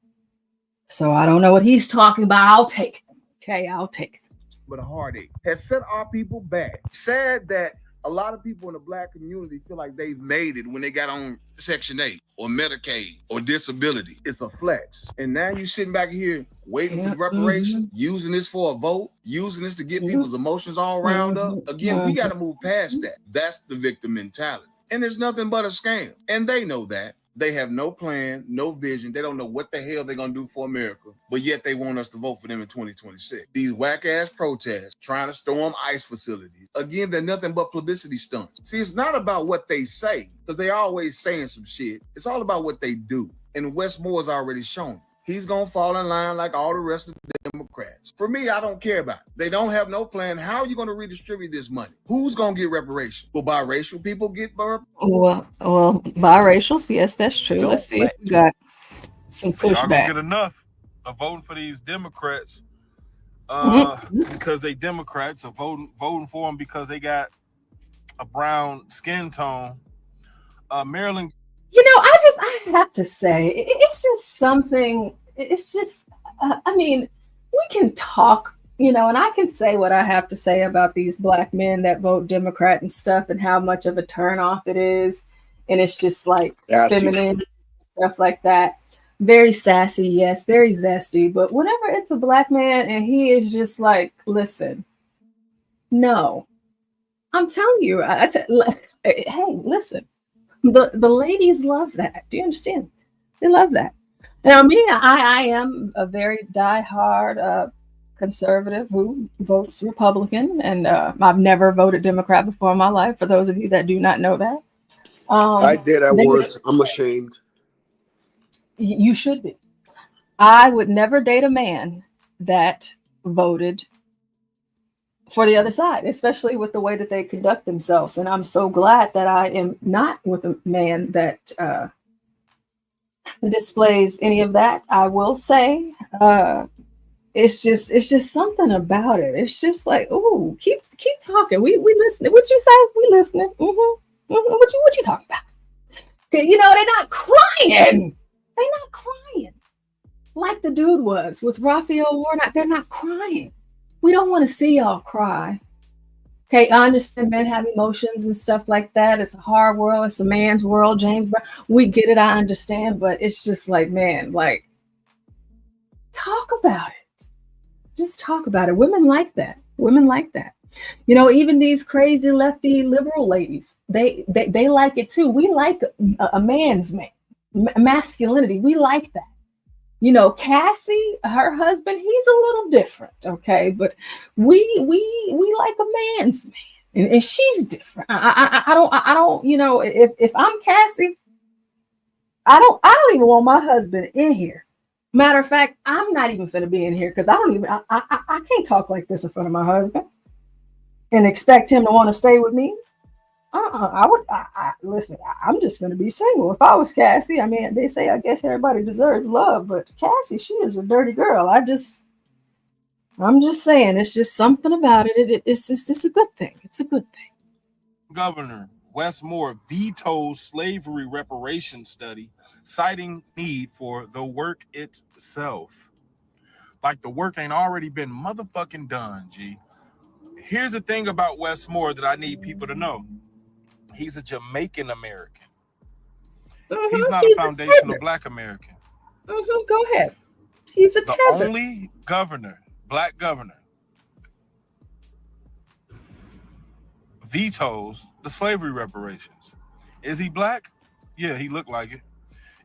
So I don't know what he's talking about. I'll take them. Okay, I'll take them. But a heartache has set our people back. Sad that a lot of people in the black community feel like they've made it when they got on Section 8 or Medicaid or disability. It's a flex. And now you're sitting back here waiting for the reparations, using this for a vote, using this to get people's emotions all round up. Again, we got to move past that. That's the victim mentality. And it's nothing but a scam. And they know that. They have no plan, no vision. They don't know what the hell they're going to do for America, but yet they want us to vote for them in 2026. These whack-ass protests trying to storm ICE facilities. Again, they're nothing but publicity stunts. See, it's not about what they say, because they always saying some shit. It's all about what they do. And Wes Moore's already shown. He's going to fall in line like all the rest of the Democrats. For me, I don't care about it. They don't have no plan. How are you going to redistribute this money? Who's going to get reparations? Will biracial people get Well, biracials, yes, that's true. Let's see if we got some So y'all gonna pushback. get enough of voting for these Democrats because they Democrats, or voting for them because they got a brown skin tone. Maryland. You know, I have to say, it's just something, it's just, I mean, we can talk, you know, and I can say what I have to say about these black men that vote Democrat and stuff and how much of a turnoff it is. And it's just like feminine stuff like that. Very sassy, yes, very zesty. But whenever it's a black man and he is just like, listen, no, I'm telling you, hey, listen. The ladies love that. Do you understand? They love that. Now, me, I am a very diehard conservative who votes Republican, and I've never voted Democrat before in my life. For those of you that do not know that, I did at once. I'm ashamed. You should be. I would never date a man that voted for the other side, especially with the way that they conduct themselves. And I'm so glad that I am not with a man that displays any of that. I will say, it's just something about it. It's just like, ooh, keep talking. We listening. What you say? We listening. What you talking about? Okay, you know, they're not crying. They're not crying like the dude was with Raphael Warnock. They're not crying. We don't want to see y'all cry. Okay, I understand men have emotions and stuff like that. It's a hard world. It's a man's world, James Brown. We get it. I understand. But it's just like, man, like, talk about it. Just talk about it. Women like that. Women like that. You know, even these crazy lefty liberal ladies, they like it too. We like a man's masculinity. We like that. You know, Cassie, her husband, he's a little different, okay? But we like a man's man, and she's different. I don't. You know, if I'm Cassie, I don't even want my husband in here. Matter of fact, I'm not even finna be in here because I can't talk like this in front of my husband and expect him to want to stay with me. Listen, I'm just going to be single. If I was Cassie, I mean, they say, I guess everybody deserves love, but Cassie, she is a dirty girl. I'm just saying, it's just something about it. It's a good thing. It's a good thing. Governor Wes Moore vetoes slavery reparations study, citing need for the work itself. Like the work ain't already been motherfucking done, G. Here's the thing about Wes Moore that I need people to know. He's a Jamaican American. He's not a foundational Black American. Go ahead. He's a tether. The only governor, Black governor, vetoes the slavery reparations. Is he Black? Yeah, he looked like it.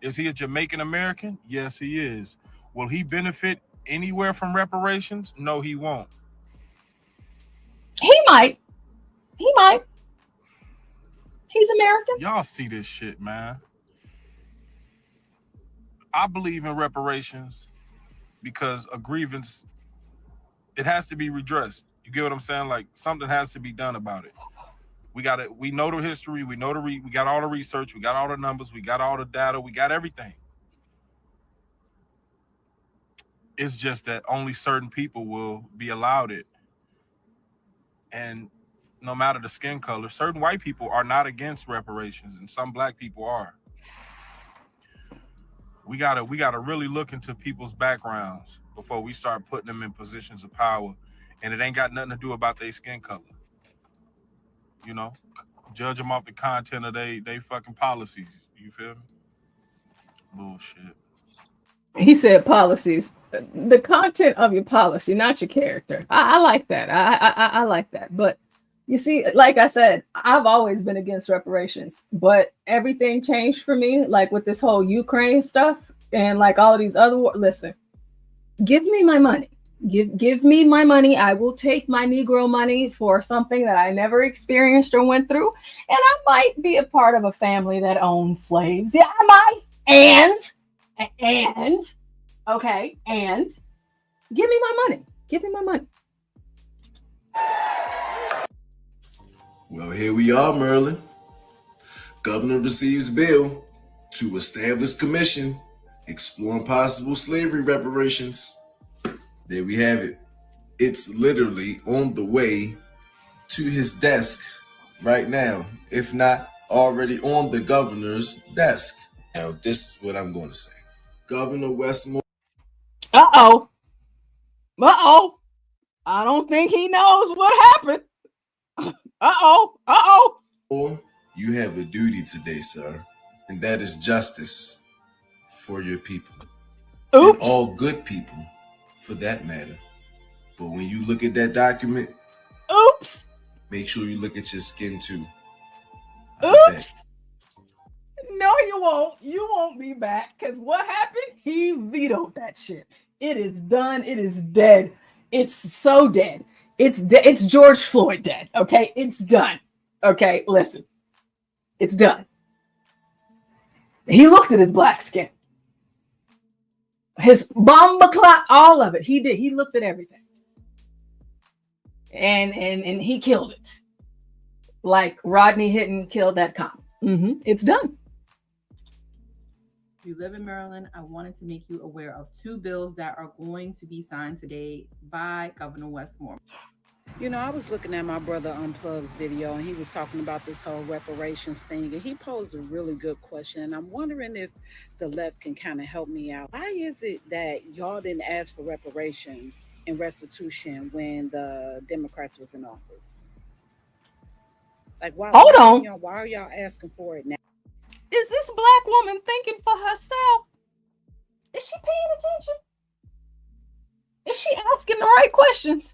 Is he a Jamaican American? Yes, he is. Will he benefit anywhere from reparations? No, he won't. He might. He's American. Y'all see this shit, man. I believe in reparations because a grievance, it has to be redressed. You get what I'm saying? Like, something has to be done about it. We got it. We know the history. We know we got all the research. We got all the numbers. We got all the data. We got everything. It's just that only certain people will be allowed it. And no matter the skin color, certain white people are not against reparations, and some Black people are. We gotta really look into people's backgrounds before we start putting them in positions of power, and it ain't got nothing to do about their skin color. You know, judge them off the content of they fucking policies. You feel me? Bullshit. He said policies. The content of your policy, not your character. I like that. I like that. But you see, like I said, I've always been against reparations, but everything changed for me, like with this whole Ukraine stuff and like all of these other listen, give me my money. Give me my money. I will take my Negro money for something that I never experienced or went through. And I might be a part of a family that owns slaves. Yeah, I might. And okay, and give me my money. Give me my money. Well, here we are, Merlin. Governor receives bill to establish commission exploring possible slavery reparations. There we have it. It's literally on the way to his desk right now, if not already on the governor's desk. Now, this is what I'm going to say. Governor Westmore. Uh-oh. I don't think he knows what happened. Uh-oh. You have a duty today, sir, and that is justice for your people. Oops. And all good people, for that matter. But when you look at that document, oops, make sure you look at your skin too. Oops. No, you won't. You won't be back. Because what happened? He vetoed that shit. It is done. It is dead. It's so dead. It's George Floyd dead. Okay? It's done. Okay? Listen. It's done. He looked at his black skin. His bomba clock, all of it. He did. He looked at everything. and he killed it. Like Rodney Hinton killed that cop. It's done. If you live in Maryland, I wanted to make you aware of 2 bills that are going to be signed today by Governor Westmore. You know, I was looking at my brother Unplugged's video, and he was talking about this whole reparations thing, and he posed a really good question, and I'm wondering if the left can kind of help me out. Why is it that y'all didn't ask for reparations and restitution when the Democrats was in office? Like, why are y'all asking for it now? Is this black woman thinking for herself? Is she paying attention? Is she asking the right questions?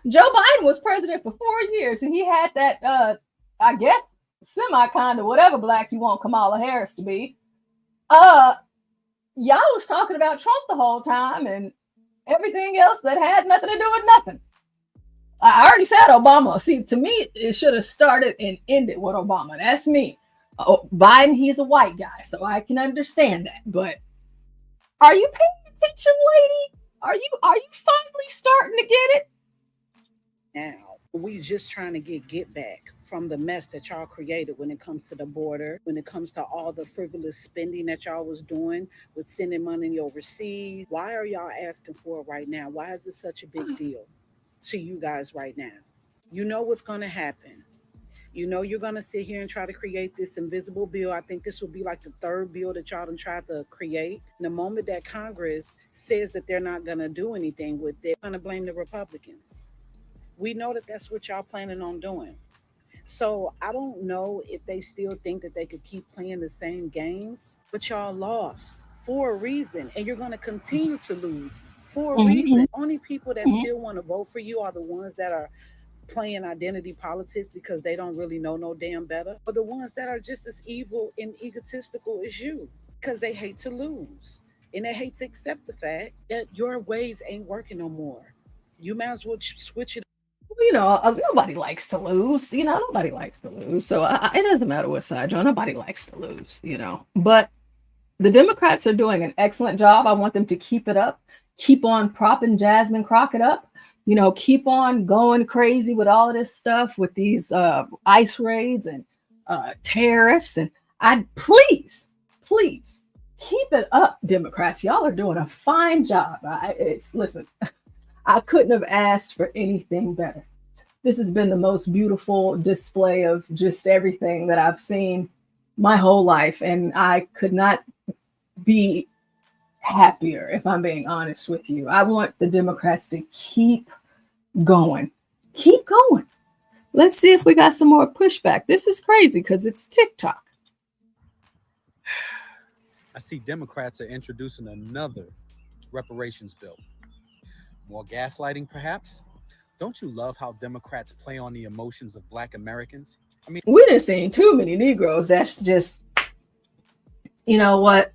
Joe Biden was president for 4 years, and he had that, I guess, semi-kind of whatever black you want Kamala Harris to be. Y'all was talking about Trump the whole time and everything else that had nothing to do with nothing. I already said Obama. See, to me, it should have started and ended with Obama. That's me. Oh, Biden, he's a white guy, so I can understand that. But are you paying attention, lady? Are you finally starting to get it? Now, we just trying to get back from the mess that y'all created when it comes to the border, when it comes to all the frivolous spending that y'all was doing with sending money overseas. Why are y'all asking for it right now? Why is it such a big deal to you guys right now? You know what's going to happen. You know you're going to sit here and try to create this invisible bill. I think this will be like the 3rd bill that y'all done tried to create. And the moment that Congress says that they're not going to do anything with it, they're going to blame the Republicans. We know that that's what y'all planning on doing. So I don't know if they still think that they could keep playing the same games, but y'all lost for a reason, and you're going to continue to lose for a reason. Only people that still want to vote for you are the ones that are playing identity politics because they don't really know no damn better, or the ones that are just as evil and egotistical as you because they hate to lose and they hate to accept the fact that your ways ain't working no more. You might as well switch it. You know, nobody likes to lose. You know, nobody likes to lose. So it doesn't matter what side you're on. Nobody likes to lose, you know. But the Democrats are doing an excellent job. I want them to keep it up. Keep on propping Jasmine Crockett up. You know, keep on going crazy with all of this stuff with these ICE raids and tariffs. And please keep it up, Democrats. Y'all are doing a fine job. Listen, I couldn't have asked for anything better. This has been the most beautiful display of just everything that I've seen my whole life. And I could not be happier, if I'm being honest with you. I want the Democrats to keep going. Keep going. Let's see if we got some more pushback. This is crazy because it's TikTok. I see Democrats are introducing another reparations bill. More gaslighting, perhaps? Don't you love how Democrats play on the emotions of Black Americans? I mean, we done seen too many Negroes. That's just, you know what?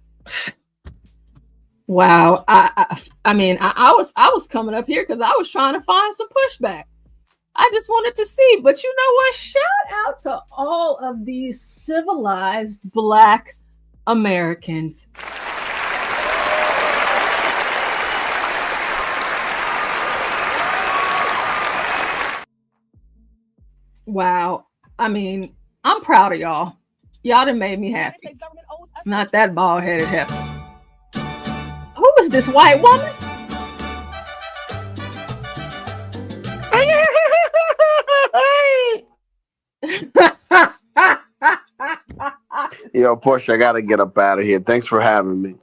Wow. I mean, I was coming up here because I was trying to find some pushback. I just wanted to see. But you know what? Shout out to all of these civilized Black Americans. Wow. I mean, I'm proud of y'all. Y'all done made me happy. Not that bald-headed heifer. Who is this white woman? Yo, Portia, I gotta get up out of here. Thanks for having me.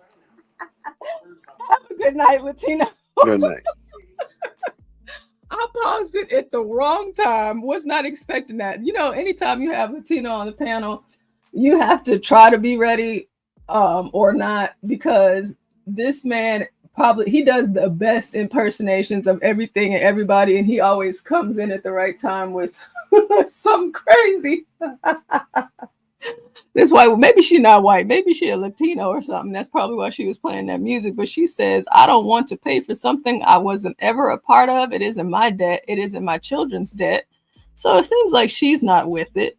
Have a good night, Latina. Good night. I paused it at the wrong time. Was not expecting that. You know, anytime you have Latino on the panel, you have to try to be ready or not, because this man he does the best impersonations of everything and everybody, and he always comes in at the right time with something crazy. This white, maybe she's not white, maybe she a Latino or something. That's probably why she was playing that music. But she says, I don't want to pay for something I wasn't ever a part of. It isn't my debt. It isn't my children's debt. So it seems like she's not with it.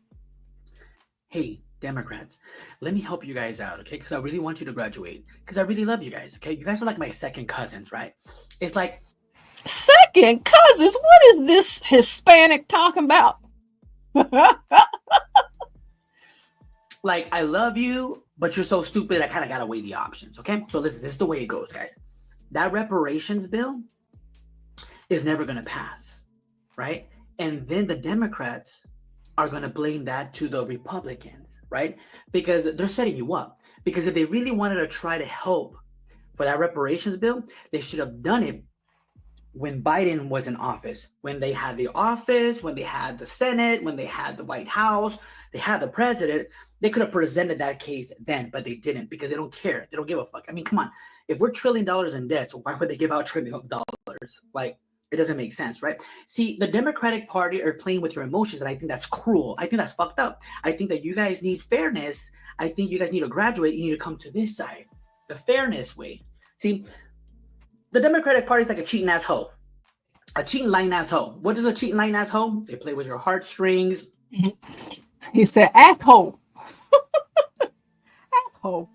Hey, Democrats, let me help you guys out, okay? Because I really want you to graduate. Because I really love you guys, okay? You guys are like my second cousins, right? It's like Second cousins, what is this Hispanic talking about? Like, I love you, but you're so stupid, I kind of got to weigh the options, okay? So listen, this is the way it goes, guys. That reparations bill is never going to pass, right? And then the Democrats are going to blame that to the Republicans, right? Because they're setting you up. Because if they really wanted to try to help for that reparations bill, they should have done it when Biden was in office, when they had the office, when they had the Senate, when they had the White House, they had the president. They could have presented that case then, but they didn't because they don't care. They don't give a fuck. I mean, come on. If we're $1 trillion in debt, so why would they give out $1 trillion? Like, it doesn't make sense, right? See, the Democratic Party are playing with your emotions, and I think that's cruel. I think that's fucked up. I think that you guys need fairness. I think you guys need to graduate. You need to come to this side, the fairness way. See, the Democratic Party is like a cheating asshole, a cheating lying asshole. What is a cheating lying asshole? They play with your heartstrings. He said, asshole. Asshole.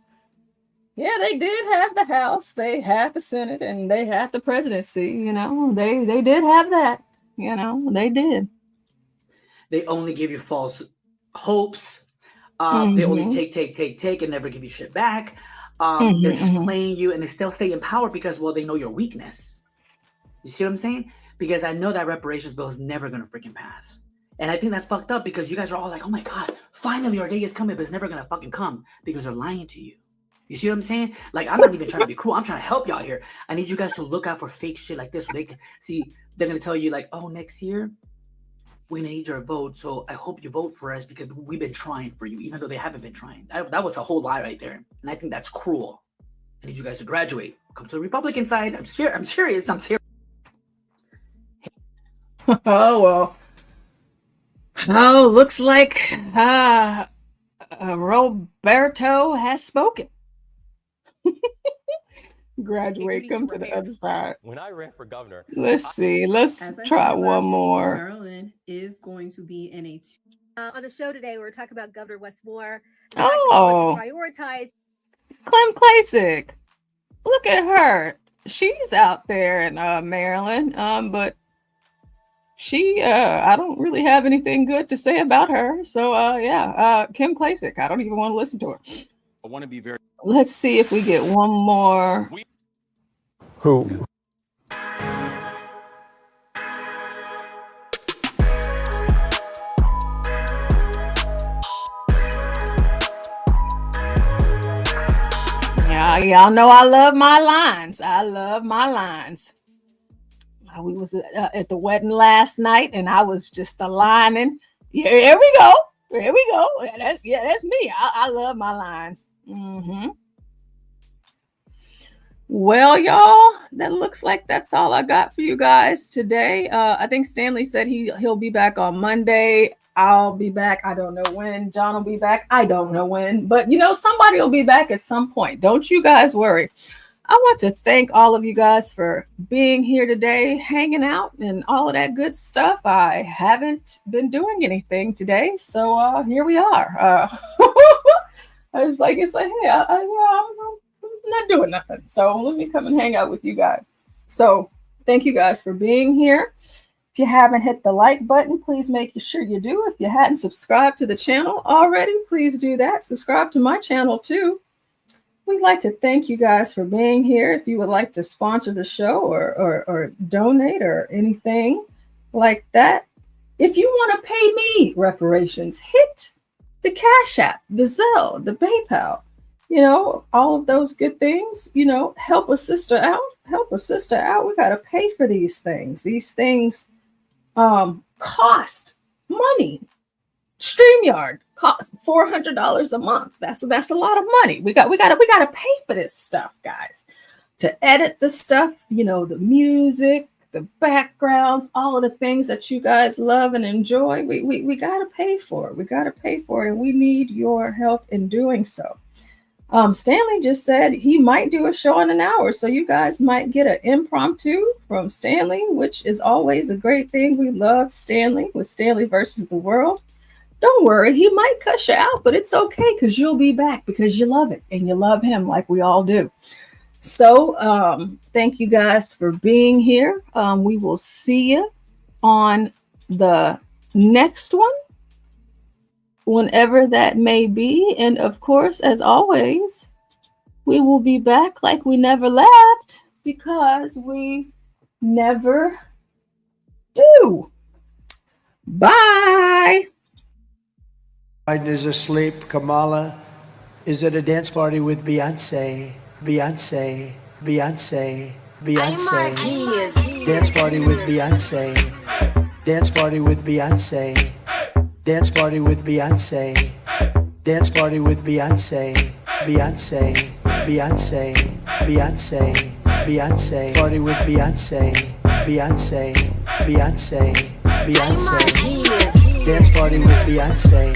Yeah, they did have the House, they had the Senate, and they had the presidency. You know, they did have that. You know, they did. They only give you false hopes. They only take, and never give you shit back. They're just playing you, and they still stay in power because, well, they know your weakness. You see what I'm saying? Because I know that reparations bill is never going to freaking pass. And I think that's fucked up because you guys are all like, oh my God, finally our day is coming, but it's never going to fucking come because they're lying to you. You see what I'm saying? Like, I'm not even trying to be cruel. I'm trying to help y'all here. I need you guys to look out for fake shit like this so they can see. They're going to tell you like, oh, next year, we're going to need your vote. So I hope you vote for us because we've been trying for you, even though they haven't been trying. That was a whole lie right there. And I think that's cruel. I need you guys to graduate. Come to the Republican side. I'm serious. Oh, well. Oh, looks like Roberto has spoken. Graduate, come to the other side. When I ran for governor, Let's see. Let's try one more. Maryland is going to be in a. On the show today, we were talking about Governor Wes Moore. Oh, Prioritize. Clem Klasick. Look at her. She's out there in Maryland. But she, I don't really have anything good to say about her. So, Kim Klasick. I don't even want to listen to her. I want to be very. Let's see if we get one more. Who? Yeah, y'all know I love my lines. I love my lines. We was at the wedding last night, and I was just aligning. Yeah, here we go. Here we go. That's me. I love my lines. Well, y'all, that looks like that's all I got for you guys today. I think Stanley said he'll be back on Monday. I'll be back. I don't know when. John will be back. I don't know when. But, somebody will be back at some point. Don't you guys worry. I want to thank all of you guys for being here today, hanging out, and all of that good stuff. I haven't been doing anything today, so here we are. I was like, hey, I'm not doing nothing. So let me come and hang out with you guys. So thank you guys for being here. If you haven't hit the like button, please make sure you do. If you hadn't subscribed to the channel already, please do that. Subscribe to my channel too. We'd like to thank you guys for being here. If you would like to sponsor the show or donate or anything like that, if you want to pay me reparations, hit the Cash App, the Zelle, the PayPal, all of those good things, help a sister out. Help a sister out. We got to pay for these things. These things cost money. StreamYard costs $400 a month. That's a lot of money. We got to pay for this stuff, guys. To edit the stuff, the music, the backgrounds, all of the things that you guys love and enjoy. We got to pay for it. We got to pay for it, and we need your help in doing so. Stanley just said he might do a show in an hour, so you guys might get an impromptu from Stanley, which is always a great thing. We love Stanley with Stanley versus the World. Don't worry, he might cuss you out, but it's okay because you'll be back because you love it and you love him like we all do. So thank you guys for being here. We will see you on the next one, whenever that may be. And of course, as always, we will be back like we never left, because we never do. Bye. Biden is asleep. Kamala is at a dance party with Beyonce. Beyonce. Beyonce. Beyonce. Dance party with Beyonce. Dance party with Beyonce. Dance party with Beyonce. Dance party with Beyonce. Beyonce. Beyonce. Beyonce. Beyonce. Party with Beyonce. Beyonce. Beyonce. Beyonce. Dance party with Beyonce.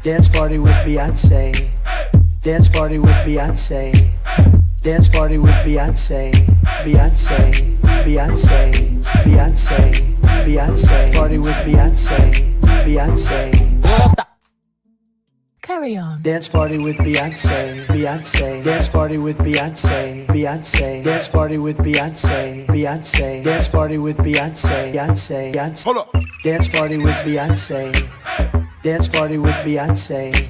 Dance party with Beyonce. Dance party with Beyonce. Dance party with Beyonce. Beyonce. Beyonce. Beyonce. Beyonce. Party with Beyonce. Beyonce. Stop. Carry on. Dance party with Beyonce. Beyonce. Dance party with Beyonce. Beyonce. Dance party with Beyonce. Beyonce. Dance party with Beyonce. Beyonce. Beyonce. Hold up. Dance party with Beyonce. Dance party with Beyonce.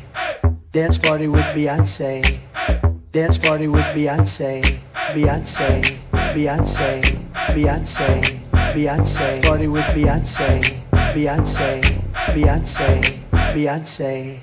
Dance party with Beyonce. Dance party with Beyonce. Beyonce. Beyonce. Beyonce. Beyonce. Party with Beyonce. Beyonce. Beyonce. Beyonce.